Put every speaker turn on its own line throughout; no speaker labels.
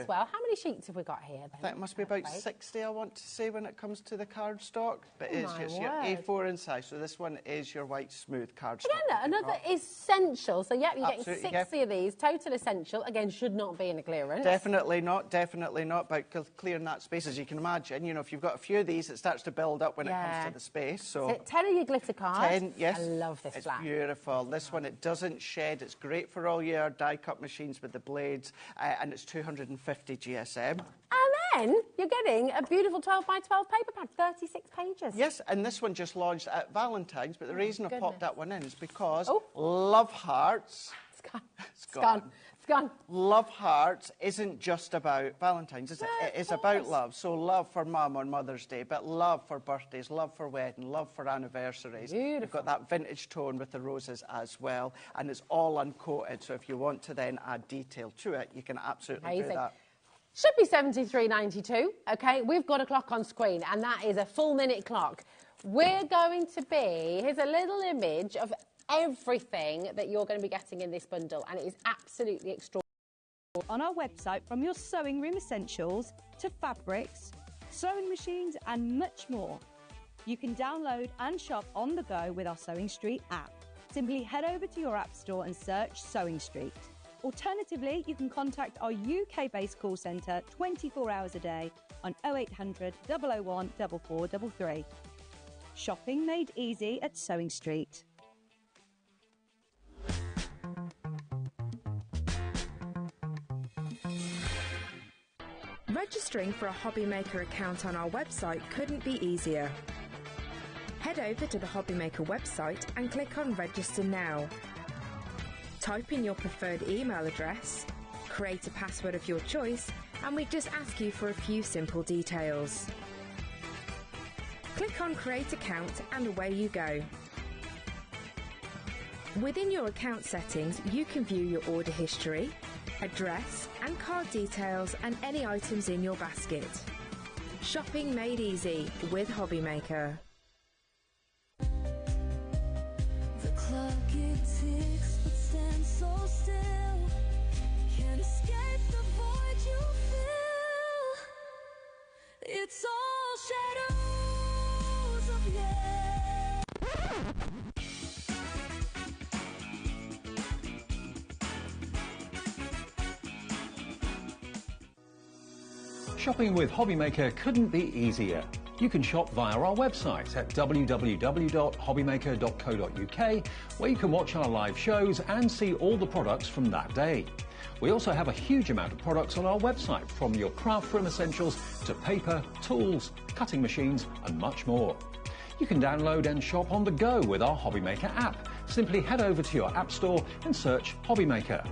well. How many sheets have we got here then?
I think it must be about 60, I want to say, when it comes to the cardstock. But it's just your
word.
A4 in size. So this one is your white smooth cardstock.
Again, another essential. So, yeah, you're
Absolutely,
getting 60 of these. Total essential. Again, should not be in a clearance.
Definitely not. Definitely not. About clearing that space, as you can imagine. You know, if you've got a few of these, it starts to build up when it comes to the space. So
10 of your glitter cards.
10, yes.
I love this
It's
black.
beautiful. This one, it doesn't shed. It's great for all your die-cut machines with the blades, and it's 250 GSM.
And then you're getting a beautiful 12 by 12 paper pad, 36 pages.
Yes, and this one just launched at Valentine's, but the reason I popped that one in is because
Oh.
Love Hearts...
It's gone.
It's gone.
It's gone.
Love Hearts isn't just about Valentine's, is it? It is about love. So love for Mum on Mother's Day, but love for birthdays, love for wedding, love for anniversaries.
Beautiful.
You've got that vintage tone with the roses as well, and it's all uncoated. So if you want to then add detail to it, you can absolutely do that.
Should be 73.92. Okay, we've got a clock on screen, and that is a full minute clock. We're going to be, here's a little image of everything that you're going to be getting in this bundle, and it is absolutely extraordinary.
On our website, from your sewing room essentials to fabrics, sewing machines and much more. You can download and shop on the go with our Sewing Street app. Simply head over to your app store and search Sewing Street. Alternatively, you can contact our UK-based call centre 24 hours a day on 0800 001 4433. Shopping made easy at Sewing Street.
Registering for a HobbyMaker account on our website couldn't be easier. Head over to the HobbyMaker website and click on Register Now. Type in your preferred email address, create a password of your choice, and we just ask you for a few simple details. Click on Create Account and away you go. Within your account settings, you can view your order history, address and card details and any items in your basket. Shopping made easy with HobbyMaker.
The clock it ticks but stands so still. Can't escape the void you feel. It's all shadows of yeah.
Shopping with HobbyMaker couldn't be easier. You can shop via our website at www.hobbymaker.co.uk, where you can watch our live shows and see all the products from that day. We also have a huge amount of products on our website, from your craft room essentials to paper, tools, cutting machines and much more. You can download and shop on the go with our HobbyMaker app. Simply head over to your app store and search HobbyMaker.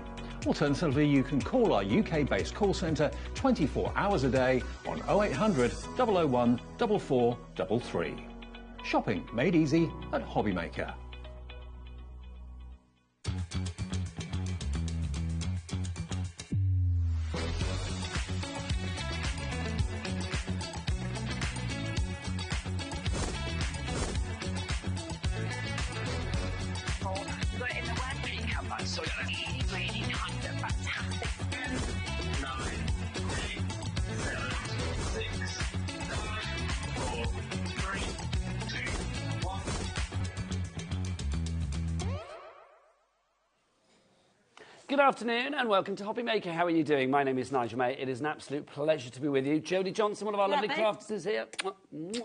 Alternatively, you can call our UK-based call centre 24 hours a day on 0800 001 4433. Shopping made easy at HobbyMaker.
Good afternoon and welcome to HobbyMaker. How are you doing? My name is Nigel May. It is an absolute pleasure to be with you. Jodie Johnson, one of our lovely crafters, is here.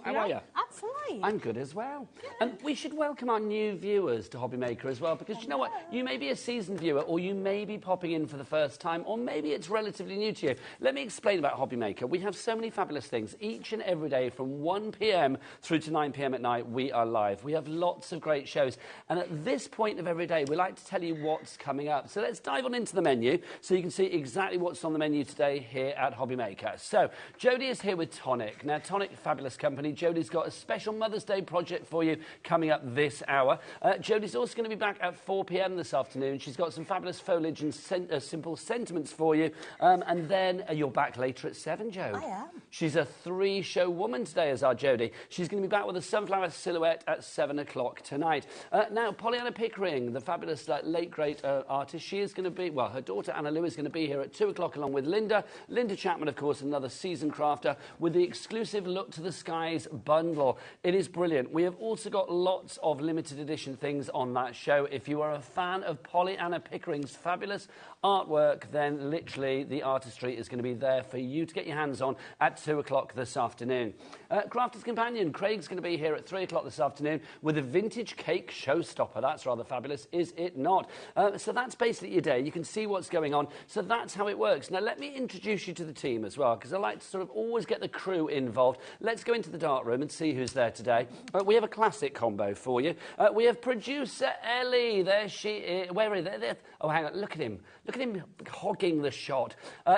How are you?
I'm fine.
I'm good as well. And we should welcome our new viewers to HobbyMaker as well, because you know what? You may be a seasoned viewer, or you may be popping in for the first time, or maybe it's relatively new to you. Let me explain about HobbyMaker. We have so many fabulous things. Each and every day from 1 p.m. through to 9 p.m. at night, we are live. We have lots of great shows. And at this point of every day, we like to tell you what's coming up. So let's dive on into the menu so you can see exactly what's on the menu today here at HobbyMaker. So Jodie is here with Tonic. Now, Tonic, fabulous company. Jodie's got a special Mother's Day project for you coming up this hour. Jodie's also going to be back at 4 p.m. this afternoon. She's got some fabulous foliage and simple sentiments for you. And then you're back later at 7, Jodie.
I am.
She's a 3-show woman today, as our Jodie. She's going to be back with a sunflower silhouette at 7 o'clock tonight. Now, Pollyanna Pickering, the fabulous late great artist, she is going going to be, well, her daughter Anna Lou is going to be here at 2 o'clock along with Linda. Linda Chapman, of course, another seasoned crafter with the exclusive Look to the Skies bundle. It is brilliant. We have also got lots of limited edition things on that show. If you are a fan of Pollyanna Pickering's fabulous artwork, then literally the artistry is going to be there for you to get your hands on at 2 o'clock this afternoon. Crafter's Companion, Craig's going to be here at 3 o'clock this afternoon with a vintage cake showstopper. That's rather fabulous, is it not? So that's basically your day. You can see what's going on. So that's how it works. Now, let me introduce you to the team as well, because I like to sort of always get the crew involved. Let's go into the dark room and see who's there today. We have a classic combo for you. We have producer Ellie. There she is. Where is there? Oh, hang on. Look at him. Look at him hogging the shot.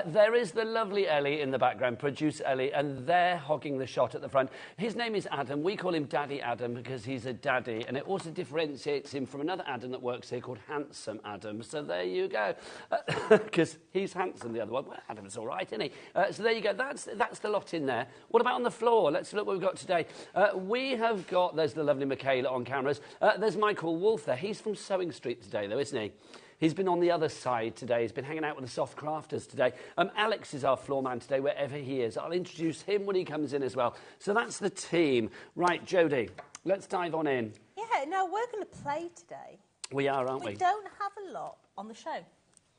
There is the lovely Ellie in the background, producer Ellie, and they're hogging the shot at the front. His name is Adam. We call him Daddy Adam because he's a daddy, and it also differentiates him from another Adam that works here called Handsome Adam. So there you go. Because he's handsome, the other one. Well, Adam's all right, isn't he? So there you go. That's the lot in there. What about on the floor? Let's look what we've got today. We have got, there's the lovely Michaela on cameras. There's Michael Wolf there. He's from Sewing Street today, though, isn't he? He's been on the other side today. He's been hanging out with the soft crafters today. Alex is our floor man today, wherever he is. I'll introduce him when he comes in as well. So that's the team. Right, Jodie, let's dive on in.
Yeah, now we're going to play today.
We are, aren't we?
We don't have a lot on the show.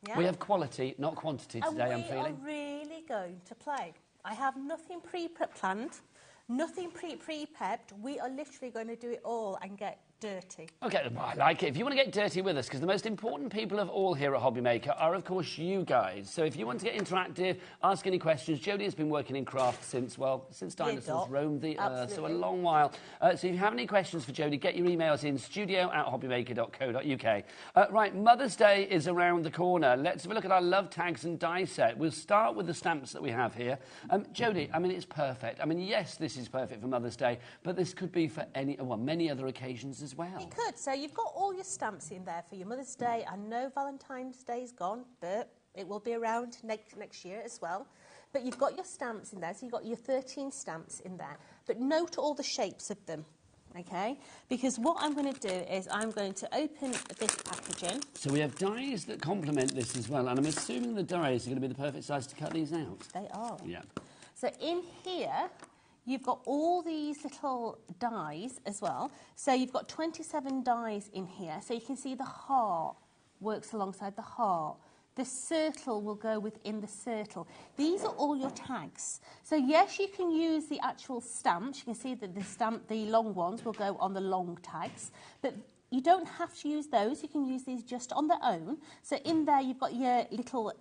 Yeah?
We have quality, not quantity today, I'm feeling.
And we are really going to play. I have nothing pre-planned, nothing pre-prepped. We are literally going to do it all and get dirty.
OK, well, I like it. If you want to get dirty with us, because the most important people of all here at HobbyMaker are, of course, you guys. So if you want to get interactive, ask any questions. Jodie has been working in craft since, well, since dinosaurs roamed the earth, so a long while. So if you have any questions for Jodie, get your emails in studio@hobbymaker.co.uk. Right, Mother's Day is around the corner. Let's have a look at our love tags and die set. We'll start with the stamps that we have here. Jodie, I mean, it's perfect. I mean, yes, this is perfect for Mother's Day, but this could be for many other occasions as well.
You could. So you've got all your stamps in there for your Mother's Day. I know Valentine's Day is gone, but it will be around next year as well. But you've got your stamps in there. So you've got your 13 stamps in there. But note all the shapes of them, okay? Because what I'm going to do is I'm going to open this packaging.
So we have dies that complement this as well. And I'm assuming the dies are going to be the perfect size to cut these out.
They are.
Yeah.
So in here, you've got all these little dies as well. So you've got 27 dies in here. So you can see the heart works alongside the heart. The circle will go within the circle. These are all your tags. So yes, you can use the actual stamps. You can see that the long ones will go on the long tags. But you don't have to use those. You can use these just on their own. So in there, you've got your little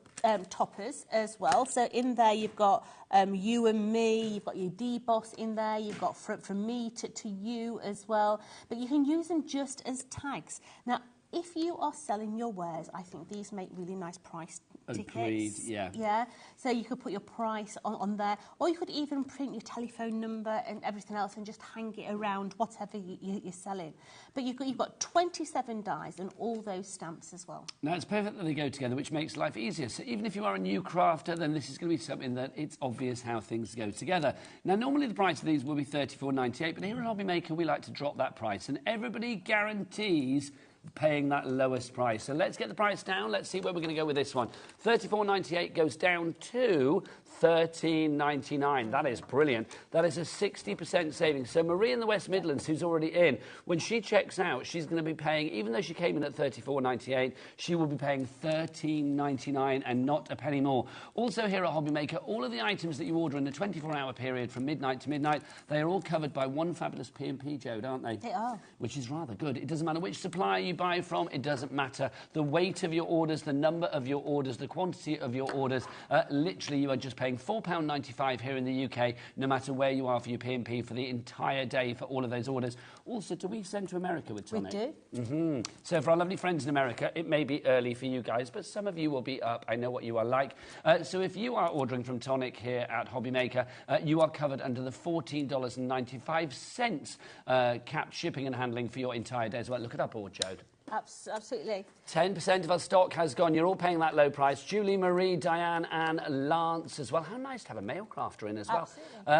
toppers as well. So in there, you've got you and me. You've got your deboss in there. You've got from me to you as well. But you can use them just as tags. Now, if you are selling your wares, I think these make really nice price tickets.
Agreed, yeah.
Yeah, so you could put your price on there, or you could even print your telephone number and everything else and just hang it around whatever you're selling. But you've got 27 dies and all those stamps as well.
Now, it's perfect that they go together, which makes life easier. So even if you are a new crafter, then this is going to be something that it's obvious how things go together. Now, normally the price of these will be $34.98, but here at HobbyMaker, we like to drop that price, and everybody guarantees paying that lowest price. So let's get the price down. Let's see where we're going to go with this one. $34.98 goes down to $13.99. That is brilliant. That is a 60% saving. So Marie in the West Midlands, who's already in, when she checks out, she's going to be paying, even though she came in at $34.98, she will be paying $13.99 and not a penny more. Also here at HobbyMaker, all of the items that you order in the 24-hour period from midnight to midnight, they are all covered by one fabulous P&P, Jode, aren't they?
They are.
Which is rather good. It doesn't matter which supplier you buy from, it doesn't matter. The weight of your orders, the number of your orders, the quantity of your orders, literally you are just paying £4.95 here in the UK, no matter where you are for your P&P for the entire day for all of those orders. Also, do we send to America with Tonic?
We do.
So for our lovely friends in America, it may be early for you guys, but some of you will be up. I know what you are like. So if you are ordering from Tonic here at HobbyMaker, you are covered under the $14.95 capped shipping and handling for your entire day as well. Look at that board, Jode.
Absolutely.
10% of our stock has gone. You're all paying that low price. Julie, Marie, Diane and Lance as well. How nice to have a male crafter in as well.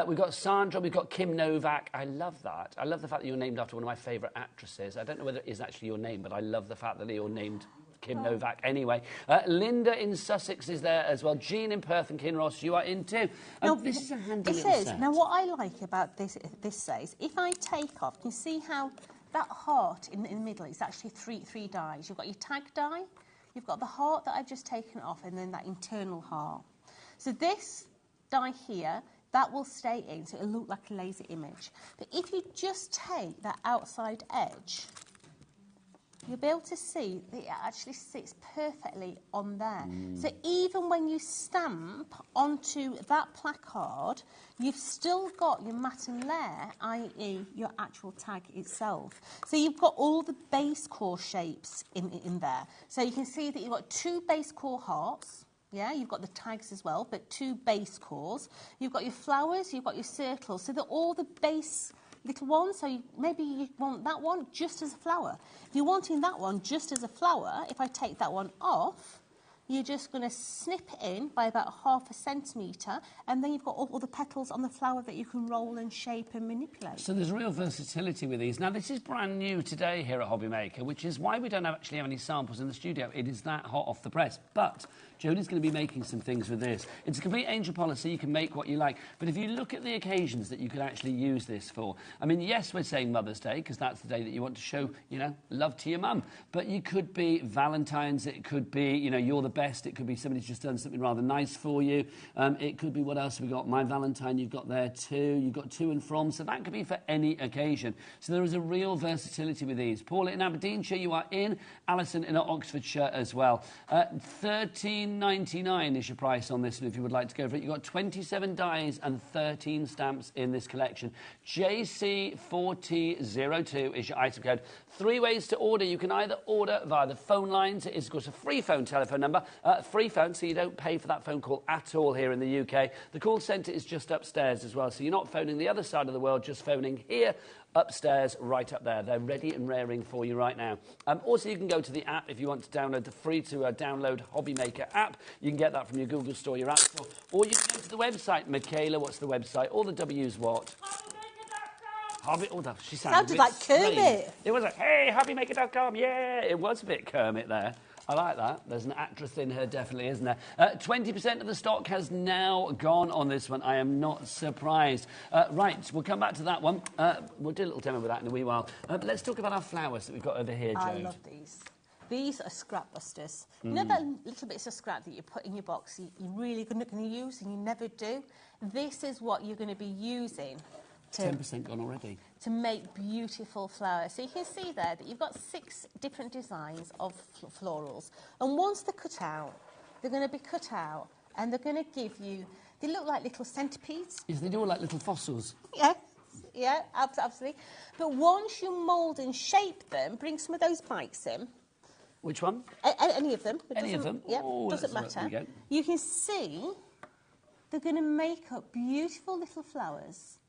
We've got Sandra, we've got Kim Novak. I love that. I love the fact that you're named after one of my favourite actresses. I don't know whether it is actually your name, but I love the fact that you're named Kim Novak anyway. Linda in Sussex is there as well. Jean in Perth and Kinross, you are in too. This is a handy little set.
Now, what I like about this says, if I take off, you can see how that heart in the middle is actually three dies. You've got your tag die, you've got the heart that I've just taken off, and then that internal heart. So this die here, that will stay in, so it'll look like a laser image. But if you just take that outside edge, you'll be able to see that it actually sits perfectly on there. So even when you stamp onto that placard, you've still got your matin layer, i.e. your actual tag itself. So you've got all the base core shapes in there. So you can see that you've got 2 base core hearts. Yeah, you've got the tags as well, but 2 base cores. You've got your flowers, you've got your circles. So they're all the base little ones. So maybe you want that one just as a flower. If you're wanting that one just as a flower, if I take that one off, you're just going to snip it in by about 0.5 centimetre, and then you've got all the petals on the flower that you can roll and shape and manipulate.
So there's real versatility with these. Now, this is brand new today here at HobbyMaker, which is why we don't actually have any samples in the studio. It is that hot off the press. But Jodie's going to be making some things with this. It's a complete angel policy. You can make what you like. But if you look at the occasions that you could actually use this for, I mean, yes, we're saying Mother's Day, because that's the day that you want to show, you know, love to your mum. But you could be Valentine's. It could be, you know, you're the best. It could be somebody's just done something rather nice for you. It could be, what else have we got? My Valentine, you've got there too. You've got to and from. So that could be for any occasion. So there is a real versatility with these. Paula in Aberdeenshire, you are in. Alison in Oxfordshire as well. $13.99 is your price on this one if you would like to go for it. You've got 27 dies and 13 stamps in this collection. JC4002 is your item code. 3 ways to order. You can either order via the phone lines. It is, of course, a free phone telephone number. Free phone, so you don't pay for that phone call at all here in the UK. The call centre is just upstairs as well, so you're not phoning the other side of the world, just phoning here upstairs, right up there. They're ready and raring for you right now. Also, you can go to the app if you want to download the free-to-download HobbyMaker app. You can get that from your Google Store, your App Store, or you can go to the website. Michaela, what's the website? All the W's what? She sounded
like Kermit.
It was like, hey, HobbyMaker.com, yeah. It was a bit Kermit there. I like that. There's an actress in her, definitely, isn't there? 20% of the stock has now gone on this one. I am not surprised. Right, we'll come back to that one. We'll do a little demo with that in a wee while. But let's talk about our flowers that we've got over here, Jode.
I love these. These are scrap busters. You know that little bits of scrap that you put in your box you're really not going to use and you never do? This is what you're going to be using.
10% gone already.
To make beautiful flowers. So you can see there that you've got 6 different designs of florals. And once they're cut out, they're going to be cut out and they're going to give you... They look like little centipedes.
Yes, they do look like little fossils.
Yeah, yeah, absolutely. But once you mould and shape them, bring some of those bikes in.
Which one?
Any of them.
Any of them?
Yeah,
oh,
doesn't matter. You can see they're going to make up beautiful little flowers.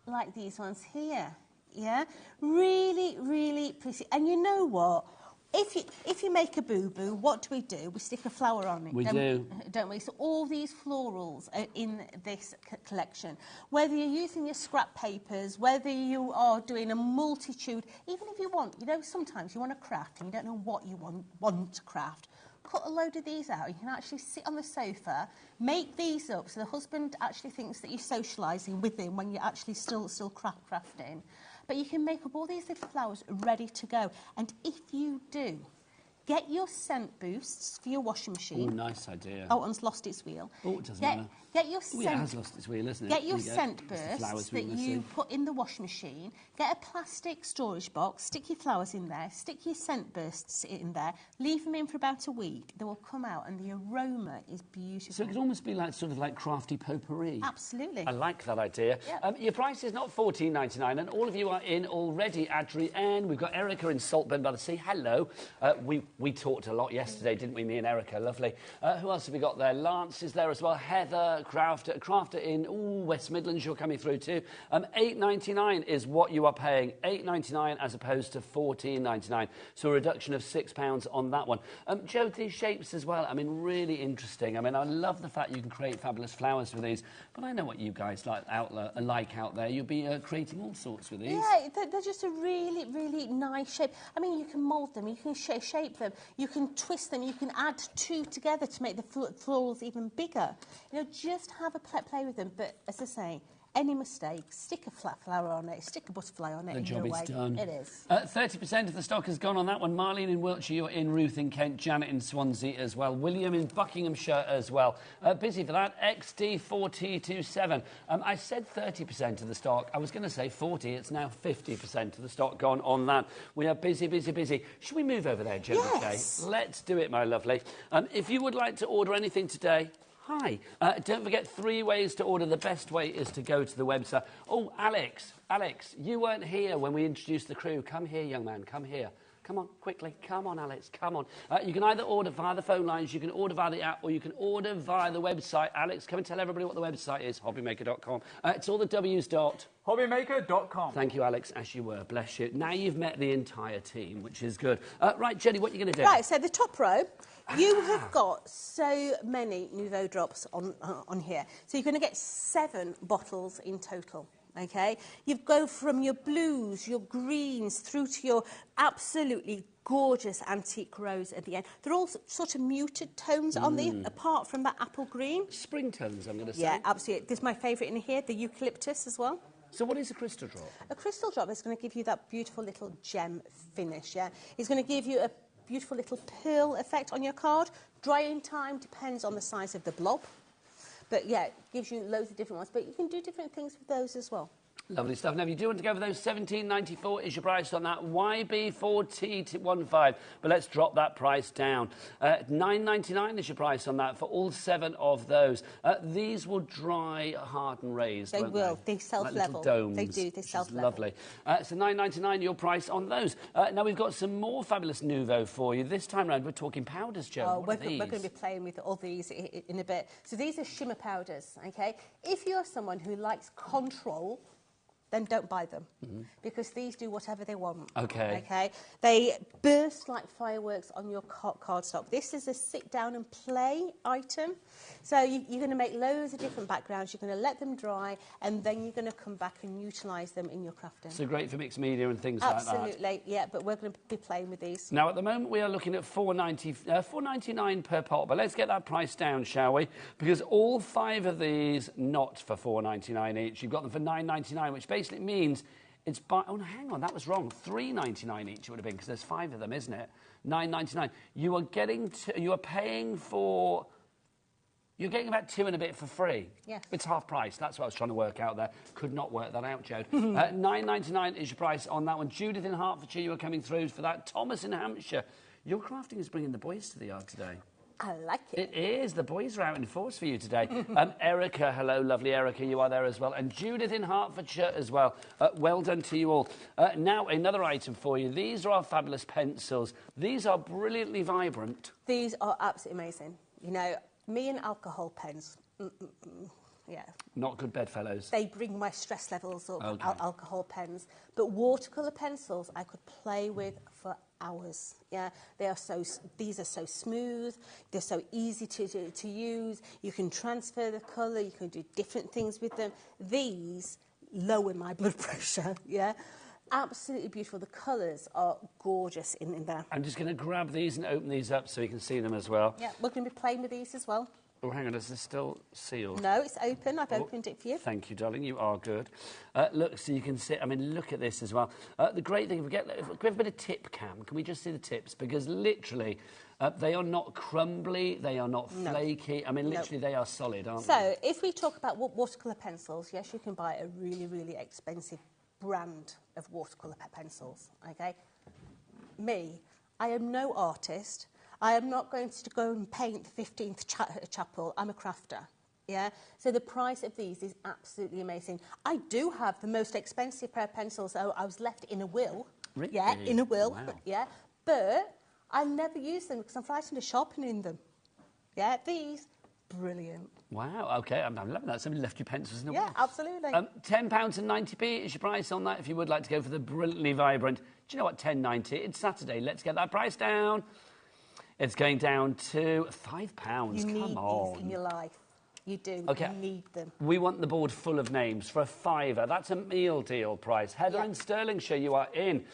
Like these ones here, yeah? Really, really pretty. And you know what? If you make a boo-boo, what do? We stick a flower on it.
We do.
Don't we? So all these florals are in this collection. Whether you're using your scrap papers, whether you are doing a multitude, even if you want, you know, sometimes you want to craft and you don't know what you want to craft. Cut a load of these out. You can actually sit on the sofa, make these up, so the husband actually thinks that you're socialising with him when you're actually still crafting. But you can make up all these little flowers ready to go. And if you do, get your scent boosts for your washing machine.
Oh, nice idea.
Oh, and it's lost its wheel.
Oh, it doesn't matter.
Get your scent...
it has lost its wheel, isn't it?
Get your scent bursts that you put in the washing machine. Get a plastic storage box, stick your flowers in there, stick your scent bursts in there, leave them in for about a week. They will come out and the aroma is beautiful.
So it could almost be like sort of like crafty potpourri.
Absolutely.
I like that idea. Yep. Your price is not $14.99 and all of you are in already, Adrienne. We've got Erica in Saltburn by the Sea. Hello. We talked a lot yesterday, didn't we, me and Erica? Lovely. Who else have we got there? Lance is there as well. Heather, crafter in West Midlands you're coming through to. £8.99 is what you are paying. £8.99 as opposed to £14.99. So a reduction of £6 on that one. Joe, these shapes as well, I mean, really interesting. I mean, I love the fact you can create fabulous flowers with these, but I know what you guys like out there. You'll be creating all sorts with these.
Yeah, they're just a really, really nice shape. I mean, you can mould them, you can shape them, you can twist them, you can add two together to make the florals even bigger. You know, just have a play with them. But as I say, any mistake, stick a flat flower on it, stick a butterfly on it.
The job is done.
It is.
30% of the stock has gone on that one. Marlene in Wiltshire, you're in. Ruth in Kent, Janet in Swansea as well. William in Buckinghamshire as well. Busy for that. XD4T27. I said 30% of the stock. I was going to say 40. It's now 50% of the stock gone on that. We are busy, busy, busy. Should we move over there, Jenny
Yes.
J? Let's do it, my lovely. If you would like to order anything today, hi. Don't forget 3 ways to order. The best way is to go to the website. Oh, Alex, you weren't here when we introduced the crew. Come here, young man, come here. Come on, quickly. Come on, Alex, come on. You can either order via the phone lines, you can order via the app, or you can order via the website. Alex, come and tell everybody what the website is, hobbymaker.com. It's all the W's dot.
HobbyMaker.com.
Thank you, Alex, as you were. Bless you. Now you've met the entire team, which is good. Right, Jenny, what are you going to do?
Right, so the top row, you have got so many Nouveau drops on here. So you're going to get 7 bottles in total. Okay, you go from your blues, your greens, through to your absolutely gorgeous antique rose at the end. They're all sort of muted tones on the, apart from that apple green.
Spring tones, I'm going to say.
Yeah, absolutely. This is my favourite in here, the eucalyptus as well.
So what is a crystal drop?
A crystal drop is going to give you that beautiful little gem finish, yeah? It's going to give you a beautiful little pearl effect on your card. Drying time depends on the size of the blob. But, yeah, it gives you loads of different ones. But you can do different things with those as well.
Lovely stuff. Now, if you do want to go for those, £17.94 is your price on that YB4T15. But let's drop that price down. £9.99 is your price on that for all 7 of those. These will dry, hard and raised,
They
won't
will.
They
self-level.
Like domes.
They do. They self-level.
Lovely. So £9.99 your price on those. Now, we've got some more fabulous Nouveau for you. This time round, we're talking powders, Joe.
Oh,
what are these?
we're going to be playing with all these in a bit. So these are shimmer powders, OK? If you're someone who likes control, then don't buy them, because these do whatever they want. Okay. They burst like fireworks on your cardstock. This is a sit down and play item. So you're going to make loads of different backgrounds. You're going to let them dry, and then you're going to come back and utilise them in your crafting.
So great for mixed media and things like that.
Absolutely, yeah. But we're going to be playing with these.
Now, at the moment, we are looking at $4.99 per pot. But let's get that price down, shall we? Because all 5 of these, not for $4.99 each. You've got them for $9.99, which basically means it's by... Oh, no, hang on, that was wrong. $3.99 each it would have been, because there's 5 of them, isn't it? $9.99. You are getting to... You are paying for... You're getting about 2 and a bit for free.
Yes.
It's half price. That's what I was trying to work out there. Could not work that out, Joe. $9.99 is your price on that one. Judith in Hertfordshire, you are coming through for that. Thomas in Hampshire. Your crafting is bringing the boys to the yard today.
I like it.
It is. The boys are out in force for you today. Erica, hello, lovely Erica, you are there as well. And Judith in Hertfordshire as well. Well done to you all. Now, another item for you. These are our fabulous pencils. These are brilliantly vibrant.
These are absolutely amazing. You know, me and alcohol pens, yeah.
Not good bedfellows.
They bring my stress levels up,
Okay.
alcohol pens. But watercolour pencils I could play with for hours. Yeah, these are so smooth, they're so easy to use. You can transfer the colour, you can do different things with them. These lower my blood pressure, yeah. Absolutely beautiful. The colours are gorgeous in there.
I'm just going to grab these and open these up so you can see them as well.
Yeah, we're going to be playing with these as well.
Oh, hang on, is this still sealed?
No, it's open. I've opened it for you.
Thank you, darling. You are good. Look, so you can see... I mean, look at this as well. The great thing, if we have a bit of tip cam, can we just see the tips? Because literally, they are not crumbly, they are not flaky. I mean, literally, they are solid, aren't they?
So, if we talk about watercolour pencils, yes, you can buy a really, really expensive brand of watercolour pencils, OK? Me, I am no artist. I am not going to go and paint the 15th chapel. I'm a crafter, yeah? So the price of these is absolutely amazing. I do have the most expensive pair of pencils. So I was left in a will.
Really?
Yeah, in a will,
Wow.
yeah. But I never use them because I'm frightened of sharpening them. Yeah, these, brilliant.
Wow, OK, I'm loving that. Somebody left your pencils in the
Yeah,
wall.
absolutely.
£10.90 is your price on that if you would like to go for the brilliantly vibrant. Do you know what, £10.90? It's Saturday. Let's get that price down. It's going down to £5.
You need
Come on.
these in your life. You do.
Okay.
You need them.
We want the board full of names for a £5. That's a meal deal price. Heather in Stirlingshire, you are in.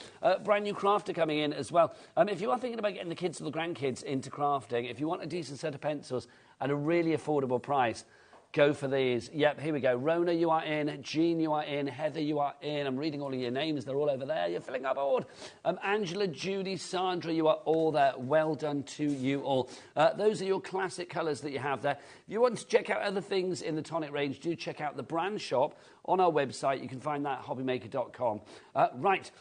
Brand new crafter coming in as well. If you are thinking about getting the kids or the grandkids into crafting, if you want a decent set of pencils at a really affordable price, go for these. Yep, here we go. Rona, you are in. Jean, you are in. Heather, you are in. I'm reading all of your names. They're all over there. You're filling our board. Angela, Judy, Sandra, you are all there. Well done to you all. Those are your classic colours that you have there. If you want to check out other things in the tonic range, do check out the brand shop on our website. You can find that at hobbymaker.com. Right.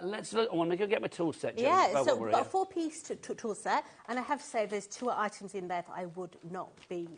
Let's look. I want to go get my tool set, Jane.
Yeah, so we've got a 4-piece tool set, and I have to say there's 2 items in there that I would not be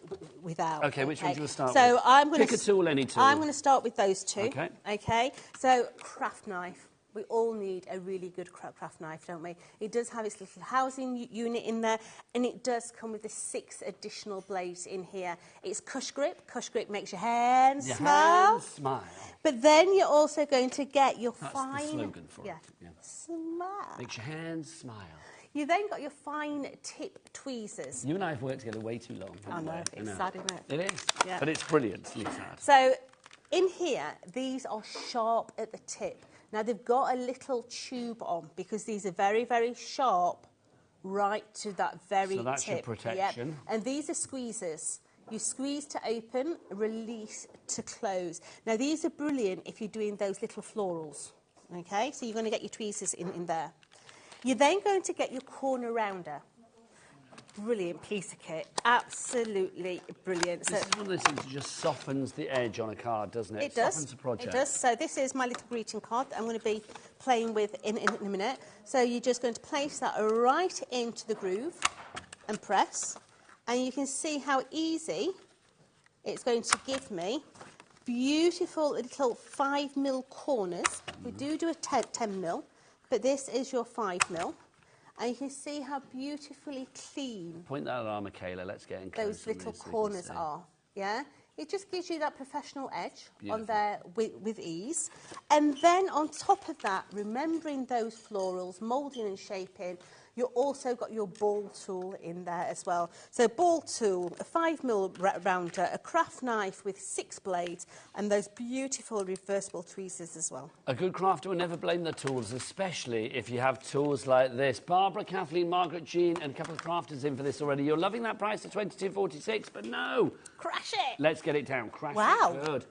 without.
Okay, which one do you start with?
So I'm going to
pick a tool, any tool.
I'm going to start with those 2.
Okay.
Okay. So craft knife. We all need a really good craft knife, don't we? It does have its little housing unit in there, and it does come with the 6 additional blades in here. It's Cush Grip. Cush Grip makes your hands smile.
Hands smile.
But then you're also going to get your
That's
fine...
the slogan for it. Yeah.
Smile.
Makes your hands smile.
You then got your fine tip tweezers.
You and I have worked together way too long.
I know, it's sad, isn't it?
It is.
Yeah.
But it's brilliant. It's sad.
So in here, these are sharp at the tip. Now, they've got a little tube on because these are very, very sharp right to that very tip.
So that's your protection.
Yep. And these are squeezers. You squeeze to open, release to close. Now, these are brilliant if you're doing those little florals. OK? So you're going to get your tweezers in there. You're then going to get your corner rounder. Brilliant piece of kit. Absolutely brilliant.
This is one of those things that just softens the edge on a card, doesn't it?
It does.
Softens a project.
It does. So this is my little greeting card that I'm going to be playing with in a minute. So you're just going to place that right into the groove and press. And you can see how easy it's going to give me beautiful little 5mm corners. We do a 10mm, but this is your 5mm. And you can see how beautifully clean
Point that at Michaela. Let's get in close.
those little corners are. Yeah? It just gives you that professional edge on there with ease. And then on top of that, remembering those florals, moulding and shaping, you've also got your ball tool in there as well. So ball tool, a 5mm rounder, a craft knife with 6 blades, and those beautiful reversible tweezers as well.
A good crafter will never blame the tools, especially if you have tools like this. Barbara, Kathleen, Margaret, Jean, and a couple of crafters in for this already. You're loving that price of $22.46, but no.
Crash it.
Let's get it down. Crash
Wow.
it. Good.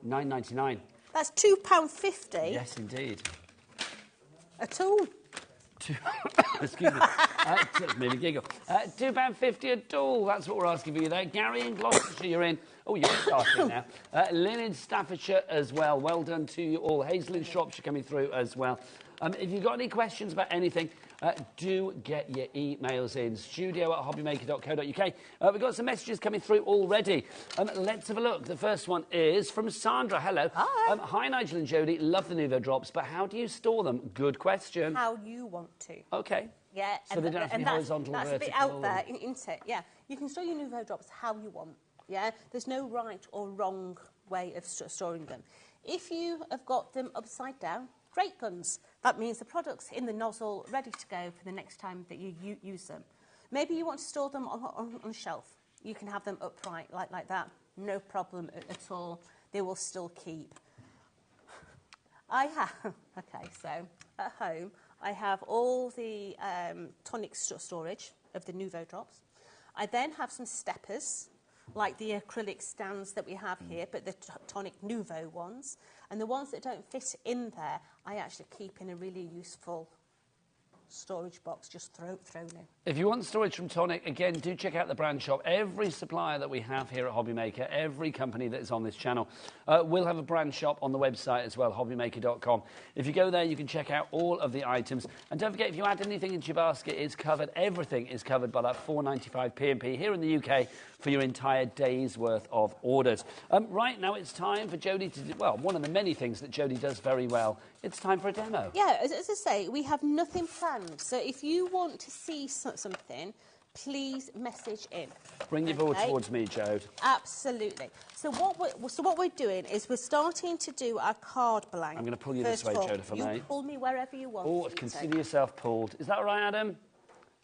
£9.99.
That's £2.50.
Yes, indeed.
A tool.
Excuse me. Just made me giggle. £2.50 a tool. That's what we're asking for you there. Gary in Gloucestershire, you're in. Oh, you're starting now. Lynn in Staffordshire as well. Well done to you all. Hazel in Shropshire coming through as well. If you've got any questions about anything, do get your emails in. studio@hobbymaker.co.uk. We've got some messages coming through already. Let's have a look. The first one is from Sandra. Hello.
Hi.
Hi, Nigel and Jodie. Love the Nouveau drops, but how do you store them? Good question.
How you want to.
OK.
Yeah,
So they don't have to be horizontal,
that's
vertical.
a bit out there, isn't it? Yeah, you can store your Nouveau drops how you want. Yeah, there's no right or wrong way of storing them. If you have got them upside down, great guns. That means the product's in the nozzle, ready to go for the next time that you use them. Maybe you want to store them on a shelf. You can have them upright like that. No problem at all. They will still keep. I have, okay, so at home, I have all the tonic storage of the Nouveau drops. I then have some steppers, like the acrylic stands that we have here, but the tonic Nouveau ones. And the ones that don't fit in there, I actually keep in a really useful storage box, just thrown in.
If you want storage from Tonic, again, do check out the brand shop. Every supplier that we have here at HobbyMaker, every company that is on this channel, will have a brand shop on the website as well, hobbymaker.com. If you go there, you can check out all of the items. And don't forget, if you add anything into your basket, it's covered. Everything is covered by that £4.95 P&P here in the UK for your entire day's worth of orders. Right now, it's time for Jodie to do, well, one of the many things that Jodie does very well. It's time for a demo.
Yeah, as I say, we have nothing planned. So if you want to see something, please message in.
Bring your board towards me, Jode.
Absolutely. So what we're doing is we're starting to do our card blank.
I'm going to pull you this way, Jode, if I may.
You pull me wherever you want.
Oh, consider yourself pulled. Is that all right, Adam?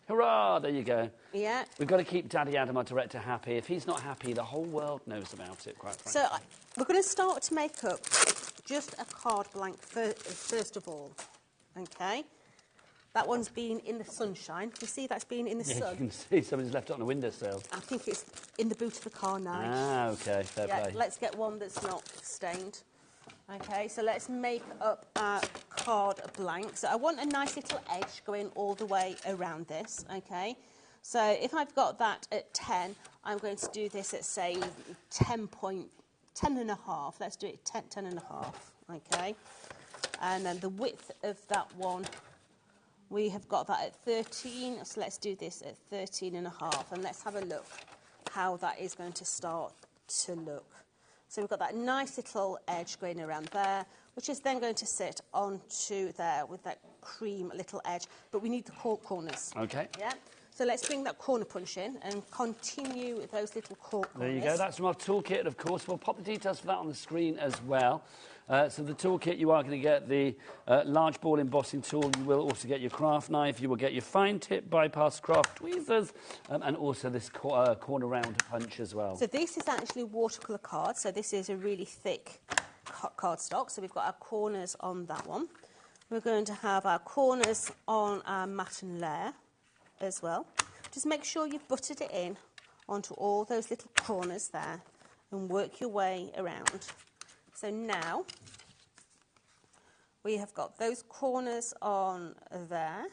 Hurrah! There you go.
Yeah.
We've got to keep Daddy Adam, our director, happy. If he's not happy, the whole world knows about it, quite frankly.
So we're going to start to make up just a card blank first of all. Okay. That one's been in the sunshine. You see that's been in the sun?
You can see somebody's left it on a windowsill.
I think it's in the boot of the car now.
Ah, OK, fair play.
Let's get one that's not stained. OK, so let's make up our card blank. So I want a nice little edge going all the way around this, OK? So if I've got that at 10, I'm going to do this at, say, 10 and a half. Let's do it 10 and a half, OK? And then the width of that one, we have got that at 13, so let's do this at 13 and a half, and let's have a look how that is going to start to look. So we've got that nice little edge going around there, which is then going to sit onto there with that cream little edge, but we need the corners.
OK.
Yeah. So let's bring that corner punch in and continue with those little corners.
There you go. That's from our toolkit, and of course, we'll pop the details for that on the screen as well. So the toolkit, you are going to get the large ball embossing tool. You will also get your craft knife. You will get your fine tip bypass craft tweezers, and also this corner round punch as well.
So this is actually watercolour card. So this is a really thick cardstock. So we've got our corners on that one. We're going to have our corners on our matte and layer as well. Just make sure you've buttered it in onto all those little corners there and work your way around. So now we have got those corners on there,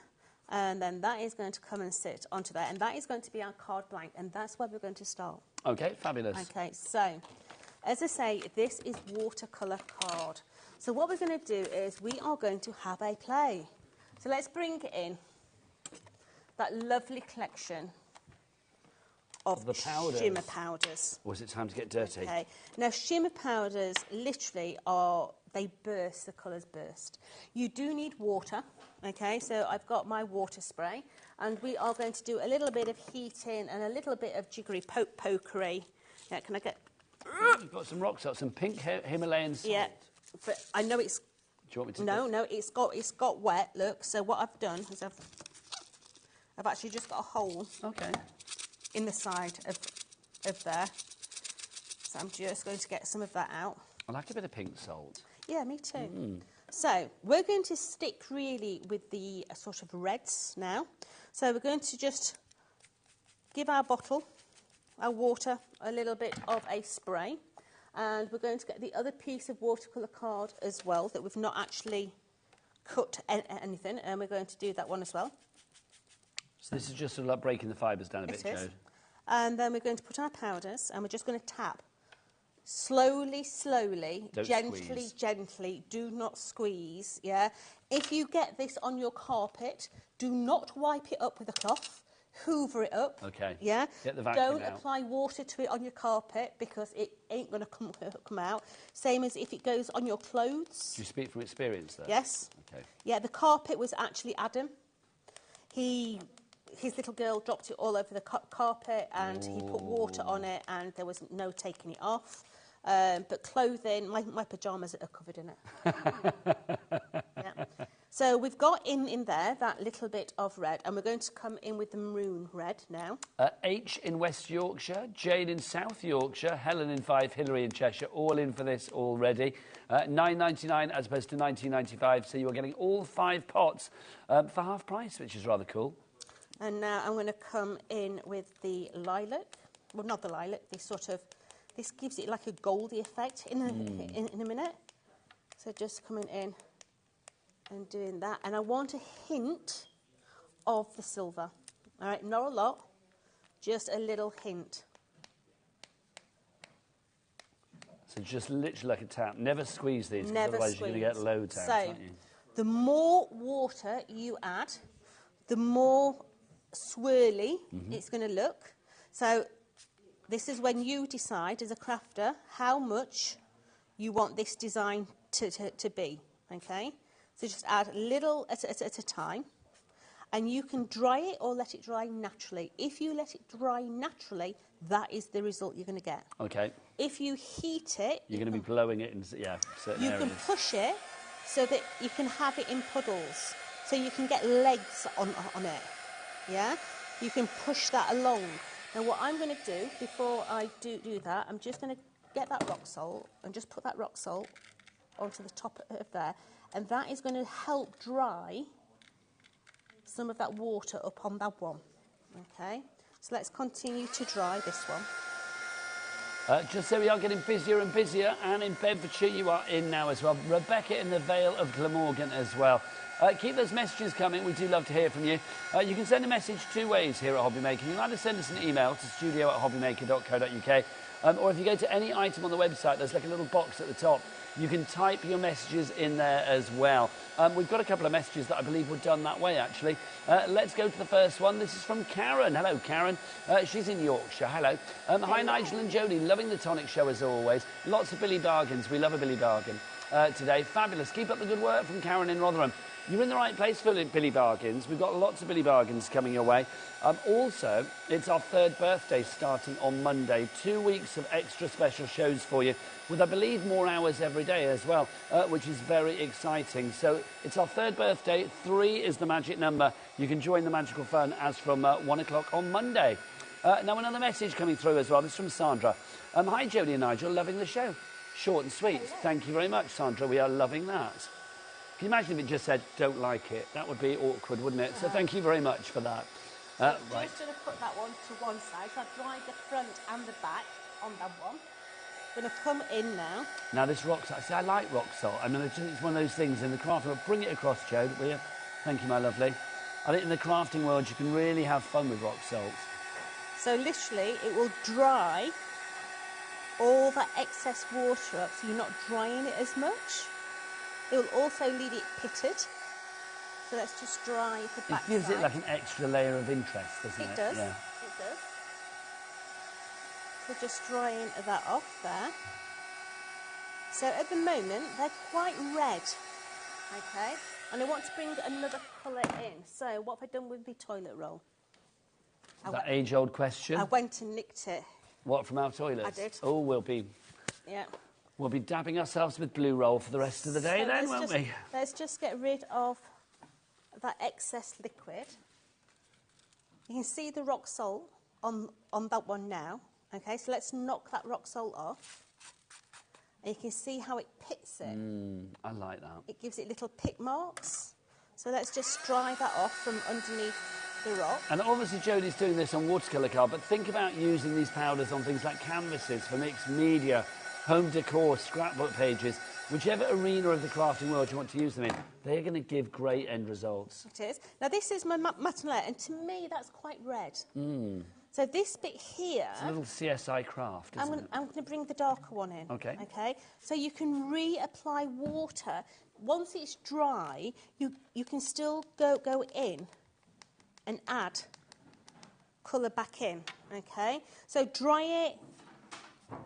and then that is going to come and sit onto there, and that is going to be our card blank, and that's where we're going to start.
OK, fabulous.
OK, so as I say, this is watercolour card. So what we're going to do is we are going to have a play. So let's bring in that lovely collection of
the powders.
shimmer powders.
Or is it time to get dirty?
Okay. Now, shimmer powders literally they burst, the colours burst. You do need water, okay? So I've got my water spray, and we are going to do a little bit of heating and a little bit of jiggery pokery. Yeah, can I get...
You've got some rock salt, some pink Himalayan salt.
Yeah, but I know it's...
Do you want me to...
No, it's got wet, look. So what I've done is I've actually just got a hole.
OK.
In the side of there. So I'm just going to get some of that out.
I like a bit of pink salt.
Yeah, me too. So we're going to stick really with the sort of reds now. So we're going to just give our bottle, our water, a little bit of a spray. And we're going to get the other piece of watercolour card as well that we've not actually cut anything. And we're going to do that one as well.
So this is just sort of like breaking the fibres down a bit, Jode.
And then we're going to put our powders, and we're just going to tap. Slowly,
Don't
gently,
squeeze.
gently. Do not squeeze, yeah? If you get this on your carpet, do not wipe it up with a cloth. Hoover it up.
OK.
Yeah?
Get the vacuum
Don't
out.
apply water to it on your carpet because it ain't going to come out. Same as if it goes on your clothes.
Do you speak from experience there?
Yes.
OK.
Yeah, the carpet was actually Adam. His little girl dropped it all over the carpet, and he put water on it, and there was no taking it off. But clothing, my pyjamas are covered in it. Yeah. So we've got in there that little bit of red, and we're going to come in with the maroon red now.
H in West Yorkshire, Jane in South Yorkshire, Helen in Fife, Hilary in Cheshire, all in for this already. £9.99 as opposed to £19.95, so you're getting all 5 pots for half price, which is rather cool.
And now I'm going to come in with the lilac. Well, not the lilac, this gives it like a goldy effect in a minute. So just coming in and doing that. And I want a hint of the silver. All right, not a lot, just a little hint.
So just literally like a tap. Never squeeze these, because
Never
otherwise
squeeze.
you're going to get loads out,
So,
aren't you?
the more water you add, the more swirly it's going to look. So this is when you decide as a crafter how much you want this design to be, okay? So just add a little at a time. And you can dry it or let it dry naturally. If you let it dry naturally, that is the result you're going to get.
Okay.
If you heat it...
You're going to be blowing it in, certain
you
areas.
can push it so that you can have it in puddles. So you can get legs on it, yeah? You can push that along. Now what I'm going to do, before I do that, I'm just going to get that rock salt and just put that rock salt onto the top of there. And that is going to help dry some of that water up on that one, okay? So let's continue to dry this one.
Just so we are getting busier and busier, and in Bedfordshire you are in now as well. Rebecca in the Vale of Glamorgan as well. Keep those messages coming. We do love to hear from you. You can send a message 2 ways here at HobbyMaker. You can either send us an email to studio@hobbymaker.co.uk, or if you go to any item on the website, there's like a little box at the top. You can type your messages in there as well. We've got a couple of messages that I believe were done that way, actually. Let's go to the first one. This is from Karen. Hello, Karen. She's in Yorkshire. Hello. Hi, Nigel and Jodie. Loving the tonic show as always. Lots of Billy Bargains. We love a Billy Bargain today. Fabulous. Keep up the good work from Karen in Rotherham. You're in the right place for Billy Bargains. We've got lots of Billy Bargains coming your way. Also, it's our 3rd birthday starting on Monday. 2 weeks of extra special shows for you, with, I believe, more hours every day as well, which is very exciting. So it's our 3rd birthday. 3 is the magic number. You can join the magical fun as from 1 o'clock on Monday. Now, another message coming through as well. This is from Sandra. Hi, Jodie and Nigel. Loving the show. Short and sweet. Thank you very much, Sandra. We are loving that. Can you imagine if it just said, don't like it? That would be awkward, wouldn't it? So thank you very much for that.
I'm
Right.
just going to put that one to one side. So I've dried the front and the back on that one. I'm going to come in now.
Now, this rock salt, see, I like rock salt. I mean, it's one of those things in the crafting world. Bring it across, Joe, will you? Thank you, my lovely. I think in the crafting world, you can really have fun with rock salt.
So literally, it will dry all that excess water up, so you're not drying it as much. It will also leave it pitted. So let's just dry the back
It gives
side.
it like an extra layer of interest, doesn't it?
It does.
Yeah.
It does. So just drying that off there. So at the moment, they're quite red. Okay. And I want to bring another colour in. So what have I done with the toilet roll?
That age-old question.
I went and nicked it.
What, from our toilets?
I did.
Oh, we'll be dabbing ourselves with blue roll for the rest of the day, then, won't we?
Let's just get rid of that excess liquid. You can see the rock salt on that one now. Okay, so let's knock that rock salt off. And you can see how it pits it.
I like that.
It gives it little pit marks. So let's just dry that off from underneath the rock.
And obviously Jodie's doing this on watercolour card, but think about using these powders on things like canvases for mixed media, home decor, scrapbook pages, whichever arena of the crafting world you want to use them in, they're going to give great end results.
It is. Now this is my matte and layer, and to me that's quite red. So this bit here...
It's a little CSI craft, isn't it?
I'm going to bring the darker one in.
Okay.
Okay. So you can reapply water. Once it's dry, you can still go in and add colour back in. Okay. So dry it,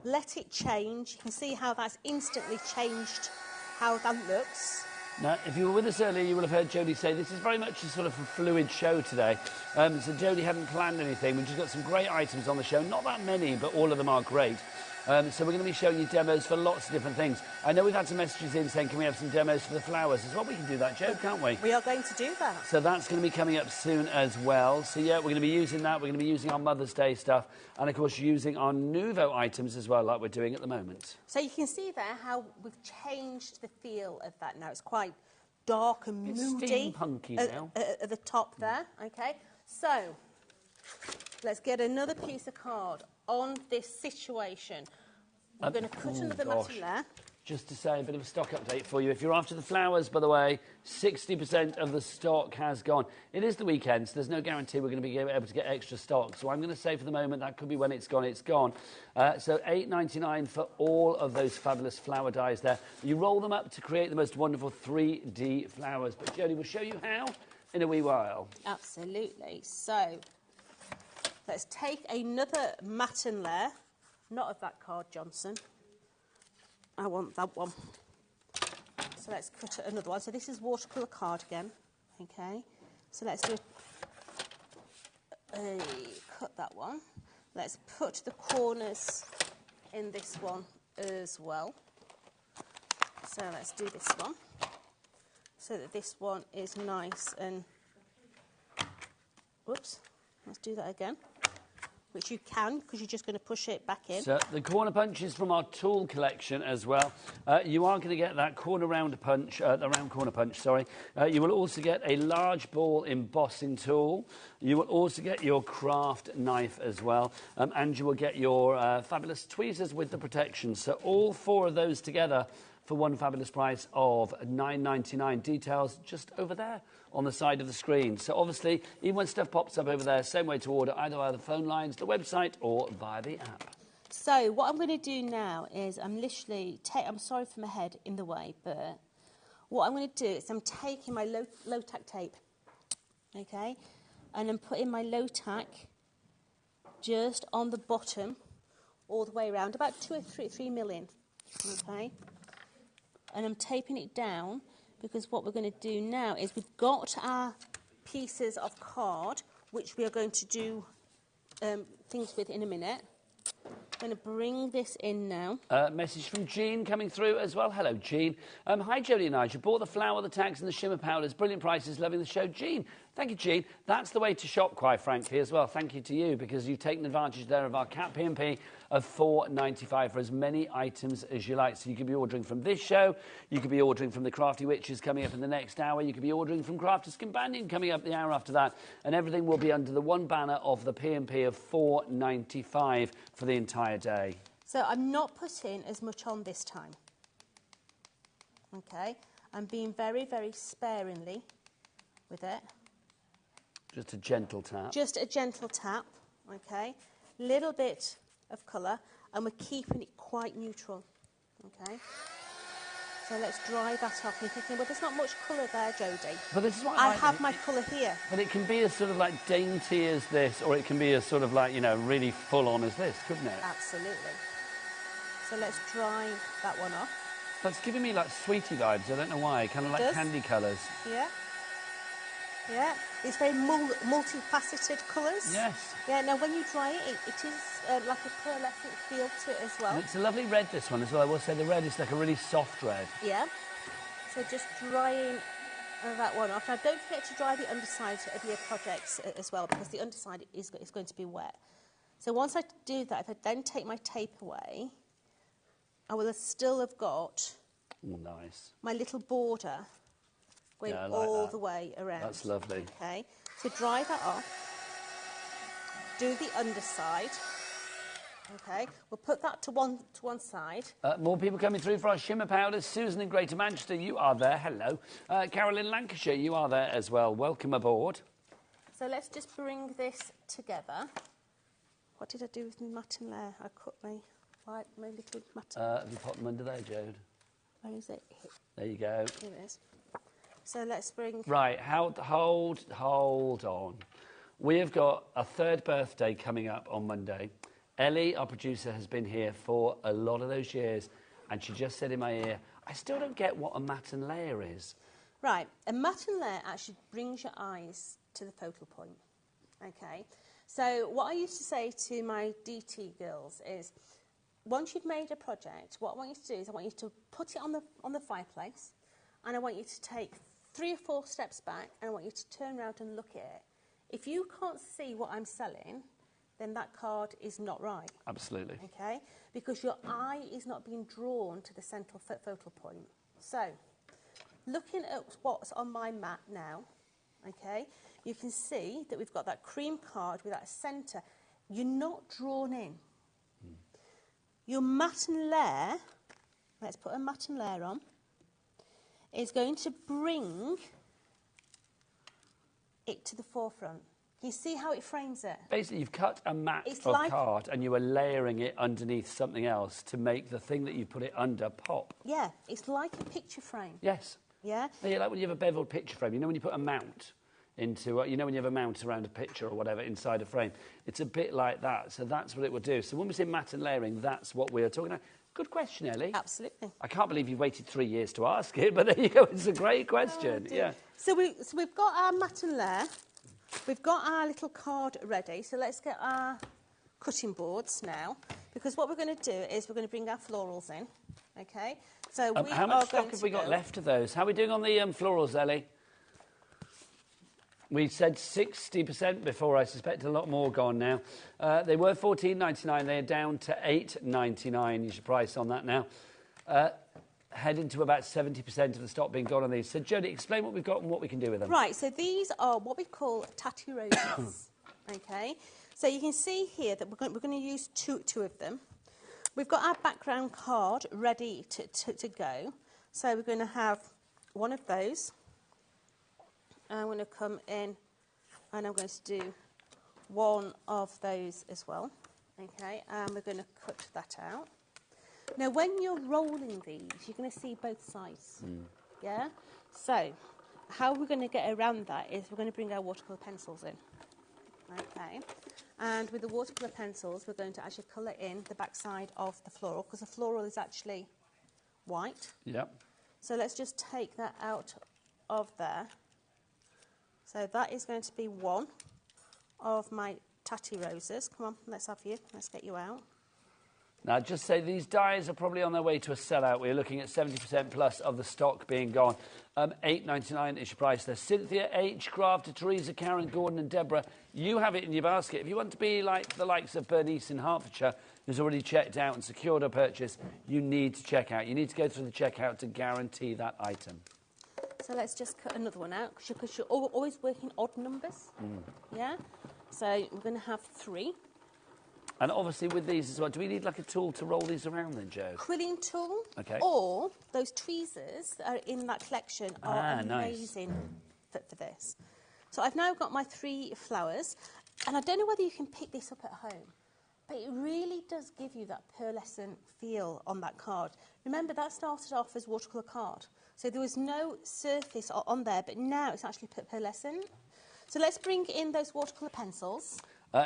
let it change. You can see how that's instantly changed how that looks.
Now, if you were with us earlier, you will have heard Jodie say this is very much a sort of a fluid show today. So Jodie hadn't planned anything. We've just got some great items on the show. Not that many, but all of them are great. So we're going to be showing you demos for lots of different things. I know we've had some messages in saying, can we have some demos for the flowers as well? We can do that, Jo, can't we?
We are going to do that.
So that's going to be coming up soon as well. So, yeah, we're going to be using that. We're going to be using our Mother's Day stuff. And, of course, using our Nouveau items as well, like we're doing at the moment.
So you can see there how we've changed the feel of that now. It's quite dark and moody.
Steampunky now.
At the top there, okay? So, let's get another piece of card on this situation. We're going to cut another matte there.
Just to say a bit of a stock update for you. If you're after the flowers, by the way, 60% of the stock has gone. It is the weekend, so there's no guarantee we're going to be able to get extra stock. So I'm going to say for the moment that could be when it's gone, it's gone. So $8.99 for all of those fabulous flower dies there. You roll them up to create the most wonderful 3D flowers. But Jodie will show you how in a wee while.
Absolutely. So let's take another matten layer. Not of that card, Johnson. I want that one. So let's cut another one. So this is watercolour card again. Okay. So let's do cut that one. Let's put the corners in this one as well. So let's do this one, so that this one is nice and, whoops, let's do that again, which you can, because you're just going to push it back in.
So the corner punch is from our tool collection as well. You are going to get that corner round punch, the round corner punch, sorry. You will also get a large ball embossing tool. You will also get your craft knife as well. And you will get your fabulous tweezers with the protection. So all 4 of those together for one fabulous price of $9.99. Details just over there on the side of the screen. So obviously, even when stuff pops up over there, same way to order, either via the phone lines, the website, or via the app.
So what I'm going to do now is I'm literally, I'm sorry for my head in the way, but what I'm going to do is I'm taking my low tack tape, okay, and I'm putting my low tack just on the bottom all the way around, about 2 or 3 million, okay. And I'm taping it down because what we're going to do now is we've got our pieces of card, which we are going to do things with in a minute. I'm going to bring this in now.
Message from Jean coming through as well. Hello, Jean. Hi, Jodie and Nigel. Bought the flour, the tags and the shimmer powders. Brilliant prices. Loving the show. Jean, thank you, Jean. That's the way to shop, quite frankly, as well. Thank you to you, because you've taken advantage there of our cap P&P of $4.95 for as many items as you like. So you could be ordering from this show. You could be ordering from the Crafty Witches coming up in the next hour. You could be ordering from Crafter's Companion coming up the hour after that. And everything will be under the one banner of the P&P of $4.95 for the entire day.
So I'm not putting as much on this time. Okay, I'm being very, very sparingly with it.
Just a gentle tap.
Just a gentle tap, okay. Little bit of colour, and we're keeping it quite neutral, okay. So let's dry that off. And you're thinking, well, there's not much colour there, Jodie.
But this is what
I have my colour here.
But it can be as sort of like dainty as this, or it can be as sort of like, you know, really full on as this, couldn't it?
Absolutely. So let's dry that one off.
That's giving me like sweetie vibes. I don't know why. Kind of like candy colours.
Yeah. Yeah. It's very multifaceted colours.
Yes.
Yeah. Now, when you dry it, it is like a pearlescent feel to it as well.
And it's a lovely red, this one as well. I will say the red is like a really soft red.
Yeah. So just drying that one off. Now, don't forget to dry the underside of your projects as well, because the underside is going to be wet. So once I do that, if I then take my tape away, I will still have got my little border going all the way around.
That's lovely.
Okay, so dry that off. Do the underside. Okay, we'll put that to one side.
More people coming through for our shimmer powders. Susan in Greater Manchester, you are there. Hello. Carol in Lancashire, you are there as well. Welcome aboard.
So let's just bring this together. What did I do with my matten layer? I cut my little matten.
Have you popped them under there, Jode?
Where is it?
There you go.
Here it is. So let's bring...
Right, hold on. We have got a 3rd birthday coming up on Monday. Ellie, our producer, has been here for a lot of those years, and she just said in my ear, I still don't get what a matten layer is.
Right, a matten layer actually brings your eyes to the focal point, okay? So what I used to say to my DT girls is, once you've made a project, what I want you to do is I want you to put it on the fireplace, and I want you to take 3 or 4 steps back, and I want you to turn around and look at it. If you can't see what I'm selling, then that card is not right.
Absolutely.
Okay? Because your eye is not being drawn to the central focal point. So, looking at what's on my mat now, okay, you can see that we've got that cream card with that centre. You're not drawn in. Your matten layer, let's put a matten layer on, is going to bring it to the forefront. Can you see how it frames it?
Basically, you've cut a mat of card and you are layering it underneath something else to make the thing that you put it under pop.
Yeah, it's like a picture frame.
Yes.
Yeah?
Yeah, like when you have a beveled picture frame. You know when you put a mount into, you know when you have a mount around a picture or whatever inside a frame? It's a bit like that. So that's what it would do. So when we say matte and layering, that's what we're talking about. Good question, Ellie.
Absolutely.
I can't believe you've waited 3 years to ask it, but there you go. It's a great question. Yeah.
So we've got our mat and layer. We've got our little card ready. So let's get our cutting boards now, because what we're going to do is we're going to bring our florals in. Okay. So
how much stock have we got left of those? How are we doing on the florals, Ellie? We said 60% before. I suspect a lot more gone now. They were $14.99. They're down to $8.99. Is your price on that now? Heading to about 70% of the stock being gone on these. So, Jodie, explain what we've got and what we can do with them.
Right. So these are what we call tatty roses. Okay. So you can see here that we're going to use two of them. We've got our background card ready to go. So we're going to have one of those. I'm going to come in and I'm going to do one of those as well. Okay, and we're going to cut that out. Now, when you're rolling these, you're going to see both sides. Yeah? So, how we're going to get around that is we're going to bring our watercolour pencils in. Okay. And with the watercolour pencils, we're going to actually colour in the backside of the floral, because the floral is actually white.
Yep.
So let's just take that out of there. So that is going to be one of my tatty roses. Come on, let's have you. Let's get you out.
Now, just say these dies are probably on their way to a sellout. We're looking at 70% plus of the stock being gone. $8.99 is your price there. Cynthia H, Crafter, Teresa, Karen, Gordon and Deborah, you have it in your basket. If you want to be like the likes of Bernice in Hertfordshire, who's already checked out and secured her purchase, you need to check out. You need to go through the checkout to guarantee that item.
So let's just cut another one out, because you're always working odd numbers. Yeah? So we're going to have 3.
And obviously with these as well, do we need like a tool to roll these around then, Jo?
Quilling tool.
Okay.
Or those tweezers that are in that collection are amazing for this. So I've now got my 3 flowers, and I don't know whether you can pick this up at home, but it really does give you that pearlescent feel on that card. Remember, that started off as watercolour card, so there was no surface on there, but now it's actually pearlescent. So let's bring in those watercolour pencils.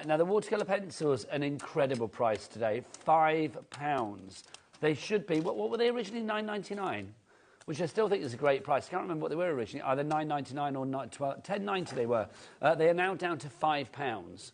Now, the watercolour pencils, an incredible price today, £5. They should be, what were they originally, $9.99? Which I still think is a great price. I can't remember what they were originally, either $9.99 or $10.90 they were. They are now down to £5.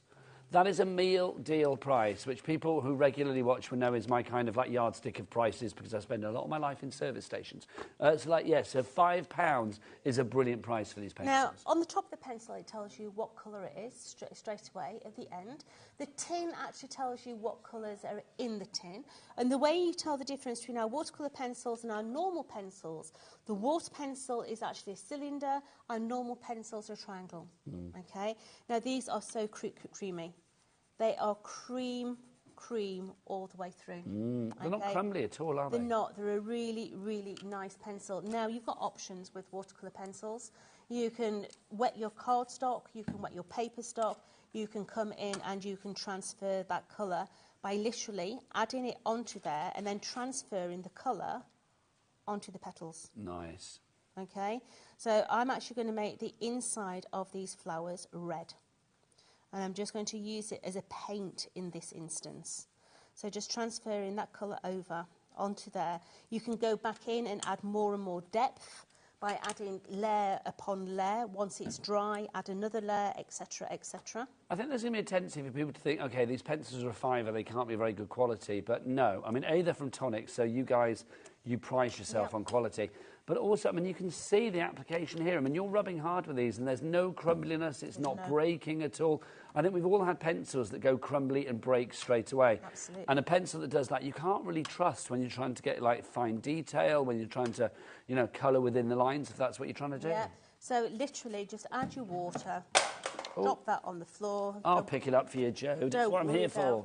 That is a meal deal price, which people who regularly watch will know is my kind of like yardstick of prices, because I spend a lot of my life in service stations. So like, yes, so £5 is a brilliant price for these pencils.
Now, on the top of the pencil, it tells you what colour it is straight away at the end. The tin actually tells you what colours are in the tin. And the way you tell the difference between our watercolour pencils and our normal pencils, the water pencil is actually a cylinder, our normal pencils are a triangle. Okay? Now, these are so creamy. They are cream all the way through.
They're not crumbly at all, are they?
They're not. They're a really, really nice pencil. Now, you've got options with watercolour pencils. You can wet your cardstock, you can wet your paper stock, you can come in and you can transfer that colour by literally adding it onto there and then transferring the colour onto the petals.
Nice.
Okay? So I'm actually going to make the inside of these flowers red. And I'm just going to use it as a paint in this instance. So just transferring that colour over onto there. You can go back in and add more and more depth by adding layer upon layer. Once it's dry, add another layer, etc., etc. I
think there's going to be a tendency for people to think, OK, these pencils are a £5, they can't be very good quality. But no, I mean, A, they're from Tonic, so you guys, you prize yourself on quality. But also, I mean, you can see the application here. I mean, you're rubbing hard with these, and there's no crumbliness. It's not breaking at all. I think we've all had pencils that go crumbly and break straight away.
Absolutely.
And a pencil that does that, you can't really trust when you're trying to get, like, fine detail, when you're trying to, you know, colour within the lines, if that's what you're trying to do.
Yeah. So, literally, just add your water, drop that on the floor.
I'll pick it up for you, Jo. That's what I'm here for.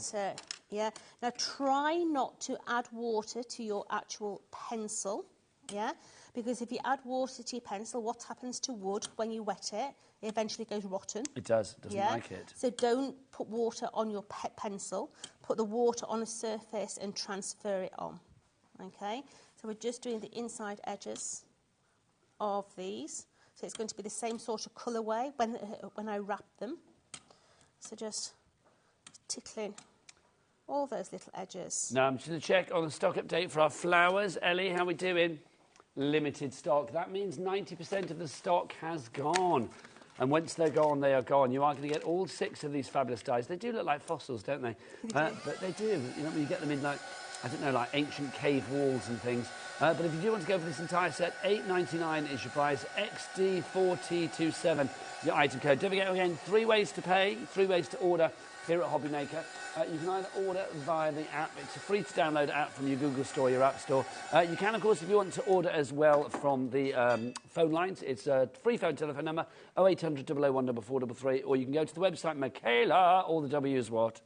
Yeah. Now, try not to add water to your actual pencil. Yeah. Because if you add water to your pencil, what happens to wood when you wet it? It eventually goes rotten.
It does. It doesn't like it.
So don't put water on your pencil. Put the water on a surface and transfer it on. Okay? So we're just doing the inside edges of these. So it's going to be the same sort of colourway when I wrap them. So just tickling all those little edges.
Now I'm just going to check on the stock update for our flowers. Ellie, how are we doing? Limited stock. That means 90% of the stock has gone. And once they're gone, they are gone. You are going to get all 6 of these fabulous dies. They do look like fossils, don't they? But they do. You know, when you get them in, like, I don't know, like ancient cave walls and things. But if you do want to go for this entire set, $8.99 is your price. XD4T27, your item code. Don't forget, again, 3 ways to pay, 3 ways to order here at HobbyMaker. You can either order via the app. It's a free-to-download app from your Google Store, your App Store. You can, of course, if you want to order as well from the phone lines. It's a free phone telephone number, 0800 001 433, or you can go to the website, Michaela, all the W's what?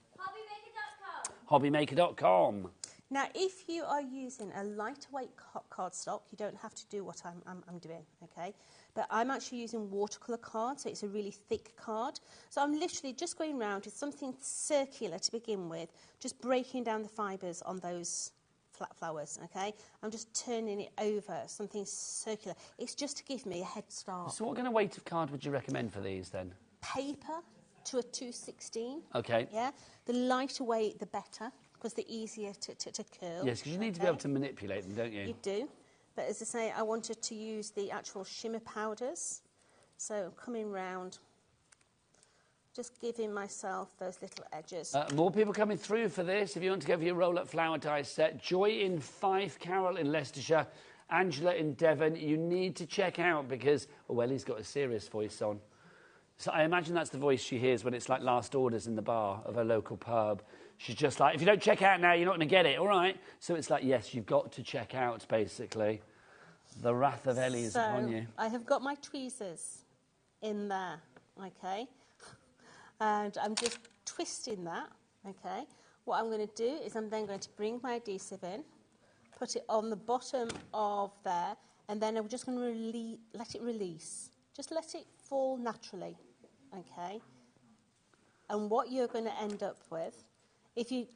HobbyMaker.com.
Now, if you are using a lightweight cardstock, you don't have to do what I'm doing, okay? But I'm actually using watercolour card, so it's a really thick card. So I'm literally just going round with something circular to begin with, just breaking down the fibres on those flat flowers, okay? I'm just turning it over, something circular. It's just to give me a head start.
So what kind of weight of card would you recommend for these, then?
Paper to a 216.
Okay.
Yeah? The lighter weight, the better, because the easier to curl.
Yes, because you need to be able to manipulate them, don't you?
You do. But as I say, I wanted to use the actual shimmer powders. So coming round, just giving myself those little edges.
More people coming through for this. If you want to go for your roll-up flower die set, Joy in Fife, Carol in Leicestershire, Angela in Devon, you need to check out because, oh, well, he's got a serious voice on. So I imagine that's the voice she hears when it's like last orders in the bar of her local pub. She's just like, if you don't check out now, you're not going to get it, all right? So it's like, yes, you've got to check out, basically. The wrath of Ellie is upon you.
I have got my tweezers in there, okay? And I'm just twisting that, okay? What I'm going to do is I'm then going to bring my adhesive in, put it on the bottom of there, and then I'm just going to let it release. Just let it fall naturally, okay? And what you're going to end up with, if you've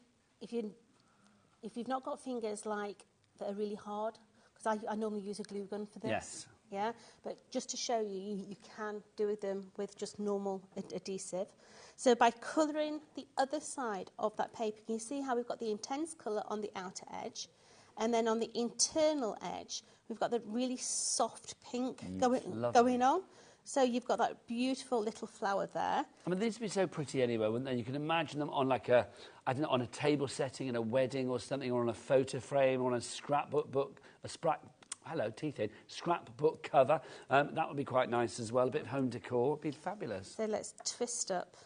not got fingers like that are really hard, because I normally use a glue gun for this.
Yes.
Yeah, but just to show you, you can do them with just normal adhesive. So by colouring the other side of that paper, can you see how we've got the intense colour on the outer edge, and then on the internal edge, we've got the really soft pink going on. So you've got that beautiful little flower there.
I mean, these would be so pretty anyway, wouldn't they? You can imagine them on like a, I don't know, on a table setting in a wedding or something, or on a photo frame, or on a scrapbook scrapbook cover. That would be quite nice as well. A bit of home decor would be fabulous.
So let's twist up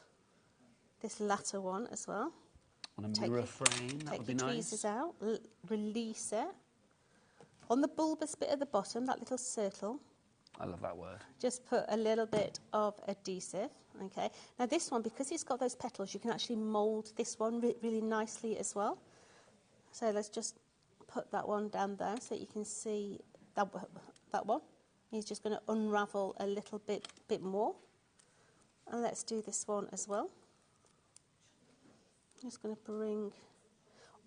this latter one as well.
On a mirror frame, that would be nice.
Take your tweezers out, release it. On the bulbous bit at the bottom, that little circle.
I love that word.
Just put a little bit of adhesive, okay? Now this one, because it's got those petals, you can actually mould this one really nicely as well. So let's just put that one down there so you can see that one. He's just going to unravel a little bit more. And let's do this one as well. I'm just going to bring...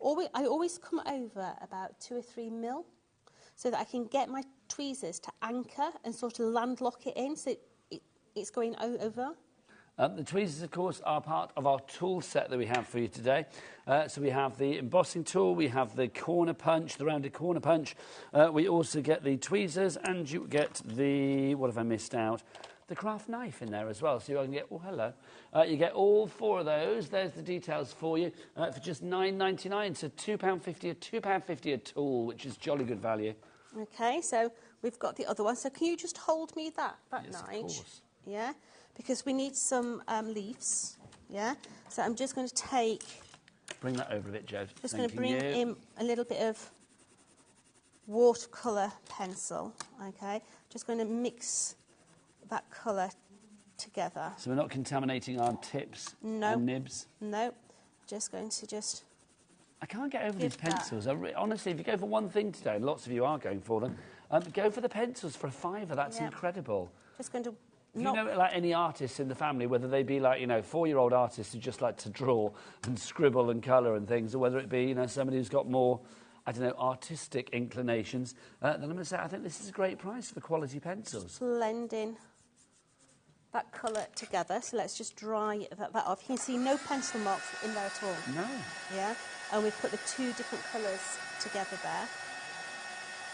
I always come over about 2 or 3 mil so that I can get my tweezers to anchor and sort of landlock it in so it's going over.
The tweezers, of course, are part of our tool set that we have for you today. So we have the embossing tool, we have the corner punch, the rounded corner punch. We also get the tweezers, and you get the, what have I missed out? The craft knife in there as well. So you can get, oh, hello. You get all 4 of those. There's the details for you for just £9.99. So £2.50, a £2.50 a tool, which is jolly good value.
Okay, so we've got the other one. So can you just hold me that
yes,
knife?
Of course.
Yeah, because we need some leaves. Yeah, so I'm just going to take...
Bring that over a bit, Joe.
Just going to bring in a little bit of watercolour pencil, okay? Just going to mix that colour together.
So we're not contaminating our tips and nibs?
No, just going to
I can't get over these pencils. Honestly, if you go for one thing today, and lots of you are going for them, go for the pencils for a £5. That's incredible.
Just going to...
If you know, like any artists in the family, whether they be like, 4-year-old artists who just like to draw and scribble and colour and things, or whether it be, somebody who's got more, I don't know, artistic inclinations, then I'm going to say I think this is a great price for quality pencils.
Blending that colour together. So let's just dry that off. You can see no pencil marks in there at all.
No.
Yeah, and we've put the two different colours together there.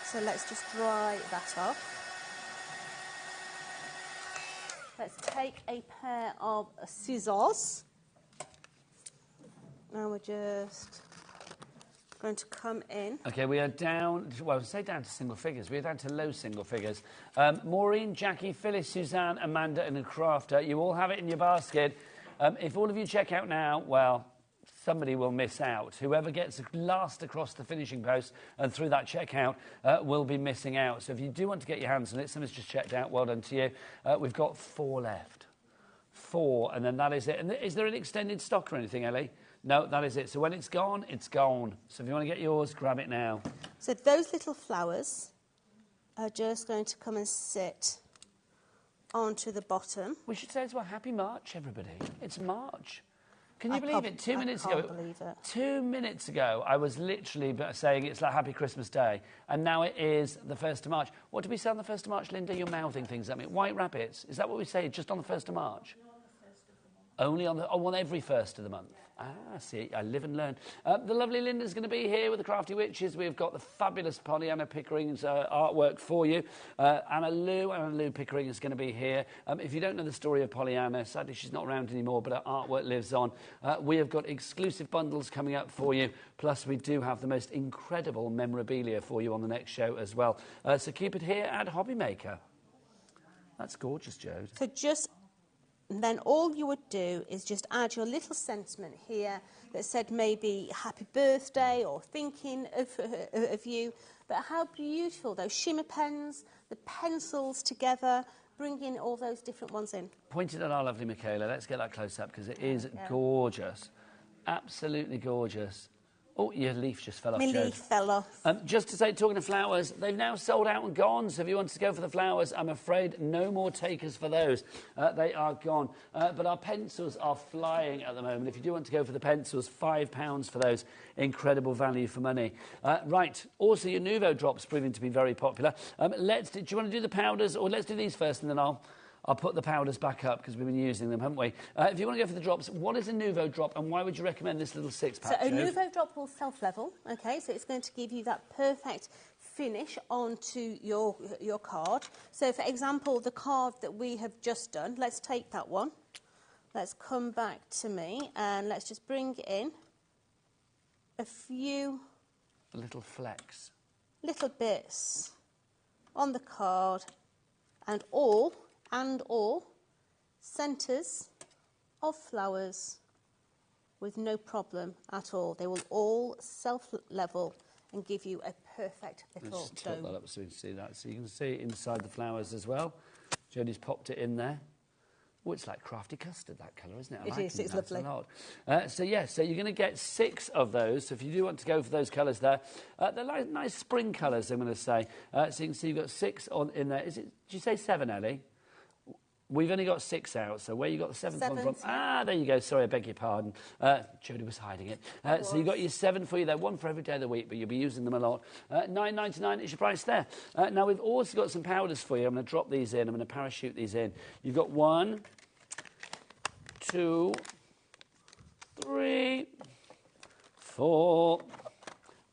So let's just dry that off. Let's take a pair of scissors. Now we're just going to come in.
OK, we are down, well, say down to single figures. We're down to low single figures. Maureen, Jackie, Phyllis, Suzanne, Amanda and a crafter, you all have it in your basket. If all of you check out now, well, somebody will miss out. Whoever gets last across the finishing post and through that checkout will be missing out. So if you do want to get your hands on it, someone's just checked out, well done to you. We've got 4 left. 4, and then that is it. And is there an extended stock or anything, Ellie? No, that is it. So when it's gone, it's gone. So if you want to get yours, grab it now.
So those little flowers are just going to come and sit onto the bottom.
We should say as well, Happy March, everybody. It's March. Can you believe it? 2 minutes ago, 2 minutes ago, I was literally saying it's like Happy Christmas Day, and now it is the 1st of March. What do we say on the 1st of March, Linda? You're mouthing things at me. White rabbits. Is that what we say just on the 1st of March? No, on the 1st of the month. Only on the, on every 1st of the month. Ah, see, I live and learn. The lovely Linda's going to be here with the Crafty Witches. We've got the fabulous Pollyanna Pickering's artwork for you. Anna Lou Pickering is going to be here. If you don't know the story of Pollyanna, sadly she's not around anymore, but her artwork lives on. We have got exclusive bundles coming up for you. Plus, we do have the most incredible memorabilia for you on the next show as well. So keep it here at HobbyMaker. That's gorgeous, Jode.
So just... And then all you would do is just add your little sentiment here that said maybe happy birthday or thinking of you. But how beautiful those shimmer pens, the pencils together, bringing all those different ones in.
Pointed at our lovely Michaela. Let's get that close up because it is gorgeous. Absolutely gorgeous. Oh, your leaf just fell off,
My
Jode.
leaf fell off.
Just to say, talking of flowers, they've now sold out and gone. So if you want to go for the flowers, I'm afraid no more takers for those. They are gone. But our pencils are flying at the moment. If you do want to go for the pencils, £5 for those. Incredible value for money. Right. Also, your Nuvo drops proving to be very popular. Do you want to do the powders, or let's do these first, and then I'll put the powders back up because we've been using them, haven't we? If you want to go for the drops, what is a Nuvo drop and why would you recommend this little 6-pack?
So a Nuvo drop will self-level, okay? So it's going to give you that perfect finish onto your card. So, for example, the card that we have just done, let's take that one. Let's come back to me and let's just bring in a few...
little flecks.
Little bits on the card and all centres of flowers with no problem at all. They will all self-level and give you a perfect little
Let's tilt that up so you can see that. So you can see inside the flowers as well. Jodie's popped it in there. Oh, it's like crafty custard, that colour, isn't it?
It is, it's lovely.
A lot. So you're going to get 6 of those. So if you do want to go for those colours there, they're like nice spring colours, I'm going to say. So you can see you've got 6 in there. Did you say 7, Ellie? We've only got 6 out, so where you got the 7th one from? Ah, there you go. Sorry, I beg your pardon. Jodie was hiding it. So you've got your 7 for you there, 1 for every day of the week, but you'll be using them a lot. $9.99 is your price there. Now, we've also got some powders for you. I'm going to drop these in. I'm going to parachute these in. You've got 1, 2, 3, 4...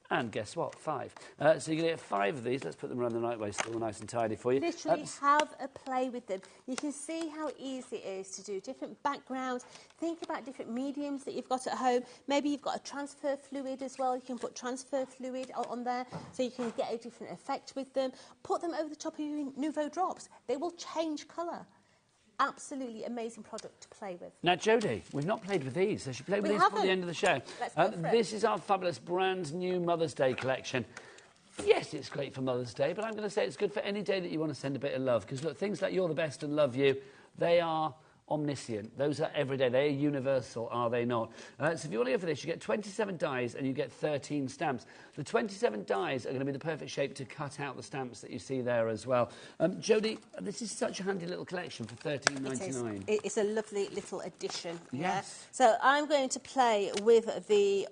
and guess what? 5. So you're going to get 5 of these. Let's put them around the right way so they're all nice and tidy for you.
Literally have a play with them. You can see how easy it is to do different backgrounds. Think about different mediums that you've got at home. Maybe you've got a transfer fluid as well. You can put transfer fluid on there so you can get a different effect with them. Put them over the top of your Nuvo drops. They will change colour. Absolutely amazing product to play with.
Now, Jodie, we've not played with these. So should play with these before the end of the show.
Let's go for
this is our fabulous brand new Mother's Day collection. Yes, it's great for Mother's Day, but I'm going to say it's good for any day that you want to send a bit of love. Because, look, things like You're the Best and Love You, they are omniscient. Those are everyday. They are universal, are they not? So if you want to go for this, you get 27 dies and you get 13 stamps. The 27 dies are going to be the perfect shape to cut out the stamps that you see there as well. Jodie, this is such a handy little collection for $13.99.
It's a lovely little addition.
Yes.
Yeah? So I'm going to play with the,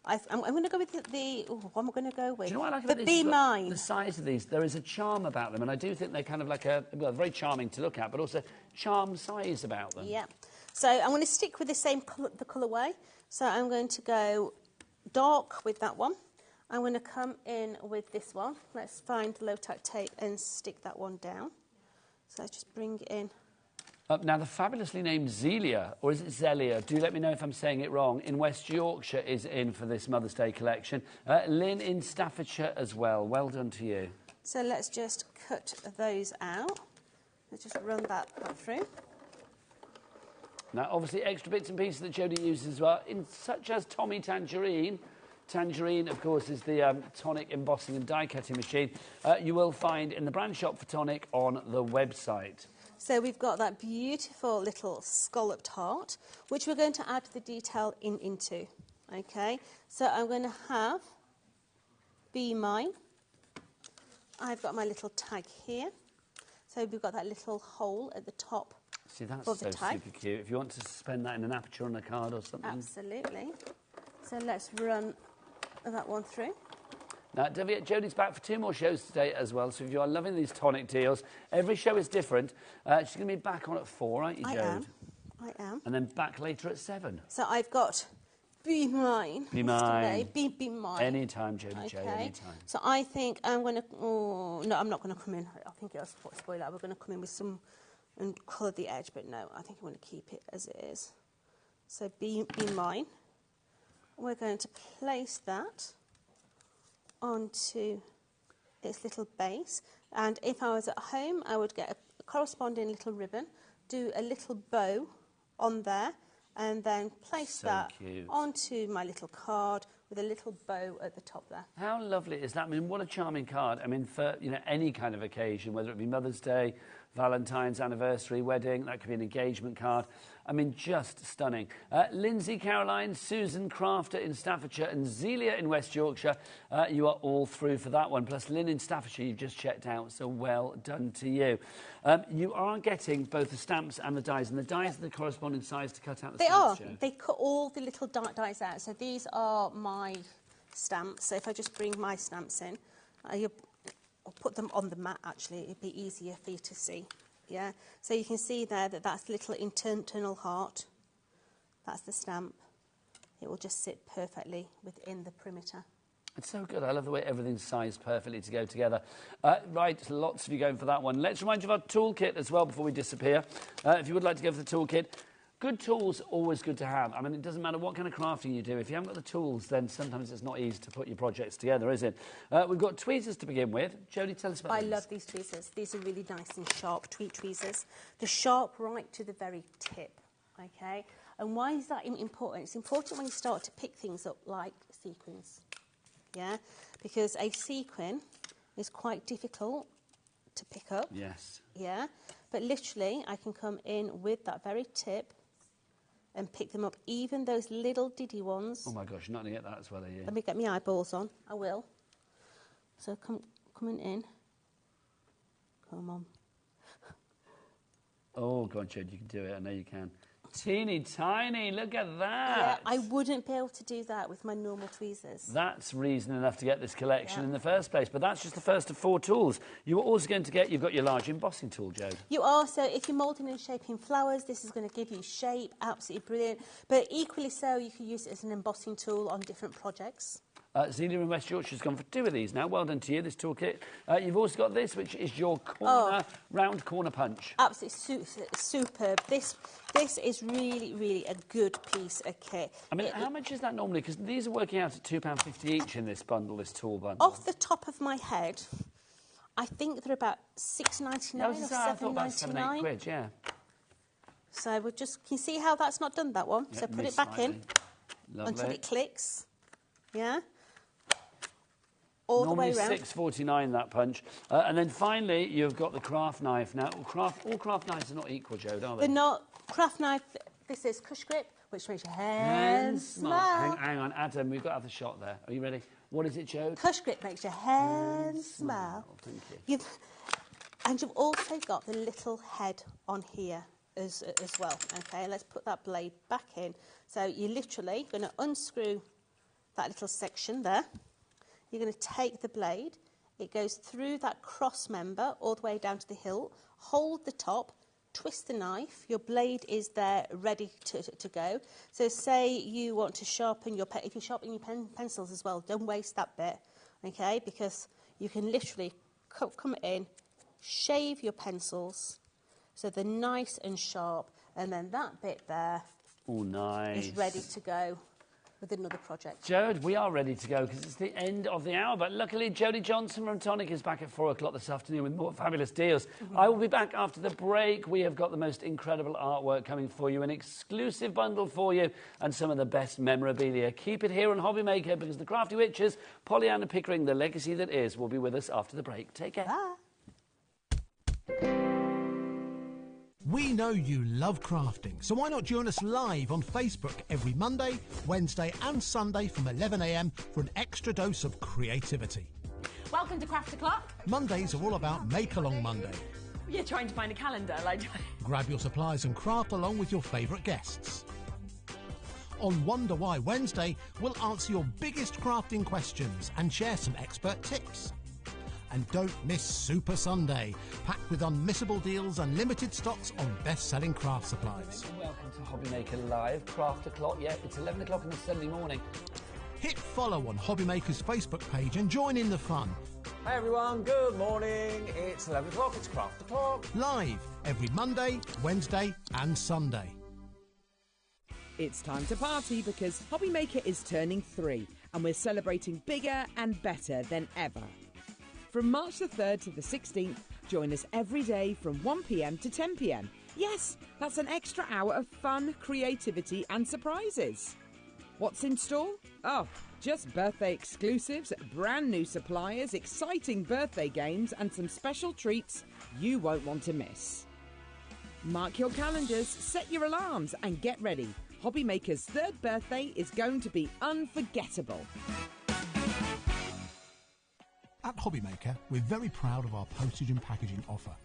I'm going to go with what am I going to go with?
Do you know what I like
the
about this?
Be
Is
Mine.
The size of these, there is a charm about them, and I do think they're kind of like very charming to look at, but also charm size about them.
Yeah. So I'm going to stick with the same colourway. So I'm going to go dark with that one. I'm going to come in with this one. Let's find low-tack tape and stick that one down. So let's just bring it in.
Now, the fabulously named Zelia, or is it Zelia? Do let me know if I'm saying it wrong. In West Yorkshire is in for this Mother's Day collection. Lynn in Staffordshire as well. Well done to you.
So let's just cut those out. Let's just run that through.
Now, obviously, extra bits and pieces that Jodie uses as well, such as Tommy Tangerine. Tangerine, of course, is the tonic embossing and die-cutting machine you will find in the brand shop for Tonic on the website.
So we've got that beautiful little scalloped heart, which we're going to add the detail into. Okay, so I'm going to have Be Mine. I've got my little tag here. So we've got that little hole at the top.
See, that's
of the
so
tag.
super cute. If you want to suspend that in an aperture on a card or something.
Absolutely. So let's run that one through.
Now, don't forget, Jodie's back for 2 more shows today as well, so if you are loving these tonic deals, every show is different. She's going to be back on at 4, aren't you, Jode?
I am.
And then back later at 7.
So I've got Be Mine.
Be Mine.
Be Mine.
Anytime, Jodie,
Okay.
anytime.
So I think I'm going to... Oh, no, I'm not going to come in. I think it'll spoil that. We're going to come in with some... and colour the edge, but no, I think I'm going to keep it as it is. So Be Mine. We're going to place that onto its little base, and if I was at home I would get a corresponding little ribbon, do a little bow on there, and then place that onto my little card with a little bow at the top there.
How lovely is that? I mean, what a charming card. I mean, for any kind of occasion, whether it be Mother's Day, Valentine's, anniversary, wedding, that could be an engagement card. I mean, just stunning. Lindsay, Caroline, Susan, Crafter in Staffordshire and Zelia in West Yorkshire, you are all through for that one. Plus Lynn in Staffordshire, you've just checked out, so well done to you. You are getting both the stamps and the dies, and the dies are the corresponding size to cut out the stamps.
They are. They cut all the little dies out. So these are my stamps. So if I just bring my stamps in, I'll put them on the mat, actually. It'd be easier for you to see. Yeah, so you can see there that that's the little internal heart. That's the stamp. It will just sit perfectly within the perimeter.
It's so good. I love the way everything's sized perfectly to go together. Right, lots of you going for that one. Let's remind you of our toolkit as well before we disappear. If you would like to go for the toolkit, good tools, always good to have. I mean, it doesn't matter what kind of crafting you do. If you haven't got the tools, then sometimes it's not easy to put your projects together, is it? We've got tweezers to begin with. Jodie, tell us about these.
I love these tweezers. These are really nice and sharp tweezers. They're sharp right to the very tip, okay? And why is that important? It's important when you start to pick things up like sequins, yeah? Because a sequin is quite difficult to pick up.
Yes.
Yeah? But literally, I can come in with that very tip and pick them up, even those little diddy ones.
Oh my gosh, you're not going to get that as well, are you?
Let me get my eyeballs on. I will. So coming in. Come on.
Oh, go on, Jode, you can do it. I know you can. Teeny tiny, look at that.
Yeah, I wouldn't be able to do that with my normal tweezers.
That's reason enough to get this collection in the first place. But that's just the first of 4 tools. You are also going to get, you've got your large embossing tool, Jode.
You are, so if you're moulding and shaping flowers, this is going to give you shape, absolutely brilliant. But equally so, you can use it as an embossing tool on different projects.
Zelia in West Yorkshire's gone for 2 of these now. Well done to you, this toolkit. You've also got this, which is your corner, round corner punch.
Absolutely superb. This is really, really a good piece of kit.
I mean, how much is that normally? Because these are working out at £2.50 each in this bundle, this tool bundle.
Off the top of my head, I think they're about £6.99 or £7.99.
I thought about 7, 8 quid, yeah.
So we'll just, can you see how that's not done, that one?
Yep,
so put it back in until it clicks. Yeah. All
normally
the way around.
£6.49 that punch. And then finally, you've got the craft knife. Now, all craft knives are not equal, Jode, are they?
They're not. Craft knife, this is Cush Grip, which makes your hands smile.
Hang on, Adam, we've got to have the shot there. Are you ready? What is it, Jode?
Cush Grip makes your hands smile.
Thank you.
And you've also got the little head on here as well. Okay, let's put that blade back in. So you're literally going to unscrew that little section there. You're going to take the blade. It goes through that cross member all the way down to the hilt. Hold the top, twist the knife. Your blade is there ready to go. So say you want to sharpen your if you're sharpening your pencils as well, don't waste that bit, okay? Because you can literally come in, shave your pencils so they're nice and sharp, and then that bit there is ready to go with another project.
Jode, we are ready to go because it's the end of the hour, but luckily Jodie Johnson from Tonic is back at 4 o'clock this afternoon with more fabulous deals. I will be back after the break. We have got the most incredible artwork coming for you, an exclusive bundle for you, and some of the best memorabilia. Keep it here on HobbyMaker because the Crafty Witches, Pollyanna Pickering, the legacy that is, will be with us after the break. Take care.
Bye.
We know you love crafting, so why not join us live on Facebook every Monday, Wednesday and Sunday from 11 a.m. for an extra dose of creativity.
Welcome to Craft O'Clock.
Mondays are all about Make Along Monday.
You're trying to find a calendar, like...
Grab your supplies and craft along with your favourite guests. On Wonder Why Wednesday, we'll answer your biggest crafting questions and share some expert tips. And don't miss Super Sunday, packed with unmissable deals and limited stocks on best-selling craft supplies.
Welcome to HobbyMaker Live, Craft O'Clock. Yeah, it's 11 o'clock on a Sunday morning.
Hit follow on HobbyMaker's Facebook page and join in the fun.
Hey everyone, good morning. It's 11 o'clock, it's Craft O'Clock.
Live every Monday, Wednesday and Sunday.
It's time to party because HobbyMaker is turning 3 and we're celebrating bigger and better than ever. From March the 3rd to the 16th, join us every day from 1 p.m. to 10 p.m. Yes, that's an extra hour of fun, creativity and surprises. What's in store? Oh, just birthday exclusives, brand new suppliers, exciting birthday games and some special treats you won't want to miss. Mark your calendars, set your alarms and get ready. HobbyMaker's 3rd birthday is going to be unforgettable.
At HobbyMaker, we're very proud of our postage and packaging offer,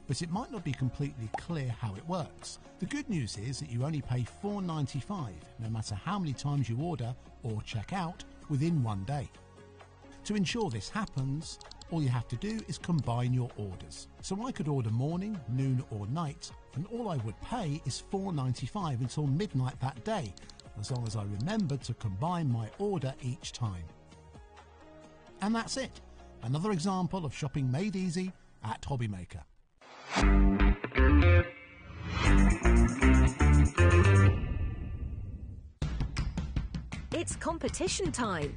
but it might not be completely clear how it works. The good news is that you only pay $4.95 no matter how many times you order or check out within 1 day. To ensure this happens, all you have to do is combine your orders. So I could order morning, noon or night, and all I would pay is $4.95 until midnight that day, as long as I remembered to combine my order each time. And that's it. Another example of shopping made easy at HobbyMaker.
It's competition time.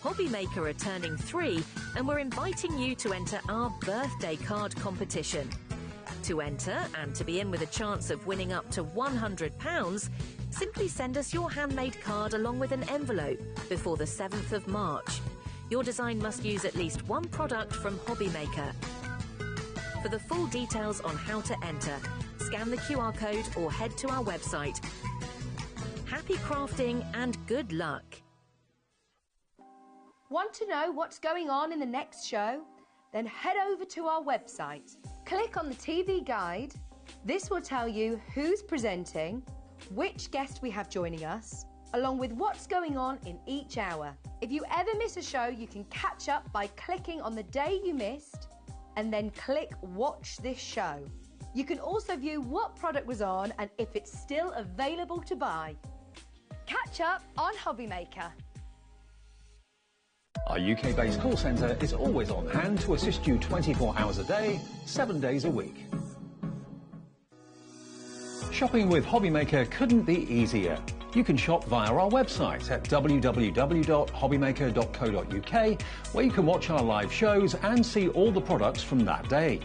HobbyMaker are turning 3 and we're inviting you to enter our birthday card competition. To enter and to be in with a chance of winning up to £100, simply send us your handmade card along with an envelope before the 7th of March. Your design must use at least one product from HobbyMaker. For the full details on how to enter, scan the QR code or head to our website. Happy crafting and good luck.
Want to know what's going on in the next show? Then head over to our website. Click on the TV guide. This will tell you who's presenting, which guest we have joining us, along with what's going on in each hour. If you ever miss a show, you can catch up by clicking on the day you missed and then click Watch This Show. You can also view what product was on and if it's still available to buy. Catch up on HobbyMaker.
Our UK-based call centre is always on hand to assist you 24 hours a day, 7 days a week. Shopping with HobbyMaker couldn't be easier. You can shop via our website at www.hobbymaker.co.uk, where you can watch our live shows and see all the products from that day.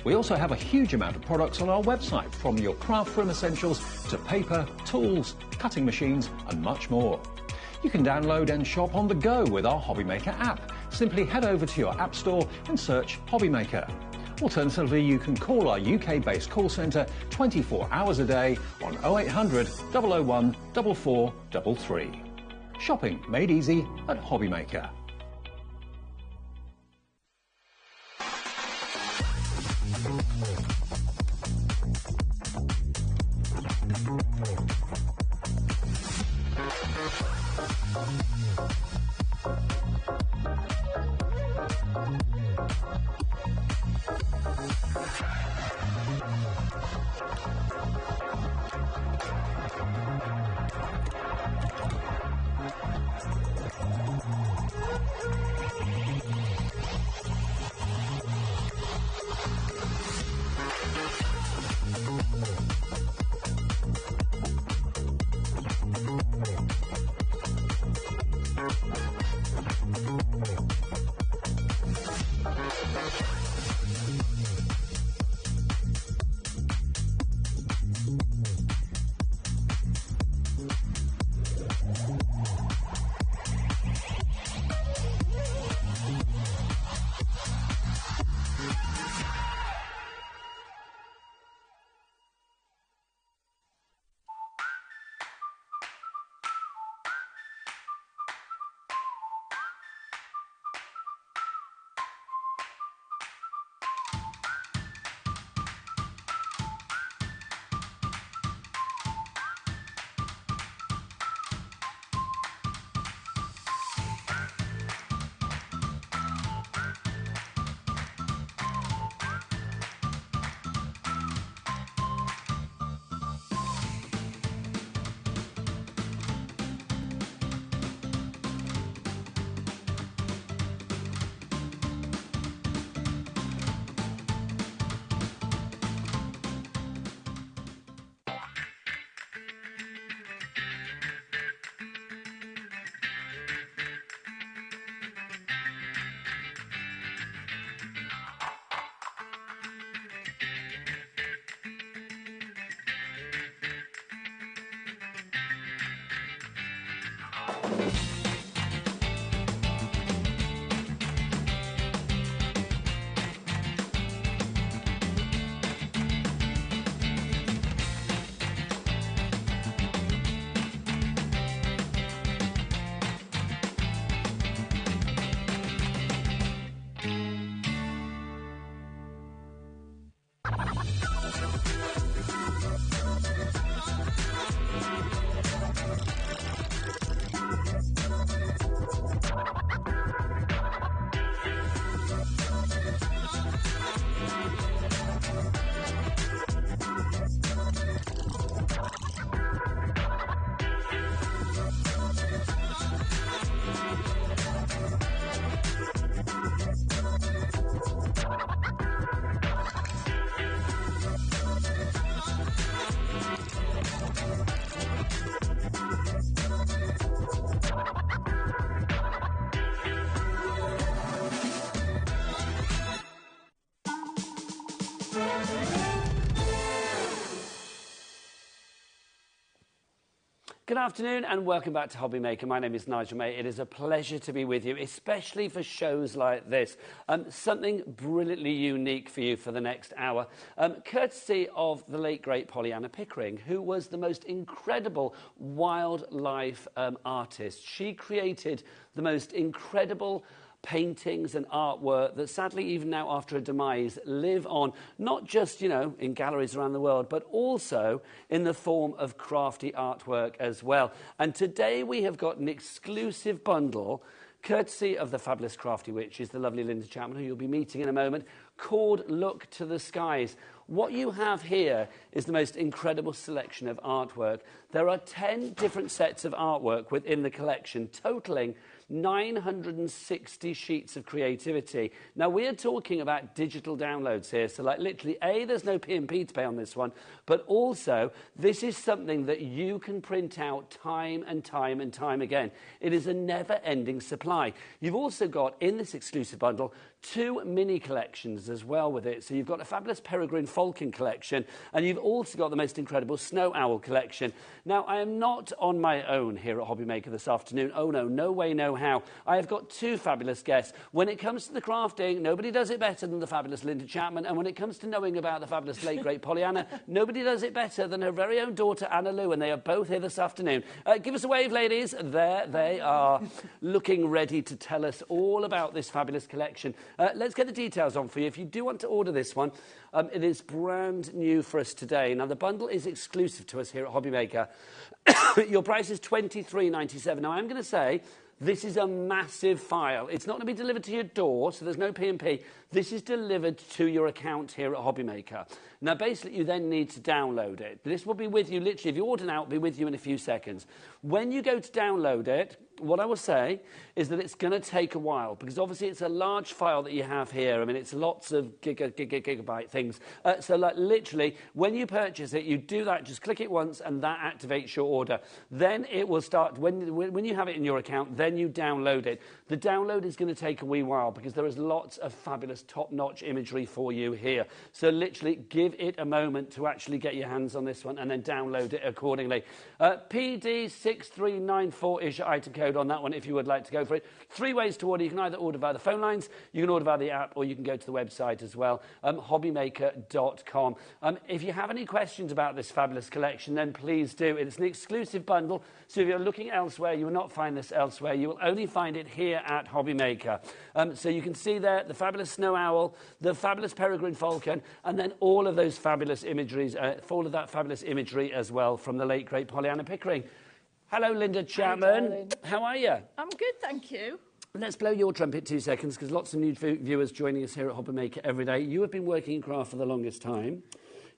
We also have a huge amount of products on our website, from your craft room essentials to paper, tools, cutting machines and much more. You can download and shop on the go with our HobbyMaker app. Simply head over to your app store and search HobbyMaker. Alternatively, you can call our UK-based call centre 24 hours a day on 0800 001 4433. Shopping made easy at HobbyMaker.
Good afternoon and welcome back to HobbyMaker. My name is Nigel May. It is a pleasure to be with you, especially for shows like this. Something brilliantly unique for you for the next hour, courtesy of the late, great Pollyanna Pickering, who was the most incredible wildlife artist. She created the most incredible paintings and artwork that sadly even now after her demise live on, not just, you know, in galleries around the world, but also in the form of crafty artwork as well. And today we have got an exclusive bundle, courtesy of the fabulous crafty witches, the lovely Linda Chapman, who you'll be meeting in a moment, called Look to the Skies. What you have here is the most incredible selection of artwork. There are 10 different sets of artwork within the collection, totaling 960 sheets of creativity. Now, we're talking about digital downloads here, so like literally, A, there's no P&P to pay on this one, but also, this is something that you can print out time and time and time again. It is a never-ending supply. You've also got, in this exclusive bundle, 2 mini collections as well with it. So you've got a fabulous Peregrine Falcon collection, and you've also got the most incredible Snow Owl collection. Now, I am not on my own here at HobbyMaker this afternoon. Oh no, no way, no how. I have got 2 fabulous guests. When it comes to the crafting, nobody does it better than the fabulous Linda Chapman, and when it comes to knowing about the fabulous late, great Pollyanna, nobody does it better than her very own daughter, Anna Lou, and they are both here this afternoon. Give us a wave, ladies. There they are, looking ready to tell us all about this fabulous collection. Let's get the details on for you. If you do want to order this one, it is brand new for us today. Now, the bundle is exclusive to us here at HobbyMaker. Your price is $23.97. Now, I'm going to say This is a massive file. It's not going to be delivered to your door, so there's no P&P. This is delivered to your account here at HobbyMaker. Now, basically, you then need to download it. This will be with you, literally, if you order now, it'll be with you in a few seconds. When you go to download it, what I will say is that it's going to take a while, because obviously it's a large file that you have here. I mean, it's lots of gigabyte things. So, like, literally, when you purchase it, you do that, just click it once, and that activates your order. Then it will start, when you have it in your account, then you download it. The download is going to take a wee while, because there is lots of fabulous top-notch imagery for you here. So, literally, give it a moment to actually get your hands on this one, and then download it accordingly. PD6394 is your item code on that one if you would like to go for it. 3 ways to order. You can either order via the phone lines, you can order via the app, or you can go to the website as well, hobbymaker.com. If you have any questions about this fabulous collection, then please do. It's an exclusive bundle, so if you're looking elsewhere, you will not find this elsewhere. You will only find it here at HobbyMaker. So you can see there the fabulous snow owl, the fabulous peregrine falcon, and then all of those fabulous imageries, all of that fabulous imagery as well from the late, great Pollyanna Pickering. Hello, Linda Chapman. How are you?
I'm good, thank you.
Let's blow your trumpet 2 seconds, because lots of new viewers joining us here at HobbyMaker every day. You have been working in craft for the longest time.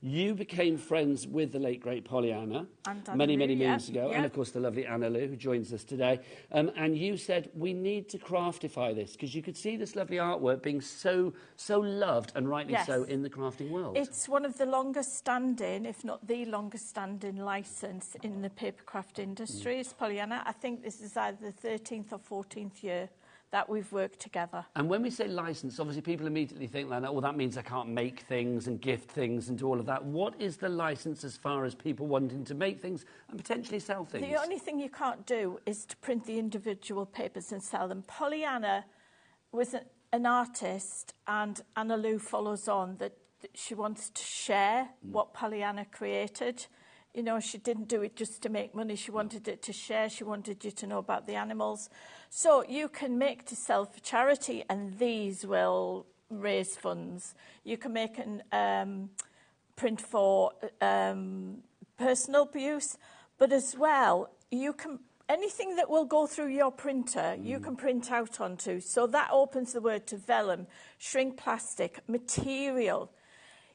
You became friends with the late, great Pollyanna many moons ago, and of course the lovely Anna Lou, who joins us today. And you said, we need to craftify this, because you could see this lovely artwork being so loved, and rightly so, in the crafting world.
It's one of the longest standing, if not the longest standing licence in the papercraft industry, is Pollyanna. I think this is either the 13th or 14th year that we've worked together.
And when we say licence, obviously people immediately think like, oh, that means I can't make things and gift things and do all of that. What is the licence as far as people wanting to make things and potentially sell things?
The only thing you can't do is to print the individual papers and sell them. Pollyanna was an artist, and Anna Lou follows on that she wants to share what Pollyanna created. You know, she didn't do it just to make money. She wanted it to share. She wanted you to know about the animals. So you can make to sell for charity, and these will raise funds. You can make an print for personal use, but as well, you can anything that will go through your printer, you can print out onto. So that opens the word to vellum, shrink plastic, material.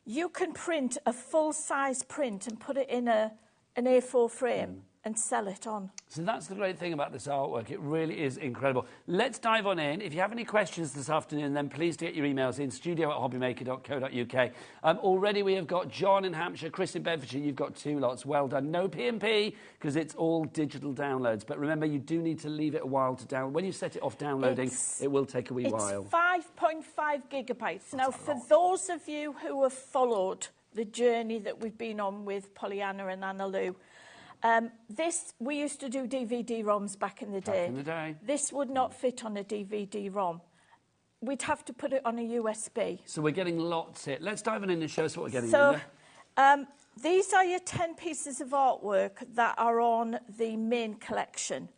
You can print a full-size print and put it in an A4 frame and sell it on.
So that's the great thing about this artwork. It really is incredible. Let's dive on in. If you have any questions this afternoon, then please do get your emails in, studio@hobbymaker.co.uk. Already we have got John in Hampshire, Chris in Bedfordshire. You've got 2 lots. Well done. No P&P, because it's all digital downloads. But remember, you do need to leave it a while to download. When you set it off downloading, it will take a wee while.
It's 5.5 gigabytes. Now, for those of you who have followed the journey that we've been on with Pollyanna and Anna Lou, we used to do DVD-ROMs back in the day.
Back in the day.
This would not fit on a DVD-ROM. We'd have to put it on a USB.
So we're getting lots here. Let's dive in and show us what we're getting.
So, these are your 10 pieces of artwork that are on the main collection.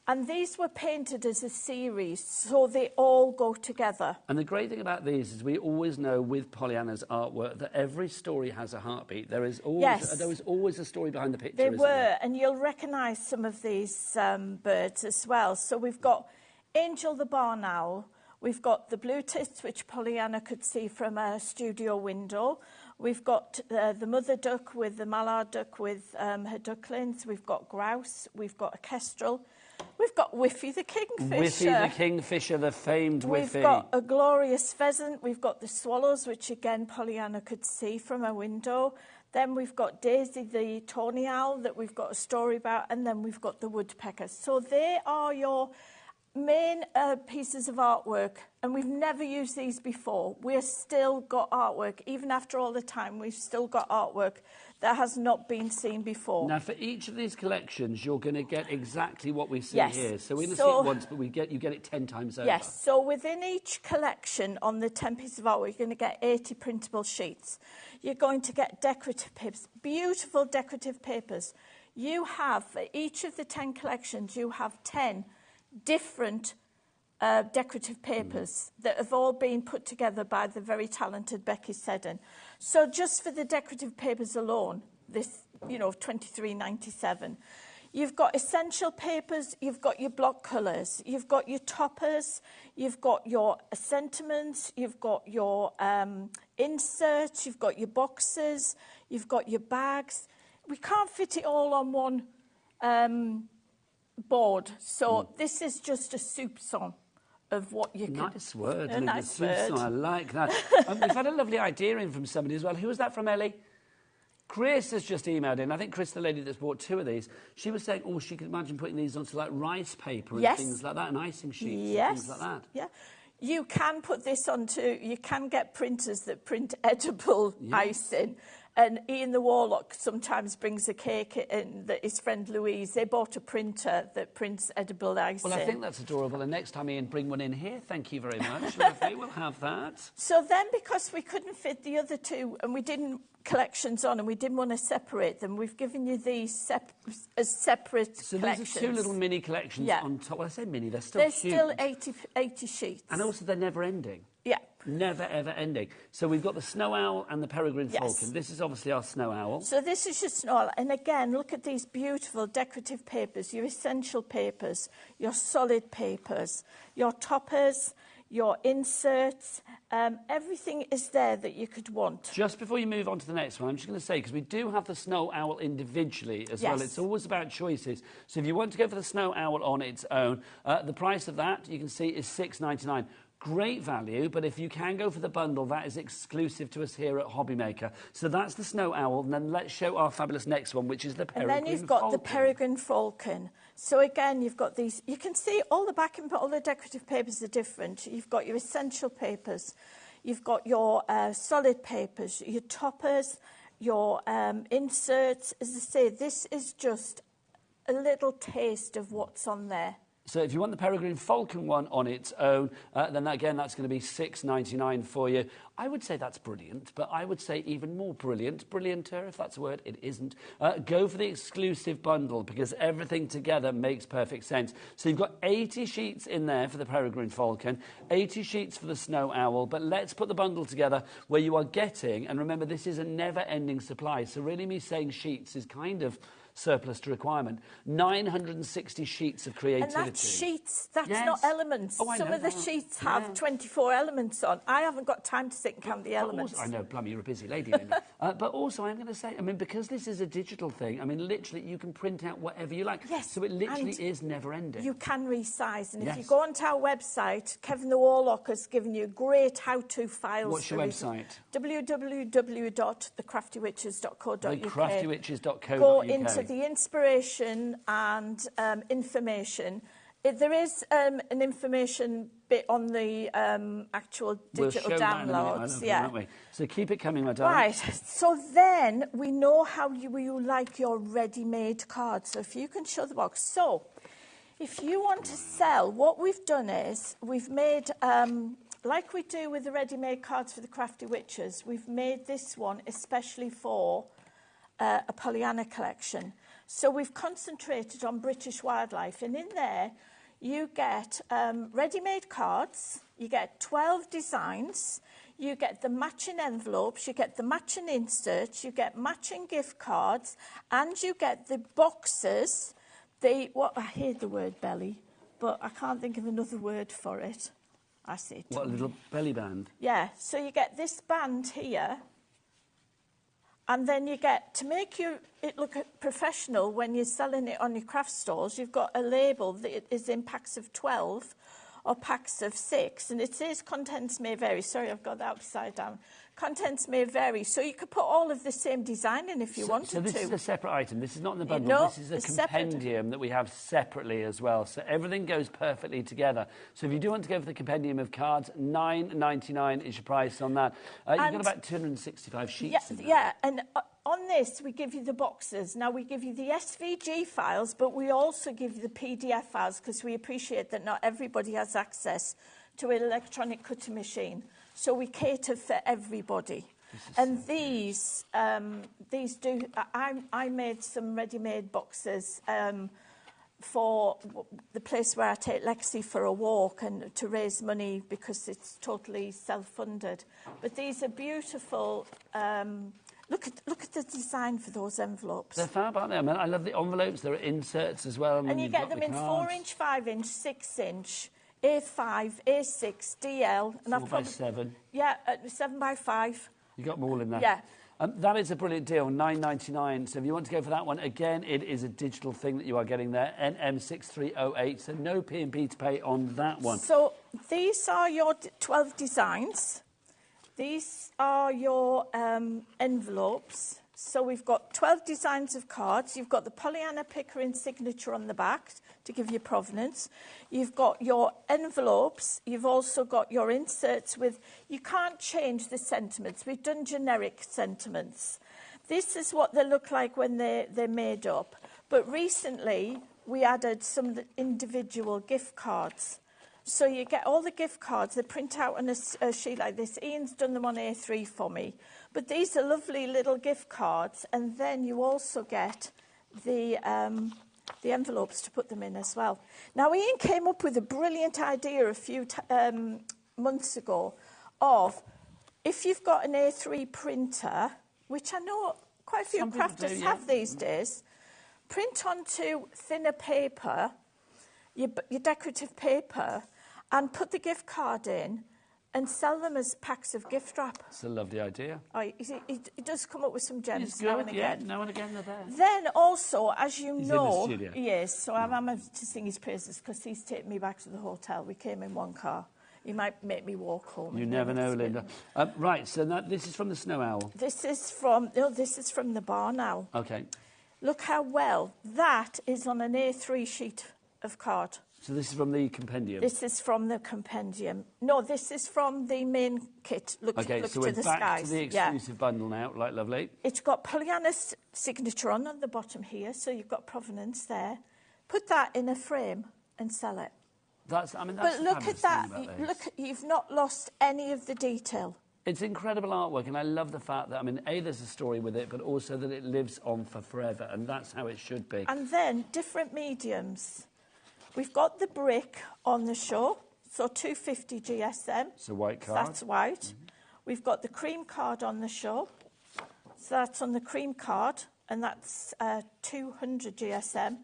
And these were painted as a series, so they all go together.
And the great thing about these is we always know with Pollyanna's artwork that every story has a heartbeat. There is always a story behind the picture,
There were, and you'll recognise some of these birds as well. So we've got Angel the barn owl. We've got the blue tits, which Pollyanna could see from a studio window. We've got the mother duck with the mallard duck with her ducklings. We've got grouse. We've got a kestrel. We've got Whiffy the kingfisher.
Whiffy the kingfisher, the famed Whiffy.
We've got a glorious pheasant. We've got the swallows, which again Pollyanna could see from her window. Then we've got Daisy the tawny owl that we've got a story about. And then we've got the woodpeckers. So they are your main pieces of artwork, and we've never used these before. We've still got artwork, even after all the time, we've still got artwork that has not been seen before.
Now, for each of these collections, you're going to get exactly what we see here. So we're going to see it once, but you get it 10 times over.
Yes, so within each collection on the 10 pieces of artwork, you're going to get 80 printable sheets. You're going to get decorative papers, beautiful decorative papers. You have, for each of the 10 collections, you have 10 different decorative papers that have all been put together by the very talented Becky Seddon. So just for the decorative papers alone, this, you know, £23.97, You've got essential papers, you've got your block colours, you've got your toppers, you've got your sentiments, you've got your inserts, you've got your boxes, you've got your bags. We can't fit it all on one board, so this is just a soupçon of what you can...
Nice word,
a nice word.
I like that. We've had a lovely idea in from somebody as well. Who was that from, Ellie? Chris has just emailed in. I think Chris, the lady that's bought 2 of these, she was saying, she could imagine putting these onto like rice paper and things like that, and icing sheets and things like that.
Yeah. You can put this onto, you can get printers that print edible icing. And Ian the Warlock sometimes brings a cake in that his friend Louise, they bought a printer that prints edible icing.
Well, I think that's adorable. And next time, Ian, bring one in here. Thank you very much. Lovely, we'll have that.
So then, because we couldn't fit the other 2 and we didn't collections on and we didn't want to separate them, we've given you these as separate collections.
So these are 2 little mini collections on top. Well, I say mini, they're still huge.
They're still 80 sheets.
And also they're never ending.
Yeah.
Never, ever ending. So we've got the snow owl and the peregrine falcon. This is obviously our snow owl.
So this is your snow owl. And again, look at these beautiful decorative papers, your essential papers, your solid papers, your toppers, your inserts, everything is there that you could want.
Just before you move on to the next one, I'm just going to say, because we do have the snow owl individually as well, it's always about choices. So if you want to go for the snow owl on its own, the price of that, you can see, is $6.99. Great value, but if you can go for the bundle, that is exclusive to us here at HobbyMaker. So that's the snow owl, and then let's show our fabulous next one, which is the peregrine falcon.
And then you've got the peregrine falcon. So again, you've got these, you can see all the backing, but all the decorative papers are different. You've got your essential papers, you've got your solid papers, your toppers, your inserts. As I say, this is just a little taste of what's on there.
So if you want the peregrine falcon one on its own, then again, that's going to be $6.99 for you. I would say that's brilliant, but I would say even more brillianter, if that's a word, it isn't. Go for the exclusive bundle, because everything together makes perfect sense. So you've got 80 sheets in there for the peregrine falcon, 80 sheets for the snow owl, but let's put the bundle together where you are getting, and remember, this is a never-ending supply, so really me saying sheets is kind of surplus to requirement. 960 sheets of creativity.
And that's sheets, that's not elements. Some of the sheets have 24 elements on. I haven't got time to sit and count the elements.
Also, I know, Plummy, you're a busy lady, Amy. But also, I'm going to say, I mean, because this is a digital thing, I mean, literally, you can print out whatever you like.
Yes.
So it literally is never-ending.
You can resize. And if you go onto our website, Kevin the Warlock has given you great how-to files.
What's your website?
www.thecraftywitches.co.uk.
Thecraftywitches.co.uk.
Go into the inspiration and information. There is an information bit on the actual digital downloads.
Won't we? So keep it coming, my darling.
Right. So then we know how you like your ready-made cards. So if you can show the box. So if you want to sell, what we've done is we've made, like we do with the ready-made cards for the Crafty Witches, we've made this one especially for a Pollyanna collection. So we've concentrated on British wildlife, and in there you get ready-made cards, you get 12 designs, you get the matching envelopes, you get the matching inserts, you get matching gift cards, and you get the boxes. I hate the word belly, but I can't think of another word for it. I say
what, a little belly band?
Yeah, so you get this band here. And then you get, to make it look professional when you're selling it on your craft stores, you've got a label that is in packs of 12 or packs of 6. And it says contents may vary. Sorry, I've got that upside down. Contents may vary. So you could put all of the same design in if you wanted to.
So this is a separate item. This is not in the bundle.
No,
this is a compendium that we have separately as well. So everything goes perfectly together. So if you do want to go for the compendium of cards, $9.99 is your price on that. You've got about 265 sheets.
Yeah, and on this, we give you the boxes. Now, we give you the SVG files, but we also give you the PDF files because we appreciate that not everybody has access to an electronic cutting machine. So we cater for everybody. And these do... I made some ready-made boxes for the place where I take Lexi for a walk and to raise money because it's totally self-funded. But these are beautiful... Look at the design for those envelopes.
They're fab, aren't they? I mean, I love the envelopes. There are inserts as well.
And you
you've
get
got
them
the
in
cards.
4-inch, 5-inch, 6-inch, A5, A6, DL. And
4x7.
Yeah, 7x5.
You got them all in there.
Yeah.
That is a brilliant deal, $9.99. So if you want to go for that one, again, it is a digital thing that you are getting there, NM6308. So no P&P to pay on that one.
So these are your 12 designs. These are your envelopes. So we've got 12 designs of cards. You've got the Pollyanna Pickering signature on the back to give you provenance. You've got your envelopes. You've also got your inserts with... You can't change the sentiments. We've done generic sentiments. This is what they look like when they're made up. But recently, we added some individual gift cards. So you get all the gift cards. They print out on a sheet like this. Ian's done them on A3 for me. But these are lovely little gift cards, and then you also get the envelopes to put them in as well. Now, Ian came up with a brilliant idea a few months ago of, if you've got an A3 printer, which I know quite a few crafters have these days, print onto thinner paper, your decorative paper, and put the gift card in, and sell them as packs of gift wrap.
It's a lovely idea.
Oh, he does come up with some gems
It's
now
good,
and again.
yeah, now and again they're there.
Then also, as you
He's
know...
in the studio.
Yes, so I'm having to sing his praises because he's taken me back to the hotel. We came in one car. He might make me walk home.
You never know, Linda. Right, so this is from the Snow Owl.
This is from the Barn Owl.
OK.
Look how well that is on an A3 sheet of card.
So this is from the compendium?
This is from the compendium. No, this is from the main kit. Look
so
to the
we're back
skies.
to the exclusive bundle now. Right, lovely.
It's got Pollyanna's signature on the bottom here, so you've got provenance there. Put that in a frame and sell it.
That's
But look at that. You've not lost any of the detail.
It's incredible artwork, and I love the fact that, I mean, A, there's a story with it, but also that it lives on for forever, and that's how it should be.
And then different mediums. We've got the brick on the show, so 250 GSM.
It's a white card.
That's white. We've got the cream card on the show. So that's on the cream card, and that's 200 GSM.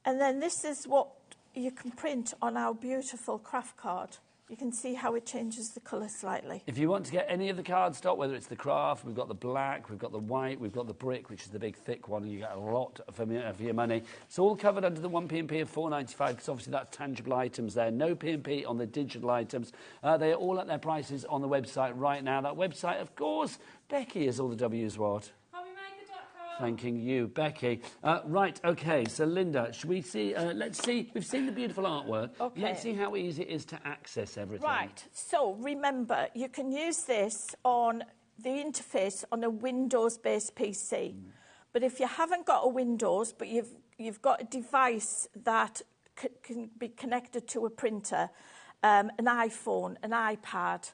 And then this is what you can print on our beautiful craft card. You can see how it changes the colour slightly.
If you want to get any of the card stock, whether it's the craft, we've got the black, we've got the white, we've got the brick, which is the big thick one, and you get a lot for your money. It's all covered under the 1 P&P of £4.95, because obviously that's tangible items there. No P&P on the digital items. They are all at their prices on the website right now. That website, of course, Becky is all the W's what? Thanking you, Becky. Right, OK, so Linda, should we see... let's see, we've seen the beautiful artwork.
Okay.
Let's see how easy it is to access everything.
Right, so remember, you can use this on the interface on a Windows-based PC. But if you haven't got a Windows, but you've got a device that can be connected to a printer, an iPhone, an iPad,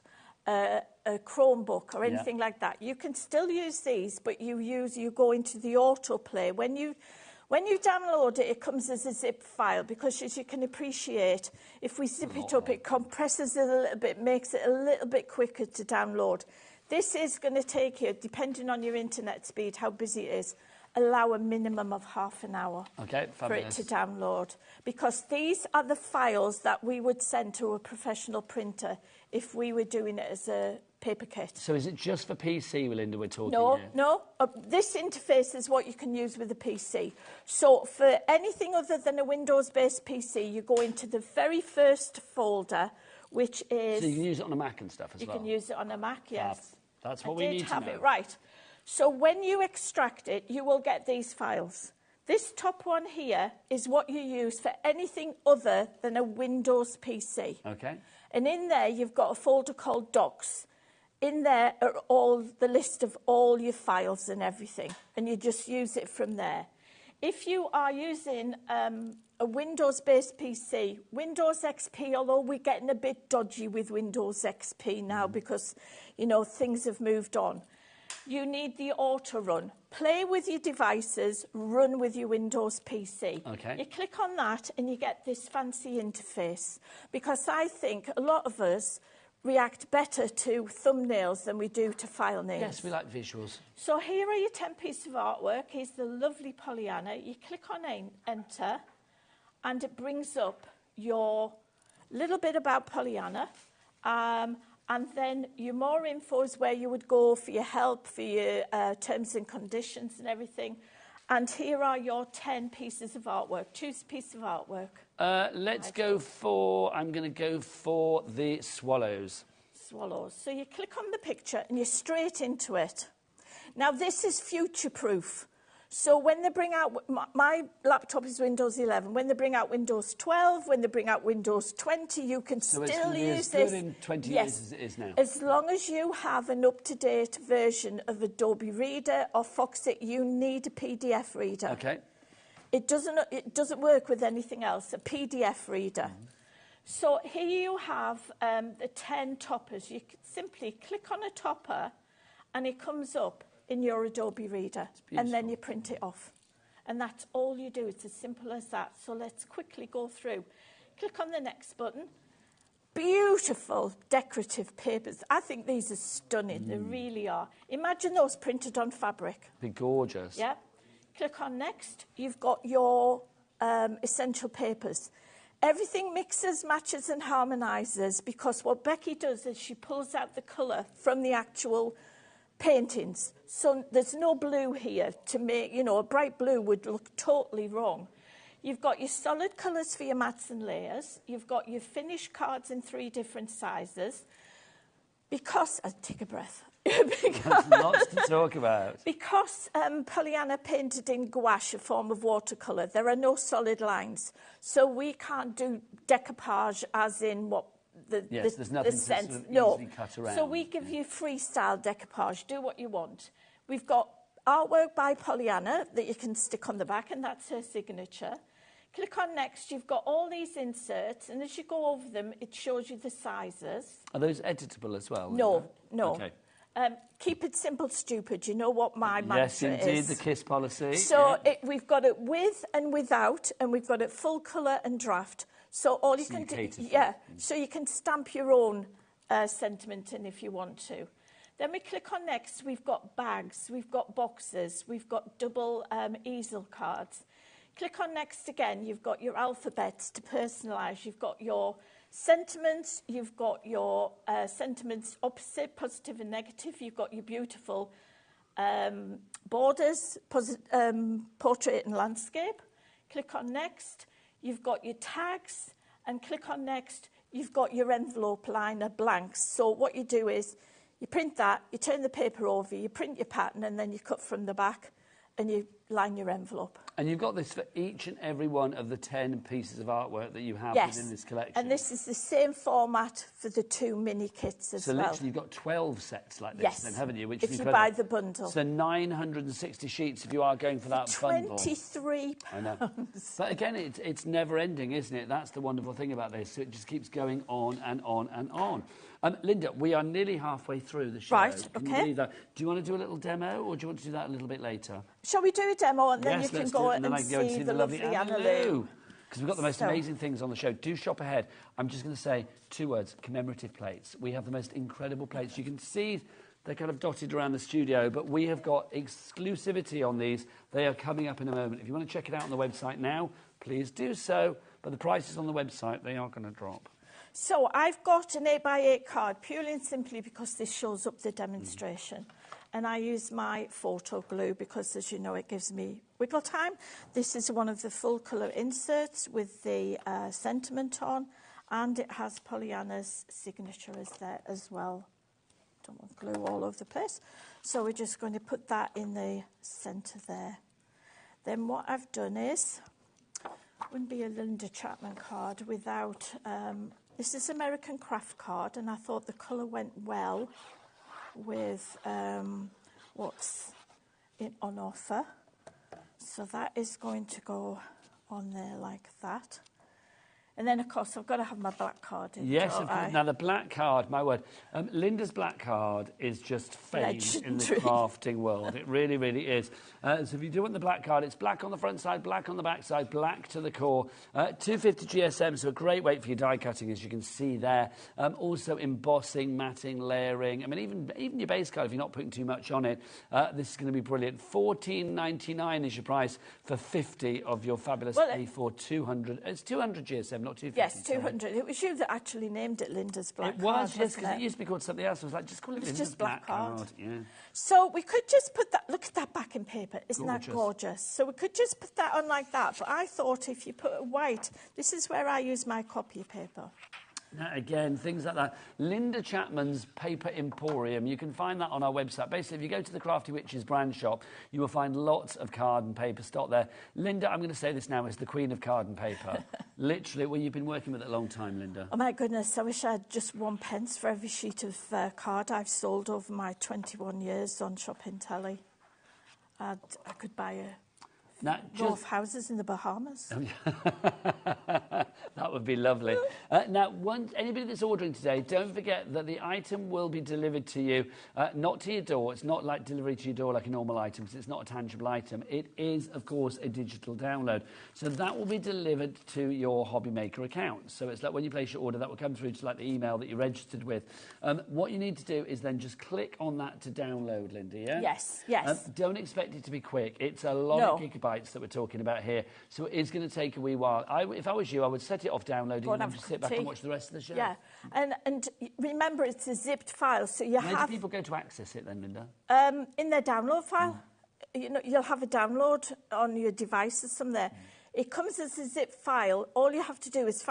a Chromebook or anything like that, you can still use these, but you go into the autoplay. When you download it, it comes as a zip file, because as you can appreciate, if we zip it up, it compresses it a little bit, makes it a little bit quicker to download. This is going to take you, depending on your internet speed, how busy it is, allow a minimum of half an hour for it to download. Because these are the files that we would send to a professional printer if we were doing it as a paper kit.
So is it just for PC, Linda, we're talking here?
No. This interface is what you can use with a PC. So for anything other than a Windows-based PC, you go into the very first folder, which is...
So you can use it on a Mac and stuff as well?
You can use it on a Mac, yes.
That's what we need to know.
I did have it, right. So when you extract it, you will get these files. This top one here is what you use for anything other than a Windows PC.
OK.
And in there, you've got a folder called Docs. In there are all the list of all your files and everything, and you just use it from there. If you are using a Windows-based PC, Windows XP, although we're getting a bit dodgy with Windows XP now because, you know, things have moved on, you need the auto run. Play with your devices, run with your Windows PC.
Okay.
You click on that and you get this fancy interface, because I think a lot of us react better to thumbnails than we do to file names.
Yes, we like visuals.
So here are your 10 pieces of artwork. Here's the lovely Pollyanna. You click on enter, and it brings up your little bit about Pollyanna. And then your more info is where you would go for your help, for your terms and conditions and everything. And here are your 10 pieces of artwork. Choose a piece of artwork.
Let's go for, I'm going to go for the swallows.
Swallows. So you click on the picture and you're straight into it. Now, this is future-proof. So when they bring out, my laptop is Windows 11. When they bring out Windows 12, when they bring out Windows 20, you can still use this.
As good in 20 years as it is now.
As long as you have an up-to-date version of Adobe Reader or Foxit, you need a PDF reader.
Okay.
It doesn't work with anything else, a PDF reader. So here you have the 10 toppers. You can simply click on a topper and it comes up in your Adobe Reader, and then you print it off. And that's all you do. It's as simple as that. So let's quickly go through. Click on the next button. Beautiful decorative papers. I think these are stunning. They really are. Imagine those printed on fabric.
Be gorgeous.
Yeah. Click on next. You've got your essential papers. Everything mixes, matches and harmonises, because what Becky does is she pulls out the colour from the actual paintings. So there's no blue here to make, you know, a bright blue would look totally wrong. You've got your solid colours for your mats and layers. You've got your finished cards in 3 different sizes. Because, I'll take a breath.
There's lots to talk about.
Because Pollyanna painted in gouache, a form of watercolour, there are no solid lines. So we can't do decoupage as in what
there's nothing to
sense.
sort of
No.
easily cut around.
So we give you freestyle decoupage. Do what you want. We've got artwork by Pollyanna that you can stick on the back, and that's her signature. Click on next. You've got all these inserts, and as you go over them, it shows you the sizes.
Are those editable as well?
No, no.
Okay.
Keep it simple, stupid. You know what my mantra is.
Yes, indeed, the KISS policy.
So we've got it with and without, and we've got it full colour and draft. So all you can do, so you can stamp your own sentiment in if you want to. Then we click on next. We've got bags, we've got boxes, we've got double easel cards. Click on next again. You've got your alphabets to personalise. You've got your sentiments. You've got your sentiments opposite, positive and negative. You've got your beautiful borders, portrait and landscape. Click on next. You've got your tags, and click on next. You've got your envelope liner blanks. So what you do is you print that, you turn the paper over, you print your pattern, and then you cut from the back and you line your envelope.
And you've got this for each and every one of the 10 pieces of artwork that you have within this collection.
And this is the same format for the 2 mini kits as well.
So literally you've got 12 sets like this then, haven't you? Which
if
is
you
incredible.
buy the bundle.
So 960 sheets if you are going for that bundle.
£23.
I know. But again, it's never ending, isn't it? That's the wonderful thing about this. So it just keeps going on and on and on. Linda, we are nearly halfway through the show.
Right,
Can you believe that? Do you want to do a little demo, or do you want to do that a little bit later?
Shall we do a demo, and then
yes,
you can go and see the lovely Anna Lou?
Because we've got the most amazing things on the show. Do shop ahead. I'm just going to say 2 words, commemorative plates. We have the most incredible plates. You can see they're kind of dotted around the studio, but we have got exclusivity on these. They are coming up in a moment. If you want to check it out on the website now, please do so. But the prices on the website, they are going to drop.
So I've got an 8x8 card purely and simply because this shows up the demonstration. And I use my photo glue because, as you know, it gives me wiggle time. This is one of the full colour inserts with the sentiment on, and it has Pollyanna's signature there as well. Don't want glue all over the place. So we're just going to put that in the centre there. Then what I've done is, wouldn't be a Linda Chapman card without... this is American Craft card, and I thought the colour went well with what's on offer. So that is going to go on there like that. And then, of course, I've got to have my black card in.
Yes,
don't I?
now the black card, my word. Linda's black card is just fame in the
Legendary.
crafting world. It really, really is. So if you do want the black card, it's black on the front side, black on the back side, black to the core. 250 GSM, so a great weight for your die cutting, as you can see there. Also embossing, matting, layering. I mean, even your base card, if you're not putting too much on it, this is going to be brilliant. $14.99 is your price for 50 of your fabulous A4 200. It's 200 GSM, not 250.
Yes, 200. It was you that actually named it Linda's black
It
card.
was, yes, because it used to be called something else. I was like, just call it Linda's
just
black
black card.
Yeah.
So we could just put that, look at that backing paper, isn't that
Gorgeous.
gorgeous? So we could just put that on like that, but I thought if you put a white, this is where I use my copy paper.
Now, again, things like that. Linda Chapman's Paper Emporium, you can find that on our website. Basically, if you go to the Crafty Witches brand shop, you will find lots of card and paper stock there. Linda, I'm going to say this now, is the queen of card and paper. Literally, well, you've been working with it a long time, Linda.
Oh my goodness, I wish I had just 1 pence for every sheet of card I've sold over my 21 years on Shopping Telly. I could buy row of houses in the Bahamas.
That would be lovely. Now, anybody that's ordering today, don't forget that the item will be delivered to you, not to your door. It's not like delivery to your door like a normal item, because it's not a tangible item. It is, of course, a digital download. So that will be delivered to your HobbyMaker account. So it's like when you place your order, that will come through to like the email that you're registered with. What you need to do is then just click on that to download, Linda, yeah?
Yes, yes.
Don't expect it to be quick. It's a lot of gigabytes that we're talking about here. So it is going to take a wee while. If I was you, I would set it off downloading and then just sit back and watch the rest of the show.
Yeah, and remember, it's a zipped file, so you
Where do people go to access it then, Linda?
In their download file. You know, you'll have a download on your devices somewhere. It comes as a zip file. All you have to do is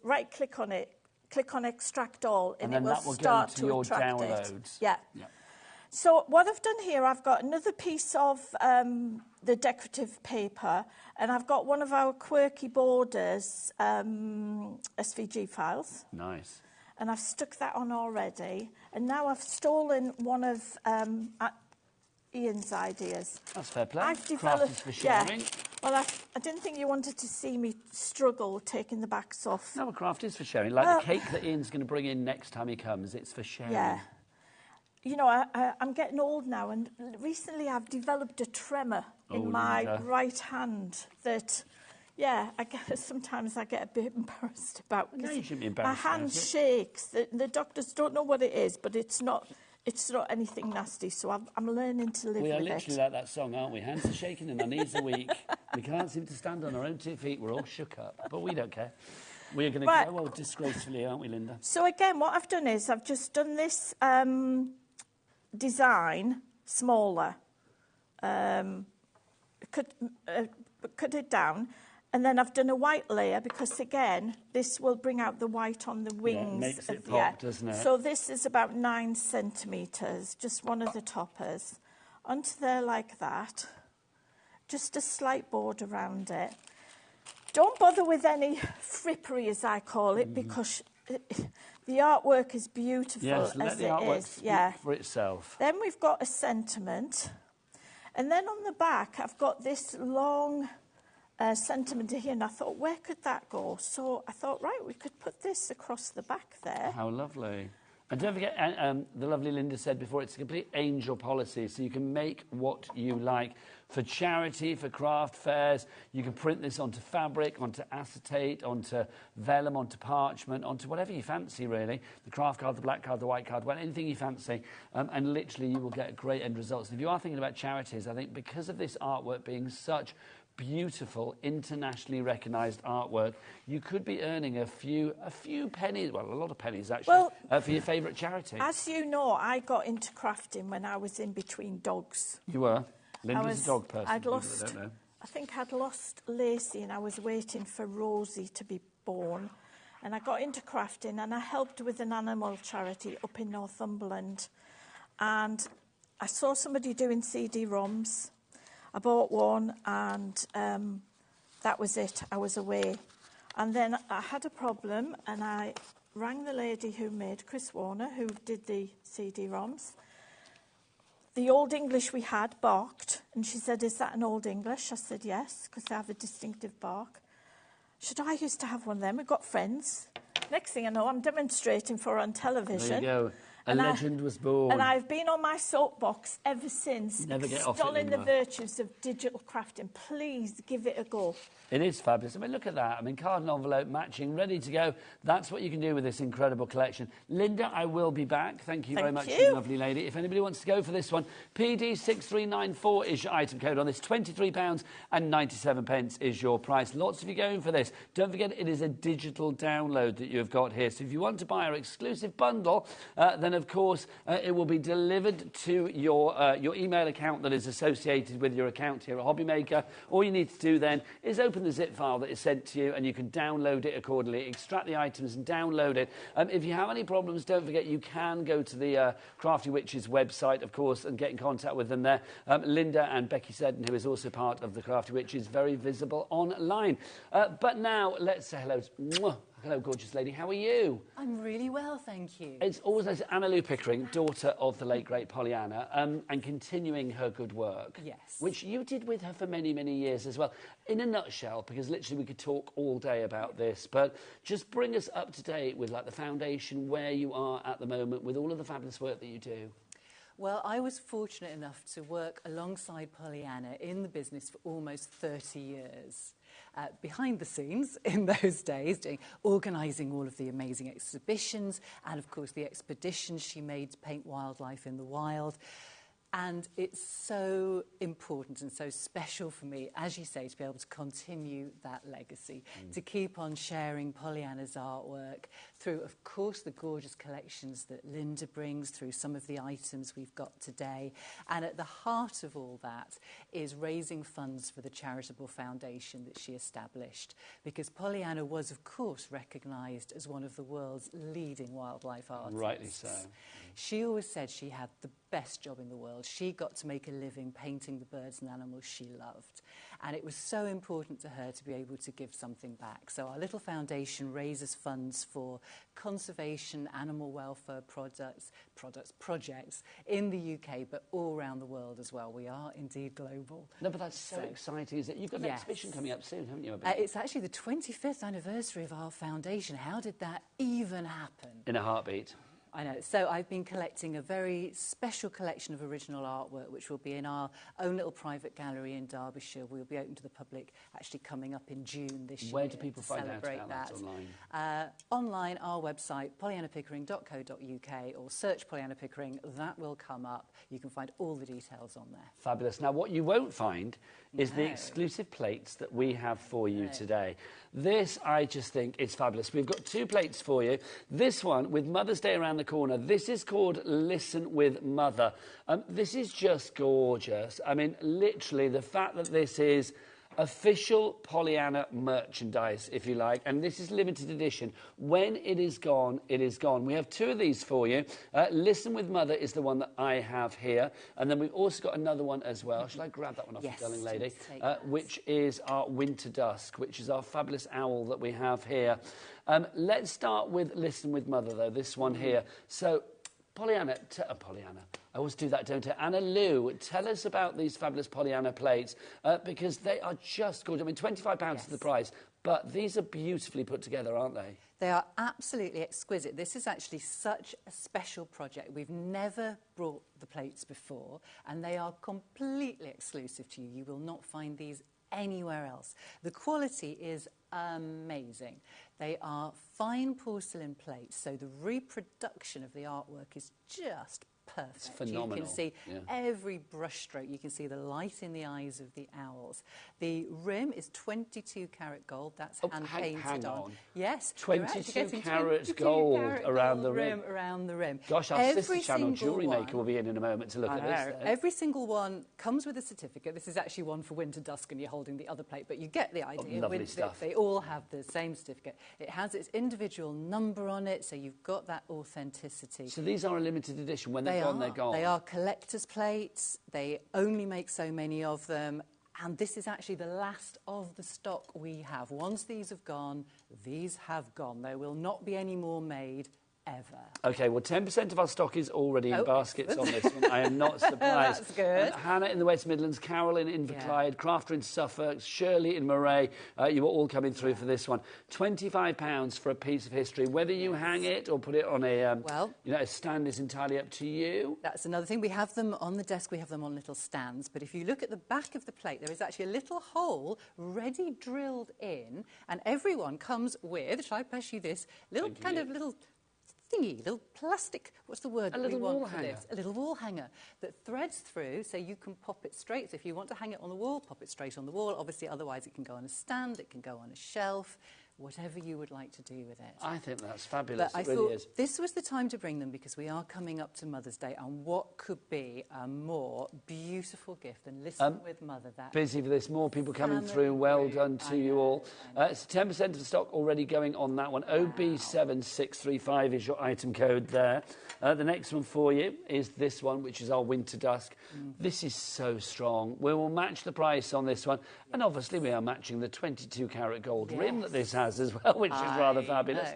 right-click on it, click on Extract All, and it will start to
your
attract
downloads.
it. Yeah. So what I've done here, I've got another piece of the decorative paper, and I've got one of our quirky borders SVG files.
Nice.
And I've stuck that on already. And now I've stolen one of Ian's ideas.
That's fair play.
I've developed,
Craft is for sharing.
Yeah. Well, I didn't think you wanted to see me struggle taking the backs off.
No, craft is for sharing. Like the cake that Ian's going to bring in next time he comes, it's for sharing.
Yeah. You know, I'm getting old now, and recently I've developed a tremor in my right hand that, sometimes I get a bit embarrassed about.
No, you shouldn't be embarrassed.
My hand shakes. The doctors don't know what it is, but it's not anything nasty, so I'm learning to live with it.
We are literally like that song, aren't we? Hands are shaking and our knees are weak. We can't seem to stand on our own 2 feet. We're all shook up, but we don't care. We're going to go disgracefully, aren't we, Linda?
So again, what I've done is I've just done this design smaller, cut it down, and then I've done a white layer because again this will bring out the white on the wings.
Yeah, it makes it pop, doesn't it?
So this is about 9 centimetres, just one of the toppers, onto there like that, just a slight border around it. Don't bother with any frippery, as I call it, because the artwork is beautiful
yes, let
as
the
it
artwork
is.
speak for itself.
Then we've got a sentiment. And then on the back, I've got this long sentiment here. And I thought, where could that go? So I thought, right, we could put this across the back there.
How lovely. And don't forget, the lovely Linda said before, it's a complete angel policy, so you can make what you like. For charity, for craft fairs, you can print this onto fabric, onto acetate, onto vellum, onto parchment, onto whatever you fancy, really. The craft card, the black card, the white card, anything you fancy. And literally, you will get great end results. And if you are thinking about charities, I think because of this artwork being such beautiful, internationally recognised artwork, you could be earning a few pennies, well, a lot of pennies, actually, for your favourite charity.
As you know, I got into crafting when I was in between dogs.
You were? Linda was a dog person.
I think I'd lost Lacey and I was waiting for Rosie to be born. And I got into crafting and I helped with an animal charity up in Northumberland. And I saw somebody doing CD-ROMs. I bought one and that was it. I was away. And then I had a problem and I rang the lady who made Chris Warner, who did the CD-ROMs. The Old English we had barked, and she said, is that an Old English? I said, yes, because they have a distinctive bark. should I used to have one of them? We've got friends. Next thing I know, I'm demonstrating for her on television.
There you go. A legend was born.
And I've been on my soapbox ever since,
Never get off it,
extolling the
Linda.
virtues of digital crafting. Please give it a go.
It is fabulous. I mean, look at that. I mean, card and envelope matching, ready to go. That's what you can do with this incredible collection. Linda, I will be back. Thank you very much, you lovely lady. If anybody wants to go for this one, PD6394 is your item code on this. £23.97 is your price. Lots of you going for this. Don't forget, it is a digital download that you've got here. So if you want to buy our exclusive bundle, then, of course, it will be delivered to your email account that is associated with your account here at HobbyMaker. All you need to do then is open the zip file that is sent to you, and you can download it accordingly, extract the items and download it. If you have any problems, don't forget you can go to the Crafty Witches website, of course, and get in contact with them there. Linda and Becky Seddon, who is also part of the Crafty Witches, very visible online. But now, let's say hello. Hello, gorgeous lady. How are you?
I'm really well, thank you.
It's always nice. Anna Lou Pickering, daughter of the late, great Pollyanna, and continuing her good work.
Yes.
Which you did with her for many, many years as well. In a nutshell, because literally we could talk all day about this, but just bring us up to date with, like, the foundation, where you are at the moment, with all of the fabulous work that you do.
Well, I was fortunate enough to work alongside Pollyanna in the business for almost 30 years. Behind the scenes in those days, organising all of the amazing exhibitions and, of course, the expeditions she made to paint wildlife in the wild. And it's so important and so special for me, as you say, to be able to continue that legacy, to keep on sharing Pollyanna's artwork through, of course, the gorgeous collections that Linda brings, through some of the items we've got today. And at the heart of all that is raising funds for the charitable foundation that she established, because Pollyanna was, of course, recognised as one of the world's leading wildlife artists.
Rightly so.
She always said she had the best job in the world. She got to make a living painting the birds and animals she loved. And it was so important to her to be able to give something back. So our little foundation raises funds for conservation, animal welfare projects in the UK, but all around the world as well. We are indeed global.
No, but that's so exciting, is it? You've got an exhibition coming up soon, haven't you?
It's actually the 25th anniversary of our foundation. How did that even happen?
In a heartbeat.
I know. So I've been collecting a very special collection of original artwork, which will be in our own little private gallery in Derbyshire. We'll be open to the public actually coming up in June this year.
Where do people find out
about
that online?
Online, our website, pollyannapickering.co.uk, or search Pollyanna Pickering. That will come up. You can find all the details on there.
Fabulous. Now, what you won't find is the exclusive plates that we have for you today. This, I just think, is fabulous. We've got 2 plates for you. This one, with Mother's Day around the corner, this is called Listen with Mother. This is just gorgeous. I mean, literally, the fact that this is official Pollyanna merchandise, if you like, and this is limited edition. When it is gone, it is gone. We have 2 of these for you. Listen with Mother is the one that I have here, and then we've also got another one as well. Shall I grab that one off,
yes,
you darling lady? Which is our Winter Dusk, which is our fabulous owl that we have here. Let's start with Listen with Mother, though, this one here. So, Pollyanna, I always do that, don't I? Anna Lou, tell us about these fabulous Pollyanna plates, because they are just gorgeous. I mean, £25 is the price, but these are beautifully put together, aren't they?
They are absolutely exquisite. This is actually such a special project. We've never brought the plates before, and they are completely exclusive to you. You will not find these anywhere else. The quality is amazing. They are fine porcelain plates, so the reproduction of the artwork is just perfect.
It's phenomenal.
You can see every brushstroke. You can see the light in the eyes of the owls. The rim is 22 carat gold. That's hand painted
hang on.
Yes,
22 carats gold around the rim.
Around the rim.
Gosh, our sister channel, Jewellery Maker, will be in a moment to look at this. Then.
Every single one comes with a certificate. This is actually one for Winter Dusk, and you're holding the other plate, but you get the idea.
Lovely stuff.
They all have the same certificate. It has its individual number on it, so you've got that authenticity.
So these are a limited edition. When they're gone, they're gone.
They are collector's plates. They only make so many of them. And this is actually the last of the stock we have. Once these have gone, these have gone. There will not be any more made ever.
OK, well, 10% of our stock is already in baskets on this one. I am not surprised.
That's good.
Hannah in the West Midlands, Carolyn in Inverclyde, Crafter in Suffolk, Shirley in Moray. You were all coming through for this one. £25 for a piece of history. Whether you hang it or put it on a, a stand is entirely up to you.
That's another thing. We have them on the desk. We have them on little stands. But if you look at the back of the plate, there is actually a little hole ready drilled in, and everyone comes with, shall I pass you this, little little thingy, little plastic, what's the word?
A little wall hanger.
A little wall hanger that threads through, so you can pop it straight. So if you want to hang it on the wall, pop it straight on the wall. Obviously, otherwise it can go on a stand, it can go on a shelf, whatever you would like to do with it.
I think that's fabulous.
But
it really is.
This was the time to bring them because we are coming up to Mother's Day, and what could be a more beautiful gift than listening with Mother? That
busy for this, more people coming through. Well done to you all. It's 10% of the stock already going on that one. OB7635 is your item code there. The next one for you is this one, which is our Winter Dusk. This is so strong. We will match the price on this one, and obviously we are matching the 22-carat gold rim that this has as well, which is rather fabulous.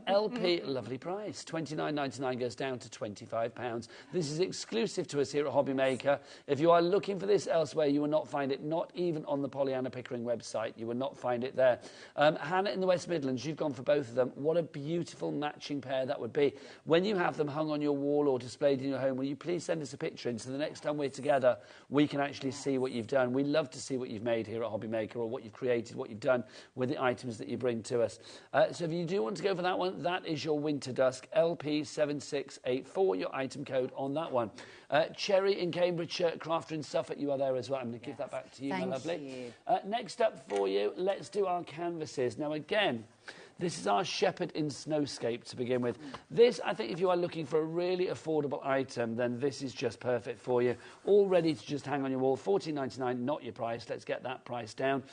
LP, lovely price. $29.99 goes down to £25. This is exclusive to us here at HobbyMaker. If you are looking for this elsewhere, you will not find it, not even on the Pollyanna Pickering website. You will not find it there. Hannah in the West Midlands, you've gone for both of them. What a beautiful matching pair that would be. When you have them hung on your wall or displayed in your home, will you please send us a picture in so the next time we're together, we can actually see what you've done. We love to see what you've made here at HobbyMaker, or what you've created, what you've done with the items that you bring to us. So if you do want to go for that one, that is your Winter Dusk, LP7684, your item code on that one. Cherry in Cambridgeshire, Crafter in Suffolk, you are there as well. I'm going to give that back to you, my lovely. Next up for you, let's do our canvases. Now, again, this is our Shepherd in Snowscape to begin with. This, I think, if you are looking for a really affordable item, then this is just perfect for you. All ready to just hang on your wall. $14.99, not your price. Let's get that price down.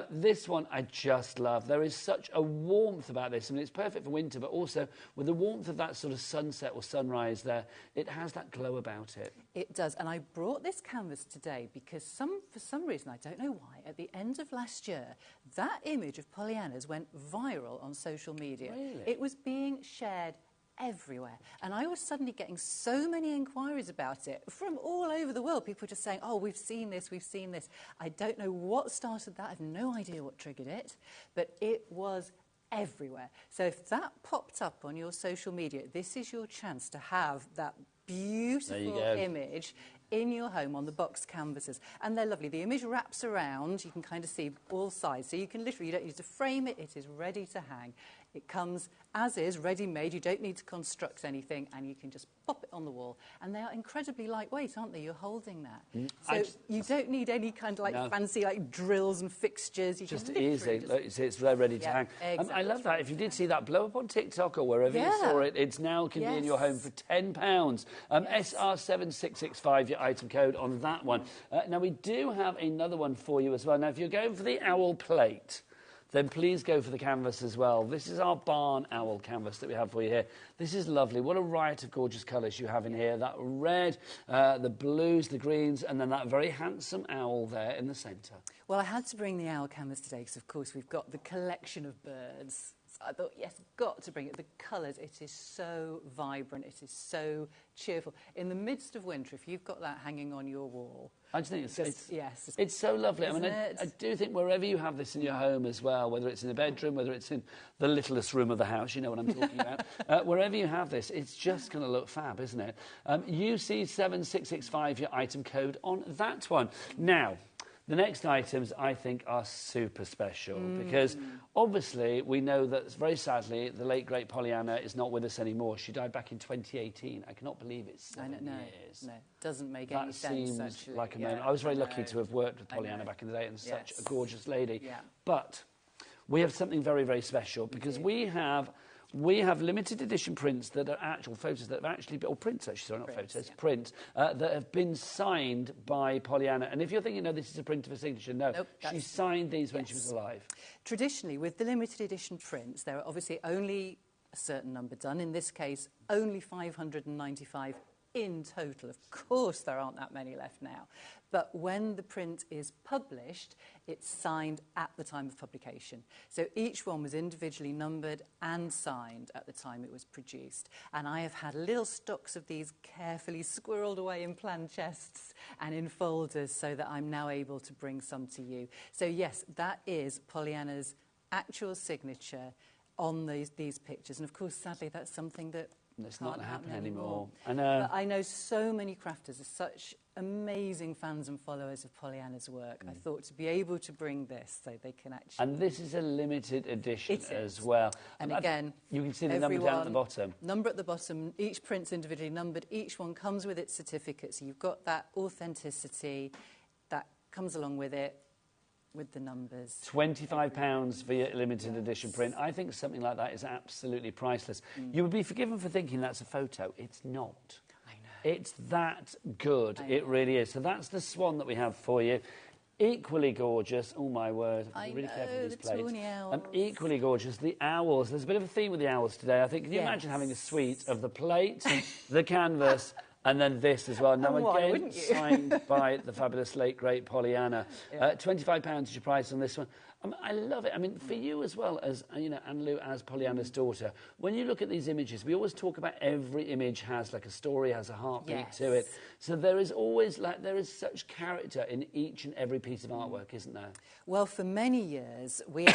This one I just love. There is such a warmth about this. I mean, it's perfect for winter, but also with the warmth of that sort of sunset or sunrise there, it has that glow about it.
It does. And I brought this canvas today because for some reason, I don't know why, at the end of last year, that image of Pollyanna's went viral on social media.
Really?
It was being shared everywhere. And I was suddenly getting so many inquiries about it from all over the world. People just saying, oh, we've seen this, we've seen this. I don't know what started that. I have no idea what triggered it, but it was everywhere. So if that popped up on your social media, this is your chance to have that beautiful image in your home on the box canvases. And they're lovely. The image wraps around. You can kind of see all sides. So you can literally, you don't need to frame it. It is ready to hang. It comes as is, ready-made. You don't need to construct anything, and you can just pop it on the wall. And they are incredibly lightweight, aren't they? You're holding that. So you don't need any kind of fancy drills and fixtures. You
just easy. It's ready to hang.
Exactly.
I love that. If you did see that, blow up on TikTok or wherever you saw it. It's now can be in your home for £10. SR7665, your item code on that one. Now, we do have another one for you as well. Now, if you're going for the owl plate, then please go for the canvas as well. This is our barn owl canvas that we have for you here. This is lovely. What a riot of gorgeous colours you have in here. That red, the blues, the greens, and then that very handsome owl there in the centre.
Well, I had to bring the owl canvas today because, of course, we've got the collection of birds. So I thought, yes, got to bring it. The colours, it is so vibrant. It is so cheerful. In the midst of winter, if you've got that hanging on your wall...
I just think it's so lovely. I mean, I do think wherever you have this in your home as well, whether it's in the bedroom, whether it's in the littlest room of the house, you know what I'm talking about, wherever you have this, it's just going to look fab, isn't it? UC7665, your item code on that one. Now, the next items, I think, are super special because, obviously, we know that, very sadly, the late, great Pollyanna is not with us anymore. She died back in 2018. I cannot believe it's 7 years.
No, doesn't make any sense,
That seems like a moment. I was very lucky to have worked with Pollyanna back in the day, and such a gorgeous lady.
Yeah.
But we have something very, very special because we have limited edition prints that are actual photos that have actually been, or prints actually, sorry, not photos, prints that have been signed by Pollyanna. And if you're thinking, no, this is a print of a signature, no, she signed these when she was alive.
Traditionally, with the limited edition prints, there are obviously only a certain number done. In this case, only 595 in total. Of course, there aren't that many left now. But when the print is published, it's signed at the time of publication. So each one was individually numbered and signed at the time it was produced. And I have had little stocks of these carefully squirreled away in planned chests and in folders so that I'm now able to bring some to you. So yes, that is Pollyanna's actual signature on these pictures. And of course, sadly, that's something that
it's not happening anymore.
But I know so many crafters are such amazing fans and followers of Pollyanna's work. I thought to be able to bring this so they can actually...
And this is a limited edition as well.
And again,
you can see the number down at the bottom.
Number at the bottom, each print's individually numbered, each one comes with its certificate, so you've got that authenticity that comes along with it, with the numbers.
£25 for your limited edition print. I think something like that is absolutely priceless. You would be forgiven for thinking that's a photo. It's not.
I know.
It's that good. It really is. So that's the swan that we have for you. Equally gorgeous. Oh, my word.
I
be really
know,
careful with
the
these plates.
tawny owls.
Equally gorgeous. The owls. There's a bit of a theme with the owls today, I think. Can you imagine having a suite of the plate, the canvas, and then this as well. Now, again, signed by the fabulous late, great Pollyanna. £25 is your price on this one. I love it. I mean, for you as well as, you know, Anne Lou as Pollyanna's daughter, when you look at these images, we always talk about every image has like a story, has a heartbeat to it. So there is always, there is such character in each and every piece of artwork, isn't there?
Well, for many years, we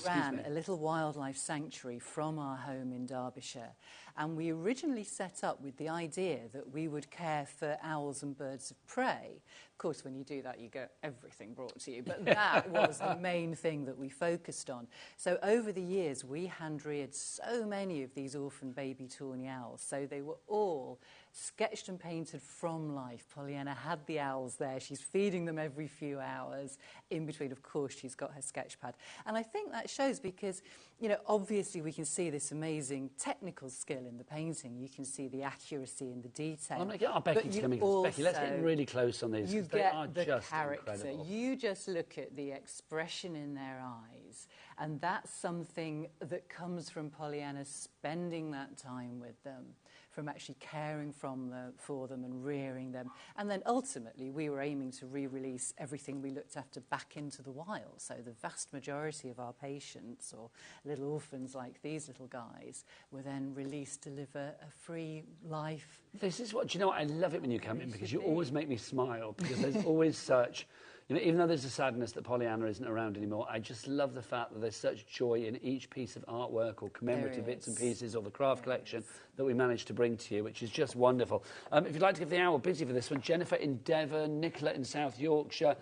ran a little wildlife sanctuary from our home in Derbyshire. And we originally set up with the idea that we would care for owls and birds of prey. Of course, when you do that, you get everything brought to you. But that was the main thing that we focused on. So over the years, we hand-reared so many of these orphan baby tawny owls. So they were all sketched and painted from life. Pollyanna had the owls there. She's feeding them every few hours. In between, of course, she's got her sketch pad. And I think that shows because, you know, obviously we can see this amazing technical skill in the painting. You can see the accuracy in the detail.
I'm going to get our Becky to come in. Becky, let's get really close on these.
You
They
get
are
the
just
character.
incredible.
You just look at the expression in their eyes, and that's something that comes from Pollyanna spending that time with them, from actually caring for them and rearing them. And then ultimately we were aiming to re-release everything we looked after back into the wild. So the vast majority of our patients, or little orphans like these little guys, were then released to live a free life.
This is what, do you know what, I love it when you come in because you always make me smile because there's always such, you know, even though there's a sadness that Pollyanna isn't around anymore, I just love the fact that there's such joy in each piece of artwork or commemorative bits and pieces of the craft collection that we managed to bring to you, which is just wonderful. If you'd like to give the owl busy for this one, Jennifer in Devon, Nicola in South Yorkshire,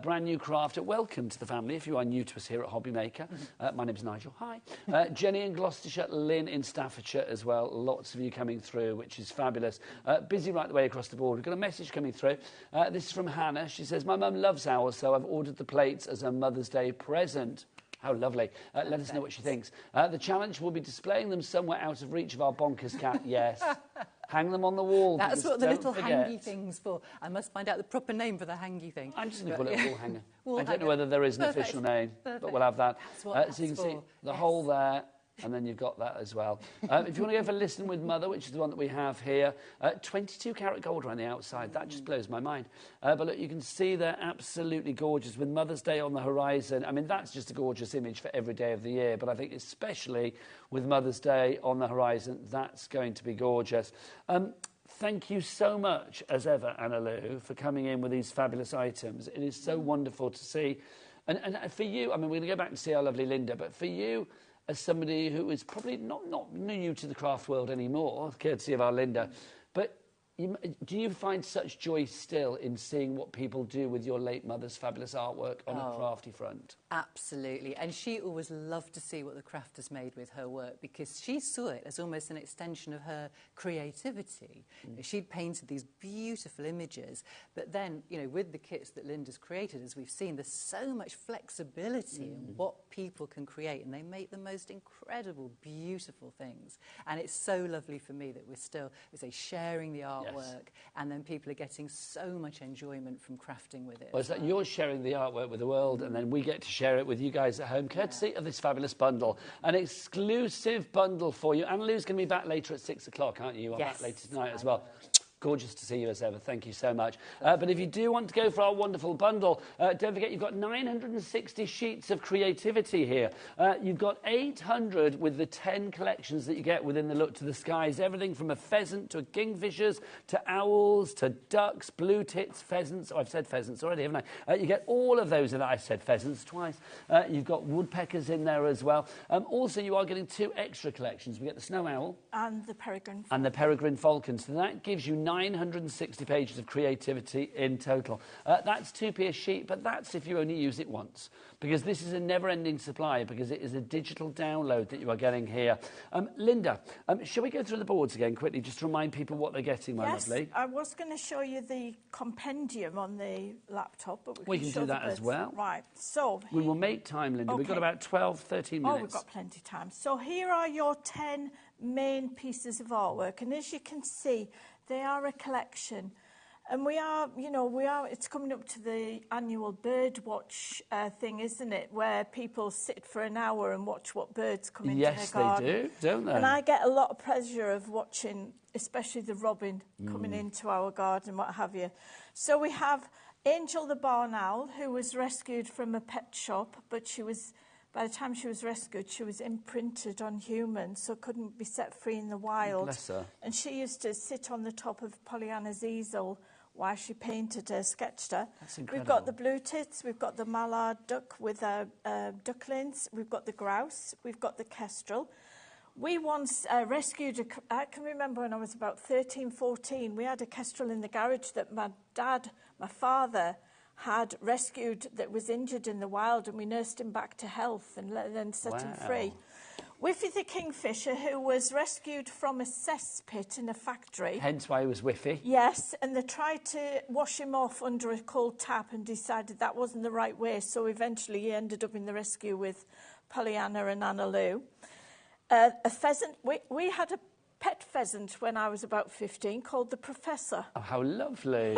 brand new crafter. Welcome to the family if you are new to us here at HobbyMaker. My name's Nigel. Hi. Jenny in Gloucestershire, Lynn in Staffordshire as well. Lots of you coming through, which is fabulous. Busy right the way across the board. We've got a message coming through. This is from Hannah. She says, my mum loves owls, so I've ordered the plates as a Mother's Day present. How lovely. Let us know what she thinks. The challenge will be displaying them somewhere out of reach of our bonkers cat. Yes. Hang them on the wall.
That's what the little hangy thing's for. I must find out the proper name for the hangy thing.
I'm just going to call it a wall hanger. I don't know whether there is an official name, but we'll have that. So you can see the hole there. And then you've got that as well. If you want to go for Listen with Mother, which is the one that we have here, 22 karat gold around the outside. That just blows my mind. But look, you can see they're absolutely gorgeous with Mother's Day on the horizon. I mean, that's just a gorgeous image for every day of the year. But I think especially with Mother's Day on the horizon, that's going to be gorgeous. Thank you so much, as ever, Anna Lou, for coming in with these fabulous items. It is so wonderful to see. And for you, I mean, we're going to go back and see our lovely Linda, but for you, as somebody who is probably not new to the craft world anymore, courtesy of our Linda, but do you find such joy still in seeing what people do with your late mother's fabulous artwork on a crafty front?
Absolutely. And she always loved to see what the crafters made with her work because she saw it as almost an extension of her creativity. You know, she'd painted these beautiful images, but then, you know, with the kits that Linda's created, as we've seen, there's so much flexibility in what people can create, and they make the most incredible, beautiful things. And it's so lovely for me that we're still, we say, sharing the artwork, and then people are getting so much enjoyment from crafting with it.
Well, it's like you're sharing the artwork with the world, and then we get to share it with you guys at home, courtesy of this fabulous bundle. An exclusive bundle for you. Anna Lou's going to be back later at 6 o'clock, aren't you? You are back later tonight as well. Gorgeous to see you as ever. Thank you so much. But if you do want to go for our wonderful bundle, don't forget you've got 960 sheets of creativity here. You've got 800 with the 10 collections that you get within the Look to the Skies. Everything from a pheasant to a kingfishers to owls to ducks, blue tits, pheasants. Oh, I've said pheasants already, haven't I? You get all of those, and I said pheasants twice. You've got woodpeckers in there as well. Also, you are getting 2 extra collections. We get the snow owl.
And the peregrine falcon.
And the peregrine falcon. So that gives you 960 pages of creativity in total. That's 2p a sheet, but that's if you only use it once. Because this is a never-ending supply, because it is a digital download that you are getting here. Linda, shall we go through the boards again quickly, just to remind people what they're getting, my lovely?
I was going to show you the compendium on the laptop, but
we can do that as well.
Right, so...
We will make time, Linda.
Okay.
We've got about 12, 13 minutes.
Oh, we've got plenty of time. So here are your 10 main pieces of artwork, and as you can see, they are a collection. And we are, it's coming up to the annual bird watch thing, isn't it? Where people sit for an hour and watch what birds come into their garden.
Yes, they do, don't they?
And I get a lot of pleasure of watching, especially the robin coming into our garden, what have you. So we have Angel the barn owl, who was rescued from a pet shop, but by the time she was rescued, she was imprinted on humans, so couldn't be set free in the wild.
Bless her.
And she used to sit on the top of Pollyanna's easel while she painted her, sketched her.
That's incredible.
We've got the blue tits, we've got the mallard duck with ducklings, we've got the grouse, we've got the kestrel. We once rescued, I can remember when I was about 13, 14, we had a kestrel in the garage that my father, had rescued that was injured in the wild, and we nursed him back to health and then set him free. Whiffy the kingfisher, who was rescued from a cesspit in a factory.
Hence why he was Whiffy.
Yes, and they tried to wash him off under a cold tap and decided that wasn't the right way, so eventually he ended up in the rescue with Pollyanna and Anna Lou. A pheasant, we had a pet pheasant when I was about 15 called the Professor.
Oh, how lovely.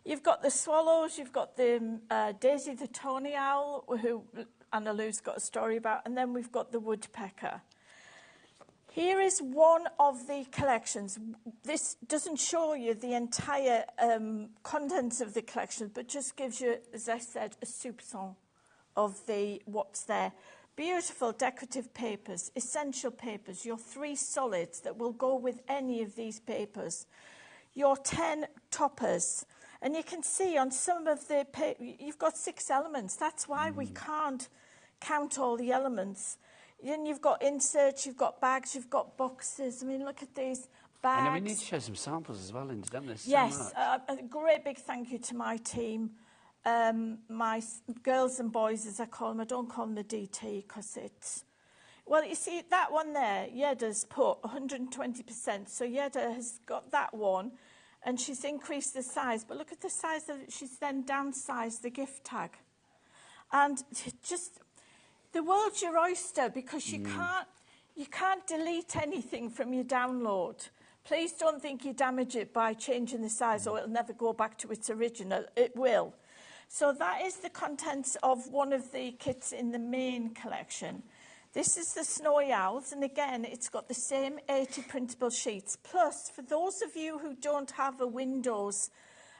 You've got the swallows, you've got the Daisy the tawny owl, who Anna Lou's got a story about, and then we've got the woodpecker. Here is one of the collections. This doesn't show you the entire contents of the collection, but just gives you, as I said, a soupçon of what's there. Beautiful decorative papers, essential papers, your 3 solids that will go with any of these papers, your 10 toppers. And you can see on some of the you've got 6 elements. That's why we can't count all the elements. Then you've got inserts, you've got bags, you've got boxes. I mean, look at these bags.
And we need to show some samples as well, Linda, don't we?
Yes, a great big thank you to my team. My girls and boys, as I call them. I don't call them the DT because it's... Well, you see, that one there, Yeda's put 120%. So Yeda has got that one. And she's increased the size, but look at the size of it. She's then downsized the gift tag. And just, the world's your oyster, because you can't delete anything from your download. Please don't think you damage it by changing the size, or it'll never go back to its original. It will. So that is the contents of one of the kits in the main collection. This is the Snowy Owls, and again, it's got the same 80 printable sheets. Plus, for those of you who don't have a Windows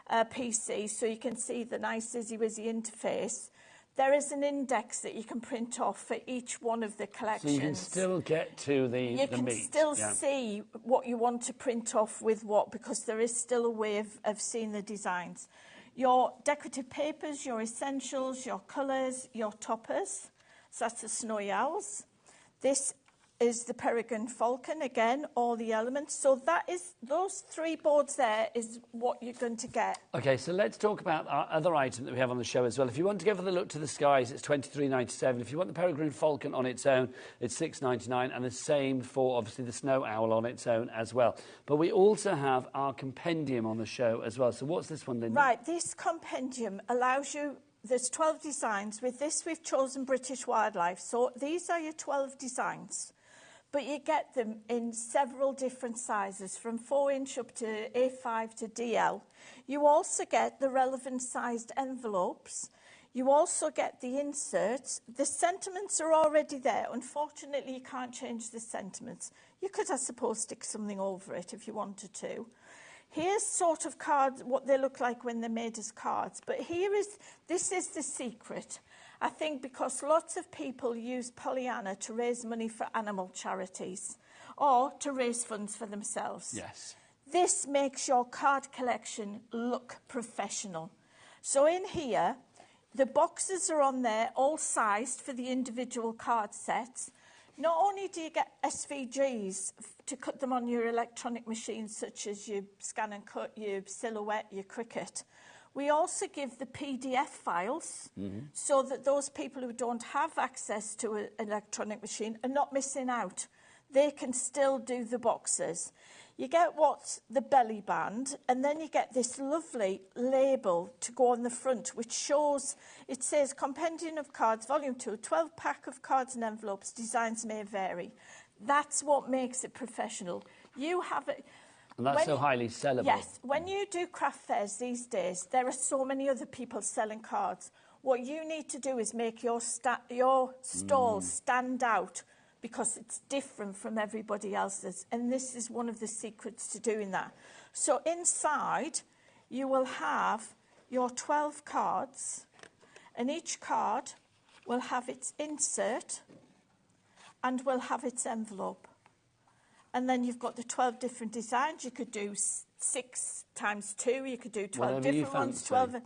PC, so you can see the nice izzy-wizzy interface, there is an index that you can print off for each one of the collections.
So you can still get to the meat.
You can still see what you want to print off with what, because there is still a way of seeing the designs. Your decorative papers, your essentials, your colours, your toppers. So that's the Snowy Owls. This is the peregrine falcon, again, all the elements. So that is, those 3 boards there is what you're going to get.
OK, so let's talk about our other item that we have on the show as well. If you want to go for the Look to the Skies, it's $23.97. If you want the peregrine falcon on its own, it's $6.99, and the same for, obviously, the snow owl on its own as well. But we also have our compendium on the show as well. So what's this one, Linda?
Right, this compendium allows you... There's 12 designs. With this, we've chosen British wildlife. So these are your 12 designs. But you get them in several different sizes, from 4-inch up to A5 to DL. You also get the relevant sized envelopes. You also get the inserts. The sentiments are already there. Unfortunately, you can't change the sentiments. You could, I suppose, stick something over it if you wanted to. Here's sort of cards, what they look like when they're made as cards. But this is the secret. I think because lots of people use Pollyanna to raise money for animal charities or to raise funds for themselves.
Yes.
This makes your card collection look professional. So in here, the boxes are on there, all sized for the individual card sets. Not only do you get SVGs to cut them on your electronic machines, such as your Scan and Cut, your Silhouette, your Cricut, we also give the PDF files so that those people who don't have access to an electronic machine are not missing out. They can still do the boxes. You get what's the belly band, and then you get this lovely label to go on the front, which shows, it says, Compendium of Cards, Volume 2, 12-pack of cards and envelopes, designs may vary. That's what makes it professional. You have it...
And that's so highly sellable.
Yes. When you do craft fairs these days, there are so many other people selling cards. What you need to do is make your stall stand out, because it's different from everybody else's. And this is one of the secrets to doing that. So inside, you will have your 12 cards, and each card will have its insert and will have its envelope. And then you've got the 12 different designs. You could do 6 times 2. You could do 12 different ones. 12.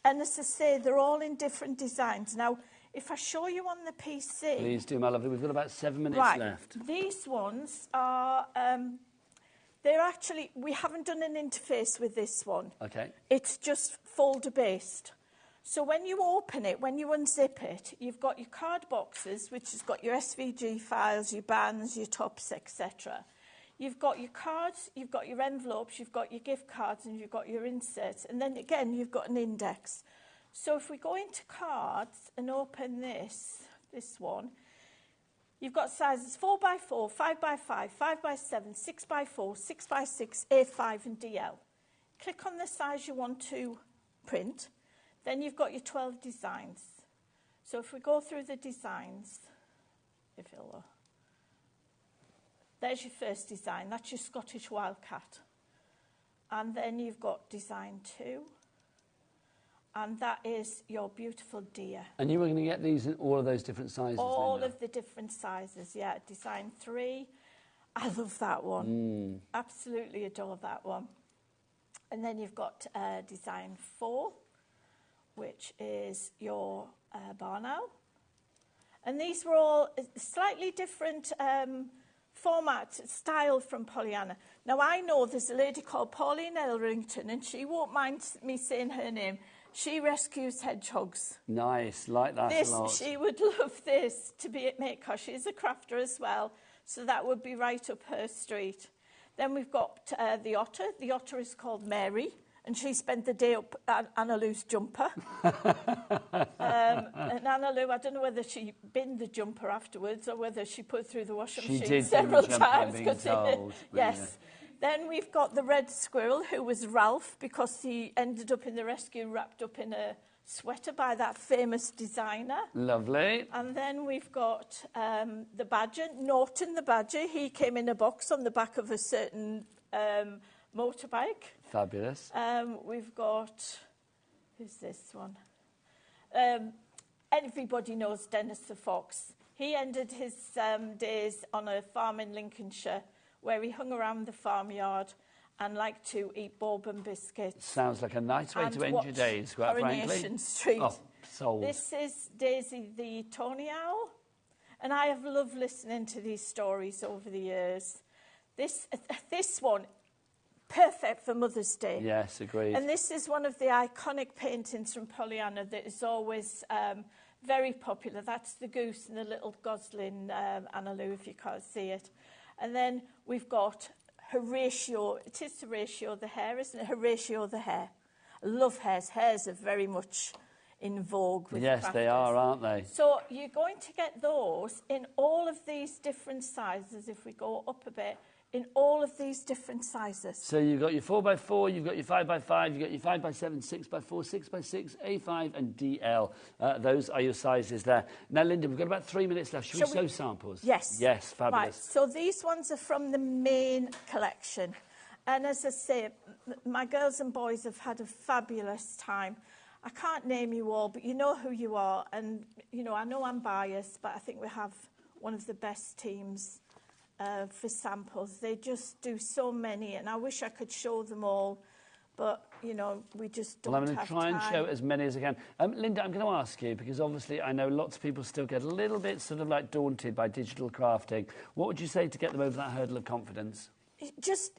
And as I say, they're all in different designs. Now, if I show you on the PC...
Please do, my lovely. We've got about 7 minutes left.
These ones are... they're actually... We haven't done an interface with this one.
OK.
It's just folder-based. So when you open it, when you unzip it, you've got your card boxes, which has got your SVG files, your bands, your tops, etc. You've got your cards, you've got your envelopes, you've got your gift cards, and you've got your inserts. And then, again, you've got an index. So if we go into cards and open this one, you've got sizes 4x4, 5x5, 5x7, 6x4, 6x6, A5 and DL. Click on the size you want to print. Then you've got your 12 designs. So if we go through the designs, there's your first design. That's your Scottish Wildcat. And then you've got design 2. And that is your beautiful deer.
And you were going to get these in all of those different sizes?
All of the different sizes, yeah. Design 3. I love that one. Absolutely adore that one. And then you've got design 4, which is your barn owl. And these were all slightly different format, style from Pollyanna. Now, I know there's a lady called Pauline Elrington, and she won't mind me saying her name. She rescues hedgehogs.
Nice, like that a lot.
She would love this to be at make, because she's a crafter as well, so that would be right up her street. Then we've got the otter. The otter is called Mary, and she spent the day up Anna Lou's jumper. And Anna Lou, I don't know whether she binned the jumper afterwards or whether she put it through the washing machine several times. Yes. Then we've got the red squirrel, who was Ralph, because he ended up in the rescue wrapped up in a sweater by that famous designer.
Lovely.
And then we've got the badger, Norton the badger. He came in a box on the back of a certain motorbike.
Fabulous.
We've got... Who's this one? Everybody knows Dennis the fox. He ended his days on a farm in Lincolnshire, where he hung around the farmyard and liked to eat bourbon biscuits.
Sounds like a nice way to end your days, quite frankly.
Coronation Street.
Oh, sold.
This is Daisy the tawny owl, and I have loved listening to these stories over the years. This one, perfect for Mother's Day.
Yes, agreed.
And this is one of the iconic paintings from Pollyanna that is always very popular. That's the goose and the little gosling, Anna Lou, if you can't see it. And then we've got Horatio. It is Horatio the hare, isn't it? Horatio the hare. I love hares. Hares are very much in vogue with
Yes,
crafters.
they are, aren't they?
So you're going to get those in all of these different sizes, if we go up a bit, in all of these different sizes.
So you've got your 4x4, you've got your 5x5, you've got your 5x7, 6x4, 6x6, A5 and DL. Those are your sizes there. Now, Linda, we've got about 3 minutes left. Shall we sew samples?
Yes.
Yes, fabulous.
Right, so these ones are from the main collection. And as I say, my girls and boys have had a fabulous time. I can't name you all, but you know who you are. And, you know I'm biased, but I think we have one of the best teams for samples. They just do so many, and I wish I could show them all. But, you know, we just don't have time.
Well, I'm going to try and show as many as I can. Linda, I'm going to ask you, because obviously I know lots of people still get a little bit sort of like daunted by digital crafting. What would you say to get them over that hurdle of confidence?
Just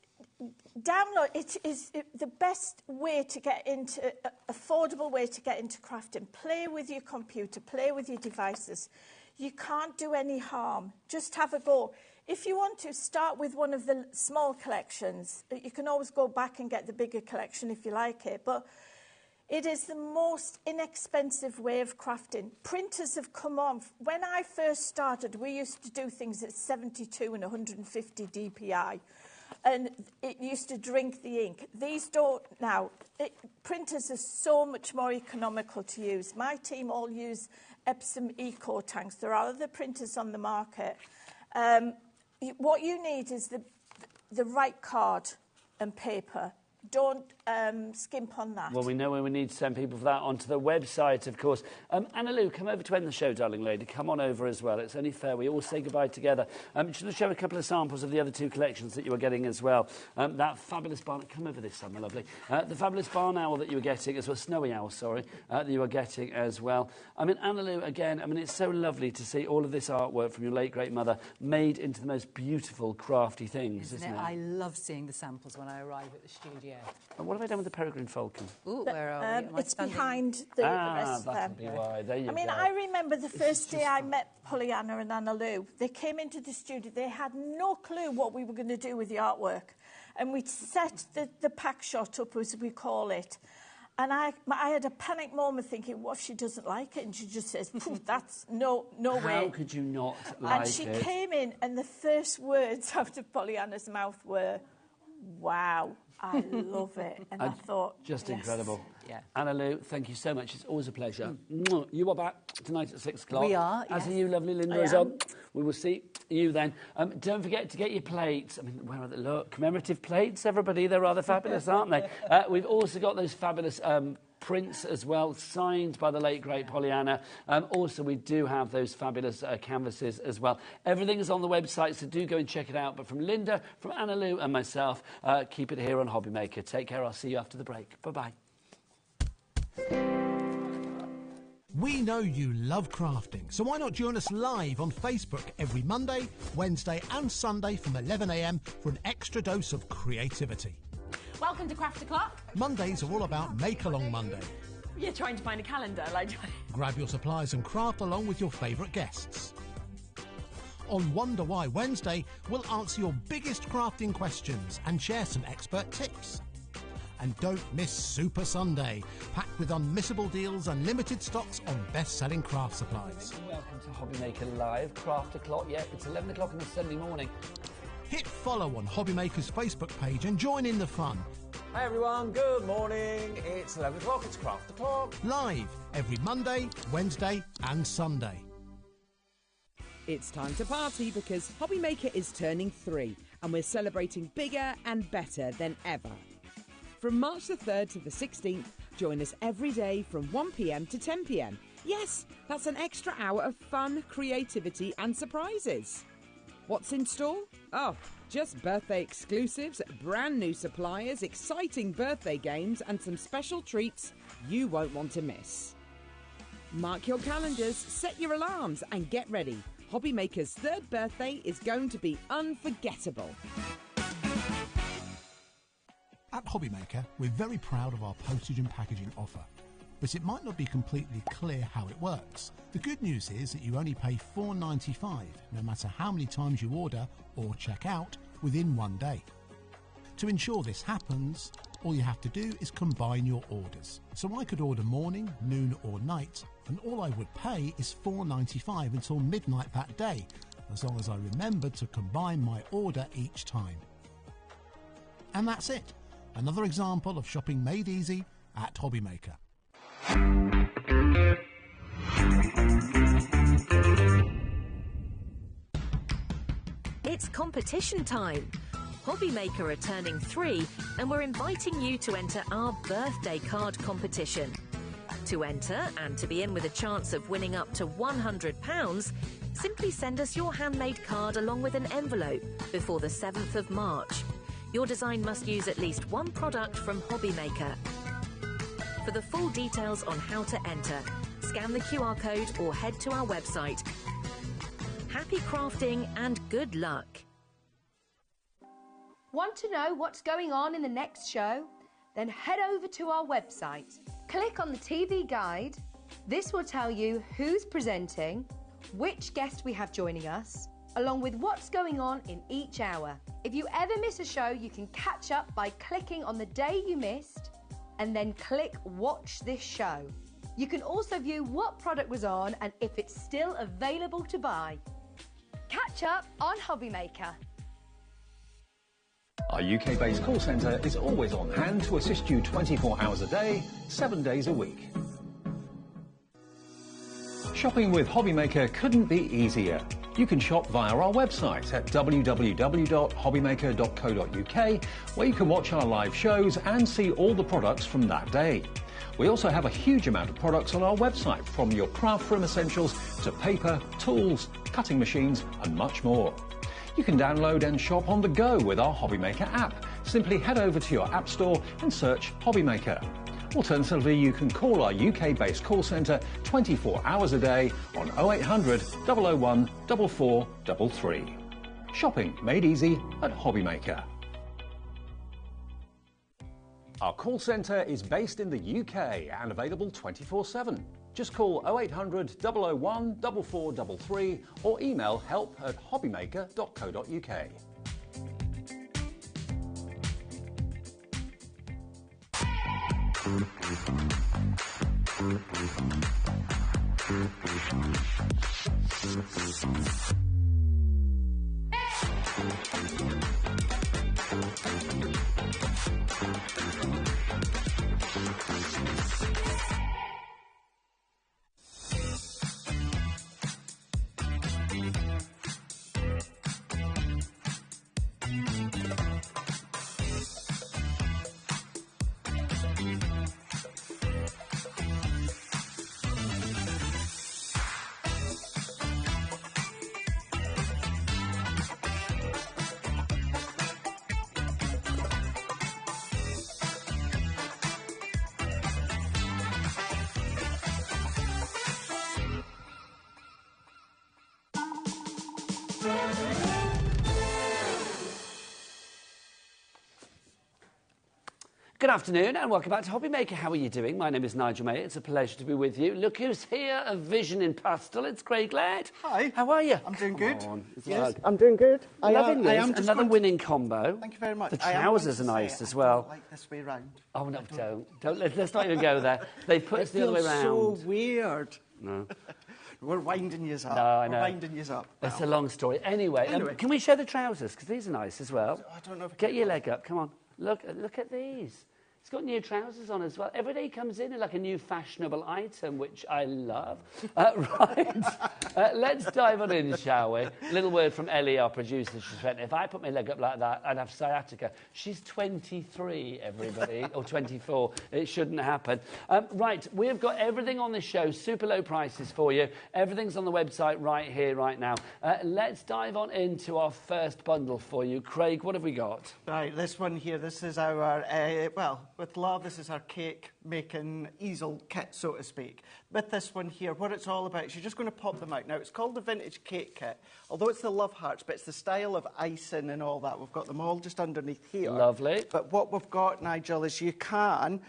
download. It is the best way to get into, affordable way to get into crafting. Play with your computer, play with your devices. You can't do any harm. Just have a go. If you want to, start with one of the small collections. You can always go back and get the bigger collection if you like it. But it is the most inexpensive way of crafting. Printers have come on. When I first started, we used to do things at 72 and 150 DPI. And it used to drink the ink. These don't now. Printers are so much more economical to use. My team all use Epsom Eco tanks. There are other printers on the market. What you need is the right card and paper. Don't skimp on that.
Well, we know when we need to send people for that onto the website, of course. Anna Lou, come over to end the show, darling lady. Come on over as well. It's only fair. We all say goodbye together. Should I show a couple of samples of the other two collections that you were getting as well? That fabulous barn... Come over this summer, lovely. The fabulous barn owl that you were getting as well. Snowy owl, sorry, that you were getting as well. I mean, Anna Lou, again, I mean, it's so lovely to see all of this artwork from your late, great mother made into the most beautiful, crafty things, isn't it?
I love seeing the samples when I arrive at the studio.
And what have I done with the peregrine falcon?
Ooh, where are we?
It's behind the rest of them.
That'll be why. There you go.
I mean, I remember the first day I met Pollyanna and Anna Lou. They came into the studio. They had no clue what we were going to do with the artwork. And we set the pack shot up, as we call it. And I had a panic moment thinking, what if she doesn't like it? And she just says, that's no way.
How could you not like it?
And she came in, and the first words out of Pollyanna's mouth were, wow. I love it. And I thought,
just
yes.
Incredible.
Yeah.
Anna Lou, thank you so much. It's always a pleasure. You are back tonight at 6 o'clock.
We are,
As
yes.
are you, lovely Linda, as well. We will see you then. Don't forget to get your plates. I mean, where are they? Look, commemorative plates, everybody. They're rather fabulous, aren't they? We've also got those fabulous... prints as well, signed by the late, great Pollyanna. Also, we do have those fabulous canvases as well. Everything is on the website, so do go and check it out. But from Linda, from Anna Lou and myself, keep it here on HobbyMaker. Take care. I'll see you after the break. Bye-bye.
We know you love crafting, so why not join us live on Facebook every Monday, Wednesday and Sunday from 11 a.m. for an extra dose of creativity.
Welcome to Craft O'Clock.
Mondays are all about Make Along Monday.
You're trying to find a calendar, like...
Grab your supplies and craft along with your favourite guests. On Wonder Why Wednesday, we'll answer your biggest crafting questions and share some expert tips. And don't miss Super Sunday, packed with unmissable deals and limited stocks on best-selling craft supplies.
Welcome to HobbyMaker Live, Craft O'Clock. Yeah, it's 11 o'clock on a Sunday morning.
Hit follow on HobbyMaker's Facebook page and join in the fun.
Hi everyone, good morning. It's 11 o'clock, it's Craft O'Clock.
Live every Monday, Wednesday and Sunday.
It's time to party because HobbyMaker is turning 3 and we're celebrating bigger and better than ever. From March the 3rd to the 16th, join us every day from 1 p.m. to 10 p.m. Yes, that's an extra hour of fun, creativity and surprises. What's in store? Oh, just birthday exclusives, brand new suppliers, exciting birthday games and some special treats you won't want to miss. Mark your calendars, set your alarms and get ready. HobbyMaker's 3rd birthday is going to be unforgettable.
At HobbyMaker, we're very proud of our postage and packaging offer. But it might not be completely clear how it works. The good news is that you only pay $4.95 no matter how many times you order or check out within 1 day. To ensure this happens, all you have to do is combine your orders. So I could order morning, noon or night, and all I would pay is $4.95 until midnight that day, as long as I remembered to combine my order each time. And that's it. Another example of shopping made easy at HobbyMaker.
It's competition time. HobbyMaker are turning 3 and we're inviting you to enter our birthday card competition. To enter and to be in with a chance of winning up to £100, simply send us your handmade card along with an envelope before the 7th of March. Your design must use at least one product from HobbyMaker. For the full details on how to enter, scan the QR code or head to our website. Happy crafting and good luck.
Want to know what's going on in the next show? Then head over to our website. Click on the TV guide. This will tell you who's presenting, which guest we have joining us, along with what's going on in each hour. If you ever miss a show, you can catch up by clicking on the day you missed and then click Watch This Show. You can also view what product was on and if it's still available to buy. Catch up on HobbyMaker.
Our UK-based call centre is always on hand to assist you 24 hours a day, 7 days a week. Shopping with HobbyMaker couldn't be easier. You can shop via our website at www.hobbymaker.co.uk, where you can watch our live shows and see all the products from that day. We also have a huge amount of products on our website, from your craft room essentials to paper, tools, cutting machines and much more. You can download and shop on the go with our HobbyMaker app. Simply head over to your app store and search HobbyMaker. Alternatively, you can call our UK-based call centre 24 hours a day on 0800 001 4433. Shopping made easy at HobbyMaker. Our call centre is based in the UK and available 24/7. Just call 0800 001 4433 or email help@hobbymaker.co.uk.
Good afternoon and welcome back to HobbyMaker. How are you doing? My name is Nigel May. It's a pleasure to be with you. Look who's here, a vision in pastel. It's Craig Laird.
Hi.
How are you?
I'm doing good.
Yes,
I'm doing good.
Loving
I
this.
am just
Another
going to-
winning combo.
Thank you very much.
The
I am
trousers are
going to
nice
say,
as well.
I don't like this way round.
Oh, no, don't. Let's not even go there. They put us the other way round.
so weird.
No.
We're winding you up.
No, I know.
We're winding you up.
It's a long story. Anyway, can we show the trousers? Because these are nice as well.
I don't know if
Get your leg up. Come on. Look at these. It's got new trousers on as well. Every day comes in like a new fashionable item, which I love. Right. Let's dive on in, shall we? A little word from Ellie, our producer. She said, if I put my leg up like that, I'd have sciatica. She's 23, everybody, or 24. It shouldn't happen. Right, we've got everything on this show, super low prices for you. Everything's on the website right here, right now. Let's dive on into our first bundle for you. Craig, what have we got?
Right, this one here, this is our, with love, this is our cake-making easel kit, so to speak. With this one here, what it's all about is you're just going to pop them out. Now, it's called the Vintage Cake Kit, although it's the love hearts, but it's the style of icing and all that. We've got them all just underneath here.
Lovely.
But what we've got, Nigel, is you can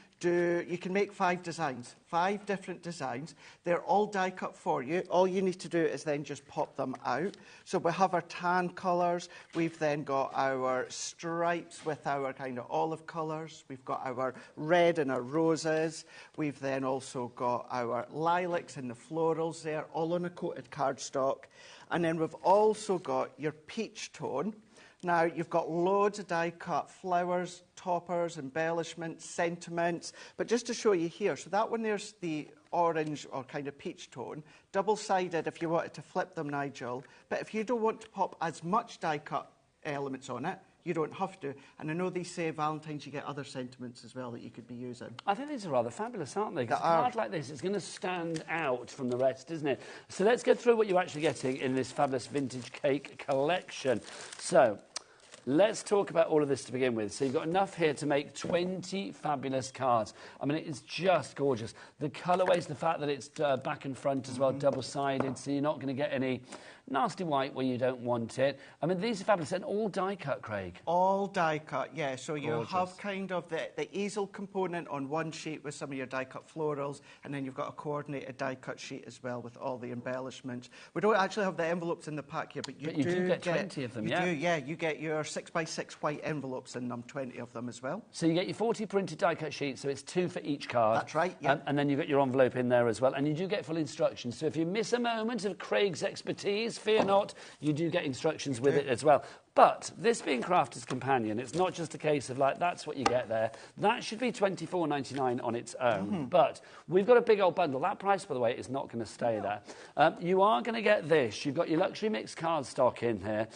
make 5 designs, 5 different designs. They're all die cut for you. All you need to do is then just pop them out. So we have our tan colours. We've then got our stripes with our kind of olive colours. We've got our red and our roses. We've then also got our lilacs and the florals there, all on a coated cardstock. And then we've also got your peach tone. Now, you've got loads of die-cut flowers, toppers, embellishments, sentiments. But just to show you here, so that one there's the orange or kind of peach tone, double-sided if you wanted to flip them, Nigel. But if you don't want to pop as much die-cut elements on it, you don't have to. And I know they say Valentine's you get other sentiments as well that you could be using.
I think these are rather fabulous, aren't they? Because a
They are.
card like this is going to stand out from the rest, isn't it? So let's go through what you're actually getting in this fabulous vintage cake collection. So let's talk about all of this to begin with. So you've got enough here to make 20 fabulous cards. I mean, it is just gorgeous. The colourways, the fact that it's back and front as well, double-sided, so you're not going to get any nasty white where you don't want it. I mean, these are fabulous and all die cut, Craig.
All die cut, yeah. So you
Gorgeous.
have kind of the easel component on one sheet with some of your die cut florals, and then you've got a coordinated die cut sheet as well with all the embellishments. We don't actually have the envelopes in the pack here, but you
do get 20 of them,
you
yeah?
do, yeah. You get your 6x6 white envelopes in them, 20 of them as well.
So you get your 40 printed die cut sheets, so it's 2 for each card.
That's right, yeah.
And then you've got your envelope in there as well. And you do get full instructions. So if you miss a moment of Craig's expertise, fear not, you do get instructions with it as well. But this being Crafter's Companion, it's not just a case of like, that's what you get there. That should be $24.99 on its own. But we've got a big old bundle. That price, by the way, is not going to stay there. You are going to get this. You've got your luxury mixed card stock in here.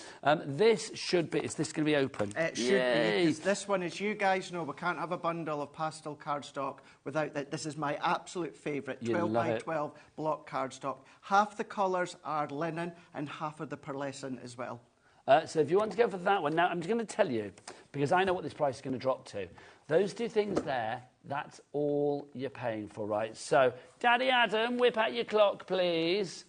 This should be, is this going to be open?
It should be. 'Cause this one, as you guys know, we can't have a bundle of pastel cardstock without that. This is my absolute favourite, 12 by 12 block cardstock. Half the colours are linen and half of the pearlescent as well.
So if you want to go for that one, now I'm just going to tell you, because I know what this price is going to drop to. Those two things there, that's all you're paying for, right? So, Daddy Adam, whip out your clock, please.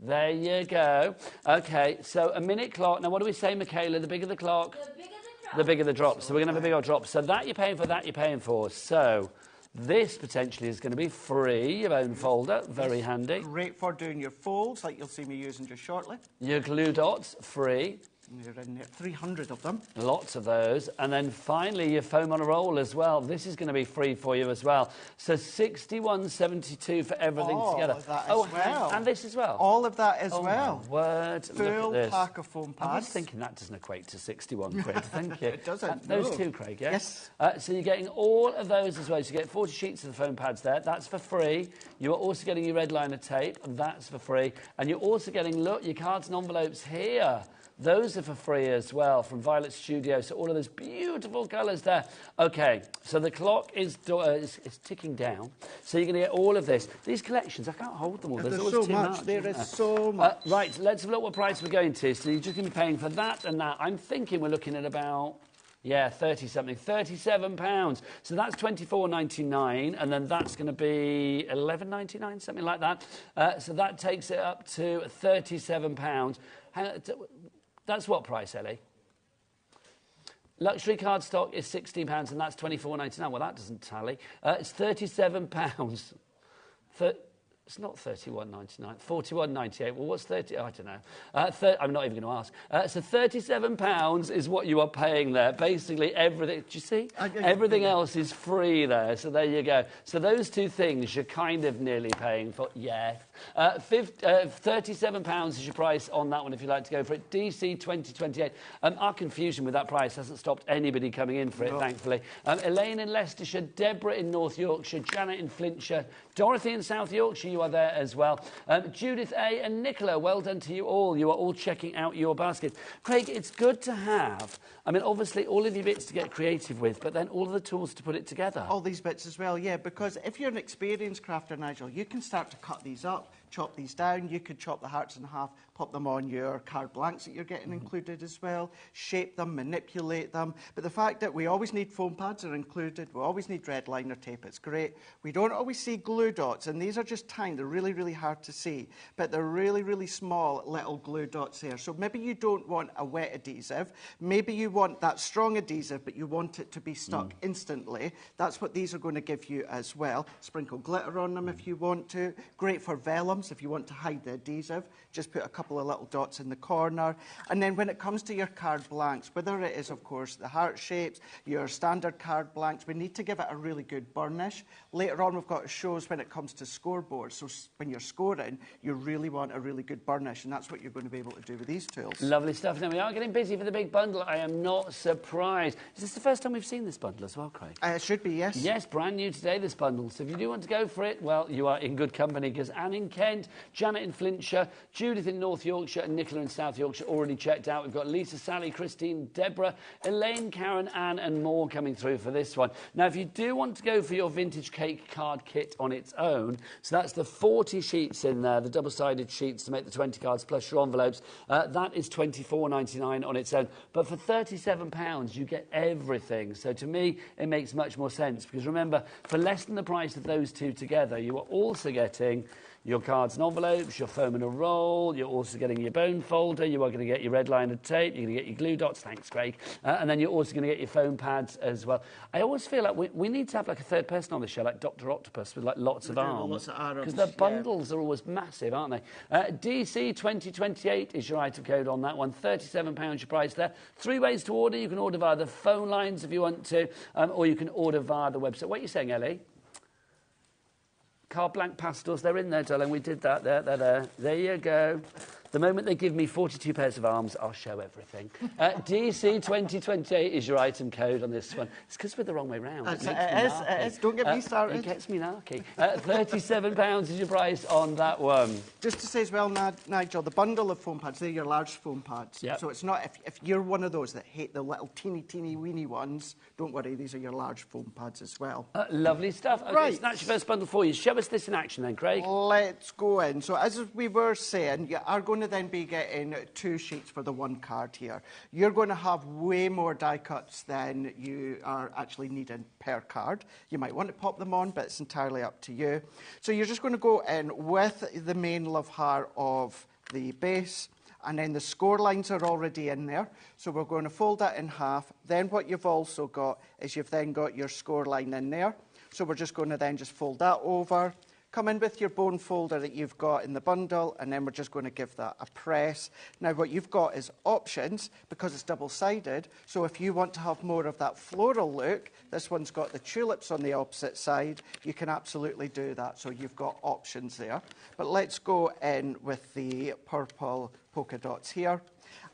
There you go. Okay, so a minute clock. Now, what do we say, Michaela? The bigger the clock? The bigger the drop. The bigger the drop. So we're going to have a big old drop. So that you're paying for, that you're paying for. So this potentially is going to be free, your own folder. Very handy.
Great for doing your folds, like you'll see me using just shortly.
Your glue dots, free.
You're in there, 300 of them.
Lots of those. And then finally, your foam on a roll as well. This is going to be free for you as well. So $61.72 for everything together.
Of that as well.
And this as well.
All of that as well.
My word.
Full
Look at this.
pack of foam pads.
I was thinking that doesn't equate to 61 quid. Thank you.
It doesn't.
Those
no.
two, Craig, yeah?
Yes.
So you're getting all of those as well. So you get 40 sheets of the foam pads there. That's for free. You are also getting your red liner tape. That's for free. And you're also getting, look, your cards and envelopes here. Those are for free as well from Violet Studio. So all of those beautiful colours there. Okay, so the clock is ticking down. So you're going to get all of this. These collections, I can't hold them all. There's always
so
too
much. There is
isn't
so much.
Right, let's have a look what price we're going to. So you're just going to be paying for that and that. I'm thinking we're looking at about... Yeah, 30-something, £37. So that's $24.99, and then that's going to be $11.99, something like that. So that takes it up to £37. That's what price, Ellie? Luxury card stock is £16, and that's $24.99. Well, that doesn't tally. It's £37. It's not $31.99, $41.98. Well, what's 30? I don't know. I'm not even going to ask. So £37 is what you are paying there. Basically, everything. Do you see? Everything else is free there. So there you go. So those two things you're kind of nearly paying for. Yes. £37 is your price on that one if you'd like to go for it. DC 2028. Our confusion with that price hasn't stopped anybody coming in for it, thankfully. Elaine in Leicestershire, Deborah in North Yorkshire, Janet in Flintshire, Dorothy in South Yorkshire, you are there as well. Judith A and Nicola, well done to you all. You are all checking out your baskets. Craig, it's good to have, I mean, obviously all of your bits to get creative with, but then all of the tools to put it together.
All these bits as well, yeah, because if you're an experienced crafter, Nigel, you can start to cut these up, chop these down. You could chop the hearts in half, pop them on your card blanks that you're getting included as well, shape them, manipulate them. But the fact that we always need foam pads are included, we always need red liner tape, it's great. We don't always see glue dots, and these are just tiny, they're really, really hard to see, but they're really, really small little glue dots there. So maybe you don't want a wet adhesive, maybe you want that strong adhesive, but you want it to be stuck instantly. That's what these are going to give you as well. Sprinkle glitter on them if you want to. Great for vellums if you want to hide the adhesive. Just put a couple of little dots in the corner. And then when it comes to your card blanks, whether it is, of course, the heart shapes, your standard card blanks, we need to give it a really good burnish. Later on, we've got shows when it comes to scoreboards. So when you're scoring, you really want a really good burnish, and that's what you're going to be able to do with these tools.
Lovely stuff. Now, we are getting busy for the big bundle. I am not surprised. Is this the first time we've seen this bundle as well, Craig?
It should be, yes.
Yes, brand new today, this bundle. So if you do want to go for it, well, you are in good company, because Anne in Kent Kent, Janet in Flintshire, Judith in North Yorkshire, and Nicola in South Yorkshire already checked out. We've got Lisa, Sally, Christine, Deborah, Elaine, Karen, Anne, and more coming through for this one. Now, if you do want to go for your vintage cake card kit on its own, so that's the 40 sheets in there, the double-sided sheets to make the 20 cards plus your envelopes, that is £24.99 on its own. But for £37, you get everything. So to me, it makes much more sense, because remember, for less than the price of those two together, you are also getting your cards and envelopes, your foam and a roll, you're also getting your bone folder, you are going to get your red liner tape, you're going to get your glue dots, thanks Craig, and then you're also going to get your foam pads as well. I always feel like we need to have like a third person on the show, like Dr. Octopus, with like lots of arms. Because the bundles are always massive, aren't they? DC 2028 is your item code on that one, £37 your price there. 3 ways to order. You can order via the phone lines if you want to, or you can order via the website. What are you saying, Ellie? Carte blank pastels, they're in there, darling. We did that. There. There you go. The moment they give me 42 pairs of arms, I'll show everything. DC 2028 is your item code on this one. It's because we're the wrong way round.
It is. Don't get me started.
It gets me narky. £37 is your price on that one.
Just to say as well, Nigel, the bundle of foam pads, they're your large foam pads.
Yep.
So it's not, if you're one of those that hate the little teeny weeny ones, don't worry, these are your large foam pads as well.
Lovely stuff. Okay,
right.
So that's your first bundle for you. Show us this in action then, Craig.
Let's go in. So as we were saying, you are going to then be getting 2 sheets for the 1 card here. You're going to have way more die cuts than you are actually needing per card. You might want to pop them on, but it's entirely up to you. So you're just going to go in with the main love heart of the base, and then the score lines are already in there. So we're going to fold that in half. Then what you've also got is you've then got your score line in there. So we're just going to then just fold that over, come in with your bone folder that you've got in the bundle, and then we're just going to give that a press. Now what you've got is options, because it's double-sided, so if you want to have more of that floral look, this one's got the tulips on the opposite side, you can absolutely do that, so you've got options there. But let's go in with the purple polka dots here,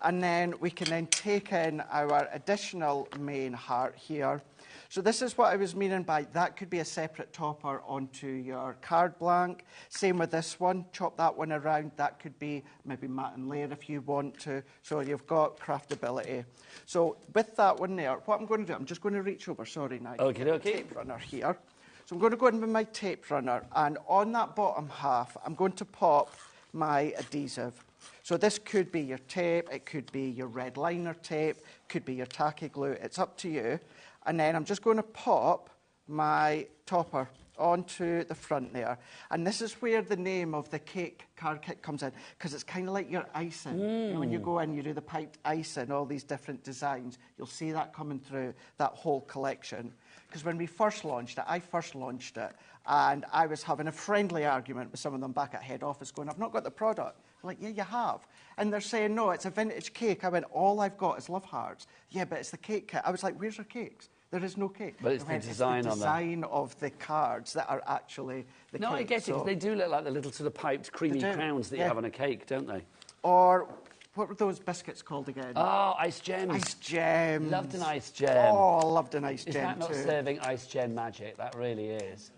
and then we can then take in our additional main heart here. So this is what I was meaning by that could be a separate topper onto your card blank. Same with this one, chop that one around. That could be maybe matte and layer if you want to. So you've got craftability. So with that one there, what I'm going to do, I'm just going to reach over, sorry Nigel.
Okay.
Tape runner here. So I'm going to go in with my tape runner, and on that bottom half, I'm going to pop my adhesive. So this could be your tape, it could be your red liner tape, could be your tacky glue, it's up to you. And then I'm just going to pop my topper onto the front there. And this is where the name of the cake card kit comes in, because it's kind of like your icing. You know, when you go in, you do the piped icing, all these different designs. You'll see that coming through that whole collection. Because when we first launched it, I first launched it, and I was having a friendly argument with some of them back at head office going, I've not got the product. I'm like, yeah, you have. And they're saying, no, it's a vintage cake. I went, all I've got is love hearts. Yeah, but it's the cake kit. I was like, where's our cakes? There is no cake.
But it's the design on them.
It's the design of the cards that are actually the cake.
No, I get it, because they do look like the little sort of piped, creamy crowns that you have on a cake, don't they?
Or what were those biscuits called again?
Oh, ice gems.
Ice gems.
Loved an ice gem.
Oh, I loved an ice gem
too. Is that not
too.
serving ice gem magic? That really is.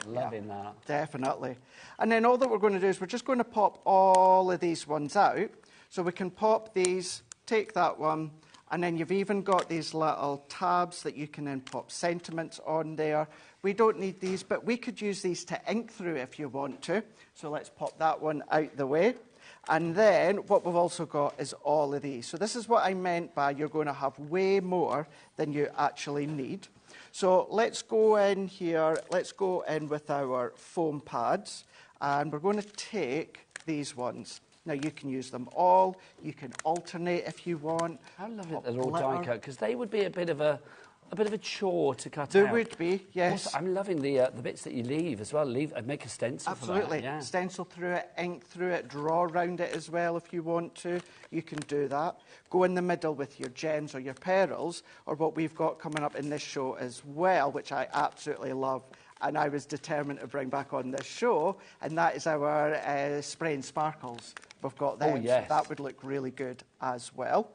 Loving that.
Definitely. And then all that we're going to do is we're just going to pop all of these ones out. So we can pop these, take that one, and then you've even got these little tabs that you can then pop sentiments on there. We don't need these, but we could use these to ink through if you want to. So let's pop that one out the way. And then what we've also got is all of these. So this is what I meant by you're going to have way more than you actually need. So let's go in here, let's go in with our foam pads, and we're going to take these ones. Now, you can use them all, you can alternate if you want.
How lovely they're all die cut, because they would be a bit of a chore to cut out.
There would be, yes.
Also, I'm loving the bits that you leave as well. Make a stencil for that.
Absolutely. Stencil through it, ink through it, draw around it as well if you want to. You can do that. Go in the middle with your gems or your pearls, or what we've got coming up in this show as well, which I absolutely love, and I was determined to bring back on this show, and that is our spray and sparkles. We've got them.
Oh, yes.
So that would look really good as well.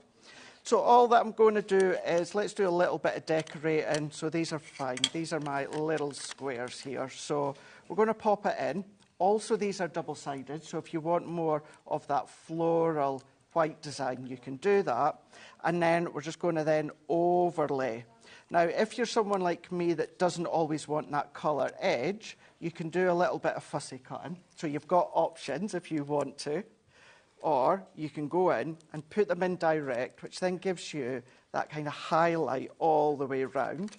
So all that I'm going to do is, let's do a little bit of decorating. So these are fine. These are my little squares here. So we're going to pop it in. Also, these are double-sided, so if you want more of that floral white design, you can do that. And then we're just going to then overlay. Now, if you're someone like me that doesn't always want that colour edge, you can do a little bit of fussy cutting. So you've got options if you want to. Or you can go in and put them in direct, which then gives you that kind of highlight all the way round.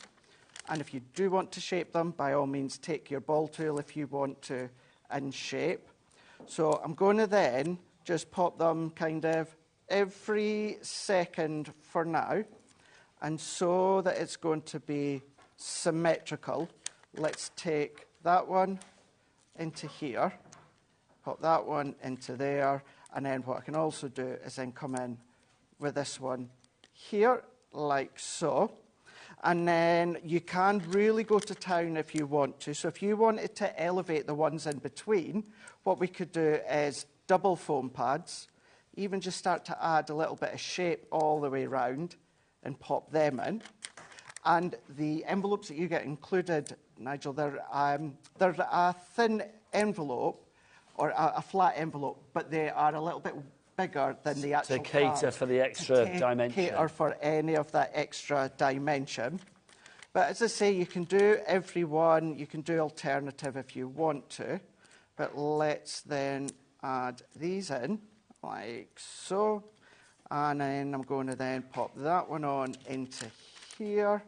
And if you do want to shape them, by all means, take your ball tool if you want to in shape. So I'm going to then just pop them kind of every second for now. And so that it's going to be symmetrical, let's take that one into here, pop that one into there, and then what I can also do is then come in with this one here, like so. And then you can really go to town if you want to. So if you wanted to elevate the ones in between, what we could do is double foam pads, even just start to add a little bit of shape all the way round and pop them in. And the envelopes that you get included, Nigel, they're a thin envelope, or a flat envelope, but they are a little bit bigger than the actual
to cater
card,
for the extra dimension.
Cater for any of that extra dimension. But as I say, you can do every one, you can do alternative if you want to. But let's then add these in, like so. And then I'm going to then pop that one on into here.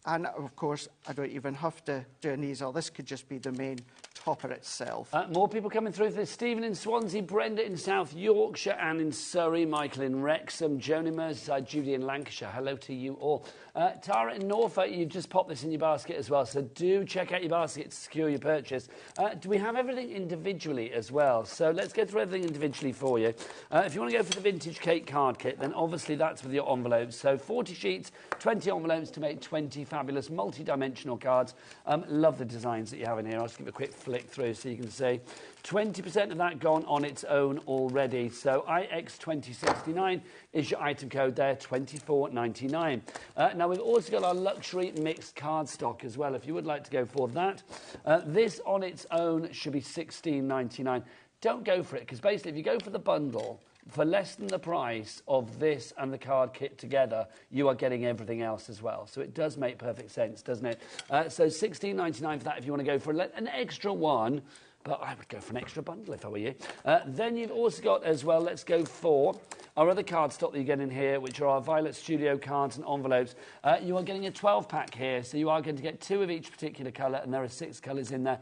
And of course, I don't even have to do an easel. This could just be the main topper itself.
More people coming through. There's Stephen in Swansea, Brenda in South Yorkshire, Anne in Surrey, Michael in Wrexham, Joan in Merseyside, Judy in Lancashire. Hello to you all. Tara in Norfolk, you've just popped this in your basket as well, so do check out your basket to secure your purchase. Do we have everything individually as well? So let's go through everything individually for you. If you want to go for the vintage cake card kit, then obviously that's with your envelopes. So 40 sheets, 20 envelopes to make 20 fabulous multi-dimensional cards. Love the designs that you have in here. I'll just give a quick flick through so you can see 20% of that gone on its own already. So IX2069 is your item code there, $24.99. Now we've also got our luxury mixed card stock as well if you would like to go for that. This on its own should be $16.99. Don't go for it, because basically if you go for the bundle for less than the price of this and the card kit together, you are getting everything else as well. So it does make perfect sense, doesn't it? So $16.99 for that if you want to go for an extra one, but I would go for an extra bundle if I were you. Then you've also got as well, let's go for our other card stock that you get in here, which are our Violet Studio cards and envelopes. You are getting a 12-pack here, so you are going to get 2 of each particular colour, and there are 6 colours in there,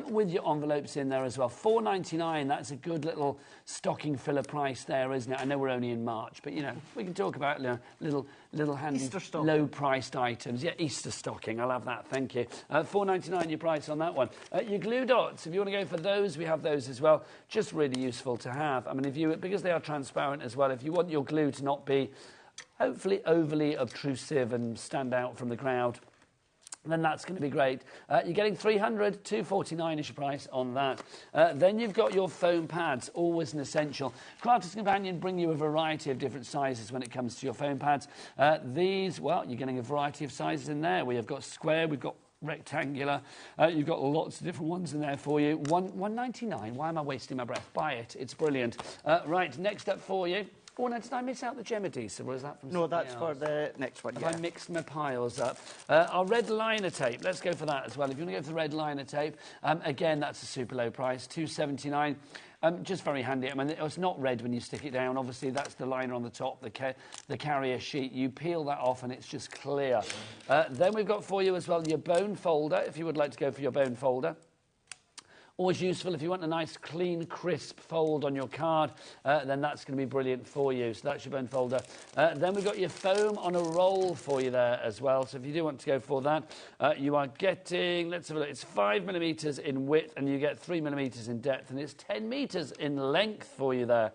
with your envelopes in there as well. $4.99, that's a good little stocking filler price there, isn't it? I know we're only in March, but, you know, we can talk about little handy, low-priced items. Yeah, Easter stocking, I'll have that, thank you. $4.99 your price on that one. Your glue dots, if you want to go for those, we have those as well. Just really useful to have. I mean, because they are transparent as well, if you want your glue to not be hopefully overly obtrusive and stand out from the crowd, then that's going to be great. You're getting 300, $2.49 is your price on that. Then you've got your foam pads, always an essential. Crafter's Companion bring you a variety of different sizes when it comes to your foam pads. These, well, you're getting a variety of sizes in there. We have got square, we've got rectangular. You've got lots of different ones in there for you. $1.99. Why am I wasting my breath? Buy it. It's brilliant. Right, next up for you. Oh, no, did I miss out the gem adhesive, or is that from
No, that's else? For the next one,
Have I mixed my piles up? Our red liner tape, let's go for that as well. If you want to go for the red liner tape, again, that's a super low price, $2.79. Just very handy. I mean, it's not red when you stick it down. Obviously, that's the liner on the top, the carrier sheet. You peel that off and it's just clear. Then we've got for you as well your bone folder, if you would like to go for your bone folder. Always useful if you want a nice, clean, crisp fold on your card, then that's going to be brilliant for you. So that's your bone folder. Then we've got your foam on a roll for you there as well. So if you do want to go for that, you are getting, let's have a look, it's 5 millimetres in width and you get 3 millimetres in depth, and it's 10 metres in length for you there.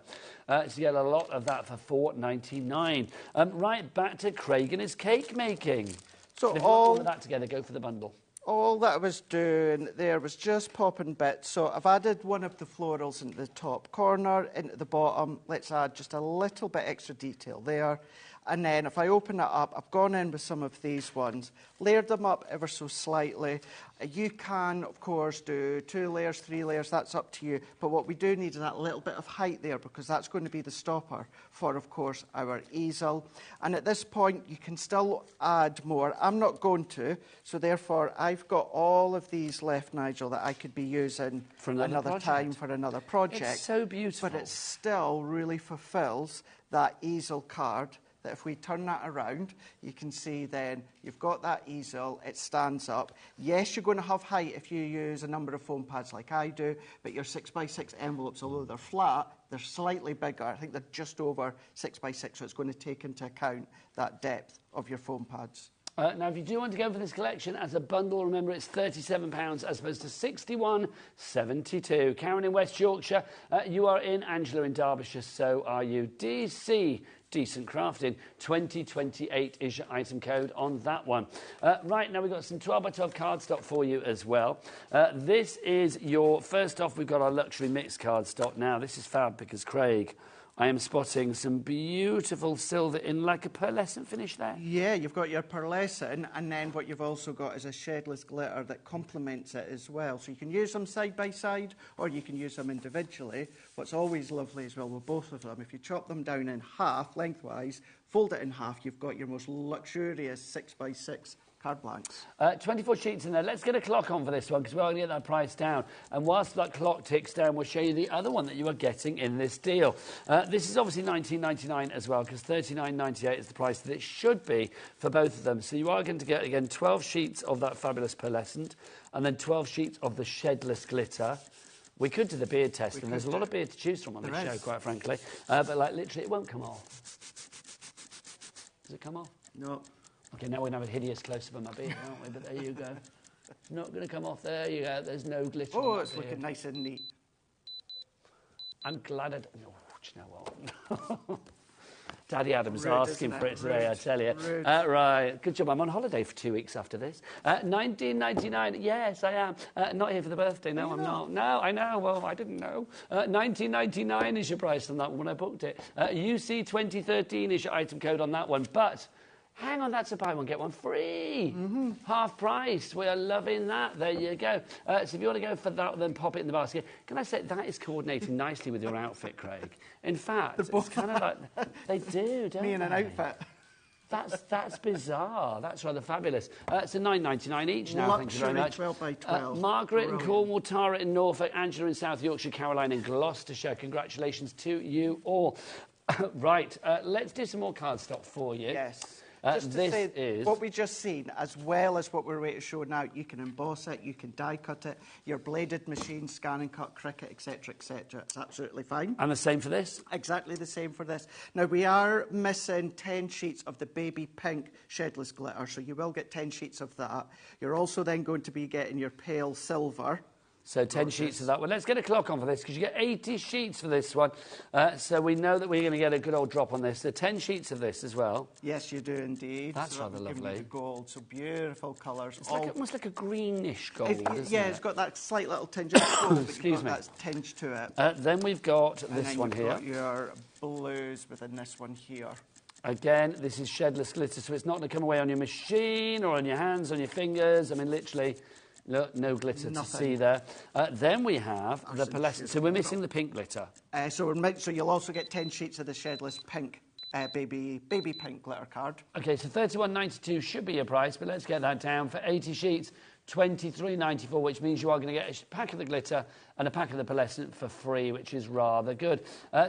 So you get a lot of that for $4.99. Right, back to Craig and his cake making.
So
if you want all of that together, go for the bundle.
All that I was doing there was just popping bits. So I've added one of the florals into the top corner, into the bottom. Let's add just a little bit extra detail there. And then if I open it up, I've gone in with some of these ones, layered them up ever so slightly. You can, of course, do 2 layers, 3 layers, that's up to you. But what we do need is that little bit of height there, because that's going to be the stopper for, of course, our easel. And at this point, you can still add more. I'm not going to, so therefore, I've got all of these left, Nigel, that I could be using
for another
time for another project.
It's so beautiful.
But it still really fulfills that easel card, that if we turn that around, you can see then you've got that easel, it stands up. Yes, you're going to have height if you use a number of foam pads like I do, but your 6x6 envelopes, although they're flat, they're slightly bigger. I think they're just over 6x6, so it's going to take into account that depth of your foam pads.
Now, if you do want to go for this collection as a bundle, remember it's £37 as opposed to £61.72. Karen in West Yorkshire, you are in. Angela in Derbyshire, so are you. DC, Decent Crafting, 2028 is your item code on that one. Right, now we've got some 12x12 cardstock for you as well. This is your, first off, we've got our luxury mix cardstock. Now, this is fab because Craig, I am spotting some beautiful silver in like a pearlescent finish there.
Yeah, you've got your pearlescent, and then what you've also got is a shedless glitter that complements it as well. So you can use them side by side, or you can use them individually. What's always lovely as well with both of them, if you chop them down in half, lengthwise, fold it in half, you've got your most luxurious 6x6 card blanks.
24 sheets in there. Let's get a clock on for this one because we're going to get that price down. And whilst that clock ticks down, we'll show you the other one that you are getting in this deal. This is obviously $19.99 as well because $39.98 is the price that it should be for both of them. So you are going to get, again, 12 sheets of that fabulous pearlescent and then 12 sheets of the shedless glitter. We could do the beard test, and there's a lot of beard to choose from on this show, quite frankly. But, like, literally, it won't come off. Does it come off?
No.
OK, now we're going to have a hideous close-up on my beard, aren't we? But there you go. It's not going to come off. There you go. There's no glitter on
Oh,
my
it's
beard.
looking nice and neat.
I'm glad I... Oh, do you know what? Daddy Adam's
Rude,
asking
isn't
for it today,
Rude.
I tell you.
Rude.
Right, good job. I'm on holiday for 2 weeks after this. $19.99. Yes, I am. Not here for the birthday. No, I'm not. No, I know. Well, I didn't know. $19.99 is your price on that one when I booked it. UC 2013 is your item code on that one. But hang on, that's a buy one, get one free. Half price. We are loving that. There you go. So if you want to go for that, then pop it in the basket. Can I say, that is coordinating nicely with your outfit, Craig. In fact, it's kind of like... They do, don't they?
Me in an outfit.
That's bizarre. That's rather fabulous. It's a $9.99 each now. Thank you very much.
12 by 12.
Margaret in Cornwall, Tara in Norfolk, Angela in South Yorkshire, Caroline in Gloucestershire. Congratulations to you all. Right, let's do some more cardstock for you.
Yes. Just to
this
say,
is...
what we just seen, as well as what we're ready to show now, you can emboss it, you can die cut it, your bladed machine, scan and cut, Cricut, etc., etc. It's absolutely fine.
And the same for this?
Exactly the same for this. Now, we are missing 10 sheets of the baby pink shedless glitter, so you will get 10 sheets of that. You're also then going to be getting your pale silver.
So 10 sheets of that one. Let's get a clock on for this because you get 80 sheets for this one. So we know that we're going to get a good old drop on this. So 10 sheets of this as well.
Yes, you do indeed.
That's
so
rather lovely.
The gold, so beautiful colours.
It's like, almost like a greenish gold, isn't
yeah,
it?
it's got that slight little tinge of gold, but
Excuse
you've
me.
got that tinge to it.
Then we've got
And
this
then
one
you've
here.
got your blues within this one here.
Again, this is shedless glitter, so it's not going to come away on your machine or on your hands, on your fingers. I mean, literally... Look, no glitter to see there. Then we have the pearlescent. So we're missing the pink glitter.
So you'll also get 10 sheets of the shedless pink, baby pink glitter card.
OK, so $31.92 should be your price, but let's get that down for 80 sheets. $23.94, which means you are going to get a pack of the glitter and a pack of the pearlescent for free, which is rather good.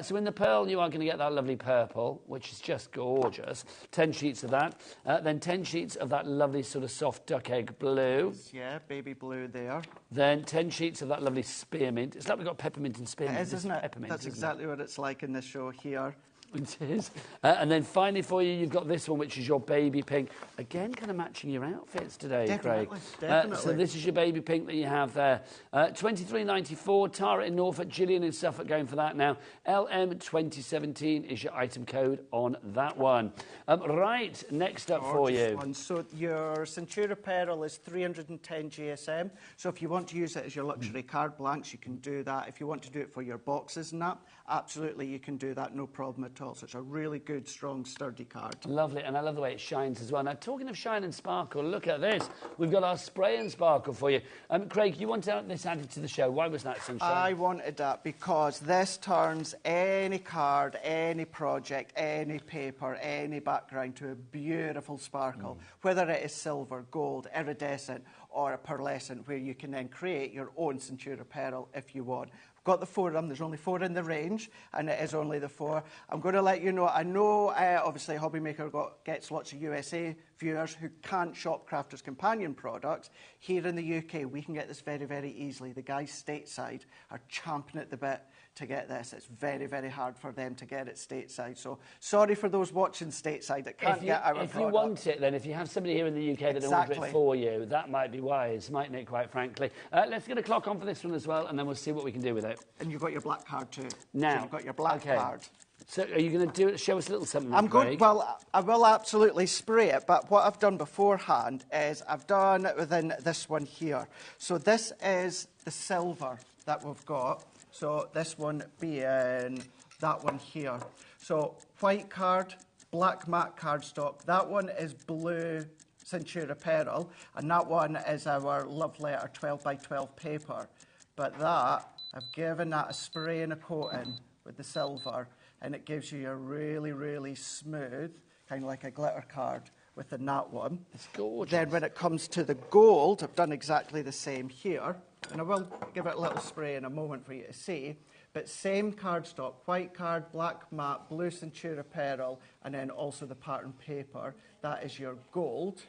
So in the pearl, you are going to get that lovely purple, which is just gorgeous. 10 sheets of that. Then 10 sheets of that lovely sort of soft duck egg blue.
Yeah, baby blue there.
Then 10 sheets of that lovely spearmint. It's like we've got peppermint and spearmint.
It is, isn't it?
Peppermint,
That's exactly what it's like in this show here.
It is. And then finally for you, you've got this one, which is your baby pink. Again, kind of matching your outfits today,
Definitely,
Craig.
definitely.
So this is your baby pink that you have there. $23.94. Tara in Norfolk, Gillian in Suffolk going for that now. LM 2017 is your item code on that one. Right, next up for you.
One. So your Centura Pearl is 310 GSM. So if you want to use it as your luxury card blanks, you can do that. If you want to do it for your boxes and that, absolutely you can do that, no problem at all. all. So it's a really good, strong, sturdy card.
Lovely, and I love the way it shines as well. Now, talking of shine and sparkle, look at this. We've got our spray and sparkle for you. Craig, you wanted this added to the show. Why was that, Sunshine?
I wanted that because this turns any card, any project, any paper, any background to a beautiful sparkle. Whether it is silver, gold, iridescent, or a pearlescent, where you can then create your own Centura pearl if you want. Got the 4 of them. There's only 4 in the range, and it is only the 4. I'm going to let you know. I know, obviously, HobbyMaker gets lots of USA viewers who can't shop Crafters Companion products. Here in the UK, we can get this very, very easily. The guys stateside are champing at the bit to get this. It's very, very hard for them to get it stateside. So sorry for those watching stateside that can't get our product.
If you want it, then if you have somebody here in the UK that will order it for you, that might be wise, mightn't it, quite frankly. Let's get a clock on for this one as well, and then we'll see what we can do with it.
And you've got your black card too.
Now,
so you've got your black card.
So are you going to do it? Show us a little something,
I'm going.
Craig?
Well, I will absolutely spray it, but what I've done beforehand is I've done it within this one here. So this is the silver that we've got. So this one being that one here. So white card, black matte cardstock. That one is blue Centura pearl, and that one is our love letter 12 by 12 paper. But that, I've given that a spray and a coating with the silver, and it gives you a really, really smooth, kind of like a glitter card within that one.
It's gorgeous.
Then when it comes to the gold, I've done exactly the same here. And I will give it a little spray in a moment for you to see. But same cardstock, white card, black matte, blue Centura pearl, and then also the pattern paper. That is your gold.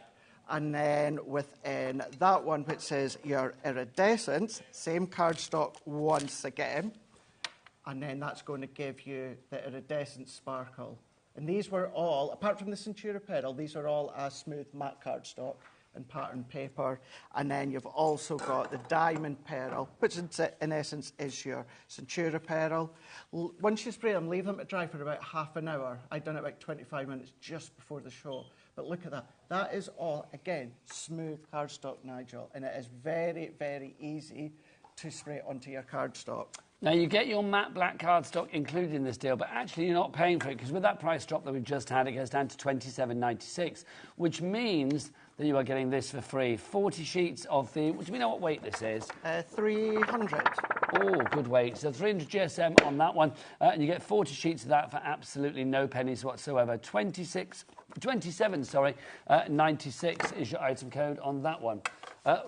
And then within that one, which says your iridescence, same cardstock once again. And then that's going to give you the iridescent sparkle. And these were all, apart from the Centura pearl, these are all a smooth matte cardstock and pattern paper. And then you've also got the diamond pearl, which in essence is your Centura pearl. Once you spray them, leave them to dry for about half an hour. I've done it about 25 minutes just before the show. But look at that. That is all, again, smooth cardstock, Nigel. And it is very, very easy to spray onto your cardstock.
Now, you get your matte black cardstock included in this deal, but actually you're not paying for it, because with that price drop that we've just had, it goes down to $27.96, which means that you are getting this for free. 40 sheets of the... Do we know what weight this is?
300.
Oh, good weight. So 300 GSM on that one, and you get 40 sheets of that for absolutely no pennies whatsoever. 96 is your item code on that one.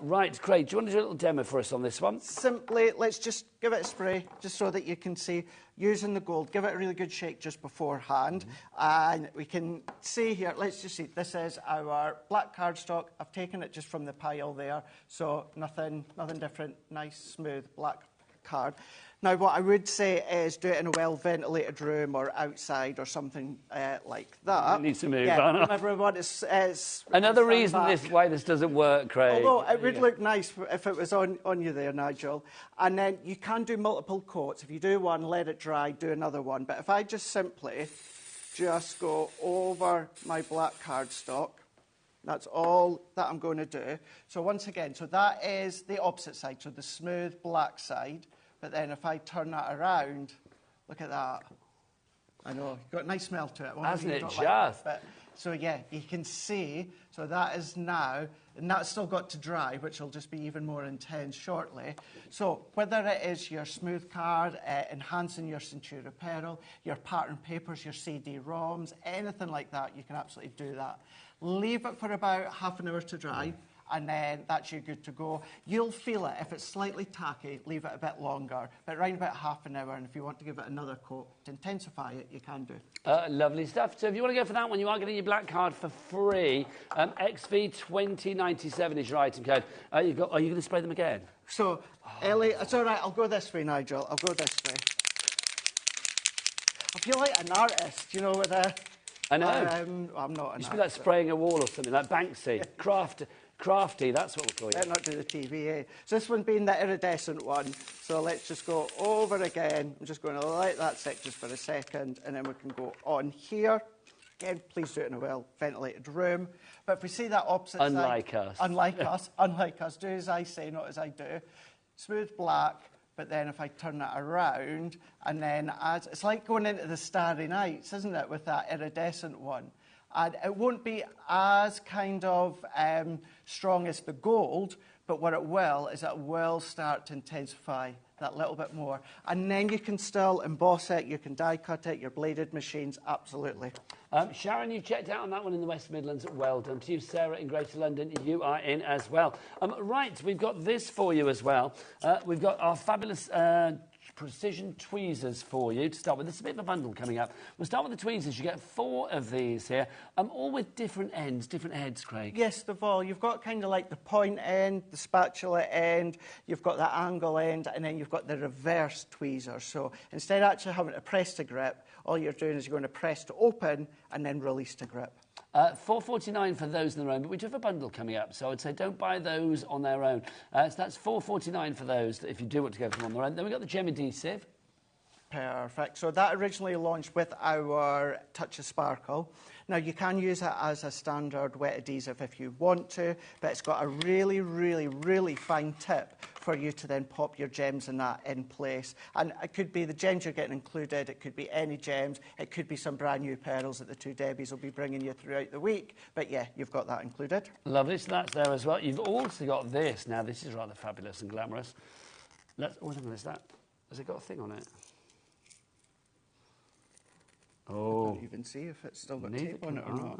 Right, Craig, do you want to do a little demo for us on this one?
Simply, let's just give it a spray, just so that you can see, using the gold, give it a really good shake just beforehand. And we can see here, let's just see, this is our black cardstock. I've taken it just from the pile there, so nothing different, nice, smooth, black card. Now, what I would say is do it in a well-ventilated room or outside or something like that.
It needs to move,
yeah, everyone is
another reason why this doesn't work, Craig.
Although it would look nice if it was on you there, Nigel. And then you can do multiple coats. If you do one, let it dry, do another one. But if I just simply just go over my black cardstock, that's all that I'm going to do. So once again, so that is the opposite side, so the smooth black side. But then if I turn that around, look at that. I know, you've got a nice smell to it.
Hasn't it just?
But, so yeah, you can see, so that is now, and that's still got to dry, which will just be even more intense shortly. So whether it is your smooth card, enhancing your Centura pearl, your pattern papers, your CD-ROMs, anything like that, you can absolutely do that. Leave it for about half an hour to dry. And then that's you good to go. You'll feel it. If it's slightly tacky, leave it a bit longer, but around about half an hour. And if you want to give it another coat to intensify it, you can do.
Lovely stuff. So if you want to go for that one, you are getting your black card for free. XV2097 is your item code. Are you going to spray them again?
So, Ellie, it's all right. I'll go this way, Nigel. I'll go this way. I feel like an artist, you know, with a...
I know.
I'm not an artist.
You should be like spraying a wall or something, like Banksy. Crafty, that's what we'll call you.
Better not do the TV, eh? So this one being the iridescent one. So let's just go over again. I'm just going to let that sit just for a second, and then we can go on here. Again, please do it in a well-ventilated room. But if we see that opposite
Unlike
side...
us.
Unlike us. Do as I say, not as I do. Smooth black, but then if I turn it around, and then it's like going into the Starry Nights, isn't it, with that iridescent one? And it won't be as kind of strong as the gold, but what it will is it will start to intensify that little bit more. And then you can still emboss it, you can die cut it, your bladed machines, absolutely.
Sharon, you checked out on that one in the West Midlands. Well done to you. Sarah in Greater London, you are in as well. Right, we've got this for you as well. We've got our fabulous precision tweezers for you to start with. This is a bit of a bundle coming up. We'll start with the tweezers. You get 4 of these here, all with different ends, different heads, Craig.
Yes, they've all. You've got kind of like the point end, the spatula end, you've got the angle end, and then you've got the reverse tweezer. So instead of actually having to press to grip, all you're doing is you're going to press to open and then release to grip.
$4.49 for those on their own, but we do have a bundle coming up, so I'd say don't buy those on their own. So that's $4.49 for those if you do want to go for them on their own. Then we've got the gem adhesive.
Perfect. So that originally launched with our Touch of Sparkle. Now, you can use it as a standard wet adhesive if you want to, but it's got a really, really, really fine tip for you to then pop your gems and that in place. And it could be the gems you're getting included, it could be any gems, it could be some brand new pearls that the 2 Debbies will be bringing you throughout the week. But yeah, you've got that included.
Lovely, so that's there as well. You've also got this. Now, this is rather fabulous and glamorous. What is that? Has it got a thing on it? Oh.
I can't even see if it's still got tape on it or not.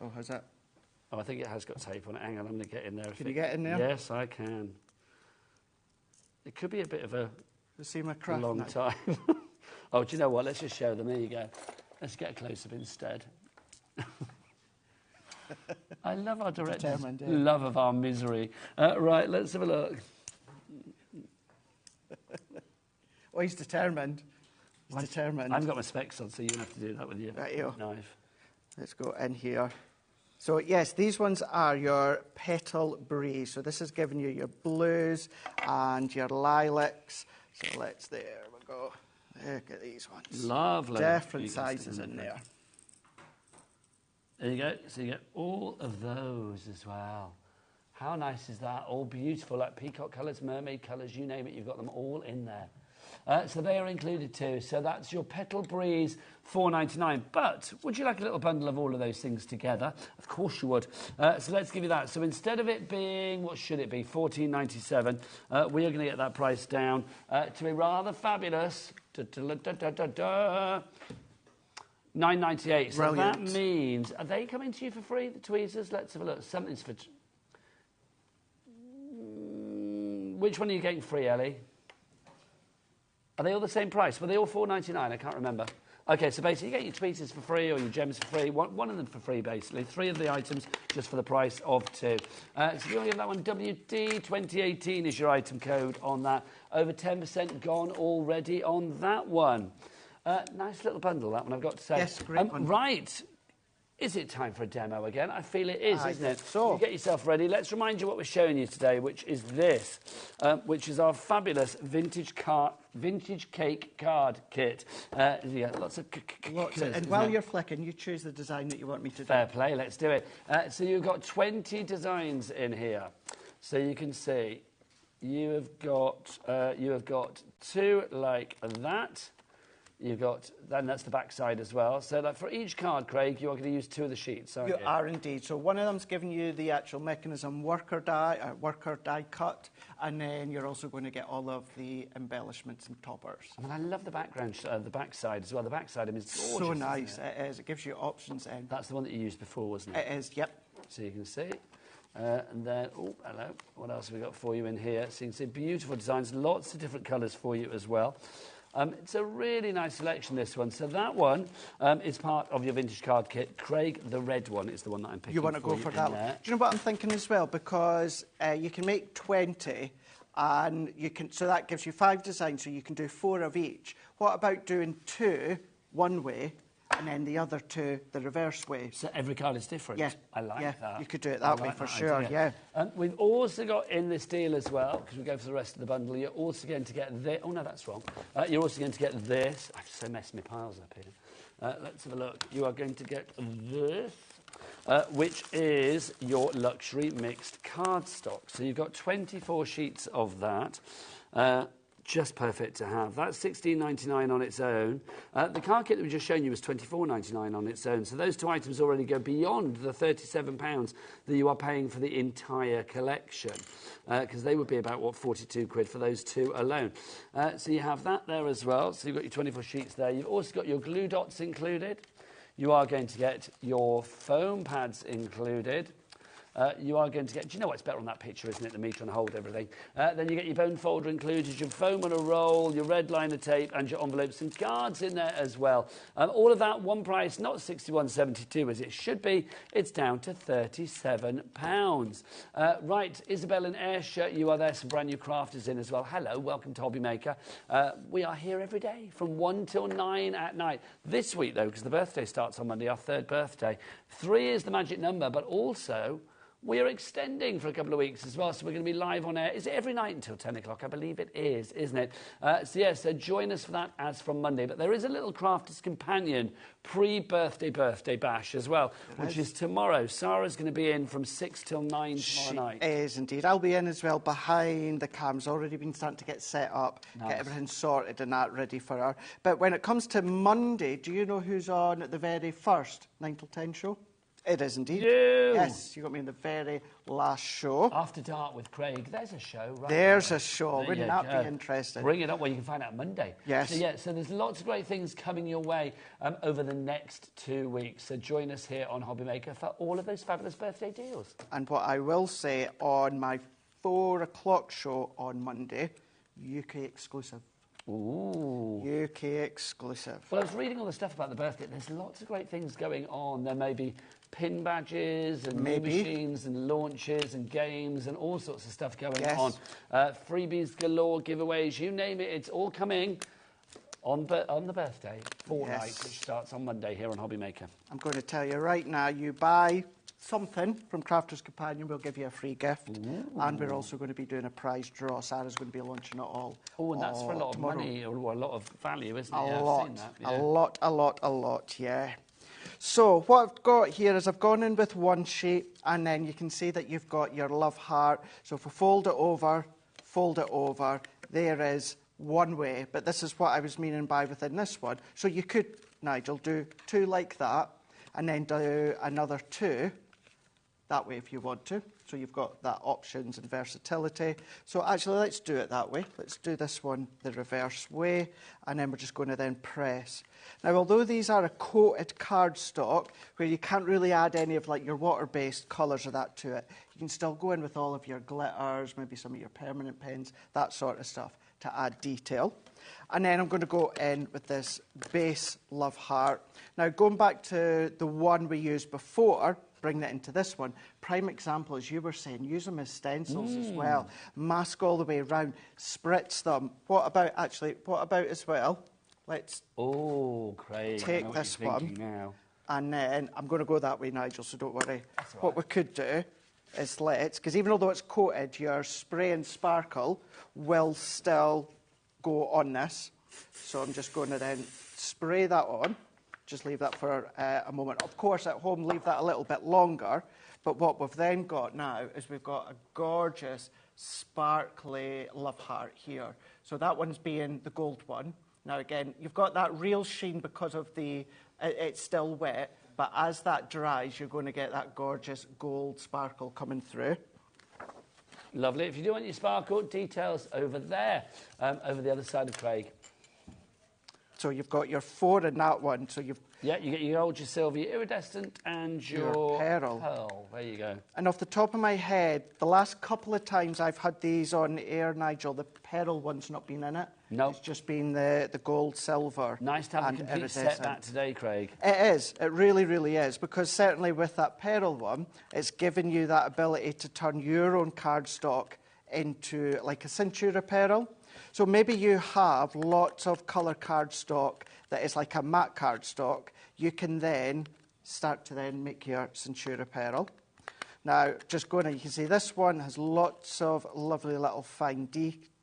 Oh, has it?
Oh, I think it has got tape on it. Hang on, I'm going to get in there.
Can you get in there?
Yes, I can. It could be a bit of a long time. Oh, do you know what? Let's just show them. There you go. Let's get a close-up instead. I love our director's love of our misery. Right, let's have a look.
Oh, he's determined. Determined.
I've got my specs on, so you have to do that with your knife.
Let's go in here. So, yes, these ones are your Petal Breeze. So this is giving you your blues and your lilacs. So there we go. Look at these ones.
Lovely.
Different sizes in there.
There you go. So you get all of those as well. How nice is that? All beautiful, like peacock colours, mermaid colours, you name it, you've got them all in there. So they are included too. So that's your Petal Breeze, $4.99. But would you like a little bundle of all of those things together? Of course you would. So let's give you that. So instead of it being, what should it be, $14.97, we are going to get that price down to a rather fabulous $9.98. So that means, are they coming to you for free, the tweezers? Let's have a look. Something's for... Which one are you getting free, Ellie? Are they all the same price? Were they all $4.99? I can't remember. OK, so basically you get your tweezers for free or your gems for free. One of them for free, basically. 3 of the items just for the price of 2. So if you want to give that one, WD 2018 is your item code on that. Over 10% gone already on that one. Nice little bundle, that one, I've got to say.
Yes, great one.
Right. Is it time for a demo again? I feel it is, isn't it?
So.
You get yourself ready. Let's remind you what we're showing you today, which is this, which is our fabulous vintage cake card kit. Yeah, lots of
and while you're flicking, you choose the design that you want me to do.
Fair play, let's do it. So you've got 20 designs in here. So you can see you have got 2 like that. You've got, then that's the back side as well. So that for each card, Craig, you are going to use 2 of the sheets, aren't you?
You are indeed. So one of them's giving you the actual mechanism worker die cut, and then you're also going to get all of the embellishments and toppers.
I mean, I love the background, the back side as well. The back side is gorgeous.
So nice. It is. It gives you options in.
That's the one that you used before, wasn't it?
It is, yep.
So you can see. And then, oh, hello. What else have we got for you in here? So you can see beautiful designs, lots of different colours for you as well. It's a really nice selection, this one. So that one is part of your vintage card kit. Craig, the red one is the one that I'm picking.
You want to go for that one? Do you know what I'm thinking as well? Because you can make 20, and you can. So that gives you 5 designs. So you can do 4 of each. What about doing 2 one way, and then the other 2 the reverse way?
So every card is different.
Yeah,
I like that.
You could do it that way for sure. Yeah.
We've also got in this deal as well, because we go for the rest of the bundle. You're also going to get this. Oh no, that's wrong. You're also going to get this. I've so messed my piles up here. Let's have a look. You are going to get this, which is your luxury mixed cardstock. So you've got 24 sheets of that. just perfect to have. That's $16.99 on its own. The card kit that we just shown you was $24.99 on its own. So those two items already go beyond the £37 that you are paying for the entire collection, because they would be about, what, 42 quid for those two alone. So you have that there as well. So you've got your 24 sheets there. You've also got your glue dots included. You are going to get your foam pads included. You are going to get, do you know what's better on that picture, isn't it? The meter and hold everything. Then you get your bone folder included, your foam on a roll, your red liner tape, and your envelopes and cards in there as well. All of that one price, not £61.72 as it should be. It's down to £37. Right, Isabel and Ayrshire, you are there. Some brand new crafters in as well. Hello, welcome to HobbyMaker. We are here every day from 1 till 9 at night. This week, though, because the birthday starts on Monday, our third birthday, 3 is the magic number, but also we are extending for a couple of weeks as well, so we're going to be live on air. Is it every night until 10 o'clock? I believe it is, isn't it? So join us for that as from Monday. But there is a little Crafters Companion pre-birthday bash as well, which is tomorrow. Sarah's going to be in from 6 till 9 tomorrow night.
She is indeed. I'll be in as well behind the cams. Already been starting to get set up, get everything sorted and that ready for her. But when it comes to Monday, do you know who's on at the very first 9 till 10 show? It is indeed.
You.
Yes, you got me in the very last show.
After Dark with Craig. There's a show, right?
There's a show.
There
Wouldn't that be interesting?
Bring it up. Well, you can find out Monday.
Yes.
So there's lots of great things coming your way over the next 2 weeks. So join us here on HobbyMaker for all of those fabulous birthday deals.
And what I will say on my 4 o'clock show on Monday, UK exclusive.
Ooh.
UK exclusive.
Well, I was reading all the stuff about the birthday. There's lots of great things going on. There may be pin badges and new machines and launches and games and all sorts of stuff going on. Freebies galore, giveaways, you name it. It's all coming on the birthday fortnight, which starts on Monday here on HobbyMaker.
I'm going to tell you right now, you buy something from Crafters Companion, we'll give you a free gift. Ooh. And we're also going to be doing a prize draw. Sarah's going to be launching it all.
Oh, and that's for a lot of money or a lot of value, isn't it?
A lot, yeah. So what I've got here is I've gone in with one sheet, and then you can see that you've got your love heart. So if we fold it over, there is one way. But this is what I was meaning by within this one. So you could, Nigel, do 2 like that, and then do another 2 that way if you want to. So you've got that options and versatility. So actually, let's do it that way. Let's do this one the reverse way, and then we're just going to then press. Now, although these are a coated cardstock, where you can't really add any of like your water-based colours or that to it, you can still go in with all of your glitters, maybe some of your permanent pens, that sort of stuff, to add detail. And then I'm going to go in with this base love heart. Now, going back to the one we used before, bring that into this one. Prime example, as you were saying, use them as stencils as well. Mask all the way around, spritz them. What about as well? Let's
Craig,
take this one.
Now.
And then I'm going to go that way, Nigel, so don't worry. What we could do is because even though it's coated, your spray and sparkle will still go on this. So I'm just going to then spray that on. Just leave that for a moment. Of course, at home, leave that a little bit longer. But what we've then got now is we've got a gorgeous, sparkly love heart here. So that one's being the gold one. Now, again, you've got that real sheen because of it's still wet. But as that dries, you're going to get that gorgeous gold sparkle coming through.
Lovely. If you do want your sparkle, details over there, over the other side of Craig.
So you've got your 4 in that one. So you
get your gold, your silver, your iridescent, and your pearl. There you go.
And off the top of my head, the last couple of times I've had these on air, Nigel, the pearl one's not been in it.
No.
It's just been the gold, silver.
Nice to have a complete set that today, Craig.
It is. It really, really is. Because certainly with that pearl one, it's given you that ability to turn your own cardstock into like a Centura pearl. So maybe you have lots of colour cardstock that is like a matte cardstock. You can then start to then make your Centura pearl. Now, just going in, you can see this one has lots of lovely little fine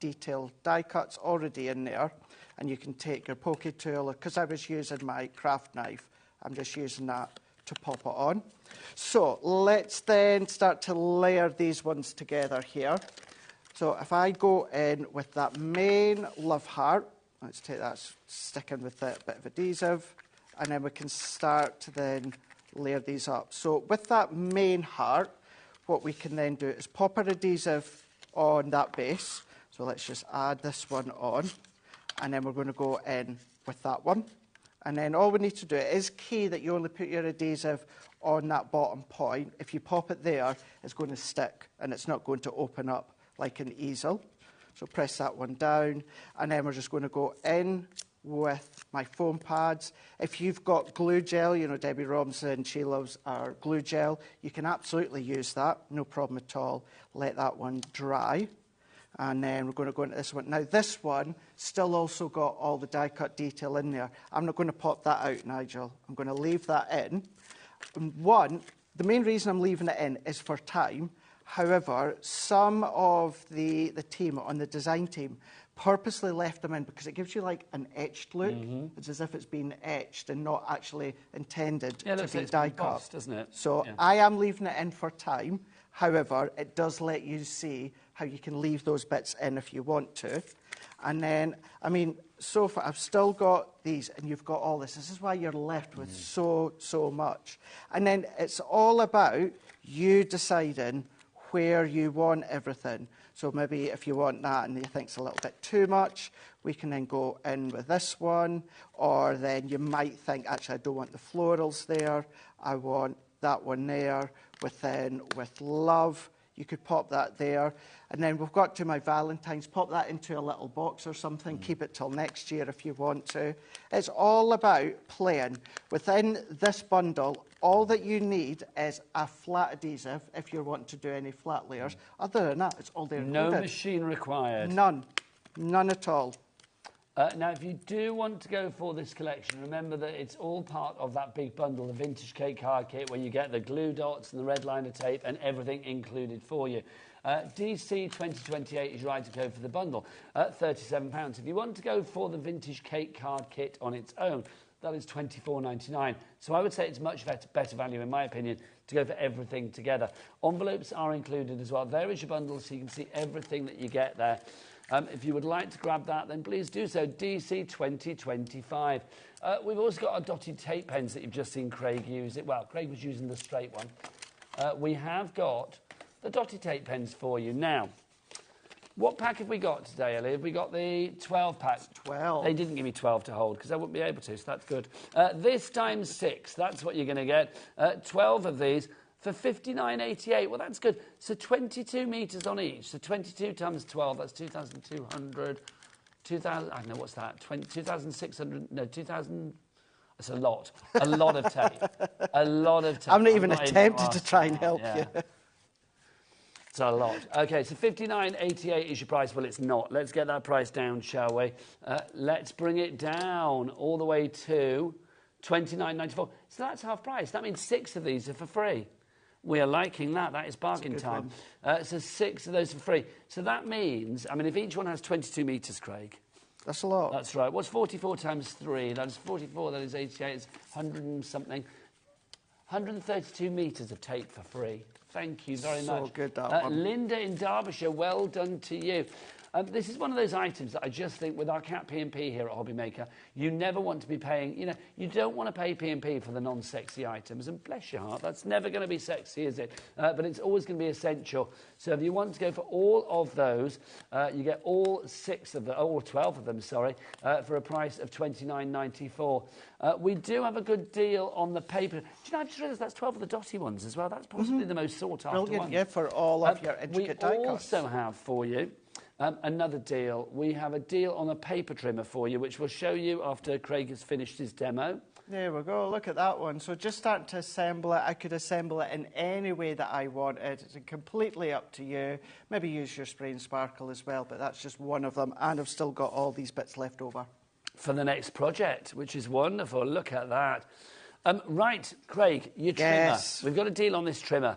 detailed die cuts already in there. And you can take your poke tool, because I was using my craft knife, I'm just using that to pop it on. So let's then start to layer these ones together here. So if I go in with that main love heart, let's take that, stick in with a bit of adhesive, and then we can start to then layer these up. So with that main heart, what we can then do is pop our adhesive on that base. So let's just add this one on, and then we're going to go in with that one. And then all we need to do, it is key that you only put your adhesive on that bottom point. If you pop it there, it's going to stick and it's not going to open up like an easel. So press that one down, and then we're just going to go in with my foam pads. If you've got glue gel, you know, Debbie Robinson, she loves our glue gel, you can absolutely use that, no problem at all. Let that one dry. And then we're going to go into this one. Now, this one still also got all the die-cut detail in there. I'm not going to pop that out, Nigel. I'm going to leave that in. And the main reason I'm leaving it in is for time. However, some of the team, on the design team, purposely left them in because it gives you like an etched look. It's as if it's been etched and not actually intended to be die-cut,
doesn't it?
So I am leaving it in for time. However, it does let you see how you can leave those bits in if you want to. And then, I mean, so far, I've still got these, and you've got all this. This is why you're left with so much. And then it's all about you deciding where you want everything. So maybe if you want that and you think it's a little bit too much, we can then go in with this one. Or then you might think, actually, I don't want the florals there. I want that one there. With love, you could pop that there. And then we've got to my Valentine's. Pop that into a little box or something. Keep it till next year if you want to. It's all about playing. Within this bundle, all that you need is a flat adhesive if you're wanting to do any flat layers. Other than that, it's all there.
No machine required.
None. None at all.
Now, if you do want to go for this collection, remember that it's all part of that big bundle, the Vintage Cake Card Kit, where you get the glue dots and the red liner tape and everything included for you. DC 2028 is your item code for the bundle at £37. If you want to go for the Vintage Cake Card Kit on its own, that is £24.99. So I would say it's much better value, in my opinion, to go for everything together. Envelopes are included as well. There is your bundle, so you can see everything that you get there. If you would like to grab that, then please do so. DC 2025. We've also got our dotted tape pens that you've just seen Craig use. Well, Craig was using the straight one. We have got the dotted tape pens for you. Now, what pack have we got today, Ellie? Have we got the 12 pack?
12.
They didn't give me 12 to hold because I wouldn't be able to, so that's good. This times 6, that's what you're going to get. 12 of these for £59.88. Well, that's good. So 22 metres on each. So 22 times 12, that's 2,200. 2,000, I don't know, what's that? 2,600, no, 2,000. It's a lot. A lot of tape. A lot of tape.
I'm not even attempting to try and help you.
It's a lot. OK, so £59.88 is your price. Well, it's not. Let's get that price down, shall we? Let's bring it down all the way to £29.94. So that's half price. That means 6 of these are for free. We are liking that. That is bargain time. So 6 of those for free. So that means, I mean, if each one has 22 metres, Craig.
That's a lot.
That's right. What's 44 times 3? That is 44. That is 88. It's 100 and something. 132 metres of tape for free. Thank you very much.
So good, that one.
Linda in Derbyshire, well done to you. This is one of those items that I just think with our Cat P&P here at HobbyMaker, you never want to be paying, you know, you don't want to pay P&P for the non-sexy items, and bless your heart, that's never going to be sexy, is it? But it's always going to be essential. So if you want to go for all of those, you get all 6 of them, or 12 of them, sorry, for a price of £29.94. We do have a good deal on the paper. Do you know, I just realised that's 12 of the dotty ones as well. That's possibly the most sought-after one.
Yeah, for all of your intricate die cuts.
We also have for you another deal. We have a deal on a paper trimmer for you, which we'll show you after Craig has finished his demo.
There we go. Look at that one. So just starting to assemble it. I could assemble it in any way that I wanted. It's completely up to you. Maybe use your spray and sparkle as well, but that's just one of them. And I've still got all these bits left over
for the next project, which is wonderful. Look at that. Right, Craig, your trimmer.
Yes.
We've got a deal on this trimmer.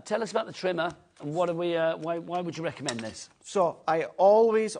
Tell us about the trimmer and what are we? Why would you recommend this?
So I always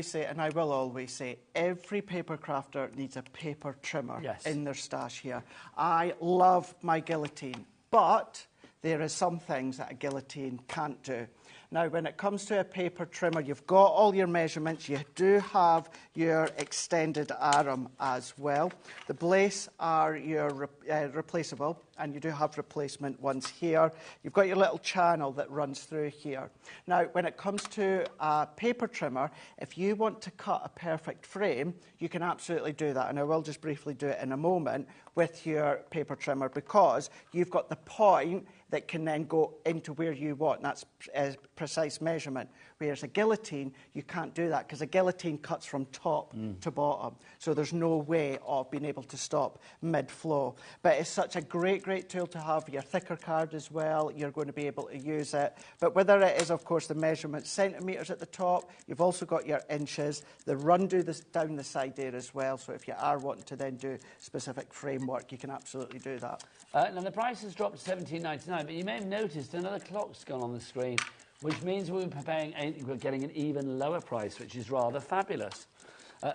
say, and I will always say, every paper crafter needs a paper trimmer in their stash here. I love my guillotine, but there are some things that a guillotine can't do. Now, when it comes to a paper trimmer, you've got all your measurements. You do have your extended arm as well. The blades are your replaceable, and you do have replacement ones here. You've got your little channel that runs through here. Now, when it comes to a paper trimmer, if you want to cut a perfect frame, you can absolutely do that, and I will just briefly do it in a moment with your paper trimmer, because you've got the point that can then go into where you want. That's a precise measurement. Whereas a guillotine, you can't do that, because a guillotine cuts from top to bottom. So there's no way of being able to stop mid-flow. But it's such a great, great tool to have. Your thicker card as well, you're going to be able to use it. But whether it is, of course, the measurement centimetres at the top, you've also got your inches. The run down the side there as well. So if you are wanting to then do specific framework, you can absolutely do that.
Now, the price has dropped to $17.99, but you may have noticed another clock's gone on the screen, which means we're getting an even lower price, which is rather fabulous.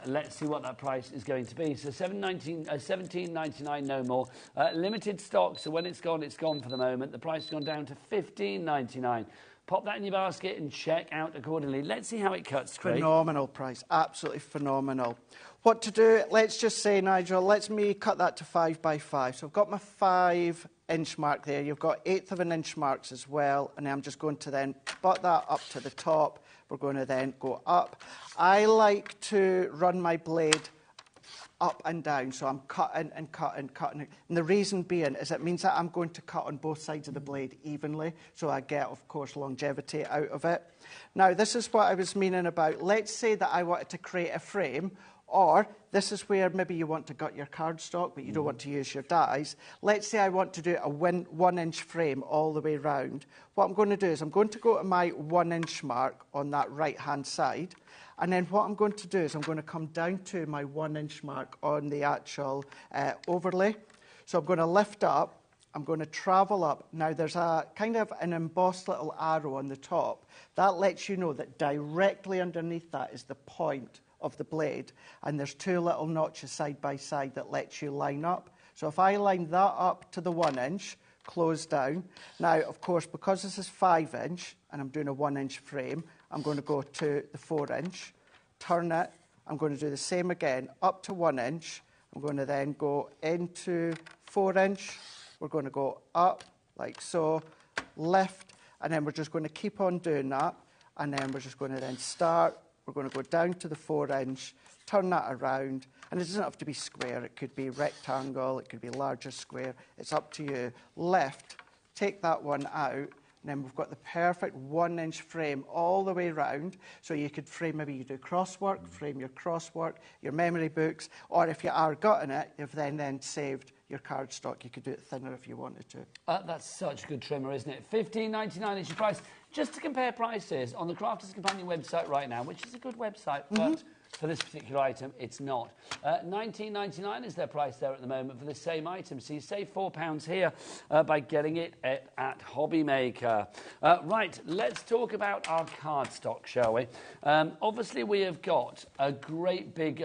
Let's see what that price is going to be. So $17.99, no more. Limited stock, so when it's gone for the moment. The price has gone down to $15.99. Pop that in your basket and check out accordingly. Let's see how it cuts, Craig.
Phenomenal price, absolutely phenomenal. What to do, let's just say, Nigel, let me cut that to 5 by 5. So I've got my 5-inch mark there. You've got 1/8 of an inch marks as well. And I'm just going to then butt that up to the top. We're going to then go up. I like to run my blade up and down, so I'm cutting and cutting, cutting. And the reason being is it means that I'm going to cut on both sides of the blade evenly, so I get, of course, longevity out of it. Now, this is what I was meaning about. Let's say that I wanted to create a frame, or this is where maybe you want to gut your cardstock, but you don't want to use your dies. Let's say I want to do a 1-inch frame all the way round. What I'm going to do is I'm going to go to my 1-inch mark on that right-hand side. And then what I'm going to do is I'm going to come down to my 1-inch mark on the actual overlay. So I'm going to lift up. I'm going to travel up. Now, there's a kind of an embossed little arrow on the top. That lets you know that directly underneath that is the point of the blade. And there's 2 little notches side by side that lets you line up. So if I line that up to the 1-inch, close down. Now, of course, because this is 5-inch and I'm doing a 1-inch frame, I'm going to go to the 4-inch, turn it. I'm going to do the same again, up to 1-inch. I'm going to then go into 4-inch. We're going to go up like so, lift, and then we're just going to keep on doing that. And then we're just going to then start. We're going to go down to the 4-inch, turn that around. And it doesn't have to be square. It could be rectangle. It could be larger square. It's up to you. Lift, take that one out. And then we've got the perfect 1-inch frame all the way round. So you could frame, maybe you do crosswork, frame your crosswork, your memory books, or if you are gutting it, you've then saved your cardstock. You could do it thinner if you wanted to.
That's such a good trimmer, isn't it? $15.99 is your price. Just to compare prices, on the Crafters Companion website right now, which is a good website, but for this particular item, it's not. $19.99 is their price there at the moment for the same item. So you save £4 here by getting it at HobbyMaker. Right, let's talk about our cardstock, shall we? Obviously, we have got a great big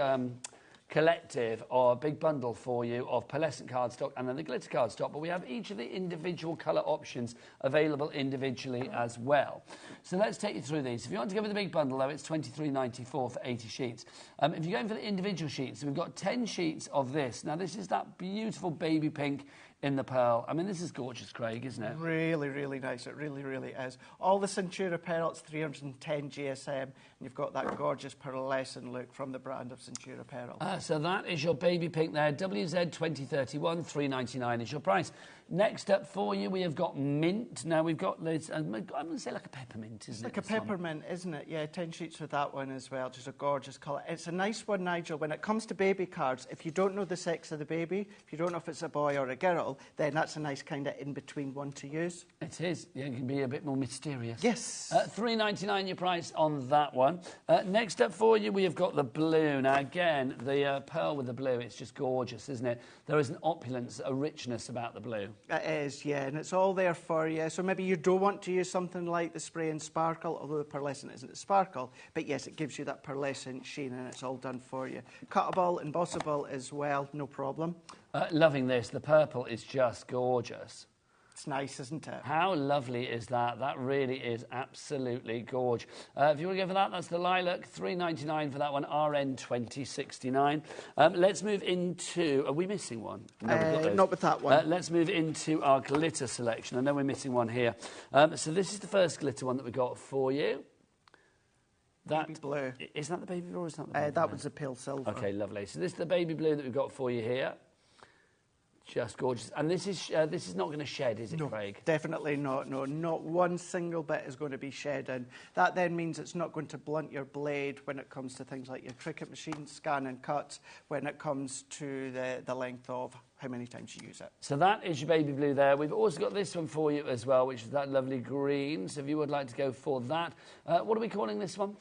collective or a big bundle for you of pearlescent cardstock and then the glitter cardstock, but we have each of the individual colour options available individually as well. So let's take you through these. If you want to go with the big bundle, though, it's $23.94 for 80 sheets. If you're going for the individual sheets, we've got 10 sheets of this. Now, this is that beautiful baby pink in the pearl. I mean, this is gorgeous, Craig, isn't it?
Really, really nice. It really, really is. All the Centura pearl, it's 310 GSM, and you've got that gorgeous pearlescent look from the brand of Centura pearl.
So that is your baby pink there. WZ2031, $3.99 is your price. Next up for you, we have got mint. Now, we've got this, I'm going to say like a peppermint, isn't it?
It's like a peppermint, isn't it? Yeah, 10 sheets with that one as well. Just a gorgeous colour. It's a nice one, Nigel. When it comes to baby cards, if you don't know the sex of the baby, if you don't know if it's a boy or a girl, then that's a nice kind of in-between one to use.
It is. Yeah, it can be a bit more mysterious.
Yes.
$3.99 your price on that one. Next up for you, we have got the blue. Now, again, the pearl with the blue, it's just gorgeous, isn't it? There is an opulence, a richness about the blue.
It is, yeah, and it's all there for you. So maybe you don't want to use something like the spray and sparkle, although the pearlescent isn't a sparkle, but yes, it gives you that pearlescent sheen and it's all done for you. Cuttable, embossable as well, no problem.
Loving this. The purple is just gorgeous.
It's nice, isn't it?
How lovely is that? That really is absolutely gorge. If you want to go for that, that's the lilac, $3.99 for that one, RN 2069. Let's move into... Are we missing one? No, we've got those.
Not with that one.
Let's move into our glitter selection. I know we're missing one here. So this is the first glitter one that we got for you.
Baby blue.
Is that the baby blue or is that the baby
that
blue?
was the pale silver.
OK, lovely. So this is the baby blue that we've got for you here. Just gorgeous. And this is not going to shed, is it, Craig?
Definitely not. No, not one single bit is going to be shedding. That then means it's not going to blunt your blade when it comes to things like your Cricut machine, scan and cuts, when it comes to the length of how many times you use it.
So that is your baby blue there. We've also got this one for you as well, which is that lovely green. So if you would like to go for that. What are we calling this one?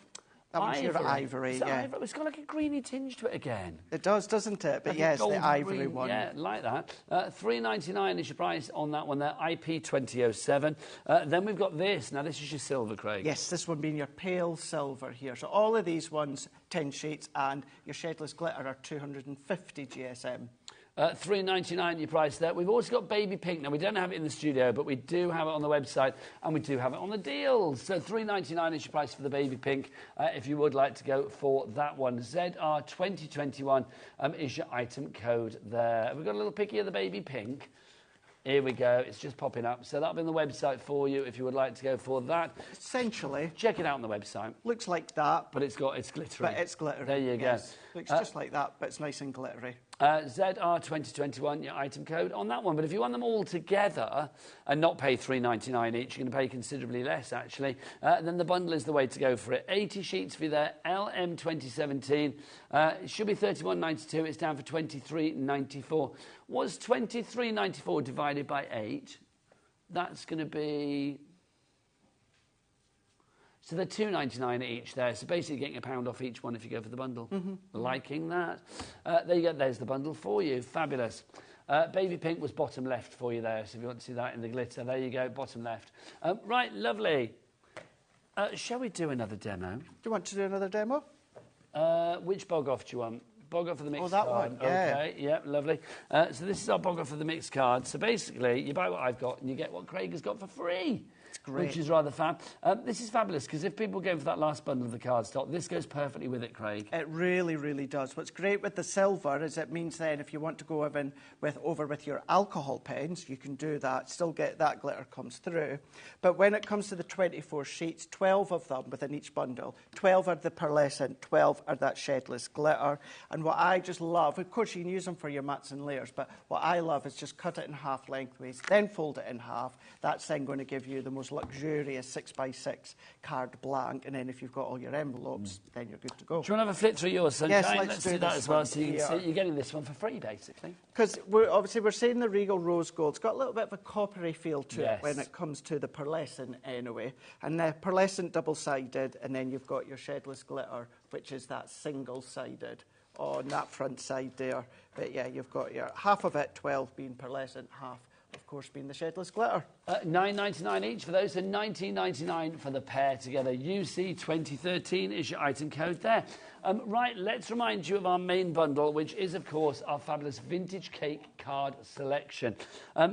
That one's your ivory, yeah.
Ivory? It's got like a greeny tinge to it again.
It does, doesn't it? But
like
yes, the ivory
green
one.
Yeah, like that. $3.99 is your price on that one there, IP 2007. Then we've got this. Now, this is your silver, Craig.
Yes, this one being your pale silver here. So all of these ones, 10 sheets, and your shedless glitter are 250 GSM.
$3.99 your price there. We've also got baby pink. Now, we don't have it in the studio, but we do have it on the website, and we do have it on the deals. So $3.99 is your price for the baby pink. If you would like to go for that one, ZR2021 is your item code there. We've got a little picky of the baby pink. Here we go. It's just popping up. So that'll be on the website for you if you would like to go for that.
Essentially.
Check it out on the website.
Looks like that.
But it's glittery.
But it's glittery.
There you go.
Looks just like that, but it's nice and glittery.
ZR2021, your item code on that one. But if you want them all together and not pay $3.99 each, you're going to pay considerably less, actually. Then the bundle is the way to go for it. 80 sheets for you there, LM 2017. It should be $31.92. It's down for $23.94. Was $23.94 divided by 8? That's going to be... So they're $2.99 each there. So basically getting £1 off each one if you go for the bundle. Liking that. There you go. There's the bundle for you. Fabulous. Baby pink was bottom left for you there. So if you want to see that in the glitter, there you go. Bottom left. Right, lovely. Shall we do another demo?
Do you want to do another demo?
Which bog off do you want? Bog off for the mixed
that
card.
one, yeah.
OK, yeah, lovely. So this is our bog off for the mixed card. So basically, you buy what I've got and you get what Craig has got for free.
It's great.
Which is rather fab. This is fabulous because if people go for that last bundle of the card stock, this goes perfectly with it, Craig.
It really, really does. What's great with the silver is it means then if you want to go over with your alcohol pens, you can do that, still get that glitter comes through. But when it comes to the 24 sheets, 12 of them within each bundle, 12 are the pearlescent, 12 are that shedless glitter. And what I just love, of course you can use them for your mats and layers, but what I love is just cut it in half lengthways, then fold it in half. That's then going to give you the most luxurious 6x6 card blank, and then if you've got all your envelopes, then you're good to go.
Do you want to have a flip through yours, Sunshine?
Yes,
let's do that as well, so you can see you're getting this one for free, basically.
Because we're saying the Regal Rose Gold's got a little bit of a coppery feel to it when it comes to the pearlescent anyway. And the pearlescent double-sided, and then you've got your shedless glitter, which is that single-sided on that front side there. But yeah, you've got your half of it, 12 being pearlescent, half of course being the shedless glitter.
$9.99 each for those, and $19.99 for the pair together. UC 2013 is your item code there. Right, let's remind you of our main bundle, which is, of course, our fabulous vintage cake card selection.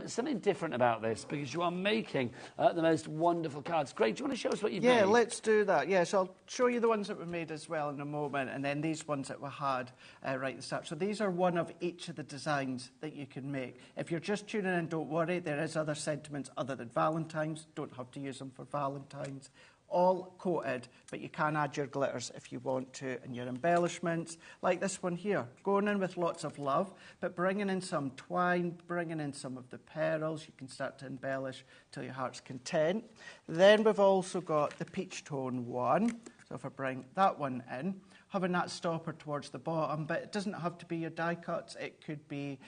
Something different about this, because you are making the most wonderful cards. Craig, do you want to show us what you've made?
Yeah, let's do that. Yeah, so I'll show you the ones that we made as well in a moment, and then these ones that we had right at the start. So these are one of each of the designs that you can make. If you're just tuning in, don't worry. There is other sentiments other than Valentine's. Don't have to use them for Valentine's. All coated, but you can add your glitters if you want to, and your embellishments, like this one here, going in with lots of love, but bringing in some twine, bringing in some of the pearls. You can start to embellish till your heart's content. Then we've also got the peach tone one, so if I bring that one in, having that stopper towards the bottom, but it doesn't have to be your die cuts. It could be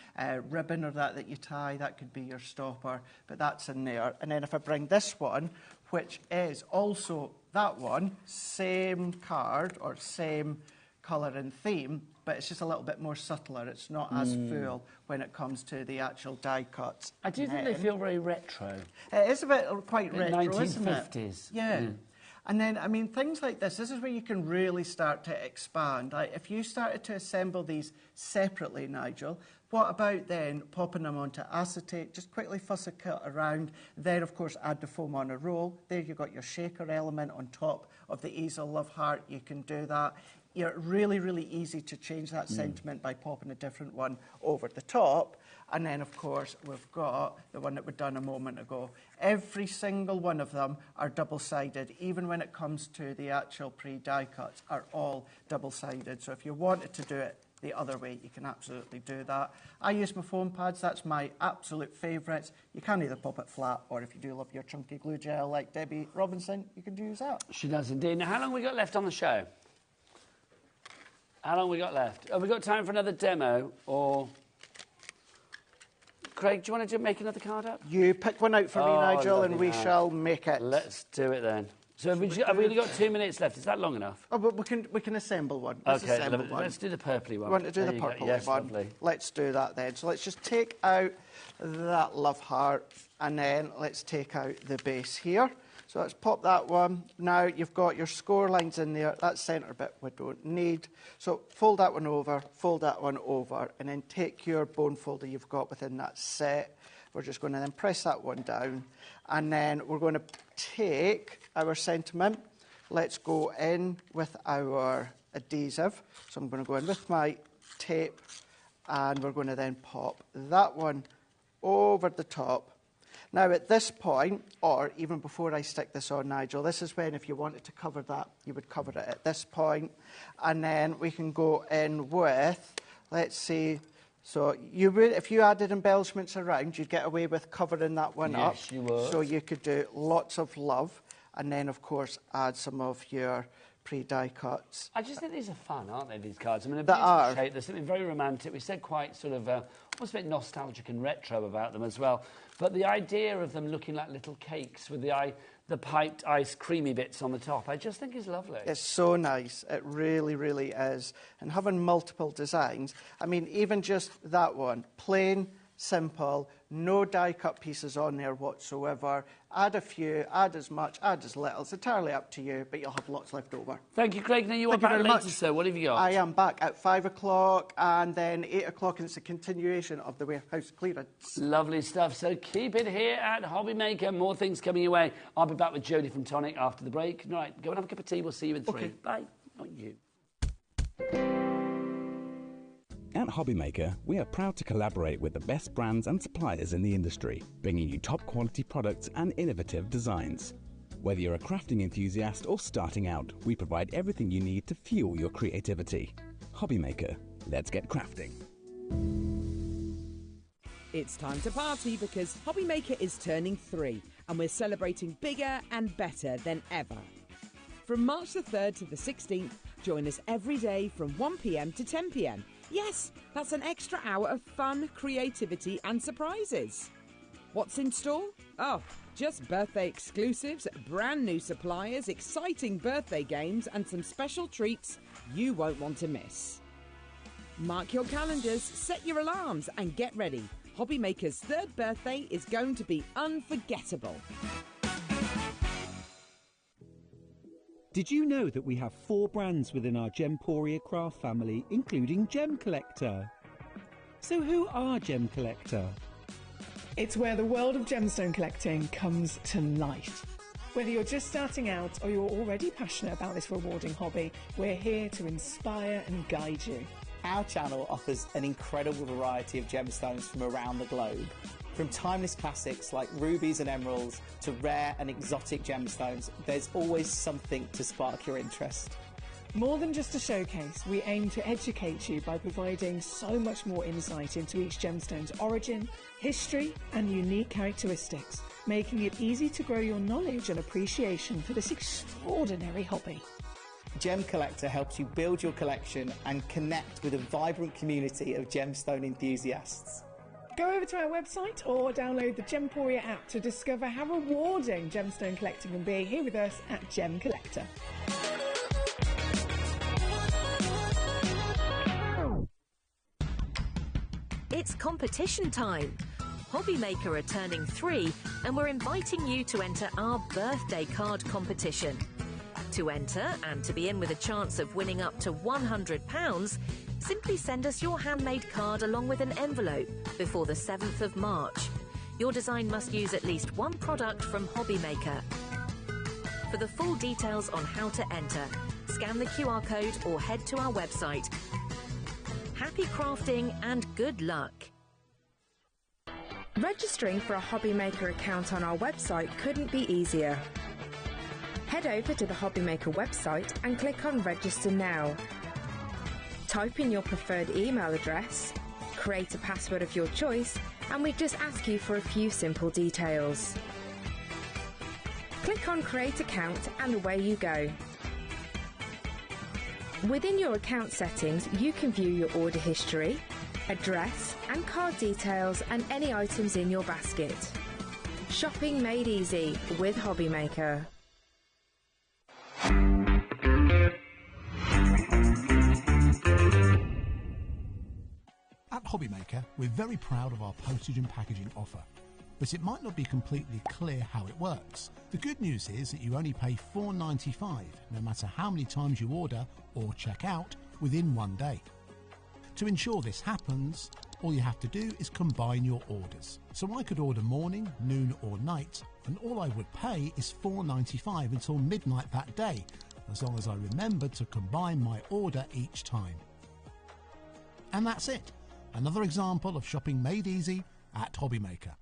ribbon or that you tie. That could be your stopper, but that's in there. And then if I bring this one, which is also that one, same card or same colour and theme, but it's just a little bit more subtler. It's not as full when it comes to the actual die cuts.
I do think they feel very retro.
It is a bit quite retro,
1950s.
isn't it? Yeah. And then, I mean, things like this is where you can really start to expand. Like if you started to assemble these separately, Nigel, what about then popping them onto acetate, just quickly fuss a cut around, then of course add the foam on a roll. There you've got your shaker element on top of the easel love heart. You can do that. You're really, really easy to change that sentiment by popping a different one over the top. And then, of course, we've got the one that we've done a moment ago. Every single one of them are double-sided, even when it comes to the actual pre-die cuts, are all double-sided. So if you wanted to do it the other way, you can absolutely do that. I use my foam pads. That's my absolute favourites. You can either pop it flat, or if you do love your chunky glue gel like Debbie Robinson, you can use that.
She does indeed. Now, how long have we got left on the show? How long have we got left? Have we got time for another demo, or... Craig, do you want to make another card up?
You pick one out for me, Nigel, and we shall make it.
Let's do it then. So have we only got 2 minutes left? Is that long enough?
Oh, but we can assemble one.
Let's do the purpley one.
You want to do the purple one?
Lovely.
Let's do that then. So let's just take out that love heart, and then let's take out the base here. So let's pop that one. Now you've got your score lines in there. That centre bit we don't need. So fold that one over, and then take your bone folder you've got within that set. We're just going to then press that one down, and then we're going to take our sentiment. Let's go in with our adhesive. So I'm going to go in with my tape, and we're going to then pop that one over the top. Now, at this point, or even before I stick this on, Nigel, this is when, if you wanted to cover that, you would cover it at this point. And then we can go in with, let's see, so you would, if you added embellishments around, you'd get away with covering that one up.
Yes, you would.
So you could do lots of love, and then, of course, add some of your pre-die cuts.
I just think these are fun, aren't they, these cards? I mean,
They are.
shape. There's something very romantic. We said quite sort of almost a bit nostalgic and retro about them as well. But the idea of them looking like little cakes with the piped ice creamy bits on the top, I just think is lovely.
It's so nice. It really, really is. And having multiple designs, I mean, even just that one, plain, simple, no die-cut pieces on there whatsoever. Add a few, add as much, add as little. It's entirely up to you, but you'll have lots left over.
Thank you, Craig. Now, you are back later, so what have you got?
I am back at 5 o'clock and then 8 o'clock, and it's a continuation of the warehouse clearance.
Lovely stuff. So keep it here at HobbyMaker. More things coming your way. I'll be back with Jodie from Tonic after the break. Right, go and have a cup of tea. We'll see you in 3.
Okay.
Bye. Not you.
At HobbyMaker, we are proud to collaborate with the best brands and suppliers in the industry, bringing you top quality products and innovative designs. Whether you're a crafting enthusiast or starting out, we provide everything you need to fuel your creativity. HobbyMaker, let's get crafting.
It's time to party because HobbyMaker is turning 3 and we're celebrating bigger and better than ever. From March the 3rd to the 16th, join us every day from 1 p.m. to 10 p.m. Yes, that's an extra hour of fun, creativity and surprises. What's in store? Oh, just birthday exclusives, brand new suppliers, exciting birthday games and some special treats you won't want to miss. Mark your calendars, set your alarms and get ready. HobbyMaker's 3rd birthday is going to be unforgettable.
Did you know that we have 4 brands within our Gemporia craft family, including Gem Collector? So who are Gem Collector?
It's where the world of gemstone collecting comes to life. Whether you're just starting out or you're already passionate about this rewarding hobby, we're here to inspire and guide you.
Our channel offers an incredible variety of gemstones from around the globe. From timeless classics like rubies and emeralds to rare and exotic gemstones, there's always something to spark your interest.
More than just a showcase, we aim to educate you by providing so much more insight into each gemstone's origin, history and unique characteristics, making it easy to grow your knowledge and appreciation for this extraordinary hobby.
Gem Collector helps you build your collection and connect with a vibrant community of gemstone enthusiasts.
Go over to our website or download the Gemporia app to discover how rewarding gemstone collecting can be here with us at Gem Collector.
It's competition time. HobbyMaker are turning 3 and we're inviting you to enter our birthday card competition. To enter and to be in with a chance of winning up to £100, simply send us your handmade card along with an envelope before the 7th of March. Your design must use at least one product from HobbyMaker. For the full details on how to enter, scan the QR code or head to our website. Happy crafting and good luck!
Registering for a HobbyMaker account on our website couldn't be easier. Head over to the HobbyMaker website and click on Register Now. Type in your preferred email address, create a password of your choice, and we just ask you for a few simple details. Click on Create Account and away you go. Within your account settings, you can view your order history, address and card details and any items in your basket. Shopping made easy with HobbyMaker.
At HobbyMaker, we're very proud of our postage and packaging offer, but it might not be completely clear how it works. The good news is that you only pay $4.95 no matter how many times you order or check out within one day. To ensure this happens, all you have to do is combine your orders. So I could order morning, noon or night, and all I would pay is $4.95 until midnight that day, as long as I remembered to combine my order each time. And that's it. Another example of shopping made easy at HobbyMaker.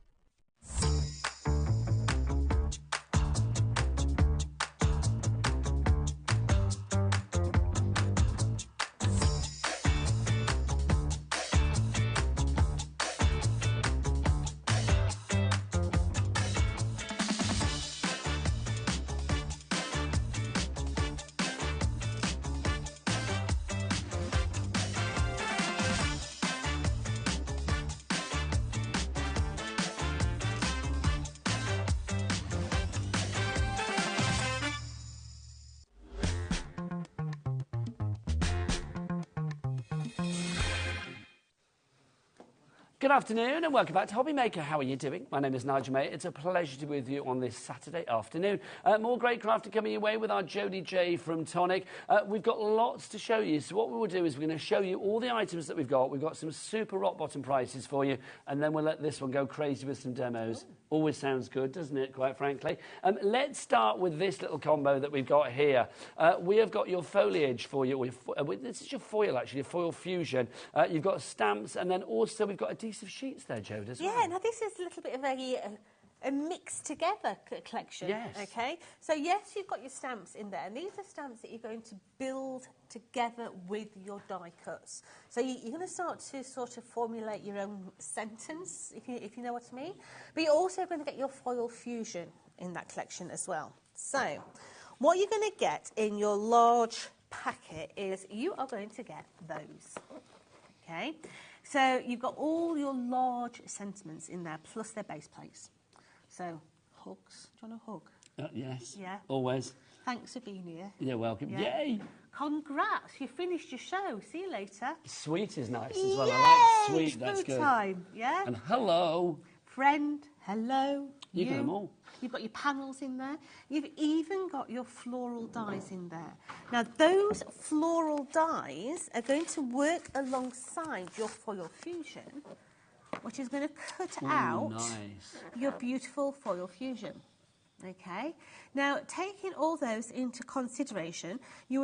Good afternoon and welcome back to HobbyMaker. How are you doing? My name is Nigel May. It's a pleasure to be with you on this Saturday afternoon. More great crafting coming your way with our Jodie J from Tonic. We've got lots to show you. So what we will do is we're going to show you all the items that we've got. We've got some super rock bottom prices for you, and then we'll let this one go crazy with some demos. Always sounds good, doesn't it, quite frankly? Let's start with this little combo that we've got here. We have got your foliage for you. This is your foil, actually, your foil fusion. You've got stamps, and then also we've got adhesive sheets there, Jodie, as well.
Yeah, now this is a little bit of a mixed together collection.
Yes.
Okay. So yes, you've got your stamps in there, and these are stamps that you're going to build together with your die cuts. So you're going to start to sort of formulate your own sentence, if you know what I mean. But you're also going to get your foil fusion in that collection as well. So what you're going to get in your large packet is you are going to get those. Okay. So you've got all your large sentiments in there, plus their base plates. So, hugs. Do you want a hug?
Yes.
Yeah.
Always.
Thanks for being here.
You're welcome.
Yeah.
Yay!
Congrats, you finished your show. See you later.
Sweet is nice as well.
Yay!
I like sweet, that's
Food
good.
time, yeah?
And hello.
Friend, hello.
You got them all.
You've got your panels in there. You've even got your floral dies in there. Now, those floral dies are going to work alongside your foil fusion, which is going to cut out your beautiful foil fusion. Okay? Now, taking all those into consideration, you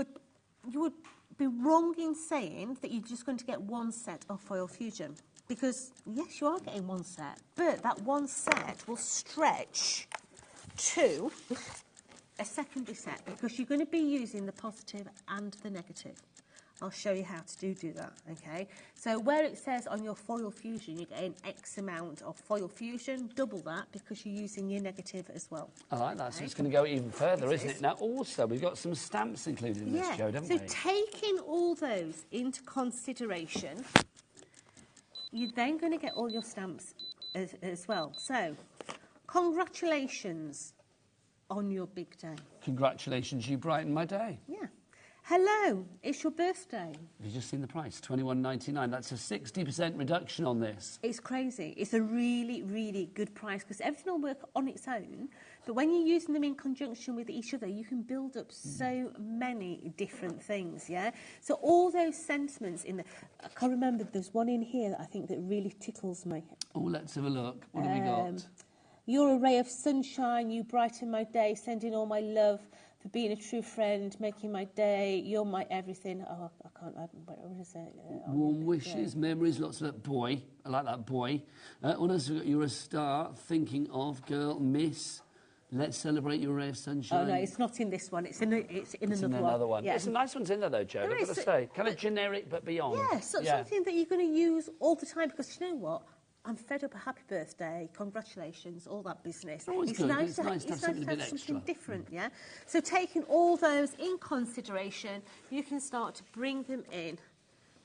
would be wrong in saying that you're just going to get one set of foil fusion. Because, yes, you are getting one set, but that one set will stretch to a secondary set because you're going to be using the positive and the negative. I'll show you how to do that, okay? So where it says on your foil fusion, you're getting X amount of foil fusion, double that because you're using your negative as well.
I like that, so it's going to go even further, isn't it? Now, also, we've got some stamps included in this, Joe, haven't we?
So taking all those into consideration, you're then going to get all your stamps as well. So, congratulations on your big day.
Congratulations, you brightened my day.
Yeah. Hello, it's your birthday.
Have you just seen the price? £21.99. That's a 60% reduction on this.
It's crazy. It's a really, really good price because everything will work on its own. But when you're using them in conjunction with each other, you can build up so many different things, yeah? So all those sentiments in the... I can't remember, there's one in here that I think that really tickles me.
Oh, let's have a look. What have we got?
You're a ray of sunshine, you brighten my day, sending all my love for being a true friend, making my day, you're my everything. Oh, I can't, what is it?
Warm wishes, memories, lots of that. Boy. I like that, boy. What else have we got? You're a star, thinking of, girl, miss. Let's celebrate your ray of sunshine.
Oh, no, it's not in this one. It's in another one.
Yeah. There's some nice ones in there, though, Jo, I've got to say. Kind of generic, but beyond.
Yeah, something that you're going to use all the time because you know what? I'm fed up. A happy birthday, congratulations, all that business.
It's good. It's nice to have something a bit extra.
Something different, yeah? So taking all those in consideration, you can start to bring them in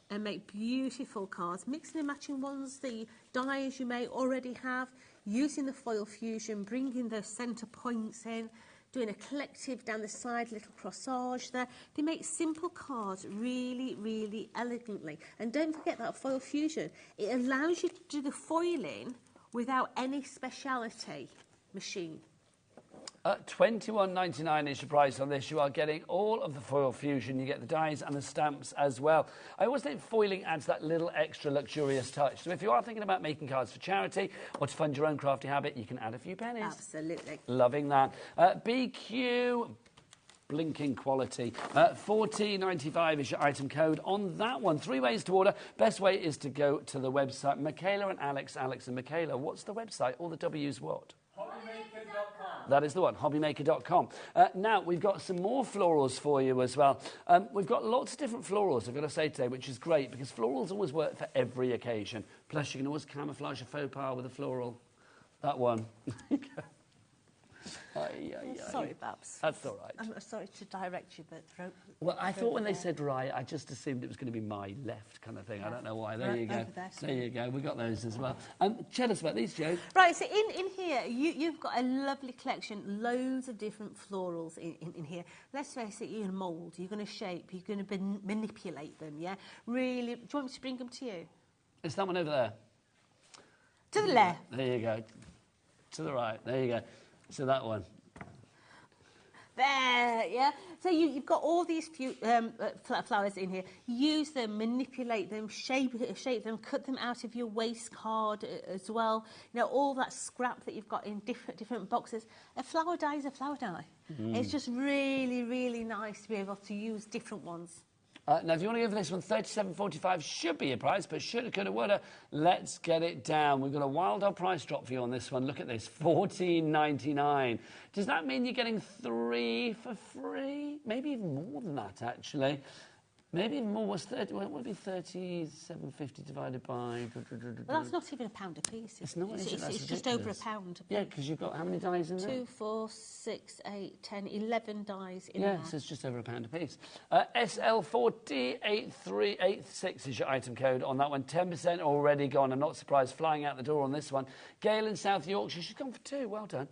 and make beautiful cards, mixing and matching ones, the dies you may already have, using the foil fusion, bringing the centre points in, doing a collective down the side, little corsage there. They make simple cards really, really elegantly. And don't forget that foil fusion. It allows you to do the foiling without any speciality machine.
£21.99 is your price on this. You are getting all of the foil fusion. You get the dies and the stamps as well. I always think foiling adds that little extra luxurious touch. So if you are thinking about making cards for charity or to fund your own crafty habit, you can add a few pennies.
Absolutely.
Loving that. BQ... blinking quality. $14.95 is your item code on that one. 3 ways to order. Best way is to go to the website. Michaela and Alex and Michaela. What's the website? All the W's what? HobbyMaker.com. That is the one, HobbyMaker.com. Now, we've got some more florals for you as well. We've got lots of different florals, I've got to say today, which is great because florals always work for every occasion. Plus, you can always camouflage a faux pas with a floral. That one.
Sorry, Babs.
That's all right.
I'm sorry to direct you, but...
Well, I thought when they said right, I just assumed it was going to be my left kind of thing. I don't know why. There you go. There you go. We got those as well. Tell us about these, Jo.
Right, so in here, you've got a lovely collection, loads of different florals in here. Let's face it, you're going to mould, you're going to shape, you're going to manipulate them, yeah? Really, do you want me to bring them to you?
It's that one over there.
To the left.
There you go. To the right. There you go. So that one.
There, yeah. So you've got all these few flowers in here. Use them, manipulate them, shape them, cut them out of your waste card as well. You know, all that scrap that you've got in different boxes. A flower die is a flower die. It's just really, really nice to be able to use different ones.
Now, if you want to go for this one, $37.45 should be your price, but shoulda, coulda, woulda. Let's get it down. We've got a wild old price drop for you on this one. Look at this, $14.99. Does that mean you're getting 3 for free? Maybe even more than that, actually. Maybe even more. What's 30? What would be 37.50 divided by?
Well, that's not even £1 a piece.
It's not.
It's just over £1.
Yeah, because you've got how many dies in there?
2, 4, 6, 8, 10, 11 dies in
there.
there.
Yeah, so it's just over £1 a piece. SL408386 is your item code on that one. 10% already gone. I'm not surprised. Flying out the door on this one. Gail in South Yorkshire. She's gone for 2. Well done.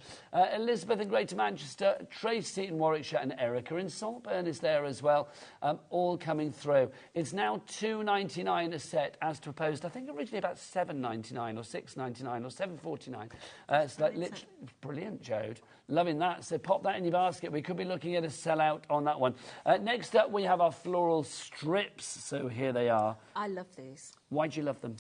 Elizabeth in Greater Manchester. Tracy in Warwickshire and Erica in Saltburn is there as well. All coming through. It's now $2.99 a set, as proposed. I think originally about $7.99 or $6.99 or $7.49. It's like literally brilliant, Jode. Loving that. So pop that in your basket. We could be looking at a sellout on that one. Next up, we have our floral strips. So here they are.
I love these.
Why do you love them?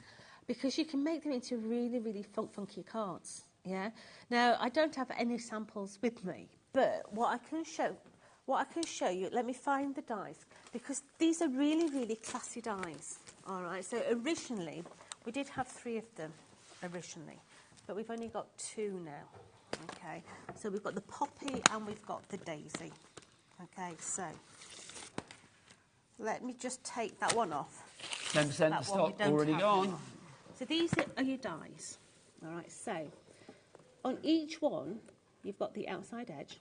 Because you can make them into really, really funky cards. Yeah. Now, I don't have any samples with me, but what I can show you, let me find the dies, because these are really, really classy dies. All right, so originally, we did have 3 of them originally, but we've only got 2 now. Okay, so we've got the poppy and we've got the daisy. Okay, so let me just take that one off.
10% of stock already gone.
So these are your dies. All right, so on each one, you've got the outside edge.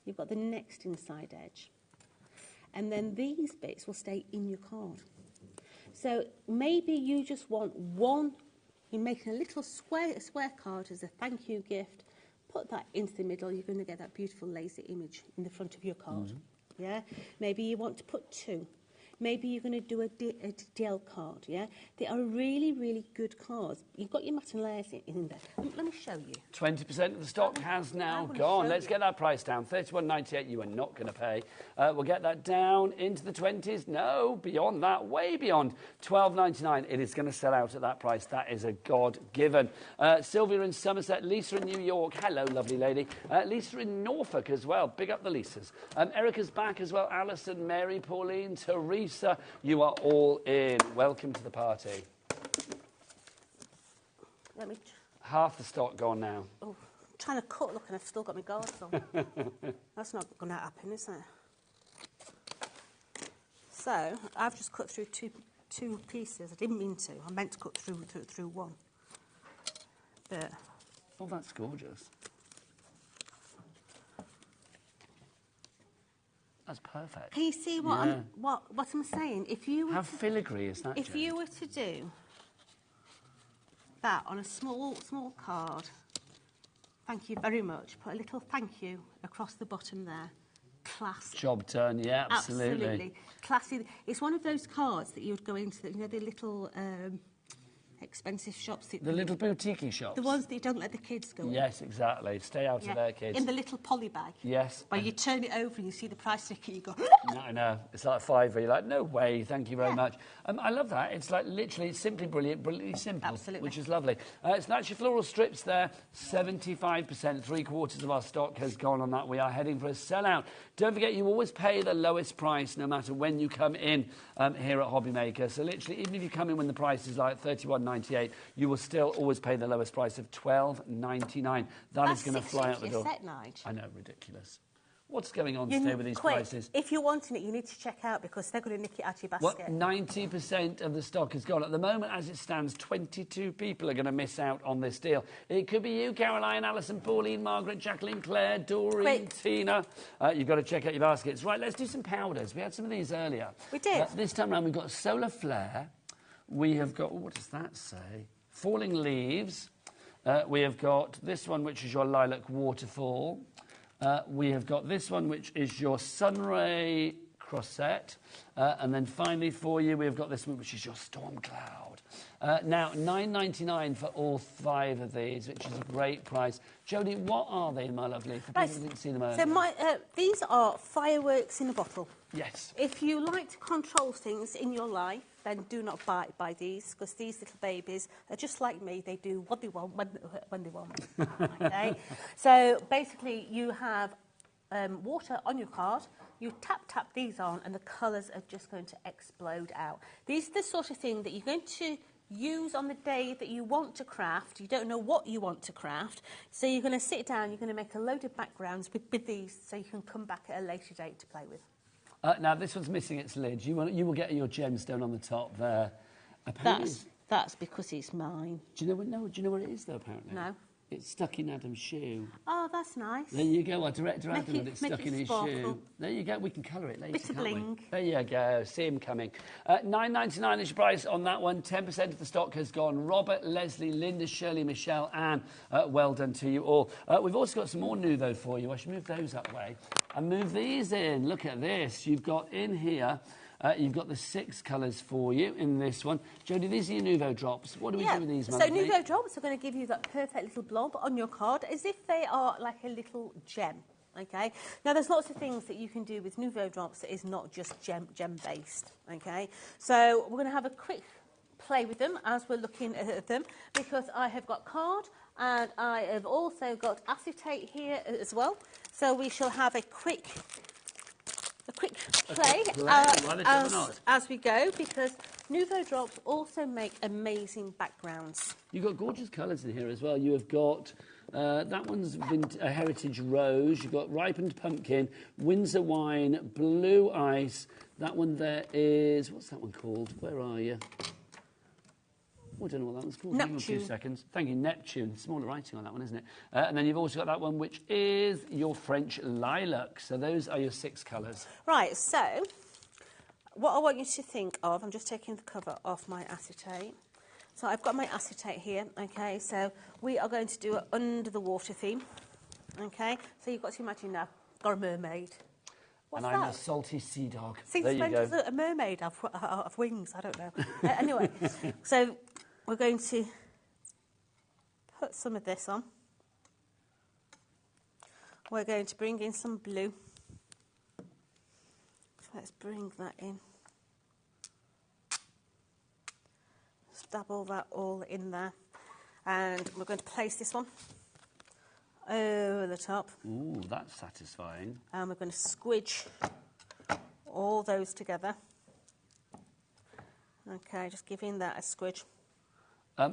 You've got the next inside edge. And then these bits will stay in your card. So maybe you just want one, you're making a little square card as a thank you gift. Put that into the middle, you're going to get that beautiful laser image in the front of your card. yeah? Maybe you want to put 2. Maybe you're going to do a DL card, yeah? They are really, really good cards. You've got your matte and layers in there. Let me show you.
20% of the stock has now gone. Let's get that price down. $31.98 you are not going to pay. We'll get that down into the 20s. No, beyond that, way beyond. $12.99. It is going to sell out at that price. That is a God-given. Sylvia in Somerset, Lisa in New York. Hello, lovely lady. Lisa in Norfolk as well. Big up the Lisas. Erica's back as well. Alison, Mary, Pauline, Teresa. You are all in. Welcome to the party.
Let me...
Half the stock gone now.
Oh, I'm trying to cut, look, and I've still got my guards on. That's not going to happen, is it? So, I've just cut through two pieces. I didn't mean to. I meant to cut through one. But...
Oh, that's gorgeous. That's perfect.
Can you see what I'm saying? If you were
How filigree is that?
If you were to do that on a small card, thank you very much. Put a little thank you across the bottom there. Classy.
Job done. Yeah, absolutely.
Absolutely. Classy. It's one of those cards that you would go into, you know, the little expensive shops.
The little boutique shops.
The ones that you don't let the kids go in.
Yes, exactly. Stay out of their kids.
In the little poly bag.
Yes.
Where you turn it over and you see the price ticket, you go...
No. It's like $5. You're like, no way, thank you very much. I love that. It's like literally simply brilliant, brilliantly simple.
Absolutely.
Which is lovely. It's naturally floral strips there. 75%, 3/4 of our stock has gone on that. We are heading for a sellout. Don't forget, you always pay the lowest price no matter when you come in here at HobbyMaker. So literally, even if you come in when the price is like $31.98, you will still always pay the lowest price of $12.99. That's is going to fly out the door.
Set, Nige.
I know, ridiculous. What's going on today with these prices?
If you're wanting it, you need to check out because they're going to nick it out of your basket.
Well, 90% of the stock is gone. At the moment, as it stands, 22 people are going to miss out on this deal. It could be you, Caroline, Alison, Pauline, Margaret, Jacqueline, Claire, Doreen, Tina. You've got to check out your baskets. Right, let's do some powders. We had some of these earlier.
We did.
This time around, we've got Solar Flare. We have got, what does that say? Falling Leaves. We have got this one, which is your Lilac Waterfall. We have got this one, which is your Sunray Crosette. And then finally for you, we've got this one, which is your Storm Cloud. Now, $9.99 for all 5 of these, which is a great price. Jodie, what are they, my lovely, for people who didn't see them earlier?
So these are fireworks in a bottle.
Yes.
If you like to control things in your life, then do not buy these, because these little babies are just like me. They do what they want when they want. Okay? So basically, you have water on your card. You tap these on, and the colours are just going to explode out. These are the sort of thing that you're going to use on the day that you want to craft. You don't know what you want to craft, so you're going to sit down. You're going to make a load of backgrounds with these, so you can come back at a later date to play with.
Now, this one's missing its lid. You will get your gemstone on the top there.
That's because it's mine.
Do you know what it is, though, apparently?
No.
It's stuck in Adam's shoe.
Oh, that's nice.
There you go. Our director Adam had it stuck in his
sparkle.
shoe. There you go. We can colour it later,
Bit of bling.
There you go. See him coming. $9.99 is your price on that one. 10% of the stock has gone. Robert, Leslie, Linda, Shirley, Michelle, Anne, well done to you all. We've also got some more Nuvo for you. I should move those that way. And move these in. Look at this. You've got in here... you've got the 6 colours for you in this one. Jodie, these are your Nuvo drops. What do we do with these,
So Nuvo drops are going to give you that perfect little blob on your card as if they are like a little gem, okay? Now, there's lots of things that you can do with Nuvo drops that is not just gem-based, okay? So we're going to have a quick play with them as we're looking at them because I have got card and I have also got acetate here as well. So we shall have a quick play as we go because Nuvo drops also make amazing backgrounds.
You've got gorgeous colours in here as well. You have got, that one's a heritage rose. You've got ripened pumpkin, Windsor wine, blue ice. That one there is, what's that one called? Where are you? Oh, I don't know what that one's called.
Neptune.
Hang on 2 seconds. Thank you, Neptune. Smaller writing on that one, isn't it? And then you've also got that one, which is your French lilac. So those are your 6 colours.
Right, so what I want you to think of, I'm just taking the cover off my acetate. So I've got my acetate here, okay? So we are going to do it under the water theme, okay? So you've got to imagine now, got a mermaid. What's
and I'm
that?
a salty sea dog.
Seems
There you go.
a mermaid of wings. I don't know. Anyway, so we're going to put some of this on. We're going to bring in some blue. So let's bring that in. Stab all in there. And we're going to place this one over the top.
Ooh, that's satisfying.
And we're going to squidge all those together. Okay, just giving that a squidge.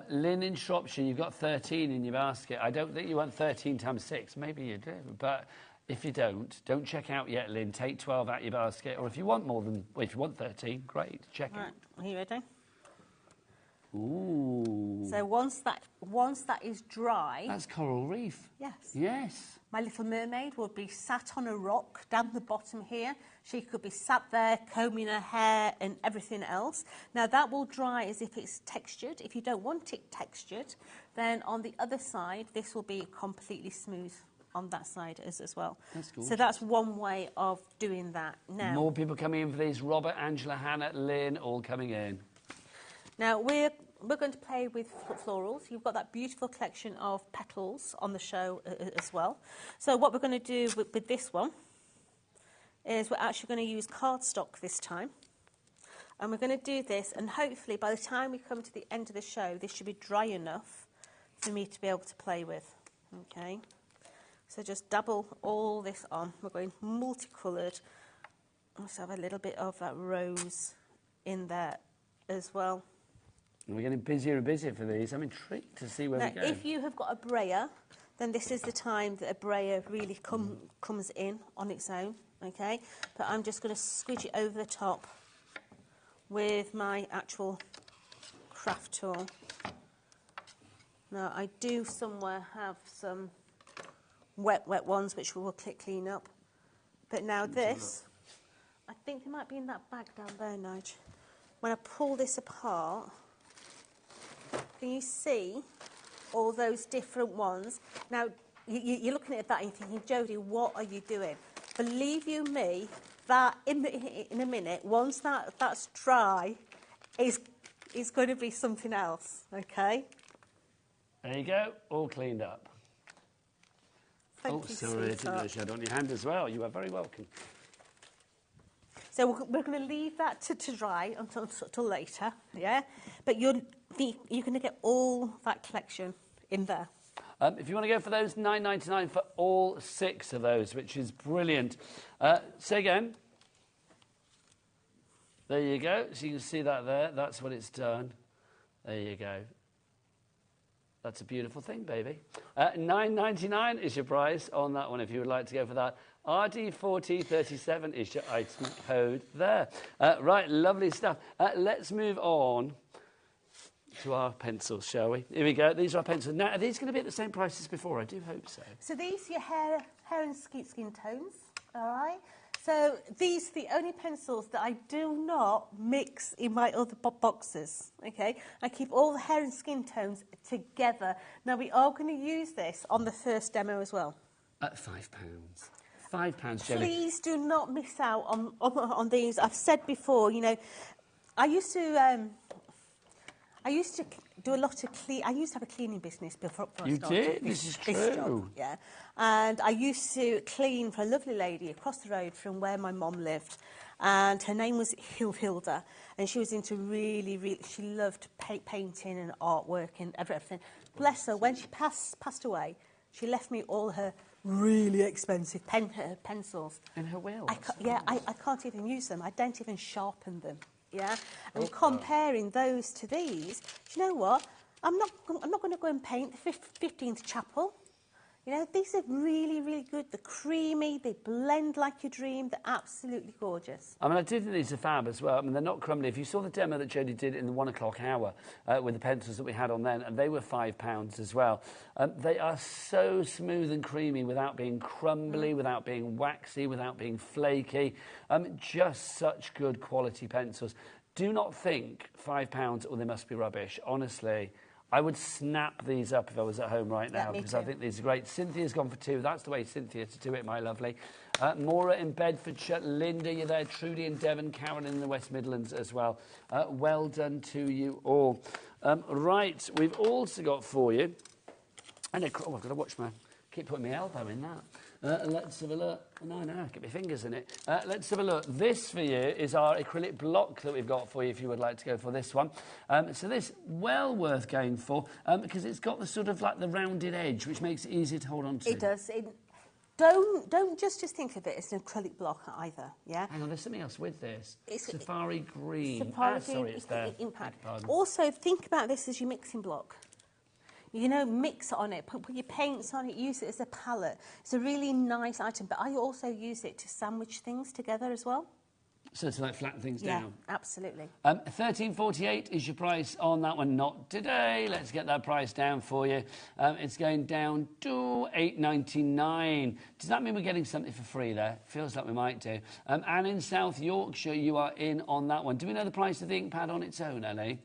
Lynn in Shropshire, you've got 13 in your basket. I don't think you want 13 times 6. Maybe you do, but if you don't check out yet, Lynn. Take 12 out your basket, or if you want more than, well, if you want 13, great, check
Right,
it.
are you ready?
Ooh.
So once that is dry...
That's coral reef.
Yes.
Yes.
My little mermaid would be sat on a rock down the bottom here. She could be sat there combing her hair and everything else. Now that will dry as if it's textured. If you don't want it textured, then on the other side, this will be completely smooth on that side as well.
That's gorgeous.
So that's one way of doing that. Now,
More people coming in for these. Robert, Angela, Hannah, Lynn, all coming in.
Now, we're going to play with florals. You've got that beautiful collection of petals on the show as well. So what we're going to do with this one is we're actually going to use cardstock this time. And we're going to do this, and hopefully by the time we come to the end of the show, this should be dry enough for me to be able to play with. Okay? So just dabble all this on. We're going multicoloured. Let's have a little bit of that rose in there as well.
We're getting busier and busier for these. I'm intrigued to see where
Now,
we go.
if you have got a brayer, then this is the time that a brayer really comes in on its own, okay? But I'm just going to squidge it over the top with my actual craft tool. Now, I do somewhere have some wet ones which we will clean up. But now this, I think they might be in that bag down there, Nige. When I pull this apart, can you see all those different ones? Now, you're looking at that and you're thinking, Jodie, what are you doing? Believe you me, that in a minute, once that's dry, is going to be something else, okay?
There you go, all cleaned up.
Thank you,
sorry, I didn't know
sweetheart.
you had on your hand as well. You are very welcome.
So we're going to leave that to dry until later, yeah? But you're going to get all that collection in there.
If you want to go for those, $9.99 for all 6 of those, which is brilliant. Say again. There you go. So you can see that there. That's what it's done. There you go. That's a beautiful thing, baby. $9.99 is your price on that one if you would like to go for that. RD4037 is your item code there. Right, lovely stuff. Let's move on to our pencils, shall we? Here we go. These are our pencils. Now, are these going to be at the same price as before? I do hope so.
So these are your hair and skin tones, all right? So these are the only pencils that I do not mix in my other boxes, okay? I keep all the hair and skin tones together. Now, we are going to use this on the first demo as well.
At £5. £5, Jenny.
Please do not miss out on these. I've said before, you know, I used to do a lot of I used to have a cleaning business before I
You
started
did? This is
job,
true.
yeah. And I used to clean for a lovely lady across the road from where my mum lived. And her name was Hilda. And she was into really, she loved painting and artwork and everything. Bless her, when she passed away, she left me all her really expensive pencils.
In her will?
I can't even use them. I don't even sharpen them. Yeah, and comparing those to these, do you know what? I'm not going to go and paint the 15th chapel. You know, these are really, really good. They're creamy. They blend like you dream. They're absolutely gorgeous.
I mean, I do think these are fab as well. I mean, they're not crumbly. If you saw the demo that Jodie did in the 1 o'clock hour with the pencils that we had on then, and they were £5 as well. They are so smooth and creamy without being crumbly, without being waxy, without being flaky. Just such good quality pencils. Do not think £5, or they must be rubbish. Honestly, I would snap these up if I was at home right now, because I think these are great. Cynthia's gone for 2. That's the way, Cynthia, to do it, my lovely. Maura in Bedfordshire, Linda, you're there, Trudy in Devon, Karen in the West Midlands as well. Well done to you all. Right, we've also got for you, and I've got to watch keep putting my elbow in that. Let's have a look. No, get my fingers in it. Let's have a look. This for you is our acrylic block that we've got for you if you would like to go for this one. So this, well worth going for, because it's got the sort of like the rounded edge, which makes it easier to hold on to.
It does. Don't just think of it as an acrylic block either, yeah?
Hang on, there's something else with this. It's Safari Green.
Safari Green,
sorry, it's there.
Impact. Also, think about this as your mixing block. You know, mix on it, put your paints on it, use it as a palette. It's a really nice item, but I also use it to sandwich things together as well.
So to like flatten things down?
Yeah, absolutely.
$13.48 is your price on that one. Not today. Let's get that price down for you. It's going down to $8.99. Does that mean we're getting something for free there? Feels like we might do. And in South Yorkshire, you are in on that one. Do we know the price of the ink pad on its own, Ellie?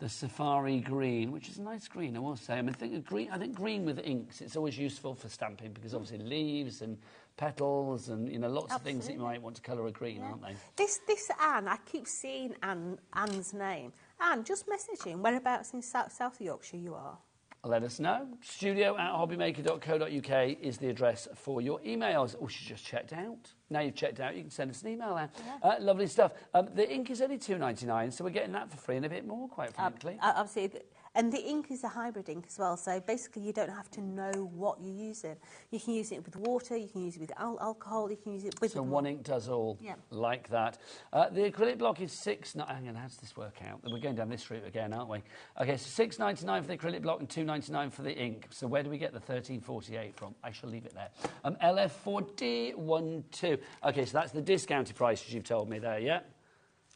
The Safari Green, which is a nice green, I will say. I mean, I think green with inks, it's always useful for stamping, because obviously leaves and petals and, you know, lots of things that you might want to colour a green, aren't they?
This Anne, I keep seeing Anne's name. Anne, just messaging whereabouts in South Yorkshire you are.
Let us know. studio@hobbymaker.co.uk is the address for your emails. Oh, she's just checked out. Now you've checked out, you can send us an email there. Yeah. Lovely stuff. The ink is only $2.99, so we're getting that for free and a bit more, quite frankly.
Absolutely. And the ink is a hybrid ink as well, so basically you don't have to know what you're using. You can use it with water, you can use it with alcohol, you can use it with...
So one ink does all, like that. The acrylic block is hang on, how does this work out? We're going down this route again, aren't we? OK, so $6.99 for the acrylic block and $2.99 for the ink. So where do we get the $13.48 from? I shall leave it there. LF4012. OK, so that's the discounted price, as you've told me there, yeah?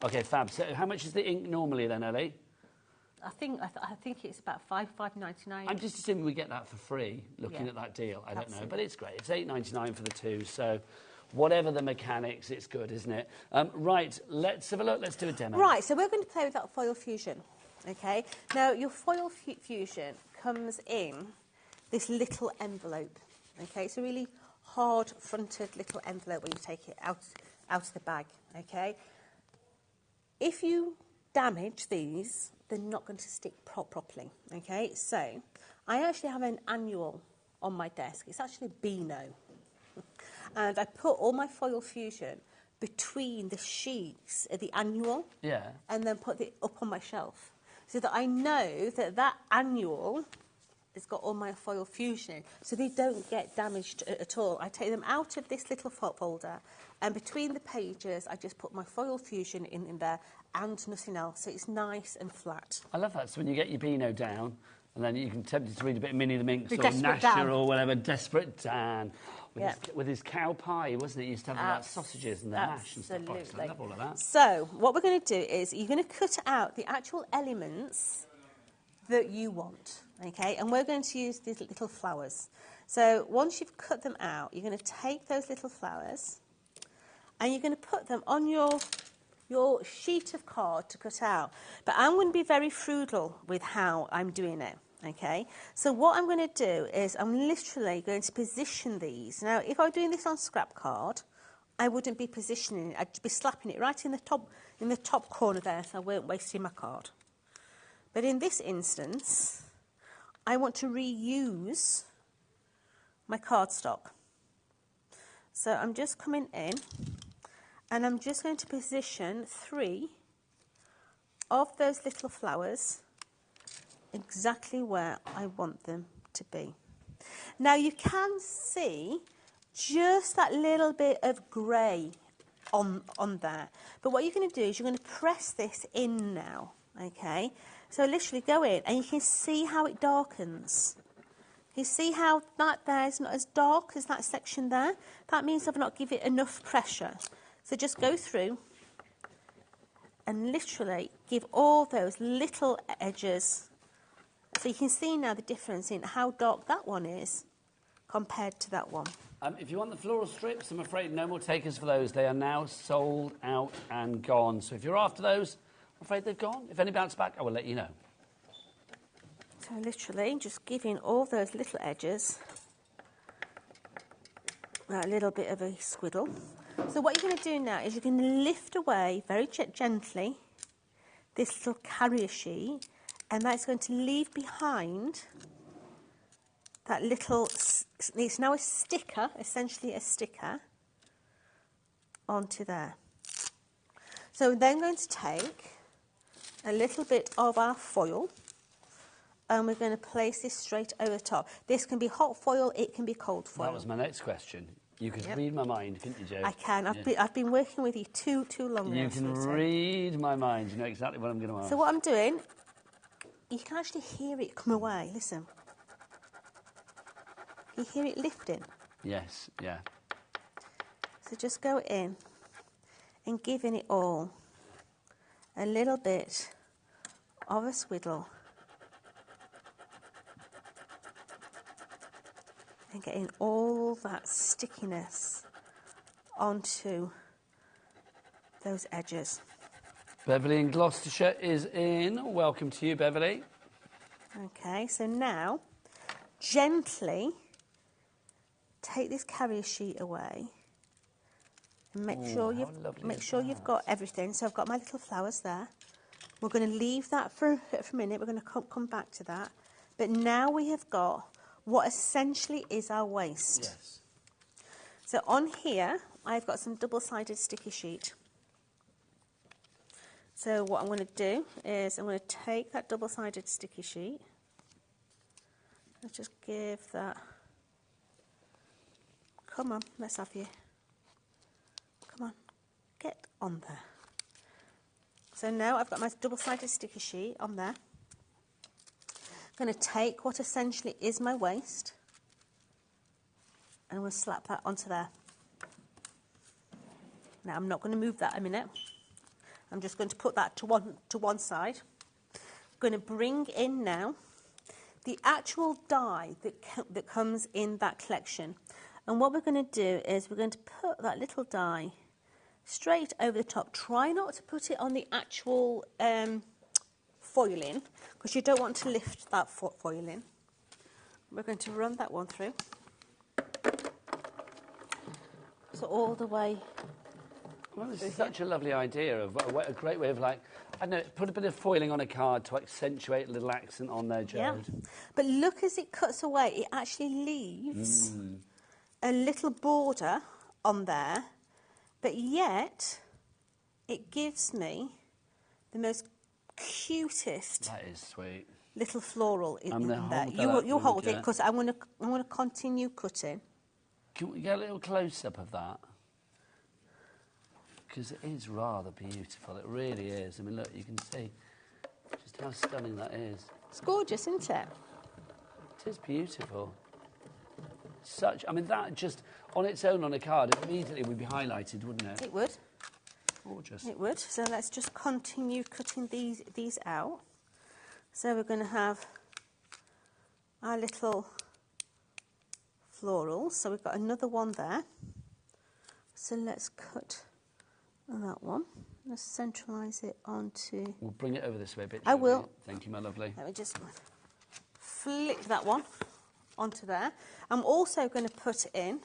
OK, fab. So how much is the ink normally then, Ellie?
I think it's about $5.99.
I'm just assuming we get that for free, looking at that deal. I don't know, but it's great. It's $8.99 for the 2, so whatever the mechanics, it's good, isn't it? Right, let's have a look. Let's do a demo.
Right, so we're going to play with that foil fusion, OK? Now, your foil fusion comes in this little envelope, OK? It's a really hard-fronted little envelope where you take it out of the bag, OK? If you damage these, they're not going to stick properly, OK? So I actually have an annual on my desk. It's actually Beano. And I put all my foil fusion between the sheets of the annual and then put it up on my shelf so that I know that that annual has got all my foil fusion in, so they don't get damaged at all. I take them out of this little folder, and between the pages, I just put my foil fusion in there and nothing else, so it's nice and flat.
I love that. So when you get your Beano down, and then you can tempt to read a bit of Minnie the Minx or Nasher or whatever, Desperate Dan, with his cow pie, wasn't it? He used to have that sausages and the mash and stuff like that. So I love all of that.
So what we're going to do is you're going to cut out the actual elements that you want, okay? And we're going to use these little flowers. So once you've cut them out, you're going to take those little flowers and you're going to put them on your sheet of card to cut out. But I'm going to be very frugal with how I'm doing it, okay? So what I'm going to do is I'm literally going to position these. Now, if I were doing this on scrap card, I wouldn't be positioning it. I'd be slapping it right in the top corner there, so I weren't wasting my card. But in this instance, I want to reuse my cardstock. So I'm just coming in and I'm just going to position 3 of those little flowers exactly where I want them to be. Now you can see just that little bit of grey on there. But what you're going to do is you're going to press this in now, okay? So literally go in and you can see how it darkens. You see how that there is not as dark as that section there? That means I've not given it enough pressure. So just go through and literally give all those little edges. So you can see now the difference in how dark that one is compared to that one.
If you want the floral strips, I'm afraid no more takers for those. They are now sold out and gone. So if you're after those, I'm afraid they've gone. If any bounce back, I will let you know.
So literally just giving all those little edges that little bit of a squiddle. So what you're going to do now is you're going to lift away very gently this little carrier sheet, and that's going to leave behind that little, it's now a sticker, essentially a sticker, onto there. So we're then going to take a little bit of our foil, and we're going to place this straight over the top. This can be hot foil, it can be cold foil.
That was my next question. You could read my mind, couldn't you, Jo?
I can. I've been working with you too long now.
You can read my mind. You know exactly what I'm going to ask.
So what I'm doing, you can actually hear it come away. Listen. You hear it lifting?
Yes, yeah.
So just go in and giving it all a little bit of a squiddle. And getting all that stickiness onto those edges.
Beverly in Gloucestershire is in. Welcome to you, Beverly.
Okay, so now gently take this carrier sheet away and make sure you've got everything. So I've got my little flowers there. We're going to leave that for a minute. We're going to come back to that. But now we have got what essentially is our waist.
Yes.
So on here, I've got some double-sided sticky sheet. So what I'm going to do is I'm going to take that double-sided sticky sheet. Let's just give that. Come on, let's have you. Come on, get on there. So now I've got my double-sided sticky sheet on there. I'm going to take what essentially is my waist and I'm going to slap that onto there. Now I'm not going to move that a minute. I'm just going to put that to one side. I'm going to bring in now the actual die that comes in that collection. And what we're going to do is we're going to put that little die straight over the top. Try not to put it on the actual foiling, because you don't want to lift that foiling. We're going to run that one through. So all the way.
Well, this is such a lovely idea of a great way of, like, I don't know, put a bit of foiling on a card to accentuate a little accent on there, Jode.
Yeah. But look, as it cuts away, it actually leaves a little border on there, but yet it gives me the most cutest.
That is sweet.
Little floral in there.
Hold
you hold it, because I'm going to continue cutting.
Can we get a little close-up of that? Because it is rather beautiful. It really is. I mean, look, you can see just how stunning that is.
It's gorgeous, isn't it?
It is beautiful. I mean, that just on its own on a card, it immediately would be highlighted, wouldn't it?
It would.
Gorgeous.
It would. So let's just continue cutting these out. So we're going to have our little florals. So we've got another one there. So let's cut that one. Let's centralise it onto...
We'll bring it over this way a bit.
I will.
Thank you, my lovely.
Let me just flick that one onto there. I'm also going to put in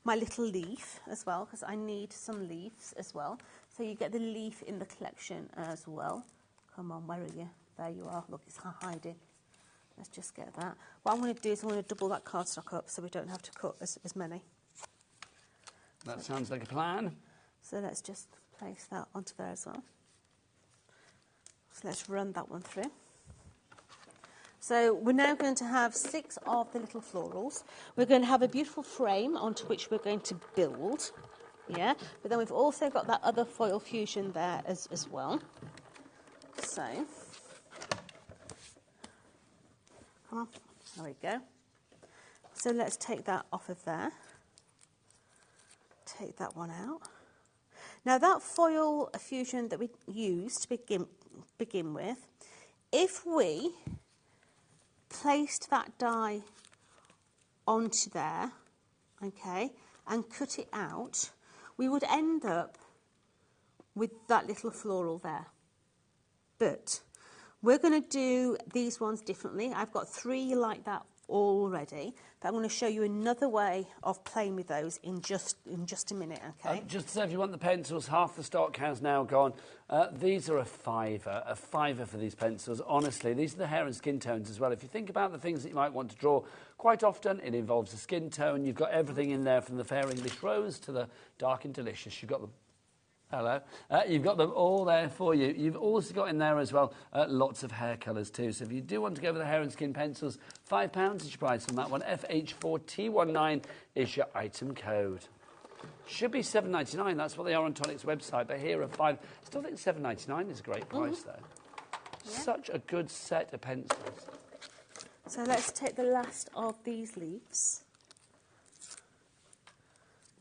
my little leaf as well, because I need some leaves as well. So you get the leaf in the collection as well. Come on, where are you? There you are. Look, it's hiding. Let's just get that. What I'm going to do is I'm going to double that cardstock up so we don't have to cut as many.
That sounds like a plan.
So let's just place that onto there as well. So let's run that one through. So we're now going to have 6 of the little florals. We're going to have a beautiful frame onto which we're going to build. Yeah, but then we've also got that other foil fusion there as well. So, come on, there we go. So let's take that off of there. Take that one out. Now that foil fusion that we used to begin with, if we placed that die onto there, okay, and cut it out, we would end up with that little floral there. But We're going to do these ones differently. I've got 3 like that already, but I'm going to show you another way of playing with those in just a minute, okay?
Just to say, if you want the pencils, half the stock has now gone. These are a fiver for these pencils. Honestly, these are the hair and skin tones as well. If you think about the things that you might want to draw, quite often it involves a skin tone. You've got everything in there from the Fair English Rose to the Dark and Delicious. You've got the Hello. You've got them all there for you. You've also got in there as well lots of hair colours too. So if you do want to go with the hair and skin pencils, £5 is your price on that one. FH4T19 is your item code. Should be $7.99. That's what they are on Tonic's website. But here are 5. Still think $7.99 is a great price though. Yeah. Such a good set of pencils.
So let's take the last of these leaves.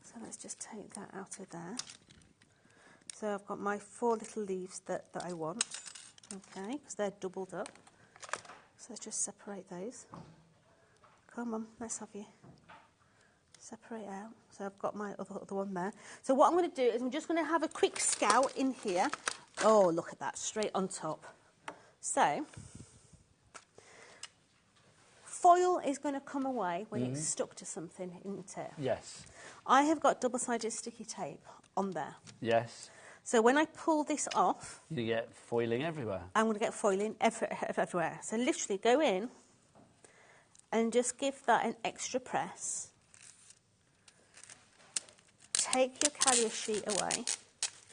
So let's just take that out of there. So I've got my 4 little leaves that I want, okay, because they're doubled up. So let's just separate those. Come on, let's have you. Separate out. So I've got my other one there. So what I'm going to do is I'm just going to have a quick scout in here. Oh, look at that, straight on top. So, foil is going to come away when it's stuck to something, isn't it?
Yes.
I have got double-sided sticky tape on there.
Yes.
So when I pull this off...
You get foiling everywhere.
I'm going to get foiling everywhere. So literally go in and just give that an extra press. Take your carrier sheet away.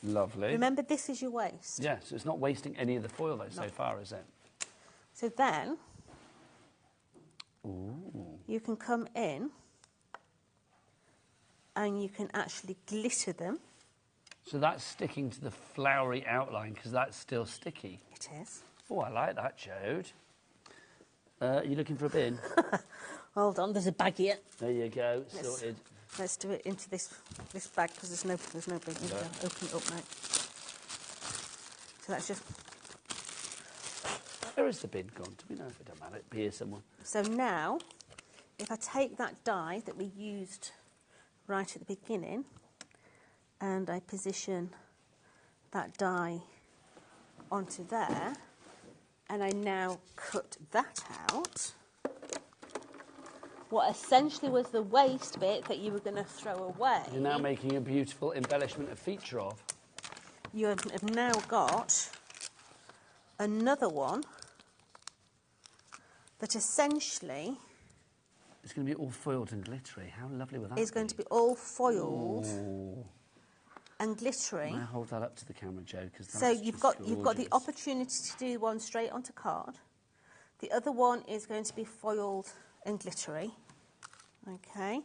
Lovely.
Remember, this is your waste.
Yeah, so it's not wasting any of the foil, though, so far, is it?
So then,
Ooh.
you can come in and you can actually glitter them.
So that's sticking to the flowery outline because that's still sticky.
It is.
Oh, I like that, Jode. Are you looking for a bin?
Hold on, there's a bag here.
There you go, sorted.
Let's do it into this bag because there's no bin.
No.
Open it up now. So that's just...
Where is the bin gone? Do we know if it doesn't matter? It'll be here somewhere.
So now, if I take that die that we used right at the beginning and I position that die onto there and I now cut that out, what essentially was the waste bit that you were going to throw away.
You're now making a beautiful embellishment, a feature of.
You have now got another one that essentially...
It's going to be all foiled and glittery. How lovely will that be?
It's going to be all foiled and glittery.
Can I hold that up to the camera, Jo?
So you've got the opportunity to do one straight onto card. The other one is going to be foiled and glittery. Okay,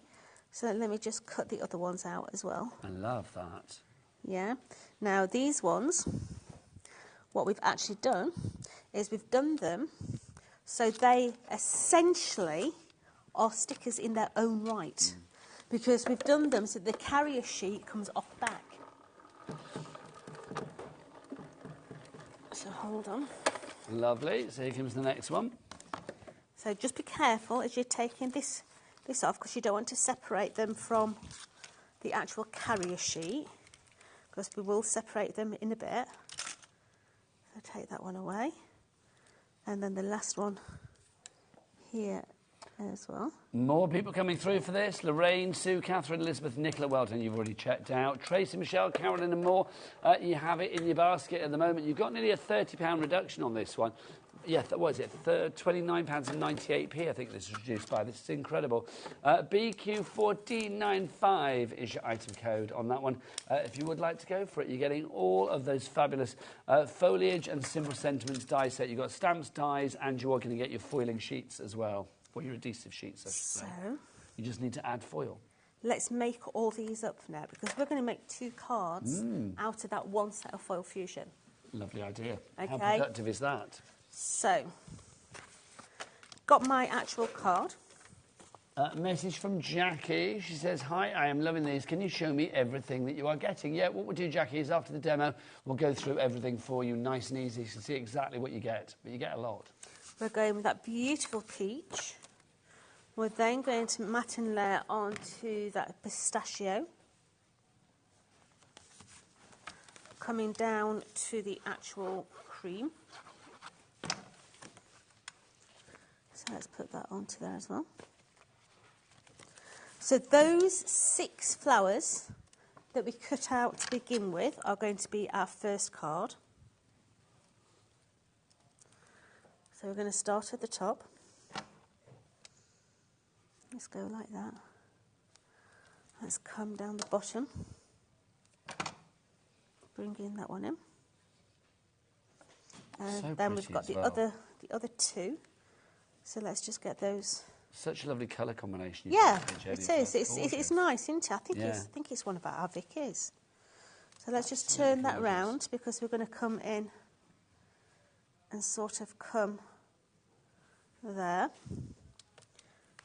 so let me just cut the other ones out as well.
I love that.
Yeah. Now these ones, what we've actually done is we've done them so they essentially are stickers in their own right, because we've done them so the carrier sheet comes off back. So hold on.
Lovely. So here comes the next one.
So just be careful as you're taking this off, because you don't want to separate them from the actual carrier sheet, because we will separate them in a bit. So take that one away. And then the last one here as well.
More people coming through for this. Lorraine, Sue, Catherine, Elizabeth, Nicola Welton, you've already checked out. Tracy, Michelle, Carolyn and more. You have it in your basket at the moment. You've got nearly a £30 reduction on this one. Yeah, what is it? £29.98p, I think this is reduced by. This is incredible. BQ1495 is your item code on that one. If you would like to go for it, you're getting all of those fabulous foliage and simple sentiments die set. You've got stamps, dies, and you are going to get your foiling sheets as well. Or your adhesive sheets, I should say.
So,
you just need to add foil.
Let's make all these up now, because we're going to make 2 cards out of that one set of foil fusion.
Lovely idea.
Okay.
How productive is that?
So, got my actual card.
Message from Jackie. She says, hi, I am loving these. Can you show me everything that you are getting? Yeah, what we'll do, Jackie, is after the demo, we'll go through everything for you nice and easy. You can see exactly what you get, but you get a lot.
We're going with that beautiful peach. We're then going to matte and layer onto that pistachio. Coming down to the actual cream. Let's put that onto there as well. So those 6 flowers that we cut out to begin with are going to be our first card. So we're going to start at the top. Let's go like that. Let's come down the bottom. Bring in that one in. And
So
then we've got
pretty
the
as well.
other 2. So let's just get those.
Such a lovely colour combination.
Yeah,
Jenny,
it
as
is.
well.
It's nice, isn't it? I
Yeah.
think it's one of our Vickies. So let's just turn that round because we're going to come in and sort of come there.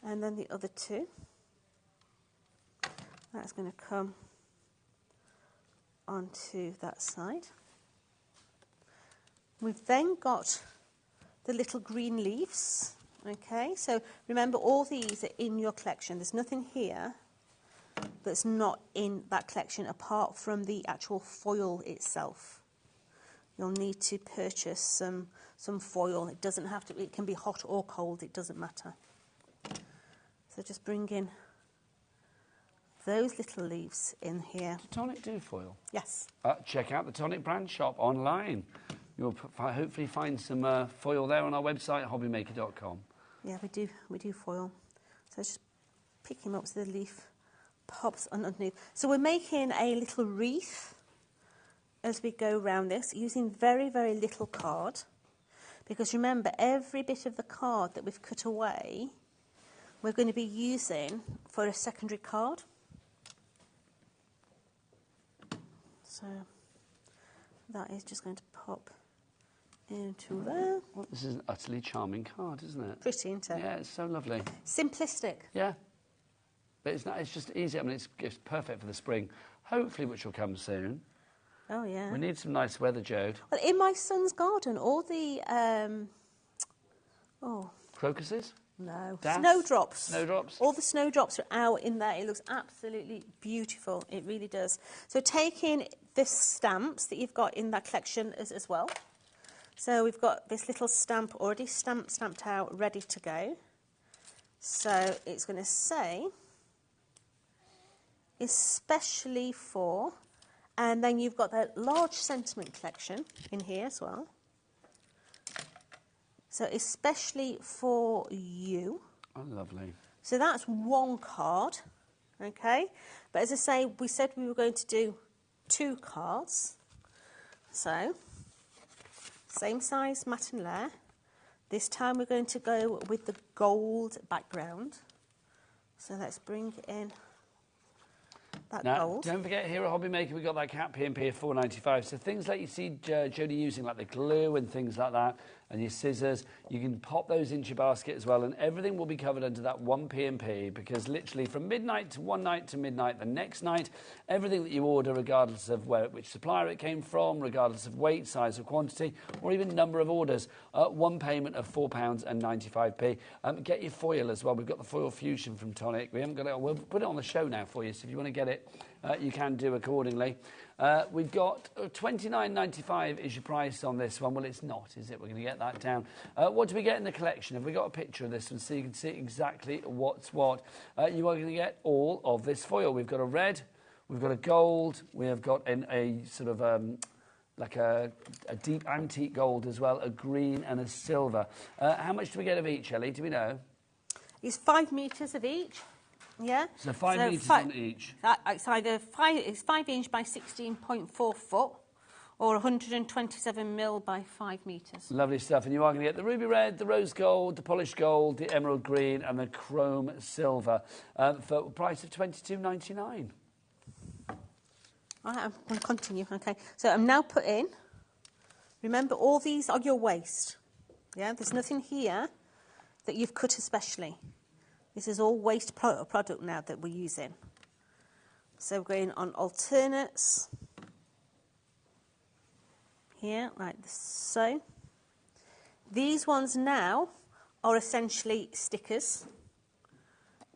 And then the other 2. That's going to come onto that side. We've then got the little green leaves. Okay, so remember all these are in your collection. There's nothing here that's not in that collection apart from the actual foil itself. You'll need to purchase some foil. It doesn't have to, it can be hot or cold, it doesn't matter. So just bring in those little leaves in here.
Does Tonic do foil?
Yes.
Check out the Tonic brand shop online. You'll hopefully find some foil there on our website, hobbymaker.com.
Yeah, we do foil. So just pick him up so the leaf pops underneath. So we're making a little wreath as we go around this using very, very little card. Because remember, every bit of the card that we've cut away, we're going to be using for a secondary card. So that is just going to pop into there.
Well, this is an utterly charming card, isn't it?
Pretty, isn't it?
Yeah, it's so lovely.
Simplistic.
Yeah. But it's just easy. I mean, it's perfect for the spring, hopefully, which will come soon.
Oh, yeah.
We need some nice weather, Jode.
Well, in my son's garden, all the...
Crocuses?
No.
Das?
Snowdrops.
Snowdrops?
All the snowdrops are out in there. It looks absolutely beautiful. It really does. So taking the stamps that you've got in that collection as well. So we've got this little stamp already stamped out, ready to go. So it's going to say, especially for, and then you've got that large sentiment collection in here as well. So especially for you.
Oh, lovely.
So that's one card, okay? But as I say, we said we were going to do 2 cards. So, same size mat and layer. This time we're going to go with the gold background. So let's bring in that
Now,
gold.
don't forget, here at HobbyMaker, we've got that cat P&P of $4.95. So things like you see Jodie using, like the glue and things like that, and your scissors, you can pop those into your basket as well, and everything will be covered under that one P&P, because literally from midnight to one night to midnight the next night, everything that you order, regardless of which supplier it came from, regardless of weight, size or quantity, or even number of orders, one payment of £4.95. Get your foil as well. We've got the foil fusion from Tonic. We haven't got it. We'll put it on the show now for you, so if you want to get it, you can do accordingly. We've got $29.95 is your price on this one. Well, it's not, is it? We're going to get that down. What do we get in the collection? Have we got a picture of this one so you can see exactly what's what? You are going to get all of this foil. We've got a red, we've got a gold, we have got a sort of like a deep antique gold as well, a green and a silver. How much do we get of each, Ellie? Do we know?
It's 5 metres of each. Yeah.
So 5 metres on each.
It's either 5 inch by 16.4 foot, or 127 mil by 5 metres.
Lovely stuff. And you are going to get the ruby red, the rose gold, the polished gold, the emerald green, and the chrome silver for a price of $22.99.
All right, I'm going to continue. Okay. So I'm now putting. Remember, all these are your waste. Yeah. There's nothing here that you've cut especially. This is all waste product now that we're using. So we're going on alternates here, like so. These ones now are essentially stickers.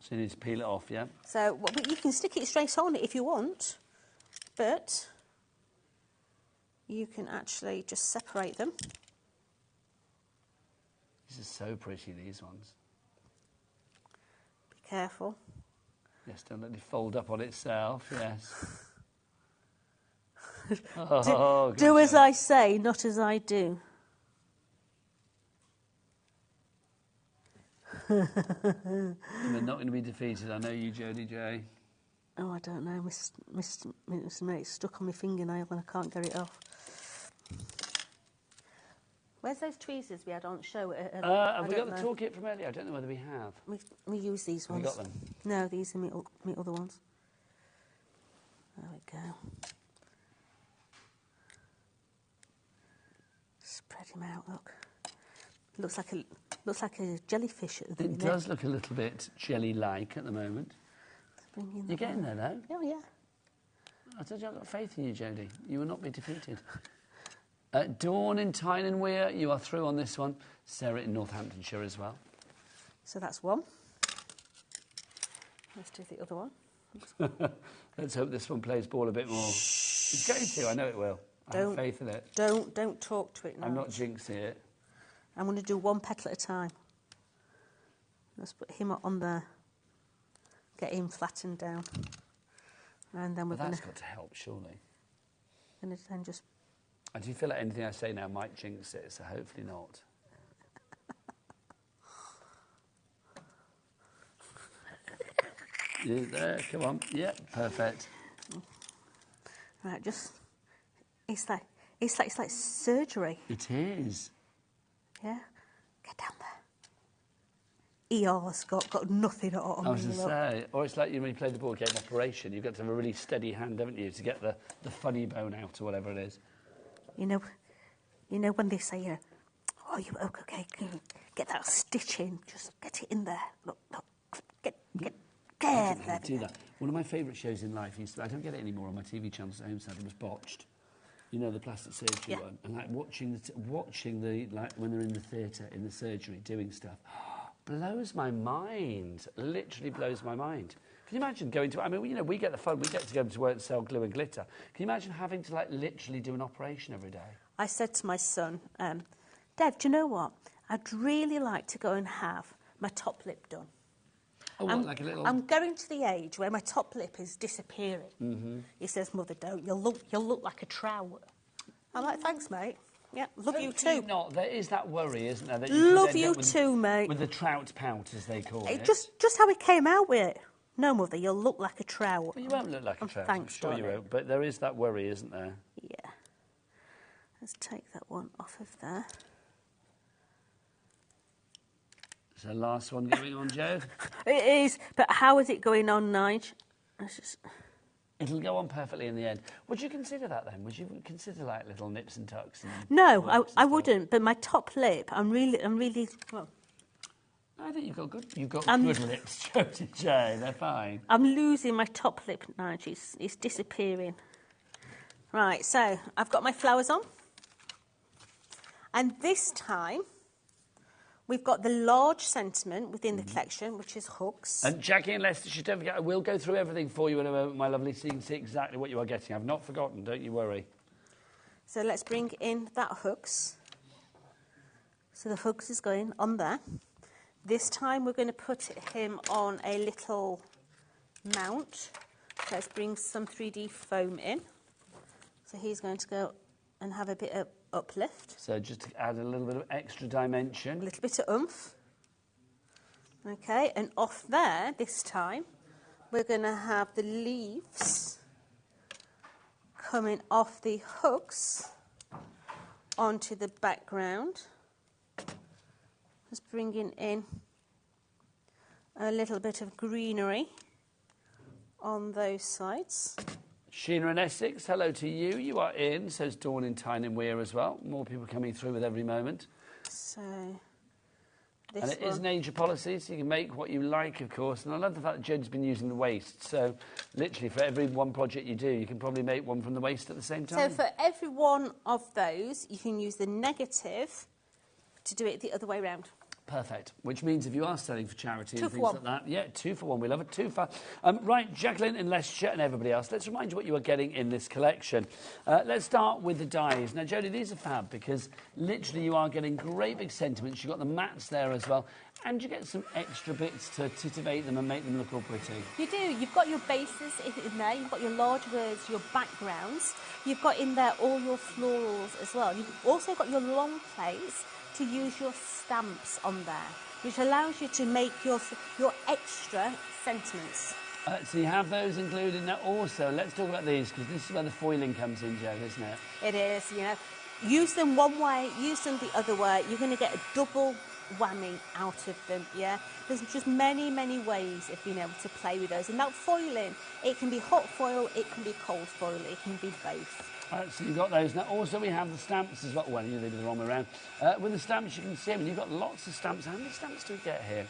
So you need to peel it off, yeah?
So you can stick it straight on if you want, but you can actually just separate them.
This is so pretty, these ones.
careful.
Yes, don't let it fold up on itself, yes.
Do as I say, not as I do.
You're not going to be defeated, I know you, Jodie J.
Oh, I don't know. It's stuck on my fingernail and I can't get it off. Where's those tweezers we had on show?
Have we got the toolkit from earlier? I don't know whether we have.
We use these
Have
ones.
we got them?
No, these are my other ones. There we go. Spread him out. Look. Looks like a jellyfish at the minute.
It does look a little bit jelly-like at the moment. You're getting there, though.
Oh, yeah.
I told you I've got faith in you, Jodie. You will not be defeated. Dawn in Tyne and Weir, you are through on this one. Sarah in Northamptonshire as well.
So that's one. Let's do the other one.
Let's hope this one plays ball a bit more. It's going to, I know it will. I have faith in it.
Don't talk to it now.
I'm not jinxing it.
I'm going to do one petal at a time. Let's put him on there. Get him flattened down. And then we're going to...
That's got to help, surely.
Going to then just...
I do feel like anything I say now might jinx it, so hopefully not. Yeah, there, come on. Yeah, perfect.
Right, just... It's like surgery.
It is.
Yeah? Get down there. ER's got nothing on
I was
me.
going to say, or it's like when you play the board game Operation, you've got to have a really steady hand, haven't you, to get the funny bone out or whatever it is.
You know when they say, oh, you okay, get that stitch in, just get it in there. Look, get there.
Do that. One of my favourite shows in life, I don't get it anymore on my TV channels at home, sadly, was Botched. You know, the plastic surgery one. And like watching the like when they're in the theatre, in the surgery, doing stuff, blows my mind. Literally blows my mind. Can you imagine going to... I mean, you know, we get the fun. We get to go to work and sell glue and glitter. Can you imagine having to, like, literally do an operation every day?
I said to my son, Dad, do you know what? I'd really like to go and have my top lip done.
Oh, what, like a little...
I'm going to the age where my top lip is disappearing. Mm-hmm. He says, Mother, don't. You'll look like a trout. I'm like, thanks, mate. Yeah, love you too.
Not. There is that worry, isn't there? That
love you too, mate.
With the trout pout, as they call it.
Just how it came out with it. No, Mother, you'll look like a trout.
Well, you won't look like a trout.
Thanks,
I'm sure you won't. But there is that worry, isn't there?
Yeah. Let's take that one off of there.
Is the last one going on, Joe?
It is, but how is it going on, Nige?
It'll go on perfectly in the end. Would you consider that then? Would you consider like little nips and tucks? And
no, I wouldn't. But my top lip, I'm really well.
I think you've got good lips, Jodie J. They're fine.
I'm losing my top lip, Nige. It's disappearing. Right, so I've got my flowers on, and this time we've got the large sentiment within the collection, which is hooks.
And Jackie and Leicestershire, don't forget, I will go through everything for you in a moment, my lovely, so you can see exactly what you are getting. I've not forgotten, don't you worry.
So let's bring in that hooks. So the hooks is going on there. This time we're going to put him on a little mount. So let's bring some 3D foam in. So he's going to go and have a bit of uplift.
So just to add a little bit of extra dimension.
A little bit of oomph. Okay, and off there, this time, we're going to have the leaves coming off the hooks onto the background. Just bringing in a little bit of greenery on those sides.
Sheena in Essex, hello to you. You are in, says Dawn in Tyne and Weir as well. More people coming through with every moment.
So,
this and it is an age of policy, so you can make what you like, of course. And I love the fact that Jodie's been using the waste. So, literally, for every one project you do, you can probably make one from the waste at the same time.
So, for every one of those, you can use the negative to do it the other way around.
Perfect. Which means if you are selling for charity
Two
and
for
things
one.
like that, yeah, 2 for 1. We love it. 2 for... right, Jacqueline in Leicestershire and everybody else, let's remind you what you are getting in this collection. Let's start with the dies. Now, Jodie, these are fab because literally you are getting great big sentiments. You've got the mats there as well. And you get some extra bits to titivate them and make them look all pretty.
You do. You've got your bases in there. You've got your large words, your backgrounds. You've got in there all your florals as well. You've also got your long plates to use your stamps on there, which allows you to make your extra sentiments.
So you have those included. Now also, let's talk about these, because this is where the foiling comes in, Jo, isn't it?
It is, you know. Use them one way, use them the other way. You're going to get a double whammy out of them, yeah? There's just many, many ways of being able to play with those. And that foiling, it can be hot foil, it can be cold foil, it can be both.
Right, so you've got those. Now also we have the stamps as well. Well, you did it the wrong way around. With the stamps, you can see them. You've got lots of stamps. How many stamps do we get here?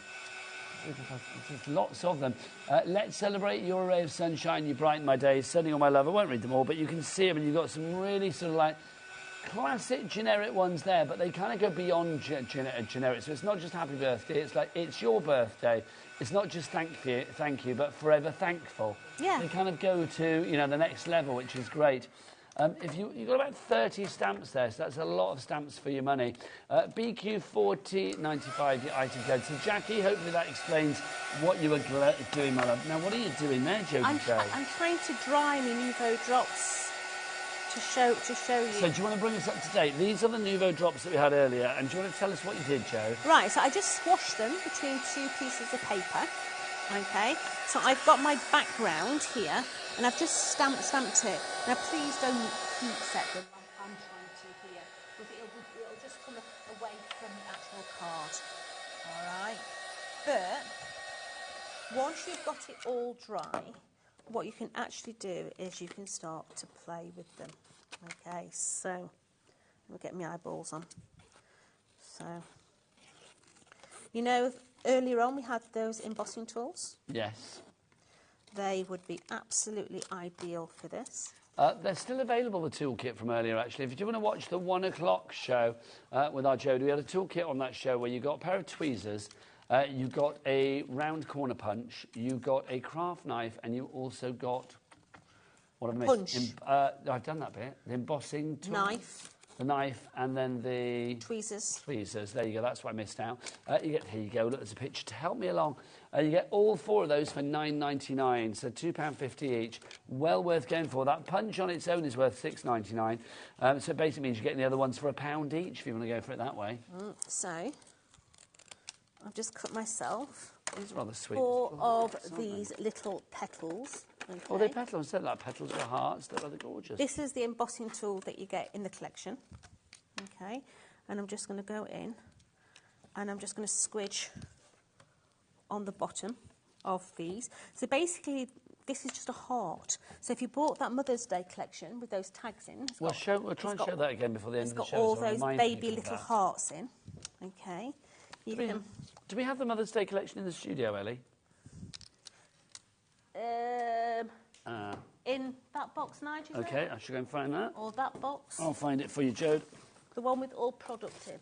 There's lots of them. Let's celebrate your ray of sunshine. You brighten my days. Sending all my love. I won't read them all, but you can see them, and you've got some really sort of like classic generic ones there, but they kind of go beyond generic. So it's not just happy birthday, it's like it's your birthday. It's not just thank you, but forever thankful.
Yeah.
They kind of go to, you know, the next level, which is great. If you've got about 30 stamps there, so that's a lot of stamps for your money. BQ4095, your item code. So Jackie, hopefully that explains what you were doing, my love. Now, what are you doing there, Jodie?
I'm trying to dry my Nuvo drops to show you.
So do you want to bring us up to date? These are the Nuvo drops that we had earlier, and do you want to tell us what you did, Jo?
Right, so I just swashed them between two pieces of paper. Okay, so I've got my background here, and I've just stamped it. Now, please don't heat set them. I'm trying to here, because it'll just come away from the actual card. All right, but once you've got it all dry, what you can actually do is you can start to play with them. Okay, so we'll get my eyeballs on. So, you know, earlier on we had those embossing tools.
Yes.
They would be absolutely ideal for this.
They're still available, the toolkit from earlier, actually. If you do want to watch the 1 o'clock show with our Jodie, we had a toolkit on that show where you got a pair of tweezers, you got a round corner punch, you got a craft knife, and you also got... What have I missed? I've done that bit. The embossing tool.
Knife.
The knife, and then the...
Tweezers.
Tweezers, there you go, that's what I missed out. Here you go, look, there's a picture to help me along. You get all 4 of those for £9.99, so £2.50 each. Well worth going for. That punch on its own is worth £6.99. So it basically means you're getting the other ones for £1 each, if you want to go for it that way.
So, I've just cut myself
These are rather sweet.
4 of these little petals. Okay.
Oh, they're petals. Instead of like petals or hearts, they're rather gorgeous.
This is the embossing tool that you get in the collection. Okay, and I'm just going to go in and I'm just going to squidge on the bottom of these. So basically, this is just a heart. So if you bought that Mother's Day collection with those tags in... We'll
try and show that again before the end of the show.
It's got all those baby little hearts in. Okay.
Do we have the Mother's Day collection in the studio, Ellie?
In that box, Nigel.
Okay, I should go and find that.
Or that box.
I'll find it for you, Jode.
The one with all product in.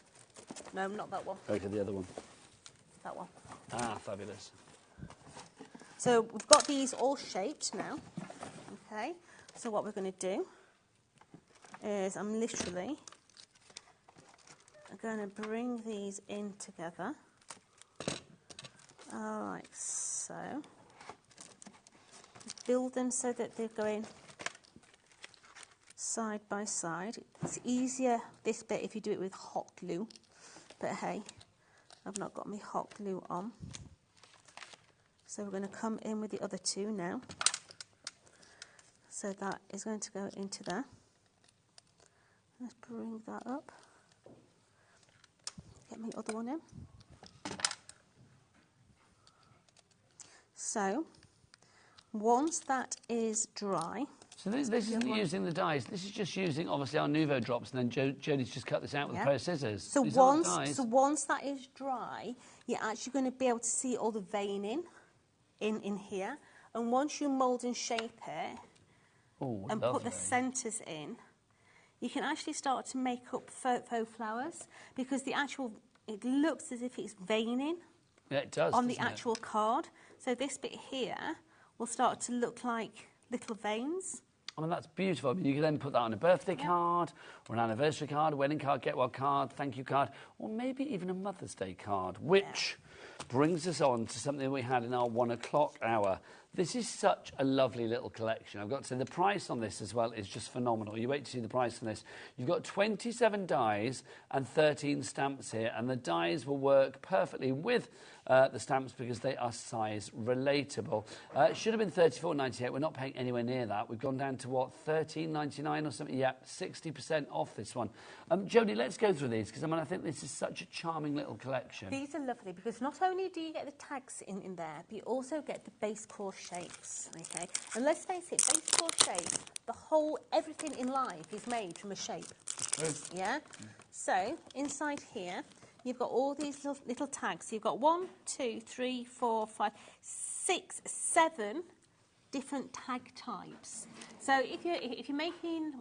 No, not that one.
Okay, the other one.
That one.
Ah, fabulous.
So we've got these all shaped now. Okay. So what we're going to do is I'm literally going to bring these in together. All right. So build them so that they're going side by side. It's easier this bit if you do it with hot glue, but hey, I've not got my hot glue on. So we're going to come in with the other 2 now. So that is going to go into there. Let's bring that up. Get my other one in. So once that is dry...
So this isn't using the dies, this is just using, obviously, our Nuvo drops, and then Jodie's just cut this out with a pair of scissors.
So once that is dry, you're actually going to be able to see all the veining in here. And once you mould and shape it and put the centres in, you can actually start to make up faux flowers, because it looks as if it's veining on the actual card. So this bit here will start to look like little veins.
I mean, that's beautiful. I mean, you can then put that on a birthday card or an anniversary card, a wedding card, get well card, thank you card, or maybe even a Mother's Day card, which brings us on to something we had in our 1 o'clock hour. This is such a lovely little collection. I've got to say, the price on this as well is just phenomenal. You wait to see the price on this. You've got 27 dies and 13 stamps here, and the dies will work perfectly with the stamps because they are size relatable. It should have been $34.98. We're not paying anywhere near that. We've gone down to, what, $13.99 or something? Yeah, 60% off this one. Jodie, let's go through these because, I mean, I think this is such a charming little collection.
These are lovely because not only do you get the tags in there, but you also get the base core shapes, okay? And let's face it, base core shapes, everything in life is made from a shape. Yeah? So, inside here, you've got all these little tags. You've got 1, 2, 3, 4, 5, 6, 7 different tag types. So if you're making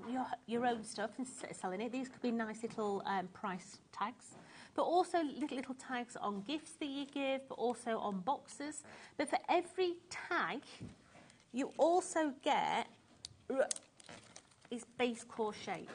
your own stuff and selling it, these could be nice little price tags. But also little tags on gifts that you give, but also on boxes. But for every tag, you also get its base core shape.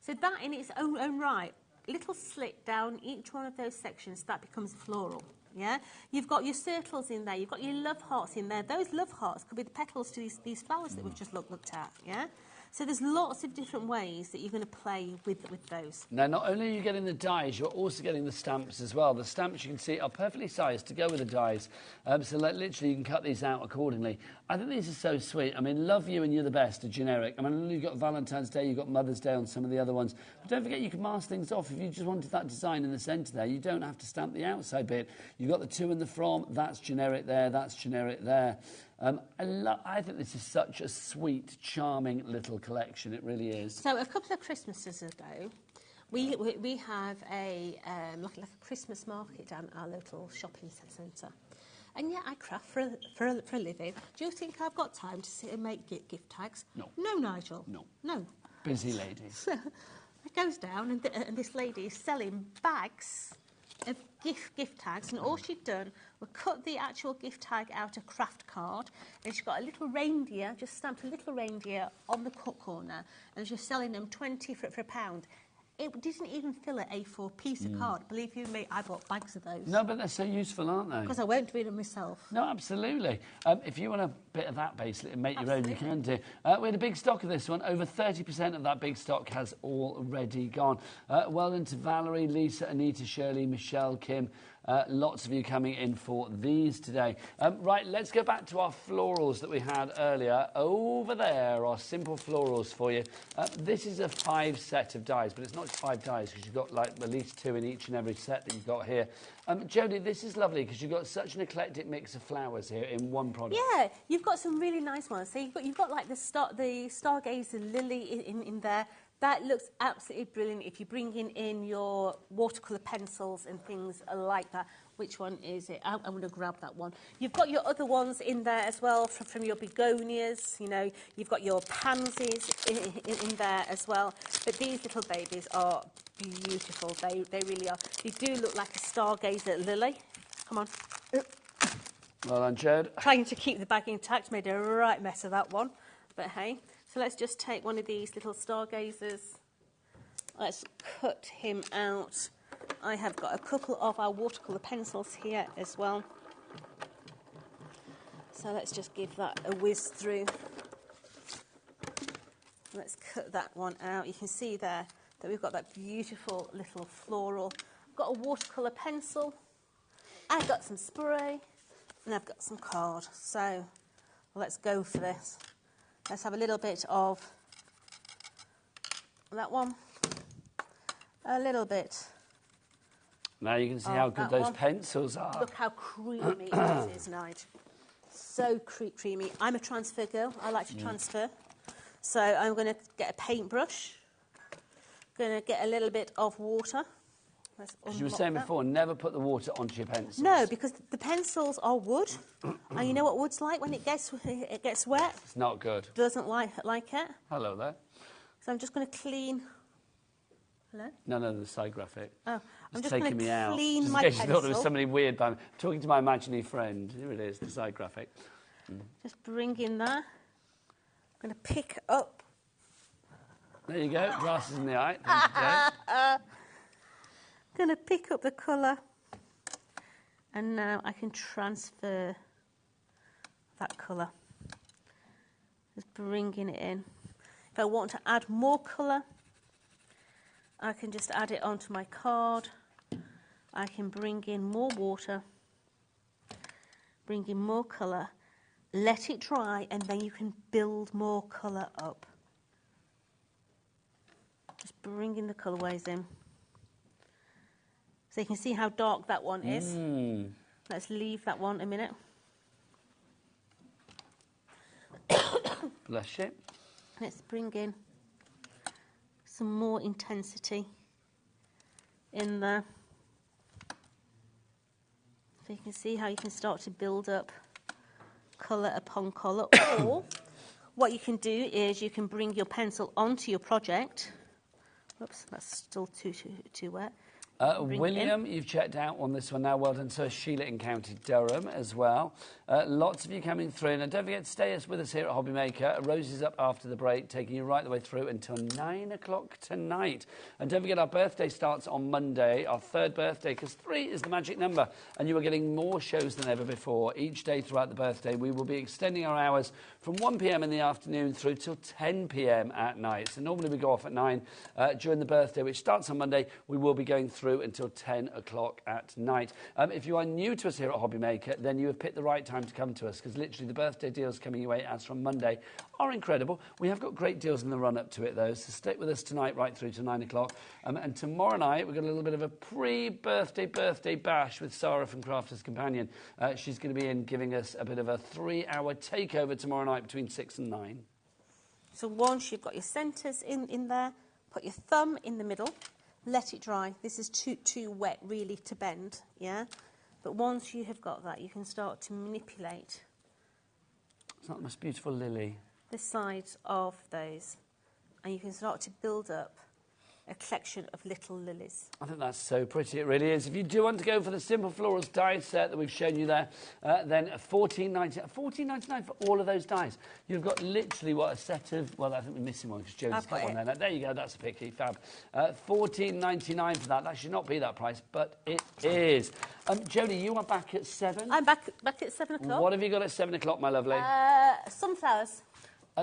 So that in its own right, little slit down each one of those sections, that becomes floral. Yeah, you've got your circles in there, you've got your love hearts in there. Those love hearts could be the petals to these flowers that we've just looked at. Yeah, so there's lots of different ways that you're going to play with those.
Now, not only are you getting the dies, you're also getting the stamps as well. The stamps, you can see, are perfectly sized to go with the dies. So literally, you can cut these out accordingly. I think these are so sweet. I mean, Love You and You're the Best are generic. I mean, you've got Valentine's Day, you've got Mother's Day on some of the other ones. But don't forget, you can mask things off. If you just wanted that design in the centre there, you don't have to stamp the outside bit. You've got the to and the from, that's generic there, that's generic there. I think this is such a sweet, charming little collection. It really is.
So a couple of Christmases ago, we have a like a Christmas market down our local shopping centre. And yeah, I craft for a living. Do you think I've got time to sit and make gift tags?
No.
No, Nigel. No.
Busy lady.
So it goes down, and this lady is selling bags of gift tags, and all she'd done was cut the actual gift tag out a craft card, and she's got a little reindeer, just stamped a little reindeer on the cut corner, and she's selling them 20 for £1. It didn't even fill an A4 piece of card. Believe you me, I bought bags of those.
No, but they're so useful, aren't they?
Because I won't do them myself.
No, absolutely. If you want a bit of that, basically, and make your own, you can do. We had a big stock of this one. Over 30% of that big stock has already gone. Well done to Valerie, Lisa, Anita, Shirley, Michelle, Kim. Lots of you coming in for these today. Right, let's go back to our florals that we had earlier. Over there are simple florals for you. This is a 5 set of dies, but it's not just 5 dies because you've got like at least 2 in each and every set that you've got here. Jodie, this is lovely because you've got such an eclectic mix of flowers here in one product.
Yeah, you've got some really nice ones. So you've got like the Stargazer lily in there. That looks absolutely brilliant if you're bringing in your watercolour pencils and things like that. Which one is it? I'm going to grab that one. You've got your other ones in there as well from your begonias. You know, you've got your pansies in there as well. But these little babies are beautiful. They really are. They do look like a Stargazer lily. Come on.
Well done, Jod.
Trying to keep the bag intact, made a right mess of that one. But hey. So let's just take one of these little Stargazers. Let's cut him out. I have got a couple of our watercolour pencils here as well. So let's just give that a whiz through. Let's cut that one out. You can see there that we've got that beautiful little floral. I've got a watercolour pencil. I've got some spray. And I've got some card. So let's go for this. Let's have a little bit of that one, a little bit.
Now you can see how good those pencils are.
Look how creamy it is, Nige. So creamy. I'm a transfer girl. I like to transfer. So I'm going to get a paintbrush. Going to get a little bit of water.
As you were saying before, never put the water onto your pencils.
No, because the pencils are wood, and you know what wood's like when it gets wet?
It's not good.
Doesn't like it.
Hello there.
So I'm just going to clean. Hello?
No, the side graphic.
Oh, I'm just
taking
going
me
to
out.
clean
Just
my
in case
pencil.
you thought there was somebody weird by me. Talking to my imaginary friend. Here it is, the side graphic.
Just bring in that. I'm going to pick up
There you go, glasses in the eye. Thank you, Jane.
Going to pick up the colour, and now I can transfer that colour. Just bringing it in. If I want to add more colour, I can just add it onto my card. I can bring in more water, bring in more colour, let it dry, and then you can build more colour up. Just bringing the colourways in. So you can see how dark that one is. Let's leave that one a minute.
Bless you.
Let's bring in some more intensity in there. So you can see how you can start to build up colour upon colour. Or what you can do is you can bring your pencil onto your project. Oops, that's still too wet.
William, you've checked out on this one now. Well done, sir. Sheila in County Durham as well. Lots of you coming through. And don't forget to stay with us here at HobbyMaker. Rosie's up after the break, taking you right the way through until 9 o'clock tonight. And don't forget, our birthday starts on Monday, our third birthday, because 3 is the magic number. And you are getting more shows than ever before. Each day throughout the birthday, we will be extending our hours from 1 p.m. in the afternoon through till 10 p.m. at night. So normally we go off at 9 during the birthday, which starts on Monday. We will be going through until 10 o'clock at night. If you are new to us here at HobbyMaker, then you have picked the right time to come to us, because literally the birthday deals coming your way as from Monday are incredible. We have got great deals in the run-up to it, though, so stick with us tonight right through to 9 o'clock. And tomorrow night, we've got a little bit of a pre-birthday bash with Sarah from Crafter's Companion. She's going to be in giving us a bit of a 3-hour takeover tomorrow night between 6 and 9.
So once you've got your centres in there, put your thumb in the middle, let it dry. This is too wet, really, to bend, yeah? But once you have got that, you can start to manipulate.
It's not the most beautiful lily.
The sides of those. And you can start to build up a collection of little lilies.
I think that's so pretty, it really is. If you do want to go for the Simple Florals die set that we've shown you there, then $14.99 for all of those dies. You've got literally, what, a set of... Well, I think we're missing one because Jody's got one there. There you go, that's a picky, fab. $14.99 for that. That should not be that price, but it is. Jody, you are back at 7?
I'm back at 7 o'clock.
What have you got at 7 o'clock, my lovely?
Sunflowers.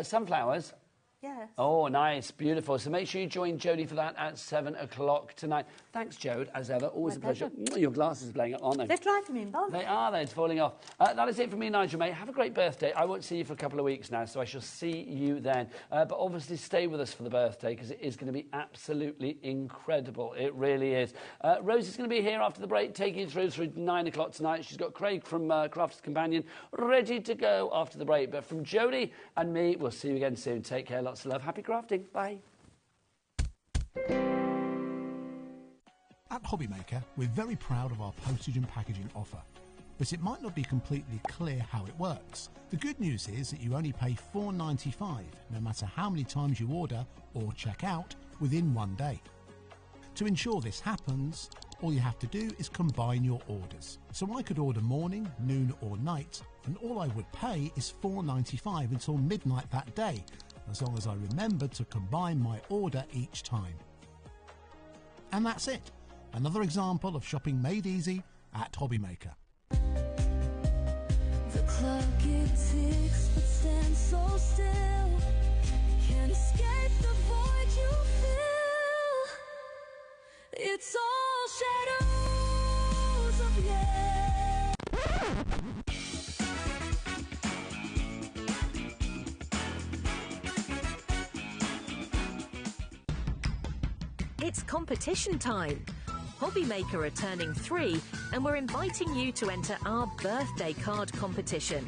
Sunflowers?
Yes.
Oh, nice, beautiful. So make sure you join Jodie for that at 7 o'clock tonight. Thanks, Jode, as ever. Always a pleasure. Your glasses are playing up, aren't they?
They're driving me in bother.
They are, they're falling off. That is it from me, Nigel, mate. Have a great birthday. I won't see you for a couple of weeks now, so I shall see you then. But obviously stay with us for the birthday, because it is going to be absolutely incredible. It really is. Rosie's going to be here after the break, taking you through 9 o'clock tonight. She's got Craig from Crafter's Companion ready to go after the break. But from Jodie and me, we'll see you again soon. Take care, lots of love. Happy crafting. Bye.
At HobbyMaker, we're very proud of our postage and packaging offer, but it might not be completely clear how it works. The good news is that you only pay $4.95 no matter how many times you order or check out within 1 day. To ensure this happens, all you have to do is combine your orders. So I could order morning, noon or night, and all I would pay is $4.95 until midnight that day, as long as I remember to combine my order each time. And that's it. Another example of shopping made easy at HobbyMaker.
The clock it ticks but stands so still. Can't escape the void you feel. It's all shadows of yeah.
It's competition time. HobbyMaker are turning 3 and we're inviting you to enter our birthday card competition.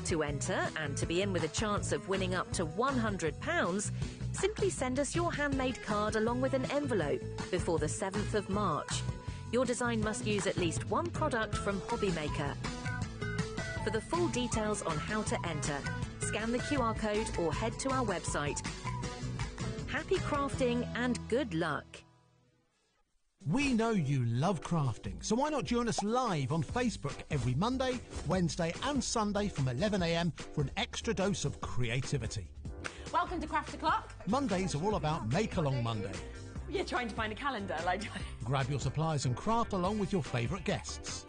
To enter and to be in with a chance of winning up to £100, simply send us your handmade card along with an envelope before the 7th of March. Your design must use at least one product from HobbyMaker. For the full details on how to enter, scan the QR code or head to our website. Happy crafting and good luck.
We know you love crafting, so why not join us live on Facebook every Monday, Wednesday and Sunday from 11 AM for an extra dose of creativity.
Welcome to Craft O'Clock.
Mondays are all about Make Along Monday.
You're trying to find a calendar, like...
Grab your supplies and craft along with your favourite guests.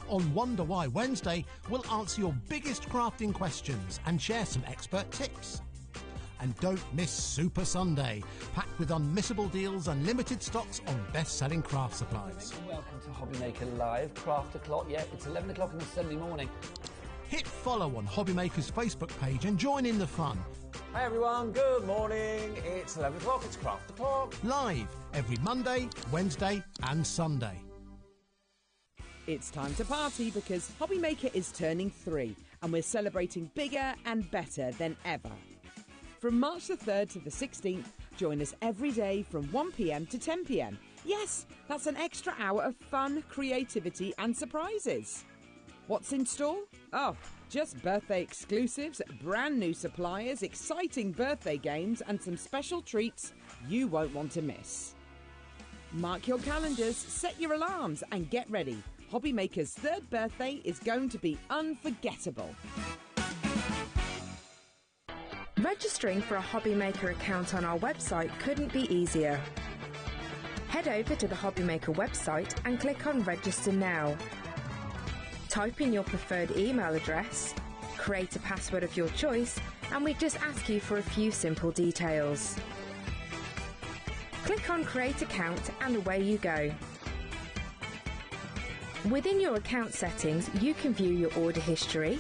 On Wonder Why Wednesday, we'll answer your biggest crafting questions and share some expert tips. And don't miss Super Sunday, packed with unmissable deals and limited stocks on best-selling craft supplies.
Welcome to HobbyMaker Live, Craft O'Clock. Yeah, it's 11 o'clock on a Sunday morning.
Hit follow on HobbyMaker's Facebook page and join in the fun.
Hi everyone, good morning. It's 11 o'clock, it's Craft O'Clock.
Live every Monday, Wednesday and Sunday.
It's time to party because HobbyMaker is turning 3 and we're celebrating bigger and better than ever. From March the 3rd to the 16th, join us every day from 1 p.m. to 10 p.m. Yes, that's an extra hour of fun, creativity and surprises. What's in store? Oh, just birthday exclusives, brand new suppliers, exciting birthday games and some special treats you won't want to miss. Mark your calendars, set your alarms and get ready. HobbyMaker's 3rd birthday is going to be unforgettable.
Registering for a HobbyMaker account on our website couldn't be easier. Head over to the HobbyMaker website and click on Register Now. Type in your preferred email address, create a password of your choice, and we just ask you for a few simple details. Click on Create Account and away you go. Within your account settings, you can view your order history,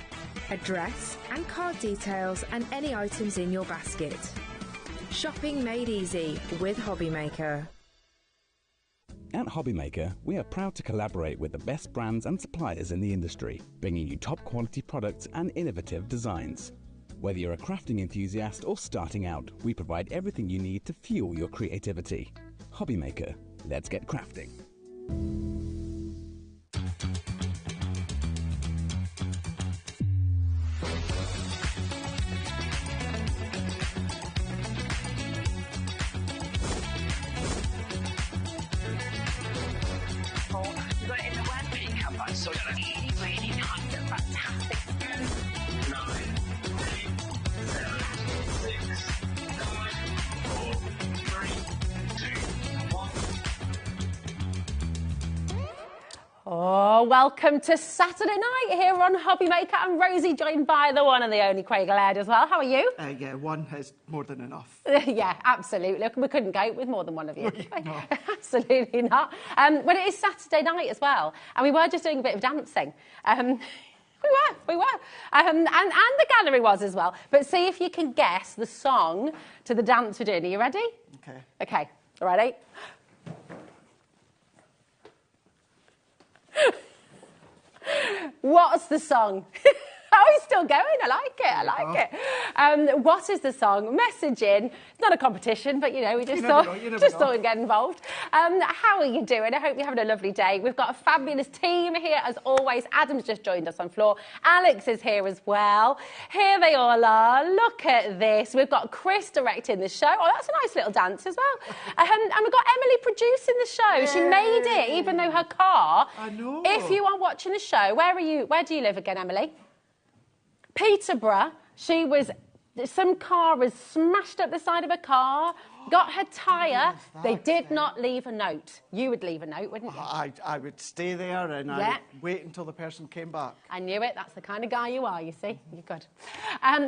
address and card details and any items in your basket. Shopping made easy with HobbyMaker.
At HobbyMaker, we are proud to collaborate with the best brands and suppliers in the industry, bringing you top quality products and innovative designs. Whether you're a crafting enthusiast or starting out, we provide everything you need to fuel your creativity. HobbyMaker, let's get crafting.
So really, really hot, fantastic. 9, 8, 7, 6, 5, 4, 3, 2, 1.
Oh, welcome to Saturday night here on HobbyMaker. I'm Rosie, joined by the one and the only Craig Laird as well. How are you?
Yeah, one is more than enough.
Yeah, absolutely. We couldn't go with more than one of you.
No.
Absolutely not. But it is Saturday night as well, and we were just doing a bit of dancing. We were. And the gallery was as well. But see if you can guess the song to the dance we're doing. Are you ready?
Okay.
Okay, ready? What's the song? Oh, he's still going. I like it. What is the song? Messaging. It's not a competition, but, you know, we just thought we'd get involved. How are you doing? I hope you're having a lovely day. We've got a fabulous team here, as always. Adam's just joined us on floor. Alex is here as well. Here they all are. Look at this. We've got Chris directing the show. Oh, that's a nice little dance as well. And we've got Emily producing the show. Yay. She made it, even though her car...
I know.
If you are watching the show, where do you live again, Emily? Peterborough. Some car was smashed up the side of a car, got her tyre. They did not leave a note. You would leave a note, wouldn't you?
I would stay there and I'd wait until the person came back.
I knew it. That's the kind of guy you are, you see. You're good.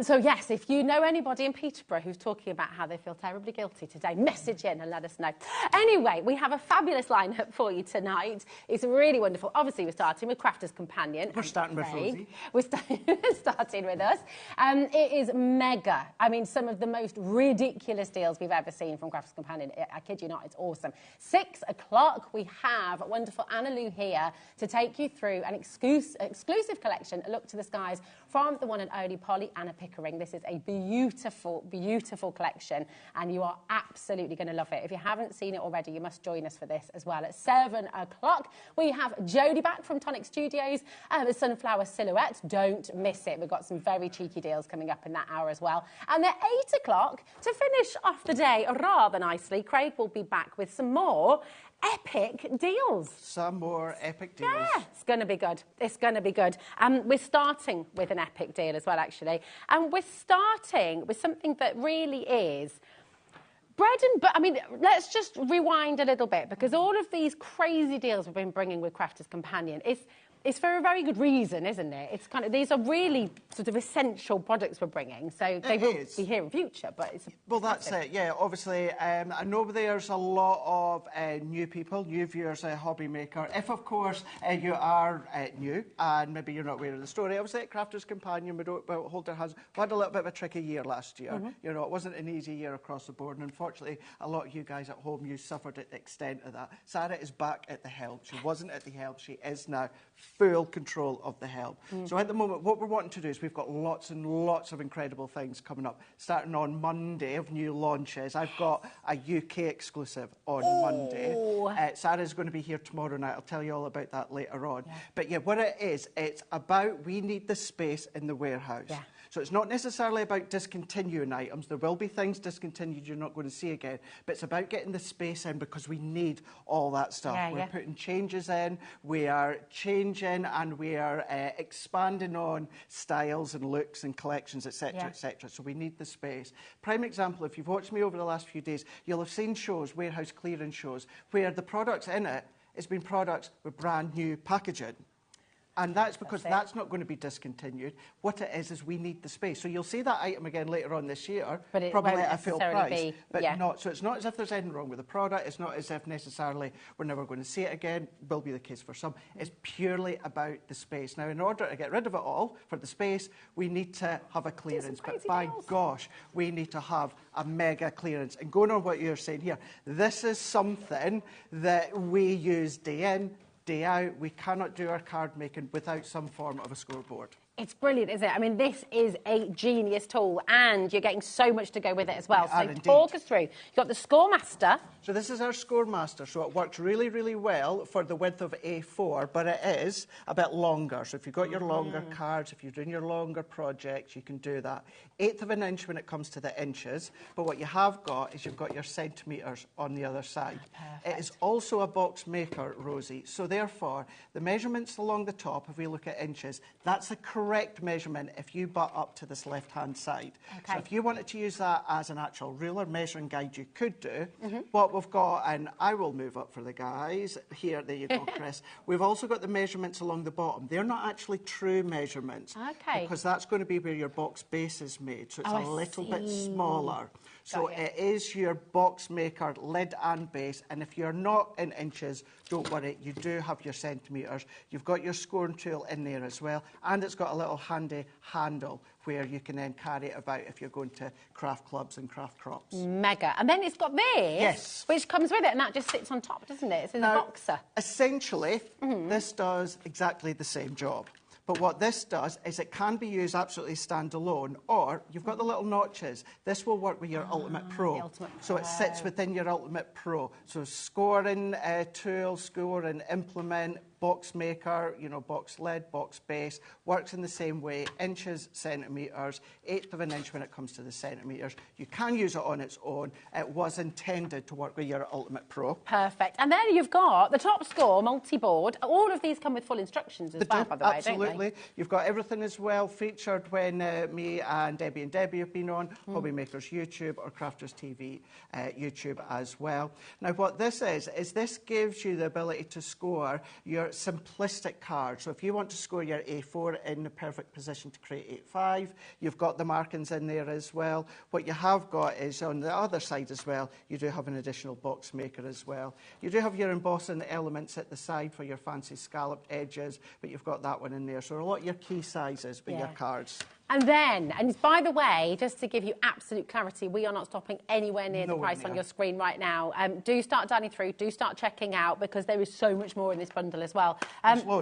So, yes, if you know anybody in Peterborough who's talking about how they feel terribly guilty today, message in and let us know. Anyway, we have a fabulous lineup for you tonight. It's really wonderful. Obviously, we're starting with Crafter's Companion.
We're starting with Rosie.
We're starting with us. It is mega. I mean, some of the most ridiculous deals we've ever seen from Crafter's Companion. I kid you not, it's awesome. 6 o'clock, we have wonderful Anna Lou here to take you through an exclusive collection, A Look to the Skies, from the one and only Pollyanna Pickering. This is a beautiful, beautiful collection, and you are absolutely going to love it. If you haven't seen it already, you must join us for this as well. At 7 o'clock, we have Jodie back from Tonic Studios, the Sunflower Silhouette. Don't miss it. We've got some very cheeky deals coming up in that hour as well. And at 8 o'clock, to finish off the day rather nicely, Craig will be back with some more epic deals.
Some more epic deals.
Yeah, it's going to be good. It's going to be good. We're starting with an epic deal as well, actually. And we're starting with something that really is bread and butter. I mean, let's just rewind a little bit, because all of these crazy deals we've been bringing with Crafters Companion, it's for a very good reason, isn't it? It's kind of, these are really sort of essential products we're bringing, so they will be here in future, but it's...
Well, that's it, yeah, obviously. I know there's a lot of new people, new viewers at HobbyMaker. If, of course, you are new and maybe you're not aware of the story, obviously at Crafters Companion, we don't hold our hands. We had a little bit of a tricky year last year. You know, it wasn't an easy year across the board, and unfortunately, a lot of you guys at home, you suffered at the extent of that. Sarah is back at the helm. She wasn't at the helm, she is now full control of the helm. So at the moment, what we're wanting to do is we've got lots and lots of incredible things coming up. Starting on Monday of new launches, I've got a UK exclusive on Monday. Sarah's going to be here tomorrow night. I'll tell you all about that later on. But yeah, what it is, it's about we need the space in the warehouse. So it's not necessarily about discontinuing items. There will be things discontinued you're not going to see again, but it's about getting the space in because we need all that stuff. We're putting changes in, we are changing, and we are expanding on styles and looks and collections, etc., etc. So we need the space. Prime example, if you've watched me over the last few days, you'll have seen shows, warehouse clearance shows, where the products in it has been products with brand new packaging. And that's because that's not going to be discontinued. What it is we need the space. So you'll see that item again later on this year,
but it
probably
won't
at a full price.
But
not. So it's not as if there's anything wrong with the product. It's not as if necessarily we're never going to see it again. Will be the case for some. It's purely about the space. Now, in order to get rid of it all, for the space, we need to have a clearance. But by gosh, we need to have a mega clearance. And going on what you're saying here, this is something that we use day in, day out. We cannot do our card making without some form of a scoreboard.
It's brilliant, isn't it? I mean, this is a genius tool, and you're getting so much to go with it as well. So talk us through. You've got the Score Master.
So this is our Score Master. So it works really, really well for the width of A4, but it is a bit longer. So if you've got your longer cards, if you're doing your longer projects, you can do that. 1/8 of an inch when it comes to the inches, but what you have got is you've got your centimetres on the other side. It is also a box maker, Rosie. So therefore, the measurements along the top, if we look at inches, that's the correct measurement if you butt up to this left-hand side. So if you wanted to use that as an actual ruler measuring guide, you could do. What we've got, and I will move up for the guys, here, there you go, Chris. We've also got the measurements along the bottom. They're not actually true measurements, because that's going to be where your box base is made, so it's a little bit smaller. So it is your box maker lid and base, and if you're not in inches, don't worry, you do have your centimetres. You've got your scoring tool in there as well, and it's got a little handy handle where you can then carry it about if you're going to craft clubs and craft crops.
Mega. And then it's got this, which comes with it, and that just sits on top, doesn't it? It's in a boxer.
Essentially, this does exactly the same job. But what this does is it can be used absolutely standalone, or you've got the little notches. This will work with your Ultimate Pro. So it sits within your Ultimate Pro. So scoring tool, scoring implement, box maker, you know, box lid, box base, works in the same way, inches, centimetres, 1/8 of an inch when it comes to the centimetres. You can use it on its own. It was intended to work with your Ultimate Pro.
Perfect. And then you've got the Top Score multi-board. All of these come with full instructions as well, by the way, don't they?
You've got everything as well featured when me and Debbie have been on HobbyMaker's YouTube or Crafters TV YouTube as well. Now, what this is this gives you the ability to score your simplistic card. So if you want to score your A4 in the perfect position to create 8/5, you've got the markings in there as well. What you have got is on the other side as well, you do have an additional box maker as well. You do have your embossing elements at the side for your fancy scalloped edges, but you've got that one in there. So a lot of your key sizes with your cards.
And then, and by the way, just to give you absolute clarity, we are not stopping anywhere near the price on your screen right now. Do start dialing through, do start checking out, because there is so much more in this bundle as well.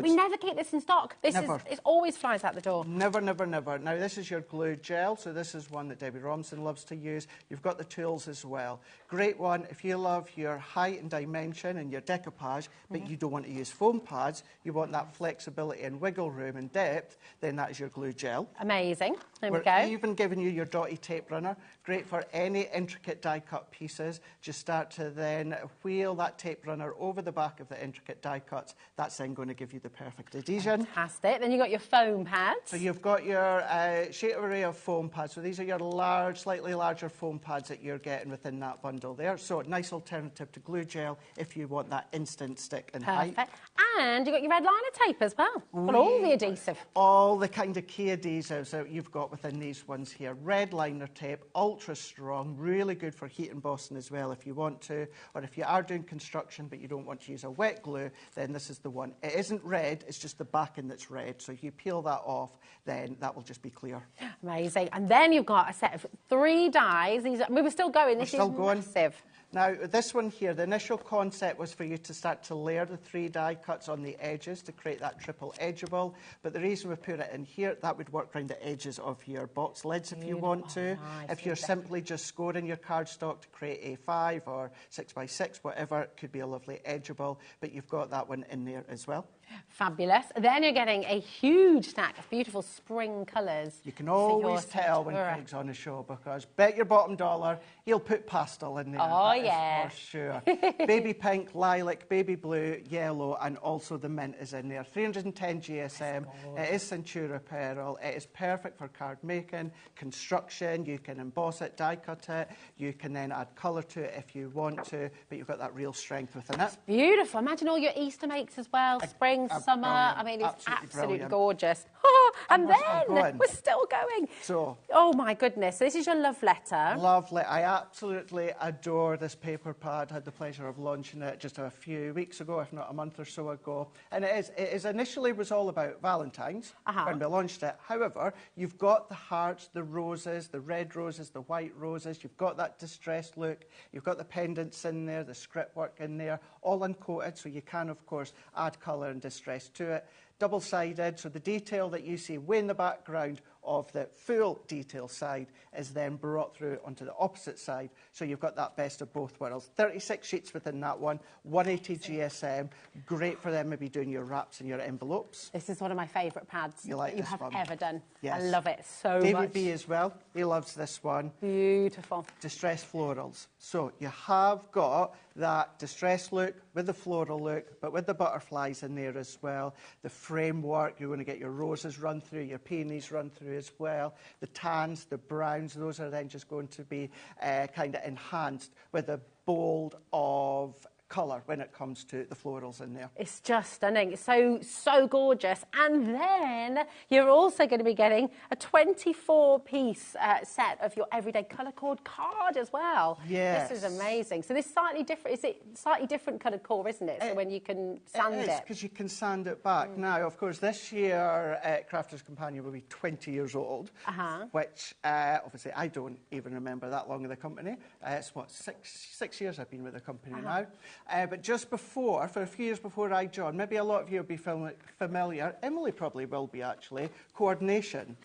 We never keep this in stock. This is, it always flies out the door.
Never, never, never. Now, this is your glue gel, so this is one that Debbie Robinson loves to use. You've got the tools as well. Great one if you love your height and dimension and your decoupage, but you don't want to use foam pads, you want that flexibility and wiggle room and depth, then that is your glue gel.
Amazing. Amazing. There we
We're
go.
even giving you your dotty tape runner. Great for any intricate die cut pieces. Just start to then wheel that tape runner over the back of the intricate die cuts. That's then going to give you the perfect adhesion.
Fantastic. Then you've got your foam pads.
So you've got your sheet array of foam pads. So these are your large, slightly larger foam pads that you're getting within that bundle there. So a nice alternative to glue gel if you want that instant stick and height.
Perfect. And you've got your red liner tape as well. Got all the adhesive.
All the kind of key adhesives that you've got within these ones here. Red liner tape, ultra strong, really good for heat embossing as well if you want to. Or if you are doing construction but you don't want to use a wet glue, then this is the one. It isn't red, it's just the backing that's red. So if you peel that off, then that will just be clear.
Amazing. And then you've got a set of 3 dies. These are, we were still going. This is massive.
Now, this one here, the initial concept was for you to start to layer the 3 die cuts on the edges to create that triple edgeable. But the reason we put it in here, that would work around the edges of your box lids if you want to.
Nice.
If you're simply just scoring your cardstock to create A5 or 6x6, whatever, it could be a lovely edgeable. But you've got that one in there as well.
Fabulous. Then you're getting a huge stack of beautiful spring colours.
You can always tell when Craig's on a show because bet your bottom dollar he'll put pastel in there.
Oh, yeah.
For sure. Baby pink, lilac, baby blue, yellow, and also the mint is in there. 310 GSM. It is Centura Pearl. It is perfect for card making, construction. You can emboss it, die cut it. You can then add colour to it if you want to, but you've got that real strength within it.
Beautiful. Imagine all your Easter makes as well. Spring, summer.
Brilliant.
I mean, it's absolutely
brilliant.
gorgeous. And then we're still going.
So,
oh my goodness. So this is your love letter.
Lovely. I absolutely adore this paper pad. Had the pleasure of launching it just a few weeks ago, if not a month or so ago. And it is initially was all about Valentine's when we launched it. However, you've got the hearts, the roses, the red roses, the white roses. You've got that distressed look. You've got the pendants in there, the script work in there, all uncoated. So you can, of course, add colour and distress to it. Double-sided, so the detail that you see way in the background of the full detail side is then brought through onto the opposite side. So you've got that best of both worlds. 36 sheets within that one, 180 GSM. Great for them maybe doing your wraps and your envelopes.
This is one of my favourite pads that you have ever done.
Yes.
I love it so much.
David B as well, he loves this one.
Beautiful.
Distressed florals. So you have got that distressed look with the floral look, but with the butterflies in there as well. The framework, you're going to get your roses run through, your peonies run through as well. The tans, the browns, those are then just going to be kind of enhanced with a bold of colour when it comes to the florals in there.
It's just stunning. It's so gorgeous. And then you're also going to be getting a 24-piece set of your everyday colour cord card as well.
Yes.
This is amazing. So this slightly different, is it slightly different coloured core, isn't it? So when you can sand it.
It is, because you can sand it back. Now, of course, this year Crafter's Companion will be 20 years old, which obviously I don't even remember that long in the company. It's what, six years I've been with the company now. But just before, for a few years before I joined, maybe a lot of you will be familiar, Emily probably will be actually, coordination.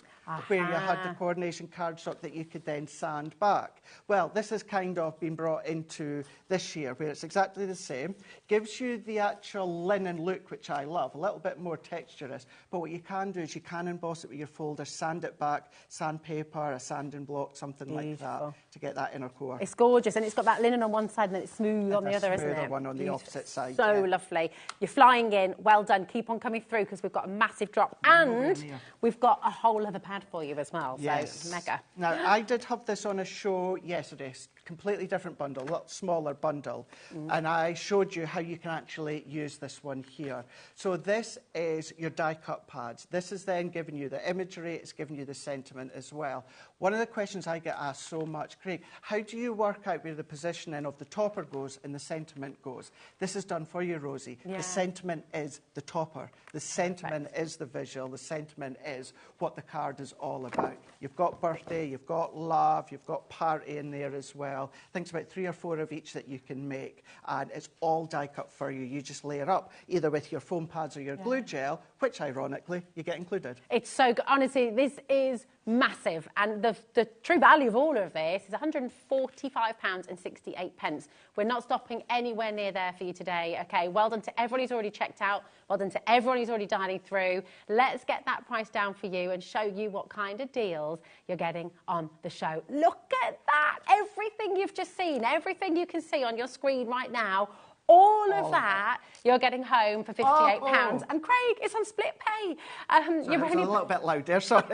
Where you had the coordination cardstock that you could then sand back. Well, this has kind of been brought into this year, where it's exactly the same. Gives you the actual linen look, which I love, a little bit more texturous. But what you can do is you can emboss it with your folder, sand it back, sandpaper, a sanding block, something like that, to get that inner core.
It's gorgeous, and it's got that linen on one side and then it's smooth on the other, isn't it?
Smoother one on the opposite side.
So lovely. You're flying in. Well done. Keep on coming through because we've got a massive drop. And we've got a whole other pad for you as well.
Yes.
So mega.
Now, I did have this on a show yesterday, completely different bundle, a lot smaller bundle, and I showed you how you can actually use this one here. So this is your die cut pads. This is then giving you the imagery, it's giving you the sentiment as well. One of the questions I get asked so much, Craig, how do you work out where the positioning of the topper goes and the sentiment goes? This is done for you, Rosie.
Yeah.
The sentiment is the topper. The sentiment is the visual. The sentiment is what the card is all about. You've got birthday, you've got love, you've got party in there as well. I think it's about 3 or 4 of each that you can make, and it's all die cut for you. You just layer up, either with your foam pads or your glue gel, which ironically you get included.
It's so good. Honestly, this is massive, and the true value of all of this is £145.68. We're not stopping anywhere near there for you today. Okay, well done to everyone who's already checked out. Well done to everyone who's already dialing through. Let's get that price down for you and show you what kind of deals you're getting on the show. Look at that. Everything you've just seen, everything you can see on your screen right now, all of that you're getting home for £58. And Craig, it's on split pay.
Sorry,
you're
it's a little bit loud there, sorry.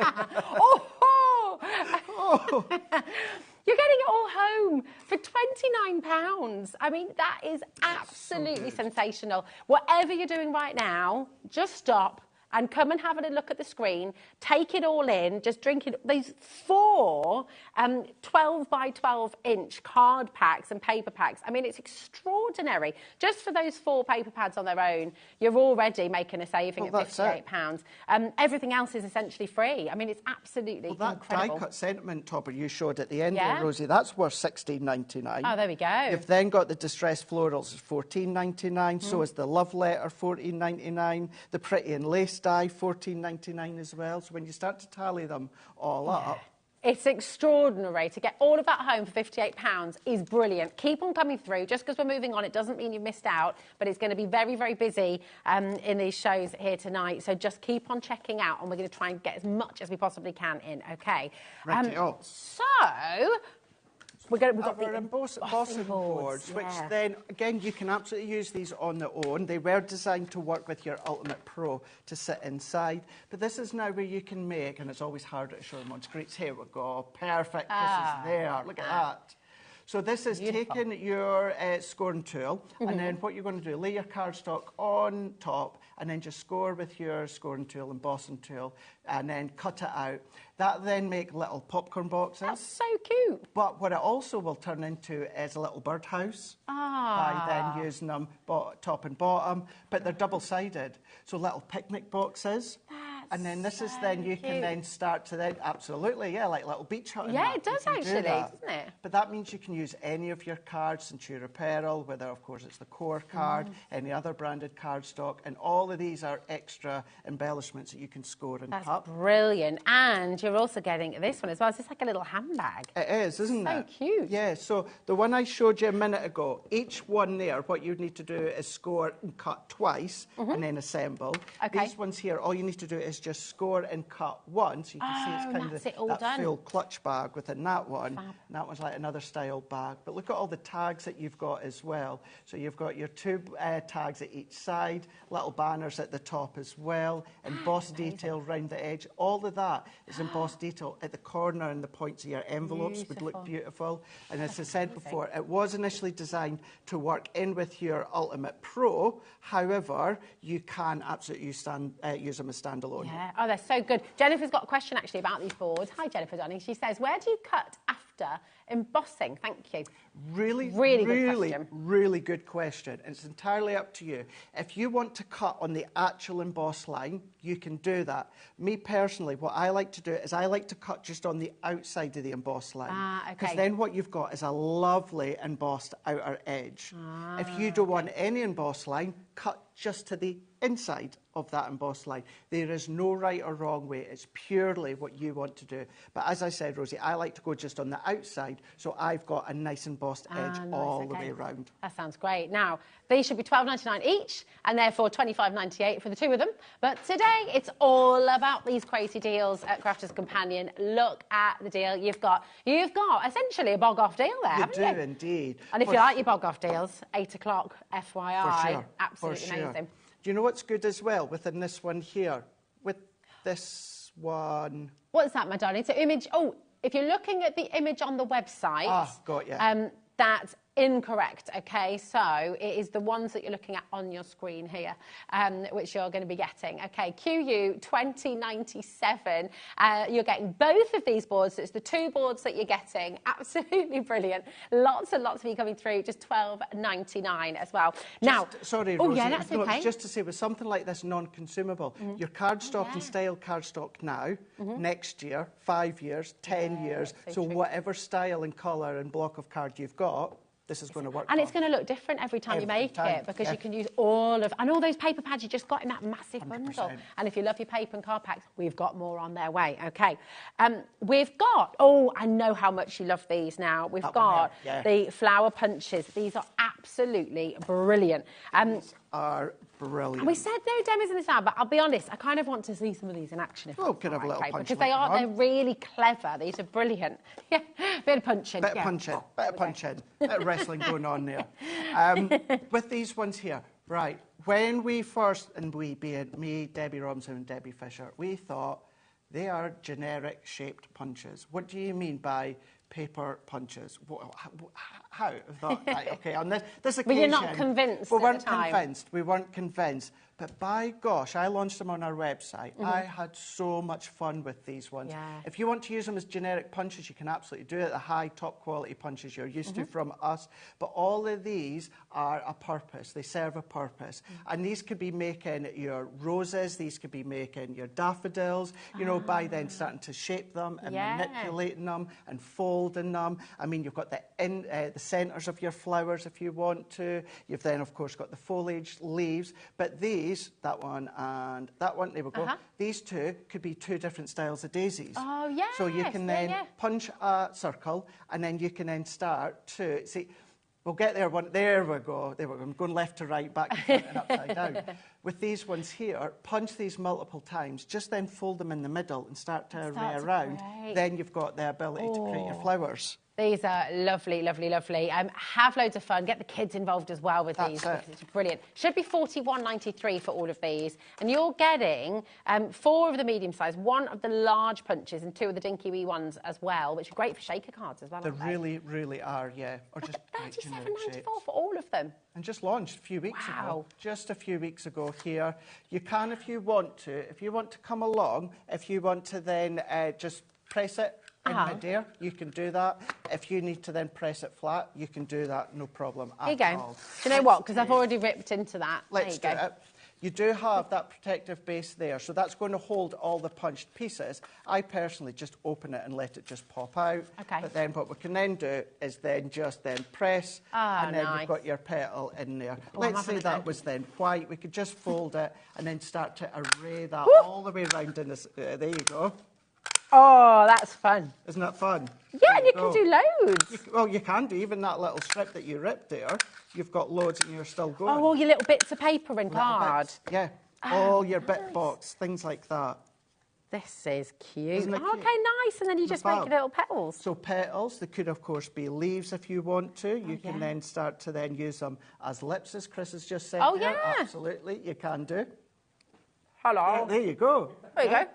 You're getting it all home for £29. I mean, that is absolutely sensational. Whatever you're doing right now, just stop and come and have a look at the screen. Take it all in. Just drink it. These 4 12 by 12 inch card packs and paper packs. I mean, it's extraordinary. Just for those 4 paper pads on their own, you're already making a saving of £58. Everything else is essentially free. I mean, it's absolutely incredible.
That die-cut sentiment topper you showed at the end there, Rosie, that's worth $16.99.
Oh, there we go.
You've then got the distressed florals at $14.99. So is the love letter, $14.99. The pretty and lace die, $14.99 as well. So when you start to tally them all up,
it's extraordinary. To get all of that home for £58 is brilliant. Keep on coming through. Just because we're moving on, it doesn't mean you've missed out, but it's going to be very, very busy in these shows here tonight. So just keep on checking out, and we're going to try and get as much as we possibly can in, OK? So we've got the
embossing boards, which then, again, you can absolutely use these on their own. They were designed to work with your Ultimate Pro to sit inside. But this is now where you can make, and it's always harder to show them on screens. Here we go. Perfect. This is there. Look at that. So this is taking your scoring tool, and then what you're going to do, lay your cardstock on top, and then just score with your scoring tool, embossing tool, and then cut it out. That then make little popcorn boxes.
That's so cute.
But what it also will turn into is a little birdhouse by then using them top and bottom. But they're double-sided, so little picnic boxes. And then this is then you can then start to then absolutely like little beach hut.
Yeah, it does actually, doesn't it?
But that means you can use any of your cards, Centura Apparel, whether of course it's the core card, any other branded cardstock, and all of these are extra embellishments that you can score and
That's
cup.
brilliant. And you're also getting this one as well. It's just like a little handbag.
It is, isn't it?
So cute.
Yeah, so the one I showed you a minute ago, each one there, what you need to do is score and cut twice and then assemble. These ones here, all you need to do is just score and cut once. You can see it's kind of that full clutch bag within that one. And that one's like another style bag. But look at all the tags that you've got as well. So you've got your 2 tags at each side, little banners at the top as well, embossed detail round the edge. All of that is embossed detail at the corner and the points of your envelopes would look beautiful. And as I said before, it was initially designed to work in with your Ultimate Pro. However, you can absolutely use them as standalone.
Yeah. Oh, they're so good. Jennifer's got a question actually about these boards. Hi, Jennifer, darling. She says, where do you cut after embossing? Thank you.
Really good question. And it's entirely up to you. If you want to cut on the actual emboss line, you can do that. Me personally, what I like to do is I like to cut just on the outside of the emboss line. Because then what you've got is a lovely embossed outer edge. If you don't want any emboss line, cut just to the inside of that embossed line. There is no right or wrong way. It's purely what you want to do. But as I said, Rosie, I like to go just on the outside, so I've got a nice embossed edge all the way around.
That sounds great. Now, these should be $12.99 each, and therefore $25.98 for the 2 of them. But today, it's all about these crazy deals at Crafter's Companion. Look at the deal you've got. You've got essentially a bog-off deal there, haven't you?
You do indeed.
And if you like your bog-off deals, 8 o'clock, FYI,
for sure.
absolutely amazing.
Do you know what's good as well within this one here? With this one...
What's that, my darling? It's an image... Oh, if you're looking at the image on the website...
got you.
That's incorrect, OK? So it is the ones that you're looking at on your screen here, which you're going to be getting. OK, QU 2097. You're getting both of these boards. So it's the 2 boards that you're getting. Absolutely brilliant. Lots and lots of you coming through. Just $12.99 as well. Now,
sorry, Rosie.
Yeah, that's okay.
Just to say, with something like this non-consumable, your cardstock and style cardstock now, next year, 5 years, 10 years, so whatever style and colour and block of card you've got, this is going to work.
And it's going to look different every time you make it, because you can use all those paper pads you just got in that massive 100%. Bundle. And if you love your paper and card packs, we've got more on their way. OK. We've got, I know how much you love these now. We've got the flower punches. These are absolutely brilliant.
are brilliant.
And we said no demos in this ad, but I'll be honest, I kind of want to see some of these in action. If
Could have a little punch
because they're really clever. These are brilliant. Yeah, bit of punching.
Bit of punching, bit of punching, bit of wrestling going on there. With these ones here, right, when we first, and we being me, Debbie Robinson and Debbie Fisher, we thought they are generic shaped punches. What do you mean by paper punches? How? I thought, right, okay, on this occasion...
But you're not convinced
We
at
weren't
the time.
convinced. We weren't convinced. But by gosh, I launched them on our website. I had so much fun with these ones.
Yeah.
If you want to use them as generic punches, you can absolutely do it. The high, top quality punches you're used to from us. But all of these are a purpose. They serve a purpose. And these could be making your roses. These could be making your daffodils. You know, by then starting to shape them and manipulating them and folding them. I mean, you've got the centres of your flowers if you want to. You've then, of course, got the foliage, leaves. But these, that one and that one, there we go. These two could be two different styles of daisies.
Oh, yes.
So you can then punch a circle and then you can then start to, see, we'll get there one, there we go. I'm going left to right, back to front and upside down. With these ones here, punch these multiple times, just then fold them in the middle and start to array around. Then you've got the ability to create your flowers.
These are lovely, lovely, lovely. Have loads of fun. Get the kids involved as well with these. It's brilliant. Should be $41.93 for all of these. And you're getting 4 of the medium size, 1 of the large punches and 2 of the dinky wee ones as well, which are great for shaker cards as well.
They really, really are, yeah. Or just
$37.94 for all of them.
And just launched a few weeks ago. Just a few weeks ago here. You can, if you want to come along, if you want to then just press it in midair, you can do that. If you need to then press it flat, you can do that, no problem at all.
Here you go. Do you know what? Because I've already ripped into that.
Let's do it. You do have that protective base there, so that's going to hold all the punched pieces. I personally just open it and let it just pop out.
Okay.
But then what we can then do is then just press, and then you've got your petal in there. Let's say that was then white. We could just fold it and then start to array that all the way around in this. There you go.
Oh, that's fun.
Isn't that fun?
Yeah, and you can do loads.
Well, you can do. Even that little strip that you ripped there, you've got loads and you're still going.
Oh, all your little bits of paper and card.
Yeah, all your bit box, things like that.
This is cute.
Isn't it cute?
Okay, nice. And then you just make your little petals.
So petals, they could, of course, be leaves if you want to. You can then start to then use them as lips, as Chris has just said.
Oh,
there.
yeah.
Absolutely, you can do.
Hello.
There you go.
There you go.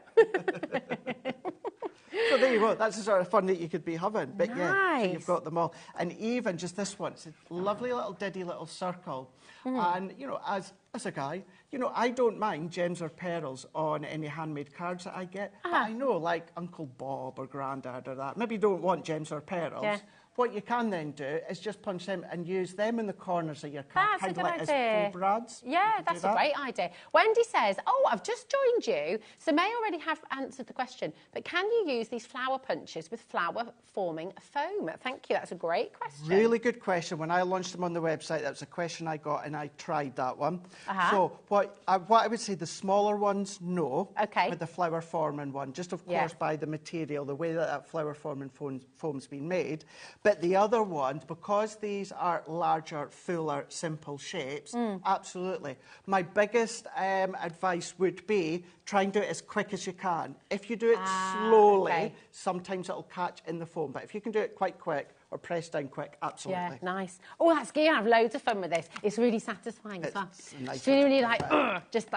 So there you go. That's the sort of fun that you could be having. But yeah, so
Nice.
you've got them all. And even just this one, it's a lovely little diddy little circle. And, you know, as a guy, you know, I don't mind gems or pearls on any handmade cards that I get. But I know, like Uncle Bob or Grandad or that, maybe don't want gems or pearls.
Yeah.
What you can then do is just punch them and use them in the corners of your card.
That's a good
like
idea.
as full brads.
Yeah, that's a great idea. Wendy says, oh, I've just joined you, so may already have answered the question, but can you use these flower punches with flower-forming foam? Thank you, that's a great question.
Really good question. When I launched them on the website, that was a question I got, and I tried that one. So what I would say, the smaller ones, no.
Okay.
With the flower-forming one, just of course by the material, the way that flower-forming foam's been made. But the other ones, because these are larger, fuller, simple shapes, absolutely. My biggest advice would be try and do it as quick as you can. If you do it slowly, sometimes it'll catch in the foam. But if you can do it quite quick or press down quick, absolutely.
Yeah, nice. Oh, that's good. I have loads of fun with this. It's really satisfying as well.
Nice
It's really like, just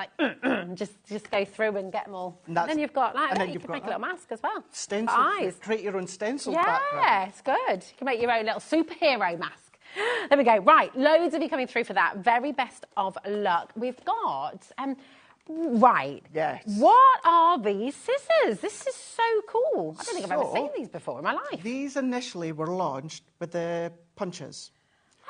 go through and get them all. And then you've got that.
and then
you
you've
can
got
make a little mask as well.
Stencil.
Eyes.
Create your own stencil
Yeah,
background.
it's good. You can make your own little superhero mask. There we go. Right, loads of you coming through for that. Very best of luck. We've got... Right.
Yes.
What are these scissors? This is so cool. I don't think I've ever seen these before in my life.
These initially were launched with the punches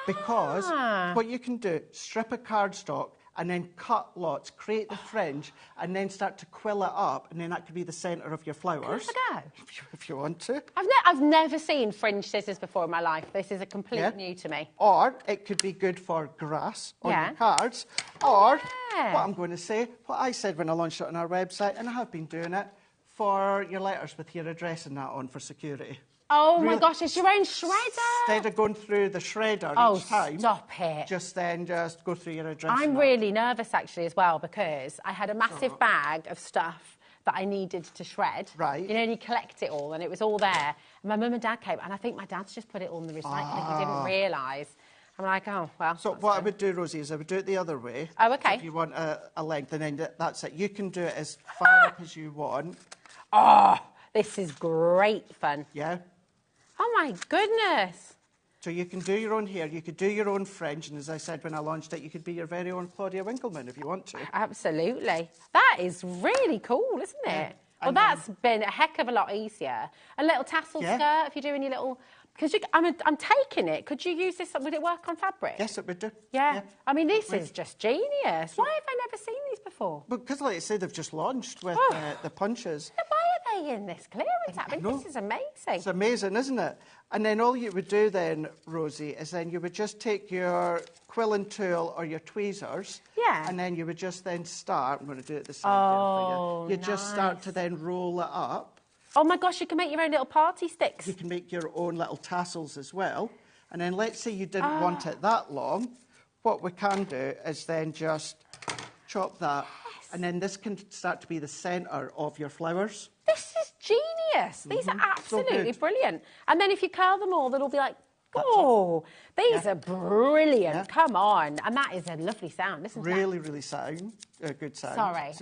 because what you can do, strip a cardstock and then cut lots, create the fringe, and then start to quill it up, and then that could be the centre of your flowers.
Can I have a go?
If you want to.
I've never seen fringe scissors before in my life. This is a complete new to me.
Or it could be good for grass on
Yeah.
your cards. Or
yeah.
what I'm going to say, what I said when I launched it on our website, and I have been doing it, for your letters with your address and that on for security.
Oh my gosh, it's your own shredder.
Instead of going through the shredder each time.
Stop it.
Just go through your address.
I'm really nervous actually as well because I had a massive bag of stuff that I needed to shred.
Right.
You know, and you collect it all and it was all there. And my mum and dad came and I think my dad's just put it all in the recycling. He didn't realise. I'm like, oh, well.
So what I would do, Rosie, is I would do it the other way.
Oh, okay.
So if you want a length, and then that's it. You can do it as far up as you want.
Oh, this is great fun.
Yeah.
Oh, my goodness.
So you can do your own hair, you could do your own fringe, and as I said when I launched it, you could be your very own Claudia Winkleman if you want to.
Absolutely. That is really cool, isn't it?
Yeah.
Well, that's been a heck of a lot easier. A little tassel skirt if you're doing your little... Because I'm taking it. Could you use this? Would it work on fabric?
Yes, it would do.
Yeah. I mean, this is just genius. Why have I never seen these before?
Because, like I said, they've just launched with the punches.
Why are they in this clearance? I mean, this is amazing.
It's amazing, isn't it? And then all you would do then, Rosie, is then you would just take your quilling tool or your tweezers.
Yeah.
And then you would just then start. I'm going to do it the same for you. You just start
nice.
to then roll it up.
Oh my gosh, you can make your own little party sticks.
You can make your own little tassels as well. And then let's say you didn't want it that long. What we can do is then just chop that. And then this can start to be the centre of your flowers.
This is genius. These are absolutely brilliant. And then if you curl them all, they'll all be like, oh, these are brilliant. Yeah. Come on. And that is a lovely sound. Listen to that.
Really good sound.
Sorry.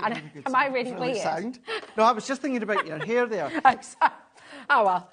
Am I really weird?
Sound. No, I was just thinking about your hair there.
Oh, well.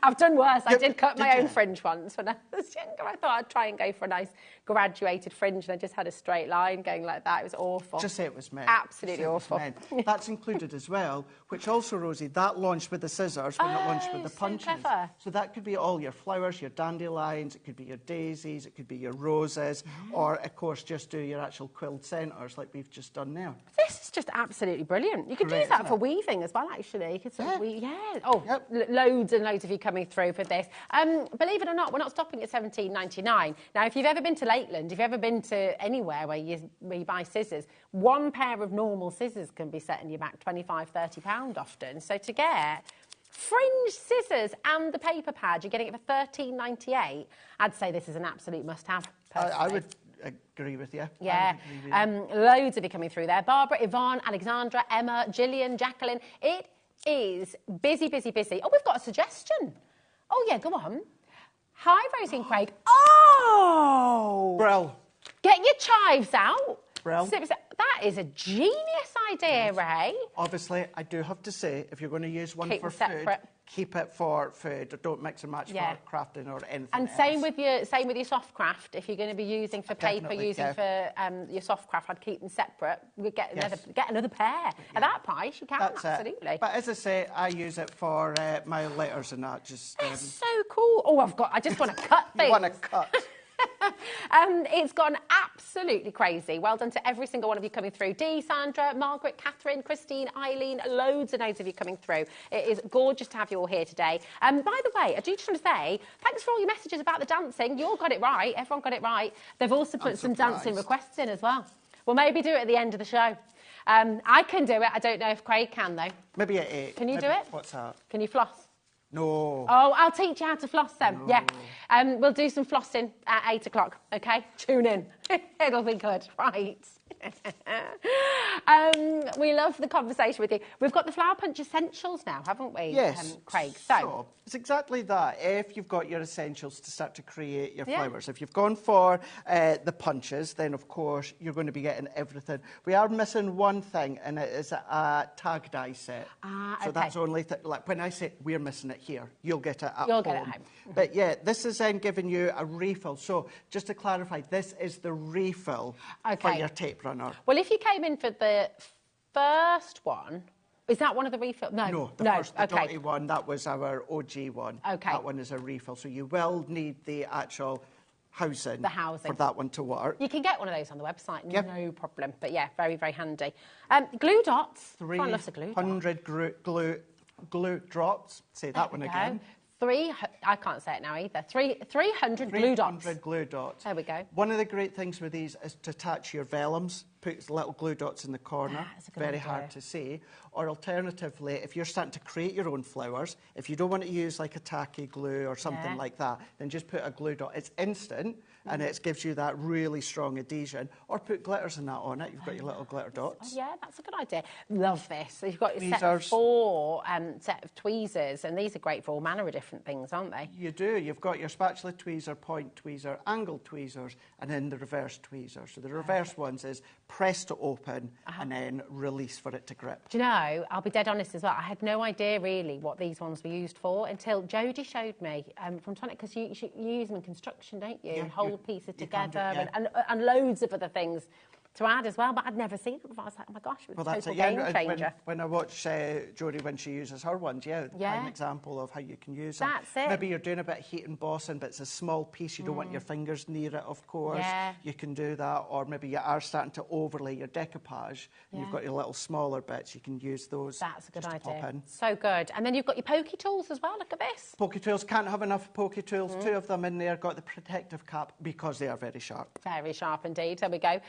I've done worse. I did cut my own fringe once when I was younger. I thought I'd try and go for a nice graduated fringe, and I just had a straight line going like that. It was awful.
Just say it was meant.
Absolutely awful.
That's included as well, which also, Rosie, that launched with the scissors when it launched with the punches.
Clever.
So that could be all your flowers, your dandelions, it could be your daisies, it could be your roses, or, of course, just do your actual quilled centres like we've just done now.
This is just absolutely brilliant. You could use that for weaving as well, actually. You could sort of weave, Oh, loads and loads of you coming through for this. Believe it or not, we're not stopping at $17.99. Now, if you've ever been to Lakeland, if you've ever been to anywhere where you buy scissors, one pair of normal scissors can be setting you back £25, £30 often. So to get fringe scissors and the paper pad, you're getting it for $13.98. I'd say this is an absolute must-have.
I would agree with you.
Yeah. Loads of you coming through there. Barbara, Yvonne, Alexandra, Emma, Gillian, Jacqueline. It is busy, busy, busy. Oh, we've got a suggestion. Oh, yeah, go on. Hi, Rosie and Craig. Oh!
Brill.
Get your chives out.
Brill.
That is a genius idea, Ray.
Obviously, I do have to say, if you're going to use one for food, keep it for food. Don't mix and match for crafting or anything
And
else.
same with your soft craft. If you're going to be using for paper, for your soft craft, I'd keep them separate. We'd get another pair. At that price, you can, absolutely.
But as I say, I use it for my letters and that. Just
it's so cool. Oh, I just want to cut things.
You want to cut.
It's gone absolutely crazy. Well done to every single one of you coming through. Dee, Sandra, Margaret, Catherine, Christine, Eileen, loads and loads of you coming through. It is gorgeous to have you all here today. By the way, I do just want to say, thanks for all your messages about the dancing. You all got it right. Everyone got it right. They've also put some dancing requests in as well. We'll maybe do it at the end of the show. I can do it. I don't know if Craig can, though.
Maybe at 8.
Can you do it?
What's that?
Can you floss?
No.
Oh, I'll teach you how to floss then.
No.
Yeah. We'll do some flossing at 8 o'clock, OK? Tune in. It'll be good. Right. We love the conversation with you. We've got the Flower Punch Essentials now, haven't we,
yes.
Craig?
So, it's exactly that. If you've got your essentials to start to create your flowers. If you've gone for the punches, then, of course, you're going to be getting everything. We are missing one thing, and it is a tag dye set. So that's only... like, when I say we're missing it here, you'll get it at home.
You'll get it at home.
But, yeah, this is then giving you a refill. So, just to clarify, this is the refill for your tape runner.
Well, if you came in for the first one, is that one of the refills?
No, the first, the dotty one, that was our OG one.
Okay.
That one is a refill. So you will need the actual housing.
The housing.
For that one to work.
You can get one of those on the website, no problem. But yeah, very, very handy. Glue dots.
300 glue drops. Say that one again.
I can't say it now either. 300 glue dots.
300 glue dots.
There we go.
One of the great things with these is to attach your vellums. Put little glue dots in the corner.
That's a good
Very
idea.
hard to see. Or alternatively, if you're starting to create your own flowers, if you don't want to use like a tacky glue or something like that, then just put a glue dot. It's instant and it gives you that really strong adhesion. Or put glitters and that on it. You've got your little glitter dots.
Yeah, that's a good idea. Love this. So you've got your set
Tweezers.
of 4 set of tweezers, and these are great for all manner of different things, aren't they?
You do. You've got your spatula tweezer, point tweezer, angle tweezers, and then the reverse tweezer. So the reverse ones is press to open and then release for it to grip.
Do you know, I'll be dead honest as well, I had no idea really what these ones were used for until Jodie showed me from Tonic, because you use them in construction, don't you? And hold pieces together and loads of other things to add as well, but I'd never seen it before. I was like, oh my gosh, it was a total game changer.
When I watch Jodie when she uses her ones, an example of how you can use them.
That's it.
Maybe you're doing a bit of heat embossing, but it's a small piece. You don't want your fingers near it, of course.
Yeah.
You can do that. Or maybe you are starting to overlay your decoupage, and you've got your little smaller bits. You can use those.
That's a good
just to pop
idea.
in.
So good. And then you've got your pokey tools as well. Look at this.
Pokey tools, can't have enough pokey tools. 2 of them in there, got the protective cap because they are very sharp.
Very sharp indeed. There we go.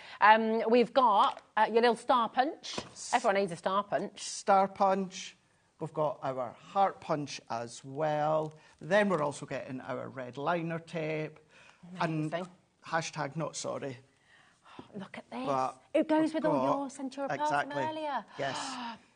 We've got your little star punch. Everyone needs a star punch.
Star punch. We've got our heart punch as well. Then we're also getting our red liner tape.
Amazing.
And hashtag not sorry.
Look at this.
But
it goes with all your Centura Pearl from earlier.
Yes.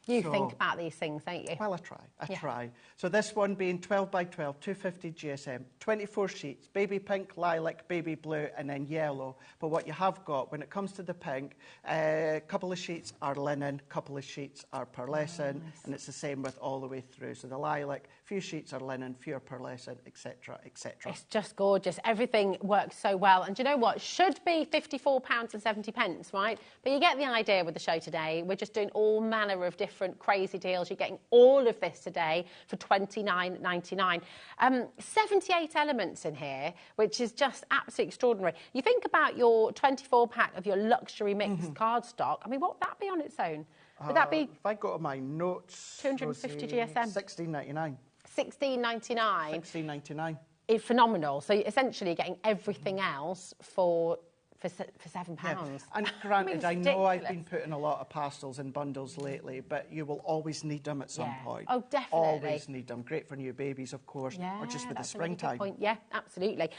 You think about these things, don't you?
Well, I try. So this one being 12 by 12, 250 GSM, 24 sheets, baby pink, lilac, baby blue, and then yellow. But what you have got, when it comes to the pink, a couple of sheets are linen, a couple of sheets are pearlescent, and it's the same with all the way through. So the lilac, few sheets are linen, few are pearlescent, etc., etc.
It's just gorgeous. Everything works so well. And do you know what? Should be £54.70, right? But you get the idea with the show today. We're just doing all manner of different crazy deals. You're getting all of this today for $29.99. 78 elements in here, which is just absolutely extraordinary. You think about your 24-pack of your luxury mixed cardstock. I mean, what would that be on its own? Would that be...
If I go to my notes...
250 GSM.
$16.99.
$16.99.
$16.99.
It's phenomenal. So essentially you're getting everything else for £7.
Yeah. And granted, I know I've been putting a lot of pastels in bundles lately, but you will always need them at some point.
Oh, definitely.
Always need them. Great for new babies, of course, or just with the springtime.
Really good point. Yeah, absolutely.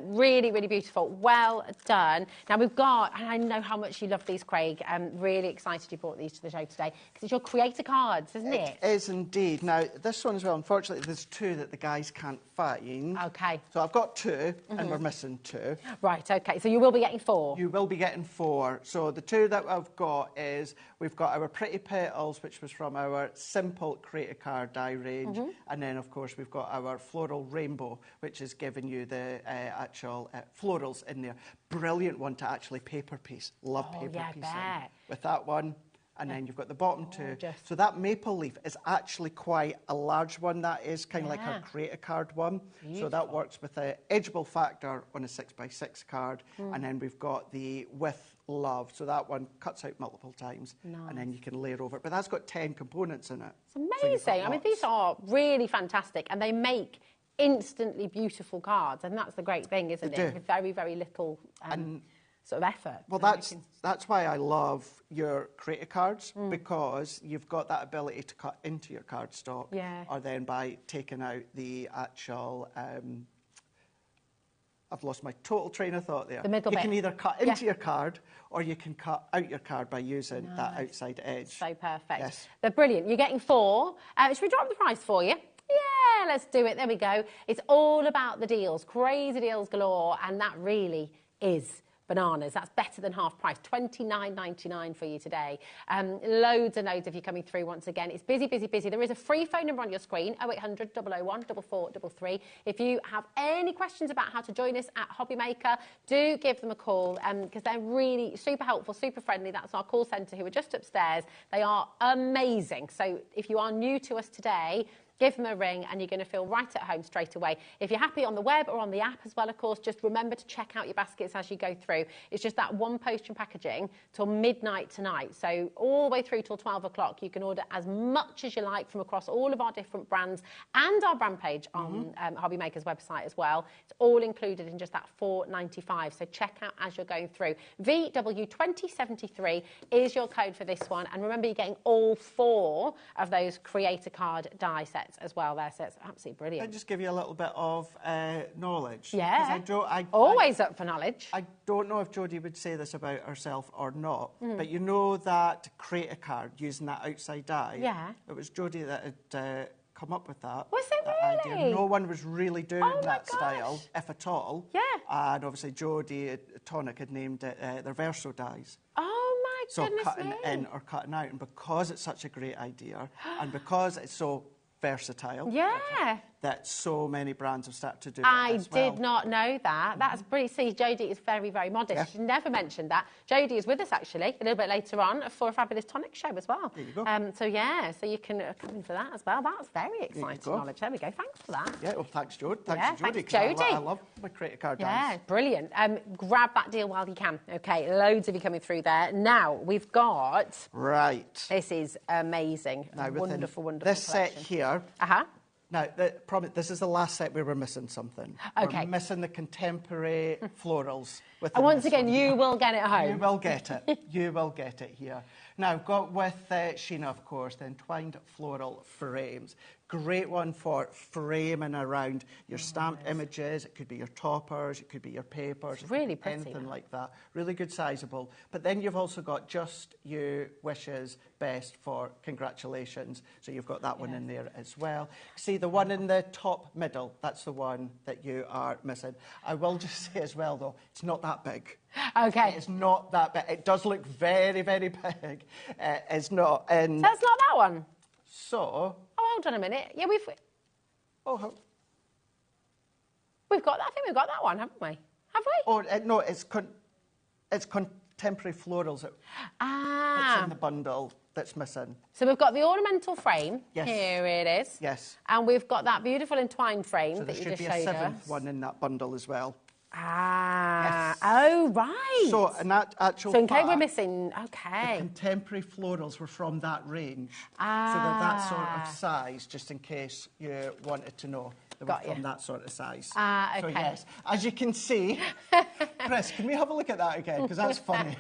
Really, really beautiful. Well done. Now we've got, and I know how much you love these, Craig. I'm really excited you brought these to the show today because it's your creator cards, isn't it?
It is indeed. Now, this one as well, unfortunately, there's 2 that the guys can't find.
Okay.
So I've got 2, and we're missing 2.
Right, okay. So you will be getting 4.
You will be getting 4. So the 2 that I've got is, we've got our Pretty Petals, which was from our Simple Creator Card die range. And then, of course, we've got our Floral Rainbow, which is giving you the actual florals in there. Brilliant one to actually paper piece. Love paper piecing. With that one. And then you've got the bottom 2. So that maple leaf is actually quite a large one. That is kind of like our creator card one. So that works with the edgeable factor on a 6x6 card. And then we've got the with love. So that one cuts out multiple times. And then you can layer over it. But that's got 10 components in it.
It's amazing. I mean, these are really fantastic. And they make instantly beautiful cards. And that's the great thing, isn't it? With very, very little... sort of effort.
Well, that's why I love your creator cards, because you've got that ability to cut into your cardstock, or then by taking out the actual... I've lost my total train of thought there.
The middle bit.
You can either cut into your card, or you can cut out your card by using that outside edge.
So perfect.
Yes.
They're brilliant. You're getting 4. Should we drop the price for you? Yeah, let's do it. There we go. It's all about the deals. Crazy deals galore. And that really is bananas. That's better than half price. $29.99 for you today. Loads and loads of you coming through once again. It's busy, busy, busy. There is a free phone number on your screen, 0800 001 4433. If you have any questions about how to join us at HobbyMaker, do give them a call because they're really super helpful, super friendly. That's our call centre who are just upstairs. They are amazing. So if you are new to us today, give them a ring, and you're going to feel right at home straight away. If you're happy on the web or on the app as well, of course, just remember to check out your baskets as you go through. It's just that one postage and packaging till midnight tonight. So all the way through till 12 o'clock, you can order as much as you like from across all of our different brands and our brand page on HobbyMaker's website as well. It's all included in just that $4.95. So check out as you're going through. VW2073 is your code for this one. And remember, you're getting all 4 of those creator card die sets as well there. So it's absolutely brilliant.
Can I just give you a little bit of knowledge?
Yeah. Always up for knowledge.
I don't know if Jodie would say this about herself or not, but you know that creator card using that outside die?
Yeah.
It was Jodie that had come up with that.
Was it
that
really?
Idea. No one was really doing that
gosh.
style, if at all.
Yeah.
And obviously Jodie Tonic had named it their Verso dies.
Oh my
So
goodness
cutting
me.
in or cutting out. And because it's such a great idea, and because it's so versatile,
Yeah.
that so many brands have started to do it
I
as well.
did not know that. That's brilliant. See, Jodie is very, very modest.
Yeah.
She never mentioned that. Jodie is with us, actually, a little bit later on for a Fabulous Tonic show as well.
There you go.
So, yeah, so you can come in for that as well. That's very exciting
go.
knowledge. There we go. Thanks for that.
Yeah, well, thanks, Jodie.
Yeah,
Thanks to Jodie.
thanks,
'cause
Jodie.
I love my credit card
Yeah,
dice.
brilliant. Grab that deal while you can. Okay, loads of you coming through there. Now, we've got...
Right.
This is amazing.
Now, within
Wonderful, wonderful
this
collection.
set here...
Uh-huh.
Now, this is the last set we were missing something.
Okay.
We're missing the contemporary florals.
And once again, you will get it home.
You will get it. You will get it here. Now, got with Sheena, of course, the entwined floral frames. Great one for framing around your stamped images. It could be your toppers, it could be your papers.
It's really pretty.
Anything like that. Really good sizable. But then you've also got Just You Wishes Best for congratulations. So you've got that one in there as well. See, the one in the top middle, that's the one that you are missing. I will just say as well, though, it's not that big.
Okay.
It's not that big. It does look very, very big. It's not. And
That's not that one.
so...
Oh, hold on a minute. Yeah, we've
Oh,
got that. I think we've got that one, haven't we? Have we?
oh no, it's contemporary florals that's in the bundle that's missing.
So we've got the ornamental frame.
Yes.
Here it is.
Yes.
And we've got that beautiful entwined frame
So there
that you
should
just
be
showed
a 7th
us.
one in that bundle as well.
Ah. Oh, right.
So, in that actual
So in case we're
fact,
missing...
the
Okay.
contemporary florals were from that range. So they're that sort of size, just in case you wanted to know. They
Got
were from
you.
that sort of size.
Ah,
So
okay.
yes, as you can see... Chris, can we have a look at that again? Because that's funny.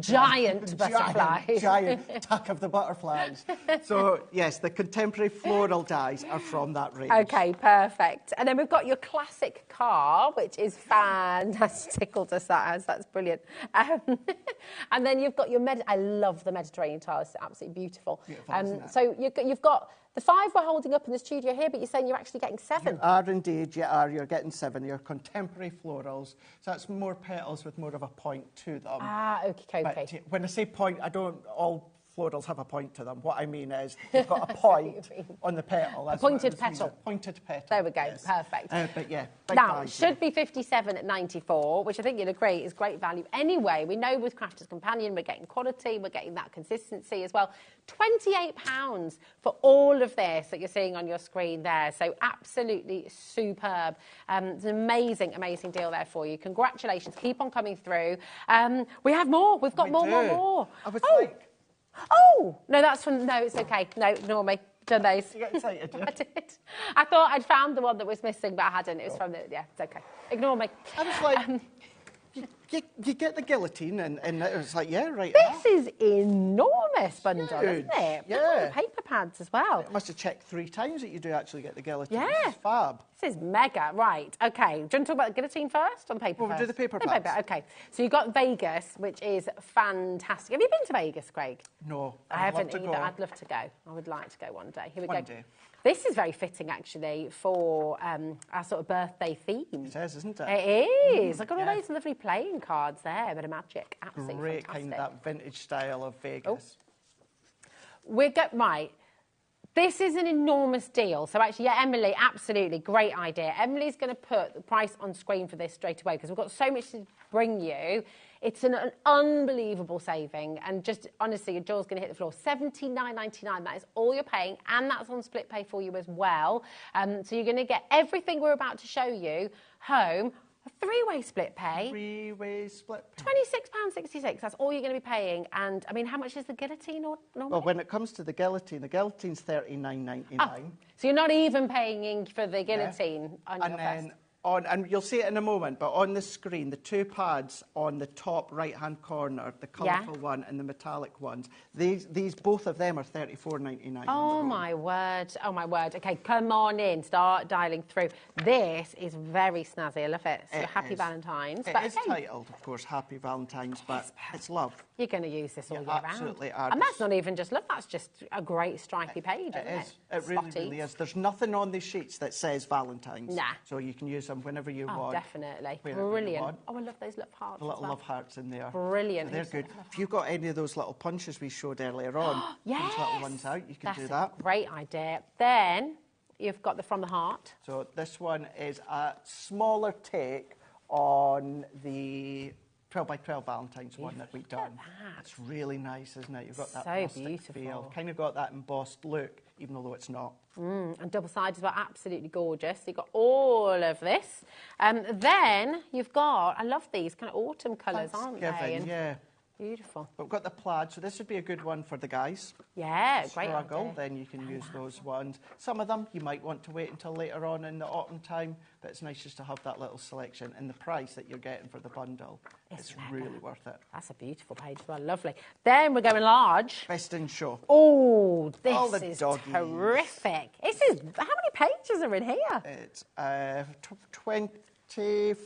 Giant butterflies.
Giant tuck of the butterflies. So, yes, the contemporary floral dies are from that range.
Okay, perfect. And then we've got your classic car, which is fantastic. Tickled us that has. That's brilliant. And then you've got your I love the Mediterranean tile. It's absolutely beautiful.
Beautiful, isn't it?
So you've got the 5 we're holding up in the studio here, but you're saying you're actually getting 7.
You are indeed, you are. You're getting 7. You're contemporary florals. So that's more petals with more of a point to them.
Ah, okay.
But when I say point, I don't all florals have a point to them. What I mean is they've got a point on the petal. That's
pointed
what I was
petal.
meaning. Pointed petal.
There we go.
Yes.
Perfect.
But yeah, big
Now,
dies,
should be 57 at 94, which I think you'd agree is great value. Anyway, we know with Crafter's Companion, we're getting quality, we're getting that consistency as well. £28 for all of this that you're seeing on your screen there. So absolutely superb. It's an amazing, amazing deal there for you. Congratulations. Keep on coming through. We have more. We've got more.
I was like...
Oh! No, that's from... No, it's okay. No, ignore me. Done those.
You get excited, yeah?
I did. I thought I'd found the one that was missing, but I hadn't. It was from the... Yeah, it's okay. Ignore me.
I was like... You get the guillotine and it was like, yeah, right.
This is enormous bundle,
Huge.
isn't it?
Yeah.
Oh, paper pads as well.
I must have checked 3 times that you do actually get the guillotine.
Yeah.
This is fab.
This is mega. Right, okay. Do you want to talk about the guillotine first or the paper
Well, we'll
first?
do the paper
No,
pads.
Okay. So you've got Vegas, which is fantastic. Have you been to Vegas, Craig?
No,
I
I'd love
haven't
to
either.
go.
I'd love to go. I would like to go one day. Here we
One
go.
day.
This is very fitting, actually, for our sort of birthday theme.
It is, isn't it?
It is. I've got all those lovely playing cards there, a bit of magic. Absolutely
Great
fantastic.
kind of that vintage style of Vegas.
Right. This is an enormous deal. So actually, yeah, Emily, absolutely, great idea. Emily's going to put the price on screen for this straight away because we've got so much to bring you It's an unbelievable saving, and just honestly, your jaw's going to hit the floor. $79.99. That is all you're paying, and that's on split pay for you as well. So you're going to get everything we're about to show you home. A three-way split pay.
Three-way split pay.
£26.66. That's all you're going to be paying. And I mean, how much is the guillotine normally?
Well, when it comes to the guillotine's $39.99.
Oh, so you're not even paying for the guillotine on your first.
And you'll see it in a moment, but on the screen, the two pads on the top right-hand corner, the colourful one and the metallic ones, these both of them are $34.99.
Oh, my word. Oh, my word. OK, come on in. Start dialing through. This is very snazzy. I love it. So Happy Valentine's.
It is titled, of course, Happy Valentine's, but it's love.
You're going to use this all year round.
Absolutely are.
And that's not even just love. That's just a great stripy page, isn't it?
It really is. There's nothing on these sheets that says Valentine's.
Nah.
So you can use them whenever you want.
Definitely. Brilliant. Oh, I love those love hearts.
The little love hearts in there.
Brilliant.
They're good. If you've got any of those little punches we showed earlier on,
yes.
those little ones out, you can do that.
That's a great idea. Then you've got the From the Heart.
So this one is a smaller take on the 12 by 12 Valentine's one that we've done. It's really nice, isn't it? You've got that plastic feel. Kind of got that embossed look, even though it's not.
And double-sided as well, absolutely gorgeous. You've got all of this. Then you've got, I love these kind of autumn colours, aren't they? And
yeah.
Beautiful.
But we've got the plaid, so this would be a good one for the guys.
Yeah, great
idea. Then you can use those ones. Some of them you might want to wait until later on in the autumn time, but it's nice just to have that little selection. And the price that you're getting for the bundle, it's really worth it.
That's a beautiful page as well, lovely. Then we're going large.
Best in show.
Oh, this
is
terrific. This is, how many pages are in here?
It's 24.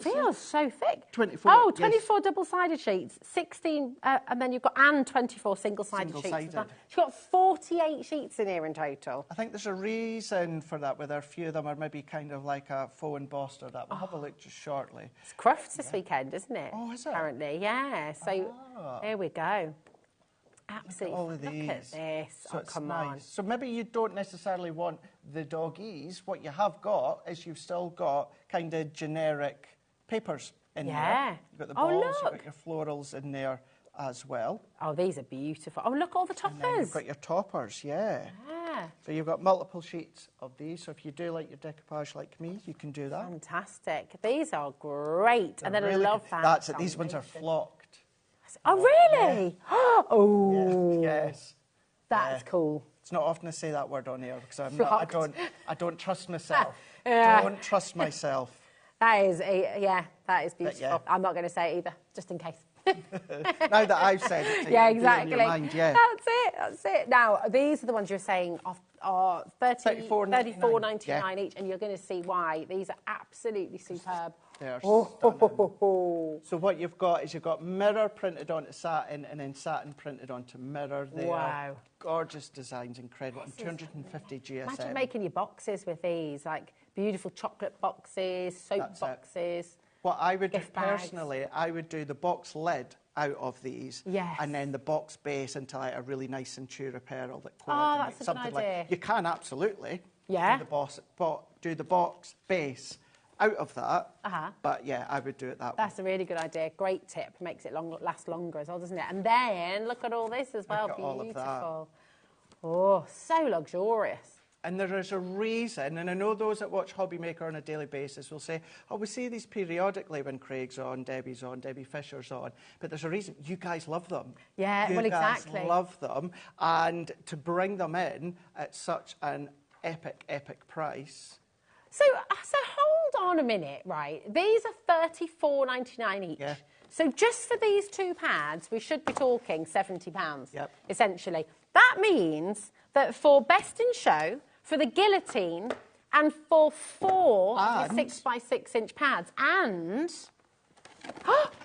Feels so thick.
24.
Oh, 24 double-sided sheets, 16, and then you've got 24 single-sided sheets. You've got 48 sheets in here in total.
I think there's a reason for that, where a few of them are maybe kind of like a faux embossed or that. We'll have a look just shortly.
It's Crufts this weekend, isn't it?
Oh, is it?
Apparently, yeah. So there we go. Absolutely.
All of these.
Look at this.
So
come on.
So maybe you don't necessarily want the doggies. What you have got is you've still got kind of generic papers in there. You've got the balls, you've got your florals in there as well.
Oh, these are beautiful. Oh, look, all the toppers.
And then you've got your toppers, yeah. So you've got multiple sheets of these. So if you do like your decoupage like me, you can do that.
Fantastic. These are great.
They're
and then
really
I love
good.
that.
That's it. These ones are flocked.
Oh, really? Yeah. Oh.
Yes.
That's cool.
It's not often I say that word on here because I don't trust myself. Don't trust myself.
That is that is beautiful. I'm not going to say it either, just in case.
Now that I've said it to you,
exactly.
in your mind,
That's it. Now, these are the ones you're saying are $34.99 each, and you're going to see why. These are absolutely superb.
They are stunning. So what you've got is you've got mirror printed onto satin and then satin printed onto mirror there.
Wow.
Gorgeous designs, incredible. And 250 GSM.
Imagine making your boxes with these, like beautiful chocolate boxes, soap boxes.
What I would do personally, I would do the box lid out of these, and then the box base into like a really nice Centura pearl that coordinates
that's a good idea.
like. You can absolutely do the box base out of that, but yeah, I would do it that way.
That's a really good idea. Great tip. Makes it last longer as well, doesn't it? And then look at all this as well. Beautiful. All of that. Oh, so luxurious.
And there is a reason, and I know those that watch HobbyMaker on a daily basis will say, oh, we see these periodically when Craig's on, Debbie's on, Debbie Fisher's on, but there's a reason. You guys love them.
Yeah,
you
exactly.
You guys love them, and to bring them in at such an epic price.
So hold on a minute, right? These are $34.99 each.
Yeah.
So just for these two pads, we should be talking £70, essentially. That means that for Best in Show, for the guillotine, and for four 6x6 pads, and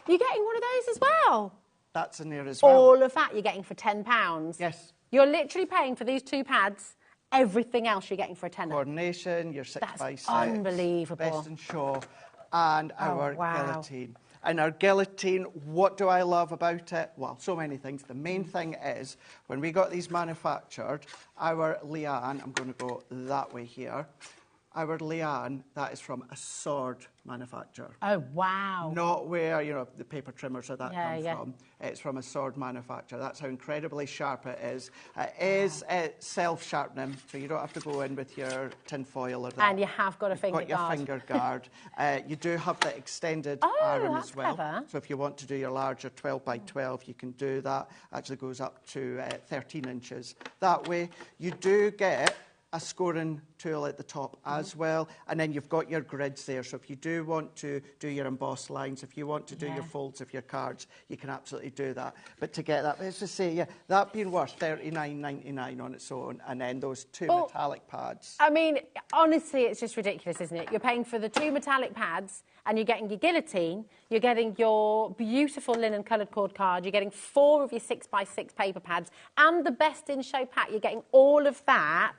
you're getting one of those as well.
That's in there as well.
All of that you're getting for £10.
Yes.
You're literally paying for these two pads. Everything else you're getting for a tenner.
Coordination, your 6x6.
Unbelievable.
Best in Show, and our guillotine. And our guillotine, what do I love about it? Well, so many things. The main thing is, when we got these manufactured, our Leanne, I'm going to go that way here, our liane, that is from a sword manufacturer.
Oh, wow.
Not where, you know, the paper trimmers or that come
yeah.
from. It's from a sword manufacturer. That's how incredibly sharp it is. It is self-sharpening, so you don't have to go in with your tin foil or that.
And you have got a finger guard.
Got your finger guard. You do have the extended arm as well.
Clever.
So if you want to do your larger 12 by 12, you can do that. Actually goes up to 13 inches. That way, you do get a scoring tool at the top as well, and then you've got your grids there. So if you do want to do your embossed lines, if you want to do your folds of your cards, you can absolutely do that. But to get that, let's just say, that being worth $39.99 on its own, and then those two metallic pads.
I mean, honestly, it's just ridiculous, isn't it? You're paying for the 2 metallic pads, and you're getting your guillotine, you're getting your beautiful linen coloured cord card, you're getting 4 of your 6x6 paper pads, and the best in show pack. You're getting all of that.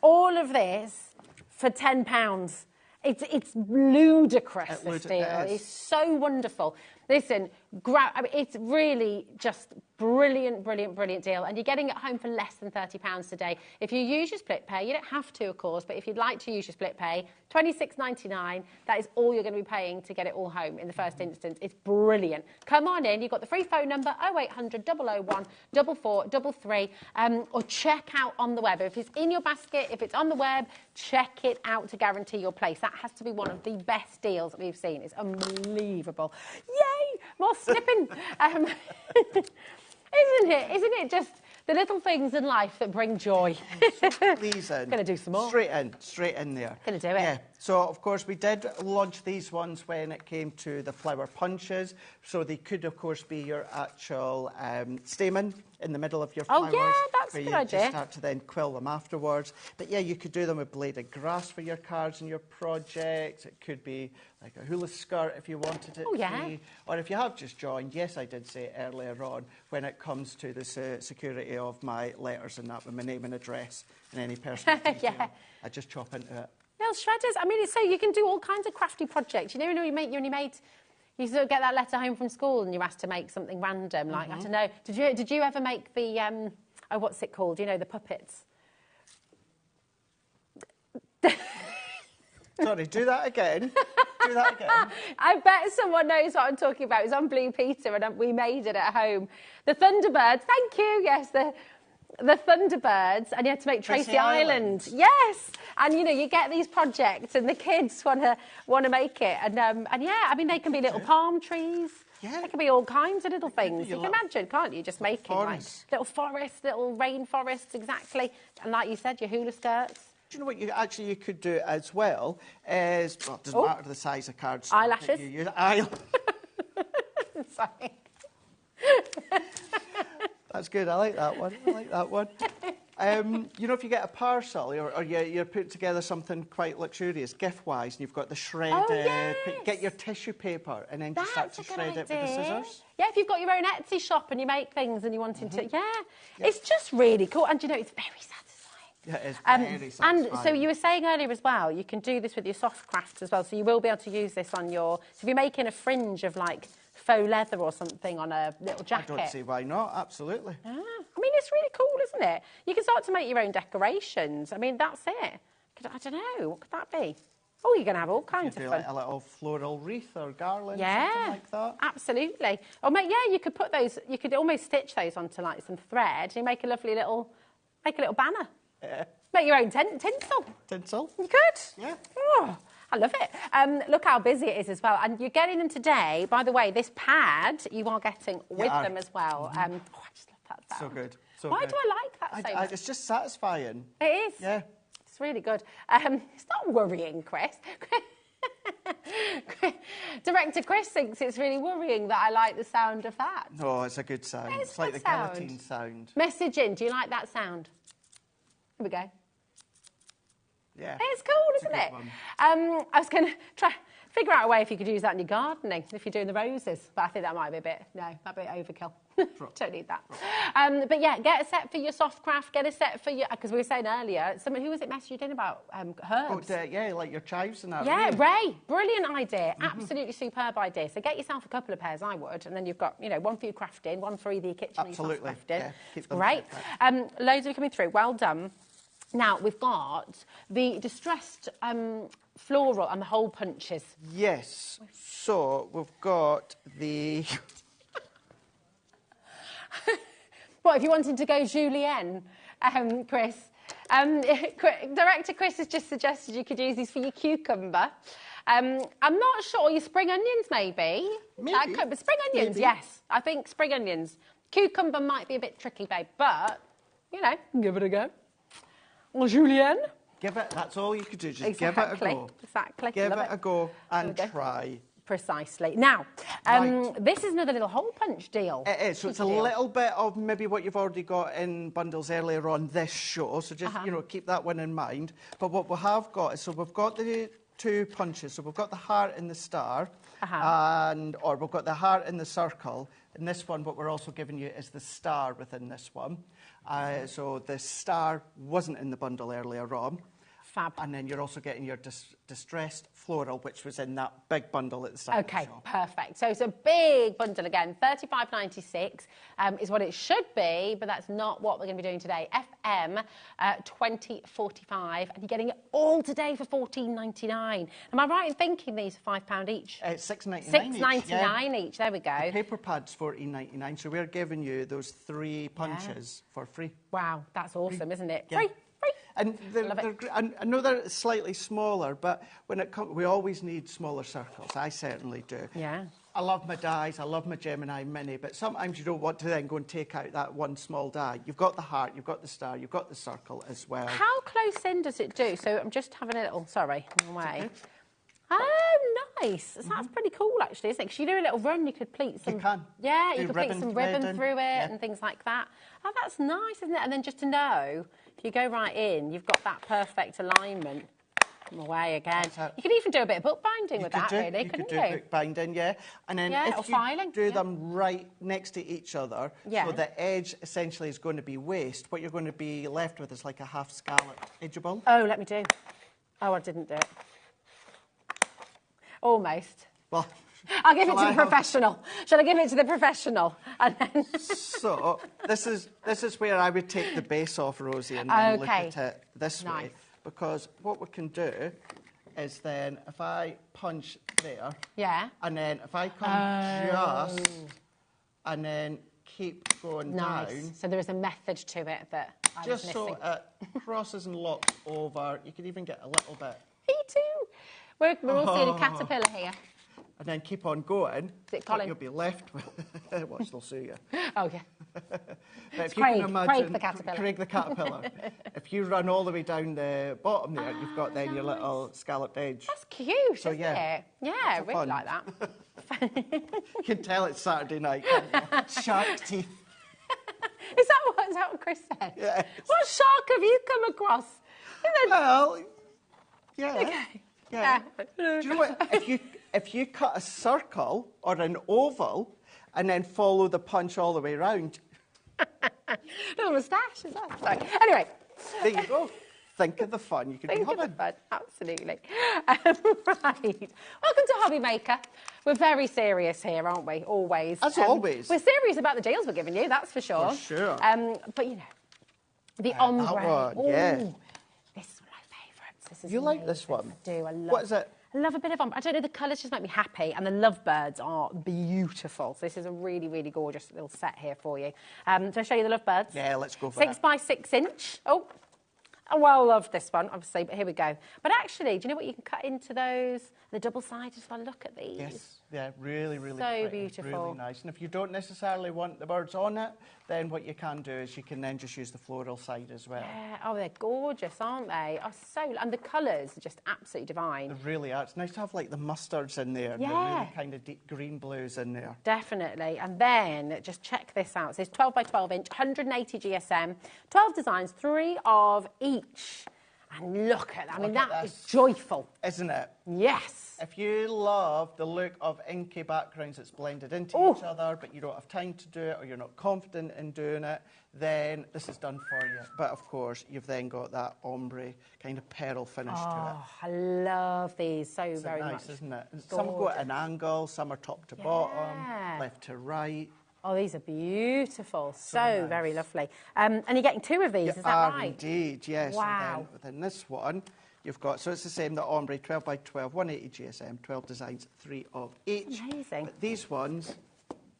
All of this for £10. It's ludicrous, this deal. It's so wonderful. Listen, I mean, it's really just brilliant, brilliant, brilliant deal. And you're getting it home for less than £30 today. If you use your split pay, you don't have to, of course, but if you'd like to use your split pay, $26.99, that is all you're going to be paying to get it all home in the first instance. It's brilliant. Come on in. You've got the free phone number, 0800 001 4433, or check out on the web. If it's in your basket, if it's on the web, check it out to guarantee your place. That has to be one of the best deals that we've seen. It's unbelievable. Yay! More snipping. Isn't it just the little things in life that bring joy?
Pleasing.
Going to do some more.
Straight in there.
Going to do it.
Yeah. So, of course, we did launch these ones when it came to the flower punches. So they could, of course, be your actual stamen in the middle of your flowers.
Oh, yeah, that's a
where
good
you
idea.
just start to then quill them afterwards. But, yeah, you could do them with bladed grass for your cards and your projects. It could be like a hula skirt if you wanted it to be. Or if you have just joined, yes, I did say earlier on, when it comes to the security of my letters and that with my name and address and any personal detail, I just chop into it.
Little shredders. I mean, it's so you can do all kinds of crafty projects. You know, when you sort of get that letter home from school and you're asked to make something random, like, I don't know, did you ever make the, what's it called? You know, the puppets?
Sorry, do that again. Do that again.
I bet someone knows what I'm talking about. It was on Blue Peter and we made it at home. The Thunderbirds, thank you, yes, the Thunderbirds, and you had to make Tracy Island. Yes, and you know you get these projects, and the kids want to make it, and yeah, I mean they can be little palm trees. Yeah. They can be all kinds of little things. You can imagine, can't you? Just making like little forests, little rainforests, exactly, and like you said, your hula skirts.
Do you know what you could do as well is, well, it doesn't matter the size of cards.
Eyelashes.
You use
Sorry.
That's good. I like that one. You know, if you get a parcel or you're putting together something quite luxurious, gift-wise, and you've got the shredded, get your tissue paper and then just start to shred it with the scissors.
Yeah, if you've got your own Etsy shop and you make things and you want to, it's just really cool. And you know, it's very satisfying.
Yeah, it is very satisfying.
And so you were saying earlier as well, you can do this with your soft crafts as well. So you will be able to use this on your... So if you're making a fringe of like faux leather or something on a little jacket.
I don't see why not, absolutely.
I mean, it's really cool, isn't it? You can start to make your own decorations. I mean, that's it. I don't know, what could that be? Oh, you're going to have all kinds of fun.
Like a little floral wreath or garland, something like that.
Absolutely. Or, you could put those, you could almost stitch those onto like some thread and you make a lovely little, banner.
Yeah.
Make your own tinsel.
Tinsel?
You could?
Yeah.
Oh, I love it. Look how busy it is as well. And you're getting them today. By the way, this pad you are getting with them as well. I just love that sound.
So good.
Why do I like that so much?
It's just satisfying.
It is.
Yeah.
It's really good. It's not worrying, Chris. Director Chris thinks it's really worrying that I like the sound of that.
No, it's a good sound. It's like the guillotine sound.
Message in. Do you like that sound? Here we go.
Yeah.
It's cool, isn't it? I was going to try figure out a way if you could use that in your gardening, if you're doing the roses. But I think that might be a bit, that'd be overkill. Don't need that. But yeah, get a set for your soft craft, get a set for your, because we were saying earlier, who was it messaged in about herbs?
Oh, like your chives and that.
Yeah, Ray, brilliant idea, absolutely superb idea. So get yourself a couple of pairs, I would, and then you've got, one for your crafting, one for either your kitchen or your soft crafting.
Yeah,
Great. Loads of you coming through, well done. Now, we've got the distressed floral and the hole punches.
Yes. So we've got the...
What, if you wanted to go julienne, Chris? Director Chris has just suggested you could use these for your cucumber. I'm not sure, your spring onions maybe?
Maybe.
But spring onions,
Maybe.
yes. I think spring onions. Cucumber might be a bit tricky, babe, but, you know, give it a go. Or julienne.
Give it, that's all you could do, just
Exactly.
give it a go.
Exactly.
Give
Love
it a go and
There we go.
try.
Precisely. Now, this is another little hole punch deal.
It is, so it's a
Cheeky deal.
little bit of maybe what you've already got in bundles earlier on this show, so just, you know, keep that one in mind. But what we have got is, so we've got the 2 punches, so we've got the heart and the star, or we've got the heart and the circle, and this one, what we're also giving you is the star within this one. So the star wasn't in the bundle earlier on.
Fab.
And then you're also getting your distressed floral, which was in that big bundle at the start.
Okay, perfect. So it's a big bundle again. $35.96 is what it should be, but that's not what we're going to be doing today. FM 2045, and you're getting it all today for $14.99. Am I right in thinking these are £5 each?
$6.99 each.
$6.99 each. There we go.
The paper pad's $14.99, so we're giving you those 3 punches for free.
Wow, that's awesome, isn't it?
Yeah.
Free.
And I know they're slightly smaller, but when it comes, we always need smaller circles. I certainly do.
Yeah.
I love my dies, I love my Gemini Mini, but sometimes you don't want to then go and take out that one small die. You've got the heart, you've got the star, you've got the circle as well.
How close in does it do? So I'm just having a little, sorry, I'm away. Okay. Oh, nice. So that's pretty cool, actually, isn't it? Because you do a little run, you could pleat some...
You can.
Yeah,
Do
you could pleat some ribbon through it and things like that. Oh, that's nice, isn't it? And then just to know, if you go right in, you've got that perfect alignment. I'm away again. You could even do a bit of binding with that, really, couldn't you?
You could do binding, yeah. And then
or
if you
filing.
do them right next to each other,
Yeah.
so the edge essentially is going to be waste, what you're going to be left with is like a half scallop edgeable.
Oh, let me do. Oh, I didn't do it. Almost.
Well,
I'll give it to the professional. Shall I give it to the professional? And then...
So this is where I would take the base off, Rosie, and then look at it this way. Because what we can do is then, if I punch there, and then if I come just, and then keep going down.
So there is a method to it that I was missing.
So it crosses and locks over. You can even get a little bit.
Me too. We're all seeing a caterpillar here.
And then keep on going.
Is it Colin?
What you'll be left with. Watch, they'll sue you.
Oh, yeah.
But if
Craig,
you can imagine,
Craig the caterpillar.
Craig the caterpillar. If you run all the way down the bottom there, you've got then your little scalloped edge.
That's cute,
So,
isn't
yeah,
it? Yeah, I really
fun.
like that.
You can tell it's Saturday night, can't you? Shark teeth.
Is that what Chris said?
Yes.
What shark have you come across?
Well, yeah.
Okay.
Yeah. Do you know what? If you cut a circle or an oval and then follow the punch all the way around.
Little moustache, is that? Sorry. Anyway.
There you go. Think of the fun you could be having.
Absolutely. Right. Welcome to HobbyMaker. We're very serious here, aren't we? Always.
As always.
We're serious about the deals we're giving you, that's for sure.
For sure.
But, you know, the ombre.
That one, yeah.
Ooh, this is one of my favourites. This is
You like
amazing.
this one?
I do. I love
What is it?
I love a bit of ombre. I don't know, the colours just make me happy, and the lovebirds are beautiful. So this is a really, really gorgeous little set here for you. So I'll show you the lovebirds.
Yeah, let's go for
6 by 6 inch. Oh, I well love this one, obviously, but here we go. But actually, do you know what you can cut into those? The double-sided, if I look at these.
Yes, yeah, really, really
So
pretty,
beautiful.
really nice. And if you don't necessarily want the birds on it, then what you can do is you can then just use the floral side as well.
Yeah, oh, they're gorgeous, aren't they? Oh, and the colours are just absolutely divine.
They really are. It's nice to have like the mustards in there and the
Yeah.
really kind of deep green blues in there.
Definitely. And then, just check this out. So it's 12 by 12 inch, 180 GSM, 12 designs, 3 of each. And look at that. I mean, that is joyful.
Isn't it?
Yes.
If you love the look of inky backgrounds that's blended into each other, but you don't have time to do it or you're not confident in doing it, then this is done for you. But of course, you've then got that ombre kind of pearl finish to it.
Oh, I love these so
It's
very
nice,
much.
isn't it? Some go at an angle, some are top to bottom, left to right.
Oh, these are beautiful. So very lovely. And you're getting 2 of these, is that right?
Indeed, yes.
Wow.
And then within this one, you've got, so it's the same, the ombre, 12 by 12, 180 GSM, 12 designs, 3 of each.
Amazing.
But these ones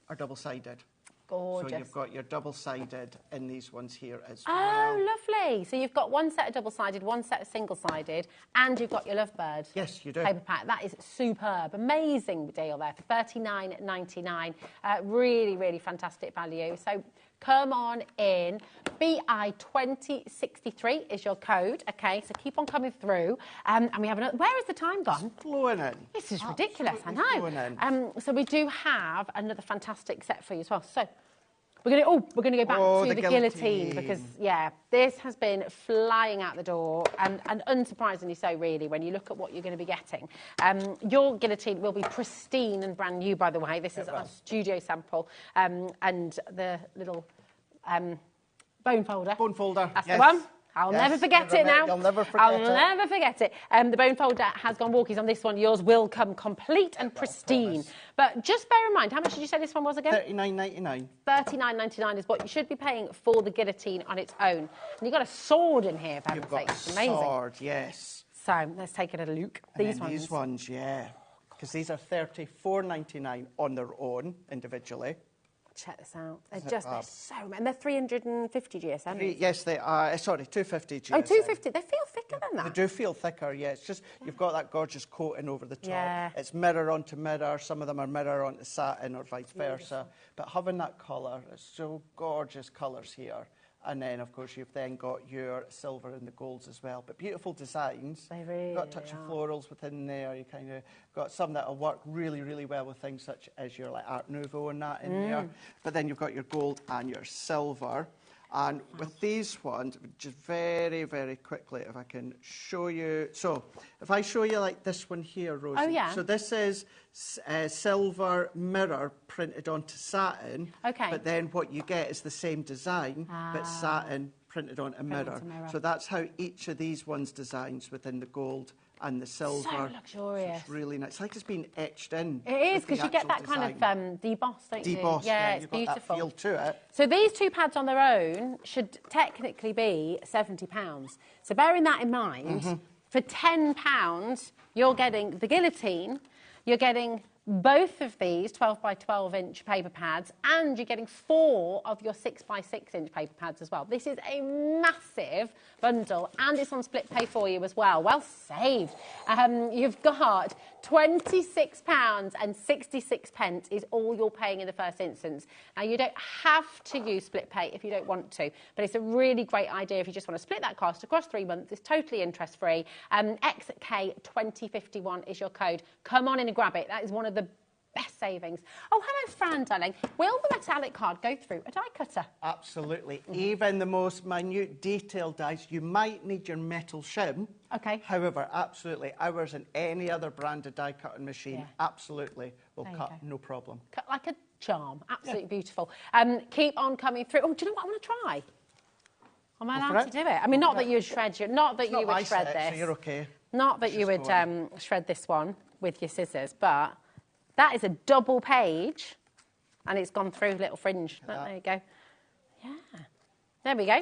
are double-sided.
Gorgeous.
So you've got your double-sided in these ones here as
well. Oh, lovely. So you've got 1 set of double-sided, 1 set of single-sided, and you've got your Lovebird.
Yes, you do.
Paper pack. That is superb. Amazing deal there for $39.99. Really, really fantastic value. So come on in. BI2063 is your code, okay? So keep on coming through. And we have another... Where has the time gone?
It's flowing in.
This is ridiculous, I know. So we do have another fantastic set for you as well. So we're going to go back to the guillotine because, yeah, this has been flying out the door and unsurprisingly so, really, when you look at what you're going to be getting. Your guillotine will be pristine and brand new, by the way. This is our studio sample and the little bone folder.
Bone folder,
That's the one. I'll never forget it now.
You'll never forget
I'll never forget it. The bone folder has gone walkies on this one. Yours will come complete and pristine. But just bear in mind, how much did you say this one was again?
$39.99.
$39.99 is what you should be paying for the guillotine on its own. And you've got a sword in here, for heaven's sake. It's amazing.
Sword, yes.
So let's take it at a look.
These ones, yeah. Because these are $34.99 on their own, individually.
Check this out. They're so... And they're 350 GSM.
Yes, they are. Sorry, 250 GSM.
Oh, 250. They feel thicker than that.
They do feel thicker, yeah. It's just, you've got that gorgeous coating over the top.
Yeah.
It's mirror onto mirror. Some of them are mirror onto satin or vice versa. But having that colour, it's so gorgeous colours here. And then, of course, you've then got your silver and the golds as well. But beautiful designs.
They really
got a touch of florals within there. You kind of got some that will work really, really well with things such as your like Art Nouveau and that in there. But then you've got your gold and your silver. And with these ones, just very, very quickly, if I can show you. So, if I show you like this one here, Rosie.
Oh, yeah.
So this is silver mirror printed onto satin.
Okay.
But then what you get is the same design, but satin printed onto mirror. So that's how each of these ones designs within the gold and the silver.
So luxurious.
So it's really nice. It's like it's been etched in.
It is, because you get that kind of deboss, don't you?
Deboss,
yeah, it's
you've got
beautiful.
that feel to it.
So these 2 pads on their own should technically be £70. So bearing that in mind, for £10, you're getting the guillotine, you're getting both of these 12 by 12 inch paper pads, and you're getting 4 of your 6 by 6 inch paper pads as well. This is a massive bundle, and it's on split pay for you as well. Well saved. You've got £26.66 is all you're paying in the first instance. Now, you don't have to use split pay if you don't want to, but it's a really great idea if you just want to split that cost across 3 months. It's totally interest-free. XK2051 is your code. Come on in and grab it. That is one of the best savings. Oh, hello, Fran, darling. Will the metallic card go through a die cutter?
Absolutely. Even the most minute detailed dies, you might need your metal shim.
Okay.
However, absolutely, ours and any other branded die cutting machine absolutely will cut, no problem.
Cut like a charm. Absolutely beautiful. Keep on coming through. Oh, do you know what I want to try? Am I allowed to do it? I mean, not that you would shred this.
So you're okay.
Not that you would shred this one with your scissors, but that is a double page, and it's gone through little fringe. There you go. Yeah. There we go.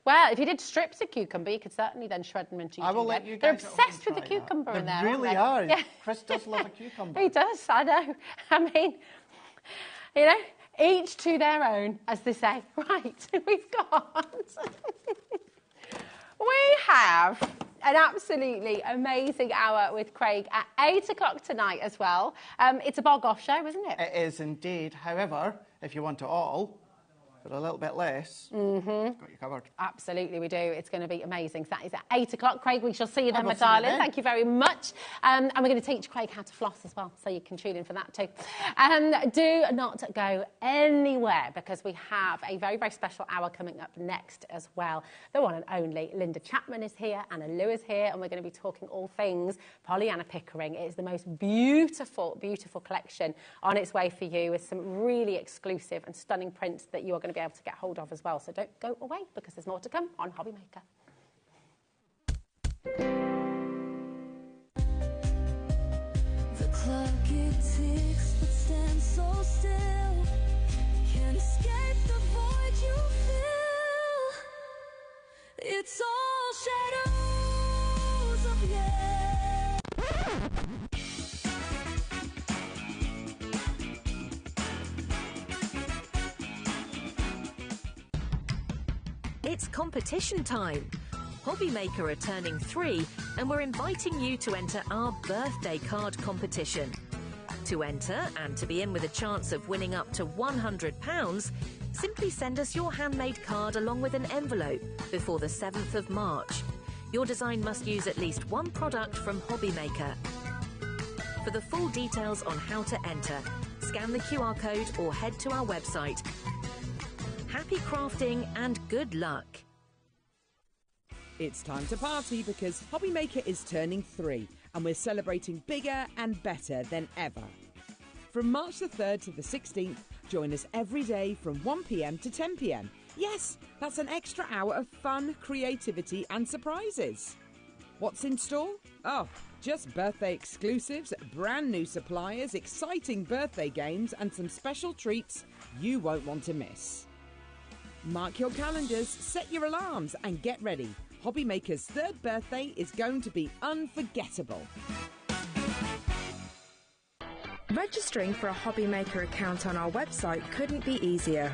Well, if you did strips of cucumber, you could certainly then shred them into.
I will let you
They're
guys
obsessed with the cucumber in there.
They really are. Yeah. Chris does love a cucumber.
He does. I know. I mean, you know, each to their own, as they say. Right. We've got. We have an absolutely amazing hour with Craig at 8 o'clock tonight as well. It's a bog-off show, isn't it?
It is indeed. However, if you want it all for a little bit less,
we've
got you covered.
Absolutely, we do. It's going to be amazing. So that is at 8 o'clock. Craig, we shall see you then, my darling. Thank you very much. And we're going to teach Craig how to floss as well, so you can tune in for that too. Do not go anywhere, because we have a very, very special hour coming up next as well. The one and only Linda Chapman is here, Anna Lou is here, and we're going to be talking all things Pollyanna Pickering. It is the most beautiful, beautiful collection on its way for you, with some really exclusive and stunning prints that you are going to be able to get hold of as well. So don't go away, because there's more to come on HobbyMaker.
The clock, it ticks but stands so still.
It's competition time. HobbyMaker are turning 3 and we're inviting you to enter our birthday card competition. To enter and to be in with a chance of winning up to £100, simply send us your handmade card along with an envelope before the 7th of March. Your design must use at least one product from HobbyMaker. For the full details on how to enter, scan the QR code or head to our website. Happy crafting and good luck.
It's time to party because HobbyMaker is turning 3 and we're celebrating bigger and better than ever. From March the 3rd to the 16th, join us every day from 1 p.m. to 10 p.m. Yes, that's an extra hour of fun, creativity and surprises. What's in store? Oh, just birthday exclusives, brand new suppliers, exciting birthday games and some special treats you won't want to miss. Mark your calendars, set your alarms and get ready. HobbyMaker's 3rd birthday is going to be unforgettable.
Registering for a HobbyMaker account on our website couldn't be easier.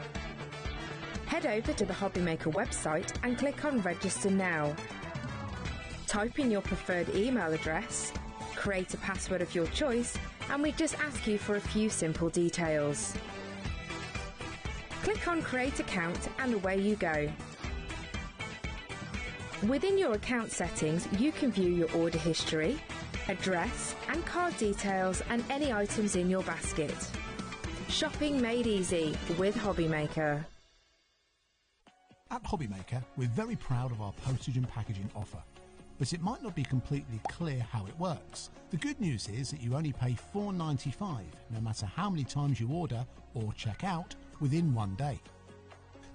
Head over to the HobbyMaker website and click on Register Now. Type in your preferred email address, create a password of your choice, and we just ask you for a few simple details. Click on Create Account and away you go. Within your account settings, you can view your order history, address and card details and any items in your basket. Shopping made easy with HobbyMaker.
At HobbyMaker, we're very proud of our postage and packaging offer, but it might not be completely clear how it works. The good news is that you only pay $4.95 no matter how many times you order or check out within 1 day.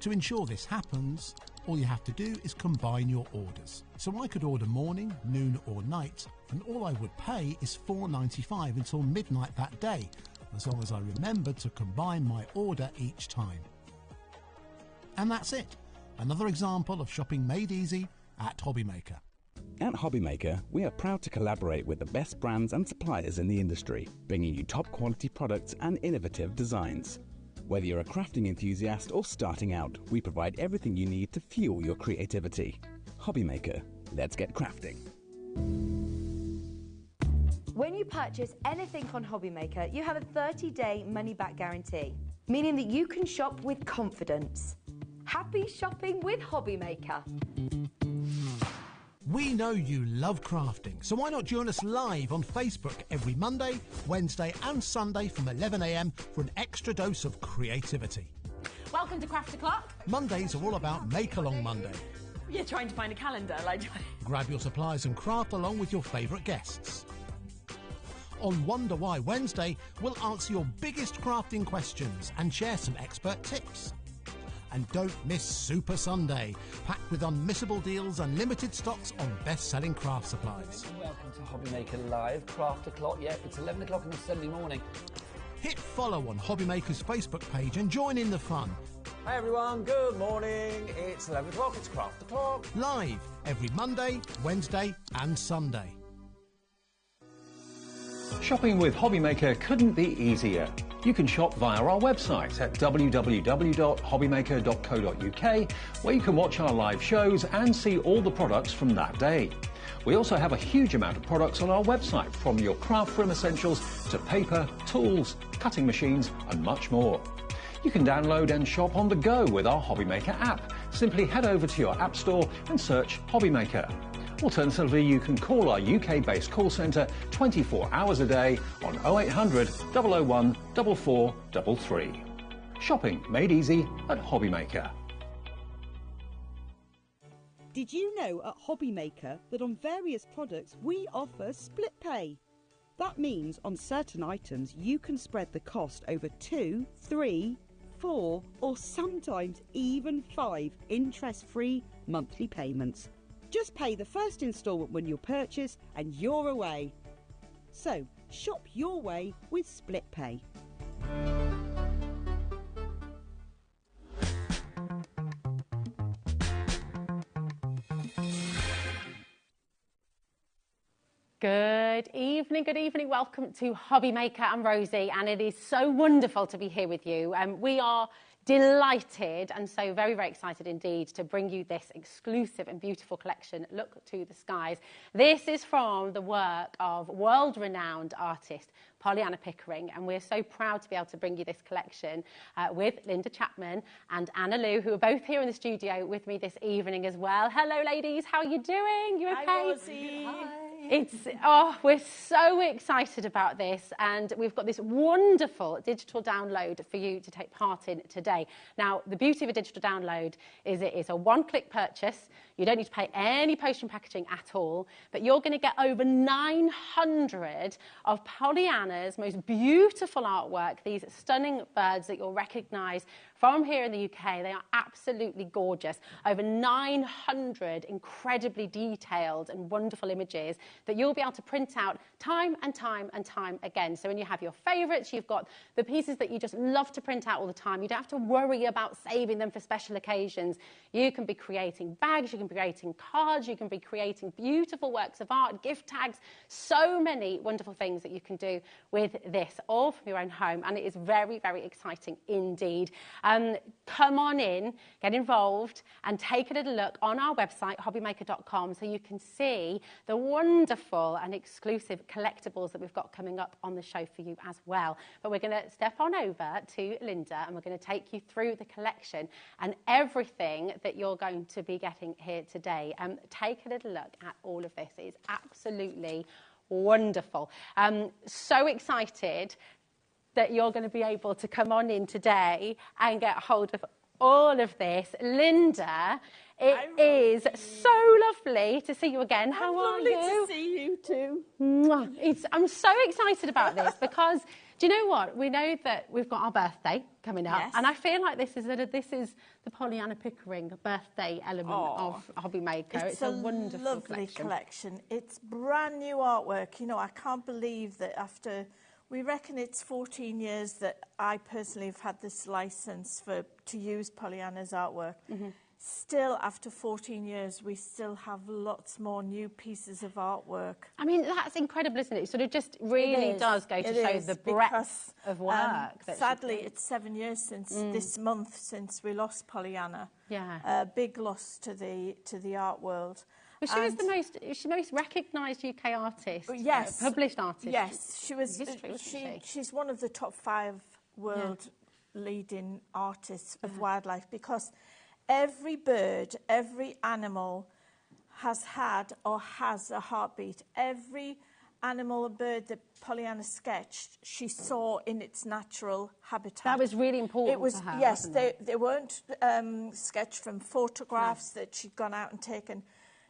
To ensure this happens, all you have to do is combine your orders. So I could order morning, noon or night, and all I would pay is $4.95 until midnight that day, as long as I remember to combine my order each time. And that's it. Another example of shopping made easy at HobbyMaker.
At HobbyMaker, we are proud to collaborate with the best brands and suppliers in the industry, bringing you top quality products and innovative designs. Whether you're a crafting enthusiast or starting out, we provide everything you need to fuel your creativity. HobbyMaker, let's get crafting.
When you purchase anything on HobbyMaker, you have a 30-day money-back guarantee, meaning that you can shop with confidence. Happy shopping with HobbyMaker.
We know you love crafting, so why not join us live on Facebook every Monday, Wednesday and Sunday from 11 a.m. for an extra dose of creativity.
Welcome to Craft O'Clock.
Mondays are all about Make Along Monday.
You're trying to find a calendar,
Grab your supplies and craft along with your favourite guests. On Wonder Why Wednesday, we'll answer your biggest crafting questions and share some expert tips. And don't miss Super Sunday, packed with unmissable deals and limited stocks on best-selling craft supplies.
Welcome to HobbyMaker Live, Craft O'Clock. Yeah, it's 11 o'clock on a Sunday morning.
Hit follow on HobbyMaker's Facebook page and join in the fun.
Hi everyone, good morning. It's 11 o'clock, it's Craft O'Clock.
Live every Monday, Wednesday and Sunday.
Shopping with HobbyMaker couldn't be easier. You can shop via our website at www.hobbymaker.co.uk, where you can watch our live shows and see all the products from that day. We also have a huge amount of products on our website, from your craft room essentials to paper, tools, cutting machines and much more. You can download and shop on the go with our HobbyMaker app. Simply head over to your app store and search HobbyMaker. Alternatively, you can call our UK-based call centre 24 hours a day on 0800 001 4433. Shopping made easy at HobbyMaker.
Did you know at HobbyMaker that on various products we offer split pay? That means on certain items you can spread the cost over 2, 3, 4 or sometimes even 5 interest-free monthly payments. Just pay the first instalment when you purchase and you're away. So, shop your way with Split Pay.
Good evening. Welcome to HobbyMaker and Rosie, and it is so wonderful to be here with you. We are delighted and so very, very excited indeed to bring you this exclusive and beautiful collection, Look to the Skies. This is from the work of world-renowned artist Pollyanna Pickering, and we're so proud to be able to bring you this collection with Linda Chapman and Anna Lou, who are both here in the studio with me this evening as well. Hello, ladies. How are you doing? You okay?
Hi, Rosie. Hi.
We're so excited about this, and we've got this wonderful digital download for you to take part in today. Now, the beauty of a digital download is it is a one-click purchase. You don't need to pay any post and packaging at all, but you're going to get over 900 of Pollyanna's most beautiful artwork, these stunning birds that you'll recognise from here in the UK. They are absolutely gorgeous. Over 900 incredibly detailed and wonderful images that you'll be able to print out time and time and time again. So when you have your favourites, you've got the pieces that you just love to print out all the time. You don't have to worry about saving them for special occasions. You can be creating bags, you can be creating cards, you can be creating beautiful works of art, gift tags, so many wonderful things that you can do with this, all from your own home. And it is very, very exciting indeed. Come on in, get involved, and take a little look on our website, hobbymaker.com, so you can see the wonderful and exclusive collectibles that we've got coming up on the show for you as well. But we're going to step on over to Linda, and we're going to take you through the collection and everything that you're going to be getting here today. Take a little look at all of this. It is absolutely wonderful. So excited that you're going to be able to come on in today and get hold of all of this. Linda, it is so lovely to see you again. How are you?
Lovely to see you too.
I'm so excited about this because, do you know what? We know that we've got our birthday coming up, and I feel like this is the Pollyanna Pickering birthday element of HobbyMaker. It's a wonderful
lovely collection. It's brand new artwork. You know, I can't believe that after... We reckon it's 14 years that I personally have had this licence to use Pollyanna's artwork. Mm-hmm. Still, after 14 years, we still have lots more new pieces of artwork.
I mean, that's incredible, isn't it? It sort of just really does go to show the breadth of work.
Sadly, it's 7 years since this month since we lost Pollyanna. Yeah, a big loss to the art world.
But she was the most recognised UK artist, published artist.
Yes, she was. She's one of the top 5 world leading artists of wildlife, because every bird, every animal has had or has a heartbeat. Every animal or bird that Pollyanna sketched, she saw in its natural habitat.
That was really important.
It was,
for her,
yes,
wasn't it?
they weren't sketched from photographs that she'd gone out and taken.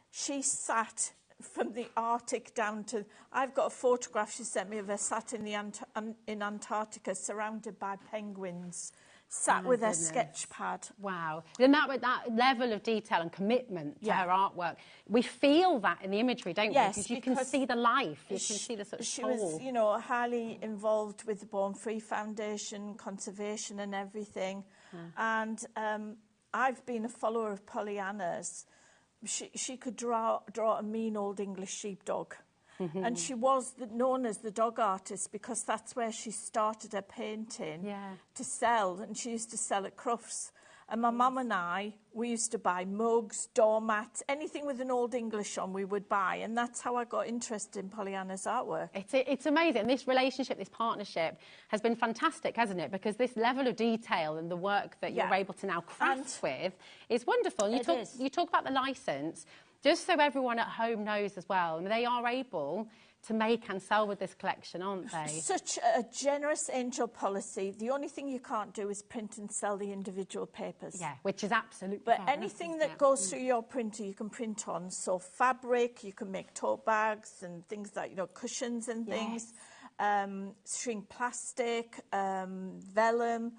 She sat from the Arctic down to... I've got a photograph she sent me of her sat in Antarctica, surrounded by penguins, sat with her sketch pad.
Wow. And that level of detail and commitment to her artwork, we feel that in the imagery, don't we? Because you can see the life, you can see the sort of
She
soul.
was, you know, highly involved with the Born Free Foundation, conservation and everything. And I've been a follower of Pollyanna's. She could draw a mean old English sheepdog. And she was known as the dog artist because that's where she started her painting to sell. And she used to sell at Crufts. And my mum and I, we used to buy mugs, doormats, anything with an old English on we would buy. And that's how I got interested in Pollyanna's artwork.
It's amazing. This relationship, this partnership has been fantastic, hasn't it? Because this level of detail and the work that you're able to now craft with is wonderful. You talk about the licence, just so everyone at home knows as well. I mean, they are able to make and sell with this collection, aren't they?
Such a generous angel policy. The only thing you can't do is print and sell the individual papers.
Yeah, which is absolutely
But
fine,
anything that goes through your printer, you can print on. So fabric, you can make tote bags and things like, you know, cushions and things. Shrink plastic, vellum.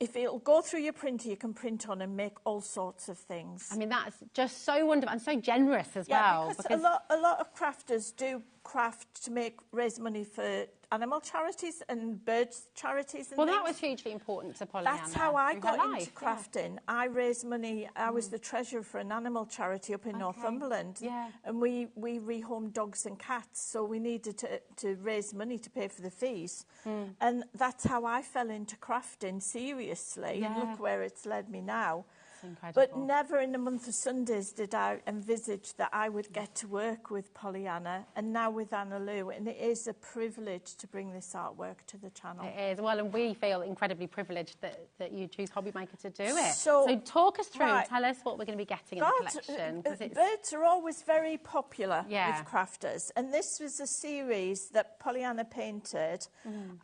If it'll go through your printer, you can print on and make all sorts of things.
I mean, that's just so wonderful and so generous as well.
Because a lot of crafters do craft to raise money for animal charities and birds charities and
Well,
things.
that was hugely important to Pollyanna.
That's how I
through her
got
life,
into crafting. I raised money. I was the treasurer for an animal charity up in Northumberland.
Yeah.
And we rehomed dogs and cats, so we needed to raise money to pay for the fees. And that's how I fell into crafting seriously. And look where it's led me now. But never in the month of Sundays did I envisage that I would get to work with Pollyanna and now with Anna Lou. And it is a privilege to bring this artwork to the channel.
It is. Well, and we feel incredibly privileged that you choose HobbyMaker to do it. So talk us through, tell us what we're going to be getting in the collection.
Birds are always very popular with crafters. And this was a series that Pollyanna painted.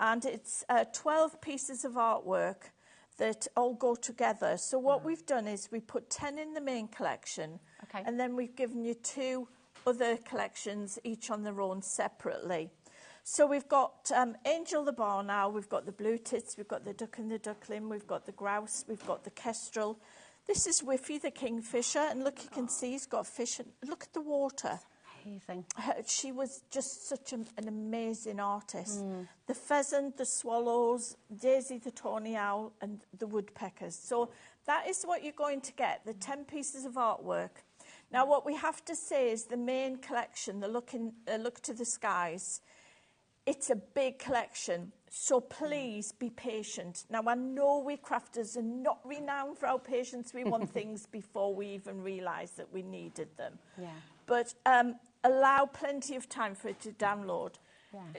And it's 12 pieces of artwork that all go together. So what we've done is we put 10 in the main collection, and then we've given you 2 other collections, each on their own separately. So we've got Angel the Barn Owl, we've got the blue tits, we've got the duck and the duckling, we've got the grouse, we've got the kestrel. This is Whiffy the kingfisher, and look, you can see he's got fish, and look at the water.
Amazing.
She was just such an amazing artist. The pheasant, the swallows, Daisy the tawny owl, and the woodpeckers. So that is what you're going to get, the 10 pieces of artwork. Now, what we have to say is the main collection, the Look to the Skies, it's a big collection, so please be patient. Now, I know we crafters are not renowned for our patience. We want things before we even realise that we needed them.
Yeah.
But allow plenty of time for it to download.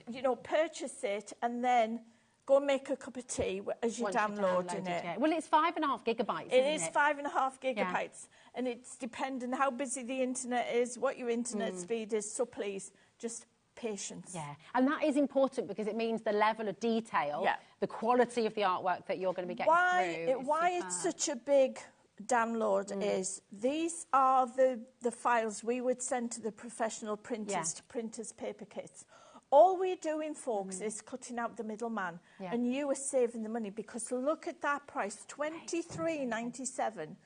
You know, purchase it and then go and make a cup of tea as you're downloading it.
Well, it's 5.5 gigabytes,
It is 5.5 gigabytes. And it's dependent how busy the internet is, what your internet speed is. So please, just patience.
Yeah, and that is important because it means the level of detail, the quality of the artwork that you're going to be getting through.
Why it's such a big download is these are the files we would send to the professional printers to print as paper kits. All we're doing, folks, is cutting out the middleman, and you are saving the money because look at that price, $23.97.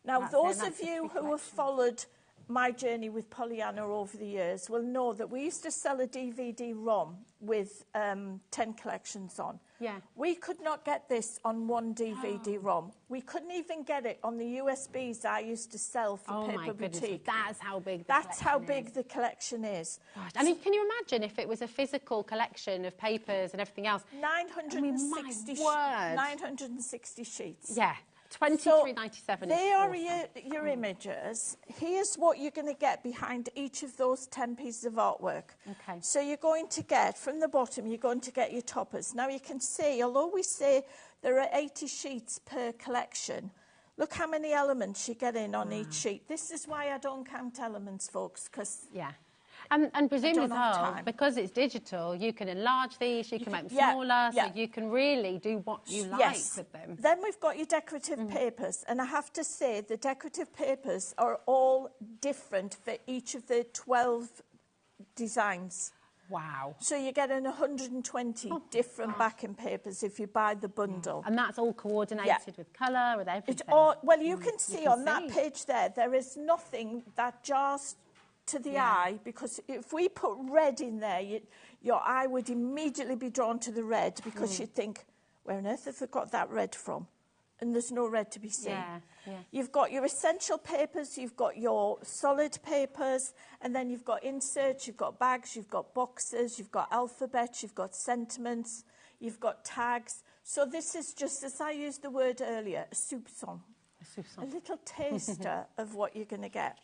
Now, those of you who have followed my journey with Pollyanna over the years will know that we used to sell a DVD-ROM with 10 collections on. We could not get this on one DVD-ROM. We couldn't even get it on the USBs I used to sell for Paper Boutique.
That's how big
the collection is.
Gosh. And can you imagine if it was a physical collection of papers and everything else?
960 sheets.
Yeah. $23.97.
They are your images. Here's what you're going to get behind each of those 10 pieces of artwork. So you're going to get, from the bottom, you're going to get your toppers. Now you can see, although we say there are 80 sheets per collection, look how many elements you get in on each sheet. This is why I don't count elements, folks, because...
And presume as well, because it's digital, you can enlarge these, you can make them smaller, so you can really do what you like with them.
Then we've got your decorative papers, and I have to say the decorative papers are all different for each of the 12 designs.
Wow.
So you're getting 120 different backing papers if you buy the bundle.
And that's all coordinated with colour, with everything.
Well, you can see on that page there is nothing that jars to the eye, because if we put red in there, your eye would immediately be drawn to the red because you'd think, where on earth have they got that red from? And there's no red to be seen. You've got your essential papers, you've got your solid papers, and then you've got inserts, you've got bags, you've got boxes, you've got alphabets, you've got sentiments, you've got tags. So this is just, as I used the word earlier, a soupçon. A little taster of what you're going to get.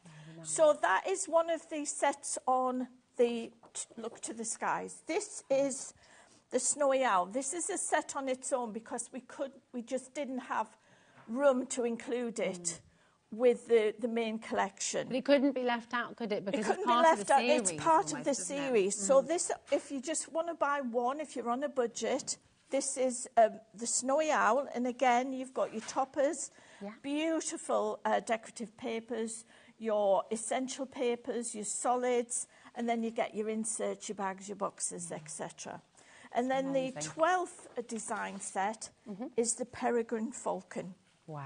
So that is one of the sets on the Look to the Skies. This is the Snowy Owl. This is a set on its own because we just didn't have room to include it with the main collection.
But it couldn't be left out, could it? Because
it couldn't be left out. It's part of the series. So this, if you just want to buy one, if you're on a budget, this is the Snowy Owl. And again, you've got your toppers, beautiful decorative papers, your essential papers, your solids, and then you get your inserts, your bags, your boxes, etc. And then the 12th design set is the Peregrine Falcon.
Wow.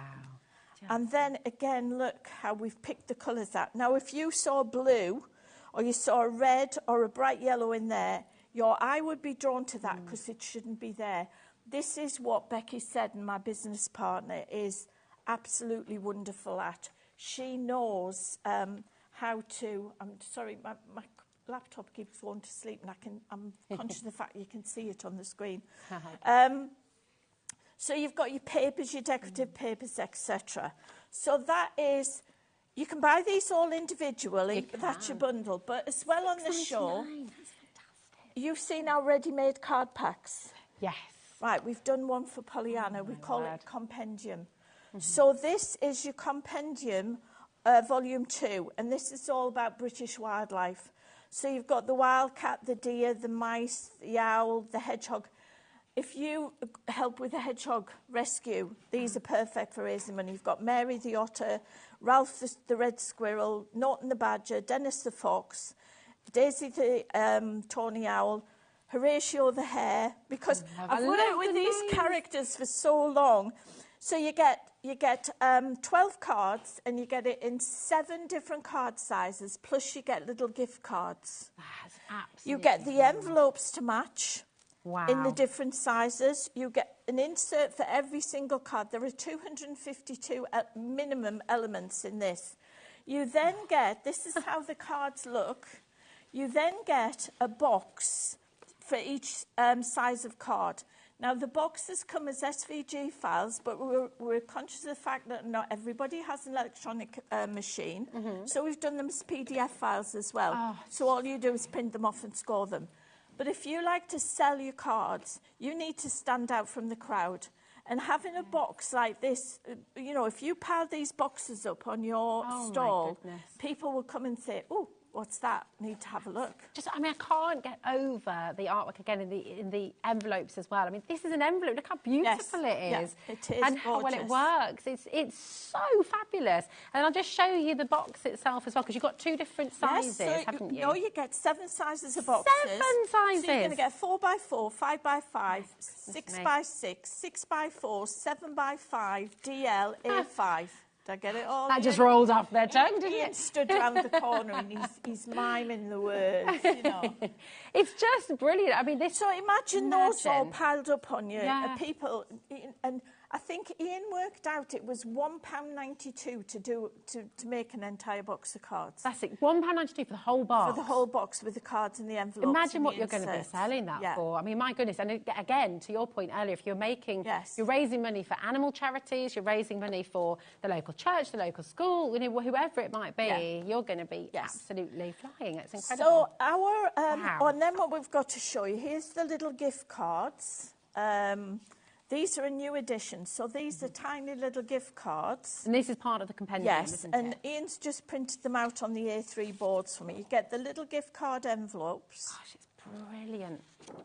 And then again, look how we've picked the colours out. Now, if you saw blue, or you saw a red or a bright yellow in there, your eye would be drawn to that because it shouldn't be there. This is what Becky said, and my business partner is absolutely wonderful at. She knows how to... I'm sorry, my laptop keeps going to sleep, and I'm conscious of the fact you can see it on the screen. So you've got your papers, your decorative papers, etc. So that is... You can buy these all individually, that's your bundle, but as well on the show, you've seen our ready-made card packs.
Yes.
Right, we've done one for Pollyanna. We call it Compendium. So this is your Compendium Volume 2, and this is all about British wildlife. So you've got the wildcat, the deer, the mice, the owl, the hedgehog. If you help with the hedgehog rescue, these are perfect for raising money. You've got Mary the otter, Ralph the red squirrel, Norton the badger, Dennis the fox, Daisy the tawny owl, Horatio the hare, because I've worked with these characters for so long. So you get 12 cards, and you get it in 7 different card sizes, plus you get little gift cards.
That's absolutely
You get the envelopes to match.
Wow.
In the different sizes. You get an insert for every single card. There are 252 minimum elements in this. You then get, this is how the cards look, you then get a box for each size of card. Now, the boxes come as SVG files, but we're conscious of the fact that not everybody has an electronic machine, so we've done them as PDF files as well. So all you do is print them off and score them. But if you like to sell your cards, you need to stand out from the crowd. And having a box like this, you know, if you pile these boxes up on your stall, people will come and say, oh, what's that? Need to have a look.
I mean, I can't get over the artwork again in the envelopes as well. I mean, this is an envelope. Look how beautiful it is.
Yeah, it is
and how well it works. It's so fabulous. And I'll just show you the box itself as well, because you've got 2 different sizes, haven't you?
No, you get 7 sizes of boxes.
7 sizes.
So you're going to get 4x4, 5x5, 6x6, 6x4, 7x5, DL, A5. Did I get it all?
That just rolled off their tongue, didn't
Ian
it?
stood round the corner and he's miming the words, you know.
It's just brilliant. I mean, this...
So imagine those all piled up on you.
Yeah.
People... And I think Ian worked out it was £1.92 to make an entire box of cards.
That's it, £1.92 for the whole box.
For the whole box with the cards and the envelopes.
Imagine what you're going to be selling that for. I mean, my goodness. And again, to your point earlier, if you're making, you're raising money for animal charities, you're raising money for the local church, the local school, you know, whoever it might be, you're going to be absolutely flying. It's incredible.
So our, and then what we've got to show you, here's the little gift cards. These are a new edition, so these are tiny little gift cards.
And this is part of the compendium, isn't it?
And Ian's just printed them out on the A3 boards for me. You get the little gift card envelopes.
Gosh, it's brilliant.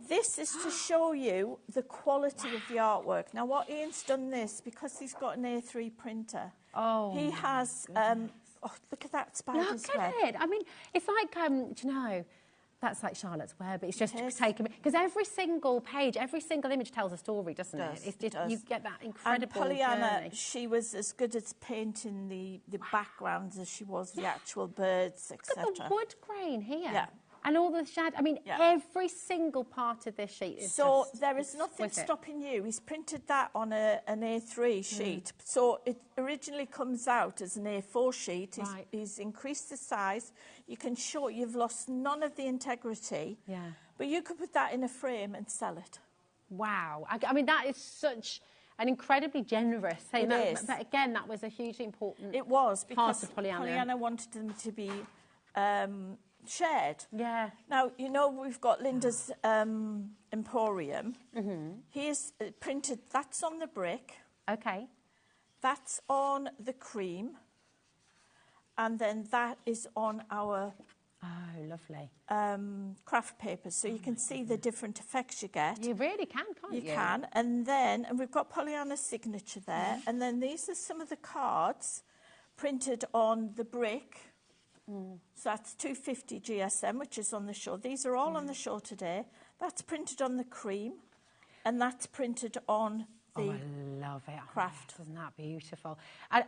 This is to show you the quality of the artwork. Now, what Ian's done this, because he's got an A3 printer, he has... look at that spider's web.
Look at it. I mean, it's like, do you know... That's like Charlotte's Web. It's just taken... Because every single page, every single image tells a story, doesn't it? It's just, you get that incredible
And Pollyanna,
journey.
she was as good at painting the backgrounds as she was the actual birds, etc.
Look at the wood grain here.
Yeah.
And all the shadow. I mean, every single part of this sheet is
So
just
there is nothing
exquisite.
stopping you. He's printed that on an A3 sheet. So it originally comes out as an A4 sheet. He's increased the size. You can show you've lost none of the integrity.
Yeah.
But you could put that in a frame and sell it.
Wow. I mean, that is such an incredibly generous thing.
It is.
But again, that was a hugely important
It was, because
part of Pollyanna.
Pollyanna wanted them to be shared.
Yeah.
Now, you know, we've got Linda's Emporium. Here's printed, that's on the brick.
Okay.
That's on the cream. And then that is on our...
Oh, lovely.
Craft paper. So you can see the different effects you get.
You really can, can't you?
You can. And then, and we've got Pollyanna's signature there. And then these are some of the cards printed on the brick. So that's 250 GSM, which is on the show. These are all on the show today. That's printed on the cream, and that's printed on
Oh, I love it.
craft.
Isn't that beautiful?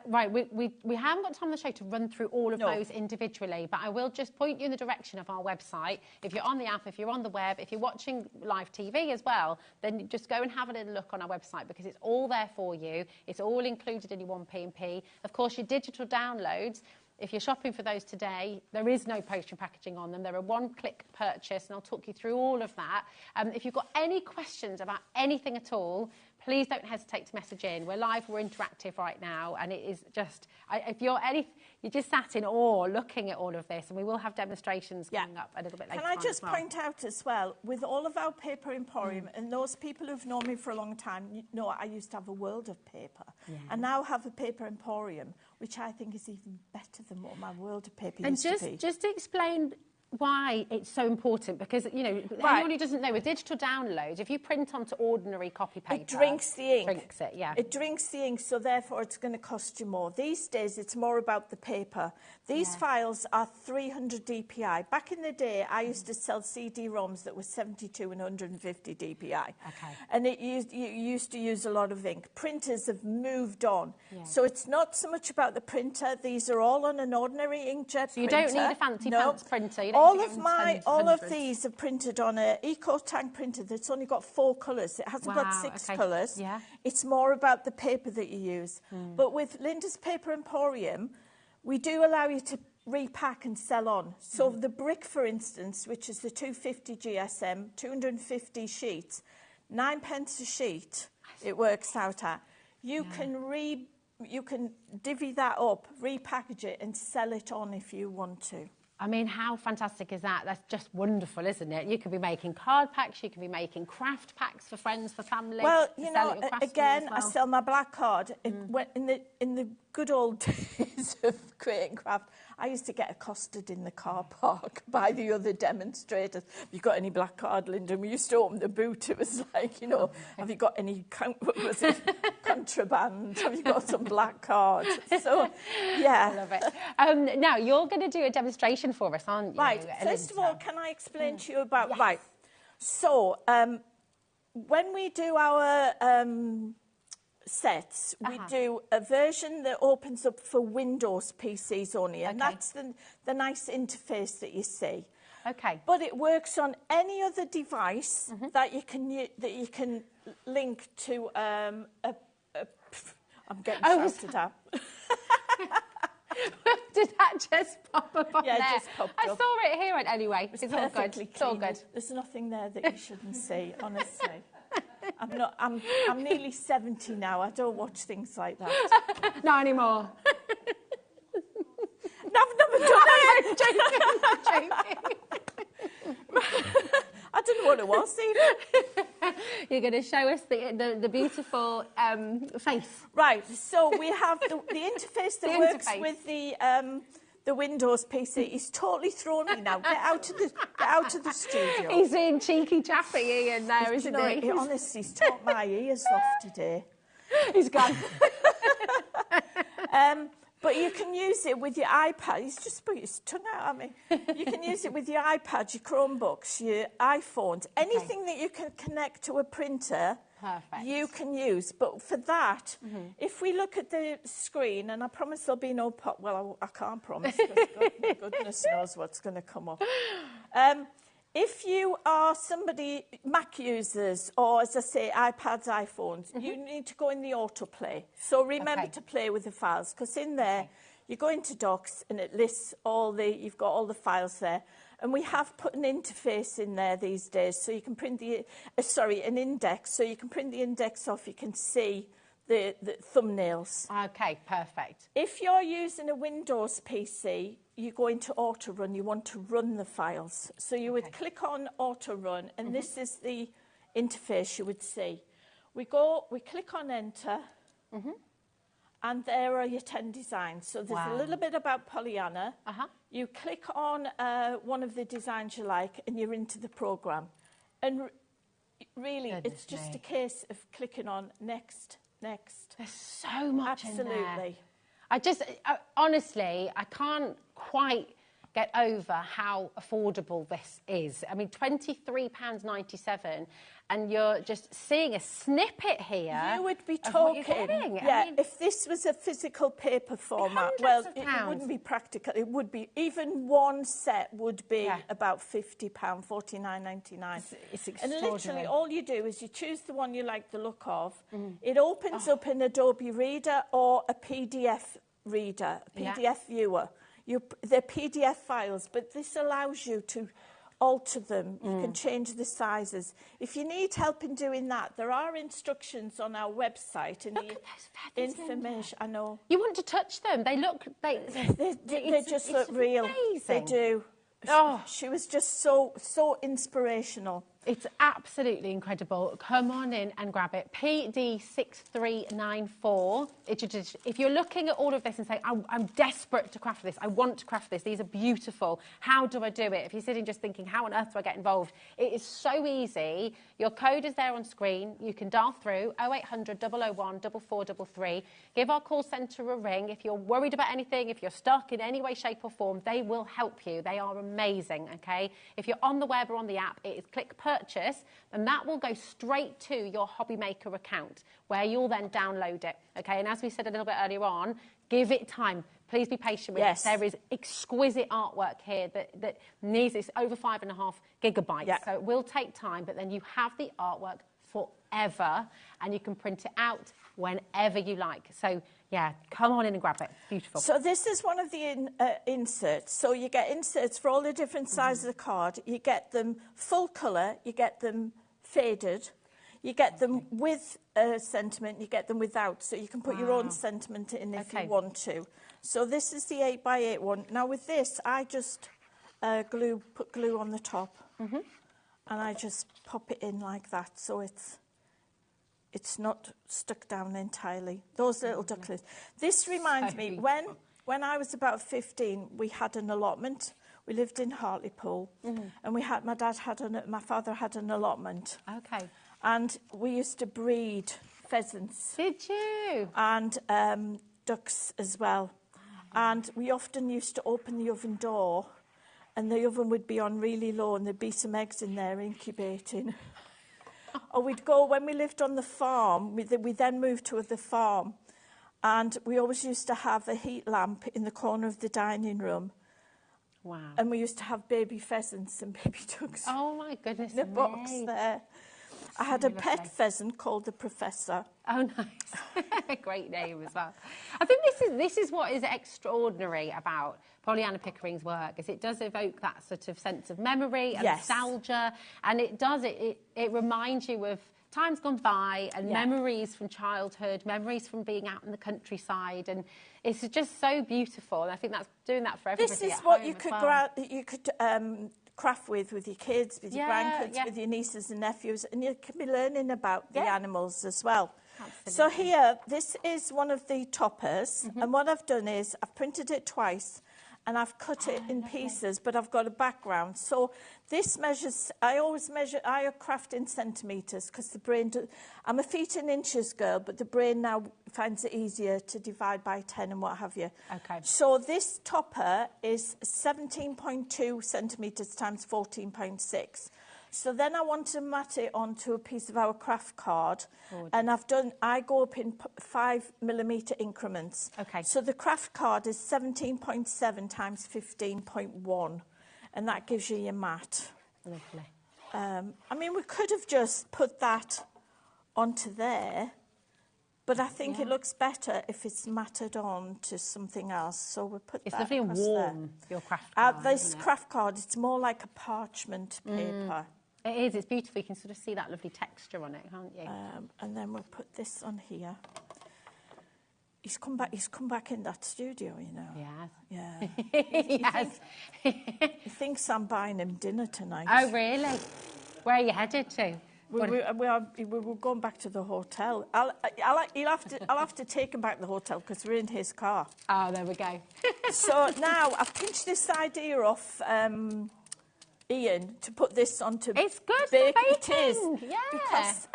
Right, we haven't got time on the show to run through all of those individually, but I will just point you in the direction of our website. If you're on the app, if you're on the web, if you're watching live TV as well, then just go and have a little look on our website, because it's all there for you. It's all included in your 1P&P. Of course, your digital downloads, if you're shopping for those today, there is no postage and packaging on them. They're a one-click purchase, and I'll talk you through all of that. If you've got any questions about anything at all, please don't hesitate to message in. We're live, we're interactive right now, and it is just, if you're just sat in awe looking at all of this, and we will have demonstrations coming up a little bit later.
Can I just point out as well, with all of our paper emporium, and those people who've known me for a long time, you know I used to have a world of paper.
Yeah.
I now have a paper emporium, which I think is even better than what my world of paper
And
used to be.
just to explain why it's so important, because, you know, anyone who doesn't know, with digital downloads, if you print onto ordinary copy paper...
It drinks the ink.
Drinks it, yeah.
It drinks the ink, so therefore it's going to cost you more. These days, it's more about the paper. These files are 300 dpi. Back in the day, I used to sell CD-ROMs that were 72 and 150 dpi. Okay. And you used to use a lot of ink. Printers have moved on. Yeah. So it's not so much about the printer. These are all on an ordinary inkjet
so you
printer.
don't need a fancy pants printer. You don't
all of these are printed on an EcoTank printer that's only got 4 colours. It hasn't got 6 colours.
Yeah.
It's more about the paper that you use. But with Linda's Paper Emporium, we do allow you to repack and sell on. So the brick, for instance, which is the 250 GSM, 250 sheets, 9p a sheet, it works out at. You can divvy that up, repackage it and sell it on if you want to.
I mean, how fantastic is that? That's just wonderful, isn't it? You could be making card packs, you could be making craft packs for friends, for family.
Well, you know, again, I sell my black card. In the good old days of creating craft, I used to get accosted in the car park by the other demonstrators. Have you got any black card, Linda? We used to open the boot. It was like, you know, have you got any contraband? Have you got some black cards? So, yeah.
I love it. Now, you're going to do a demonstration for us, aren't you?
Right. First of all, can I explain to you about... Yes. Right. So, when we do our... sets, we do a version that opens up for Windows PCs only, and that's the nice interface that you see.
Okay.
But it works on any other device that you can link to I'm getting shouted at.
Did that just pop up on
there?
Yeah,
just popped
up. I saw it here anyway.
It's
all good.
It's
all good.
There's nothing there that you shouldn't see, honestly. I'm nearly 70 now. I don't watch things like that.
Not anymore.
I've never done it.
I'm joking.
I don't know what it was even.
You're going to show us the beautiful face.
Right. So we have the interface that works with the Windows PC. Is totally thrown me now. Get out of the studio.
He's being cheeky chappy Ian there, isn't he?
Honestly, he's taught my ears off today.
He's gone.
But you can use it with your iPad. He's just put his tongue out at me. You can use it with your iPads, your Chromebooks, your iPhones, anything that you can connect to a printer.
Perfect.
You can use. But for that, if we look at the screen, and I promise there'll be no pop. Well, I can't promise, because goodness knows what's going to come up. If you are somebody, Mac users, or as I say, iPads, iPhones, you need to go in the autoplay. So remember to play with the files, because in there, you go into Docs and it lists you've got all the files there. And we have put an interface in there these days, so you can print an index, so you can print the index off, you can see the thumbnails.
Okay, perfect.
If you're using a Windows PC, you go into Auto Run, you want to run the files. So you would click on Auto Run, and this is the interface you would see. We click on Enter, and there are your 10 designs. So there's a little bit about Pollyanna. You click on one of the designs you like, and you're into the program. And really, it's just a case of clicking on Next, Next.
There's so much in there.
Absolutely.
Honestly, I can't quite get over how affordable this is. I mean, £23.97, and you're just seeing a snippet here.
You would be
of what you're
talking,
getting.
yeah,
I mean,
if this was a physical paper format,
hundreds
well,
of
it
pounds.
wouldn't be practical. It would be, even one set would be about £50, $49.99.
It's
and literally
extraordinary.
all you do is you choose the one you like the look of. It opens up in Adobe Reader or a PDF reader, a PDF viewer. They're PDF files, but this allows you to alter them. You can change the sizes. If you need help in doing that, there are instructions on our website. And the information, I know.
You want to touch them. They look... They
just look real.
Amazing.
They do. Oh, she was just so inspirational.
It's absolutely incredible. Come on in and grab it. PD6394. If you're looking at all of this and saying, I'm desperate to craft this, I want to craft this, these are beautiful, how do I do it? If you're sitting just thinking, how on earth do I get involved? It is so easy. Your code is there on screen. You can dial through 0800 001 4433. Give our call centre a ring. If you're worried about anything, if you're stuck in any way, shape or form, they will help you. They are amazing, okay? If you're on the web or on the app, it is click purchase, and that will go straight to your HobbyMaker account, where you'll then download it, okay? And as we said a little bit earlier on, give it time. Please be patient with it. There is exquisite artwork here that needs, it's over 5.5 gigabytes, so it will take time, but then you have the artwork forever, and you can print it out whenever you like. So, yeah, come on in and grab it. Beautiful.
So this is one of the inserts. So you get inserts for all the different sizes of card. You get them full colour, you get them faded, you get them with sentiment, you get them without. So you can put your own sentiment in if you want to. So this is the 8x8 one. Now with this, I just put glue on the top. And I just pop it in like that, so it's not stuck down entirely. Those little ducklings. This reminds me, when I was about 15, we had an allotment. We lived in Hartlepool, and my father had an allotment.
Okay.
And we used to breed pheasants.
Did you?
And ducks as well. And we often used to open the oven door, and the oven would be on really low, and there'd be some eggs in there incubating. Or we'd go, when we lived on the farm, we then moved to the farm, and we always used to have a heat lamp in the corner of the dining room.
Wow.
And we used to have baby pheasants and baby ducks.
Oh, my goodness.
In a box there. I had a pet pheasant called the Professor.
Oh, nice. Great name as well. I think this is what is extraordinary about Pollyanna Pickering's work, is it does evoke that sort of sense of memory and nostalgia, and it reminds you of times gone by and memories from childhood, memories from being out in the countryside, and it's just so beautiful, and I think that's doing that for everybody.
This is what you could craft with your kids, with your grandkids, with your nieces and nephews, and you can be learning about the animals as well. Absolutely. So here, this is one of the toppers, and what I've done is I've printed it twice, and I've cut it in pieces, but I've got a background. So this measures, I craft in centimetres, because the brain, I'm a feet and inches girl, but the brain now finds it easier to divide by 10 and what have you. Okay. So this topper is 17.2 centimetres times 14.6. So then I want to mat it onto a piece of our craft card, and I go up in 5mm increments. Okay. So the craft card is 17.7 times 15.1, and that gives you your mat.
Lovely.
I mean, we could have just put that onto there, but I think it looks better if it's matted on to something else. So we'll put that across there. It's lovely and warm, your craft card. This craft card, it's more like a parchment paper.
It is, it's beautiful. You can sort of see that lovely texture on it, can't you?
And then we'll put this on here. He's come back in that studio, you know.
Yeah.
Yes. He thinks I'm buying him dinner tonight.
Oh, really? Where are you headed to?
We're going back to the hotel. I'll have to take him back to the hotel because we're in his car.
Oh, there we go.
So now I've pinched this idea off Ian to put this onto.
It's good
bake.
for
It is,
baking, yeah.
because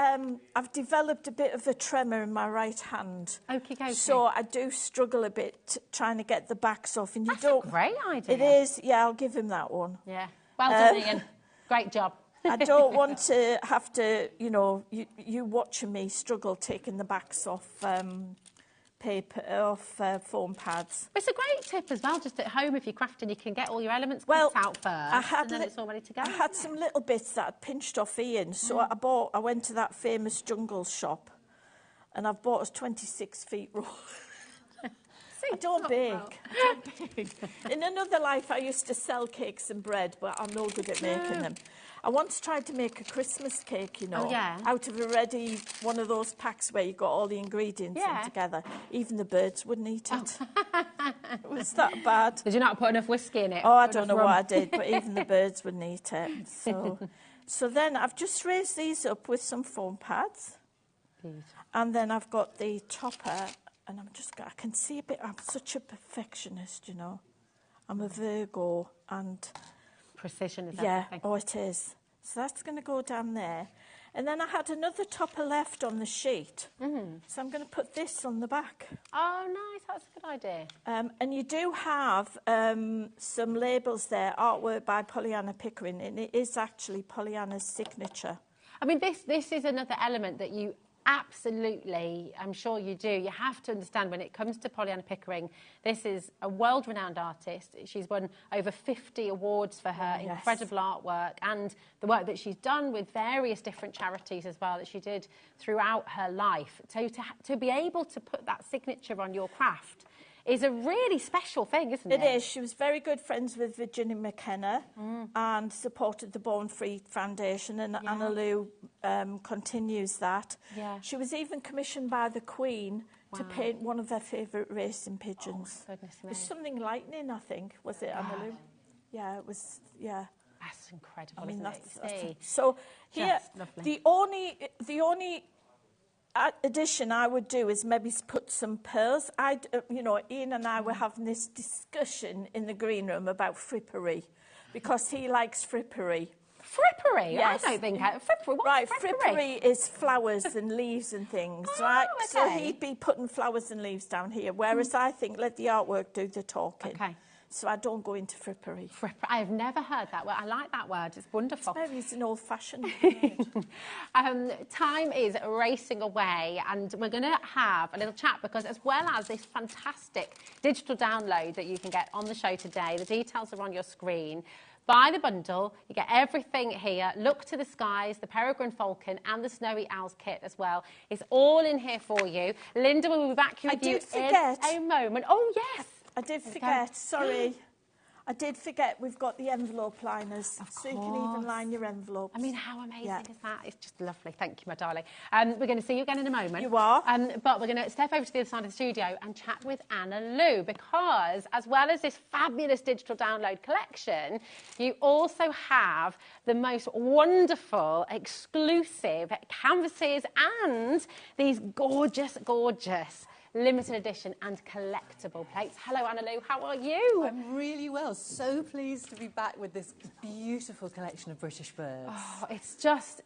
I've developed a bit of a tremor in my right hand.
Okey-dokey.
So I do struggle a bit trying to get the backs off. And
That's a great idea.
It is, yeah, I'll give him that one.
Yeah. Well done, Ian. Great job.
I don't want to have to, you know, you watching me struggle taking the backs off foam pads.
It's a great tip as well, just at home if you're crafting, you can get all your elements cut out first, and then it's all ready to go.
I had some little bits that I'd pinched off Ian, so I went to that famous jungle shop, and I've bought us 26 feet roll. I don't bake. In another life, I used to sell cakes and bread, but I'm no good at making them. I once tried to make a Christmas cake, you know, out of a ready, one of those packs where you got all the ingredients in together. Even the birds wouldn't eat it. It was that bad.
Did you not put enough whiskey in it?
Oh, I don't know what I did, but even the birds wouldn't eat it. So then I've just raised these up with some foam pads. And then I've got the topper, and I can see a bit, I'm such a perfectionist, you know. I'm a Virgo, and...
Precision is everything.
Oh, it is. So that's going to go down there. And then I had another topper left on the sheet. So I'm going to put this on the back.
Oh, nice. That's a good idea.
And you do have some labels there, artwork by Pollyanna Pickering, and it is actually Pollyanna's signature.
I mean, this is another element that you absolutely, I'm sure you do. You have to understand when it comes to Pollyanna Pickering, this is a world-renowned artist. She's won over 50 awards for her incredible artwork and the work that she's done with various different charities as well that she did throughout her life. So to be able to put that signature on your craft is a really special thing, isn't it?
It is. She was very good friends with Virginia McKenna and supported the Born Free Foundation, and Anna Lou continues that. She was even commissioned by the Queen to paint one of her favourite racing pigeons.
Oh, goodness me.
It was something lightning, I think, was it, Anna Lou? Yeah, it was,
That's incredible,
I mean,
isn't it?
So here,
lovely.
the only addition I would do is maybe put some pearls. You know, Ian and I were having this discussion in the green room about frippery, because he likes frippery.
Frippery?
Yes.
I don't think frippery. What's
frippery is flowers and leaves and things, right? So he'd be putting flowers and leaves down here, whereas I think let the artwork do the talking.
Okay.
So I don't go into frippery.
I have never heard that word. I like that word. It's wonderful.
Maybe it's an old-fashioned.
Time is racing away, and we're going to have a little chat because, as well as this fantastic digital download that you can get on the show today, the details are on your screen. Buy the bundle, you get everything here. Look to the skies, the peregrine falcon and the snowy owls kit as well. It's all in here for you. Linda will be back with you in a moment. Oh, yes.
I did forget, sorry. I did forget we've got the envelope liners, so you can even line your envelopes.
I mean, how amazing is that? It's just lovely. Thank you, my darling. We're going to see you again in a moment.
You are.
But we're going to step over to the other side of the studio and chat with Anna Lou, because as well as this fabulous digital download collection, you also have the most wonderful, exclusive canvases and these gorgeous, gorgeous limited edition and collectible plates. Hello, Anna Lou, how are you?
I'm really well. So pleased to be back with this beautiful collection of British birds.
Oh, it's just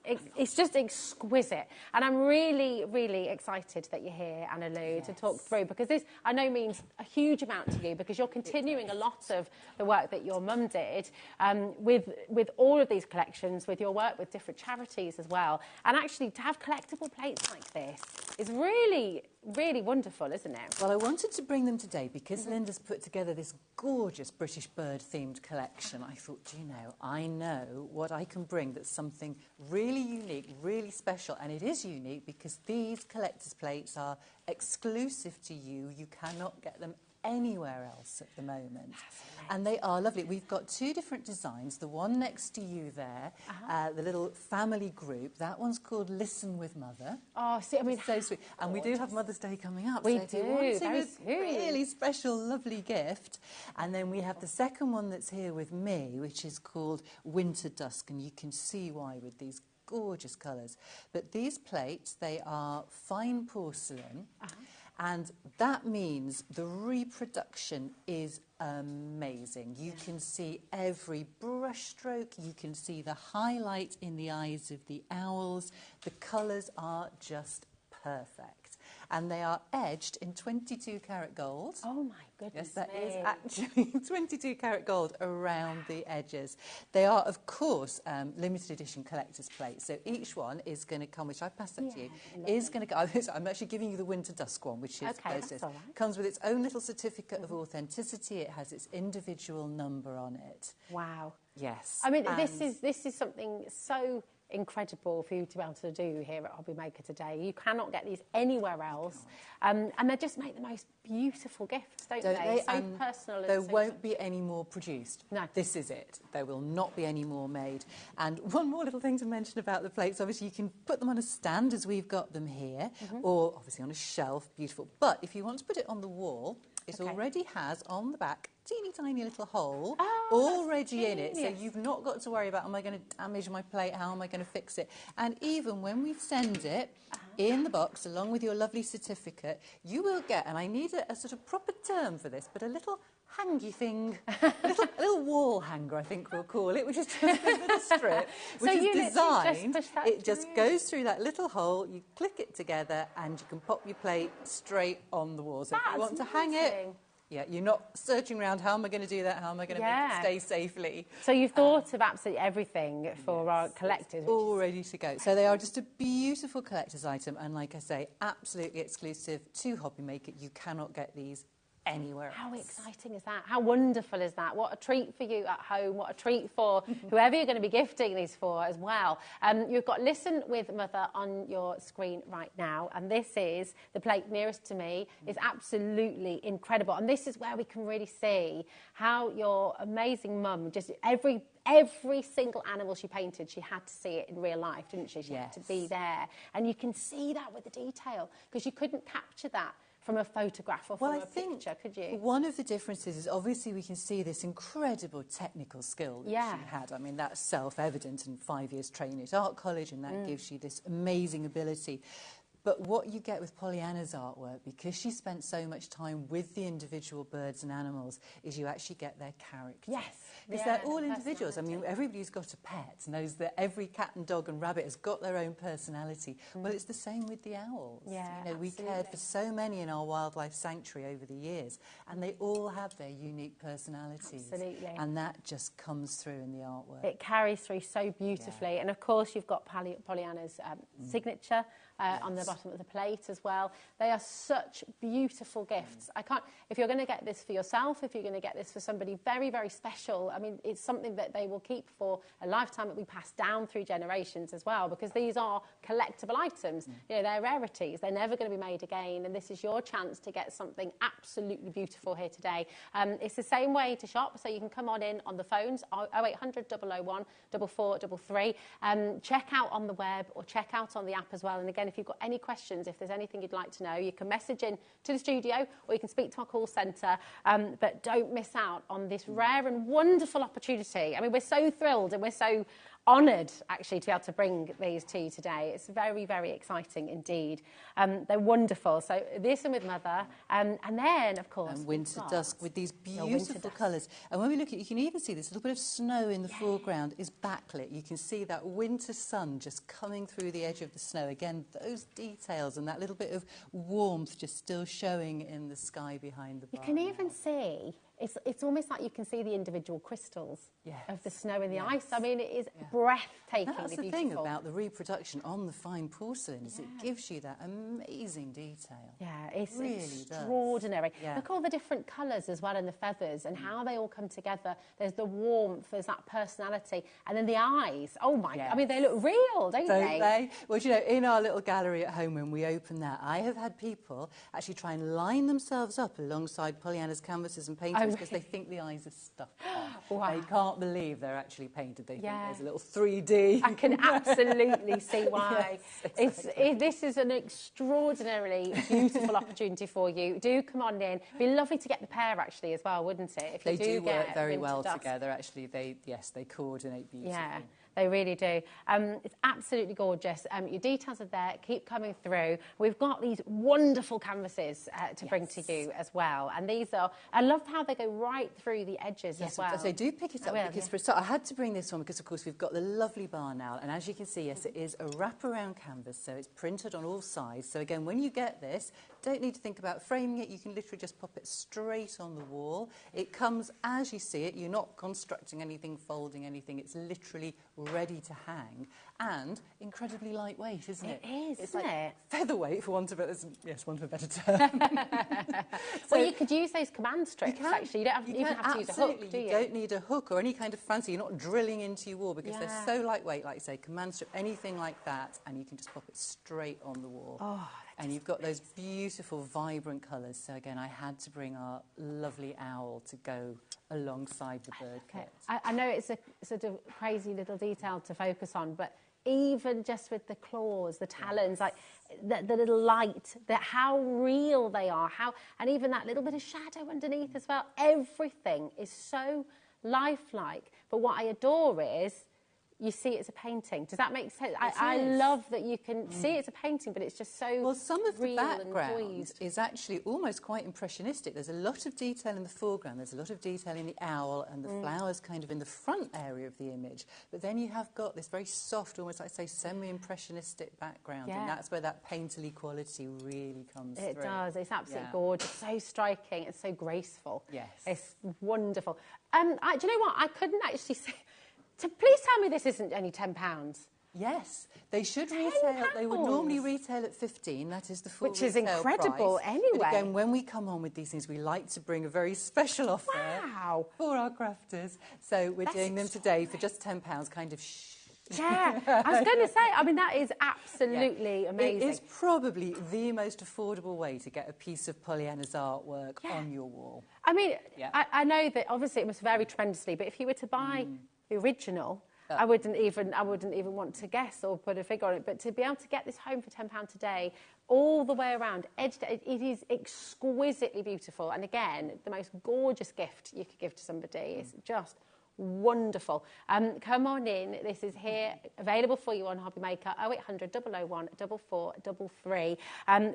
exquisite. And I'm really, really excited that you're here, Anna Lou, to talk through, because this, I know, means a huge amount to you, because you're continuing a lot of the work that your mum did with all of these collections, with your work with different charities as well. And actually, to have collectible plates like this is really, really wonderful, isn't it?
Well, I wanted to bring them today because Linda's put together this gorgeous British bird-themed collection. I thought, do you know, I know what I can bring that's something really unique, really special, and it is unique because these collector's plates are exclusive to you. You cannot get them anywhere else at the moment. And they are lovely. We've got two different designs. The one next to you there, the little family group, that one's called Listen with Mother.
Oh, see, I mean,
so sweet. And we do have Mother's Day coming up.
We
so
do,
if you're wanting
very
a
soon.
really special, lovely gift. And then we have the second one that's here with me, which is called Winter Dusk, and you can see why with these gorgeous colours. But these plates, they are fine porcelain. And that means the reproduction is amazing. You can see every brush stroke, you can see the highlight in the eyes of the owls. The colours are just perfect. And they are edged in 22 karat gold.
Oh my goodness.
Yes, that is actually 22 karat gold around the edges. They are, of course, limited edition collector's plates. So each one is going to come, which I passed that to you, is going to go. I'm actually giving you the Winter Dusk one, which is closest.
All right.
Comes with its own little certificate of authenticity. It has its individual number on it.
Wow.
Yes.
I mean, this is something so incredible for you to be able to do here at HobbyMaker today. You cannot get these anywhere else. And they just make the most beautiful gifts, don't they? So personal.
There won't be any more produced.
No.
This is it. There will not be any more made. And one more little thing to mention about the plates. Obviously, you can put them on a stand as we've got them here, or obviously on a shelf. Beautiful. But if you want to put it on the wall, it already has on the back teeny tiny little hole already in it, so you've not got to worry about, am I going to damage my plate, how am I going to fix it? And even when we send it in the box along with your lovely certificate, you will get, and I need a sort of proper term for this, but a little hangy thing, a little wall hanger, I think we'll call it, which is just a little strip, which is designed. It just goes through that little hole, you click it together, and you can pop your plate straight on the wall. So if you want to hang it, you're not searching around, how am I going to do that, how am I going to make it stay safely?
So you've thought of absolutely everything for our collectors.
All ready to go. So they are just a beautiful collector's item, and like I say, absolutely exclusive to HobbyMaker. You cannot get these anywhere else.
How exciting is that? How wonderful is that? What a treat for you at home, what a treat for whoever you're going to be gifting these for as well. You've got Listen with Mother on your screen right now, and this is the plate nearest to me. It's absolutely incredible, and this is where we can really see how your amazing mum, just every single animal she painted, she had to see it in real life, didn't she? She had to be there, and you can see that with the detail, because you couldn't capture that from a photograph or from a picture, could you?
One of the differences is obviously we can see this incredible technical skill that she had. I mean, that's self-evident, and 5 years training at art college, and that gives you this amazing ability. But what you get with Pollyanna's artwork, because she spent so much time with the individual birds and animals, is you actually get their character.
Yes.
Because they're all individuals. I mean, everybody who's got a pet knows that every cat and dog and rabbit has got their own personality. Well, it's the same with the owls.
Yeah,
you know, we cared for so many in our wildlife sanctuary over the years, and they all have their unique personalities.
Absolutely.
And that just comes through in the artwork.
It carries through so beautifully. And of course, you've got Pollyanna's signature on the bottom of the plate as well. They are such beautiful gifts. I can't, if you're going to get this for yourself, if you're going to get this for somebody very, very special, I mean, it's something that they will keep for a lifetime, that we pass down through generations as well, because these are collectible items. You know, they're rarities. They're never going to be made again, and this is your chance to get something absolutely beautiful here today. It's the same way to shop, so you can come on in on the phones, 0800 001 4433. Check out on the web or check out on the app as well. And again, if you've got any questions, if there's anything you'd like to know, you can message in to the studio or you can speak to our call centre. But don't miss out on this rare and wonderful opportunity. I mean, we're so thrilled and we're so honoured, actually, to be able to bring these to you today. It's very, very exciting indeed. They're wonderful. So this and with Mother, and then, of course,
and Winter Dusk with these beautiful colours. And when we look at it, you can even see this little bit of snow in the foreground is backlit. You can see that winter sun just coming through the edge of the snow. Again, those details and that little bit of warmth just still showing in the sky behind the barn.
You can even see, it's almost like you can see the individual crystals of the snow and the ice. I mean, it is breathtakingly
That's the thing about the reproduction on the fine porcelain, is it gives you that amazing detail.
Yeah, it's
really
extraordinary. Look at all the different colours as well, and the feathers, and how they all come together. There's the warmth, there's that personality, and then the eyes. Oh my, I mean, they look real, don't they?
Well, you know, in our little gallery at home, when we open that, I have had people actually try and line themselves up alongside Pollyanna's canvases and paintings because they think the eyes are stuck on.
Wow.
They can't believe they're actually painted. They think there's a little 3D.
I can absolutely see why.
Yes, exactly.
This is an extraordinarily beautiful opportunity for you. Do come on in. It'd be lovely to get the pair actually as well, wouldn't it? If
They
you
do work
get
very
Winter
well
Dusk.
together. Actually, they coordinate beautifully.
Yeah. They really do. It's absolutely gorgeous. Your details are there. Keep coming through. We've got these wonderful canvases to bring to you as well. And these are, I love how they go right through the edges as well.
Yes, they do pick it up because for a start, I had to bring this one because, of course, we've got the lovely barn owl. And as you can see, yes, it is a wraparound canvas, so it's printed on all sides. So again, when you get this, don't need to think about framing it. You can literally just pop it straight on the wall. It comes as you see it. You're not constructing anything, folding anything. It's literally ready to hang, and incredibly lightweight, isn't it?
It is,
it's
isn't
like
it?
Featherweight, for want of a better term.
Well, you could use those command strips, actually. You don't even have to use a hook, do you?
You don't need a hook or any kind of fancy. You're not drilling into your wall because they're so lightweight, like you say, command strip, anything like that, and you can just pop it straight on the wall.
Oh,
and you've got those beautiful, vibrant colours. So again, I had to bring our lovely owl to go alongside the bird kit.
I know it's a sort of crazy little detail to focus on, but even just with the claws, the talons, like the little light, how real they are, and even that little bit of shadow underneath as well. Everything is so lifelike. But what I adore is you see it as a painting. Does that make sense? I love that you can see it's a painting, but it's just so
well, some of the
real
background
and breathed.
is actually almost quite impressionistic. There's a lot of detail in the foreground. There's a lot of detail in the owl and the flowers kind of in the front area of the image. But then you have got this very soft, almost like, say, semi-impressionistic background. And that's where that painterly quality really comes through.
It does. It's absolutely gorgeous. So striking and so graceful.
Yes.
It's wonderful. Do you know what? I couldn't actually say... please tell me this isn't only £10.
Yes, they should retail. They would normally retail at 15. That is the full
retail price.
Which
is incredible anyway.
But again, when we come on with these things, we like to bring a very special offer for our crafters. So we're doing them today for just £10, kind of
Yeah, I was going to say, I mean, that is absolutely amazing.
It is probably the most affordable way to get a piece of Pollyanna's artwork on your wall.
I mean, I know that obviously it must vary tremendously, but if you were to buy the original, I wouldn't even want to guess or put a figure on it. But to be able to get this home for £10 today, all the way around, edge to edge, it is exquisitely beautiful. And again, the most gorgeous gift you could give to somebody. It's just wonderful. Come on in. This is here, available for you on HobbyMaker, 0800 001 4433.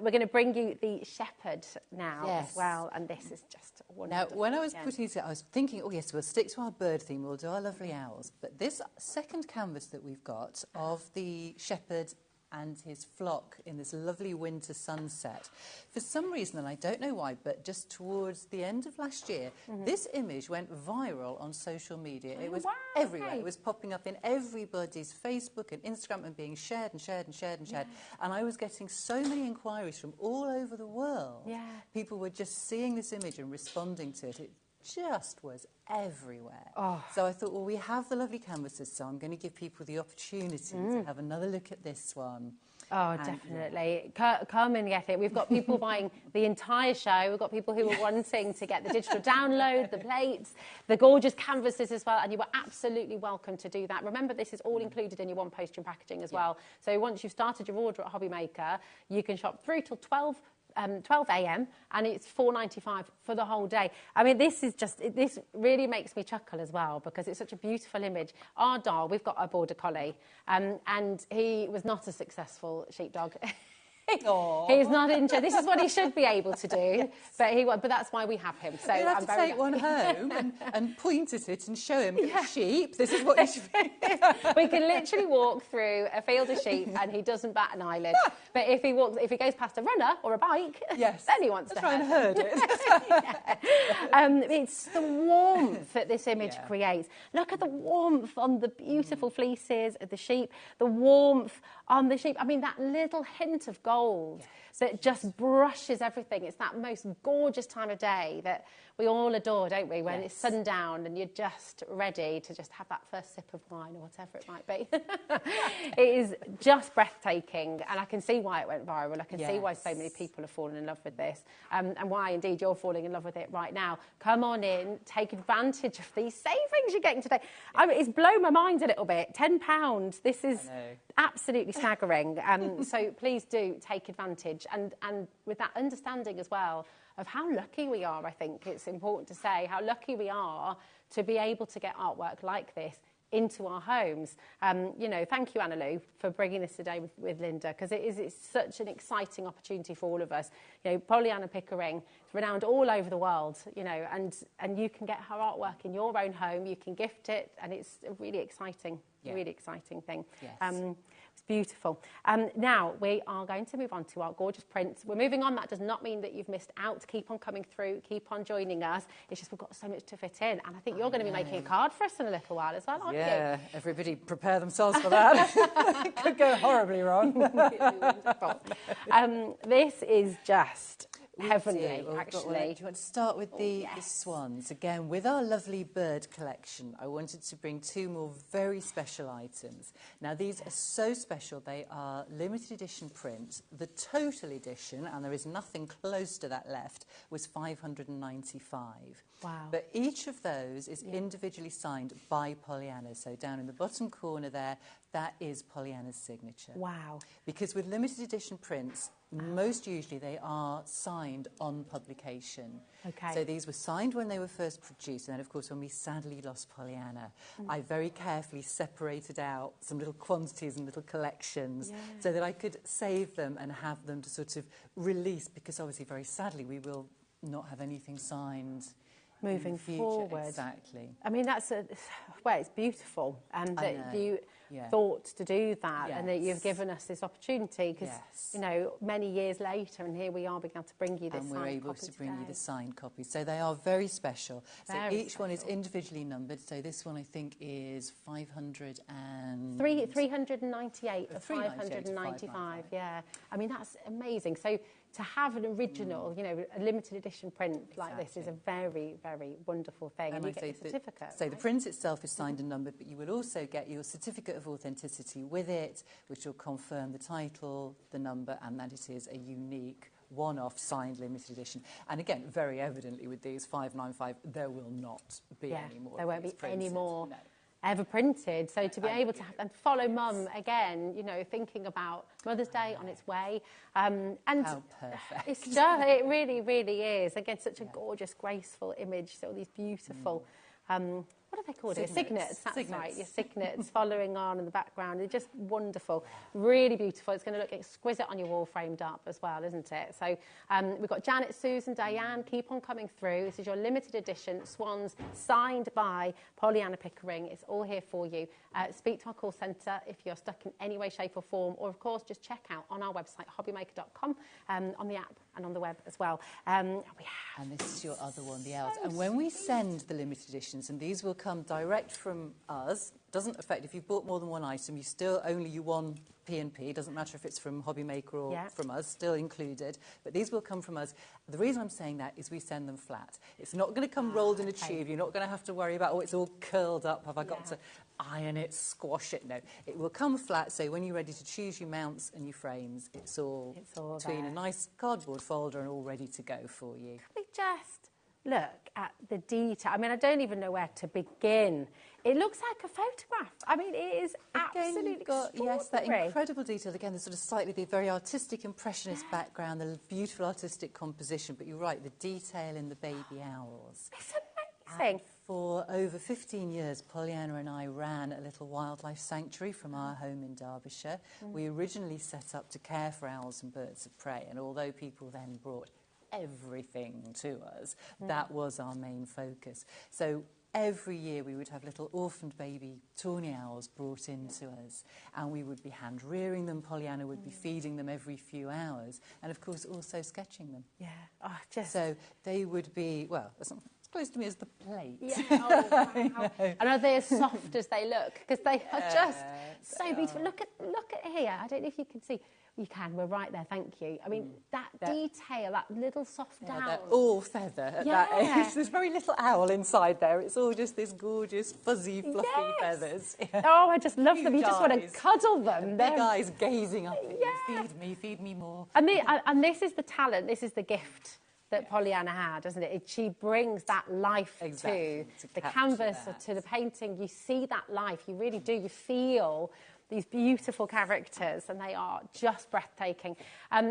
We're going to bring you the shepherd now as well, and this is just wonderful.
Now, when I was putting it, I was thinking, oh yes, we'll stick to our bird theme, we'll do our lovely owls. But this second canvas that we've got of the shepherd and his flock in this lovely winter sunset. For some reason, and I don't know why, but just towards the end of last year, this image went viral on social media. It was everywhere. It was popping up in everybody's Facebook and Instagram and being shared and shared and shared and shared. And I was getting so many inquiries from all over the world. People were just seeing this image and responding to it. It just was everywhere. So I thought, well, we have the lovely canvases, so I'm going to give people the opportunity to have another look at this one.
Oh, definitely. Come and get it. We've got people buying the entire show. We've got people who are wanting to get the digital download, the plates, the gorgeous canvases as well, and you are absolutely welcome to do that. Remember, this is all included in your one postage and packaging as well. So once you've started your order at HobbyMaker, you can shop through till 12 a.m. and it's £4.95 for the whole day. I mean, this really makes me chuckle as well because it's such a beautiful image. Our dog, we've got a border collie, and he was not a successful sheepdog. He's not injured. This is what he should be able to do, but that's why we have him. So
you have to take one home and point at it and show him sheep. This is what you should be.
We can literally walk through a field of sheep and he doesn't bat an eyelid. But if he goes past a runner or a bike, then he wants to
try and herd it.
It's the warmth that this image creates. Look at the warmth on the beautiful fleeces of the sheep. The warmth on the sheep. I mean, that little hint of gold that just brushes everything. It's that most gorgeous time of day that we all adore, don't we? When it's sundown and you're just ready to just have that first sip of wine or whatever it might be. It is just breathtaking, and I can see why it went viral. I can see why so many people have fallen in love with this, and why indeed you're falling in love with it right now. Come on in, take advantage of these savings you're getting today. I mean, it's blown my mind a little bit. £10. This is absolutely staggering. So please do take advantage, and with that understanding as well of how lucky we are. I think it's important to say how lucky we are to be able to get artwork like this into our homes. You know, thank you, Anna Lou, for bringing this today with Linda, because it's such an exciting opportunity for all of us. You know, Pollyanna Pickering is renowned all over the world, you know, and you can get her artwork in your own home, you can gift it, and it's a really exciting, really exciting thing.
Yes.
It's beautiful. Now, we are going to move on to our gorgeous prints. We're moving on. That does not mean that you've missed out. Keep on coming through. Keep on joining us. It's just we've got so much to fit in. And I think you're going to be making a card for us in a little while as well, aren't you?
Yeah, everybody prepare themselves for that. It could go horribly wrong.
This is just heavenly,
Well,
actually.
do you want to start with the swans? Again, with our lovely bird collection, I wanted to bring two more very special items. Now, these are so special. They are limited edition prints. The total edition, and there is nothing close to that left, was £595.
Wow.
But each of those is individually signed by Pollyanna. So down in the bottom corner there, that is Pollyanna's signature.
Wow.
Because with limited edition prints, most usually they are signed on publication.
Okay.
So these were signed when they were first produced, and then of course when we sadly lost Pollyanna, I very carefully separated out some little quantities and little collections so that I could save them and have them to sort of release, because obviously very sadly we will not have anything signed
moving
in the future.
forward.
Exactly.
I mean, that's it's beautiful, and that you thought to do that, and that you've given us this opportunity, because you know, many years later, and here we are being able to bring you this
and
signed
we're able
copy
to bring
today.
you the signed copies. So they are very special.
Very
so each one is individually numbered. So this one I think is 500 and
398 of
398 of
595. Yeah, I mean that's amazing. So to have an original, you know, a limited edition print like this is a very, very wonderful thing, and you get a certificate.
So the print itself is signed and numbered, but you will also get your certificate of authenticity with it, which will confirm the title, the number, and that it is a unique one-off signed limited edition. And again, very evidently with these 595, there will not be any more.
There won't be any
printed.
more
No.
ever printed. So to be able to have, and follow Mum again, you know, thinking about Mother's Day on its way, and
how perfect.
it's just, it really, really is. Again, such a gorgeous, graceful image. So all these beautiful. What are they called? Signets. That's right. Your signets following on in the background. They're just wonderful, really beautiful. It's going to look exquisite on your wall, framed up as well, isn't it? So we've got Janet, Susan, Diane. Keep on coming through. This is your limited edition Swans, signed by Pollyanna Pickering. It's all here for you. Speak to our call centre if you're stuck in any way, shape, or form, or of course just check out on our website hobbymaker.com, on the app and on the web as well.
And this is your other one, the owls. And when we send the limited editions, and these will come direct from us, doesn't affect if you've bought more than one item, you still only you one P&P, doesn't matter if it's from HobbyMaker or from us, still included, but these will come from us. The reason I'm saying that is we send them flat. It's not going to come rolled in a tube. You're not going to have to worry about, oh, it's all curled up, have I got to iron it, squash it? No, it will come flat, so when you're ready to choose your mounts and your frames, it's all between a nice cardboard folder and all ready to go for you.
Can we just look at the detail? I mean, I don't even know where to begin. It looks like a photograph. I mean, it is absolutely
extraordinary. Yes, that incredible detail. Again, the sort of slightly the very artistic impressionist background, the beautiful artistic composition. But you're right, the detail in the baby owls.
It's amazing.
And for over 15 years, Pollyanna and I ran a little wildlife sanctuary from our home in Derbyshire. We originally set up to care for owls and birds of prey, and although people then brought everything to us, that was our main focus. So every year we would have little orphaned baby tawny owls brought in to us, and we would be hand rearing them. Pollyanna would be feeding them every few hours, and of course also sketching them.
Yeah, oh, just
so they would be, well, as close to me as the plate.
Yeah, oh, wow. And are they as soft as they look? Because they are just so beautiful. Look at here. I don't know if you can see. You can. We're right there. Thank you. I mean, that detail, that little soft down.
They're all feather at that age. There's very little owl inside there. It's all just this gorgeous, fuzzy, fluffy feathers.
Oh, I just love them. You just want to cuddle them.
Big eyes gazing up at you. Feed me more.
And this is the talent. This is the gift that Pollyanna had, isn't it? She brings that life to the canvas, or to the painting. You see that life. You really do. You feel these beautiful characters, and they are just breathtaking.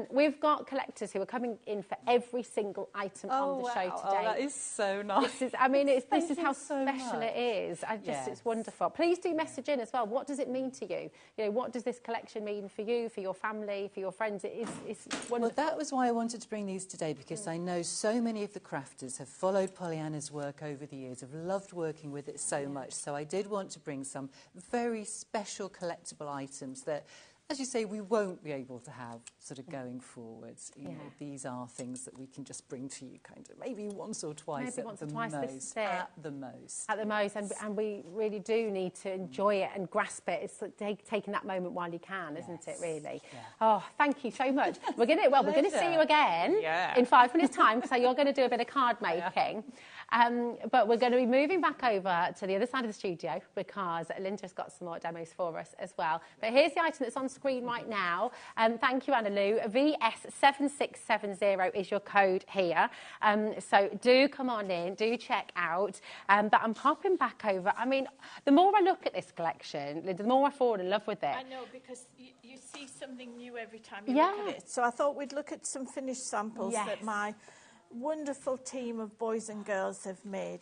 We've got collectors who are coming in for every single item on the show today.
Oh, that is so nice.
This is how special it is. It's wonderful. Please do message in as well. What does it mean to you? You know, what does this collection mean for you, for your family, for your friends? It's wonderful.
Well, that was why I wanted to bring these today, because I know so many of the crafters have followed Pollyanna's work over the years, have loved working with it so much. So I did want to bring some very special collectible items that, as you say, we won't be able to have sort of going forwards. You know, these are things that we can just bring to you kind of maybe once or twice at the most. At the most.
At the most, and we really do need to enjoy it and grasp it. It's like taking that moment while you can, isn't it, really? Yeah. Oh, thank you so much. We're going to see you again in 5 minutes' time, so you're going to do a bit of card making. But we're going to be moving back over to the other side of the studio because Linda's got some more demos for us as well. But here's the item that's on screen right now. Thank you, Annalou. VS7670 is your code here. So do come on in, do check out. But I'm popping back over. I mean, the more I look at this collection, Linda, the more I fall in love with it.
I know, because you see something new every time you look at it. So I thought we'd look at some finished samples that my wonderful team of boys and girls have made.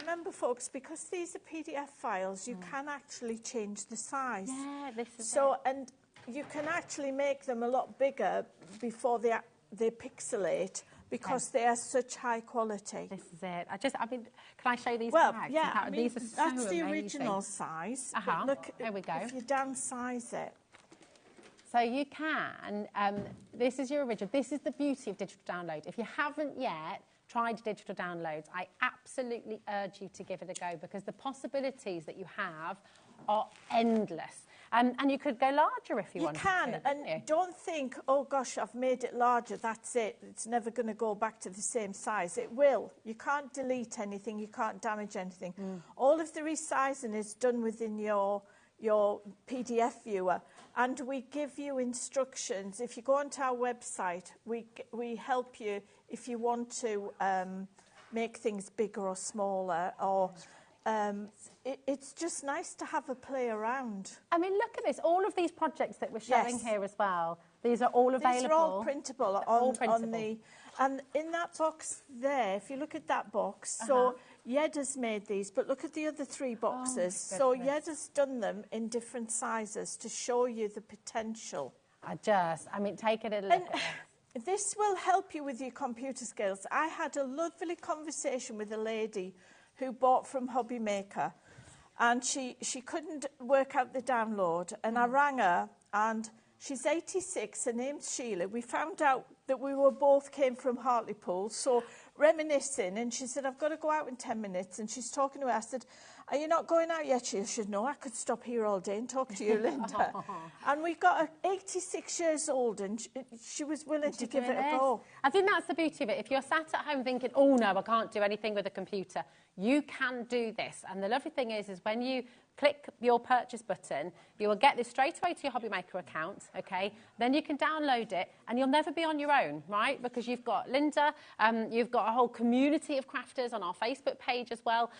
Remember, folks, because these are PDF files, you can actually change the size.
Yeah, this is
so, and you can actually make them a lot bigger before they pixelate, because they are such high quality.
This is it. I mean, can I show these
bags?
I
mean,
these are so
that's the
amazing.
original size. But look,
there we go.
If you downsize it.
So you can, this is your original. This is the beauty of digital download. If you haven't yet tried digital downloads, I absolutely urge you to give it a go, because the possibilities that you have are endless. And you could go larger if you wanted to.
You can, and don't think, oh gosh, I've made it larger, that's it. It's never going to go back to the same size. It will. You can't delete anything, you can't damage anything. All of the resizing is done within your PDF viewer, and we give you instructions. If you go onto our website, we help you if you want to make things bigger or smaller, or it's just nice to have a play around.
I mean, look at this, all of these projects that we're showing here as well, these are all available.
These are all printable, on the, and in that box there, if you look at that box, so Yeda's made these, but look at the other 3 boxes. So Yeda's done them in different sizes to show you the potential.
I mean, take it a look.
This will help you with your computer skills. I had a lovely conversation with a lady who bought from HobbyMaker, and she couldn't work out the download, and I rang her, and she's 86, her name's Sheila. We found out that we both came from Hartlepool, so reminiscing, and she said, I've got to go out in 10 minutes, and she's talking to her. I said, are you not going out yet? She said, no, I could stop here all day and talk to you, Linda. And we got her 86 years old, and she was willing to give it a go.
I think that's the beauty of it. If you're sat at home thinking, oh no, I can't do anything with a computer, you can do this. And the lovely thing is when you click your purchase button, you will get this straight away to your HobbyMaker account, okay? Then you can download it, and you'll never be on your own, right? Because you've got Linda, you've got a whole community of crafters on our Facebook page as well,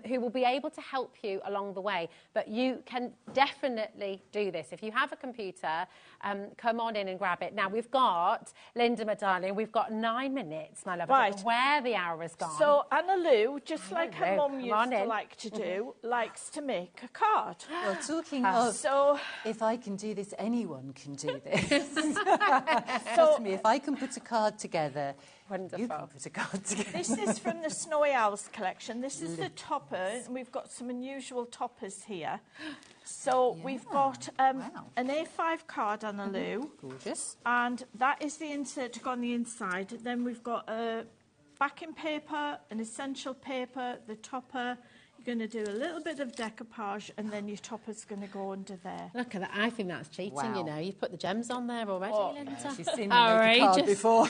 who will be able to help you along the way. But you can definitely do this. If you have a computer, come on in and grab it. Now, we've got, Linda, my darling, we've got 9 minutes, my love. I don't know where the hour has gone.
So Annalou, just like her mum used to like to do, likes to make a card.
Well, talking of, if I can do this, anyone can do this. Trust me, if I can put a card together, you can put a card together.
This is from the Snowy Owls collection. This is the topper, and we've got some unusual toppers here. So we've got an A5 card, Annalou.
Gorgeous.
And that is the insert to go on the inside. Then we've got a backing paper, an essential paper, the topper. You're going to do a little bit of decoupage, and then your topper's going to go under there.
Look at that. I think that's cheating, you know. You've put the gems on there already, Linda.
She's seen me make a card before.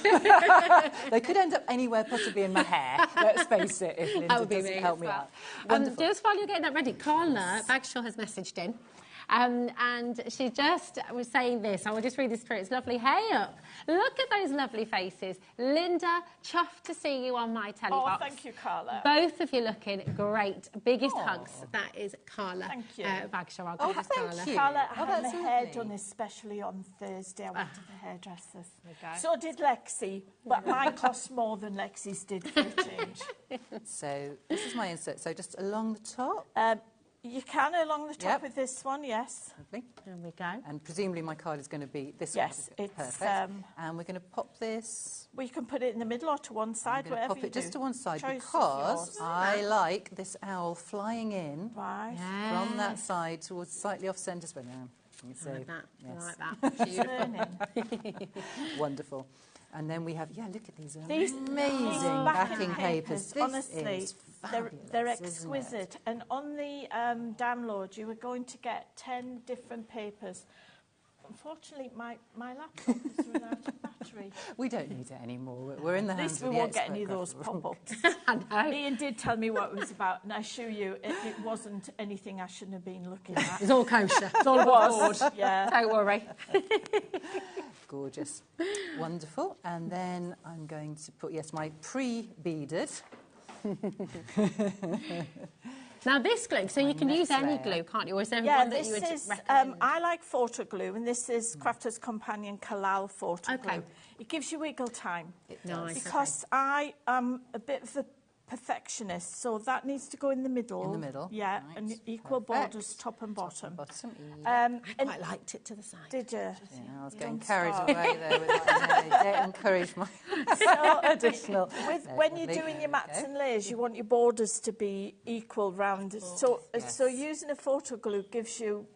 They could end up anywhere, possibly in my hair. Let's face it, if Linda doesn't help me out.
Just while you're getting that ready, Carla Bagshaw has messaged in. And she just was saying this. I will just read this through. It's lovely. Hey up. Look at those lovely faces. Linda, chuffed to see you on my telly
Oh,
box.
thank you, Carla.
Both of you looking great. Biggest hugs. That is Carla.
Thank you.
Bagshaw. I'll
Oh,
give this
thank
Carla.
you. Carla
Oh,
had
that's
my hair
lovely.
done especially on Thursday. I went to the hairdressers.
Okay.
So did Lexi, but mine cost more than Lexi's did for a change.
So this is my insert. So just along the top.
You can along the top
Yep.
with this one, yes.
Lovely.
There we go.
And presumably my card is going to be this
Yes,
one.
it's,
Perfect. And we're going to pop this.
Well, you can put it in the middle or to one side,
I'm going to
whatever
pop
you
it just
do.
to one side
Choice is
because
yours.
I like this owl flying in
Right.
from that side towards slightly off centre. But now you see.
I like that.
Yes.
I like that. Beautiful.
Wonderful. And then we have, look at these
These
amazing backing papers. This
honestly,
is
they're
fabulous, isn't it?
exquisite. And on the download, you were going to get 10 different papers. Unfortunately, my laptop has run out of battery.
We don't need it anymore. We're in the
At
hands
least
of
we
the
won't get
expert
any of those
graphic.
pop-ups. Ian did tell me what it was about, and I assure you, it wasn't anything I shouldn't have been looking at.
It's all kosher. It's all
It
above
was,
board.
yeah.
Don't worry.
Gorgeous. Wonderful. And then I'm going to put, my pre-beaded.
Now this glue, so you can use any glue, can't you? Or is there one that you would recommend?
I like photo glue, and this is Crafter's Companion Kalal photo glue. It gives you wiggle time.
It does.
Because I am a bit of a perfectionist, so that needs to go in the middle.
In the middle.
Yeah,
Right.
and equal borders, top and bottom.
I quite liked it to the side.
Did you?
Yeah, I was getting
Don't
carried
start.
away there with that. Don't encourage my additional.
When you're doing your mats and layers, you want your borders to be equal round. So using a photo glue gives you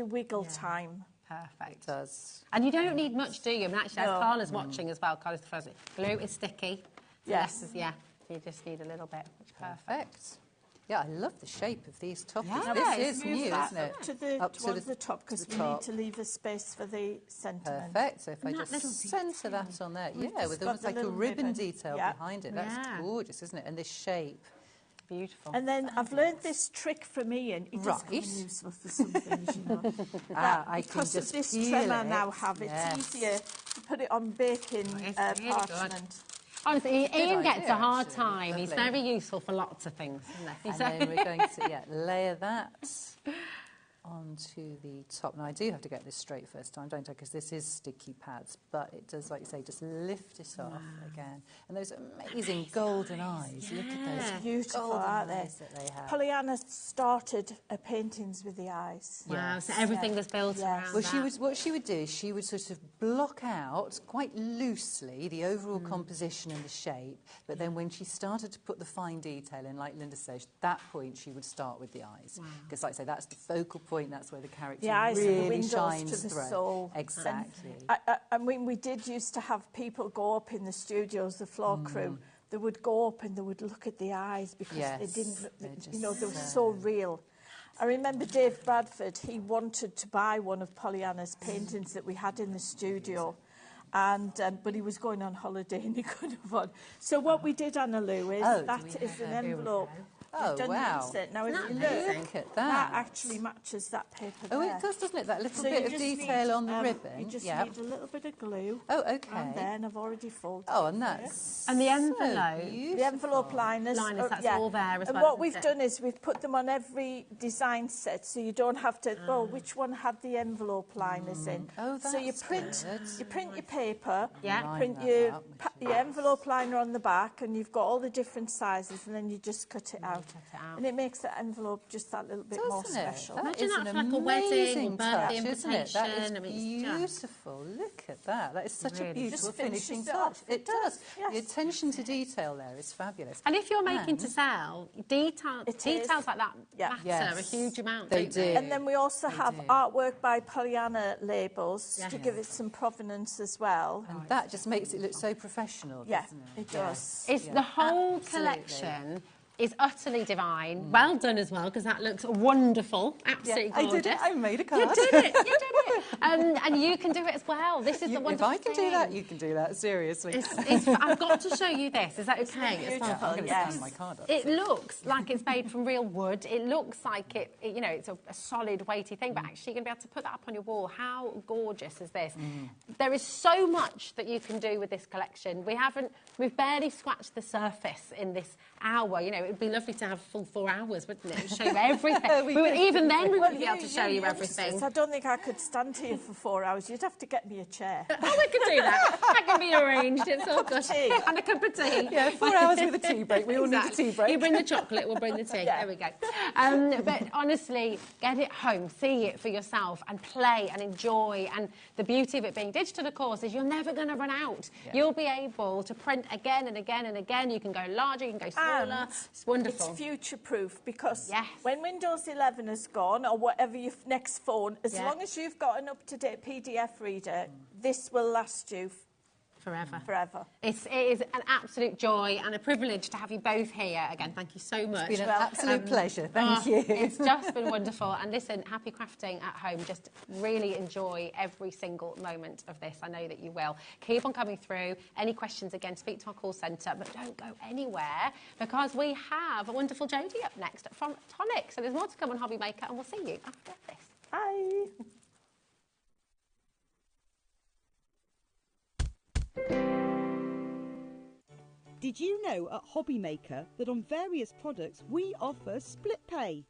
wiggle time.
Perfect.
It does.
And you don't need much, do you? I mean, actually, as
No.
Carla's watching as well, Carla's the first. Glue is sticky. So
Yes.
this is, you just need a little bit. Which is
Perfect. Yeah, I love the shape of these toppers.
Yeah,
This is
Move
new,
that
isn't it?
towards the top, because we need to leave a space for the sentiment.
Perfect. So if I
And that
just
little
centre that on there.
We've
Yeah,
just
with
got
almost
the
like a
little
ribbon
ribbon.
detail
Yeah.
behind it. That's
Yeah.
gorgeous, isn't it? And this shape.
Beautiful.
And then I've learned this trick from Ian. It does come in
Right.
useful for some things, you know.
I can
because
just
of this
peel
trim I
it.
now have, it's
Yes.
easier to put it on baking
It's really good.
parchment.
Honestly, Ian gets
idea,
a hard
actually.
time. He's
Lovely.
very useful for lots of things, isn't he?
And then we're going to layer that onto the top. Now, I do have to get this straight first time, don't I? Because this is sticky pads, but it does, like you say, just lift it off again. And those amazing golden eyes. Look at those
Beautiful,
golden
aren't they?
eyes that they have.
Pollyanna started her paintings with the eyes.
Wow, so everything was built around
Well,
that.
what she would do is she would sort of block out quite loosely the overall composition and the shape, but then when she started to put the fine detail in, like Linda says, at that point she would start with the eyes. Because, like I say, that's the focal point, that's where the character
The eyes are the
really
windows
shines
to the
through.
soul.
Exactly.
I mean, we did used to have people go up in the studios, the floor crew. They would go up and they would look at the eyes because they didn't, they were so real. I remember Dave Bradford, he wanted to buy one of Pollyanna's paintings that we had in the studio. And but he was going on holiday and he couldn't afford. So what we did, Anna Lou, is that is an envelope.
Oh,
We've done
wow.
the insert. Now, if you
Look
look,
at that.
actually matches that paper
Oh,
there.
it does, doesn't it? That little
So
bit
you
of
just
detail
need,
on the ribbon.
You just
Yep.
need a little bit of glue.
Oh, okay.
And then I've already folded
Oh,
it
and
here.
that's
And the
so
envelope.
beautiful.
The envelope liners.
That's all there as
and
well,
what we've
isn't it?
done is we've put them on every design set, so you don't have to. Oh, which one had the envelope liners in?
Oh,
so you
that's
print.
good.
You print your paper.
Yeah.
You
Line
print
that
your
out,
your envelope liner on the back, and you've got all the different sizes, and then you just cut it out. And it makes the envelope just that little bit more
Doesn't it?
special.
That
Imagine
is
that
an
for like a wedding or
amazing
birthday
touch, isn't it? That is
invitation. I mean, it's just-
beautiful. Look at that. That is such a
Really.
beautiful
Just finishes
finishing
it
touch.
off.
It does.
Yes.
The attention to detail there is fabulous.
And if you're making to
And-
sell, details like that matter a huge amount.
They
don't
do.
And then we also have artwork by Pollyanna labels to
Yes.
give it some provenance as well.
And that just makes it look so professional,
Yeah,
doesn't
it does.
It's the whole
absolutely.
collection is utterly divine. Well done as well, because that looks wonderful. Absolutely gorgeous.
I did it. I made a card.
You did it. You did it. And you can do it as well. This is the wonderful
If I can do that, you can do that. Seriously.
I've got to show you this. Is that okay?
It's beautiful. I'm going to stand my card up.
It looks like it's made from real wood. It looks like you know, it's a solid, weighty thing, but actually you're going to be able to put that up on your wall. How gorgeous is this? There is so much that you can do with this collection. We've barely scratched the surface in this hour. You know, it would be lovely to have full 4 hours, wouldn't it? Show you everything. Even then, we wouldn't be able to show you everything.
I don't think I could stand here for 4 hours. You'd have to get me a chair.
Oh, we could do that. That can be arranged. It's all good. And a cup of tea.
Yeah, 4 hours with a tea break. We all need a tea break.
You bring the chocolate, we'll bring the tea. There we go. But honestly, get it home, see it for yourself, and play and enjoy. And the beauty of it being digital, of course, is you're never going to run out. Yeah. You'll be able to print again and again and again. You can go larger, you can go smaller.
And
it's wonderful.
It's future-proof, because when Windows 11 is gone, or whatever your next phone, as long as you've got an up-to-date PDF reader, this will last you forever.
It is an absolute joy and a privilege to have you both here. Again, thank you so much.
It's been an absolute pleasure. Thank you.
It's just been wonderful. And listen, happy crafting at home. Just really enjoy every single moment of this. I know that you will. Keep on coming through. Any questions, again, speak to our call centre. But don't go anywhere, because we have a wonderful Jodie up next from Tonic. So there's more to come on HobbyMaker, and we'll see you after this.
Bye.
Did you know at HobbyMaker that on various products we offer split pay?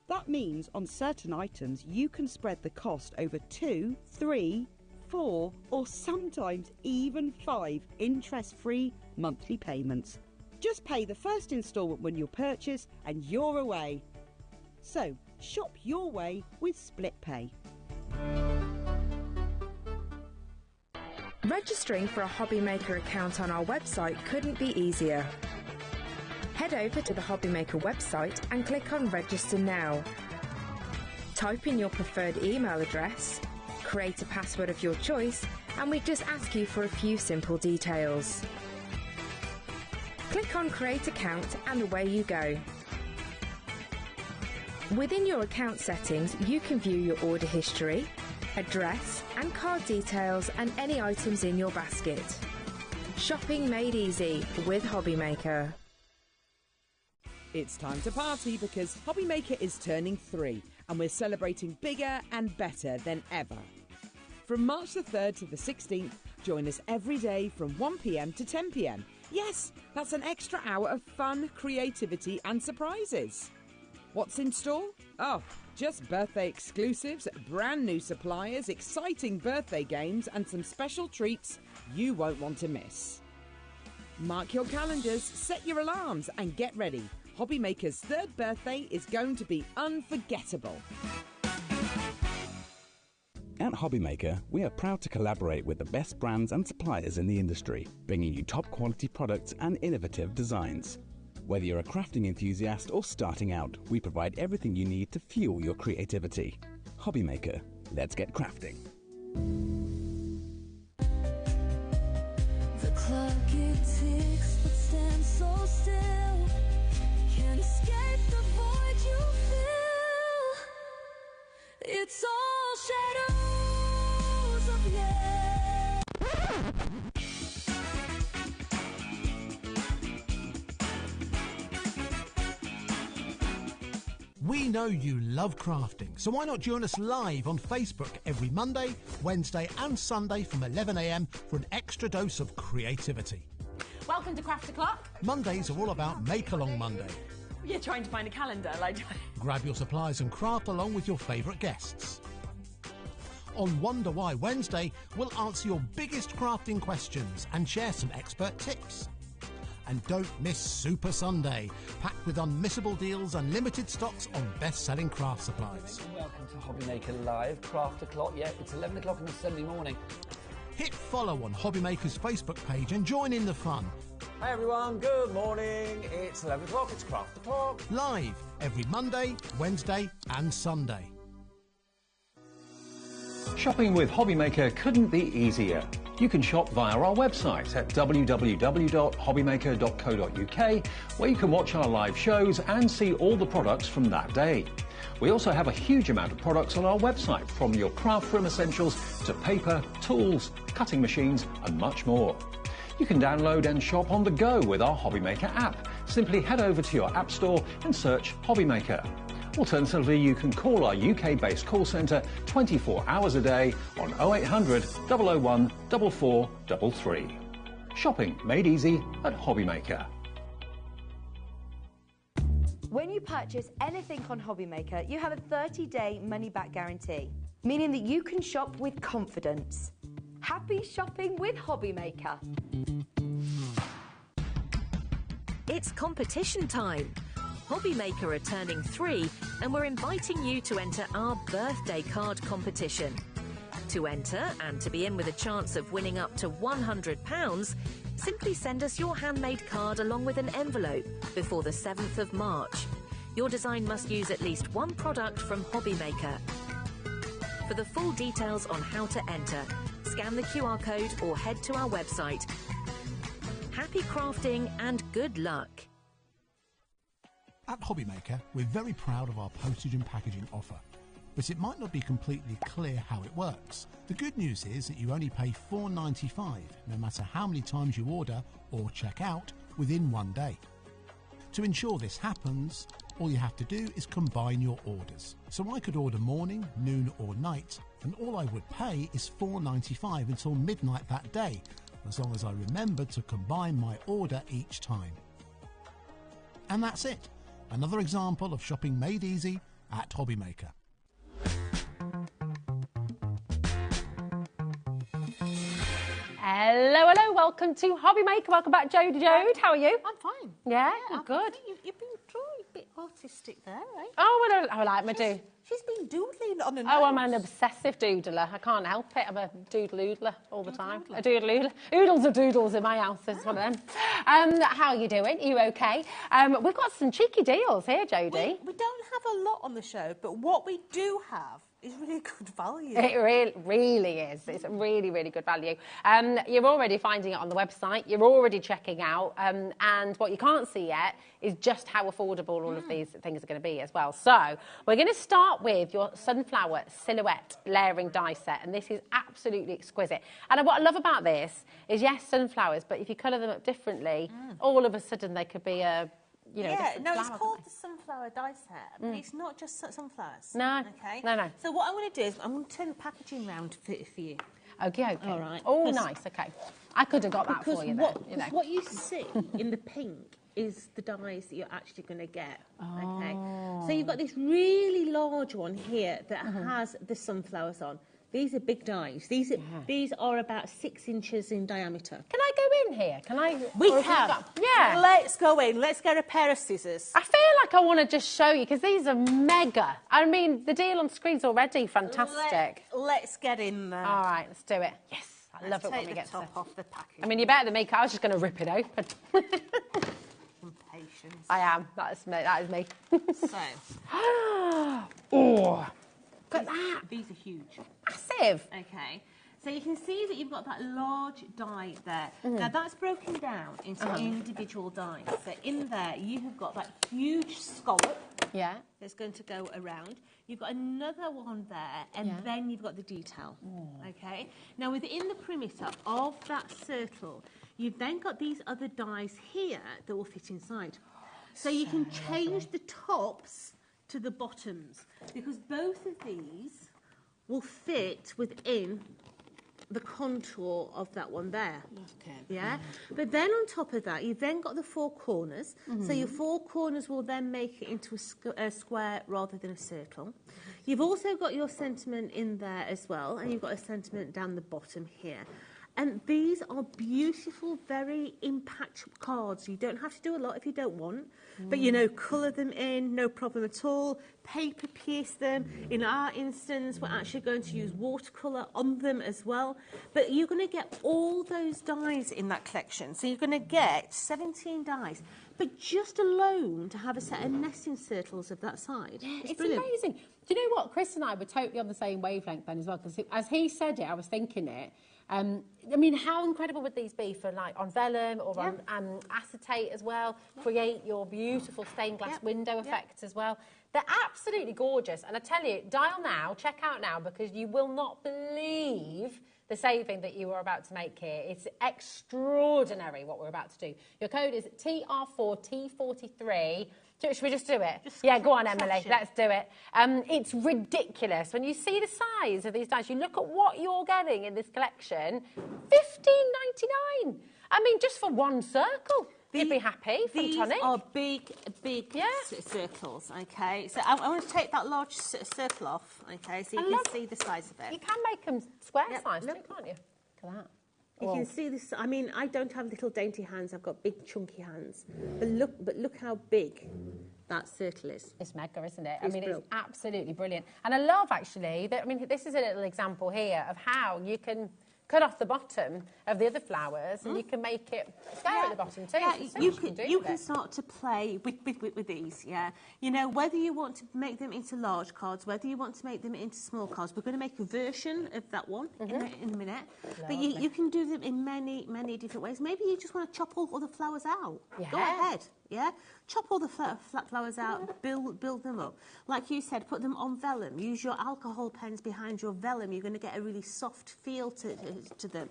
That means on certain items you can spread the cost over 2, 3, 4 or sometimes even 5 interest-free monthly payments. Just pay the first instalment when you purchase and you're away. So shop your way with split pay.
Registering for a HobbyMaker account on our website couldn't be easier. Head over to the HobbyMaker website and click on Register Now. Type in your preferred email address, create a password of your choice, and we just ask you for a few simple details. Click on Create Account and away you go. Within your account settings, you can view your order history, address and card details, and any items in your basket. Shopping made easy with HobbyMaker.
It's time to party, because HobbyMaker is turning 3 and we're celebrating bigger and better than ever. From March the 3rd to the 16th, join us every day from 1 p.m. to 10 p.m. Yes, that's an extra hour of fun, creativity and surprises. What's in store? Oh, just birthday exclusives, brand new suppliers, exciting birthday games and some special treats you won't want to miss. Mark your calendars, set your alarms and get ready. HobbyMaker's 3rd birthday is going to be unforgettable.
At HobbyMaker, we are proud to collaborate with the best brands and suppliers in the industry, bringing you top quality products and innovative designs. Whether you're a crafting enthusiast or starting out, we provide everything you need to fuel your creativity. HobbyMaker, let's get crafting.
The clock it ticks, but stands so still. Can't escape the void you feel. It's all shadows of yeah.
We know you love crafting, so why not join us live on Facebook every Monday, Wednesday and Sunday from 11 a.m. for an extra dose of creativity.
Welcome to Craft O'Clock.
Mondays are all about Make Along Monday.
You're trying to find a calendar, like...
Grab your supplies and craft along with your favourite guests. On Wonder Why Wednesday, we'll answer your biggest crafting questions and share some expert tips. And don't miss Super Sunday, packed with unmissable deals and limited stocks on best-selling craft supplies.
Welcome to HobbyMaker Live, Craft O'Clock. Yeah, it's 11 o'clock on a Sunday morning.
Hit follow on HobbyMaker's Facebook page and join in the fun.
Hi everyone, good morning. It's 11 o'clock, it's Craft O'Clock.
Live every Monday, Wednesday and Sunday.
Shopping with HobbyMaker couldn't be easier. You can shop via our website at www.hobbymaker.co.uk, where you can watch our live shows and see all the products from that day. We also have a huge amount of products on our website, from your craft room essentials to paper, tools, cutting machines and much more. You can download and shop on the go with our HobbyMaker app. Simply head over to your app store and search HobbyMaker. Alternatively, you can call our UK-based call centre 24 hours a day on 0800 001 4433. Shopping made easy at HobbyMaker.
When you purchase anything on HobbyMaker, you have a 30-day money-back guarantee, meaning that you can shop with confidence. Happy shopping with HobbyMaker.
It's competition time. HobbyMaker are turning 3 and we're inviting you to enter our birthday card competition. To enter and to be in with a chance of winning up to £100, simply send us your handmade card along with an envelope before the 7th of March. Your design must use at least one product from HobbyMaker. For the full details on how to enter, scan the QR code or head to our website. Happy crafting and good luck.
At HobbyMaker, we're very proud of our postage and packaging offer, but it might not be completely clear how it works. The good news is that you only pay $4.95, no matter how many times you order or check out within one day. To ensure this happens, all you have to do is combine your orders. So I could order morning, noon or night, and all I would pay is $4.95 until midnight that day, as long as I remember to combine my order each time. And that's it. Another example of shopping made easy at HobbyMaker.
Hello, hello, welcome to HobbyMaker. Welcome back, Jodie Jode. How are you?
I'm fine.
Yeah,
I'm
good.
You've been drawing a bit artistic there, right?
Oh, well, I like my do.
She's been doodling on a
Oh, I'm an obsessive doodler. I can't help it. I'm a doodle-oodler all the time. A doodle-oodler. Oodles of doodles in my house. It's one of them. How are you doing? Are you okay? We've got some cheeky deals here, Jodie.
We don't have a lot on the show, but what we do have is really good value.
It really is. It's really, really good value. You're already finding it on the website. You're already checking out. And what you can't see yet is just how affordable all of these things are going to be as well. So we're going to start with your sunflower silhouette layering die set. And this is absolutely exquisite. And what I love about this is, yes, sunflowers, but if you colour them up differently, all of a sudden they could be a...
it's called the sunflower die set, but it's not just sunflowers.
No,
okay.
No.
So what I'm going to do is I'm going to turn the packaging round for you.
Okay.
All right.
Oh, nice. Okay. I could have got that for you there.
Because what you see in the pink is the dies that you're actually going to get. Okay. So you've got this really large one here that has the sunflowers on. These are big dies. These are about 6 inches in diameter.
Can I go in here? Can I?
We can.
Yeah.
Let's go in. Let's get a pair of scissors.
I feel like I want to just show you because these are mega. I mean, the deal on screen's already fantastic.
Let's get in there.
All right, let's do it. Yes, I love it when we get
the top off the package.
I mean, you're better than me. I was just going to rip it open.
Patience.
I am. That is me.
So.
Oh. Look at that.
These are huge.
Massive.
Okay. So you can see that you've got that large die there. Now that's broken down into individual dies. So in there you have got that huge scallop.
Yeah.
That's going to go around. You've got another one there, and then you've got the detail. Okay. Now within the perimeter of that circle, you've then got these other dies here that will fit inside. So you can change the tops to the bottoms, because both of these will fit within the contour of that one there.
Okay.
Yeah? But then on top of that, you've then got the 4 corners. So your 4 corners will then make it into a square rather than a circle. You've also got your sentiment in there as well, and you've got a sentiment down the bottom here. And these are beautiful, very impactful cards. You don't have to do a lot if you don't want. But, colour them in, no problem at all. Paper pierce them. In our instance, we're actually going to use watercolour on them as well. But you're going to get all those dies in that collection. So you're going to get 17 dies. But just alone to have a set of nesting circles of that side,
It's
brilliant.
amazing. Do you know what? Chris and I were totally on the same wavelength then as well, because as he said it, I was thinking it. I mean, how incredible would these be for like on vellum or on acetate as well? Create your beautiful stained glass window effect as well. They're absolutely gorgeous. And I tell you, dial now, check out now, because you will not believe the saving that you are about to make here. It's extraordinary what we're about to do. Your code is TR4T43. Should we just do it? Yeah, go on, Emily. Let's do it. It's ridiculous. When you see the size of these dies, you look at what you're getting in this collection, $15.99. I mean, just for one circle. You'd be happy from Tonic.
These are big circles, okay? So I want to take that large circle off, okay, so you can see the size of it.
You can make them square size too, can't you? Look at that.
You can see this. I mean, I don't have little dainty hands. I've got big, chunky hands. But look how big that circle is.
It's mega, isn't it? I mean, it's absolutely brilliant. And I love, actually, that, I mean, this is a little example here of how you can cut off the bottom of the other flowers and you can make it square at the bottom too.
Yeah, you can start to play with these, yeah. You know, whether you want to make them into large cards, whether you want to make them into small cards, we're going to make a version of that one in a minute. But you can do them in many, many different ways. Maybe you just want to chop all the flowers out.
Yeah.
Go ahead. Yeah, chop all the flat flowers out, build them up. Like you said, put them on vellum. Use your alcohol pens behind your vellum. You're going to get a really soft feel to them.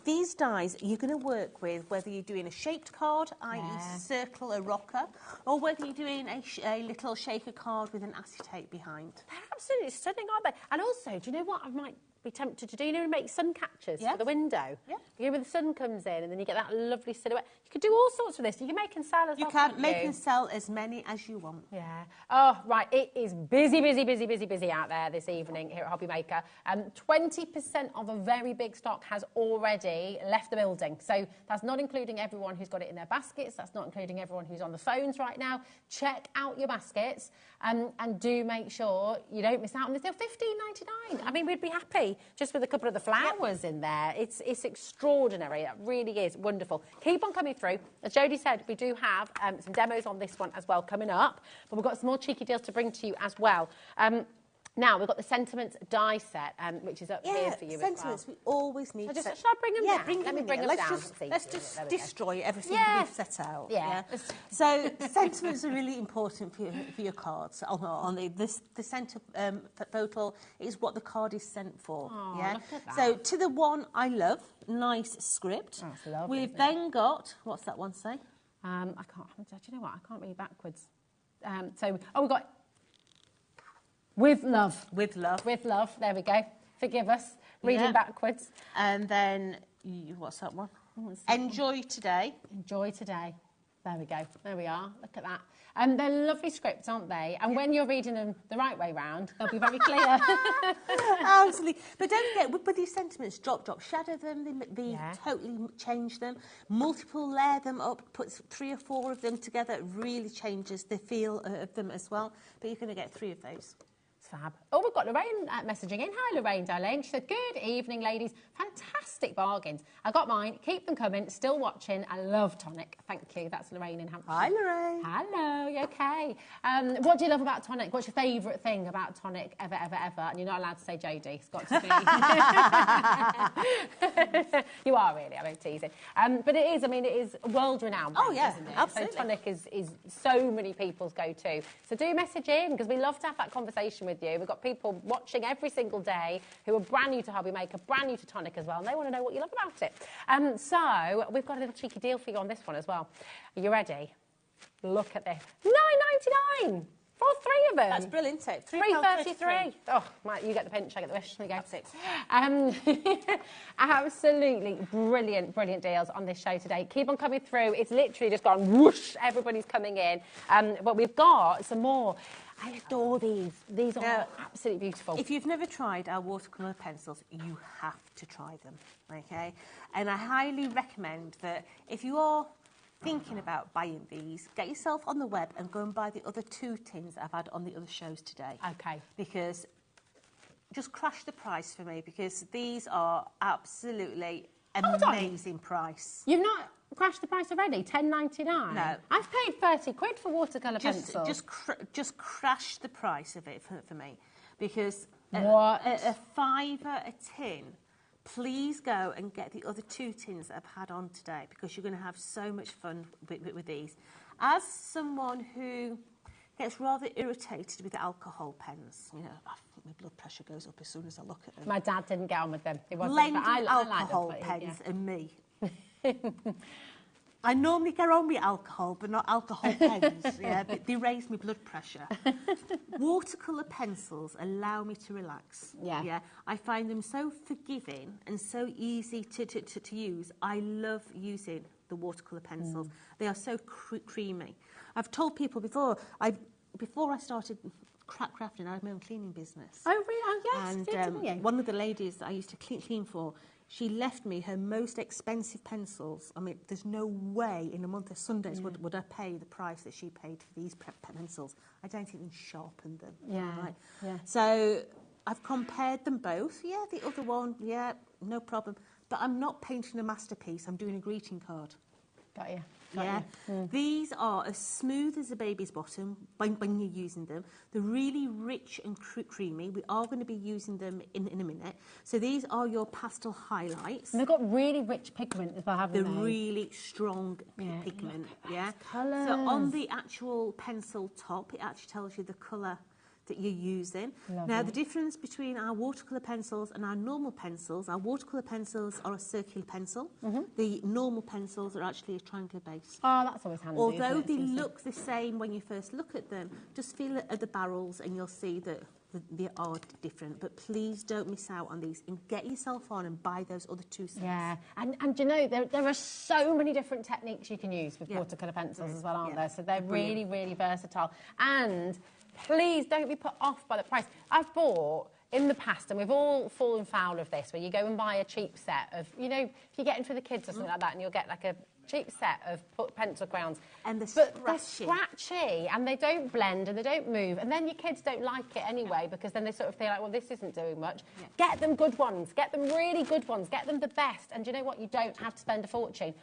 These dies you're going to work with whether you're doing a shaped card, i.e. circle, a rocker, or whether you're doing a little shaker card with an acetate behind.
They're absolutely stunning, aren't they? And also, do you know what I might be tempted to do? You know, make sun catchers for the window. Yeah. You know, when the sun comes in and then you get that lovely silhouette. You could do all sorts with this. You can make and sell as well.
You can make and sell as many as you want.
Yeah. Oh, right. It is busy out there this evening here at HobbyMaker. 20% of a very big stock has already left the building. So that's not including everyone who's got it in their baskets. That's not including everyone who's on the phones right now. Check out your baskets and do make sure you don't miss out on this deal. $15.99. I mean, we'd be happy just with a couple of the flowers in there. It's extraordinary. It really is wonderful. Keep on coming through. As Jodie said, we do have some demos on this one as well coming up, but we've got some more cheeky deals to bring to you as well. Now, we've got the Sentiments die set, which is up here for you
Sentiments,
as well.
we always need
Shall I bring them down?
Let me bring them down. Let's just destroy everything we've set out.
Yeah.
So, Sentiments are really important for your cards. On the centre photo is what the card is sent for.
Oh,
yeah.
look at that.
So, to the one I love, nice script.
Oh, it's lovely,
We've then got, what's that one say?
I can't, do you know what? I can't read backwards. We've got With love.
With love.
With love. There we go. Forgive us. Reading backwards.
And then, what's that one? Enjoy today.
Enjoy today. There we go. There we are. Look at that. They're lovely scripts, aren't they? And when you're reading them the right way round, they'll be very clear.
Absolutely. But don't forget, with these sentiments, drop, shadow them, they totally change them. Multiple layer them up, put 3 or 4 of them together, it really changes the feel of them as well. But you're going to get 3 of those.
Fab. Oh, we've got Lorraine messaging in. Hi, Lorraine, darling. She said, good evening, ladies. Fantastic bargains. I got mine. Keep them coming. Still watching. I love Tonic. Thank you. That's Lorraine in Hampshire.
Hi, Lorraine.
Hello. You okay? What do you love about Tonic? What's your favourite thing about Tonic ever? And you're not allowed to say Jodie. It's got to be. You are really. I'm teasing. But it is, I mean, it is world-renowned.
Oh, yeah.
Isn't it?
Absolutely.
So Tonic is so many people's go-to. So do message in because we love to have that conversation with you. We've got people watching every single day who are brand new to HobbyMaker, brand new to Tonic as well, and they want to know what you love about it. So we've got a little cheeky deal for you on this one as well. Are you ready? Look at this. $9.99 for 3 of them.
That's brilliant, isn't it?
$3.33. Oh, you get the pinch, I get the wish. There you go. That's it. Absolutely brilliant deals on this show today. Keep on coming through. It's literally just gone whoosh. Everybody's coming in. But we've got some more. I adore these. These are absolutely beautiful.
If you've never tried our watercolour pencils, you have to try them, okay? And I highly recommend that if you are thinking about buying these, get yourself on the web and go and buy the other 2 tins I've had on the other shows today.
Okay.
Because just crash the price for me because these are absolutely amazing price.
You've not crashed the price already? £10.99?
No.
I've paid 30 quid for watercolour pencils.
Just crash the price of it for me, because
What?
a £5 a tin. Please go and get the other 2 tins that I've had on today, because you're going to have so much fun with these. As someone who gets rather irritated with alcohol pens, you know, I think my blood pressure goes up as soon as I look at them.
My dad didn't get on with them. It wasn't,
Blended
but I like them,
alcohol
but
pens
yeah.
and me. I normally get on with alcohol, but not alcohol pens. Yeah, but they raise my blood pressure. Watercolour pencils allow me to relax.
Yeah.
I find them so forgiving and so easy to use. I love using the watercolour pencils. They are so creamy. I've told people before I started crafting, I had my own cleaning business.
Oh, really? Oh, yes.
And
didn't you?
one of the ladies that I used to clean for, she left me her most expensive pencils. I mean, there's no way in a month of Sundays would I pay the price that she paid for these pencils. I don't even sharpen them.
Yeah,
Right?
yeah.
So I've compared them both. Yeah, the other one, yeah, no problem. But I'm not painting a masterpiece. I'm doing a greeting card.
Got you.
Yeah, these are as smooth as a baby's bottom when you're using them. They're really rich and creamy. We are going to be using them in a minute. So these are your pastel highlights.
And they've got really rich pigment as well, haven't
They're
they?
really strong pigment. Yeah.
colours.
So on the actual pencil top, it actually tells you the colour that you're using.
Lovely.
Now, the difference between our watercolour pencils and our normal pencils, our watercolour pencils are a circular pencil. The normal pencils are actually a triangular base.
Oh, that's always handy.
Although
isn't it?
they
It's easy.
look the same when you first look at them, just feel at the barrels and you'll see that they are different. But please don't miss out on these and get yourself on and buy those other 2 sets.
Yeah, and you know, there are so many different techniques you can use with watercolour pencils as well, aren't there? So they're really, really versatile. And please don't be put off by the price. I've bought in the past, and we've all fallen foul of this, where you go and buy a cheap set of, you know, if you're getting for the kids or something like that, and you'll get like a cheap set of pencil crayons.
And
they're scratchy, and they don't blend, and they don't move, and then your kids don't like it anyway, because then they sort of feel like, well, this isn't doing much. Get them good ones. Get them really good ones. Get them the best. And do you know what? You don't have to spend a fortune.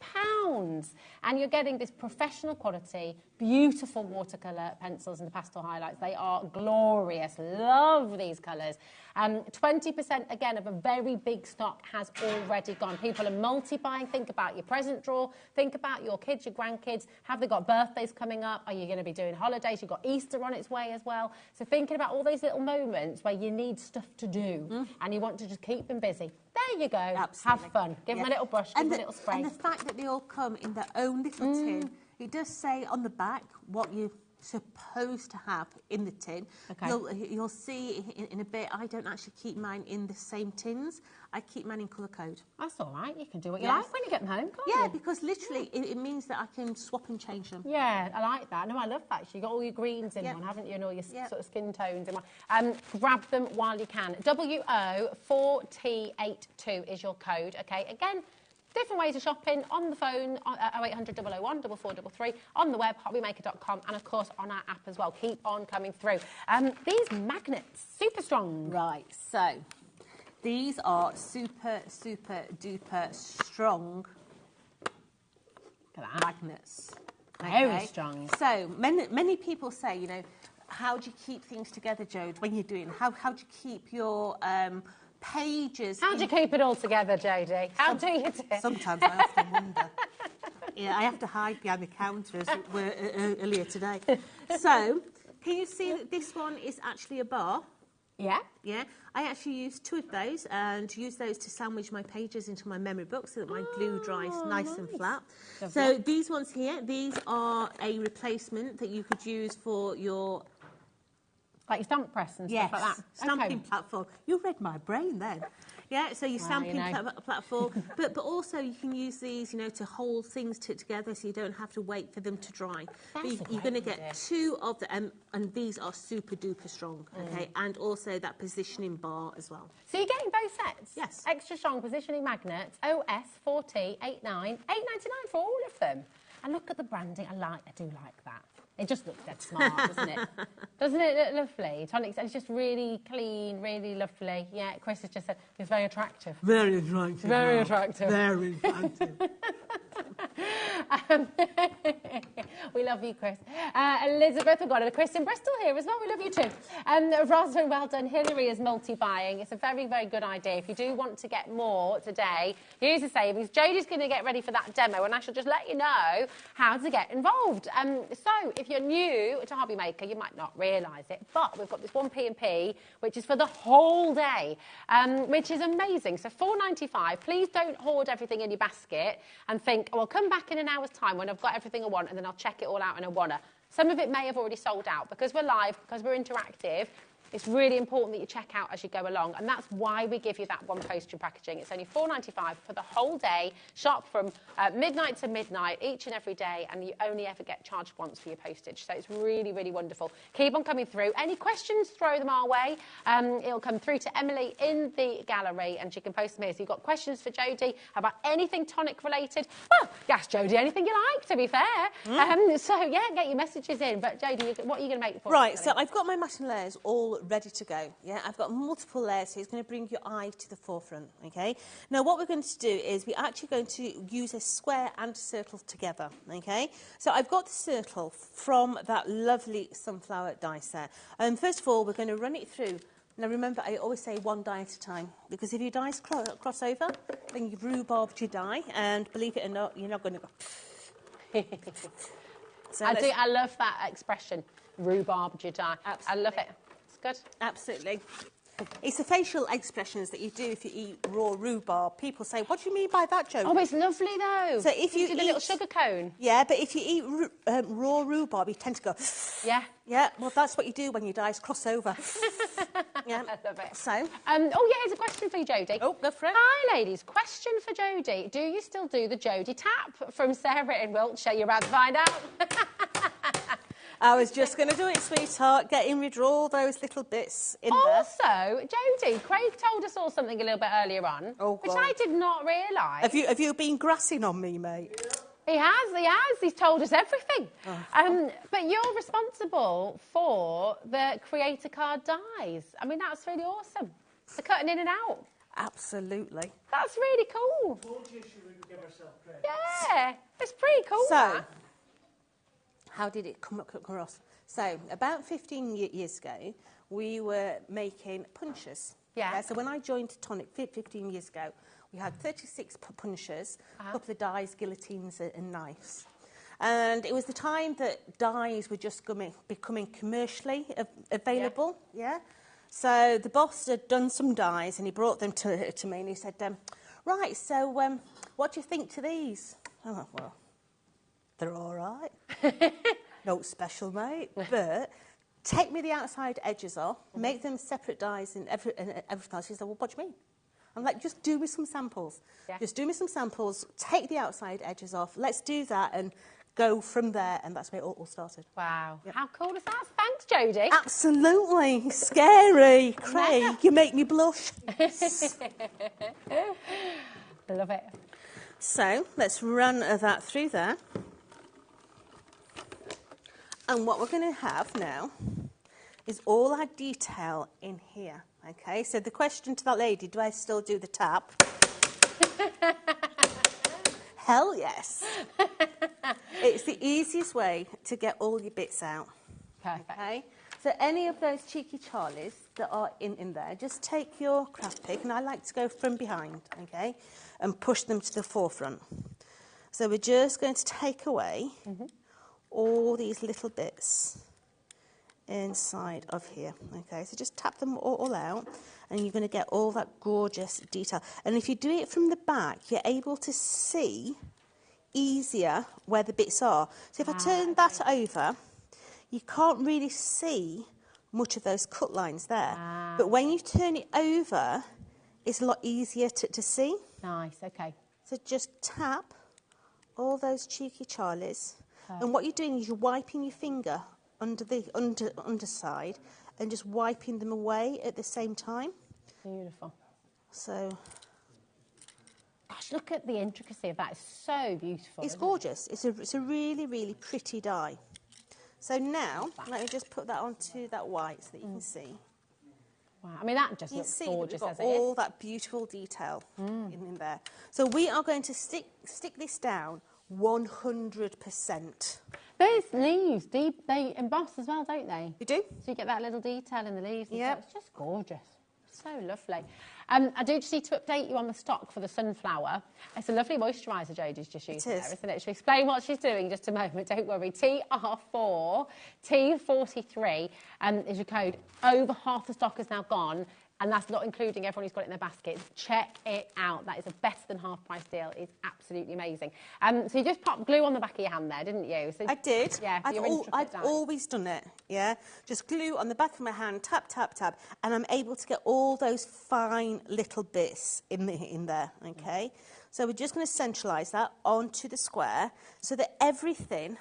£5! And you're getting this professional quality, beautiful watercolour pencils and the pastel highlights. They are glorious. Love these colours. 20% again of a very big stock has already gone. People are multi-buying. Think about your present drawer. Think about your kids, your grandkids. Have they got birthdays coming up? Are you going to be doing holidays? You've got Easter on its way as well. So thinking about all those little moments where you need stuff to do and you want to just keep them busy. There you go.
Absolutely.
Have fun. Give them a little brush, give them a little spray.
And the fact that they all come in their own little tin, it does say on the back what you're supposed to have in the tin.
Okay.
You'll see in a bit, I don't actually keep mine in the same tins. I keep mine in colour code.
That's all right. You can do what you like when you get them home, can't
Yeah,
you?
because literally it means that I can swap and change them.
Yeah, I like that. No, I love that. You've got all your greens in one, haven't you, and all your sort of skin tones in one. Grab them while you can. WO4T82 is your code, okay? Again, different ways of shopping on the phone, 0800 001 4433, on the web, hobbymaker.com, and of course on our app as well. Keep on coming through. These magnets, super strong.
Right, so these are super, super duper strong magnets.
Very strong.
So many people say, you know, how do you keep things together, Jode, when you're doing? How do you keep your pages?
How do you keep it all together, Jodie? How do you do it?
Sometimes I often wonder. Yeah, I have to hide behind the counter as it were earlier today. So, can you see that this one is actually a bar?
Yeah.
Yeah. I actually use 2 of those and use those to sandwich my pages into my memory book so that my glue dries nice and flat.
Lovely.
So these ones here, these are a replacement that you could use for your...
Like your stamp press and stuff like that?
Stamping platform. You read my brain then. Yeah, so your stamping platform, but also you can use these, you know, to hold things together so you don't have to wait for them to dry. You're going to get 2 of them, and these are super duper strong, okay? And also that positioning bar as well.
So you're getting both sets?
Yes.
Extra strong positioning magnets, OS4T89, $8.99 for all of them. And look at the branding. I do like that. It just looks dead smart, doesn't it? Doesn't it look lovely? Tonic, it's just really clean, really lovely. Yeah, Chris has just said it's very attractive.
Very attractive.
Very attractive.
Very attractive.
We love you, Chris. Elizabeth, we've got a Chris in Bristol here as well. We love you too. Rosalind, well done. Hillary is multi-buying. It's a very, very good idea. If you do want to get more today, use the savings. Jodie's going to get ready for that demo, and I shall just let you know how to get involved. So, if you're new to HobbyMaker, you might not realise it, but we've got this 1p&p, which is for the whole day, which is amazing. So, £4.95. Please don't hoard everything in your basket and think, oh, I'll come back in an hour's time when I've got everything I want, and then I'll check it all out in a wanna. Some of it may have already sold out. Because we're live, because we're interactive, it's really important that you check out as you go along, and that's why we give you that one postage and packaging. It's only £4.95 for the whole day. Shop from midnight to midnight each and every day, and you only ever get charged once for your postage. So it's really, really wonderful. Keep on coming through. Any questions, throw them our way. It'll come through to Emily in the gallery, and she can post them here. So you've got questions for Jodie about anything tonic related. Well, ask Jodie anything you like, to be fair. So, yeah, get your messages in. But, Jodie, what are you going to make for us?
Right, so I've got my matte and layers all ready to go. Yeah, I've got multiple layers, so it's going to bring your eye to the forefront. Okay. Now, what we're going to do is we're actually going to use a square and a circle together. Okay. So I've got the circle from that lovely sunflower die set. First of all, we're going to run it through. Now, remember, I always say one die at a time, because if your dies cross over, then you've rhubarbed your die, and believe it or not, you're not going to go. So
I love that expression, rhubarb your die. I love it. It's good.
Absolutely. It's the facial expressions that you do if you eat raw rhubarb. People say, what do you mean by that, Jodie?
Oh, it's lovely, though.
So if you
do
eat
the little sugar cone.
Yeah, but if you eat raw rhubarb, you tend to go...
Yeah.
Yeah, well, that's what you do when your dies cross over. Yeah.
I love it.
So...
oh, yeah, here's a question for you, Jodie.
Oh, go for it.
Hi, ladies. Question for Jodie. Do you still do the Jodie tap? From Sarah in Wiltshire. You're about to find out.
I was just going to do it, sweetheart, getting rid of all those little bits in there.
Also, Jodie, Craig told us all something a little bit earlier on, which I did not realise.
Have you been grassing on me, mate?
He has. He's told us everything. But you're responsible for the creator card dies. I mean, that's really awesome. The cutting in and out.
Absolutely.
That's really cool.
Told you she wouldn't give herself credit.
Yeah, it's pretty cool.
So, how did it come across? So, about 15 years ago, we were making punches.
Yeah.
So when I joined Tonic 15 years ago, we had 36 punches, a couple of dies, guillotines and knives. And it was the time that dies were just becoming commercially available. Yeah. So the boss had done some dies and he brought them to me and he said, right, so what do you think to these? I went, well, they're all right. No special, mate. But take me the outside edges off, make them separate dies and everything else. She said, well, what do you mean? I'm like, just do me some samples. Yeah. Just do me some samples, take the outside edges off. Let's do that and go from there. And that's where it all started.
Wow. Yep. How cool is that? Thanks, Jodie.
Absolutely. Scary. Craig, you make me blush.
Love it.
So let's run that through there. And what we're going to have now is all our detail in here. Okay, so the question to that lady, do I still do the tap? Hell yes. It's the easiest way to get all your bits out.
Perfect.
Okay, so any of those cheeky Charlies that are in there, just take your craft pick, and I like to go from behind, okay, and push them to the forefront. So we're just going to take away all these little bits inside of here. Okay, so just tap them all out and you're going to get all that gorgeous detail. And if you do it from the back, you're able to see easier where the bits are. So if I turn that over, you can't really see much of those cut lines there. But when you turn it over, it's a lot easier to see.
Nice, okay.
So just tap all those cheeky Charlies. And what you're doing is you're wiping your finger under the underside and just wiping them away at the same time.
Beautiful.
So,
gosh, look at the intricacy of that. It's so beautiful.
It's gorgeous. It's a really, really pretty die. So now, let me just put that onto that white so that you can see.
Wow, I mean, that just looks gorgeous as it is.
All that beautiful detail in there. So we are going to stick this down 100%.
Those leaves, they emboss as well, don't they?
You do.
So you get that little detail in the leaves.
Yeah.
It's just gorgeous. So lovely. I do just need to update you on the stock for the sunflower. It's a lovely moisturiser Jodie's just used there, isn't it? She'll explain what she's doing in just a moment, don't worry. TR4, T43 is your code. Over half the stock is now gone, and that's not including everyone who's got it in their baskets. Check it out. That is a better than half price deal. It's absolutely amazing. So you just popped glue on the back of your hand there, didn't you? So,
I did.
Yeah,
I've always done it, yeah. Just glue on the back of my hand, tap, tap, tap, and I'm able to get all those fine little bits in there, okay? So we're just going to centralise that onto the square so that everything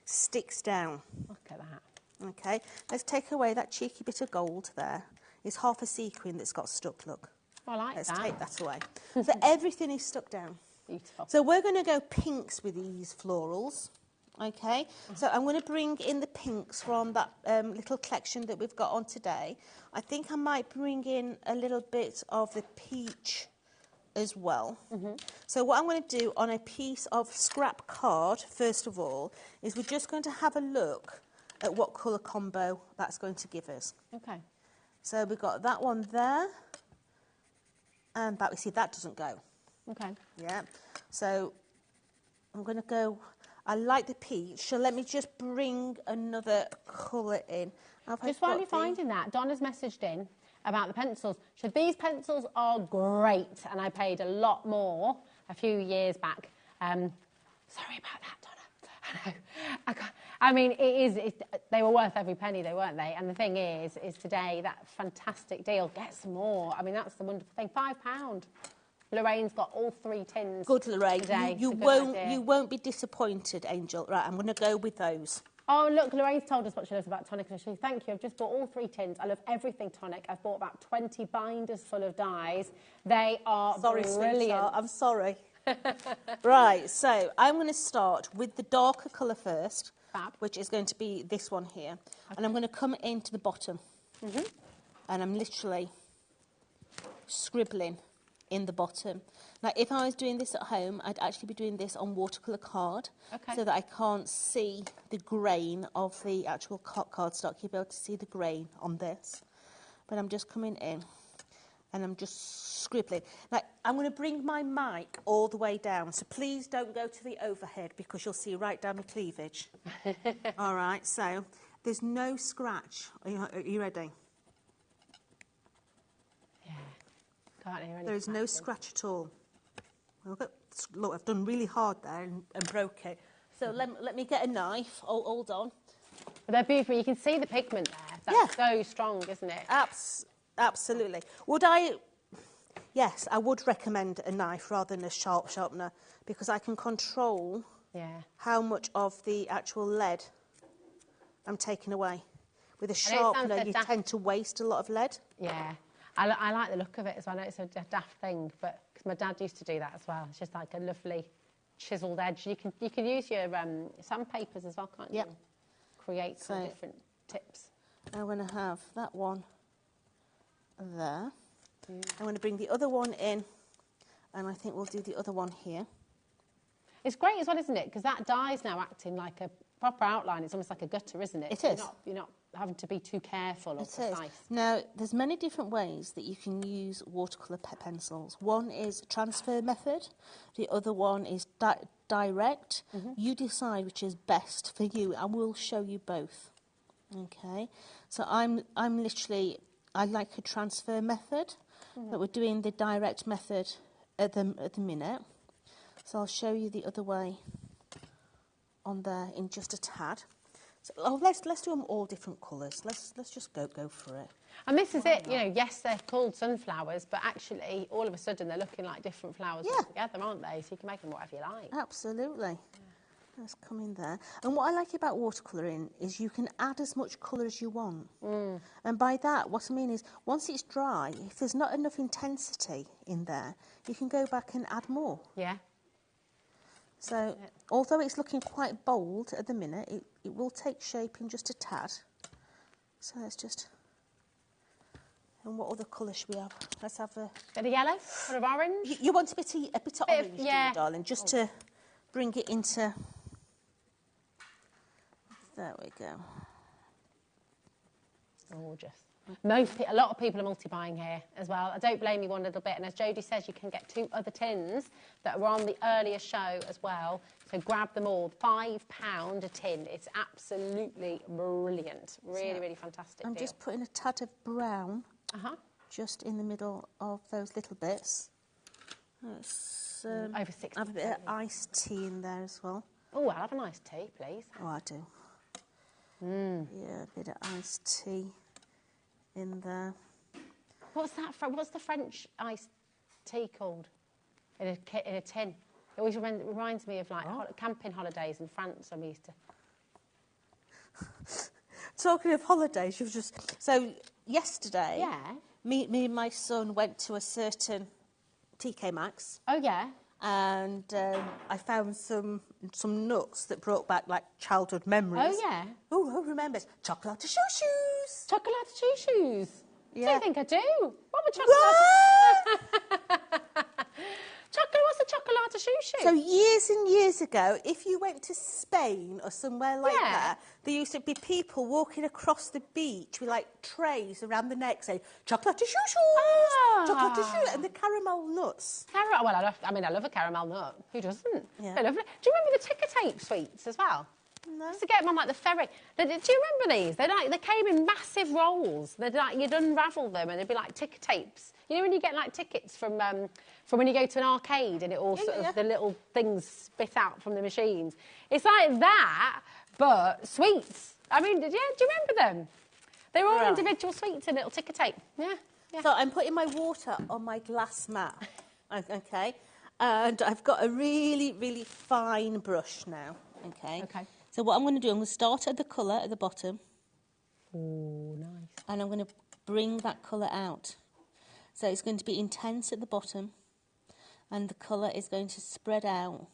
sticks down.
Look at that.
Okay, let's take away that cheeky bit of gold there. It's half a sequin that's got stuck, look.
I like
Let's
that.
take that away. So everything is stuck down.
Beautiful.
So we're going to go pinks with these florals, okay? So I'm going to bring in the pinks from that little collection that we've got on today. I think I might bring in a little bit of the peach as well. So what I'm going to do on a piece of scrap card, first of all, is we're just going to have a look at what colour combo that's going to give us.
Okay.
So we've got that one there, and that, we see that doesn't go.
Okay.
Yeah. So I'm going to go, I like the peach, so let me just bring another colour in.
Just while you're finding that, Donna's messaged in about the pencils. So these pencils are great, and I paid a lot more a few years back. Sorry about that, Donna. I know. I mean, they were worth every penny, they weren't they? And the thing is today, that fantastic deal, get some more. I mean, that's the wonderful thing. £5. Lorraine's got all 3 tins.
Good, Lorraine.
Today.
You won't be disappointed, Angel. Right, I'm going to go with those.
Oh, look, Lorraine's told us what she loves about tonic initially. Thank you. I've just bought all 3 tins. I love everything tonic. I've bought about 20 binders full of dyes. They are brilliant.
Sweetheart, I'm sorry. Right, so I'm going to start with the darker colour first, which is going to be this one here. Okay. And I'm going to come into the bottom. And I'm literally scribbling in the bottom. Now, if I was doing this at home, I'd actually be doing this on watercolour card, so that I can't see the grain of the actual cardstock. You'll be able to see the grain on this. But I'm just coming in, and I'm just scribbling. Now, I'm going to bring my mic all the way down, so please don't go to the overhead, because you'll see right down the cleavage. All right, so there's no scratch. Are you ready?
Can't hear any
There is no scratch at all. Look, I've done really hard there and broke it. So let me get a knife. Oh, hold on.
But they're beautiful. You can see the pigment there. That's so strong, isn't it?
Absolutely. Would I... Yes, I would recommend a knife rather than a sharpener, because I can control how much of the actual lead I'm taking away. With a sharpener, you tend to waste a lot of lead.
Yeah. I like the look of it as well. I know it's a daft thing, but because my dad used to do that as well. It's just like a lovely chiselled edge. You can use your sandpapers as well, can't you? Create some different tips.
I'm going to have that one there. I'm going to bring the other one in, and I think we'll do the other one here.
It's great as well, isn't it? Because that dye's now acting like a proper outline. It's almost like a gutter, isn't it?
It is.
You're not having to be too careful or precise.
Now, there's many different ways that you can use watercolour pencils. One is transfer method. The other one is direct. You decide which is best for you. I will show you both. Okay. So I'm literally, I like a transfer method, but we're doing the direct method at the minute. So I'll show you the other way on there in just a tad. So let's do them all different colours. Let's just go for it.
And this is it, you know, yes, they're called sunflowers, but actually, all of a sudden, they're looking like different flowers together, aren't they? So you can make them whatever you like.
Absolutely. Let's come in there. And what I like about watercolouring is you can add as much colour as you want. And by that, what I mean is, once it's dry, if there's not enough intensity in there, you can go back and add more.
Yeah.
So, although it's looking quite bold at the minute, it will take shape in just a tad. So let's just... And what other colour should we have? Let's have a...
Bit of yellow, bit of orange.
You want a bit of orange, do you, darling? Just to... bring it into... There we go.
Gorgeous. A lot of people are multi-buying here as well. I don't blame you one little bit. And as Jodie says, you can get 2 other tins that were on the earlier show as well. So grab them all. £5 a tin. It's absolutely brilliant. Really, really fantastic
I'm
deal.
just putting a tad of brown just in the middle of those little bits. Let's
over 6.
have a bit of iced tea in there as well.
Oh, I'll have an iced tea, please.
Oh, I do. Yeah, a bit of iced tea in there.
What's that? What's the French iced tea called? In a tin. It always reminds me of like camping holidays in France. I'm used to.
Talking of holidays, you've just... So, yesterday, me and my son went to a certain TK Maxx.
Oh, yeah?
And I found some nuts that brought back, like, childhood memories.
Oh, yeah?
Oh, who remembers? Chocolate shoe-shoes.
Chocolate shoe-shoes?
Yeah.
I don't think I do. What were chocolate? What's a chocolate shoe-shoe?
So years and years ago, if you went to Spain or somewhere like that, there used to be people walking across the beach with like trays around the neck saying, chocolate shoe-shoes, chocolate shoe, and the caramel nuts.
Well, I love a caramel nut. Who doesn't? Yeah. I love it. Do you remember the ticker tape sweets as well?
No.
Used to get them on like the ferry. Do you remember these? They came in massive rolls. They'd like, you'd unravel them and they'd be like ticker tapes. You know when you get like tickets from when you go to an arcade and it all the little things spit out from the machines. It's like that, but sweets. I mean, do you remember them? They were all individual sweets and little ticker tape. Yeah.
So I'm putting my water on my glass mat, okay? And I've got a really, really fine brush now, okay?
Okay.
So what I'm going to do, I'm going to start at the colour at the bottom.
Oh, nice.
And I'm going to bring that colour out. So it's going to be intense at the bottom, and the colour is going to spread out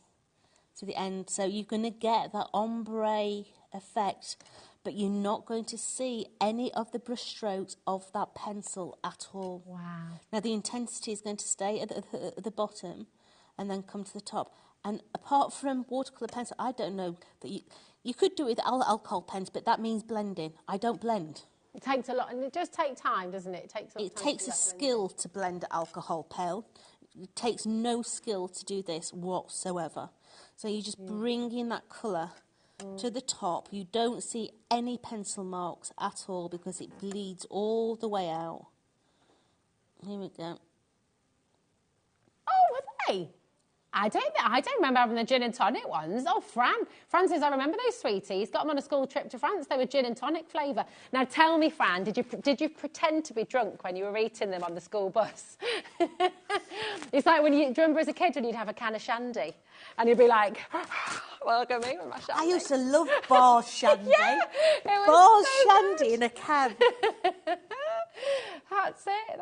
to the end. So you're going to get that ombre effect, but you're not going to see any of the brush strokes of that pencil at all.
Wow.
Now the intensity is going to stay at the bottom and then come to the top. And apart from watercolour pencil, I don't know that you could do it with alcohol pens, but that means blending. I don't blend.
It takes a lot, and it does take time, doesn't it? It
takes a skill to blend alcohol pen. It takes no skill to do this whatsoever. So you just bring in that colour to the top. You don't see any pencil marks at all because it bleeds all the way out. Here we go.
Oh, were they? I don't remember having the gin and tonic ones. Oh, Francis, I remember those sweeties. Got them on a school trip to France. They were gin and tonic flavour. Now, tell me, Fran, did you pretend to be drunk when you were eating them on the school bus? It's like do you remember as a kid when you'd have a can of shandy and you'd be like, welcome me with my shandy.
I used to love bar shandy.
Bar
so shandy in a can.
That's it.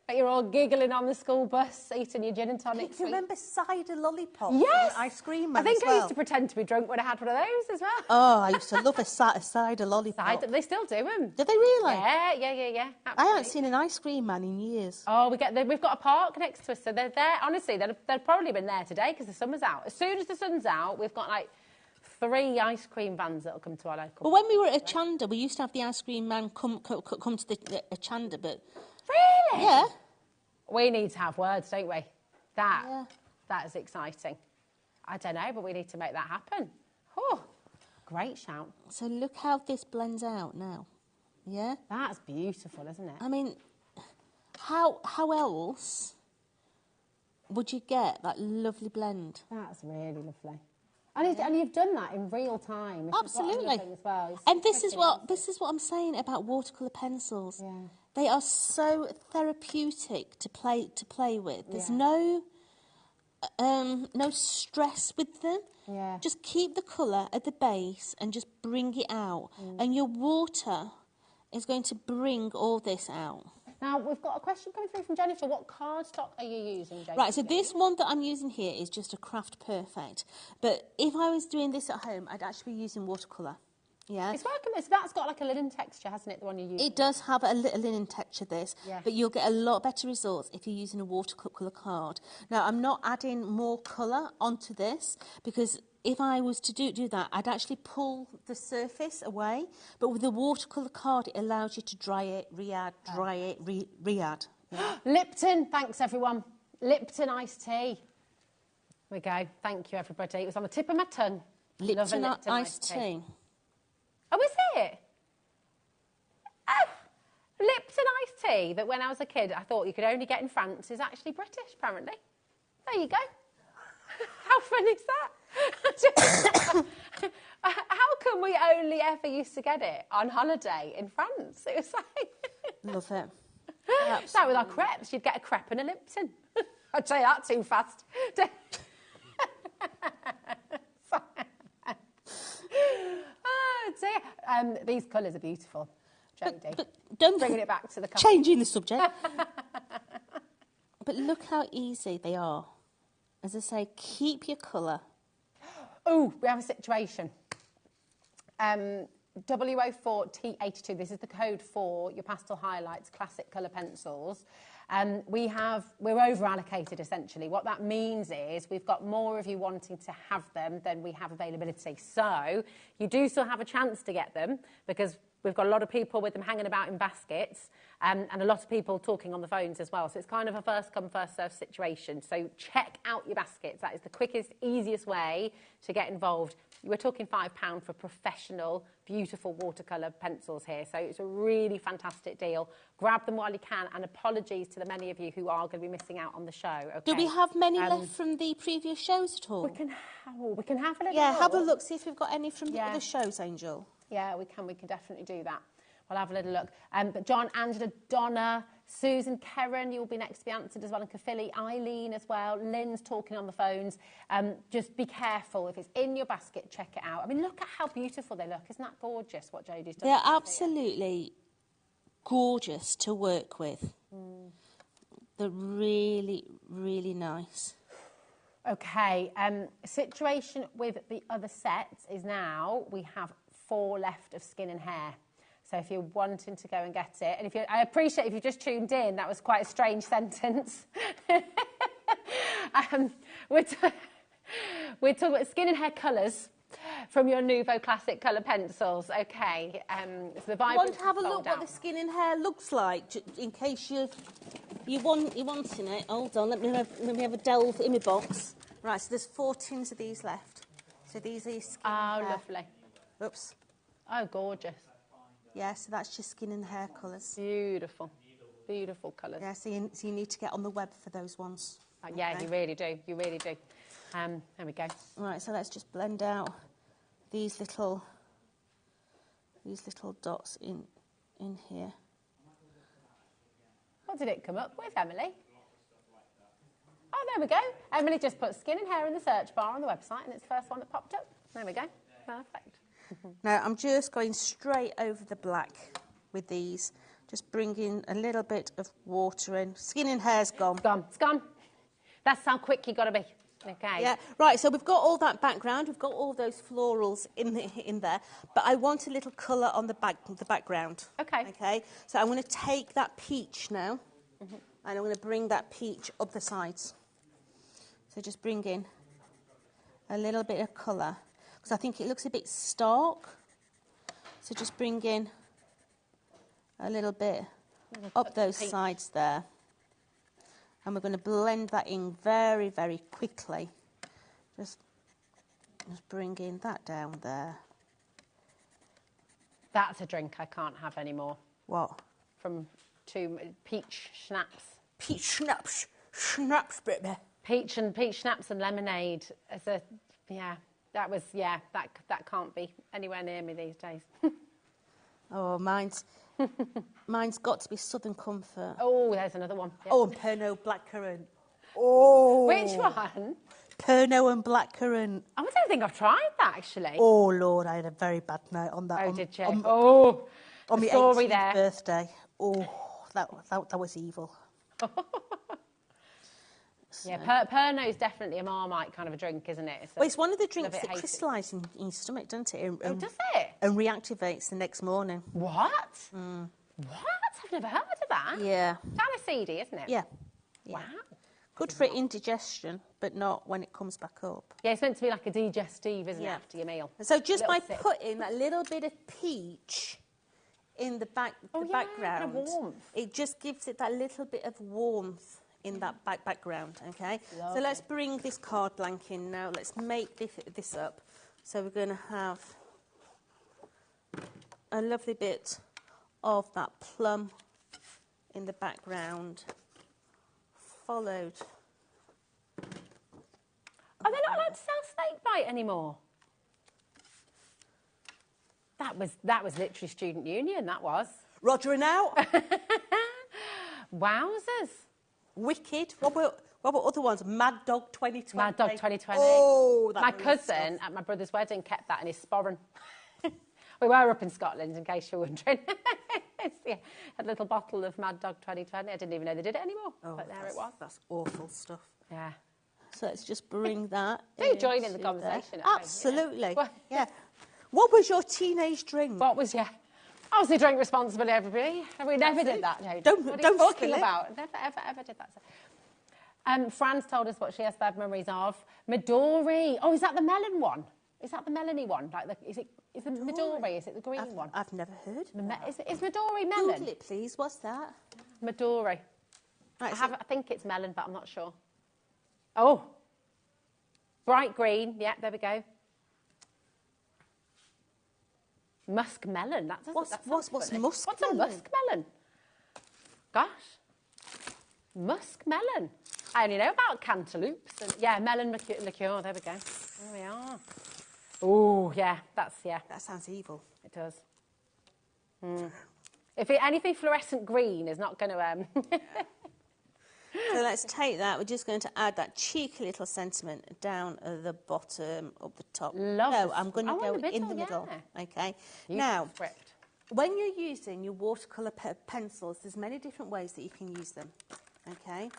But you're all giggling on the school bus, eating your gin and tonic.
Do you remember cider lollipops?
Yes.
Ice cream.
I think I used to pretend to be drunk when I had one of those as well.
Oh, I used to love a cider lollipop.
They still do them.
Do they really?
Yeah.
Absolutely. I haven't seen an ice cream man in years.
Oh, we've got a park next to us, so they're there. Honestly, they've probably been there today because the summer's out. As soon as the sun's out, we've got like 3 ice cream vans that'll come to our local.
Well, when we were at Achanda, we used to have the ice cream man come to the Achanda, but...
Really?
Yeah.
We need to have words, don't we? That is exciting. I don't know, but we need to make that happen. Oh, great shout.
So look how this blends out now. Yeah?
That's beautiful, isn't it?
I mean, how else would you get that lovely blend?
That's really lovely. And you've done that in real time.
Absolutely.
As well.
And this is what I'm saying about watercolour pencils.
Yeah.
They are so therapeutic to play with. There's no stress with them.
Yeah.
Just keep the colour at the base and just bring it out. And your water is going to bring all this out.
Now, we've got a question coming through from Jennifer. What cardstock are you using, Jennifer?
Right, so this one that I'm using here is just a Craft Perfect. But if I was doing this at home, I'd actually be using watercolour. Yeah.
It's working. So that's got like a linen texture, hasn't it? The one you use.
It does have a little linen texture, this,
Yeah.
but you'll get a lot better results if you're using a watercolour card. Now, I'm not adding more colour onto this because if I was to do that, I'd actually pull the surface away. But with the watercolour card, it allows you to dry it, re-add, dry it, re-add. Yeah.
Lipton, thanks everyone. Lipton iced tea. Here we go. Thank you, everybody. It was on the tip of my tongue. Love a
Lipton iced tea.
Oh, is it? Oh, Lipton iced tea that when I was a kid I thought you could only get in France is actually British, apparently. There you go. How fun is that? How come we only ever used to get it on holiday in France? It was like...
Love it.
That with our crepes. You'd get a crepe and a Lipton. I'd say that too fast. Oh, dear. These colours are beautiful. Jodie.
But don't
bringing it back to the colour.
Changing the subject. But look how easy they are. As I say, keep your colour.
Oh, we have a situation. W04T82, this is the code for your pastel highlights, classic colour pencils. We're over allocated essentially. What that means is we've got more of you wanting to have them than we have availability. So you do still have a chance to get them because we've got a lot of people with them hanging about in baskets and a lot of people talking on the phones as well. So it's kind of a first come, first served situation. So check out your baskets. That is the quickest, easiest way to get involved. We're talking £5 for professional, beautiful watercolour pencils here. So it's a really fantastic deal. Grab them while you can. And apologies to the many of you who are going to be missing out on the show. Okay?
Do we have many left from the previous shows at all?
We can have a little
Yeah,
look.
have a look, see if we've got any from the other shows, Angel.
Yeah, we can definitely do that. We'll have a little look. But John, Angela, Donna, Susan, Karen, you'll be next to be answered as well, and Kafili, Eileen as well. Lynn's talking on the phones. Just be careful. If it's in your basket, check it out. I mean, look at how beautiful they look. Isn't that gorgeous, what Jodie's done?
They're absolutely gorgeous to work with. They're really, really nice.
Okay, situation with the other sets is now we have 4 left of skin and hair. So if you're wanting to go and get it, and I appreciate if you just tuned in, that was quite a strange sentence. We're talking about skin and hair colours from your Nuvo Classic Colour pencils. Okay, so the vibrant.
You want to have a look what the skin and hair looks like, in case you're wanting it. Hold on, let me have a delve in my box. Right, so there's 4 tins of these left. So these are your skin and hair.
Lovely.
Oops.
Oh, gorgeous.
Yeah, so that's your skin and hair colours.
Beautiful. Beautiful colours.
Yeah, so you need to get on the web for those ones.
Yeah, okay. You really do. You really do. There we go.
Right, so let's just blend out these little dots in here.
What did it come up with, Emily? Oh, there we go. Emily just put skin and hair in the search bar on the website, and it's the first one that popped up. There we go. Perfect.
Now, I'm just going straight over the black with these. Just bringing a little bit of water in. Skin and hair's gone.
It's gone. That's how quick you got to be. Okay.
Yeah, right, so we've got all that background. We've got all those florals in there. But I want a little colour on the background.
Okay.
Okay, so I'm going to take that peach now. And I'm going to bring that peach up the sides. So just bring in a little bit of colour. Because I think it looks a bit stark. So just bring in a little bit up those sides there. And we're going to blend that in very, very quickly. Just bring in that down there.
That's a drink I can't have anymore.
What?
From 2 peach schnapps.
Peach schnapps. Schnapps, baby.
Peach schnapps and lemonade. As a, that can't be anywhere near me these days.
Oh, mine's got to be Southern Comfort.
Oh, there's another one. Yep.
Oh, and Pernod Blackcurrant. Oh.
Which one?
Pernod and Blackcurrant.
I don't think I've tried that, actually.
Oh, Lord, I had a very bad night on that.
Oh, did you?
On my 18th birthday. Oh, that was evil.
Yeah, Pernod is definitely a Marmite kind of a drink, isn't it?
Well, it's one of the drinks
bit
that
hazy.
crystallises in your stomach, doesn't it?
Oh, does it?
And reactivates the next morning.
What? What? I've never heard of that.
Yeah.
Kind of seedy, isn't it?
Yeah.
Wow.
Good for indigestion, but not when it comes back up.
Yeah, it's meant to be like a digestive, isn't it, after your meal?
So just by
Little sip.
putting that little bit of peach in the background,
warmth.
it just gives it that little bit of warmth in that background, okay?
Lovely.
So let's bring this card blank in now. Let's make this up. So we're going to have a lovely bit of that plum in the background, followed.
Are they not allowed to sell snake bite anymore? That was literally student union, that was.
Roger and out.
Wowzers.
Wicked. What about other ones? Mad Dog 2020.
Mad Dog 2020.
Oh, that
my
was
cousin at my brother's wedding kept that in his sporran. We were up in Scotland, in case you're wondering. Yeah, a little bottle of Mad Dog 2020. I didn't even know they did it anymore, but there it was.
That's awful stuff.
Yeah.
So let's just bring that.
Do join in the
into
conversation.
there.
at home,
Absolutely.
Yeah.
Yeah. What was your teenage drink?
What was your... Obviously, drink responsibly, everybody. We never did that. No.
Don't
What are
don't
you talking
spill it.
about? Never, ever did that. Fran's told us what she has bad memories of. Midori. Oh, is that the melon one? Is that the melony one? Is it the Midori? Is it the green one?
I've never heard.
Is Midori melon?
Google it, please. What's that?
Midori.
Right,
I think it's melon, but I'm not sure. Oh. Bright green. Yeah, there we go. Musk melon. That doesn't.
What's
funny.
musk
What's
melon?
a musk melon? Gosh. Musk melon. I only know about cantaloupes. And, yeah, melon liqueur. There we go. There we are. Oh, yeah.
That sounds evil.
It does. If anything fluorescent green is not going to...
So let's take that. We're just going to add that cheeky little sentiment down at the bottom, up the top. No, I'm going to go in the middle. Okay. Now, when you're using your watercolour pencils, there's many different ways that you can use them. Okay.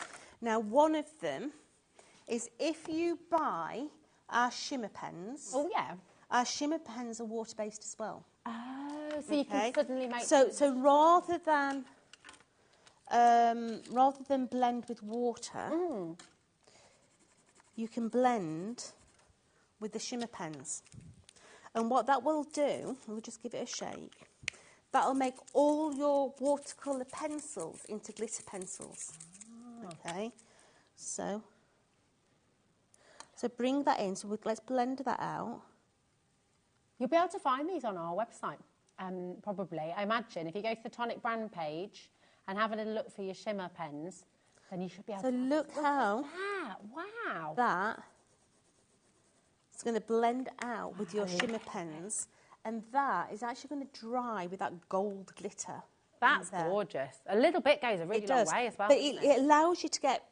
Now, one of them is if you buy our shimmer pens.
Oh, yeah.
Our shimmer pens are water-based as well.
Oh, so you can suddenly make...
So rather than blend with water, you can blend with the shimmer pens. And what that will do, we'll just give it a shake, that'll make all your watercolour pencils into glitter pencils. Okay, so bring that in. So let's blend that out.
You'll be able to find these on our website, probably. I imagine if you go to the Tonic brand page and have a little look for your shimmer pens, then you should be able to...
So look how that is going to blend out with your shimmer pens, and that is actually going to dry with that gold glitter.
That's gorgeous. A little bit goes a really long way as well.
But it allows you to get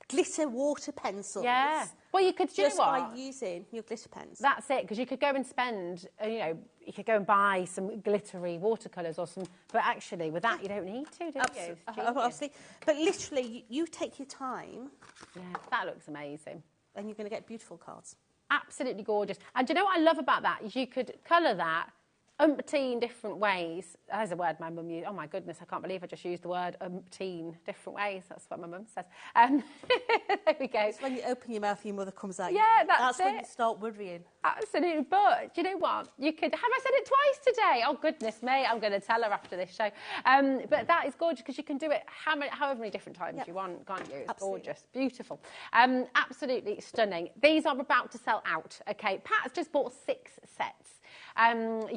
glitter water pencils.
Yeah. Well, you could,
just by using your glitter pens.
That's it, because you could go and spend, you could go and buy some glittery watercolours or some, but actually with that you don't need to, do you?
Obviously. But literally, you take your time.
Yeah, that looks amazing.
And you're going to get beautiful cards.
Absolutely gorgeous. And do you know what I love about that? Is you could colour that umpteen different ways. There's a word my mum used. Oh my goodness, I can't believe I just used the word umpteen different ways. That's what my mum says. There we go.
It's when you open your mouth and your mother comes out.
Yeah, that's
when you start worrying.
Absolutely. But do you know what? You could... Have I said it twice today? Oh, goodness me. I'm going to tell her after this show. But that is gorgeous because you can do it however many different times you want, can't you? It's gorgeous. Beautiful. Absolutely stunning. These are about to sell out. Okay, Pat's just bought 6 sets.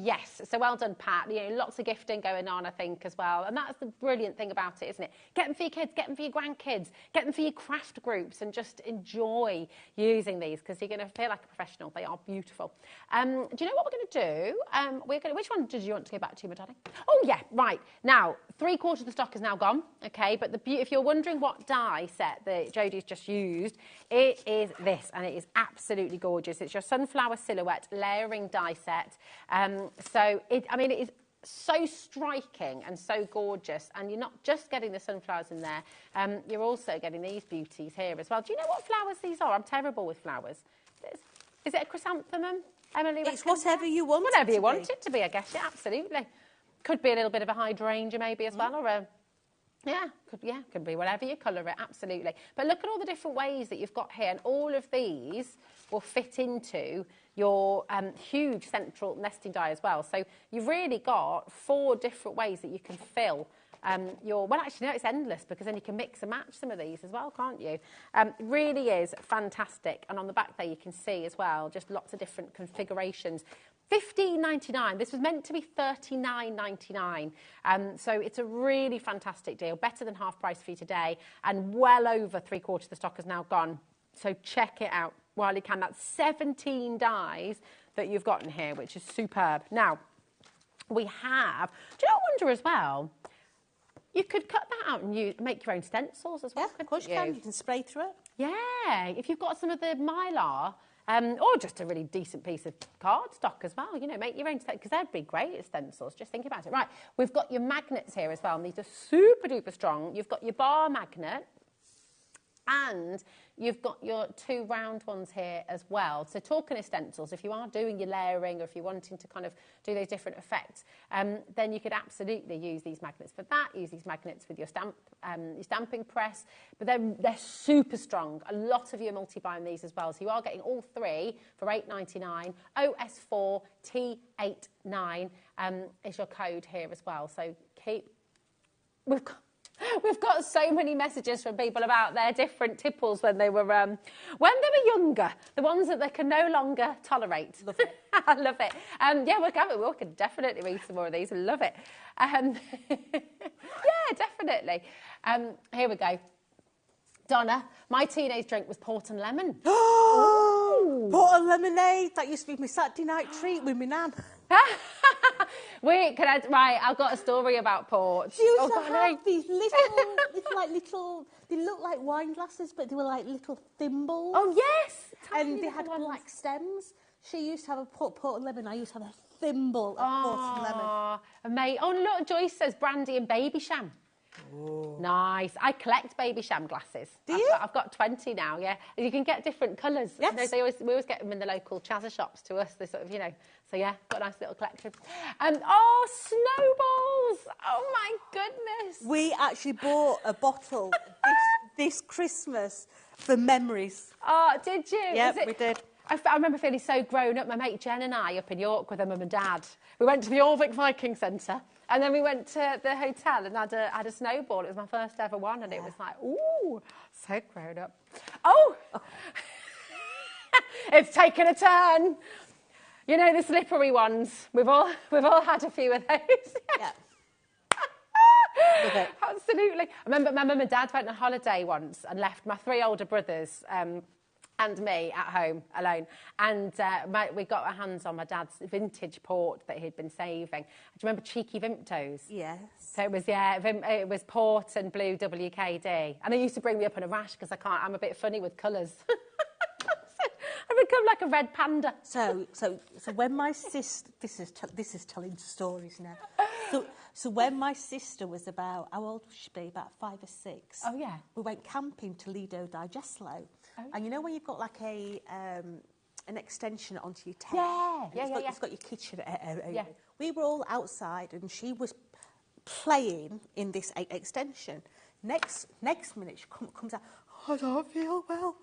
Yes, so well done, Pat. Lots of gifting going on, I think, as well. And that's the brilliant thing about it, isn't it? Get them for your kids, get them for your grandkids, get them for your craft groups, and just enjoy using these because you're going to feel like a professional. They are beautiful. Do you know what we're going to do? Which one did you want to go back to, my darling? Oh, yeah, right. Now, 3/4 of the stock is now gone, okay? But if you're wondering what die set that Jodie's just used, it is this, and it is absolutely gorgeous. It's your sunflower silhouette layering die set. It is so striking and so gorgeous, and you're not just getting the sunflowers in there, you're also getting these beauties here as well. Do you know what flowers these are? I'm terrible with flowers. Is it a chrysanthemum, Emily?
It's whatever you want
Whatever you want it to be, I guess. Yeah, absolutely. Could be a little bit of a hydrangea maybe as well, or a... could be whatever you colour it, absolutely. But look at all the different ways that you've got here, and all of these will fit into your huge central nesting die as well. So you've really got 4 different ways that you can fill well, actually, no, it's endless, because then you can mix and match some of these as well, can't you? Really is fantastic. And on the back there, you can see as well, just lots of different configurations. $15.99. This was meant to be $39.99. So it's a really fantastic deal, better than half price for you today, and well over 3/4 of the stock has now gone. So check it out while you can. That's 17 dies that you've got in here, which is superb. Now, we have, do you know, I wonder as well, you could cut that out and make your own stencils as well.
Yeah, of course you can. You can spray through it.
Yeah, if you've got some of the Mylar, or just a really decent piece of cardstock as well, you know, make your own, because they'd be great as stencils. Just think about it. Right, we've got your magnets here as well, and these are super duper strong. You've got your bar magnet, and you've got your 2 round ones here as well. So talking of stencils, if you are doing your layering, or if you're wanting to kind of do those different effects, then you could absolutely use these magnets for that. Use these magnets with your stamping press. But they're super strong. A lot of you are multi-buying these as well. So you are getting all 3 for $8.99. OS4T89 is your code here as well. So We've got so many messages from people about their different tipples when they were younger, the ones that they can no longer tolerate.
Love it.
I love it. Yeah, we can definitely read some more of these. Love it. Yeah, definitely. Here we go. Donna, my teenage drink was port and lemon.
Port and lemonade. That used to be my Saturday night treat with my nan.
Wait, I've got a story about port.
She used to have these little, they look like wine glasses, but they were like little thimbles.
Oh, yes.
And they had black stems. She used to have a port and lemon. I used to have a thimble of port and lemon.
Mate. Oh, look, Joyce says brandy and baby sham.
Oh.
Nice. I collect baby sham glasses.
Do you?
I've got 20 now, yeah. And you can get different colours.
Yes.
We always get them in the local chazza shops to us. They sort of, you know. So, yeah, got a nice little collection. Snowballs. Oh, my goodness.
We actually bought a bottle this Christmas for memories.
Oh, did you?
Yep, we did.
I remember feeling so grown up. My mate Jen and I up in York with her mum and dad. We went to the Orvik Viking Centre, and then we went to the hotel and had a snowball. It was my first ever one, and it was like, ooh, so grown up. Oh, it's taken a turn. You know, the slippery ones. We've all had a few of those.
Yeah.
Absolutely. I remember my mum and dad went on holiday once and left my 3 older brothers and me at home alone. And we got our hands on my dad's vintage port that he'd been saving. Do you remember Cheeky Vimtos?
Yes.
So it was, it was port and blue WKD. And they used to bring me up in a rash because I'm a bit funny with colours. I become like a red panda.
So when my sister, this is telling stories now. So when my sister was about, how old would she be? About 5 or 6.
Oh yeah.
We went camping to Lido di Jesolo. Oh. And you know when you've got like an extension onto your tent?
Yeah.
It's got your kitchen area.
Yeah.
We were all outside and she was playing in this extension. Next minute she comes out, I don't feel well.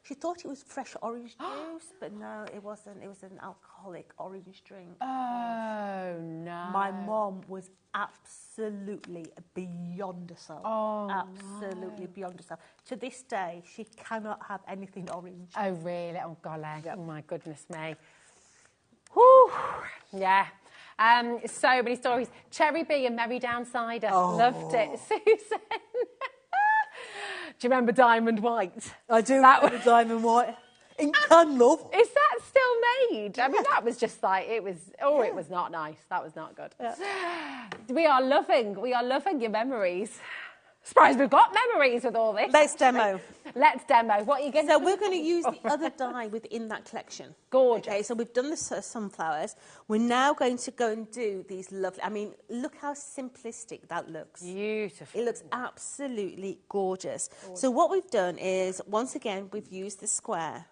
She thought it was fresh orange juice, but no, it wasn't. It was an alcoholic orange drink.
Oh, no.
My mom was absolutely beyond herself.
Oh,
absolutely beyond herself. To this day, she cannot have anything orange.
Oh, really? Oh, golly. Yep. Oh, my goodness me. Whew. Yeah. So many stories. Cherry Bee and Merry Down Cider.
Oh.
Loved it. Susan. Do you remember Diamond White?
I do remember Diamond White. In can, love.
Is that still made? I mean, that was just like, it was not nice. That was not good. Yeah. We are loving your memories. Surprised we've got memories with all this.
Let's demo.
Let's demo. What are you going to
So we're going to use the other die within that collection.
Gorgeous.
Okay, so we've done the sunflowers. We're now going to go and do these lovely... I mean, look how simplistic that looks.
Beautiful.
It looks absolutely gorgeous. So what we've done is, once again, we've used the square.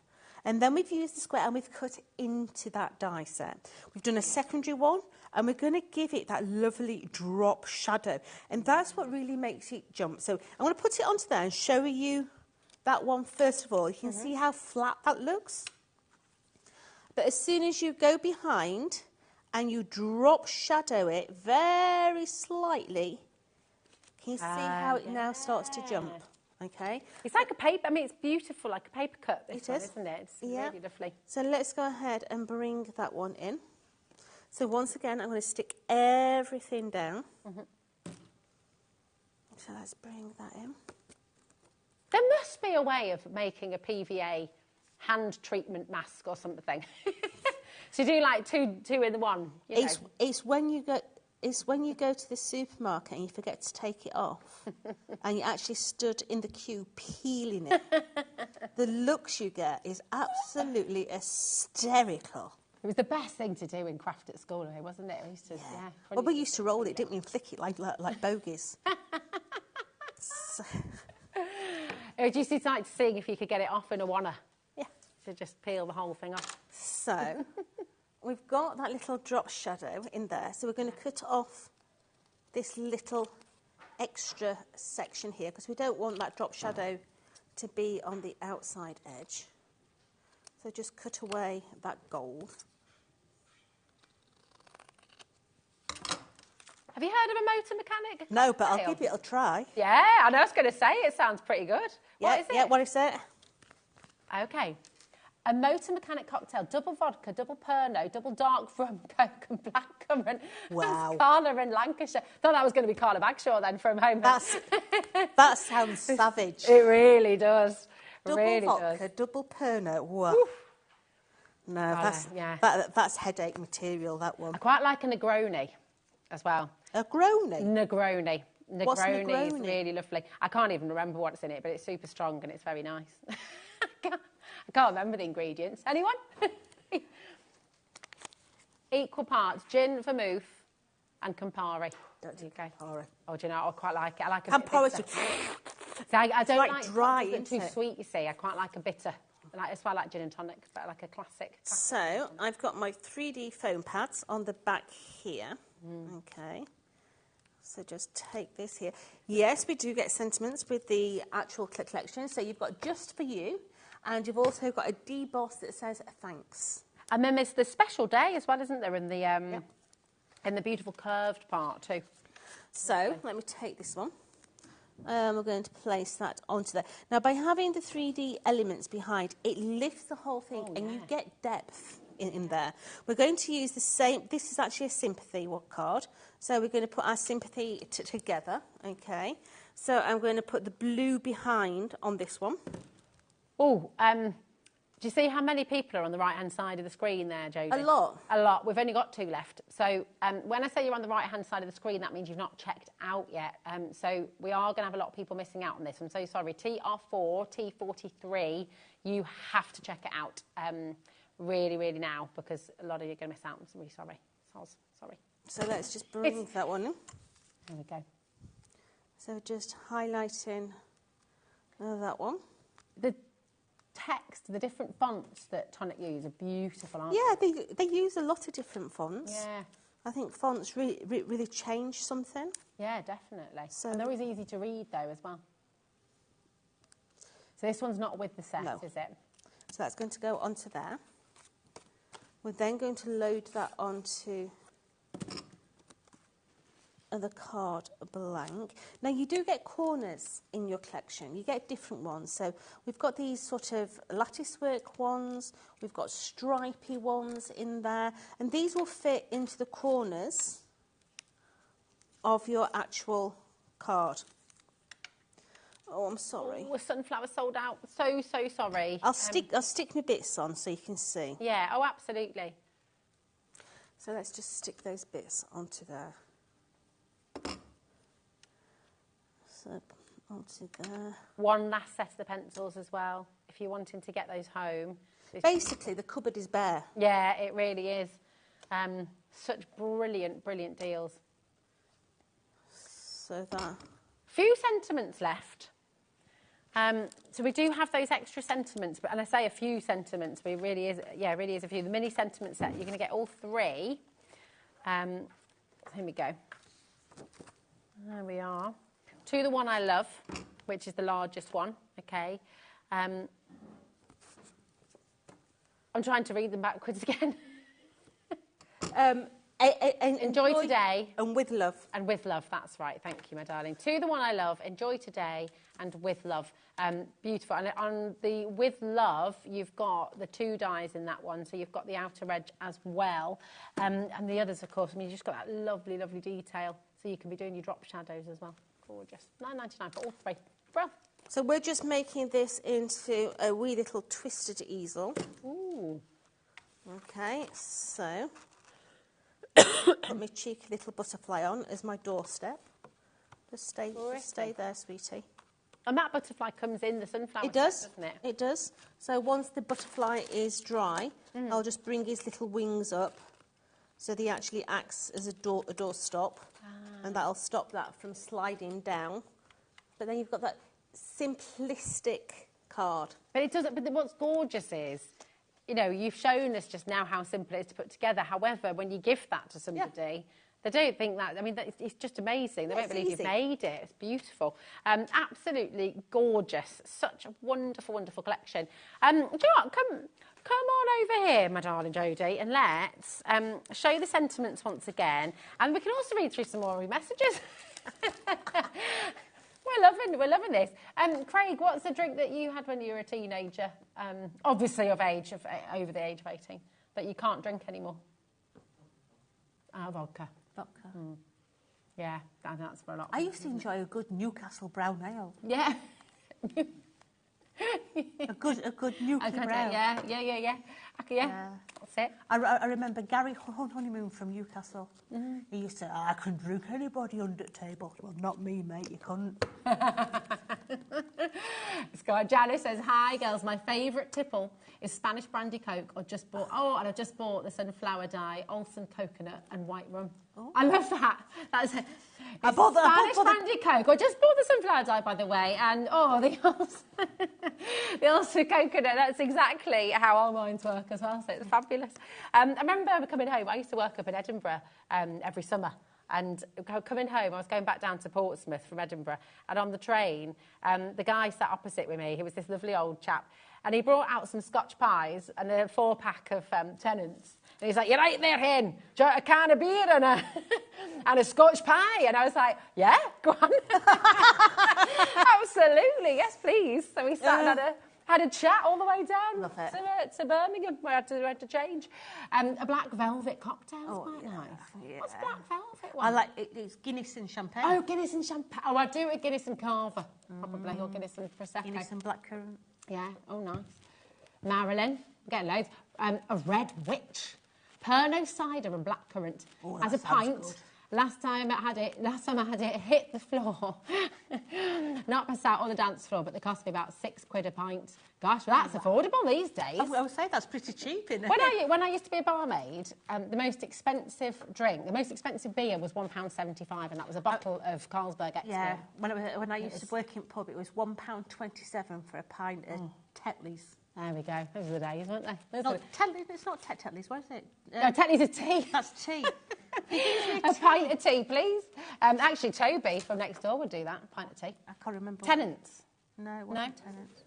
And then we've used the square and we've cut into that die set. We've done a secondary one and we're going to give it that lovely drop shadow. And that's what really makes it jump. So I'm going to put it onto there and show you that one first of all. You can see how flat that looks. But as soon as you go behind and you drop shadow it very slightly, can you see how it now starts to jump? Okay.
It's like a paper, I mean, it's beautiful, like a paper cut, this one,
is.
isn't it? It's
Yeah.
really lovely.
So let's go ahead and bring that one in. So once again, I'm going to stick everything down. So let's bring that in.
There must be a way of making a PVA hand treatment mask or something. So you do like two in the one. You know.
It's when you go. It's when you go to the supermarket and you forget to take it off and you actually stood in the queue peeling it. The looks you get is absolutely hysterical.
It was the best thing to do in craft at school, wasn't it? We used to,
Well, we used to roll it, didn't we, and flick it like bogies. So.
It used to like seeing if you could get it off in a wanna.
Yeah.
To just peel the whole thing off.
So... We've got that little drop shadow in there, so we're going to cut off this little extra section here because we don't want that drop shadow to be on the outside edge. So just cut away that gold.
Have you heard of a motor mechanic?
No, but I'll give it a try.
Yeah, I know, I was going to say, it sounds pretty good.
Yeah,
what is it?
Yeah, what is it?
Okay. A motor mechanic cocktail, double vodka, double Pernod, double dark rum, Coke and blackcurrant.
Wow.
Carla in Lancashire. Thought that was going to be Carla Bagshaw then from home.
That sounds savage.
It really does.
Double
really
vodka,
does.
double Pernod. Wow. No, that's headache material, that one.
I quite like a Negroni as well.
A Negroni?
Negroni.
What's
Negroni is
Negroni?
really lovely. I can't even remember what's in it, but it's super strong and it's very nice. I can't remember the ingredients. Anyone? Equal parts gin, vermouth, and Campari.
Don't do Campari.
Oh, do you know? I quite like it. I like a
Campari's
bit bitter. So I don't like
dry,
it's too
isn't it?
sweet. You see, I quite like a bitter. That's why I like gin and tonic, but I like a classic.
So I've got my 3D foam pads on the back here. Okay. So just take this here. Yes, we do get sentiments with the actual collection. So you've got just for you. And you've also got a deboss that says thanks.
And then there's the special day as well, isn't there, in the beautiful curved part too.
So let me take this one. We're going to place that onto there. Now, by having the 3D elements behind, it lifts the whole thing and you get depth in there. We're going to use the same... This is actually a sympathy card. So we're going to put our sympathy together, okay? So I'm going to put the blue behind on this one.
Oh, do you see how many people are on the right-hand side of the screen there, Jodie?
A lot.
A lot. We've only got 2 left. So when I say you're on the right-hand side of the screen, that means you've not checked out yet. So we are going to have a lot of people missing out on this. I'm so sorry. TR4, T43, you have to check it out really, really now because a lot of you are going to miss out. I'm really sorry. Sorry.
So let's just bring that one in.
There we go.
So just highlighting that one.
The text, the different fonts that Tonic use are beautiful, aren't
they? Yeah, they use a lot of different fonts.
Yeah.
I think fonts really change something.
Yeah, definitely.
So,
and they're always easy to read, though, as well. So this one's not with the set, is it?
So that's going to go onto there. We're then going to load that onto the card blank. Now, you do get corners in your collection. You get different ones. So we've got these sort of lattice work ones. We've got stripy ones in there. And these will fit into the corners of your actual card. Oh, I'm sorry.
Oh, sunflower sold out. So sorry.
I'll stick my bits on so you can see.
Yeah, oh, absolutely.
So let's just stick those bits onto there. So onto there.
One last set of the pencils as well, if you're wanting to get those home.
Basically, the cupboard is bare.
Yeah, it really is. Such brilliant, brilliant deals.
So that.
Few sentiments left. So we do have those extra sentiments, and I say a few sentiments, but it really is, yeah, it really is a few. The mini sentiment set, you're going to get all 3. Here we go. There we are. To the one I love, which is the largest one, okay. I'm trying to read them backwards again. Enjoy today.
And with love.
And with love, that's right. Thank you, my darling. To the one I love, enjoy today and with love. Beautiful. And on the with love, you've got the 2 dies in that one. So you've got the outer edge as well. And the others, of course, I mean, you've just got that lovely, lovely detail. So you can be doing your drop shadows as well. Gorgeous. $9.99 for all 3. Well.
So we're just making this into a wee little twisted easel.
Ooh.
Okay, so put my cheeky little butterfly on as my doorstep. Just stay there, sweetie.
And that butterfly comes in the sunflower.
It does,
doesn't it?
It does. So once the butterfly is dry, I'll just bring his little wings up so that he actually acts as a door stop. And that'll stop that from sliding down. But then you've got that simplistic card.
But it doesn't. But what's gorgeous is, you know, you've shown us just now how simple it is to put together. However, when you give that to somebody, they don't think that. I mean, it's just amazing. They won't believe you've made it. It's beautiful. Absolutely gorgeous. Such a wonderful, wonderful collection. Do you know what? Come on over here, my darling Jodie, and let's show the sentiments once again. And we can also read through some more of your messages. We're loving this. Craig, what's the drink that you had when you were a teenager? Obviously over the age of 18, that you can't drink anymore. Vodka.
Vodka.
Yeah, that's for a lot.
I used to enjoy a good Newcastle brown ale.
Yeah.
a good Newcastle brown.
Yeah. Yeah. That's it.
I remember Gary Honeymoon from Newcastle. He used to say, I can drink anybody under the table. Well, not me, mate, you couldn't.
Janice says, hi, girls. My favourite tipple is Spanish brandy Coke. I just bought the sunflower dye, Olsen coconut and white rum. Oh. I love that. That's it. Spanish brandy Coke. I just bought the sunflower dye, by the way, and the Olsen coconut. That's exactly how our minds work as well. So it's fabulous. I remember coming home. I used to work up in Edinburgh every summer. And coming home, I was going back down to Portsmouth from Edinburgh, and on the train, the guy sat opposite with me. He was this lovely old chap, and he brought out some Scotch pies and a 4-pack of Tennants. And he's like, "You're right there, hen. Do you want a can of beer and a Scotch pie?" And I was like, "Yeah, go on." Absolutely, yes, please. So we sat and had a chat all the way down to Birmingham, where I had to change. A black velvet cocktail quite nice.
Yeah.
What's black velvet one?
I like it's Guinness and champagne.
Oh, Guinness and champagne. Oh, I'd do a Guinness and Carver, probably, or Guinness and Prosecco.
Guinness and blackcurrant.
Yeah, oh, nice. Marilyn, getting loads. A red witch. Pernod cider and blackcurrant.
Oh,
as a pint. Good. Last time I had it, it hit the floor. Not passed out on the dance floor, but they cost me about £6 a pint. Gosh, that's affordable these days.
I would say that's pretty cheap, isn't it?
When I used to be a barmaid, the most expensive beer was £1.75, and that was a bottle of Carlsberg Extra.
Yeah, when I used to work in pub, it was £1.27 for a pint of Tetley's.
There we go. Those were the days, weren't they?
It's not Tetley's, what is it?
No, Tetley's is tea.
That's tea.
A pint of tea, please. Actually, Toby from next door would do that. A pint of tea.
I can't remember.
Tennants.
No, it wasn't Tennants.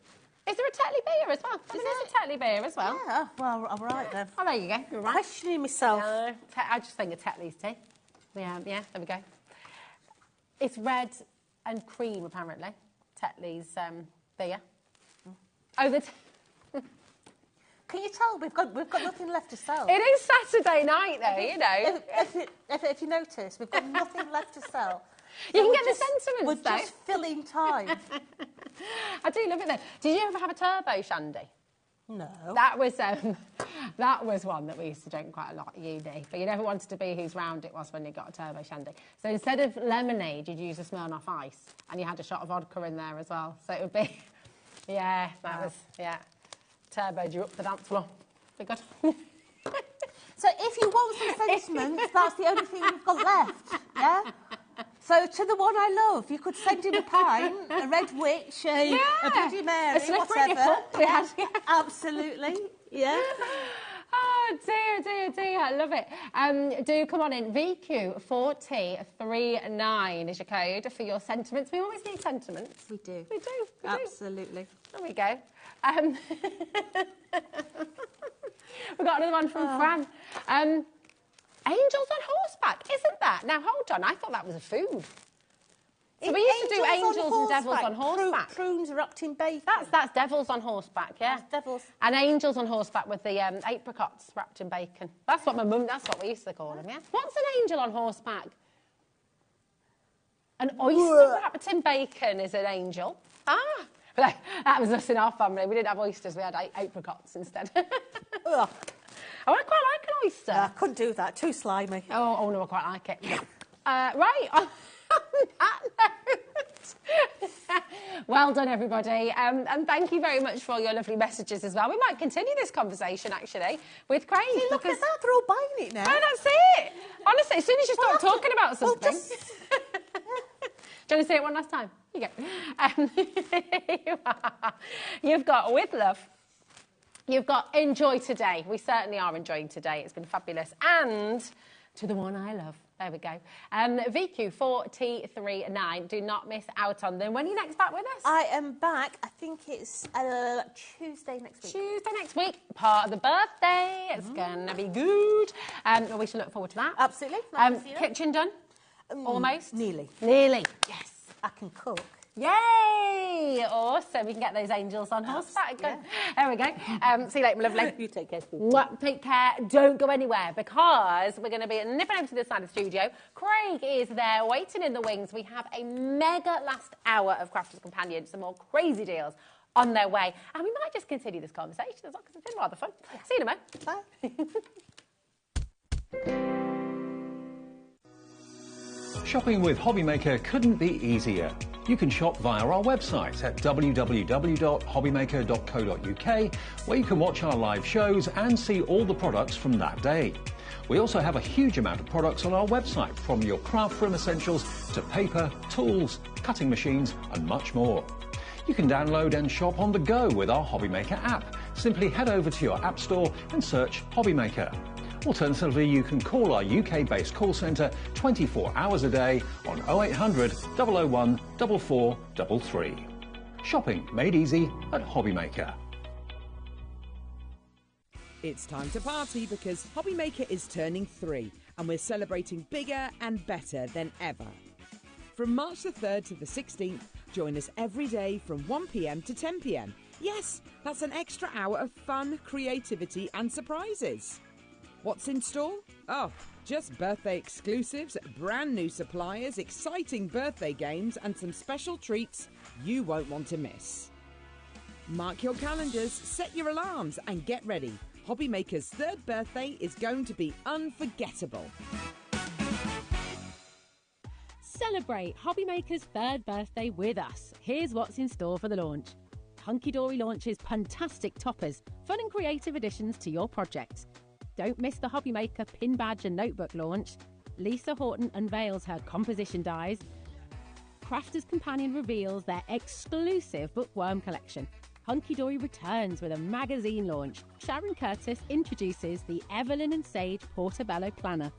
Is there a Tetley beer as well? There's a Tetley beer as well.
Yeah, well, all right then.
Oh, there you go. You're right.
Questioning myself.
I just think of Tetley's tea. Yeah, there we go. It's red and cream, apparently. Tetley's beer. Oh,
Can you tell we've got nothing left to sell?
It is Saturday night, though, you know.
If you notice, we've got nothing left to sell.
You can get the sentiments, though.
We're just filling time.
I do love it, though. Did you ever have a turbo shandy?
No.
That was one that we used to drink quite a lot at uni. But you never wanted to be whose round it was when you got a turbo shandy. So instead of lemonade, you'd use a Smirnoff Ice, and you had a shot of vodka in there as well. So it would be, yeah, that was, yeah, turboed you up the dance floor. Be good.
So if you want some sentiments, that's the only thing you've got left, yeah? So to the one I love, you could send him a pint, a Red Witch, a Bloody Mary, whatever. Yeah, absolutely, yeah.
Oh, dear, I love it. Do come on in. VQ4T39 is your code for your sentiments. We always need sentiments.
We do.
We do.
Absolutely.
There we go. We've got another one from Fran. Angels on horseback, isn't that? Now, hold on, I thought that was a food. So we used to do angels and devils on horseback.
Prunes wrapped in bacon.
That's devils on horseback, yeah.
That's devils.
And angels on horseback with the apricots wrapped in bacon. That's what that's what we used to call them, yeah. What's an angel on horseback? An oyster wrapped in bacon is an angel. Ah, that was us in our family. We didn't have oysters, we had apricots instead.
Ugh.
Oh, I quite like an oyster.
I couldn't do that, too slimy.
Oh no, I quite like it. Right, on that note, well done, everybody. And thank you very much for all your lovely messages as well. We might continue this conversation, actually, with Craig.
See, look at that, they're all buying it now.
Oh, that's it. Honestly, as soon as you start talking about something... Do you want to say it one last time? Here you go. You've got With Love. You've got Enjoy Today. We certainly are enjoying today. It's been fabulous. And To the One I Love. There we go. VQ4T39. Do not miss out on them. When are you next back with us?
I am back. I think it's Tuesday next week.
Tuesday next week. Part of the birthday. It's going to be good. We should look forward to that.
Absolutely.
Kitchen done? Almost?
Nearly.
Nearly. Yes.
I can cook.
Yay! Awesome. We can get those angels on horseback. Yeah. There we go. See you later, my lovely.
You take care.
Take care. Don't go anywhere because we're going to be nipping over to this side of the studio. Craig is there waiting in the wings. We have a mega last hour of Crafters Companion. Some more crazy deals on their way. And we might just continue this conversation as well because it's been rather fun. Yeah. See you in a moment.
Bye.
Shopping with HobbyMaker couldn't be easier. You can shop via our website at www.hobbymaker.co.uk, where you can watch our live shows and see all the products from that day. We also have a huge amount of products on our website, from your craft room essentials to paper, tools, cutting machines and much more. You can download and shop on the go with our HobbyMaker app. Simply head over to your app store and search HobbyMaker. Alternatively, you can call our UK-based call centre 24 hours a day on 0800 001 4433. Shopping made easy at HobbyMaker.
It's time to party because HobbyMaker is turning 3 and we're celebrating bigger and better than ever. From March the 3rd to the 16th, join us every day from 1 p.m. to 10 p.m. Yes, that's an extra hour of fun, creativity and surprises. What's in store? Oh, just birthday exclusives, brand new suppliers, exciting birthday games and some special treats you won't want to miss. Mark your calendars, set your alarms and get ready. HobbyMaker's 3rd birthday is going to be unforgettable.
Celebrate HobbyMaker's 3rd birthday with us. Here's what's in store for the launch. Hunky Dory launches fantastic toppers, fun and creative additions to your projects. Don't miss the HobbyMaker pin badge and notebook launch. Lisa Horton unveils her composition dies. Crafters Companion reveals their exclusive bookworm collection. Hunky Dory returns with a magazine launch. Sharon Curtis introduces the Evelyn and Sage Portobello Planner.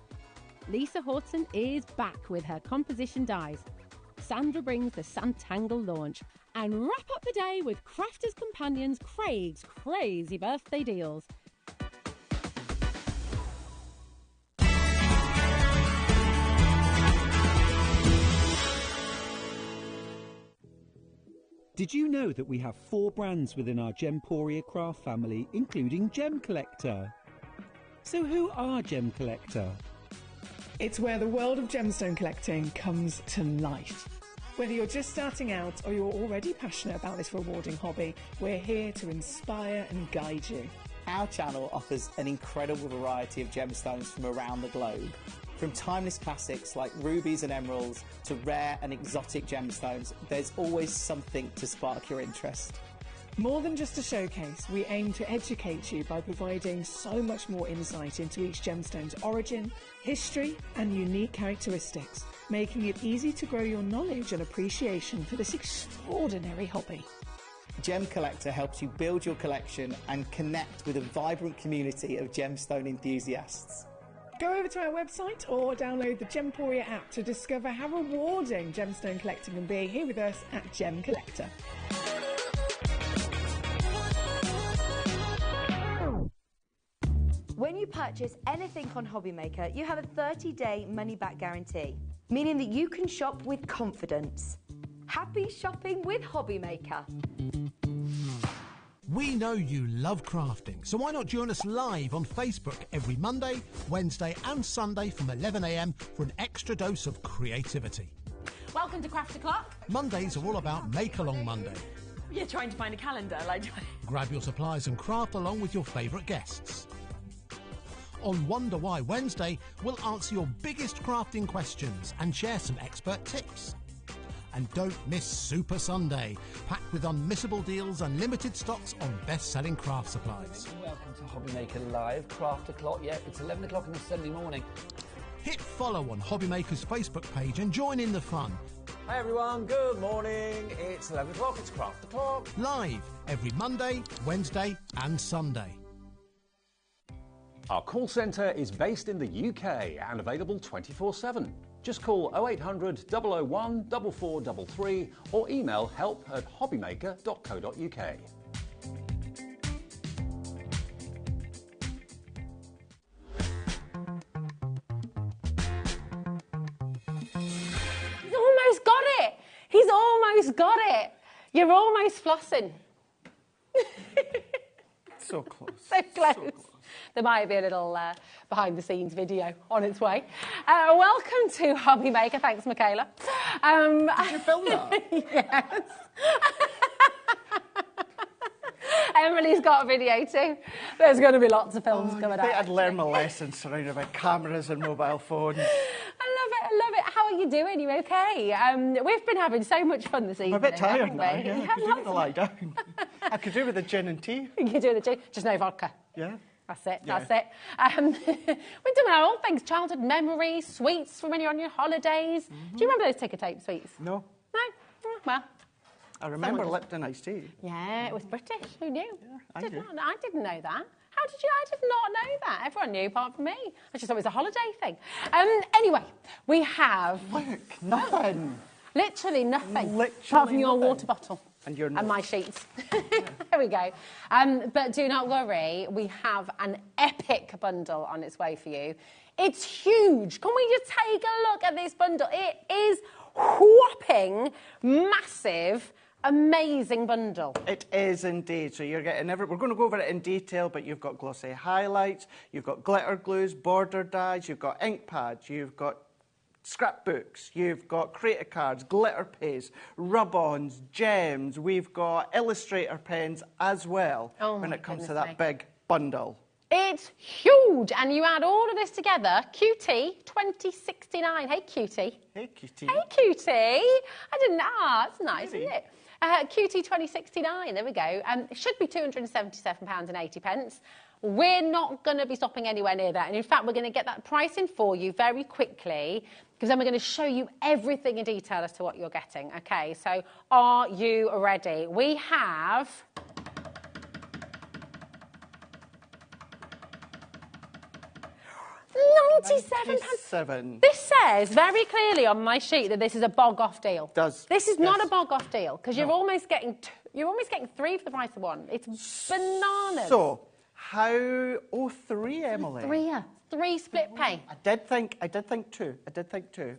Lisa Horton is back with her composition dies. Sandra brings the Santangle launch. And wrap up the day with Crafters Companion's Craig's crazy birthday deals.
Did you know that we have 4 brands within our Gemporia craft family, including Gem Collector? So who are Gem Collector?
It's where the world of gemstone collecting comes to life.
Whether you're just starting out or you're already passionate about this rewarding hobby, we're here to inspire and guide you.
Our channel offers an incredible variety of gemstones from around the globe. From timeless classics like rubies and emeralds to rare and exotic gemstones, there's always something to spark your interest.
More than just a showcase, we aim to educate you by providing so much more insight into each gemstone's origin, history and unique characteristics, making it easy to grow your knowledge and appreciation for this extraordinary hobby.
Gem Collector helps you build your collection and connect with a vibrant community of gemstone enthusiasts.
Go over to our website or download the Gemporia app to discover how rewarding gemstone collecting can be here with us at Gem Collector.
When you purchase anything on HobbyMaker, you have a 30-day money-back guarantee, meaning that you can shop with confidence. Happy shopping with HobbyMaker.
We know you love crafting, so why not join us live on Facebook every Monday, Wednesday and Sunday from 11 a.m. for an extra dose of creativity.
Welcome to Craft O'Clock.
Mondays are all about Make Along Monday.
You're trying to find a calendar, like...
Grab your supplies and craft along with your favourite guests. On Wonder Why Wednesday, we'll answer your biggest crafting questions and share some expert tips. And don't miss Super Sunday, packed with unmissable deals and limited stocks on best-selling craft supplies.
Welcome to HobbyMaker Live, Craft O'Clock. Yeah, it's 11 o'clock on a Sunday morning.
Hit follow on HobbyMaker's Facebook page and join in the fun.
Hi everyone, good morning. It's 11 o'clock, it's Craft O'Clock.
Live every Monday, Wednesday and Sunday.
Our call centre is based in the UK and available 24/7. Just call 0800 001 4433 or email help@hobbymaker.co.uk.
He's almost got it. He's almost got it. You're almost flossing.
So close.
So close. There might be a little behind-the-scenes video on its way. Welcome to HobbyMaker. Thanks, Michaela.
Did you film that?
Yes. Emily's got a video too. There's going to be lots of films coming
I think
out.
I'd learn my lesson surrounded by cameras and mobile phones.
I love it. How are you doing? You okay? We've been having so much fun this evening.
I'm a bit tired
haven't
now.
we?
Yeah, I could do with a lie down. I could do with a gin and tea.
You can do the gin, just no vodka.
Yeah.
That's it,
Yeah.
that's it. We're doing our old things, childhood memories, sweets from when you're on your holidays. Do you remember those ticker tape sweets?
No.
No? Well.
I remember
Someone
Lipton iced tea.
Yeah, it was British. Who knew?
I
I
do.
didn't know that. How did you? I did not know that. Everyone knew apart from me. I just thought it was a holiday thing. Anyway, we have...
Look, nothing.
Literally nothing.
Literally
apart from your
nothing.
water bottle.
And your
And my sheets. There we go. But do not worry, we have an epic bundle on its way for you. It's huge. Can we just take a look at this bundle? It is whopping, massive, amazing bundle.
It is indeed. So you're getting we're going to go over it in detail, but you've got glossy highlights, you've got glitter glues, border dyes, you've got ink pads, you've got scrapbooks, you've got creator cards, glitter paste, rub-ons, gems, we've got illustrator pens as well when it comes to that big bundle.
It's huge, and you add all of this together, QT 2069. Hey, Cutie.
Hey, Cutie.
Hey, Cutie. I didn't. That's nice, isn't it? QT 2069. There we go. It should be £277.80. We're not going to be stopping anywhere near that, and in fact, we're going to get that pricing for you very quickly, because then we're going to show you everything in detail as to what you're getting. Okay, so are you ready? We have. £97. This says very clearly on my sheet that this is a bog-off deal.
Does.
This is not a bog-off deal, because you're almost getting three for the price of one. It's bananas.
So, how... Oh, three, Emily.
3 split pay.
I did think 2. But
32,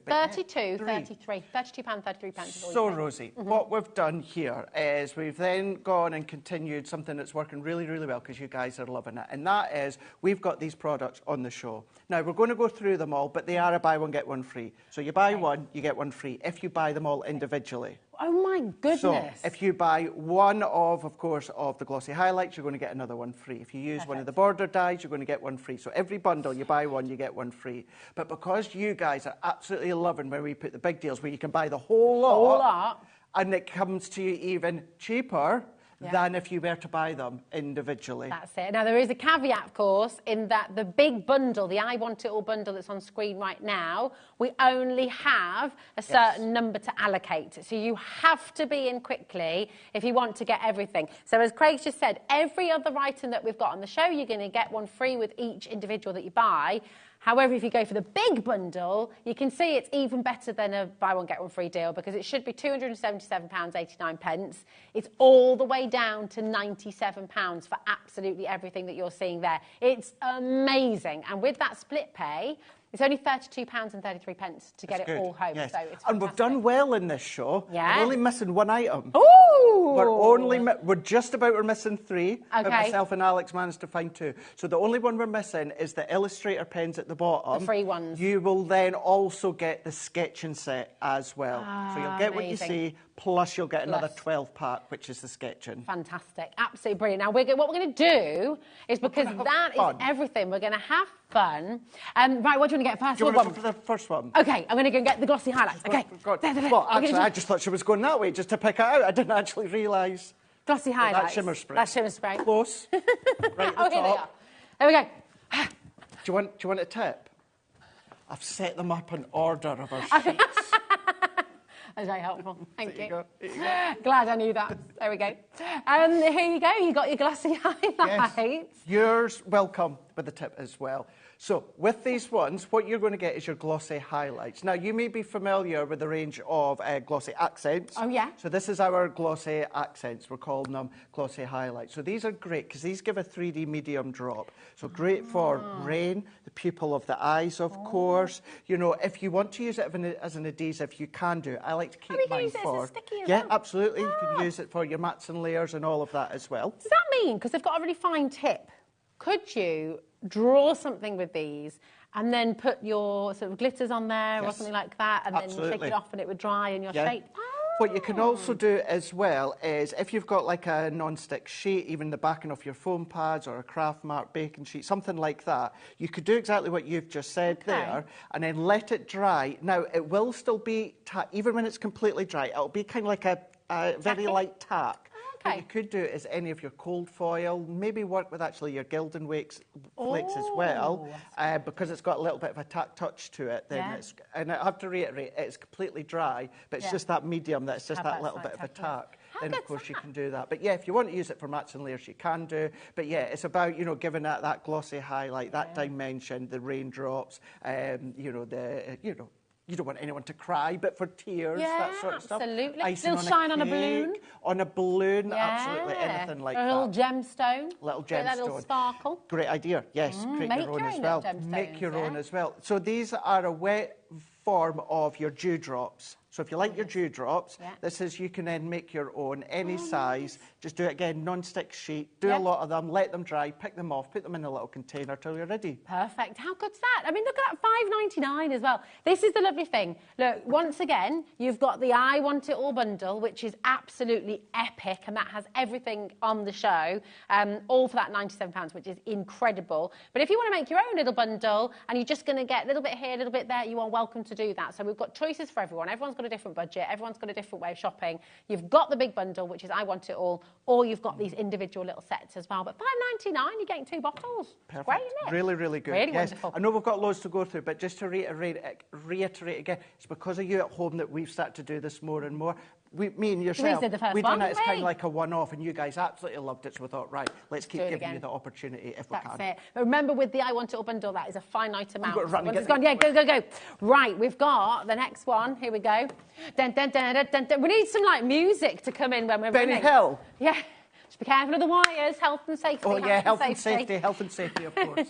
33. £32, 33 pence. is all
So,
you pay.
Rosie, what we've done here is we've then gone and continued something that's working really, really well because you guys are loving it. And that is we've got these products on the show. Now, we're going to go through them all, but they are a buy one, get one free. So you buy one, you get one free if you buy them all individually.
Oh, my goodness.
So if you buy one of course, of the glossy highlights, you're going to get another one free. If you use one of the border dyes, you're going to get one free. So every bundle, you buy one, you get one free. But because you guys are absolutely loving when we put the big deals where you can buy the whole lot. And it comes to you even cheaper than if you were to buy them individually.
That's it. Now, there is a caveat, of course, in that the big bundle, the I Want It All bundle that's on screen right now, we only have a certain number to allocate. So you have to be in quickly if you want to get everything. So as Craig just said, every other item that we've got on the show, you're going to get one free with each individual that you buy. However, if you go for the big bundle, you can see it's even better than a buy one, get one free deal because it should be £277.89. It's all the way down to £97 for absolutely everything that you're seeing there. It's amazing. And with that split pay, it's only £32.33 to get it all home.
Yes.
So it's
and we've done well in this show.
Yeah.
We're only missing one item.
Ooh!
We're just about, we're missing 3. But
Okay.
myself and Alex managed to find 2. So the only one we're missing is the Illustrator pens at the bottom.
The free ones.
You will then also get the sketching set as well. So you'll get what you
Amazing.
see, plus you'll get another 12-pack, which is the sketching.
Fantastic. Absolutely brilliant. Now, what we're going to do is, because that is everything, we're going to have fun. Right, what do you want to get first?
Do you want to go for the first one?
Okay, I'm going to go and get the glossy highlights. Okay.
Well, actually, I just thought she was going that way just to pick it out. I didn't actually realise.
Glossy highlights.
That shimmer spray.
That shimmer spray.
Close. Right at the
Here they
top.
are. There we go.
Do you want a tip? I've set them up in order of our sheets.
That's very helpful. Thank you.
There you go.
Glad I knew that. There we go. Here you go. You got your glossy highlights.
Yes. Yours will come with a tip as well. So with these ones, what you're going to get is your glossy highlights. Now, you may be familiar with the range of glossy accents.
Oh, yeah.
So this is our glossy accents. We're calling them glossy highlights. So these are great because these give a 3D medium drop. So great for rain, the pupil of the eyes, of course. You know, if you want to use it as an adhesive, you can do. I like to keep mine
use it
for...
as a sticky as
yeah,
well?
absolutely. You can use it for your mats and layers and all of that as well.
Does that mean, because they've got a really fine tip, could you draw something with these and then put your sort of glitters on there or something like that and then shake it off and it would dry in your shape?
What you can also do as well is if you've got like a non-stick sheet, even the backing of your foam pads or a craft mark baking sheet, something like that, you could do exactly what you've just said there and then let it dry. Now, it will still be, even when it's completely dry, it'll be kind of like a very light tack. What you could do is any of your cold foil, maybe work with actually your Gildan flakes as well, because it's got a little bit of a tack touch to it. Then and I have to reiterate, it's completely dry, but it's just that medium that's just that little bit of a tack. Then of course you can do that. But yeah, if you want to use it for mats and layers, you can do. But yeah, it's about, you know, giving that glossy highlight, that dimension, the raindrops, you don't want anyone to cry, but for tears, that sort of stuff.
Absolutely.
Icing
Little shine on a balloon.
On a balloon, absolutely, anything like that.
A little gemstone.
Little
Get that little
gemstone.
sparkle.
Great idea, yes. Create
Make
your own
your
as
own
well.
little
Make your
gemstones,
own as well. So these are a wet form of your dewdrops. So if you like your dewdrops, this is, you can then make your own, any size. Just do it again, non-stick sheet. Do a lot of them, let them dry, pick them off, put them in a little container till you're ready.
Perfect. How good's that? I mean, look at that, $5.99 as well. This is the lovely thing. Look, once again, you've got the I Want It All bundle, which is absolutely epic, and that has everything on the show, all for that £97, which is incredible. But if you want to make your own little bundle, and you're just going to get a little bit here, a little bit there, you are welcome to do that. So we've got choices for everyone. Everyone's got a different budget. Everyone's got a different way of shopping. You've got the big bundle, which is I Want It All, or you've got these individual little sets as well. But $5.99, you're getting 2 bottles.
Perfect.
Great, isn't it?
Really, really good.
Really
yes.
wonderful.
I know we've got loads to go through, but just to reiterate again, it's because of you at home that we've started to do this more and more. Me and yourself,
did the first
we done
one,
it as kind
didn't
of
we?
like a one-off, and you guys absolutely loved it, so we thought, right, let's keep giving you the opportunity if we can.
That's it. But remember, with the I Want It All bundle, that is a finite amount.
You've got to run and
Once
get
it's gone, go. Right, we've got the next one. Here we go. Dun, dun, dun, dun, dun, dun. We need some like music to come in when we're
Benny
running.
Hill.
Yeah. Just be careful of the wires, health and safety.
Oh yeah, health and safety, of course.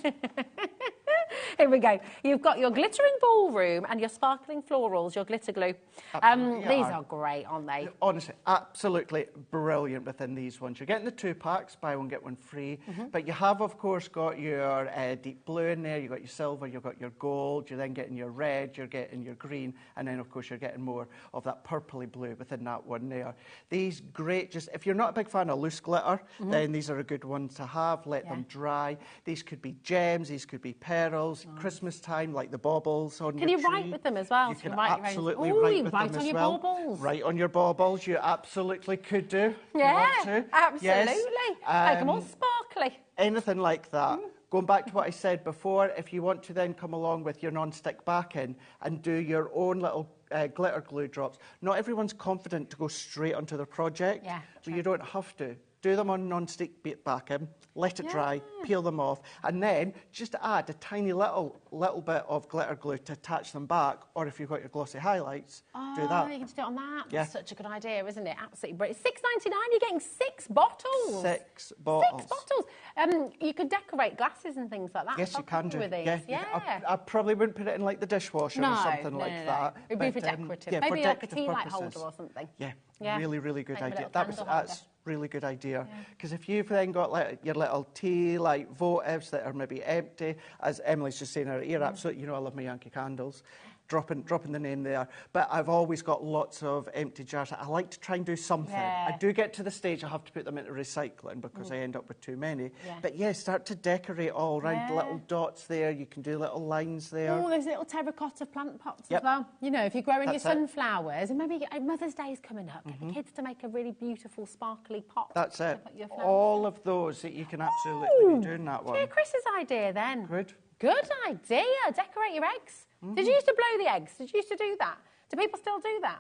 Here we go. You've got your glittering ballroom and your sparkling florals, your glitter glue. These are great, aren't they?
Honestly, absolutely brilliant within these ones. You're getting the 2 packs, buy one, get one free. But you have, of course, got your deep blue in there, you've got your silver, you've got your gold, you're then getting your red, you're getting your green, and then, of course, you're getting more of that purpley blue within that one there. These great, just if you're not a big fan of loose glitter, then these are a good one to have. Let them dry. These could be gems, these could be pearls, Christmas time, like the baubles on
Can
your
you
tree.
write with them as well?
You
So
can
write
absolutely
your own...
write with
write
them
on
as
your
well.
baubles.
Write on your baubles, you absolutely could do.
Yeah,
if you want to.
absolutely.
Yes.
Make them all sparkly.
Anything like that. Going back to what I said before, if you want to then come along with your non-stick backing and do your own little glitter glue drops, not everyone's confident to go straight onto their project, but you don't have to. Do them on non-stick backing, let it dry, peel them off, and then just add a tiny little bit of glitter glue to attach them back, or if you've got your glossy highlights, do that.
You can just do it on that.
Yeah.
That's such a good idea, isn't it? Absolutely brilliant. $6.99, you're getting 6 bottles.
6 bottles.
6 bottles. You could decorate glasses and things like that.
Yes, you can do.
With these.
Yeah. I probably wouldn't put it in like the dishwasher or something like that.
It'd be for decorative.
Yeah,
maybe
for
like a
decorative
tea light
purposes.
holder or something.
Yeah,
Yeah.
really, really good
Make them a
idea.
little candle
That's really good idea. Because if you've then got like your little tea light votives that are maybe empty, as Emily's just saying in her ear, absolutely, you know I love my Yankee candles. Dropping the name there. But I've always got lots of empty jars. I like to try and do something.
Yeah.
I do get to the stage I have to put them into recycling because I end up with too many. But yeah, start to decorate all around, little dots there. You can do little lines there.
Oh, there's little terracotta plant pots as well. You know, if you're growing your sunflowers, and maybe Mother's Day is coming up, get the kids to make a really beautiful, sparkly pot.
That's it.
To put your
All of those that you can absolutely be doing that one.
Yeah, Chris's idea then.
Good.
Good idea. Decorate your eggs. Did you used to blow the eggs? Did you used to do that? Do people still do that?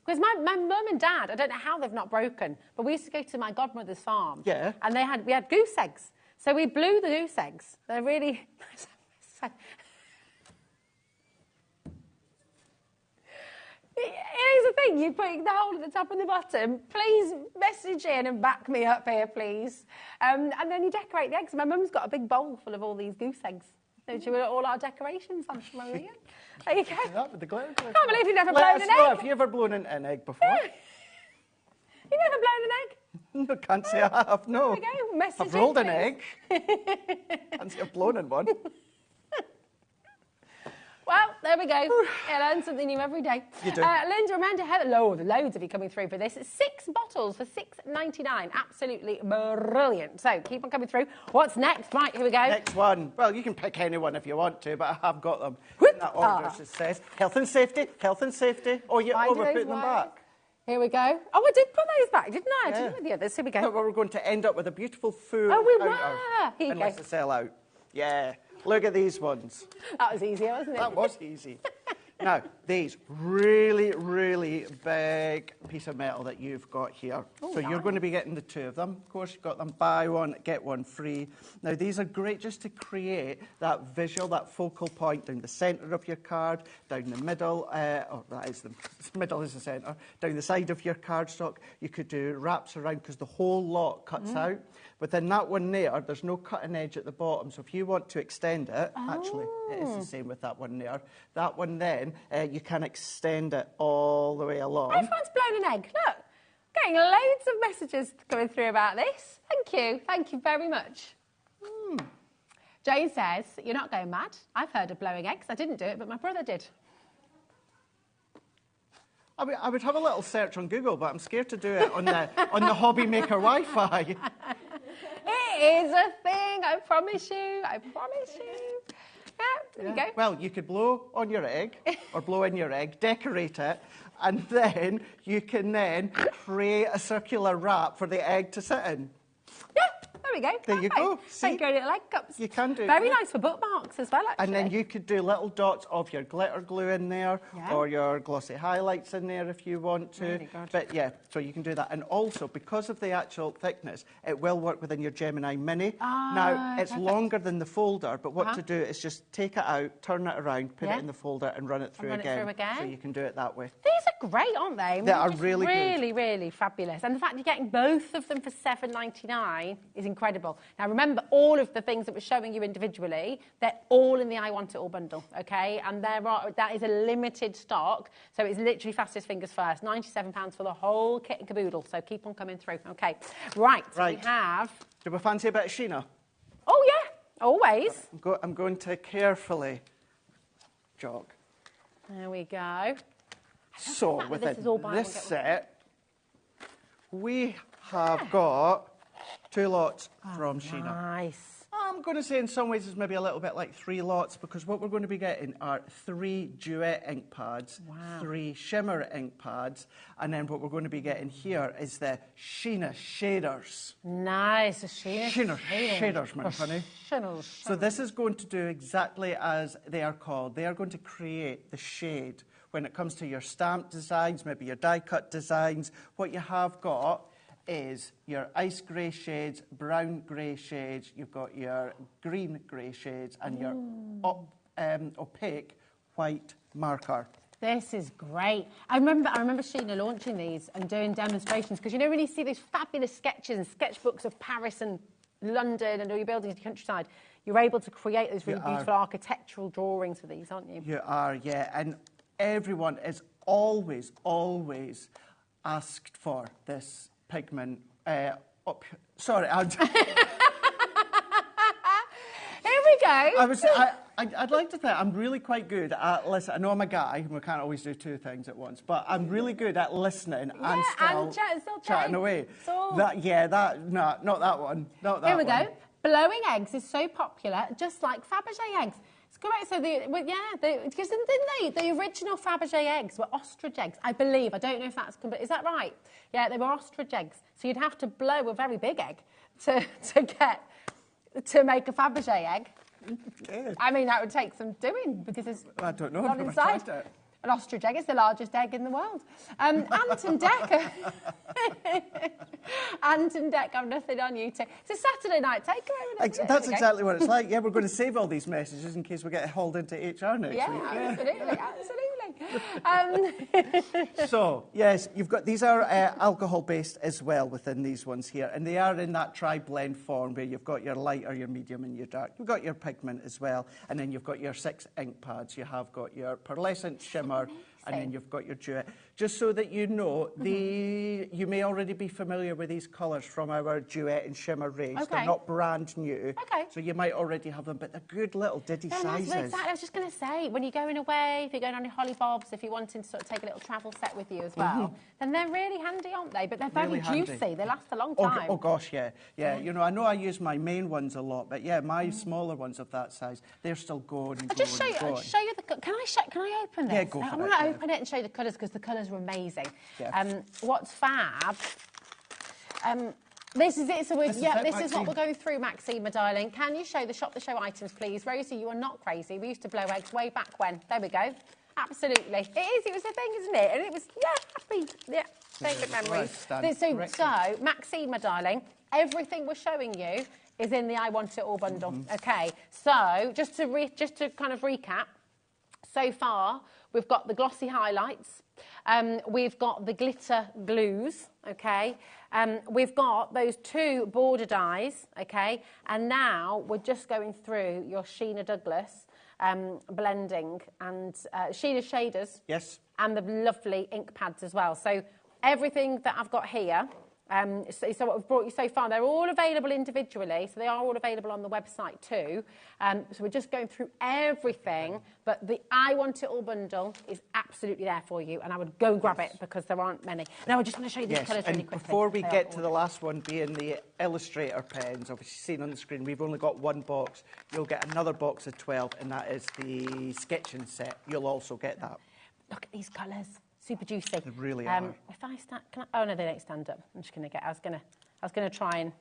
Because my mum and dad, I don't know how they've not broken, but we used to go to my godmother's farm. Yeah. And we had goose eggs. So we blew the goose eggs. They're really... Here's the thing, you put the hole at the top and the bottom. Please message in and back me up here, please. And then you decorate the eggs. My mum's got a big bowl full of all these goose eggs. So she put all our decorations on tomorrow. There you go.
That with the glitter glue.
I can't believe you've never blown an egg.
Have you ever blown an egg before?
You've never blown an egg?
I can't say I have, no.
There you go. Message
I've rolled
in,
an egg. Can't say I've blown in one.
Well, there we go. You learn something new every day.
You do.
Linda, Amanda, Heather, loads of you coming through for this. 6 bottles for $6.99. Absolutely brilliant. So keep on coming through. What's next? Right, here we go.
Next one. Well, you can pick any one if you want to, but I have got them in that order, as it says. Health and safety, health and safety. Oh, yeah, we're putting them back.
Here we go. Oh, I did put those back, didn't I? I did with the others. Here we go.
No, we're going to end up with a beautiful full
Oh, we
counter,
were. Here you
unless
go.
they sell out. Yeah. Look at these ones.
That was easy, wasn't it?
That was easy. Now, these really, really big piece of metal that you've got here.
Oh,
so you're going to be getting the 2 of them. Of course, you've got them buy one, get one free. Now, these are great just to create that visual, that focal point down the centre of your card, down the middle, that is the middle is the centre, down the side of your cardstock. You could do wraps around because the whole lot cuts out. Within that one there's no cutting edge at the bottom. So if you want to extend it, actually, it is the same with that one there. That one then, you can extend it all the way along.
Everyone's blown an egg. Look, getting loads of messages coming through about this. Thank you. Thank you very much. Jane says, you're not going mad. I've heard of blowing eggs. I didn't do it, but my brother did.
I would have a little search on Google, but I'm scared to do it on the HobbyMaker Wi-Fi.
It is a thing, I promise you. I promise you. Yeah, there you go.
Well, you could blow on your egg, or blow in your egg, decorate it, and then you can then create a circular wrap for the egg to sit in.
Yeah, there we go.
There you go. See?
Like little egg cups.
You can do
Very nice for bookmarks as well, actually.
And then you could do little dots of your glitter glue in there, or your glossy highlights in there if you want to.
Really good.
But yeah, so you can do that. And also, because of the actual thickness, it will work within your Gemini Mini. Now, it's longer than the folder, but what to do is just take it out, turn it around, put it in the folder and run it through again. So you can do it that way.
These are great, aren't they?
They are really good.
Really, really fabulous. And the fact you're getting both of them for $7.99 is incredible. incredible. Now remember, all of the things that we're showing you individually, they're all in the I Want It All bundle, okay? And that is a limited stock, so it's literally fastest fingers first. £97 for the whole kit and caboodle, so keep on coming through, okay? Right. We have...
Do we fancy a bit of Sheena?
Oh, yeah, always.
I'm going to carefully jog.
There we go.
So, within this set, we have got 2 lots from Sheena.
Nice.
I'm going to say in some ways it's maybe a little bit like 3 lots, because what we're going to be getting are 3 Duet ink pads, 3 Shimmer ink pads, and then what we're going to be getting here is the Sheena shaders.
Nice, the Sheena
shaders, my honey. So this is going to do exactly as they are called. They are going to create the shade when it comes to your stamp designs, maybe your die-cut designs. What you have got is your ice grey shades, brown grey shades, you've got your green grey shades, and your opaque white marker.
This is great. I remember Sheena launching these and doing demonstrations, because you know when you see these fabulous sketches and sketchbooks of Paris and London and all your buildings in the countryside, you're able to create those really beautiful architectural drawings for these, aren't you?
You are, yeah. And everyone is always, always asked for this pigment. Sorry,
Here we go.
I'd like to think I'm really quite good at listening. I know I'm a guy, and we can't always do 2 things at once, but I'm really good at listening and still chatting away. Not that one. Not that
Here we
one.
go. Blowing eggs is so popular, just like Fabergé eggs. It's great. So, because didn't they? The original Fabergé eggs were ostrich eggs, I believe. I don't know if that's... Is that right? Yeah, they were ostrich eggs. So you'd have to blow a very big egg to make a Fabergé egg.
Yeah.
I mean, that would take some doing, because it's
I don't know.
not inside. An ostrich egg is the largest egg in the world. Ant and Dec have nothing on you. It's a Saturday night takeaway.
That's exactly what it's like. Yeah, we're going to save all these messages in case we get hauled into HR next week.
Yeah, absolutely.
So, yes, you've got, these are alcohol-based as well within these ones here, and they are in that tri-blend form where you've got your lighter, your medium and your dark. You've got your pigment as well, and then you've got your 6 ink pads. You have got your pearlescent, shimmer, and then you've got your duet. Just so that you know, you may already be familiar with these colours from our duet and shimmer range.
Okay.
They're not brand new,
okay.
So you might already have them, but they're good little diddy sizes.
Exactly. I was just going to say, when you're going away, if you're going on your holly bobs, if you're wanting to sort of take a little travel set with you as well, then they're really handy, aren't they? But they're very juicy. They last a long time.
Oh gosh, yeah. You know, I know I use my main ones a lot, but yeah, my smaller ones of that size, they're still going and
I'll show you the... Can I open this?
Yeah, go for it.
I want to open it and show you the colours, because the colours are amazing.
Yeah.
What's fab... this is it. So this is what we're going through, Maxine, my darling. Can you show the shop the show items, please? Rosie, you are not crazy. We used to blow eggs way back when. There we go. Absolutely. It is. It was a thing, isn't it? And it was, happy. Yeah, very good memories. So, Maxine, my darling, everything we're showing you is in the I Want It All bundle. Okay. So, just to kind of recap, so far, we've got the glossy highlights. We've got the glitter glues, okay? We've got those 2 border dies, okay? And now we're just going through your Sheena Douglas blending and Sheena shaders.
Yes.
And the lovely ink pads as well. So everything that I've got here... so what we've brought you so far, they're all available individually, so they are all available on the website too. So we're just going through everything, but the I Want It All bundle is absolutely there for you, and I would go grab it because there aren't many. Now I just want to show you these colours really quickly.
Before we get to the last one being the Illustrator pens, obviously seen on the screen, we've only got 1 box. You'll get another box of 12, and that is the sketching set. You'll also get that.
Look at these colours. Super juicy.
They really are.
If I stand, oh no, they don't stand up. I'm just going to get. I was gonna try and.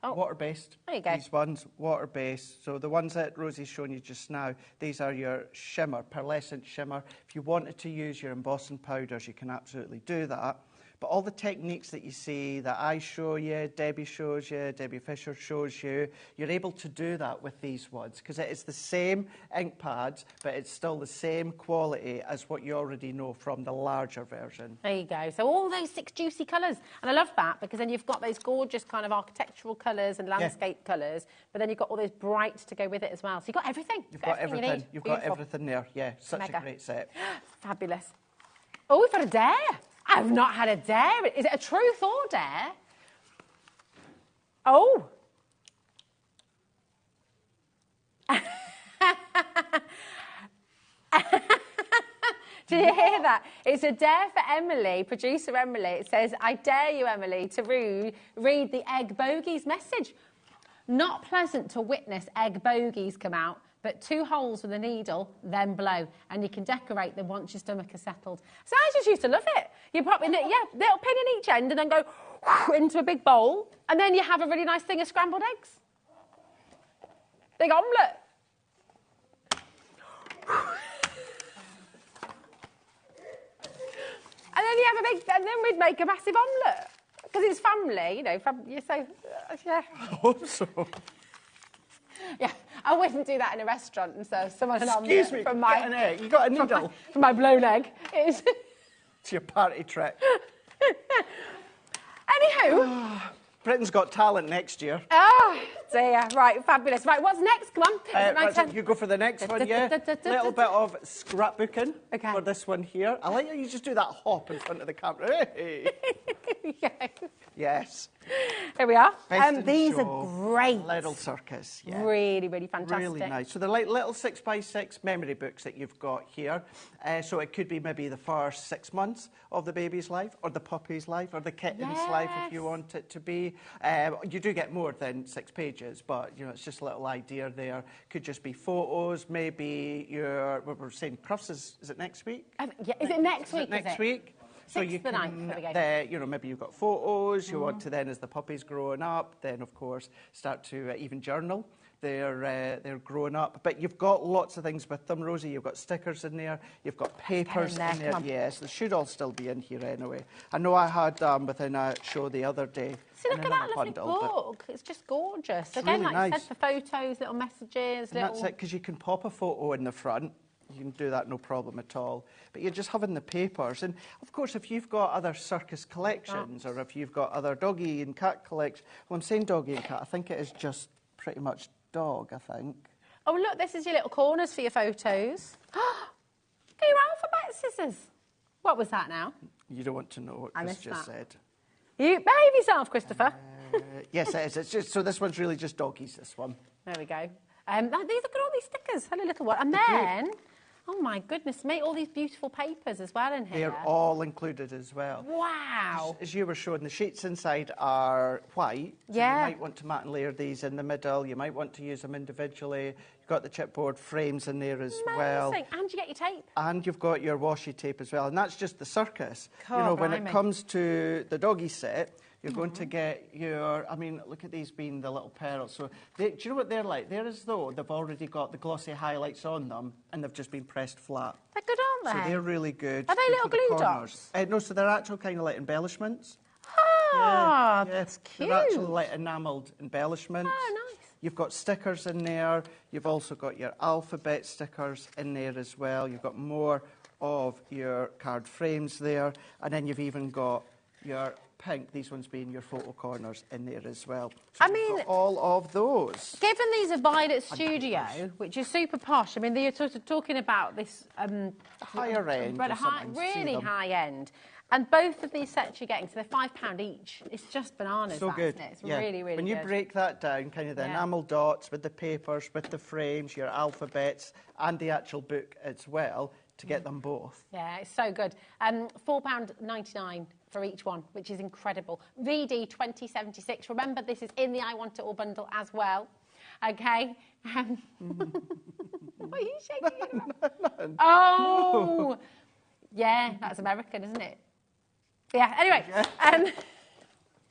Oh,
water-based.
There you go.
These ones, water-based. So the ones that Rosie's shown you just now, these are your shimmer, pearlescent shimmer. If you wanted to use your embossing powders, you can absolutely do that. But all the techniques that you see, that I show you, Debbie shows you, Debbie Fisher shows you, you're able to do that with these ones because it is the same ink pads, but it's still the same quality as what you already know from the larger version.
There you go. So all those 6 juicy colours. And I love that because then you've got those gorgeous kind of architectural colours and landscape colours, but then you've got all those brights to go with it as well. So you've got everything.
You've got everything.
You need.
You've got everything there. Yeah, such a great set.
Fabulous. Oh, we've got a dare. I've not had a dare. Is it a truth or dare? Oh. Do you hear that? It's a dare for Emily, producer Emily. It says, I dare you, Emily, to read the egg bogies message. Not pleasant to witness egg bogies come out, but 2 holes with a needle, then blow. And you can decorate them once your stomach is settled. So I just used to love it. You pop in, little pin in each end and then go into a big bowl. And then you have a really nice thing of scrambled eggs. Big omelette. And then you have a big, and then we'd make a massive omelette. Because it's family, you know, so, yeah.
I hope so.
Yeah, I wouldn't do that in a restaurant and serve someone an omelette.
Excuse me,
from my,
get an egg. You got a needle.
From my blown egg. It's
your party trick.
Anywho.
Britain's Got Talent next year.
Oh, dear. Right, fabulous. Right, what's next? Come on.
Right, you go for the next one, yeah? Little bit of scrapbooking for this one here. I like how you just do that hop in front of the camera. Hey. Yes.
Here we are.
Best in
These
show.
are great.
Little circus, yeah.
Really, really fantastic.
Really nice. So they're like little 6x6 memory books that you've got here. So it could be maybe the first 6 months of the baby's life, or the puppy's life, or the kitten's life, if you want it to be. You do get more than 6 pages, but you know it's just a little idea there. Could just be photos, maybe your. What we're saying, Crufts is it next week?
Yeah, is it next week?
Next week. So you can, you know, maybe you've got photos. You want to then, as the puppy's growing up, then of course start to even journal. They're growing up, but you've got lots of things with them, Rosie. You've got stickers in there. You've got papers in there. Yes, they should all still be in here anyway. I know I had within a show the other day.
See, look at that lovely book. It's just gorgeous. Again,
really
like
nice.
I said, the photos, little messages.
And that's it, because you can pop a photo in the front. You can do that, no problem at all. But you're just having the papers. And, of course, if you've got other circus collections or if you've got other doggy and cat collections... Well, I'm saying doggy and cat. I think it is just pretty much dog, I think.
Oh, look, this is your little corners for your photos. Get your alphabet scissors. What was that now?
You don't want to know what Chris just said.
You behave yourself, Christopher.
Yes, it is. It's just, so this one's really just doggies, this one.
There we go. These look at all these stickers. Hello, little one. And then, oh my goodness me, all these beautiful papers as well in here.
They're all included as well.
Wow.
As you were showing, the sheets inside are white. So you might want to mat and layer these in the middle. You might want to use them individually. You've got the chipboard frames in there as well.
And you get your tape.
And you've got your washi tape as well. And that's just the circus.
God,
you know, when it comes to the doggy set, you're going to get your, I mean, look at these being the little pearls. So, do you know what they're like? They're as though they've already got the glossy highlights on them and they've just been pressed flat.
They're good, aren't they?
So they're really good.
Are they little glue dots?
No, so they're actual kind of like embellishments.
Ah,
that's
cute.
They're actually like enamelled embellishments.
Oh, nice.
You've got stickers in there. You've also got your alphabet stickers in there as well. You've got more of your card frames there. And then you've even got your pink, these ones being your photo corners in there as well. So
I mean,
all of those.
Given these are Violet Studio, which is super posh, I mean, you're sort of talking about this...
higher end or something,
really high end. And both of these sets you're getting, so they're £5 each. It's just bananas,
So good.
isn't it? It's
yeah.
really, really
When you
good.
break that down, kind of the enamel dots with the papers, with the frames, your alphabets, and the actual book as well, to get them both.
Yeah, it's so good. £4.99 for each one, which is incredible. VD 2076. Remember, this is in the I Want It All bundle as well. Okay. What are you shaking? Oh, yeah, that's American, isn't it? Yeah. Anyway,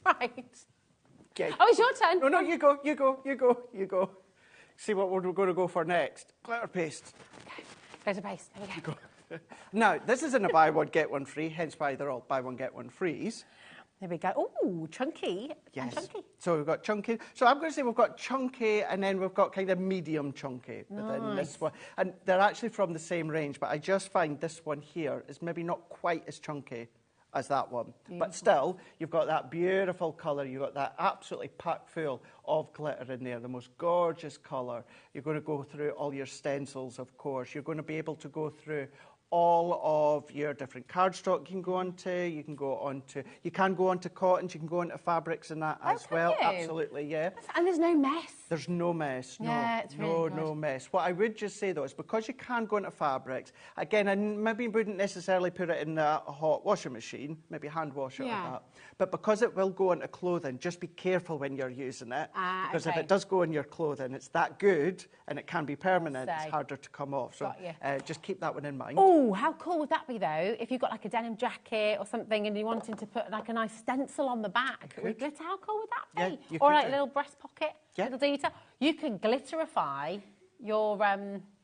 right.
Okay.
Oh, it's your turn.
No, you go. See what we're going to go for next. Glitter paste.
Glitter paste. There we go.
Now, this isn't a buy one, get one free, hence why they're all buy one, get one frees.
There we go. Oh, chunky.
Yes.
And chunky.
So we've got chunky. So I'm going to say we've got chunky and then we've got kind of medium chunky within this one. And they're actually from the same range, but I just find this one here is maybe not quite as chunky as that one. But still, you've got that beautiful colour. You've got that absolutely packed full of glitter in there, the most gorgeous colour. You're going to go through all your stencils, of course. You're going to be able to go through all of your different cardstock you can go onto. You can go onto cottons, you can go onto fabrics and that as well.
you?
Absolutely, yeah.
And there's no mess.
There's no mess, no.
Yeah, it's really
no mess. What I would just say though is because you can go into fabrics, again, I maybe wouldn't necessarily put it in the hot washing machine, maybe hand wash it or that. But because it will go into clothing, just be careful when you're using it. Because if it does go in your clothing, it's that good and it can be permanent, it's harder to come off. So just keep that one in mind.
Oh, how cool would that be though, if you've got like a denim jacket or something and you're wanting to put like a nice stencil on the back with glitter, how cool would that be?
Yeah,
or like a little breast pocket, little detail. You could glitterify your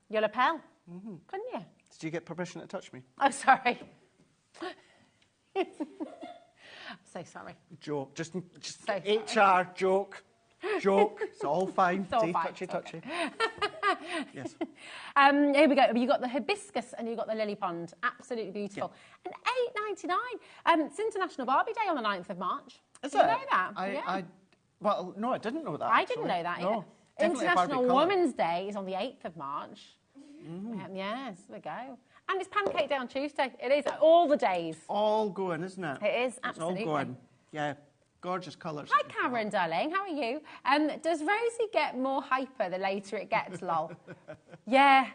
lapel, couldn't you?
Did you get permission to touch me?
Oh, sorry. I'm so sorry.
Joke, just
so
HR joke. It's all fine.
It's all fine.
Touchy. Yes.
Here we go. You've got the hibiscus and you've got the lily pond. Absolutely beautiful. And £8.99. It's International Barbie Day on the 9th of March. Did you know that?
Well, no, I didn't know that.
I didn't know that.
No,
International Women's Day is on the 8th of March. Yes, there we go. And it's Pancake Day on Tuesday. It is all the days.
All going, isn't it?
It is, absolutely.
It's all going. Yeah. Gorgeous colours.
Hi, Cameron, darling. How are you? Does Rosie get more hyper the later it gets, lol? Yeah.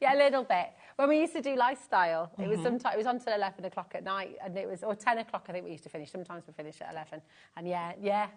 Yeah, a little bit. When we used to do lifestyle, it was sometimes it was until 11 o'clock at night, and it was, or 10 o'clock. I think we used to finish. Sometimes we finish at 11. And yeah,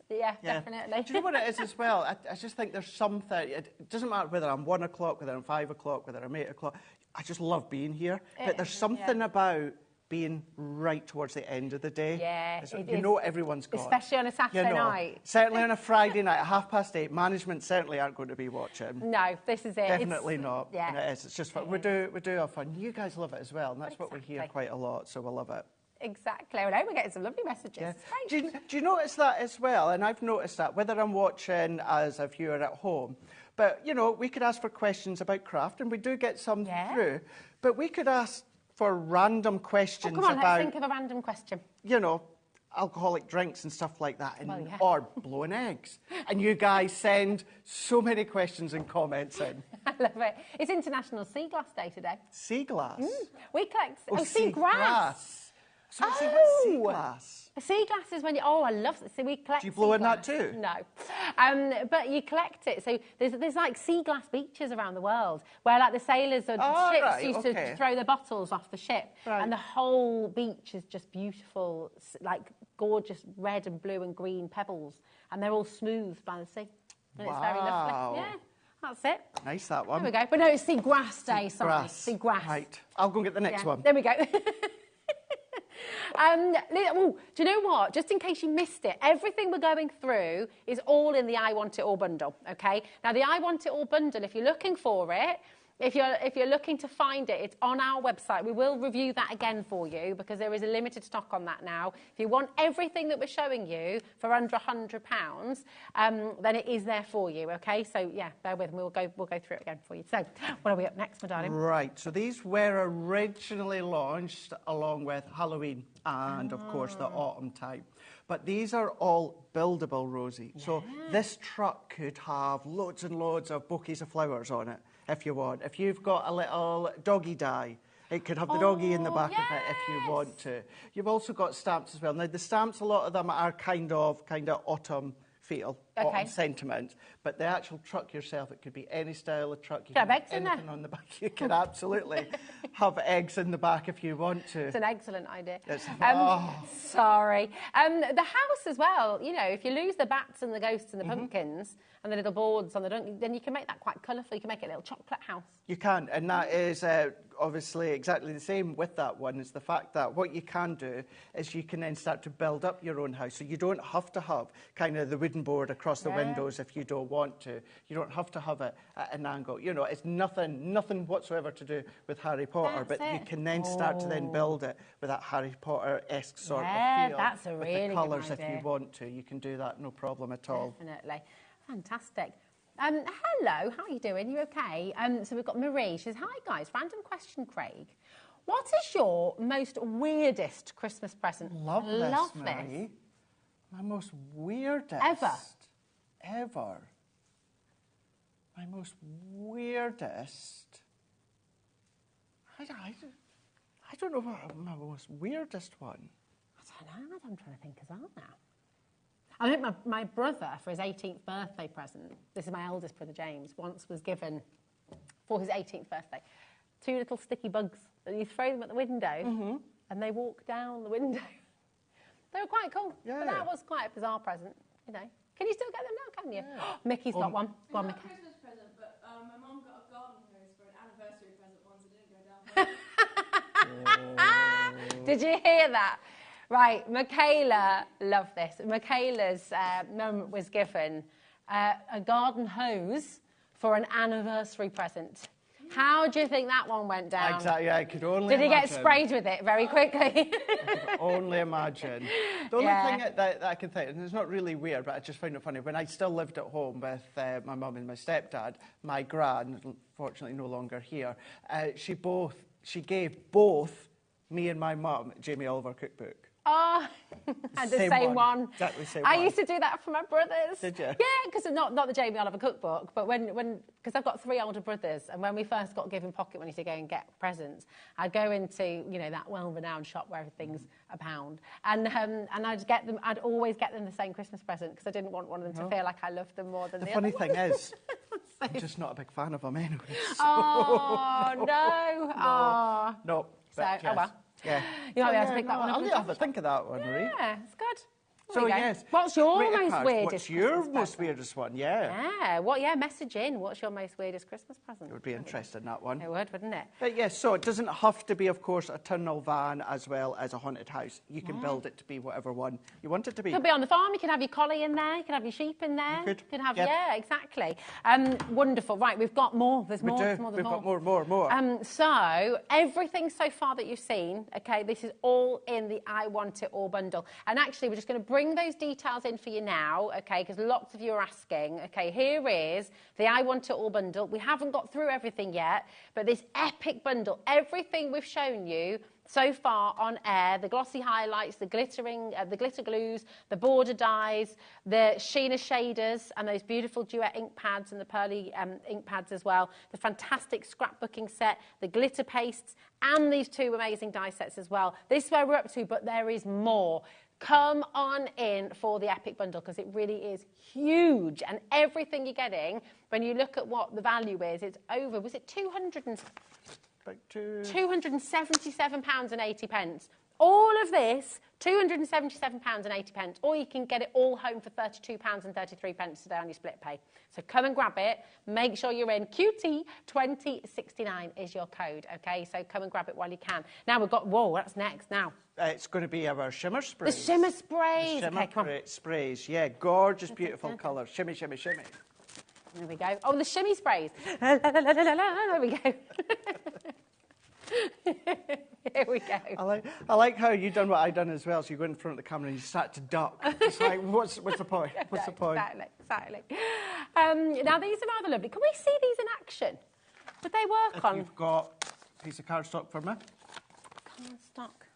definitely.
Do you know what it is as well? I just think there's something. It doesn't matter whether I'm 1 o'clock, whether I'm 5 o'clock, whether I'm 8 o'clock. I just love being here. But there's something about being right towards the end of the day.
Yeah,
you know everyone's gone.
Especially on a Saturday night.
Certainly on a Friday night at 8:30, management certainly aren't going to be watching.
No, this is it.
Definitely not.
Yeah.
And it is. It's just fun. We do have fun. You guys love it as well, and that's what we hear quite a lot, so we love it.
Exactly. I know we're getting some lovely messages.
Yeah. Do you notice that as well? And I've noticed that, whether I'm watching as a viewer at home, but, you know, we could ask for questions about craft, and we do get some through, but we could ask for random questions
come on,
about...
let's think of a random question.
You know, alcoholic drinks and stuff like that, or blowing eggs. And you guys send so many questions and comments in.
I love it. It's International Sea Glass Day today.
Sea glass?
We collect...
sea
grass.
So what's sea glass?
A sea glass is when you... Oh, I love it. So we collect.
Do you blow in that too?
No. But you collect it. So there's like sea glass beaches around the world where like the sailors or ships used to throw their bottles off the ship. Right. And the whole beach is just beautiful, like gorgeous red and blue and green pebbles. And they're all smoothed by the sea. And it's very lovely. Yeah. That's it.
Nice, that one.
There we go. But no, it's Sea Grass Day. Sea grass.
Right. I'll go and get the next one.
There we go. Do you know what? Just in case you missed it, everything we're going through is all in the I Want It All bundle, okay? Now, the I Want It All bundle, if you're looking for it, if you're looking to find it, it's on our website. We will review that again for you because there is a limited stock on that now. If you want everything that we're showing you for under £100, then it is there for you, okay? So, yeah, bear with me. We'll go through it again for you. So, what are we up next, my darling?
Right. So these were originally launched along with Halloween and, of course, the autumn time. But these are all buildable, Rosie. Yeah. So this truck could have loads and loads of bouquets of flowers on it, if you want. If you've got a little doggy die, it could have the doggy in the back of it if you want to. You've also got stamps as well. Now, the stamps, a lot of them are kind of autumn feel, autumn sentiment. But the actual truck yourself, it could be any style of truck. You
can have eggs
anything
in there.
on the back. You can absolutely have eggs in the back if you want to.
It's an excellent idea.
Sorry.
The house as well, you know, if you lose the bats and the ghosts and the pumpkins and the little boards on the donkey, then you can make that quite colourful. You can make it a little chocolate house.
You can, and that is obviously exactly the same with that one, is the fact that what you can do is you can then start to build up your own house. So you don't have to have kind of the wooden board across across the windows if you don't want to. You don't have to have it at an angle. You know, it's nothing whatsoever to do with Harry Potter, but you can then start to then build it with that Harry Potter-esque sort of feel.
That's a really
with the colours
good idea.
if you want to. You can do that, no problem at all.
Definitely. Fantastic. Hello, how are you doing? You okay? So we've got Marie. She says, hi guys, random question, Craig. What is your most weirdest Christmas present?
Love this, Marie. My most weirdest. Ever. My most weirdest. I don't know what my most weirdest one.
I don't know. I'm trying to think as well now. I think my brother, for his 18th birthday present, this is my eldest brother James, once was given, for his 18th birthday, 2 little sticky bugs. And you throw them at the window, and they walk down the window. They were quite cool. Yeah. But that was quite a bizarre present, you know. Can you still get them now, can you? Yeah. Mickey's got one. Go on, Mickey.
It's not a Christmas present, but my mum got a garden hose for an anniversary present once. It didn't go down.
Did you hear that? Right, Michaela, love this. Michaela's mum was given a garden hose for an anniversary present. How do you think that one went down?
Exactly, I could only
Did he
imagine.
get sprayed with it very quickly?
I could only imagine. The only thing that I can think, and it's not really weird, but I just find it funny, when I still lived at home with my mum and my stepdad, my gran, unfortunately no longer here, she gave both me and my mum Jamie Oliver cookbook.
Oh, and the same one.
Exactly the same
I
one.
used to do that for my brothers.
Did you?
Yeah, because not the Jamie Oliver cookbook, but because I've got 3 older brothers, and when we first got given pocket money to go and get presents, I'd go into, you know, that well-renowned shop where everything's £1, and I'd always get them the same Christmas present because I didn't want one of them to feel like I loved them more than the other.
The funny thing is, I'm just not a big fan of them anyway. So.
Oh, no. Oh.
No.
So, oh well.
Yeah.
You might be able to pick that one up.
I'll have a think of that one, Marie.
Yeah, it's good.
So, yes.
What's your most weirdest
What's your most weirdest one? Yeah.
Yeah, message in. What's your most weirdest Christmas present?
It would be interesting, that one.
It would, wouldn't it?
But yes, so it doesn't have to be, of course, a tunnel van as well as a haunted house. You can build it to be whatever one you want it to be.
You could be on the farm. You could have your collie in there. You could have your sheep in there.
You could
have, yeah, exactly. Wonderful. Right, we've got more. There's more.
We've got more.
So everything so far that you've seen, okay, this is all in the I Want It All bundle. And actually, we're just going to bring those details in for you now, okay, because lots of you are asking. Okay, here is the I Want It All bundle. We haven't got through everything yet, but this epic bundle, everything we've shown you so far on air, the glossy highlights, the glittering, the glitter glues, the border dyes, the Sheena shaders, and those beautiful duet ink pads and the pearly ink pads as well, the fantastic scrapbooking set, the glitter pastes, and these 2 amazing die sets as well. This is where we're up to, but there is more. Come on in for the epic bundle because it really is huge, and everything you're getting, when you look at what the value is, it's over, was it £277.80. All of this, £277.80, or you can get it all home for £32.33 today on your split pay. So come and grab it. Make sure you're in. QT2069 is your code, okay? So come and grab it while you can. Now we've got, whoa, what's next now?
It's going to be our shimmer sprays.
The shimmer sprays.
The shimmer sprays, yeah. Gorgeous, beautiful colour. Shimmy, shimmy, shimmy.
There we go. Oh, the shimmy sprays. There we go. Here we go.
I like how you done what I done as well. So you go in front of the camera and you start to duck. It's like, what's the point? What's the point?
Exactly. Now these are rather lovely. Can we see these in action? Would they work on?
You've got a piece of cardstock for me.
Cardstock.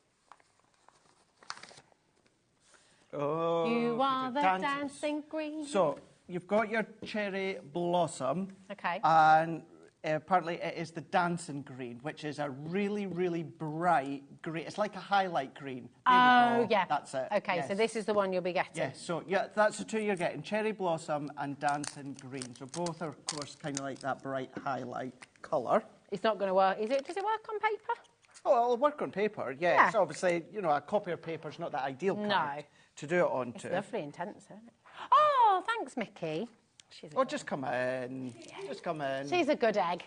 Oh,
you are the dancing green.
So you've got your cherry blossom.
Okay.
And apparently it is the dancing green, which is a really, really bright green. It's like a highlight green.
Oh, yeah.
That's it.
Okay,
yes.
so this is the one you'll be getting.
Yes, so yeah, that's the 2 you're getting, cherry blossom and dancing green. So both are, of course, kind of like that bright highlight colour.
It's not going to work, is it? Does it work on paper?
Oh, it'll work on paper, yeah. It's obviously, you know, a copy of paper is not the ideal card to do it onto.
It's lovely intense, isn't it? Oh, thanks, Mickey.
Just come in. Yeah. Just come in.
She's a good egg.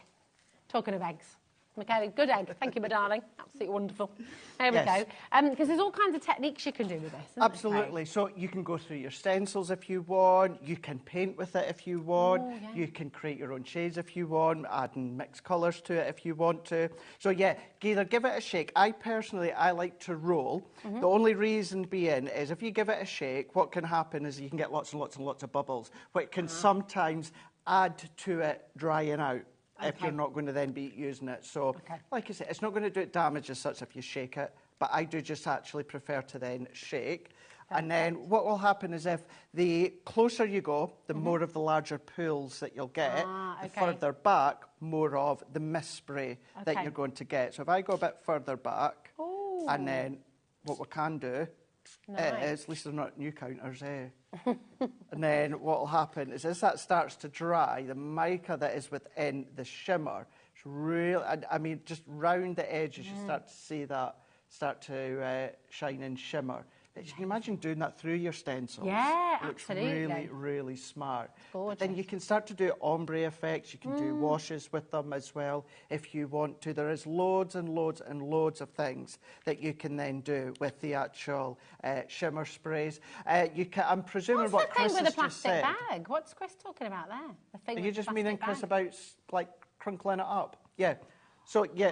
Talking of eggs. Okay, good egg. Thank you, my darling. Absolutely wonderful. There we
Yes.
go. Because there's all kinds of techniques you can do with this, isn't
Absolutely. So you can go through your stencils if you want. You can paint with it if you want.
Oh, yeah.
You can create your own shades if you want, add and mix colours to it if you want to. So yeah, either give it a shake. I like to roll.
Mm-hmm.
The only reason being is if you give it a shake, what can happen is you can get lots and lots and lots of bubbles, which can sometimes add to it drying out. If
Okay.
you're not going to then be using it. So, like I said, it's not going to do it damage as such if you shake it, but I do just actually prefer to then shake. And then what will happen is if the closer you go, the more of the larger pools that you'll get, the further back, more of the mist spray that
Okay.
you're going to get. So if I go a bit further back, and then what we can do is, at least they're not new counters, and then what will happen is as that starts to dry, the mica that is within the shimmer, it's really, I mean, just round the edges, you start to see that start to shine and shimmer. You can imagine doing that through your stencils.
Yeah,
It looks
absolutely.
really, really smart.
Gorgeous.
But then you can start to do ombre effects. You can do washes with them as well if you want to. There is loads and loads and loads of things that you can then do with the actual shimmer sprays. You can, I'm presuming
What's
what
the
Chris
thing with
has
the
just
plastic
said.
bag? What's Chris talking about there? The thing
Are
with
you
the
just
plastic
meaning, Chris,
bag?
about like crinkling it up? Yeah. So, yeah,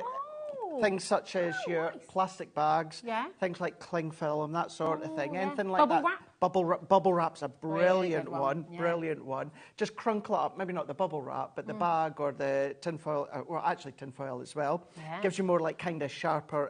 things such as your plastic bags, things like cling film, that sort of thing, anything like
Bubble
that.
wrap?
Bubble wrap's a brilliant
good one,
one,
yeah.
brilliant one. Just crunkle it up, maybe not the bubble wrap, but the bag or the tinfoil, or actually tinfoil as well.
Yeah.
Gives you more like kind of sharper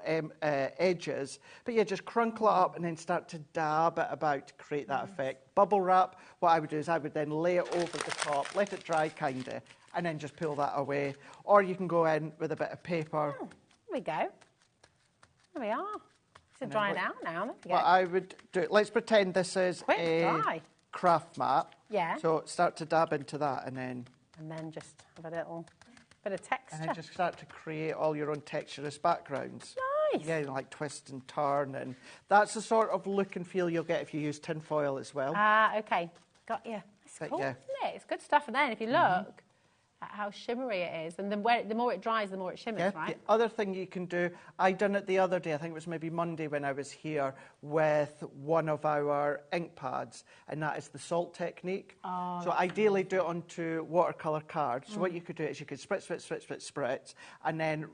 edges. But yeah, just crunkle it up and then start to dab it about to create that effect. Bubble wrap, what I would do is I would then lay it over the top, let it dry kind of, and then just pull that away. Or you can go in with a bit of paper.
There we go. There we are. It's drying out now. There we go.
What I would do, let's pretend this is
Quick,
a
dry.
craft mat.
Yeah.
So start to dab into that and then
just have a little bit of texture.
And then just start to create all your own texturous backgrounds.
Nice.
Yeah, like twist and turn. And that's the sort of look and feel you'll get if you use tin foil as well.
Okay. Got you. It's
But
cool,
yeah.
isn't it? It's good stuff. And then if you look at how shimmery it is, and the more it dries, the more it shimmers,
Yeah.
right?
The other thing you can do, I done it the other day, I think it was maybe Monday when I was here, with one of our ink pads, and that is the salt technique.
Oh,
So ideally do it onto watercolour cards. So what you could do is you could spritz, and then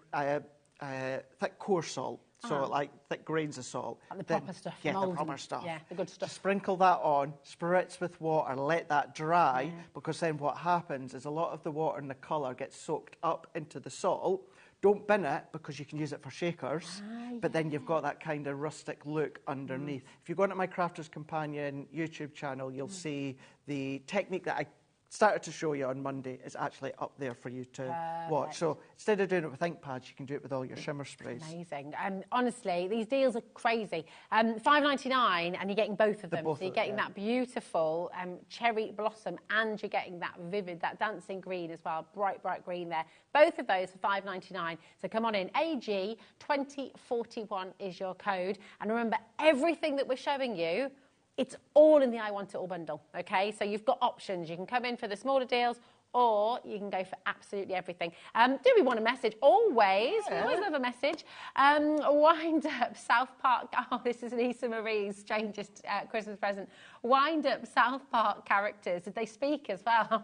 thick coarse salt. So like thick grains of salt.
Like the
Then-
proper stuff.
Yeah, the
mould
proper
and-
stuff.
Yeah, the good stuff.
Sprinkle that on, spritz with water, let that dry, because then what happens is a lot of the water and the colour gets soaked up into the salt. Don't bin it because you can use it for shakers, but then you've got that kind of rustic look underneath. If you go onto my Crafter's Companion YouTube channel, you'll see the technique that I started to show you on Monday is actually up there for you to watch. So instead of doing it with ink pads, you can do it with all your shimmer sprays.
Amazing. Honestly, these deals are crazy. $5.99, and you're getting both of them.
both
So you're
of-
getting that beautiful cherry blossom, and you're getting that vivid, that dancing green as well, bright, bright green there. Both of those for $5.99. So come on in. AG 2041 is your code. And remember, everything that we're showing you, it's all in the I Want It All bundle, okay? So you've got options. You can come in for the smaller deals, or you can go for absolutely everything. Do we want a message? Always. We always love a message. Wind Up South Park. Oh, this is Lisa Marie's strangest Christmas present. Wind Up South Park characters. Did they speak as well?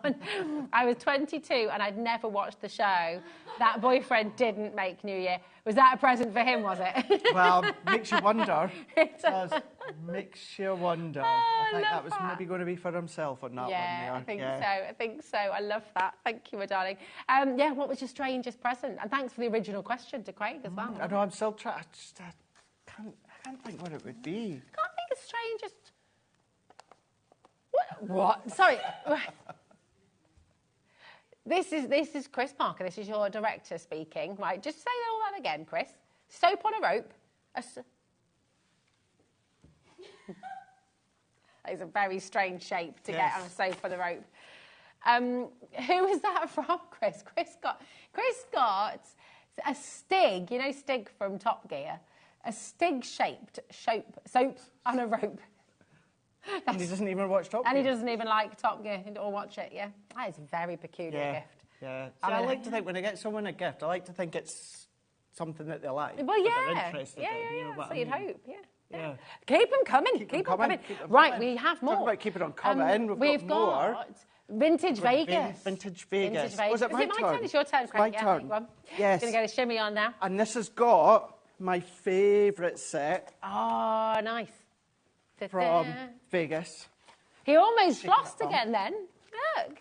I was 22 and I'd never watched the show. That boyfriend didn't make New Year. Was that a present for him, was it?
Well, makes you wonder.
It
does. Makes you wonder. I think that was maybe going to be for himself on that one there.
I think so. I love that. Thank you, my darling. Yeah, what was your strangest present? And thanks for the original question to Craig as well.
I know, I'm still trying. I can't think what it would be.
Can't think of strangest. What? Sorry. This is Chris Parker. This is your director speaking. Right, just say all that again, Chris. Soap on a rope. That is a very strange shape to get on a soap on a rope. Who was that from, Chris? Chris got a Stig. You know Stig from Top Gear. A Stig-shaped soap on a rope.
And he doesn't even watch Top Gear.
And he doesn't even like Top Gear or watch it, yeah. That is a very peculiar gift.
Yeah. So I like to think when I get someone a gift, I like to think it's something that they like.
Well,
that they're
yeah.
interested
Yeah,
in, you know
yeah,
what
so
I
you'd
mean?
hope, yeah.
Yeah.
Keep them coming. Keep them coming. Right, we have more.
Talk about keeping on coming.
We've
more.
got Vintage Vegas.
Vintage Vegas.
Vintage Vegas.
Was it my turn?
It's your turn,
It's
Craig.
my turn.
Go on.
Yes.
Going to go to Shimmy on now.
And this has got my favourite set.
Oh, nice.
From Vegas.
He almost flossed again then. Look.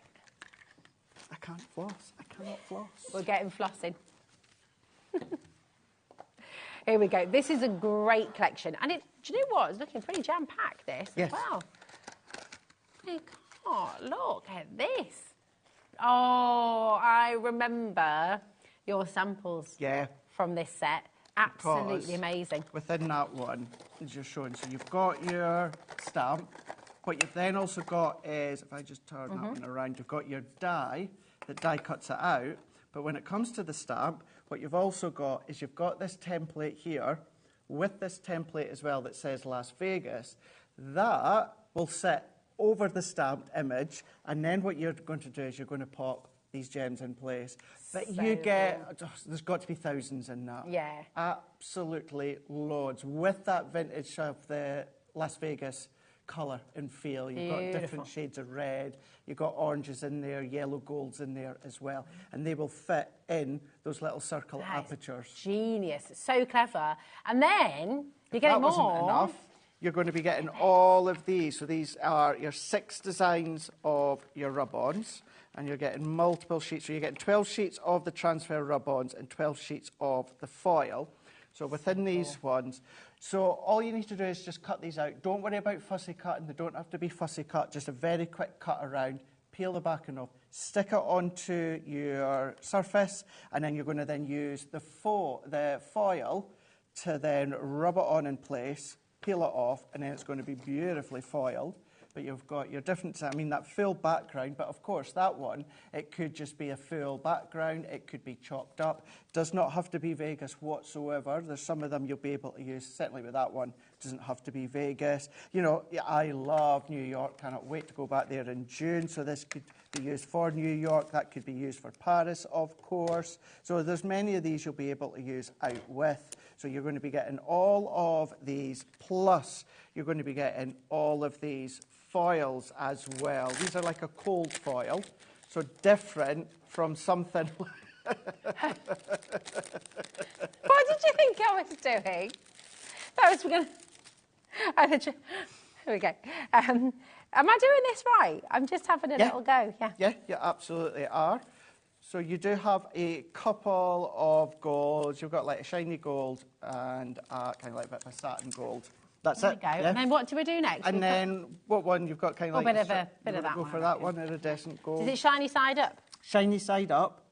I can't floss. I cannot floss.
We'll get him flossing. Here we go. This is a great collection. And do you know what? It's looking pretty jam-packed, this.
Yes.
Wow. Oh, look at this. Oh, I remember your samples from this set. Absolutely amazing.
Within that one, as you're showing, so you've got your stamp. What you've then also got is, if I just turn that one around, you've got your die that die cuts it out. But when it comes to the stamp, what you've also got is you've got this template here with this template as well that says Las Vegas. That will sit over the stamped image, and then what you're going to do is you're going to pop these gems in place. But you get, there's got to be thousands in that.
Yeah.
Absolutely loads. With that vintage of the Las Vegas colour and feel. You've got different shades of red. You've got oranges in there, yellow golds in there as well. And they will fit in those little circle apertures.
Genius. It's so clever. And then you're getting
more. That wasn't enough. You're going to be getting all of these. So these are your 6 designs of your rub-ons, and you're getting multiple sheets. So you're getting 12 sheets of the transfer rub-ons and 12 sheets of the foil. So within these ones, so all you need to do is just cut these out. Don't worry about fussy cutting. They don't have to be fussy cut. Just a very quick cut around. Peel the backing off. Stick it onto your surface, and then you're going to then use the foil to then rub it on in place. Peel it off, and then it's going to be beautifully foiled. But you've got your different, I mean, that full background, but of course that one, it could just be a full background, it could be chopped up. Does not have to be Vegas whatsoever. There's some of them you'll be able to use, certainly with that one, doesn't have to be Vegas. You know, I love New York, cannot wait to go back there in June, so this could be used for New York, that could be used for Paris, of course. So there's many of these you'll be able to use out with. So you're going to be getting all of these, plus you're going to be getting all of these foils as well. These are like a cold foil, so different from something.
What did you think I was doing? That was going to... Here we go. Am I doing this right? I'm just having a little go,
Yeah, you absolutely are. So you do have a couple of golds. You've got like a shiny gold and kind of like a bit of a satin gold. That's it.
There we go. And then what do we do next?
And then what one? You've got kind of like
a bit of that
go
one.
for that one, iridescent gold.
Is it shiny side up?
Shiny side up.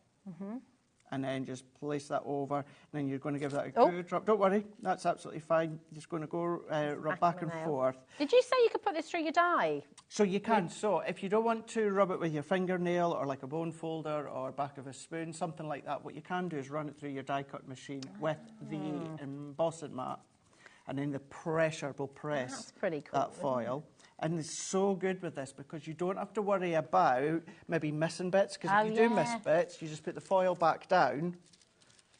And then just place that over. And then you're going to give that a good rub. Don't worry, that's absolutely fine. You're just going to go rub back and forth.
Did you say you could put this through your die?
So you can. So if you don't want to rub it with your fingernail or like a bone folder or back of a spoon, something like that, what you can do is run it through your die cut machine with the embossing mat. And then the pressure will press that foil. And it's so good with this because you don't have to worry about maybe missing bits, because if you do miss bits, you just put the foil back down.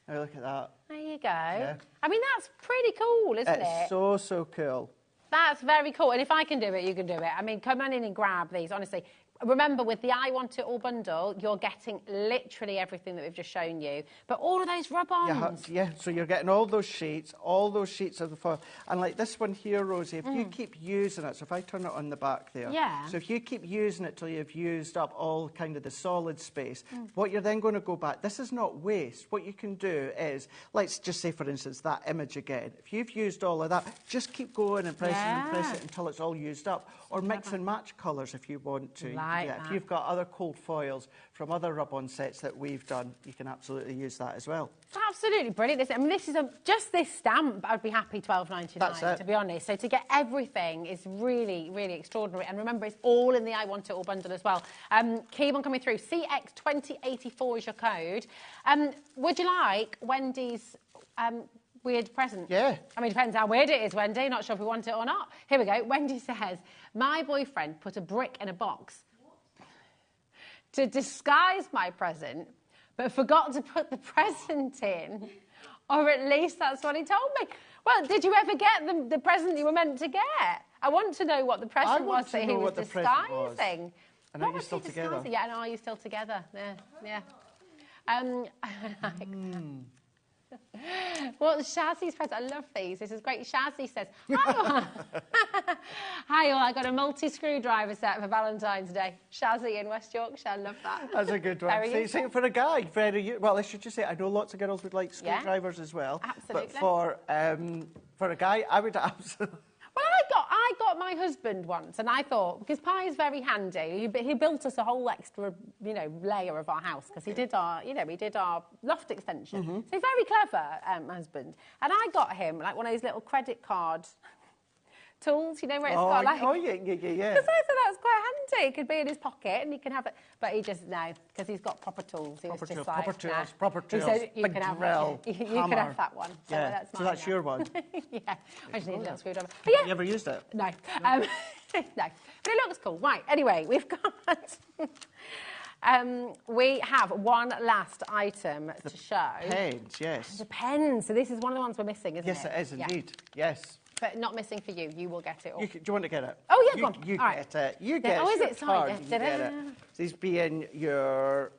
Now look at that.
There you go. Yeah. I mean, that's pretty cool, isn't it?
It's so, so cool.
That's very cool. And if I can do it, you can do it. I mean, come on in and grab these, honestly. Remember, with the I Want It All bundle, you're getting literally everything that we've just shown you. But all of those rub-ons.
Yeah, so you're getting all those sheets of the foil. And like this one here, Rosie, if you keep using it, so if I turn it on the back there.
Yeah.
So if you keep using it till you've used up all kind of the solid space, what you're then going to go back, this is not waste. What you can do is, let's just say, for instance, that image again. If you've used all of that, just keep going and pressing and press it until it's all used up. Or mix and match colours if you want to. If you've got other cold foils from other rub-on sets that we've done, you can absolutely use that as well.
Absolutely brilliant. I mean, this is just this stamp. I'd be happy $12.99 to be honest. So to get everything is really, really extraordinary. And remember, it's all in the I Want It All bundle as well. Keep on coming through. CX2084 is your code. Would you like Wendy's weird present?
Yeah.
I mean, it depends how weird it is, Wendy. Not sure if we want it or not. Here we go. Wendy says, my boyfriend put a brick in a box to disguise my present, but forgot to put the present in. Or at least that's what he told me. Well, did you ever get the present you were meant to get? I want to know what the present was that he was disguising.
And are you still together?
Yeah, and are you still together? Yeah. Well, Shazzy's present, I love these. This is great. Shazzy says, hi all, I got a multi-screwdriver set for Valentine's Day. Shazzy in West Yorkshire, I love that.
That's a good one. See, for a guy, well, I should just say, I know lots of girls would like screwdrivers as well.
Absolutely.
But for a guy, I would absolutely...
Well, I got my husband once, and I thought, because Pi is very handy, he built us a whole extra, layer of our house, because he did our loft extension. So he's very clever, my husband. And I got him, like, one of those little credit card tools, where it's got, like...
Oh, yeah.
Because I thought that was quite handy. It could be in his pocket, and he can have it. But he just, no, because he's got proper tools. He was just like,
proper tools.
He said, you can have that one. So that's mine.
So that's your one.
Yeah. I just need a little screwdriver.
But yeah. Have you ever used it?
No. No. But it looks cool. Right, anyway, we've got... we have one last item to show.
Pens, yes.
The pens. So this is one of the ones we're missing, isn't it?
Yes, it is indeed. Yes.
But not missing for you. You will get it all.
Do you want to get it?
Oh, yeah, go on.
You
all
get it. You get it.
Oh, is it? Sorry.
You get it. These being your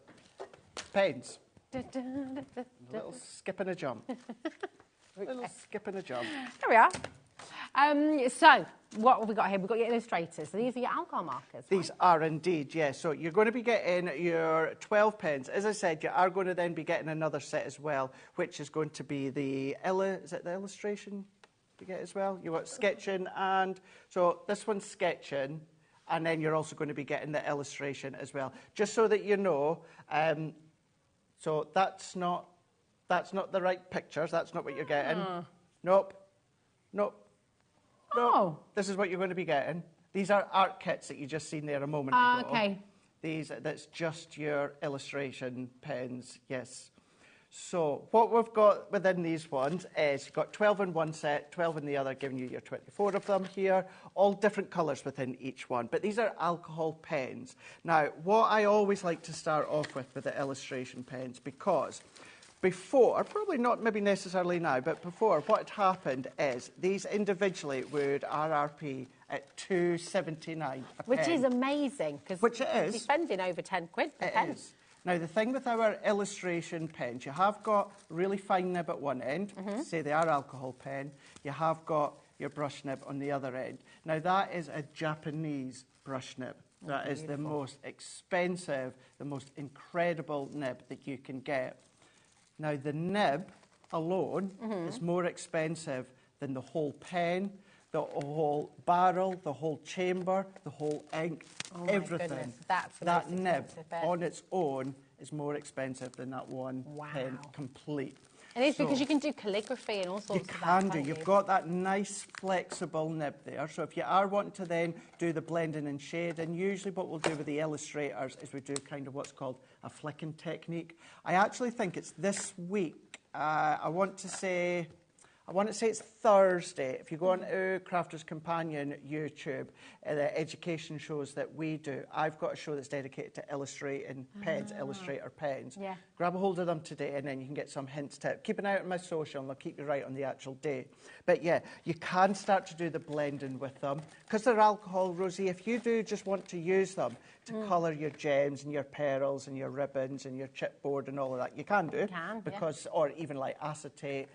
pens. A little skip and a jump. Little skip and a jump.
There we are. So, what have we got here? We've got your illustrators. So these are your alcohol markers.
These are indeed, yes. So you're going to be getting your 12 pens. As I said, you are going to then be getting another set as well, which is going to be the illustration you get as well? You want sketching, and so this one's sketching, and then you're also going to be getting the illustration as well. Just so that you know, so that's not the right pictures. That's not what you're getting. Nope.
Oh.
This is what you're going to be getting. These are art kits that you just seen there a moment ago.
Okay.
That's just your illustration pens, yes. So what we've got within these ones is you've got 12 in one set, 12 in the other, giving you your 24 of them here, all different colours within each one. But these are alcohol pens. Now, what I always like to start off with the illustration pens, because before, probably not maybe necessarily now, but before, what had happened is these individually would RRP at $2.79 a pen.
Which is amazing, because you're spending over 10 quid per pen.
It is. Now, the thing with our illustration pens, you have got really fine nib at one end, say they are alcohol pen. You have got your brush nib on the other end. Now, that is a Japanese brush nib. That is the most expensive, the most incredible nib that you can get. Now, the nib alone is more expensive than the whole pen, the whole barrel, the whole chamber, the whole ink, everything. That nib on its own is more expensive than that one pen complete.
And it's because you can do calligraphy and all sorts of that.
You can do. You've got that nice flexible nib there. So if you are wanting to then do the blending and shading, usually what we'll do with the illustrators is we do kind of what's called a flicking technique. I actually think it's this week. I want to say it's Thursday. If you go on to Crafter's Companion YouTube, the education shows that we do, I've got a show that's dedicated to illustrating pens, illustrator pens.
Yeah.
Grab a hold of them today, and then you can get some hints, tips. Keep an eye out on my social, and I'll keep you right on the actual date. But yeah, you can start to do the blending with them. Because they're alcohol, Rosie, if you do just want to use them to colour your gems and your pearls and your ribbons and your chipboard and all of that, you can do. Or even like acetate,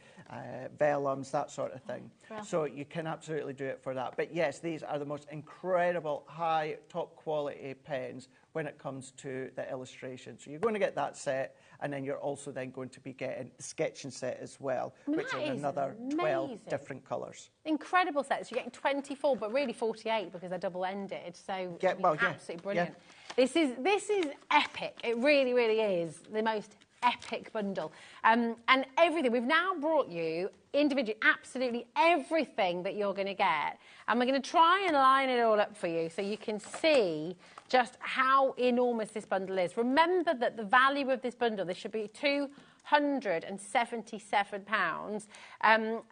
vellums, that sort of thing. So you can absolutely do it for that. But yes, these are the most incredible, high, top quality pens when it comes to the illustration. So you're going to get that set, and then you're also then going to be getting the sketching set as well, which is another 12 different colours.
Incredible sets. You're getting 24, but really 48 because they're double-ended. So absolutely brilliant. Yeah. This is epic. It really, really is the most epic bundle. And everything. We've now brought you individually absolutely everything that you're going to get. And we're going to try and line it all up for you so you can see just how enormous this bundle is. Remember that the value of this bundle, this should be two £177.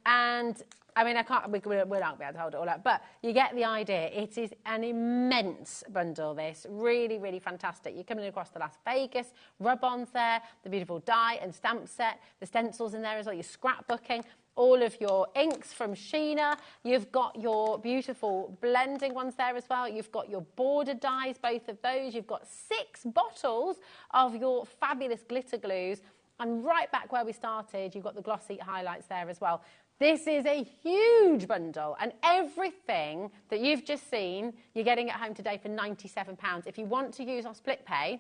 And I mean, we're not going to be able to hold it all up, but you get the idea. It is an immense bundle, this. Really, really fantastic. You're coming across the Las Vegas rub-ons there, the beautiful die and stamp set, the stencils in there as well, your scrapbooking, all of your inks from Shimmer. You've got your beautiful blending ones there as well. You've got your border dies, both of those. You've got 6 bottles of your fabulous glitter glues. And right back where we started, you've got the glossy highlights there as well. This is a huge bundle, and everything that you've just seen, you're getting at home today for £97. If you want to use our split pay,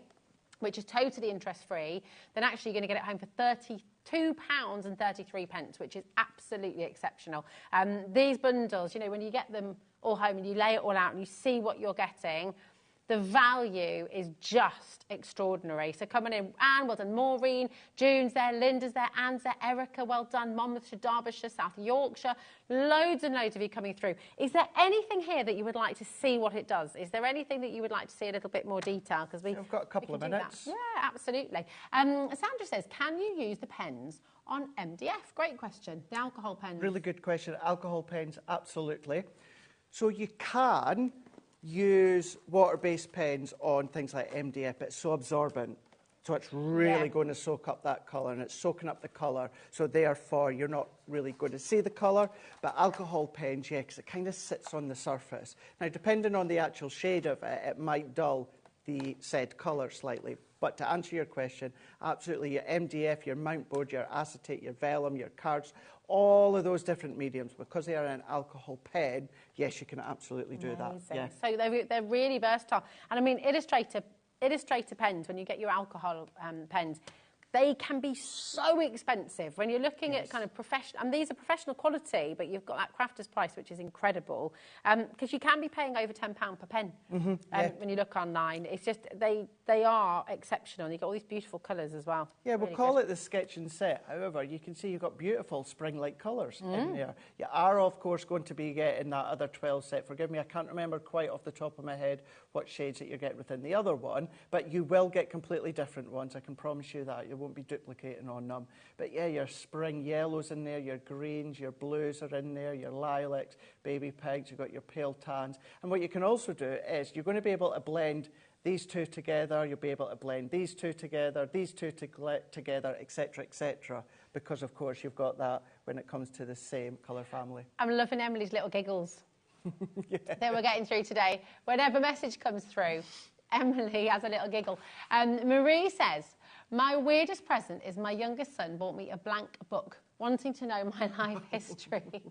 which is totally interest-free, then actually you're going to get it home for £32.33, which is absolutely exceptional. These bundles, you know, when you get them all home and you lay it all out and you see what you're getting, the value is just extraordinary. So coming in, Anne, well done. Maureen, June's there, Linda's there, Anne's there, Erica, well done. Monmouthshire, Derbyshire, South Yorkshire, loads and loads of you coming through. Is there anything here that you would like to see what it does? Is there anything that you would like to see a little bit more detail? Because we've
got a couple of minutes.
Yeah, absolutely. Sandra says, can you use the pens on MDF? Great question. The alcohol pens.
Really good question. Alcohol pens, absolutely. So you can use water-based pens on things like MDF. It's so absorbent, so it's really going to soak up that colour, and it's soaking up the colour, so therefore you're not really going to see the colour. But alcohol pens, yeah, because it kind of sits on the surface. Now, depending on the actual shade of it, it might dull the said colour slightly. But to answer your question, absolutely, your MDF, your mount board, your acetate, your vellum, your cards, all of those different mediums, because they are an alcohol pen, yes, you can absolutely do that. Yeah.
So they're really versatile. And I mean, Illustrator pens, when you get your alcohol pens, they can be so expensive when you're looking at kind of professional, and these are professional quality, but you've got that crafter's price, which is incredible, because you can be paying over £10 per pen when you look online. It's just, they are exceptional. You've got all these beautiful colours as well.
Yeah, we'll call it the sketch and set. However, you can see you've got beautiful spring-like colours in there. You are, of course, going to be getting that other 12 set. Forgive me, I can't remember quite off the top of my head what shades that you get within the other one, but you will get completely different ones. I can promise you that. You won't be duplicating on them. But yeah, your spring yellows in there, your greens, your blues are in there, your lilacs, baby pinks, you've got your pale tans. And what you can also do is you're going to be able to blend these two together, you'll be able to blend these two together, together, etc., because of course you've got that when it comes to the same colour family.
I'm loving Emily's little giggles that we're getting through today. Whenever a message comes through, Emily has a little giggle. Marie says, my weirdest present is my youngest son bought me a blank book, wanting to know my life history.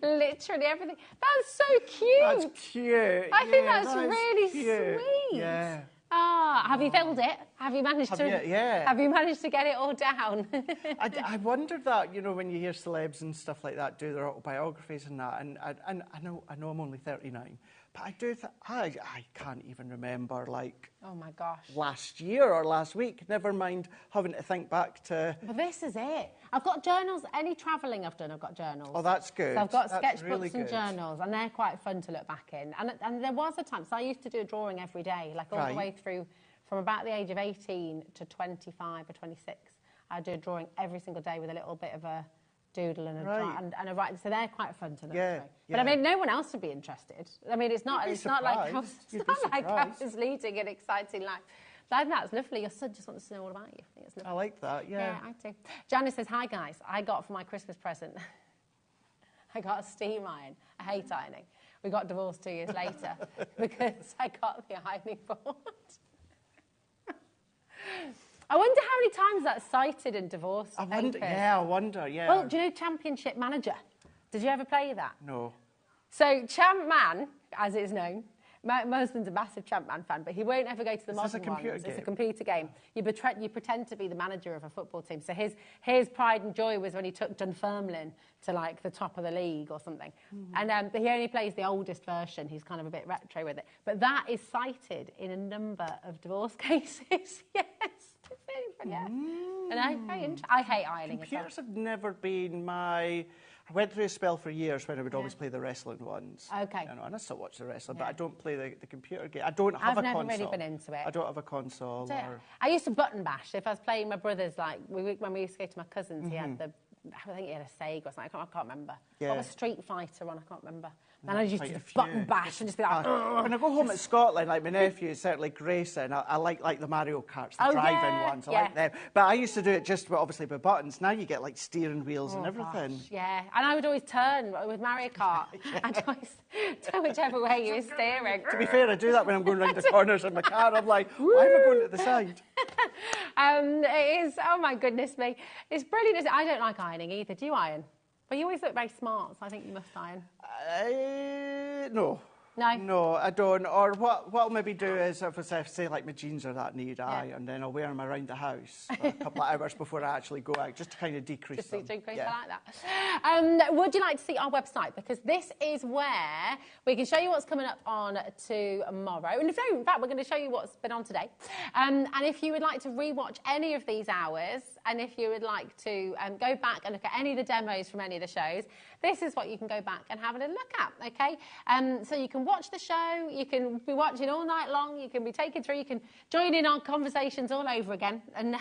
Literally everything. That's so cute.
That's cute.
I think that's really
cute.
sweet.
Yeah.
Ah, have you filled it? Have you managed to?
Yeah.
Have you managed to get it all down?
I wondered that, you know, when you hear celebs and stuff like that do their autobiographies and that, and I know I'm only 39, but I do I can't even remember, like,
oh my gosh,
last year or last week. Never mind having to think back to.
But this is it. I've got journals. Any travelling I've done, I've got journals.
Oh, that's good.
So I've got
That's
sketchbooks
really
and journals, and they're quite fun to look back in. And there was a time, so I used to do a drawing every day, like all the way through from about the age of 18 to 25 or 26. I'd do a drawing every single day with a little bit of a doodle and a write. So they're quite fun to look through. But I mean, no one else would be interested. I mean, it's not like I was leading an exciting life. I think that's lovely. Your son just wants to know all about you. I think it's lovely.
I like that, yeah.
Yeah, I do. Janice says, hi guys, I got for my Christmas present, I got a steam iron. I hate ironing. We got divorced 2 years later because I got the ironing board. I wonder how many times that's cited in divorce papers.
I wonder, yeah.
Well, do you know Championship Manager? Did you ever play that?
No.
So Champ Man, as it's known, my husband's a massive Champ Man fan, but he won't ever go to the modern ones. It's a computer game. You pretend to be the manager of a football team. So his pride and joy was when he took Dunfermline to like the top of the league or something. And but he only plays the oldest version. He's kind of a bit retro with it. But that is cited in a number of divorce cases. Yes. Yeah. And I hate ironing.
Computers have never been my. I went through a spell for years when I would always play the wrestling ones.
Okay.
You know, and I still watch the wrestling, but I don't play the computer game. I don't have a console.
I've never really been into it.
I don't have a console.
I used to button bash. If I was playing my brother's, like, when we used to go to my cousin's, he had I think he had a Sega or something. I can't remember.
Yeah.
What was Street Fighter on? I can't remember. And I used to just button bash and just be like,
when I go home at Scotland, like my nephew, certainly Grayson, I like the Mario Karts, the driving ones, I like them. But I used to do it just, obviously, with buttons. Now you get, like, steering wheels and everything.
Gosh, yeah, and I would always turn with Mario Kart. I'd always turn whichever way you were steering.
To be fair, I do that when I'm going round the corners in my car. I'm like, why am I going to the side?
It is, oh my goodness me. It's brilliant. I don't like ironing either. Do you iron? But you always look very smart, so I think you must iron.
No.
No?
No, I don't. Or what I'll maybe do is, if I say, like, my jeans are that need iron, then I'll wear them around the house for a couple of hours before I actually go out, just to kind of decrease them.
Just decrease, I like that. Would you like to see our website? Because this is where we can show you what's coming up on tomorrow. And in fact, we're going to show you what's been on today. And if you would like to rewatch any of these hours, and if you would like to go back and look at any of the demos from any of the shows, this is what you can go back and have a little look at, okay? So you can watch the show, you can be watching all night long, you can be taken through, you can join in our conversations all over again, and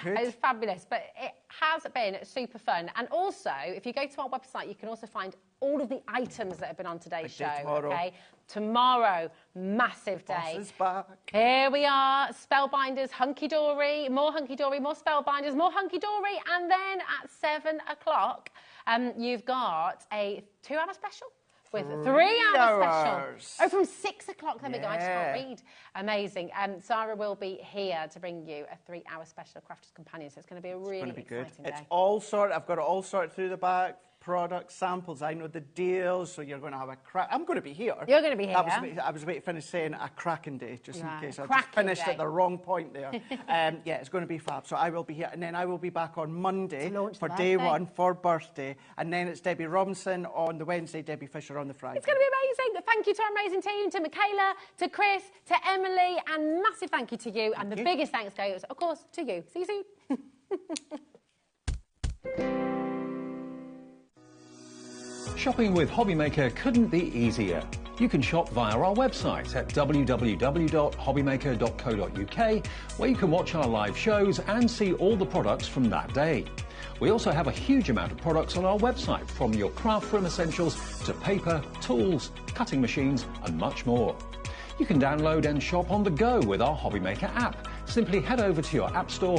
it's fabulous. But it has been super fun. And also, if you go to our website, you can also find all of the items that have been on today's show, okay? Tomorrow, massive day.
Boss is back.
Here we are, Spellbinders, Hunky Dory, more Spellbinders, more Hunky Dory, and then at 7 o'clock, you've got a 2-hour special with 3-hour special. Oh, from 6 o'clock, there we go, I just can't read. Amazing. Sarah will be here to bring you a 3-hour special Crafters Companion, so it's going to be a really exciting day.
It's all sorted, I've got it all sorted through the back. Product samples, I know the deals, so you're going to have a crack. I'm going to be here.
You're going to be here.
I was waiting to finish saying a cracking day, just in case I just finished at the wrong point there. Yeah, it's going to be fab. So I will be here, and then I will be back on Monday for day one for birthday, and then it's Debbie Robinson on the Wednesday, Debbie Fisher on the Friday.
It's going to be amazing. Thank you to our amazing team, to Michaela, to Chris, to Emily, and massive thank you to you. And the biggest thanks goes, of course, to you. See you soon.
Shopping with HobbyMaker couldn't be easier. You can shop via our website at www.hobbymaker.co.uk, where you can watch our live shows and see all the products from that day. We also have a huge amount of products on our website, from your craft room essentials to paper, tools, cutting machines and much more. You can download and shop on the go with our HobbyMaker app. Simply head over to your app store